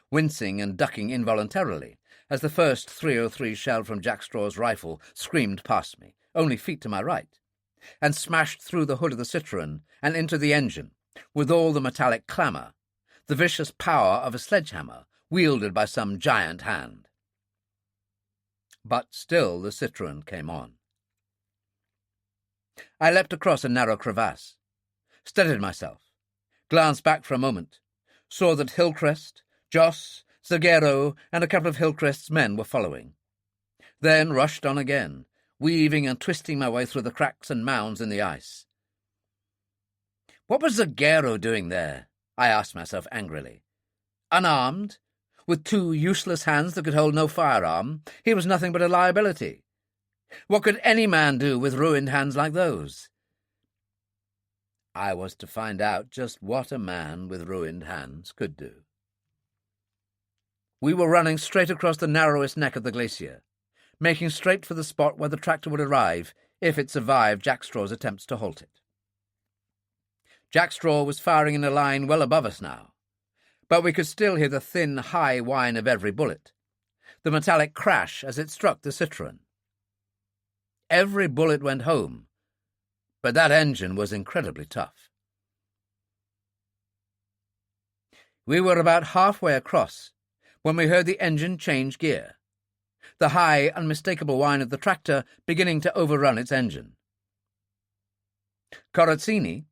wincing and ducking involuntarily as the first .303 shell from Jack Straw's rifle screamed past me, only feet to my right, and smashed through the hood of the Citroën and into the engine, with all the metallic clamour, the vicious power of a sledgehammer wielded by some giant hand. But still the Citroën came on. I leapt across a narrow crevasse, steadied myself, glanced back for a moment, saw that Hillcrest, Joss, Zagero, and a couple of Hillcrest's men were following, then rushed on again, weaving and twisting my way through the cracks and mounds in the ice. What was Zagero doing there? I asked myself angrily. Unarmed, with two useless hands that could hold no firearm, he was nothing but a liability. What could any man do with ruined hands like those? I was to find out just what a man with ruined hands could do. We were running straight across the narrowest neck of the glacier, making straight for the spot where the tractor would arrive if it survived Jack Straw's attempts to halt it. Jack Straw was firing in a line well above us now, but we could still hear the thin, high whine of every bullet, the metallic crash as it struck the Citroën. Every bullet went home, but that engine was incredibly tough. We were about halfway across when we heard the engine change gear, the high, unmistakable whine of the tractor beginning to overrun its engine. Corazzini,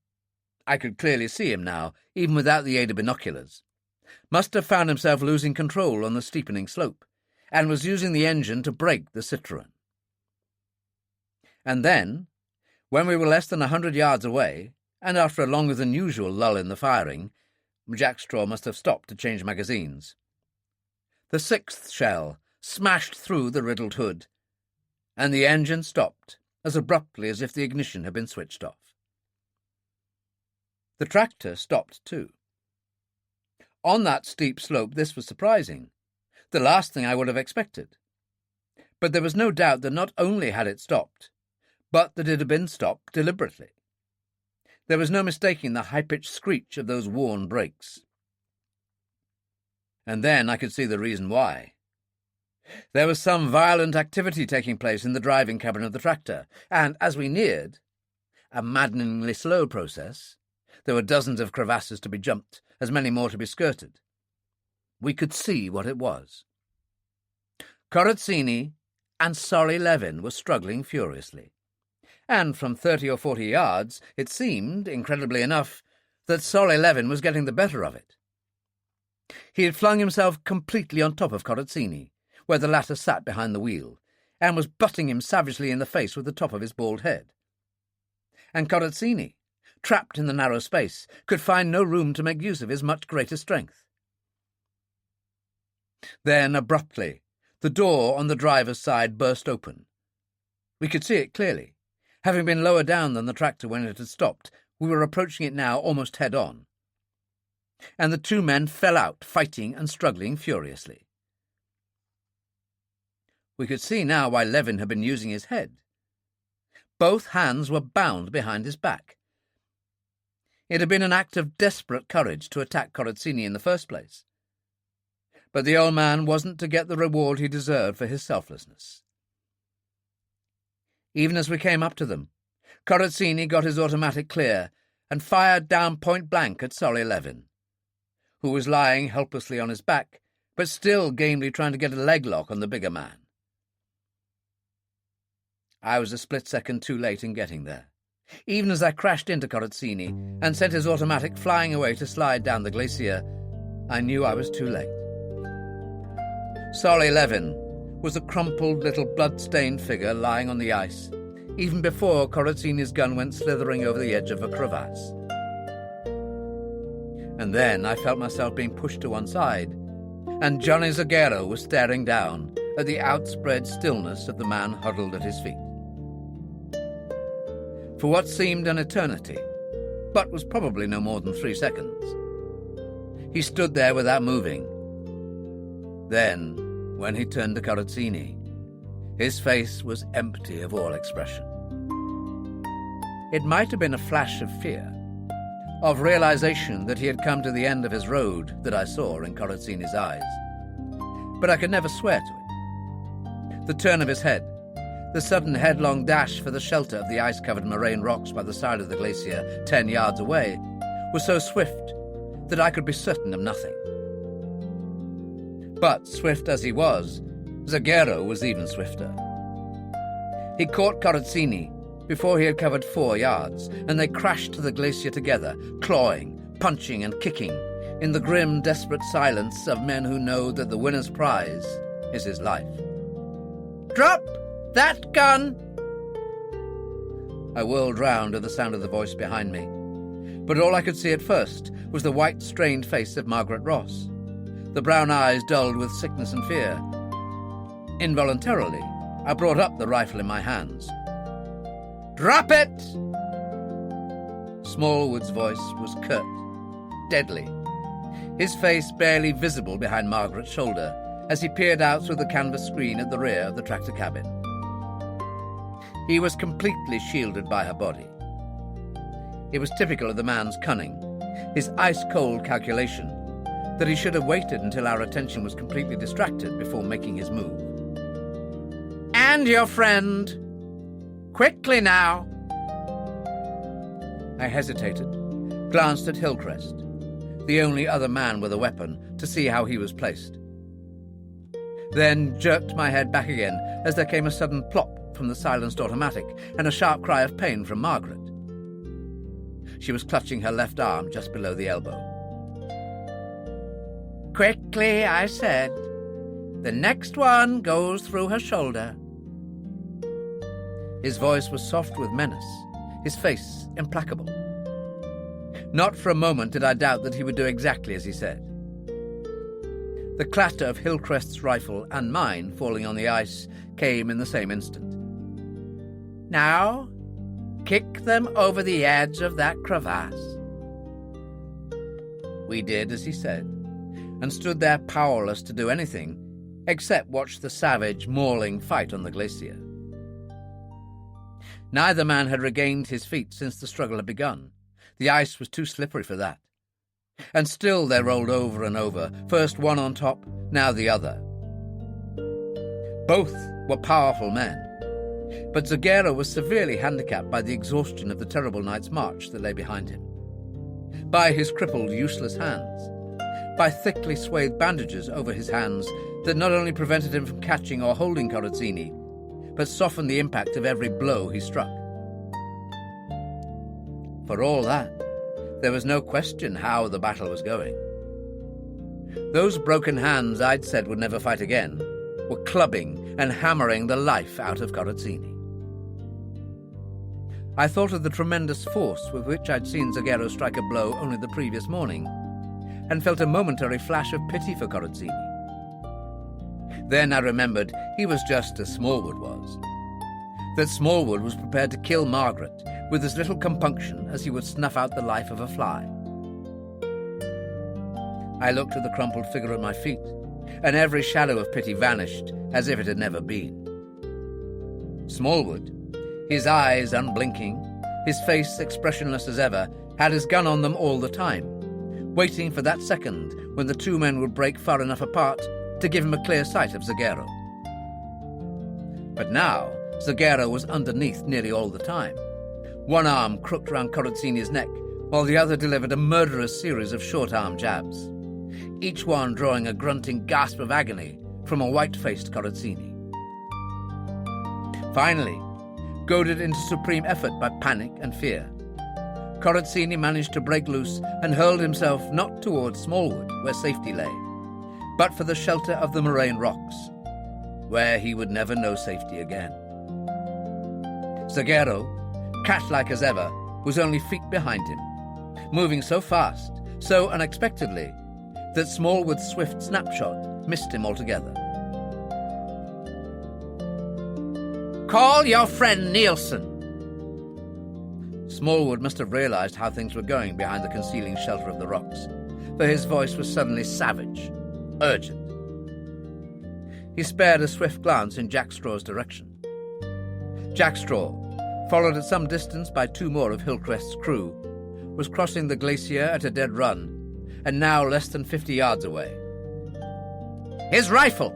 I could clearly see him now, even without the aid of binoculars, must have found himself losing control on the steepening slope, and was using the engine to brake the Citroën. And then, when we were less than 100 yards away, and after a longer than usual lull in the firing, Jack Straw must have stopped to change magazines. The sixth shell smashed through the riddled hood, and the engine stopped as abruptly as if the ignition had been switched off. The tractor stopped too. On that steep slope, this was surprising, the last thing I would have expected. But there was no doubt that not only had it stopped, but that it had been stopped deliberately. There was no mistaking the high-pitched screech of those worn brakes. And then I could see the reason why. There was some violent activity taking place in the driving cabin of the tractor, and as we neared, a maddeningly slow process, there were dozens of crevasses to be jumped, as many more to be skirted. We could see what it was. Corazzini and Solly Levin were struggling furiously, and from 30 or 40 yards it seemed, incredibly enough, that Solly Levin was getting the better of it. He had flung himself completely on top of Corazzini, where the latter sat behind the wheel, and was butting him savagely in the face with the top of his bald head. And Corazzini, trapped in the narrow space, could find no room to make use of his much greater strength. Then, abruptly, the door on the driver's side burst open. We could see it clearly. Having been lower down than the tractor when it had stopped, we were approaching it now almost head-on. And the two men fell out, fighting and struggling furiously. We could see now why Levin had been using his head. Both hands were bound behind his back. It had been an act of desperate courage to attack Corazzini in the first place. But the old man wasn't to get the reward he deserved for his selflessness. Even as we came up to them, Corazzini got his automatic clear and fired down point-blank at Solly Levin, who was lying helplessly on his back, but still gamely trying to get a leg lock on the bigger man. I was a split second too late in getting there. Even as I crashed into Corazzini and sent his automatic flying away to slide down the glacier, I knew I was too late. Solly Levin was a crumpled little blood-stained figure lying on the ice, even before Corazzini's gun went slithering over the edge of a crevasse. And then I felt myself being pushed to one side, and Johnny Zaguero was staring down at the outspread stillness of the man huddled at his feet. For what seemed an eternity, but was probably no more than 3 seconds, he stood there without moving. Then, when he turned to Corazzini, his face was empty of all expression. It might have been a flash of fear, of realization that he had come to the end of his road that I saw in Corazzini's eyes. But I could never swear to it. The turn of his head, the sudden headlong dash for the shelter of the ice-covered moraine rocks by the side of the glacier 10 yards away, was so swift that I could be certain of nothing. But, swift as he was, Zaguero was even swifter. He caught Corazzini before he had covered 4 yards, and they crashed to the glacier together, clawing, punching and kicking, in the grim, desperate silence of men who know that the winner's prize is his life. "Drop that gun!" I whirled round at the sound of the voice behind me, but all I could see at first was the white, strained face of Margaret Ross, the brown eyes dulled with sickness and fear. Involuntarily, I brought up the rifle in my hands. "Drop it!" Smallwood's voice was curt, deadly, his face barely visible behind Margaret's shoulder as he peered out through the canvas screen at the rear of the tractor cabin. He was completely shielded by her body. It was typical of the man's cunning, his ice-cold calculation, that he should have waited until our attention was completely distracted before making his move. "And your friend! Quickly now!" I hesitated, glanced at Hillcrest, the only other man with a weapon, to see how he was placed. Then jerked my head back again as there came a sudden plop from the silenced automatic and a sharp cry of pain from Margaret. She was clutching her left arm just below the elbow. "Quickly," I said. "The next one goes through her shoulder." His voice was soft with menace, his face implacable. Not for a moment did I doubt that he would do exactly as he said. The clatter of Hillcrest's rifle and mine falling on the ice came in the same instant. Now, kick them over the edge of that crevasse." We did as he said, and stood there powerless to do anything except watch the savage, mauling fight on the glacier. Neither man had regained his feet since the struggle had begun. The ice was too slippery for that. And still they rolled over and over, first one on top, now the other. Both were powerful men, but Zagero was severely handicapped by the exhaustion of the terrible night's march that lay behind him, by his crippled, useless hands, by thickly swathed bandages over his hands that not only prevented him from catching or holding Corazzini, but softened the impact of every blow he struck. For all that, there was no question how the battle was going. Those broken hands I'd said would never fight again were clubbing and hammering the life out of Corazzini. I thought of the tremendous force with which I'd seen Zagero strike a blow only the previous morning, and felt a momentary flash of pity for Corazzini. Then I remembered he was just as Smallwood was, that Smallwood was prepared to kill Margaret with as little compunction as he would snuff out the life of a fly. I looked at the crumpled figure at my feet, and every shadow of pity vanished as if it had never been. Smallwood, his eyes unblinking, his face expressionless as ever, had his gun on them all the time, waiting for that second when the two men would break far enough apart to give him a clear sight of Zagero. But now Zagero was underneath nearly all the time. One arm crooked round Corazzini's neck, while the other delivered a murderous series of short-arm jabs, each one drawing a grunting gasp of agony from a white-faced Corazzini. Finally, goaded into supreme effort by panic and fear, Corazzini managed to break loose and hurled himself not towards Smallwood, where safety lay, but for the shelter of the moraine rocks, where he would never know safety again. Zagero, cat-like as ever, was only feet behind him, moving so fast, so unexpectedly, that Smallwood's swift snapshot missed him altogether. "Call your friend Nielsen." Smallwood must have realized how things were going behind the concealing shelter of the rocks, for his voice was suddenly savage, urgent. He spared a swift glance in Jack Straw's direction. Jack Straw, followed at some distance by two more of Hillcrest's crew, was crossing the glacier at a dead run, and now less than 50 yards away. "His rifle!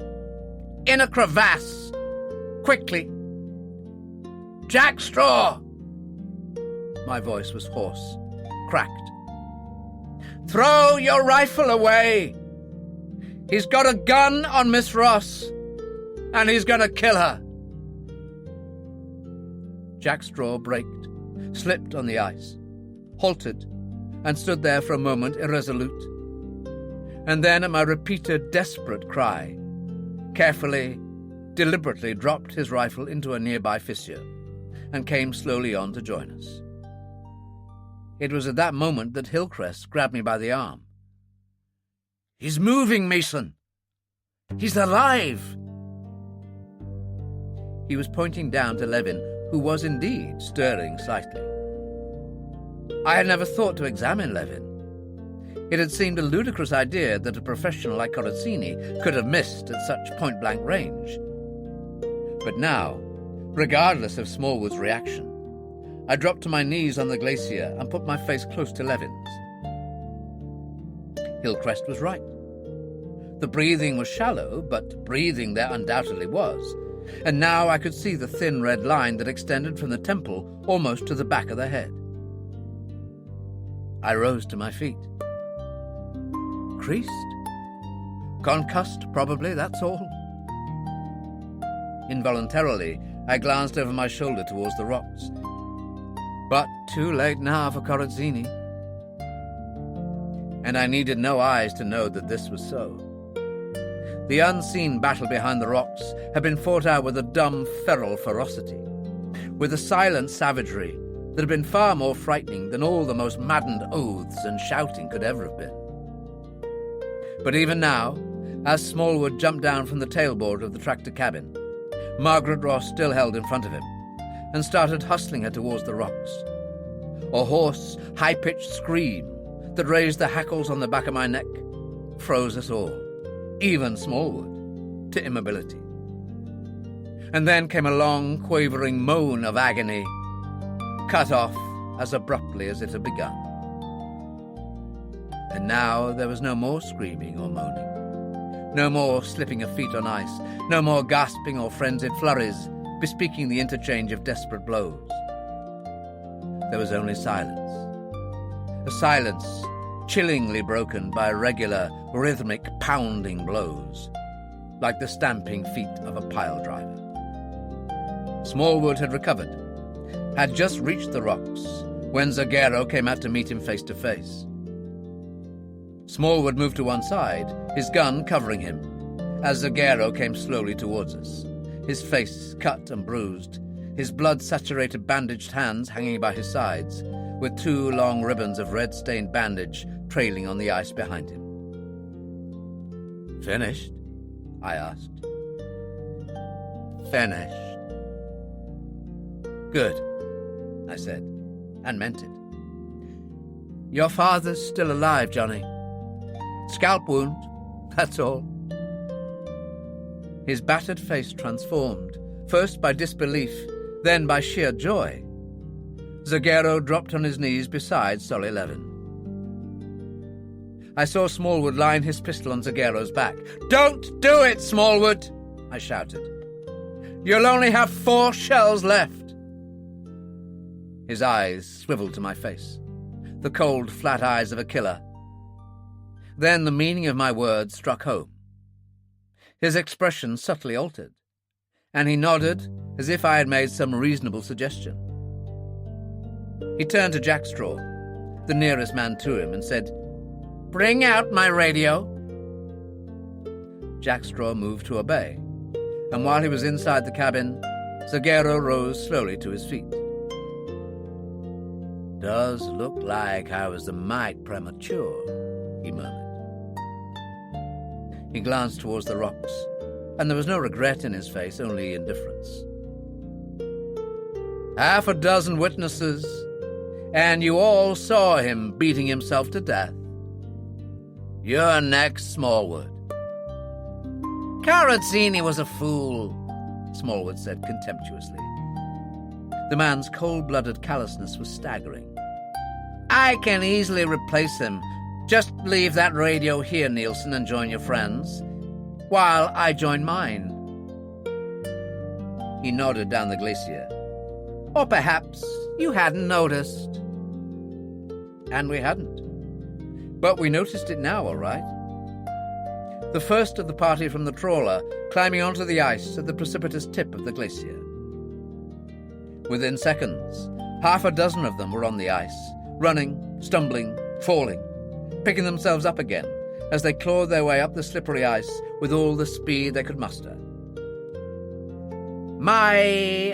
In a crevasse! Quickly! Jack Straw!" My voice was hoarse, cracked. "Throw your rifle away! He's got a gun on Miss Ross, and he's going to kill her." Jack Straw braked, slipped on the ice, halted, and stood there for a moment irresolute. And then, at my repeated desperate cry, carefully, deliberately dropped his rifle into a nearby fissure and came slowly on to join us. It was at that moment that Hillcrest grabbed me by the arm. "He's moving, Mason! He's alive!" He was pointing down to Levin, who was indeed stirring slightly. I had never thought to examine Levin. It had seemed a ludicrous idea that a professional like Corazzini could have missed at such point-blank range. But now, regardless of Smallwood's reaction, I dropped to my knees on the glacier and put my face close to Levin's. Hillcrest was right. The breathing was shallow, but breathing there undoubtedly was, and now I could see the thin red line that extended from the temple almost to the back of the head. I rose to my feet. Creased? Concussed, probably, that's all. Involuntarily, I glanced over my shoulder towards the rocks. But too late now for Corazzini. And I needed no eyes to know that this was so. The unseen battle behind the rocks had been fought out with a dumb, feral ferocity, with a silent savagery that had been far more frightening than all the most maddened oaths and shouting could ever have been. But even now, as Smallwood jumped down from the tailboard of the tractor cabin, Margaret Ross still held in front of him, and started hustling her towards the rocks. A hoarse, high-pitched scream that raised the hackles on the back of my neck froze us all, even Smallwood, to immobility. And then came a long, quavering moan of agony, cut off as abruptly as it had begun. And now there was no more screaming or moaning, no more slipping of feet on ice, no more gasping or frenzied flurries bespeaking the interchange of desperate blows. There was only silence, a silence chillingly broken by regular, rhythmic pounding blows, like the stamping feet of a pile driver. Smallwood had recovered, had just reached the rocks, when Zagero came out to meet him face to face. Smallwood moved to one side, his gun covering him, as Zagero came slowly towards us, his face cut and bruised, his blood-saturated bandaged hands hanging by his sides, with 2 long ribbons of red-stained bandage trailing on the ice behind him. "Finished?" I asked. "Finished." "Good," I said, and meant it. "Your father's still alive, Johnny. Scalp wound, that's all." His battered face transformed, first by disbelief, then by sheer joy. Zagero dropped on his knees beside Solly Levin. I saw Smallwood line his pistol on Zagero's back. "Don't do it, Smallwood!" I shouted. "You'll only have 4 shells left." His eyes swiveled to my face, the cold, flat eyes of a killer. Then the meaning of my words struck home. His expression subtly altered, and he nodded as if I had made some reasonable suggestion. He turned to Jack Straw, the nearest man to him, and said, "Bring out my radio." Jack Straw moved to obey, and while he was inside the cabin, Zagero rose slowly to his feet. "Does look like I was a mite premature," he murmured. He glanced towards the rocks, and there was no regret in his face, only indifference. "Half a dozen witnesses, and you all saw him beating himself to death. You're next, Smallwood." "Carazzini was a fool," Smallwood said contemptuously. The man's cold-blooded callousness was staggering. "I can easily replace him. Just leave that radio here, Nielsen, and join your friends, while I join mine." He nodded down the glacier. "Or perhaps you hadn't noticed." And we hadn't. But we noticed it now, all right. The first of the party from the trawler climbing onto the ice at the precipitous tip of the glacier. Within seconds, 6 of them were on the ice, running, stumbling, falling, picking themselves up again as they clawed their way up the slippery ice with all the speed they could muster. "My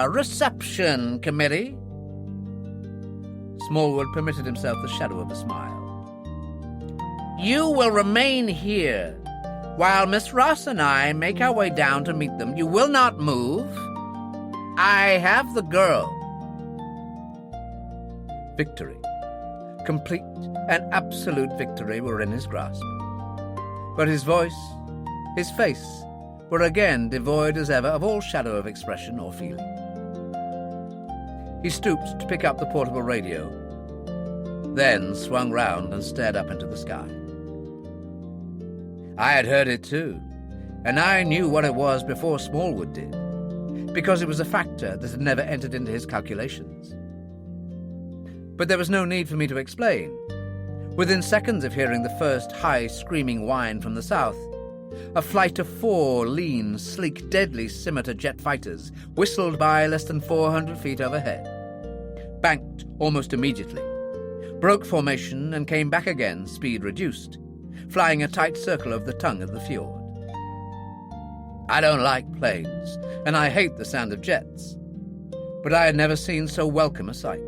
reception committee?" Smallwood permitted himself the shadow of a smile. "You will remain here while Miss Ross and I make our way down to meet them. You will not move. I have the girl." Victory, complete and absolute victory, were in his grasp. But his voice, his face, were again devoid as ever of all shadow of expression or feeling. He stooped to pick up the portable radio, then swung round and stared up into the sky. I had heard it too, and I knew what it was before Smallwood did, because it was a factor that had never entered into his calculations. But there was no need for me to explain. Within seconds of hearing the first high, screaming whine from the south, a flight of 4 lean, sleek, deadly scimitar jet fighters whistled by less than 400 feet overhead, banked almost immediately, broke formation and came back again, speed reduced, flying a tight circle over the tongue of the fjord. I don't like planes, and I hate the sound of jets, but I had never seen so welcome a sight,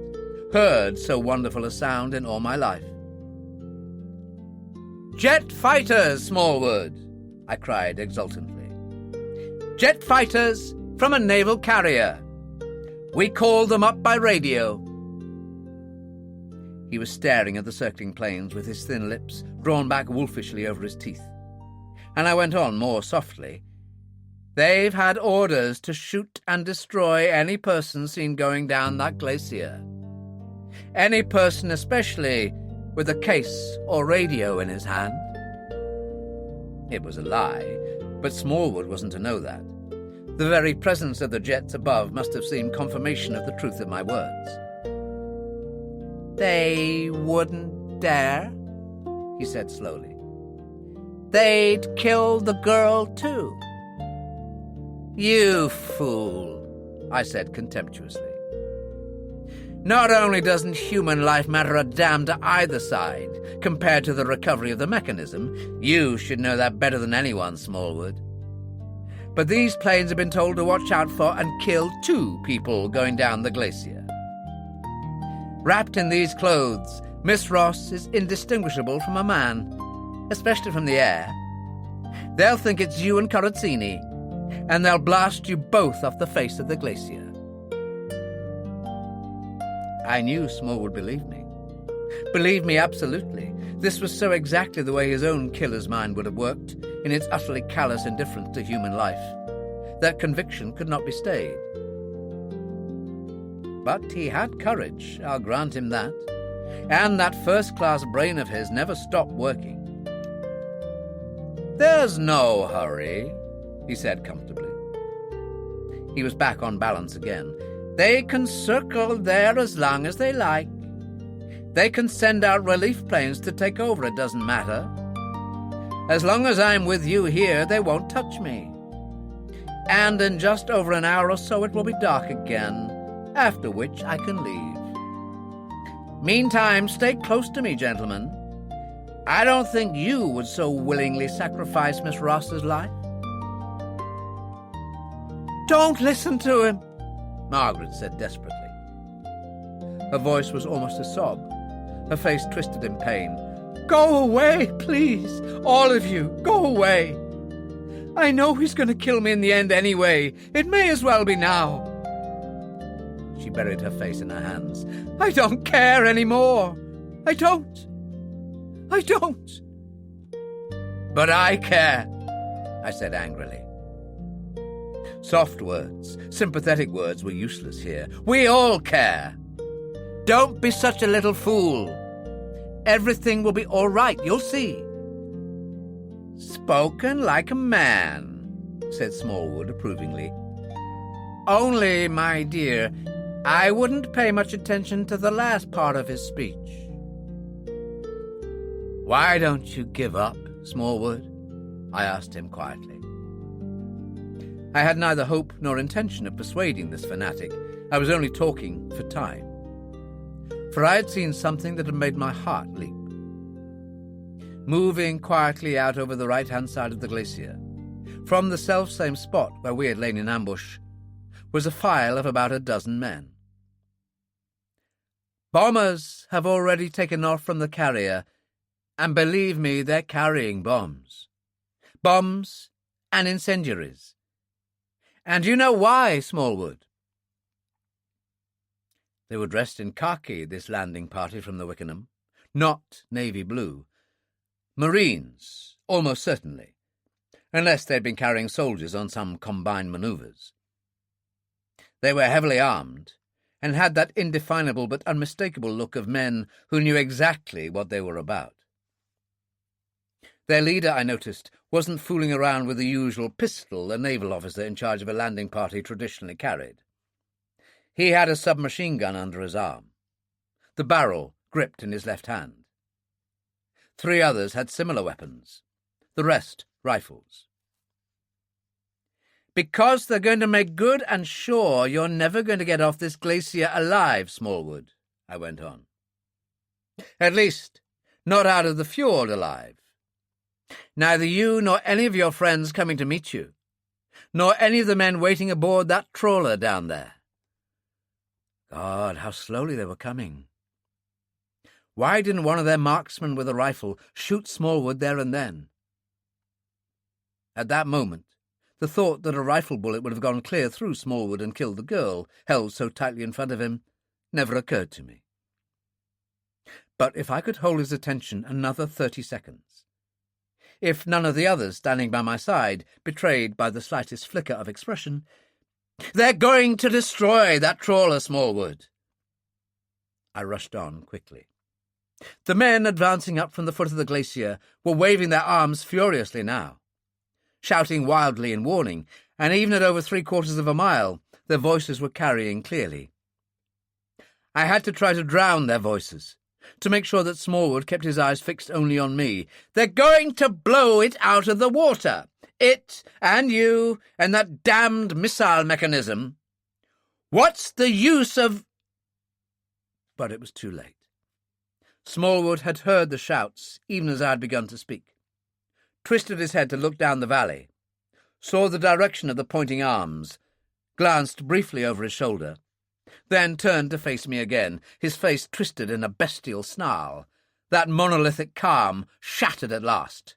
heard so wonderful a sound in all my life. "Jet fighters, Smallwood!" I cried exultantly. "Jet fighters from a naval carrier. We called them up by radio." He was staring at the circling planes with his thin lips drawn back wolfishly over his teeth. And I went on more softly. "They've had orders to shoot and destroy any person seen going down that glacier. Any person especially with a case or radio in his hand." It was a lie, but Smallwood wasn't to know that. The very presence of the jets above must have seemed confirmation of the truth of my words. "They wouldn't dare," he said slowly. "They'd kill the girl too." "You fool," I said contemptuously. "Not only doesn't human life matter a damn to either side compared to the recovery of the mechanism, you should know that better than anyone, Smallwood, but these planes have been told to watch out for and kill 2 people going down the glacier. Wrapped in these clothes, Miss Ross is indistinguishable from a man, especially from the air. They'll think it's you and Corazzini, and they'll blast you both off the face of the glacier." I knew Smallwood believed me. Believed me absolutely. This was so exactly the way his own killer's mind would have worked, in its utterly callous indifference to human life. That conviction could not be stayed. But he had courage, I'll grant him that, and that first-class brain of his never stopped working. "There's no hurry," he said comfortably. He was back on balance again. "They can circle there as long as they like. They can send out relief planes to take over, it doesn't matter. As long as I'm with you here, they won't touch me. And in just over an hour or so it will be dark again, after which I can leave. Meantime, stay close to me, gentlemen. I don't think you would so willingly sacrifice Miss Ross's life." "Don't listen to him," Margaret said desperately. Her voice was almost a sob, her face twisted in pain. "Go away, please, all of you, go away. I know he's going to kill me in the end anyway. It may as well be now." She buried her face in her hands. "I don't care anymore. I don't. "But I care," I said angrily. Soft words, sympathetic words were useless here. We all care. Don't be such a little fool. Everything will be all right, you'll see. "Spoken like a man," said Smallwood approvingly. "Only, my dear, I wouldn't pay much attention to the last part of his speech." "Why don't you give up, Smallwood?" I asked him quietly. I had neither hope nor intention of persuading this fanatic. I was only talking for time. For I had seen something that had made my heart leap. Moving quietly out over the right-hand side of the glacier, from the self-same spot where we had lain in ambush, was a file of about a dozen men. Bombers have already taken off from the carrier, and believe me, they're carrying bombs. Bombs and incendiaries. And you know why, Smallwood? They were dressed in khaki, this landing party from the Wickenham, not navy blue. Marines, almost certainly, unless they'd been carrying soldiers on some combined manoeuvres. They were heavily armed, and had that indefinable but unmistakable look of men who knew exactly what they were about. Their leader, I noticed, wasn't fooling around with the usual pistol a naval officer in charge of a landing party traditionally carried. He had a submachine gun under his arm, the barrel gripped in his left hand. 3 others had similar weapons, the rest rifles. "Because they're going to make good and sure you're never going to get off this glacier alive, Smallwood," I went on. "At least, not out of the fjord alive. Neither you nor any of your friends coming to meet you, nor any of the men waiting aboard that trawler down there." God, how slowly they were coming. Why didn't one of their marksmen with a rifle shoot Smallwood there and then? At that moment, The thought that a rifle bullet would have gone clear through Smallwood and killed the girl, held so tightly in front of him, never occurred to me. But if I could hold his attention another 30 seconds, if none of the others standing by my side betrayed by the slightest flicker of expression, "They're going to destroy that trawler, Smallwood!" I rushed on quickly. The men advancing up from the foot of the glacier were waving their arms furiously now, shouting wildly in warning, and even at over 3/4 of a mile, their voices were carrying clearly. I had to try to drown their voices, to make sure that Smallwood kept his eyes fixed only on me. "They're going to blow it out of the water! It, and you, and that damned missile mechanism! What's the use of—" But it was too late. Smallwood had heard the shouts even as I had begun to speak, twisted his head to look down the valley, saw the direction of the pointing arms, glanced briefly over his shoulder, then turned to face me again, his face twisted in a bestial snarl, that monolithic calm shattered at last.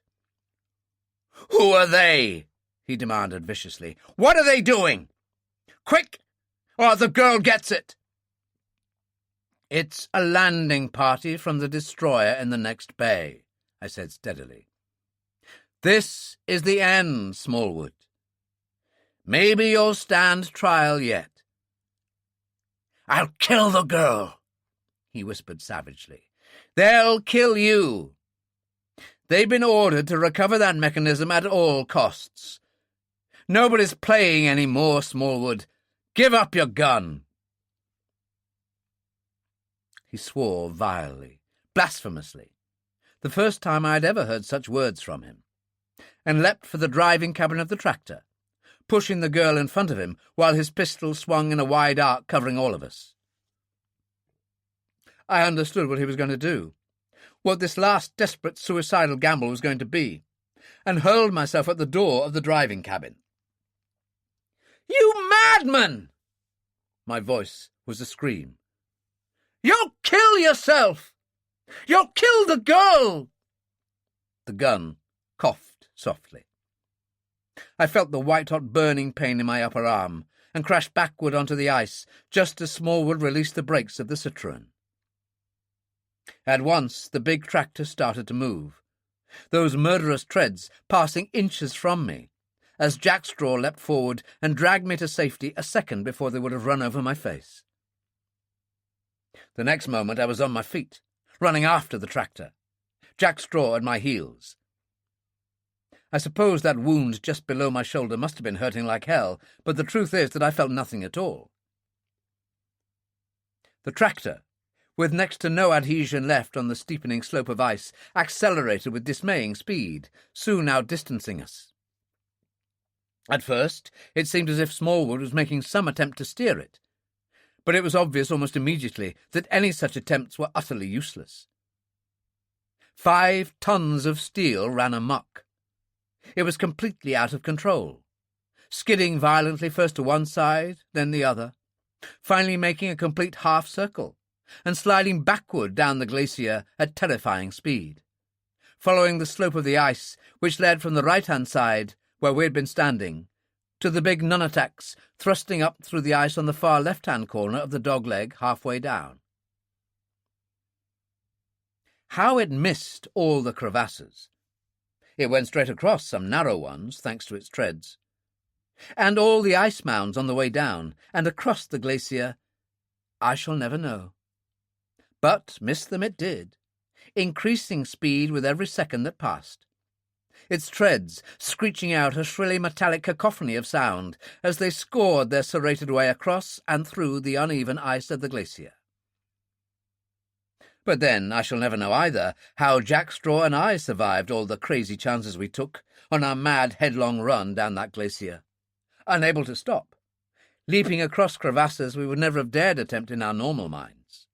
"Who are they?" he demanded viciously. "What are they doing? Quick, or the girl gets it!" "It's a landing party from the destroyer in the next bay," I said steadily. "This is the end, Smallwood. Maybe you'll stand trial yet." "I'll kill the girl," he whispered savagely. "They'll kill you. They've been ordered to recover that mechanism at all costs. Nobody's playing any more, Smallwood. Give up your gun." He swore vilely, blasphemously, the first time I had ever heard such words from him, and leapt for the driving cabin of the tractor, pushing the girl in front of him while his pistol swung in a wide arc covering all of us. I understood what he was going to do, what this last desperate suicidal gamble was going to be, and hurled myself at the door of the driving cabin. "You madman!" My voice was a scream. "You'll kill yourself! You'll kill the girl!" The gun coughed softly. I felt the white-hot burning pain in my upper arm and crashed backward onto the ice just as Smallwood released the brakes of the Citroën. At once the big tractor started to move, those murderous treads passing inches from me, as Jack Straw leapt forward and dragged me to safety a second before they would have run over my face. The next moment I was on my feet, running after the tractor, Jack Straw at my heels. I suppose that wound just below my shoulder must have been hurting like hell, but the truth is that I felt nothing at all. The tractor, with next to no adhesion left on the steepening slope of ice, accelerated with dismaying speed, soon outdistancing us. At first, it seemed as if Smallwood was making some attempt to steer it, but it was obvious almost immediately that any such attempts were utterly useless. 5 tons of steel ran amok. It was completely out of control, skidding violently first to one side, then the other, finally making a complete half-circle, and sliding backward down the glacier at terrifying speed, following the slope of the ice which led from the right-hand side, where we had been standing, to the big nunataks thrusting up through the ice on the far left-hand corner of the dogleg halfway down. How it missed all the crevasses! It went straight across some narrow ones, thanks to its treads, and all the ice mounds on the way down, and across the glacier, I shall never know. But miss them it did, increasing speed with every second that passed, its treads screeching out a shrilly metallic cacophony of sound as they scored their serrated way across and through the uneven ice of the glacier. But then I shall never know either how Jack Straw and I survived all the crazy chances we took on our mad headlong run down that glacier, unable to stop, leaping across crevasses we would never have dared attempt in our normal minds,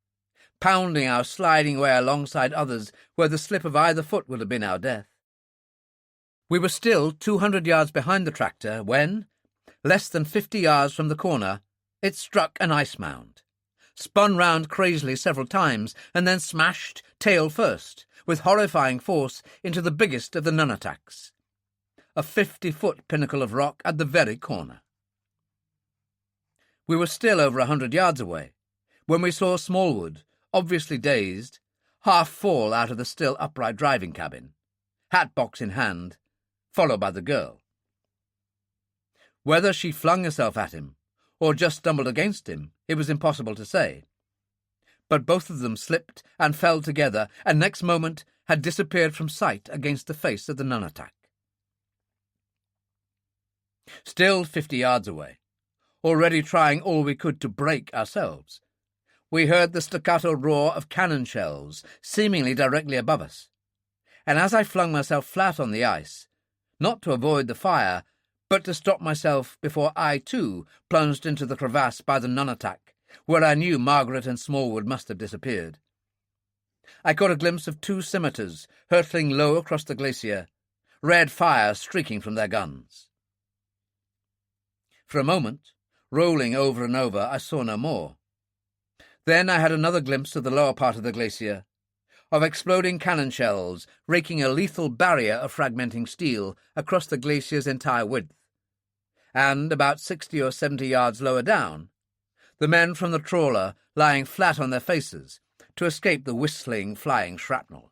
pounding our sliding way alongside others where the slip of either foot would have been our death. We were still 200 yards behind the tractor when, less than 50 yards from the corner, it struck an ice mound, spun round crazily several times, and then smashed, tail first, with horrifying force, into the biggest of the nunataks. a 50-foot pinnacle of rock at the very corner. We were still over 100 yards away when we saw Smallwood, obviously dazed, half fall out of the still upright driving cabin, hat-box in hand, followed by the girl. Whether she flung herself at him or just stumbled against him, it was impossible to say. But both of them slipped and fell together, and next moment had disappeared from sight against the face of the nunatak. Still 50 yards away, already trying all we could to break ourselves, we heard the staccato roar of cannon shells seemingly directly above us, and as I flung myself flat on the ice, not to avoid the fire, but to stop myself before I, too, plunged into the crevasse by the nunatak, where I knew Margaret and Smallwood must have disappeared, I caught a glimpse of two scimitars hurtling low across the glacier, red fire streaking from their guns. For a moment, rolling over and over, I saw no more. Then I had another glimpse of the lower part of the glacier, of exploding cannon shells raking a lethal barrier of fragmenting steel across the glacier's entire width, and about 60 or 70 yards lower down, the men from the trawler lying flat on their faces to escape the whistling, flying shrapnel.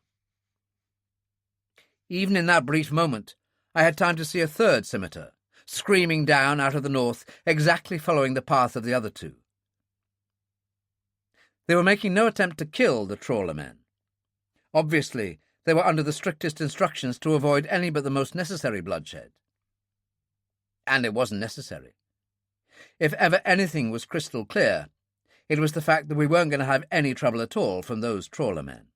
Even in that brief moment, I had time to see a third scimitar, screaming down out of the north, exactly following the path of the other two. They were making no attempt to kill the trawler men. Obviously, they were under the strictest instructions to avoid any but the most necessary bloodshed. And it wasn't necessary. If ever anything was crystal clear, it was the fact that we weren't going to have any trouble at all from those trawler men.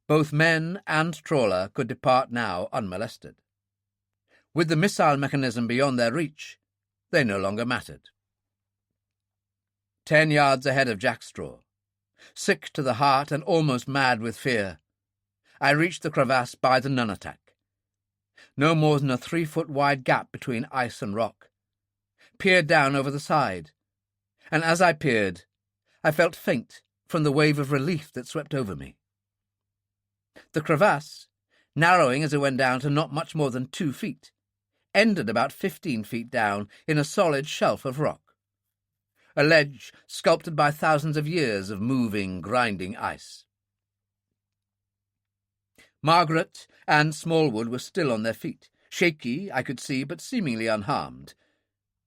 Both men and trawler could depart now unmolested. With the missile mechanism beyond their reach, they no longer mattered. 10 yards ahead of Jackstraw, sick to the heart and almost mad with fear, I reached the crevasse by the nunatak. No more than a 3-foot wide gap between ice and rock. Peered down over the side, and as I peered, I felt faint from the wave of relief that swept over me. The crevasse, narrowing as it went down to not much more than 2 feet, ended about 15 feet down in a solid shelf of rock, a ledge sculpted by thousands of years of moving, grinding ice. Margaret and Smallwood were still on their feet, shaky, I could see, but seemingly unharmed.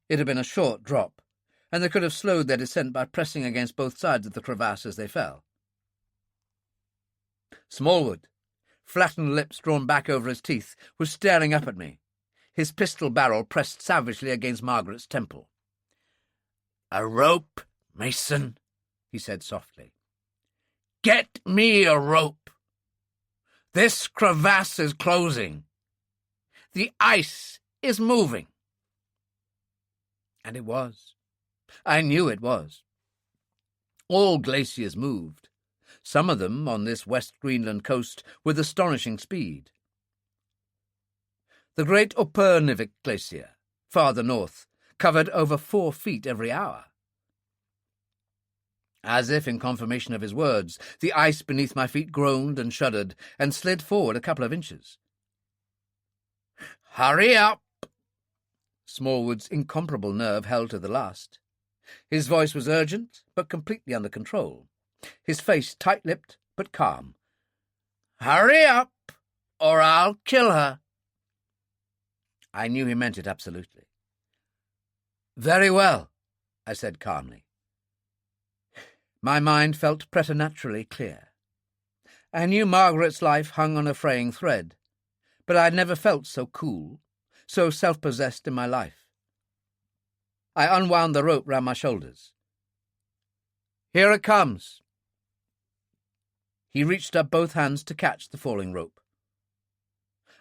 It had been a short drop, and they could have slowed their descent by pressing against both sides of the crevasse as they fell. Smallwood, flattened lips drawn back over his teeth, was staring up at me, his pistol barrel pressed savagely against Margaret's temple. "A rope, Mason," he said softly. "Get me a rope. This crevasse is closing. The ice is moving." And it was. I knew it was. All glaciers moved, some of them on this West Greenland coast with astonishing speed. The great Upernivik Glacier, farther north, covered over 4 feet every hour. As if in confirmation of his words, the ice beneath my feet groaned and shuddered and slid forward a couple of inches. "Hurry up!" Smallwood's incomparable nerve held to the last. His voice was urgent, but completely under control. His face tight-lipped, but calm. "Hurry up, or I'll kill her." I knew he meant it absolutely. "Very well," I said calmly. My mind felt preternaturally clear. I knew Margaret's life hung on a fraying thread, but I had never felt so cool, so self-possessed in my life. I unwound the rope round my shoulders. "Here it comes." He reached up both hands to catch the falling rope.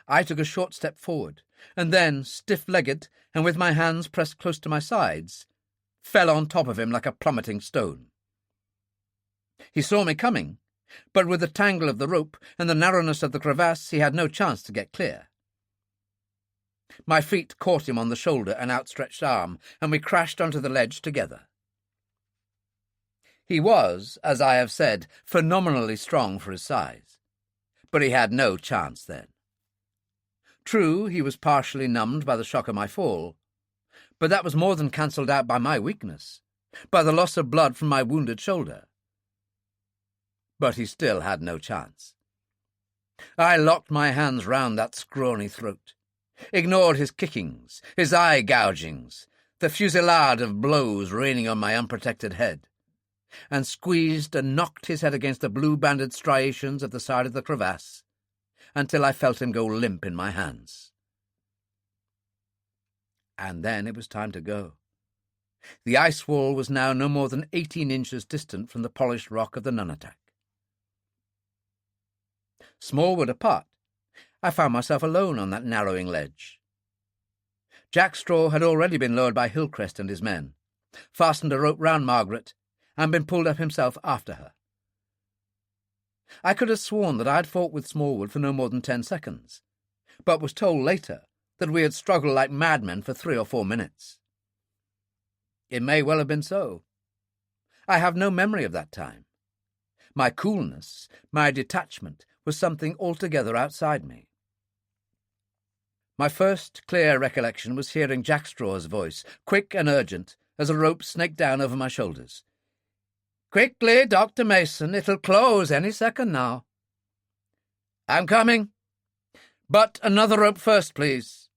I took a short step forward, and then, stiff-legged and with my hands pressed close to my sides, fell on top of him like a plummeting stone. He saw me coming, but with the tangle of the rope and the narrowness of the crevasse, he had no chance to get clear. My feet caught him on the shoulder and outstretched arm, and we crashed onto the ledge together. He was, as I have said, phenomenally strong for his size, but he had no chance then. True, he was partially numbed by the shock of my fall, but that was more than cancelled out by my weakness, by the loss of blood from my wounded shoulder. But he still had no chance. I locked my hands round that scrawny throat, ignored his kickings, his eye gougings, the fusillade of blows raining on my unprotected head, and squeezed and knocked his head against the blue-banded striations of the side of the crevasse until I felt him go limp in my hands. And then it was time to go. The ice wall was now no more than 18 inches distant from the polished rock of the Nunatak. Smallwood apart, I found myself alone on that narrowing ledge. Jack Straw had already been lowered by Hillcrest and his men, fastened a rope round Margaret, and been pulled up himself after her. I could have sworn that I had fought with Smallwood for no more than 10 seconds, but was told later that we had struggled like madmen for 3 or 4 minutes. It may well have been so. I have no memory of that time. My coolness, my detachment, was something altogether outside me. My first clear recollection was hearing Jack Straw's voice, quick and urgent, as a rope snaked down over my shoulders. "Quickly, Dr. Mason, it'll close any second now." "I'm coming. But another rope first, please."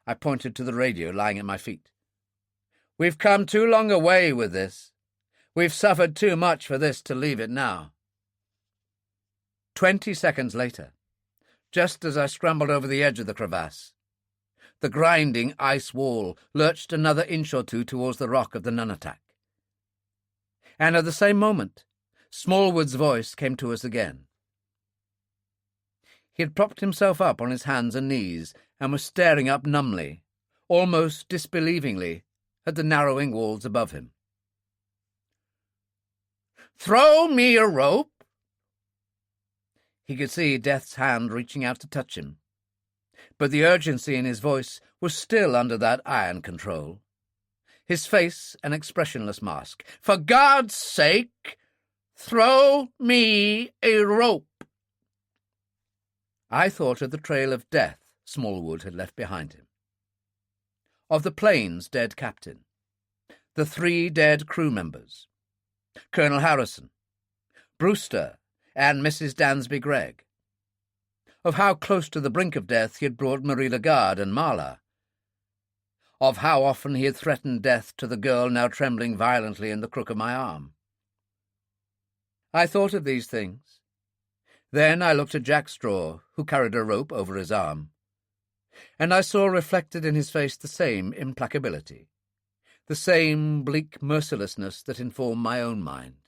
I pointed to the radio lying at my feet. "We've come too long a way with this. We've suffered too much for this to leave it now." 20 seconds later, just as I scrambled over the edge of the crevasse, the grinding ice wall lurched another inch or two towards the rock of the Nunatak. And at the same moment, Smallwood's voice came to us again. He had propped himself up on his hands and knees and was staring up numbly, almost disbelievingly, at the narrowing walls above him. "Throw me a rope." He could see Death's hand reaching out to touch him, but the urgency in his voice was still under that iron control. His face an expressionless mask. "For God's sake, throw me a rope." I thought of the trail of death Smallwood had left behind him, of the plane's dead captain, the 3 dead crew members, Colonel Harrison, Brewster, and Mrs. Dansby Gregg, of how close to the brink of death he had brought Marie Lagarde and Marla, of how often he had threatened death to the girl now trembling violently in the crook of my arm. I thought of these things. Then I looked at Jack Straw, who carried a rope over his arm, and I saw reflected in his face the same implacability, the same bleak mercilessness that informed my own mind.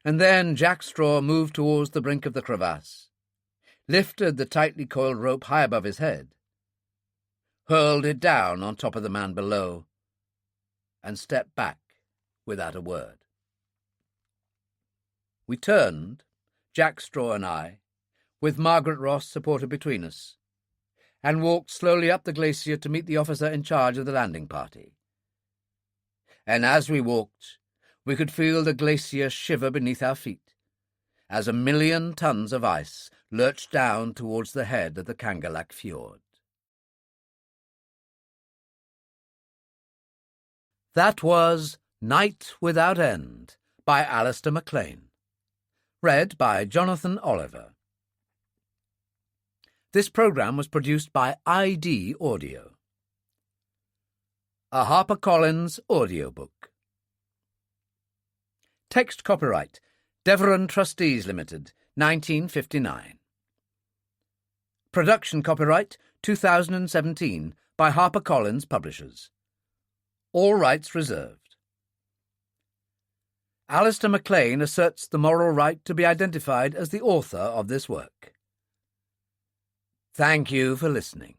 And then Jack Straw moved towards the brink of the crevasse, lifted the tightly coiled rope high above his head, hurled it down on top of the man below, and stepped back without a word. We turned, Jack Straw and I, with Margaret Ross supported between us, and walked slowly up the glacier to meet the officer in charge of the landing party. And as we walked, we could feel the glacier shiver beneath our feet, as 1,000,000 tons of ice lurched down towards the head of the Kangalak Fjord. That was Night Without End by Alistair MacLean, read by Jonathan Oliver. This programme was produced by ID Audio. A HarperCollins audiobook. Text copyright Deveron Trustees Limited, 1959. Production copyright 2017 by HarperCollins Publishers. All rights reserved. Alistair MacLean asserts the moral right to be identified as the author of this work. Thank you for listening.